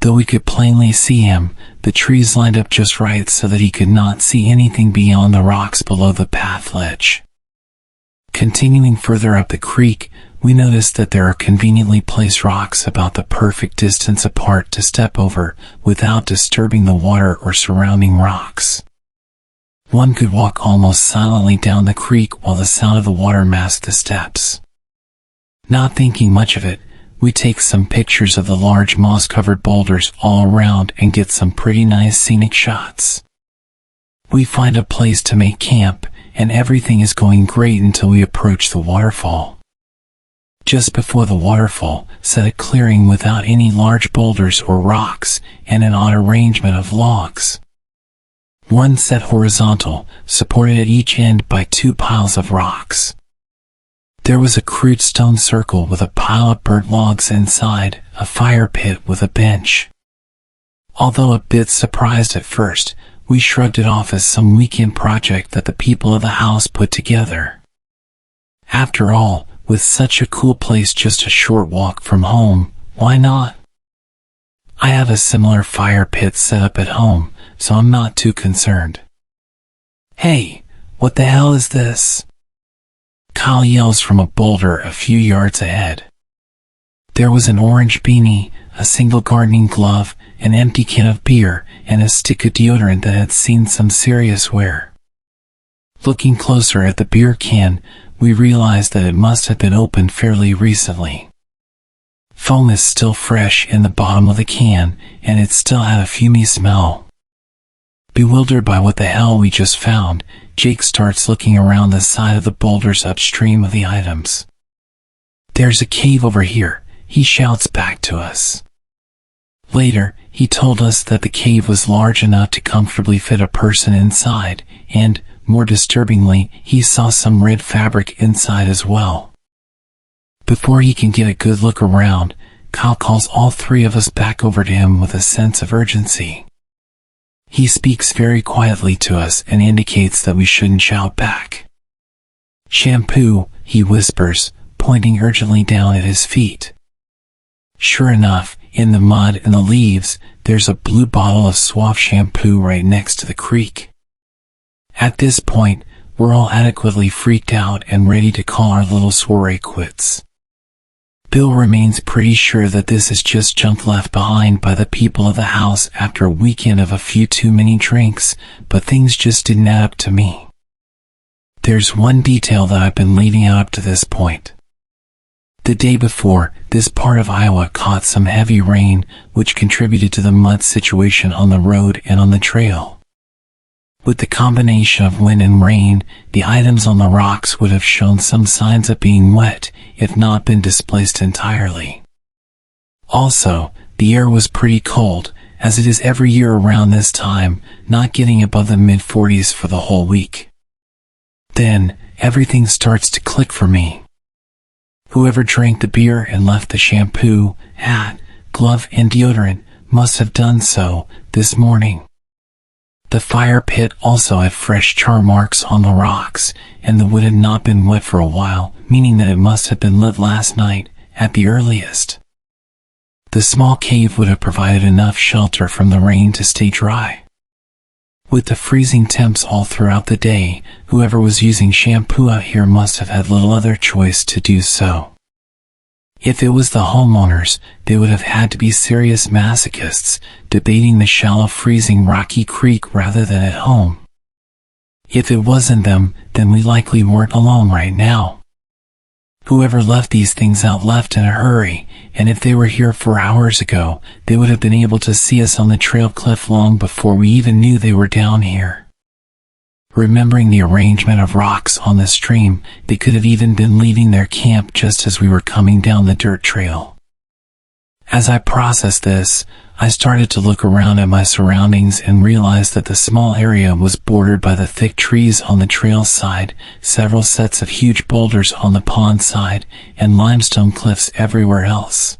Though we could plainly see him, the trees lined up just right so that he could not see anything beyond the rocks below the path ledge. Continuing further up the creek, we noticed that there are conveniently placed rocks about the perfect distance apart to step over without disturbing the water or surrounding rocks. One could walk almost silently down the creek while the sound of the water masked the steps. Not thinking much of it, we take some pictures of the large moss-covered boulders all around and get some pretty nice scenic shots. We find a place to make camp, and everything is going great until we approach the waterfall. Just before the waterfall sat a clearing without any large boulders or rocks, and an odd arrangement of logs. One set horizontal, supported at each end by two piles of rocks. There was a crude stone circle with a pile of burnt logs inside, a fire pit with a bench. Although a bit surprised at first, we shrugged it off as some weekend project that the people of the house put together. After all, with such a cool place just a short walk from home, why not? I have a similar fire pit set up at home, so I'm not too concerned. Hey, what the hell is this? Kyle yells from a boulder a few yards ahead. There was an orange beanie, a single gardening glove, an empty can of beer, and a stick of deodorant that had seen some serious wear. Looking closer at the beer can, we realized that it must have been opened fairly recently. Foam is still fresh in the bottom of the can, and it still had a fumey smell. Bewildered by what the hell we just found, Jake starts looking around the side of the boulders upstream of the items. "There's a cave over here," he shouts back to us. Later, he told us that the cave was large enough to comfortably fit a person inside, and, more disturbingly, he saw some red fabric inside as well. Before he can get a good look around, Kyle calls all three of us back over to him with a sense of urgency. He speaks very quietly to us and indicates that we shouldn't shout back. "Shampoo," he whispers, pointing urgently down at his feet. Sure enough, in the mud and the leaves, there's a blue bottle of Suave shampoo right next to the creek. At this point, we're all adequately freaked out and ready to call our little soiree quits. Bill remains pretty sure that this is just junk left behind by the people of the house after a weekend of a few too many drinks, but things just didn't add up to me. There's one detail that I've been leaving out up to this point. The day before, this part of Iowa caught some heavy rain, which contributed to the mud situation on the road and on the trail. With the combination of wind and rain, the items on the rocks would have shown some signs of being wet, if not been displaced entirely. Also, the air was pretty cold, as it is every year around this time, not getting above the mid-40s for the whole week. Then, everything starts to click for me. Whoever drank the beer and left the shampoo, hat, glove, and deodorant must have done so this morning. The fire pit also had fresh char marks on the rocks, and the wood had not been wet for a while, meaning that it must have been lit last night, at the earliest. The small cave would have provided enough shelter from the rain to stay dry. With the freezing temps all throughout the day, whoever was using shampoo out here must have had little other choice to do so. If it was the homeowners, they would have had to be serious masochists, debating the shallow freezing rocky creek rather than at home. If it wasn't them, then we likely weren't alone right now. Whoever left these things out left in a hurry, and if they were here 4 hours ago, they would have been able to see us on the trail cliff long before we even knew they were down here. Remembering the arrangement of rocks on the stream, they could have even been leaving their camp just as we were coming down the dirt trail. As I processed this, I started to look around at my surroundings and realized that the small area was bordered by the thick trees on the trail side, several sets of huge boulders on the pond side, and limestone cliffs everywhere else.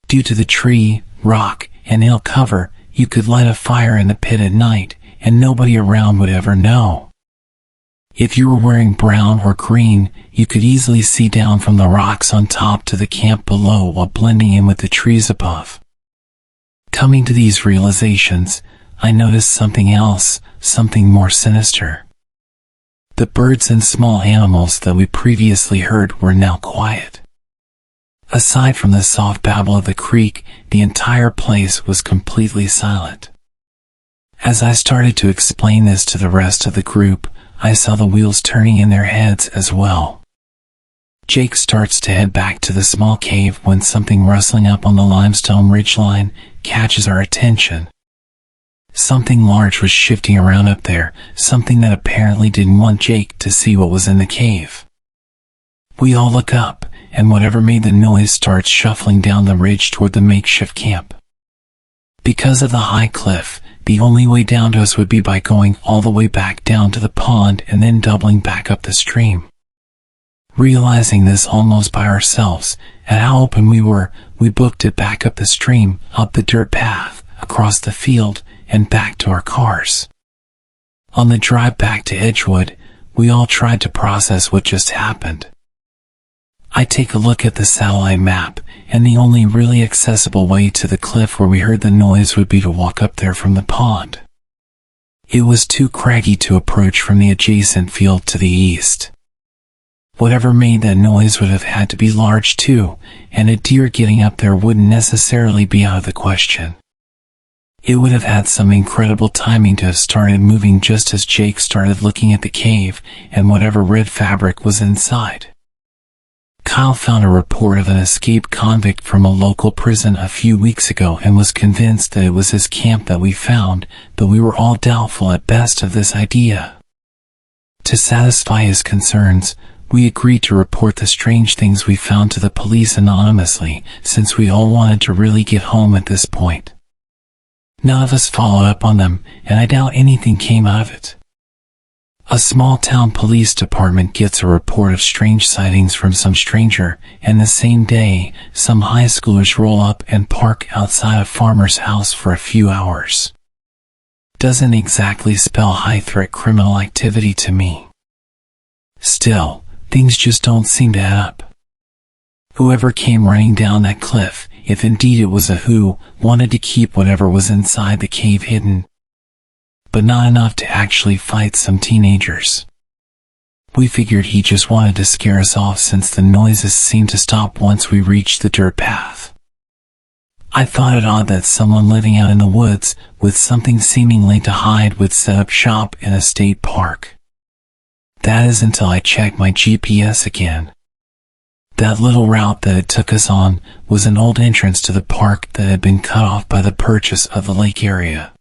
Due to the tree, rock, and hill cover, you could light a fire in the pit at night, and nobody around would ever know. If you were wearing brown or green, you could easily see down from the rocks on top to the camp below while blending in with the trees above. Coming to these realizations, I noticed something else, something more sinister. The birds and small animals that we previously heard were now quiet. Aside from the soft babble of the creek, the entire place was completely silent. As I started to explain this to the rest of the group, I saw the wheels turning in their heads as well. Jake starts to head back to the small cave when something rustling up on the limestone ridgeline catches our attention. Something large was shifting around up there, something that apparently didn't want Jake to see what was in the cave. We all look up, and whatever made the noise starts shuffling down the ridge toward the makeshift camp. Because of the high cliff, the only way down to us would be by going all the way back down to the pond and then doubling back up the stream. Realizing this almost by ourselves, and how open we were, we booked it back up the stream, up the dirt path, across the field, and back to our cars. On the drive back to Edgewood, we all tried to process what just happened. I take a look at the satellite map, and the only really accessible way to the cliff where we heard the noise would be to walk up there from the pond. It was too craggy to approach from the adjacent field to the east. Whatever made that noise would have had to be large too, and a deer getting up there wouldn't necessarily be out of the question. It would have had some incredible timing to have started moving just as Jake started looking at the cave and whatever red fabric was inside. Kyle found a report of an escaped convict from a local prison a few weeks ago and was convinced that it was his camp that we found, but we were all doubtful at best of this idea. To satisfy his concerns, we agreed to report the strange things we found to the police anonymously, since we all wanted to really get home at this point. None of us followed up on them, and I doubt anything came out of it. A small town police department gets a report of strange sightings from some stranger, and the same day, some high schoolers roll up and park outside a farmer's house for a few hours. Doesn't exactly spell high-threat criminal activity to me. Still, things just don't seem to add up. Whoever came running down that cliff, if indeed it was a who, wanted to keep whatever was inside the cave hidden, but not enough to actually fight some teenagers. We figured he just wanted to scare us off since the noises seemed to stop once we reached the dirt path. I thought it odd that someone living out in the woods, with something seemingly to hide, would set up shop in a state park. That is until I checked my GPS again. That little route that it took us on was an old entrance to the park that had been cut off by the purchase of the lake area.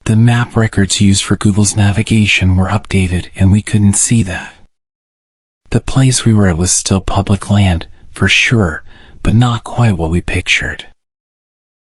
The map records used for Google's navigation were updated and we couldn't see that. The place we were at was still public land, for sure, but not quite what we pictured.